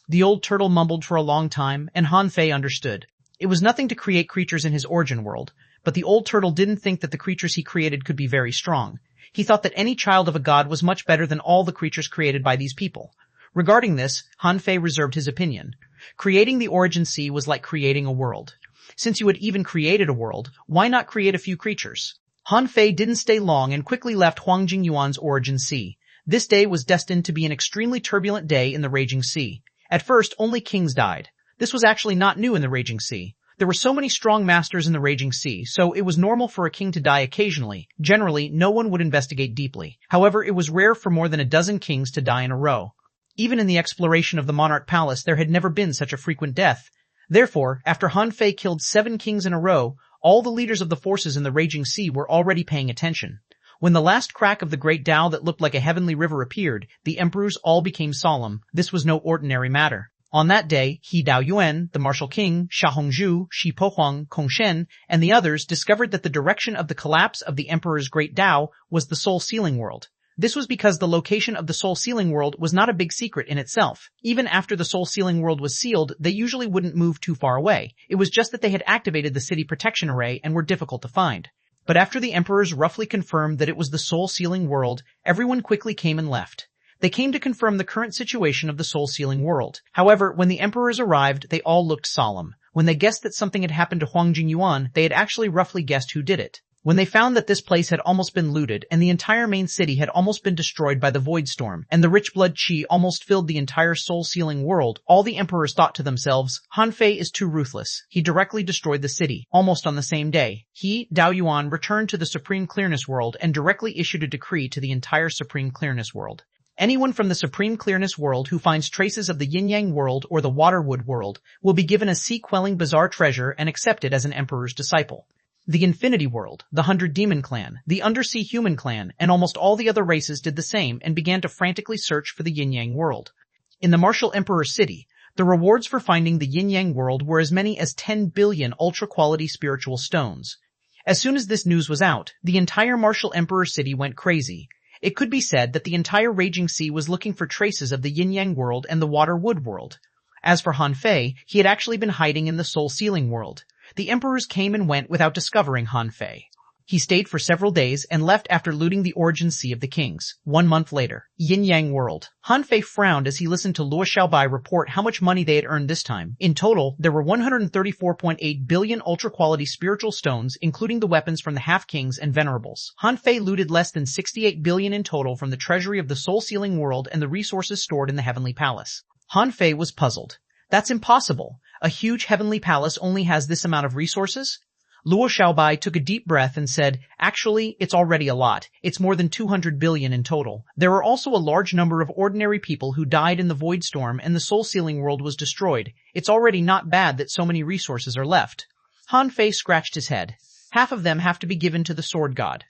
The old turtle mumbled for a long time, and Han Fei understood. It was nothing to create creatures in his origin world, but the old turtle didn't think that the creatures he created could be very strong. He thought that any child of a god was much better than all the creatures created by these people. Regarding this, Han Fei reserved his opinion. Creating the origin sea was like creating a world. Since you had even created a world, why not create a few creatures? Han Fei didn't stay long and quickly left Huang Jingyuan's origin sea. This day was destined to be an extremely turbulent day in the raging sea. At first, only kings died. This was actually not new in the raging sea. There were so many strong masters in the raging sea, so it was normal for a king to die occasionally. Generally, no one would investigate deeply. However, it was rare for more than a dozen kings to die in a row. Even in the exploration of the monarch palace, there had never been such a frequent death. Therefore, after Han Fei killed 7 kings in a row, all the leaders of the forces in the raging sea were already paying attention. When the last crack of the great Tao that looked like a heavenly river appeared, the emperors all became solemn. This was no ordinary matter. On that day, He Dao Yuan, the martial king, Xia Hongzhu, Shi Pohuang, Kong Shen, and the others discovered that the direction of the collapse of the emperor's great Tao was the soul sealing world. This was because the location of the soul sealing world was not a big secret in itself. Even after the soul sealing world was sealed, they usually wouldn't move too far away. It was just that they had activated the city protection array and were difficult to find. But after the emperors roughly confirmed that it was the soul sealing world, everyone quickly came and left. They came to confirm the current situation of the soul sealing world. However, when the emperors arrived, they all looked solemn. When they guessed that something had happened to Huang Jingyuan, they had actually roughly guessed who did it. When they found that this place had almost been looted and the entire main city had almost been destroyed by the void storm and the rich blood qi almost filled the entire soul-sealing world, all the emperors thought to themselves, Han Fei is too ruthless. He directly destroyed the city, almost on the same day. He, Dao Yuan, returned to the Supreme Clearness World and directly issued a decree to the entire Supreme Clearness World. Anyone from the Supreme Clearness World who finds traces of the Yin-Yang World or the Waterwood World will be given a sea-quelling bizarre treasure and accepted as an emperor's disciple. The Infinity World, the 100 Demon Clan, the Undersea Human Clan, and almost all the other races did the same and began to frantically search for the Yin-Yang World. In the Martial Emperor City, the rewards for finding the Yin-Yang World were as many as 10 billion ultra-quality spiritual stones. As soon as this news was out, the entire Martial Emperor City went crazy. It could be said that the entire Raging Sea was looking for traces of the Yin-Yang World and the Water-Wood World. As for Han Fei, he had actually been hiding in the Soul Sealing World. The emperors came and went without discovering Han Fei. He stayed for several days and left after looting the origin sea of the kings. 1 month later, Yin Yang World. Han Fei frowned as he listened to Luo Xiaobai report how much money they had earned this time. In total, there were 134.8 billion ultra-quality spiritual stones, including the weapons from the half-kings and venerables. Han Fei looted less than 68 billion in total from the treasury of the soul-sealing world and the resources stored in the heavenly palace. Han Fei was puzzled. That's impossible. A huge heavenly palace only has this amount of resources? Luo Xiaobai took a deep breath and said, actually, it's already a lot. It's more than 200 billion in total. There are also a large number of ordinary people who died in the void storm and the soul-sealing world was destroyed. It's already not bad that so many resources are left. Han Fei scratched his head. Half of them have to be given to the sword god.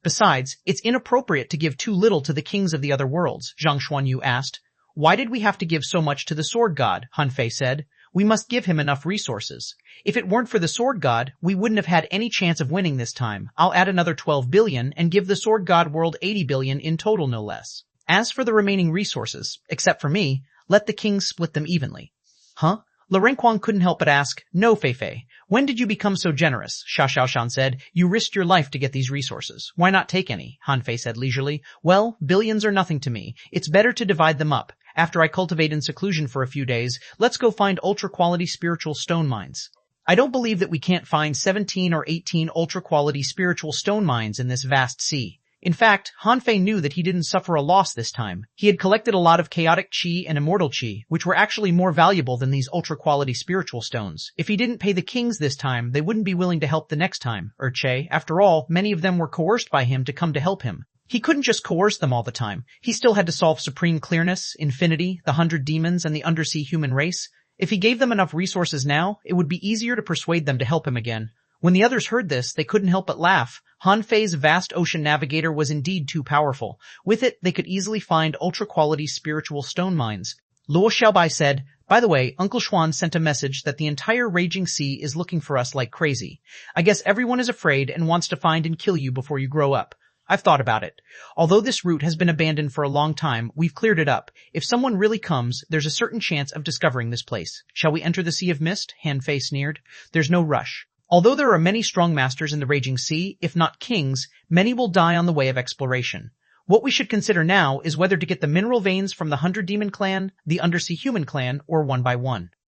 Besides, it's inappropriate to give too little to the kings of the other worlds, Zhang Xuanyu asked. Why did we have to give so much to the sword god? Han Fei said. We must give him enough resources. If it weren't for the sword god, we wouldn't have had any chance of winning this time. I'll add another 12 billion and give the sword god world 80 billion in total, no less. As for the remaining resources, except for me, let the kings split them evenly. Huh? Renquang couldn't help but ask, no, Fei. When did you become so generous? Xia Xiaoshan said, you risked your life to get these resources. Why not take any? Han Fei said leisurely. Well, billions are nothing to me. It's better to divide them up. After I cultivate in seclusion for a few days, let's go find ultra-quality spiritual stone mines. I don't believe that we can't find 17 or 18 ultra-quality spiritual stone mines in this vast sea. In fact, Han Fei knew that he didn't suffer a loss this time. He had collected a lot of chaotic chi and immortal chi, which were actually more valuable than these ultra-quality spiritual stones. If he didn't pay the kings this time, they wouldn't be willing to help the next time. Che, after all, many of them were coerced by him to come to help him. He couldn't just coerce them all the time. He still had to solve Supreme Clearness, Infinity, the 100 Demons, and the Undersea Human Race. If he gave them enough resources now, it would be easier to persuade them to help him again. When the others heard this, they couldn't help but laugh. Han Fei's vast ocean navigator was indeed too powerful. With it, they could easily find ultra-quality spiritual stone mines. Luo Xiaobai said, by the way, Uncle Xuan sent a message that the entire raging sea is looking for us like crazy. I guess everyone is afraid and wants to find and kill you before you grow up. I've thought about it. Although this route has been abandoned for a long time, we've cleared it up. If someone really comes, there's a certain chance of discovering this place. Shall we enter the Sea of Mist? Han Fei sneered. There's no rush. Although there are many strong masters in the raging sea, if not kings, many will die on the way of exploration. What we should consider now is whether to get the mineral veins from the 100 Demon clan, the Undersea Human clan, or one by one.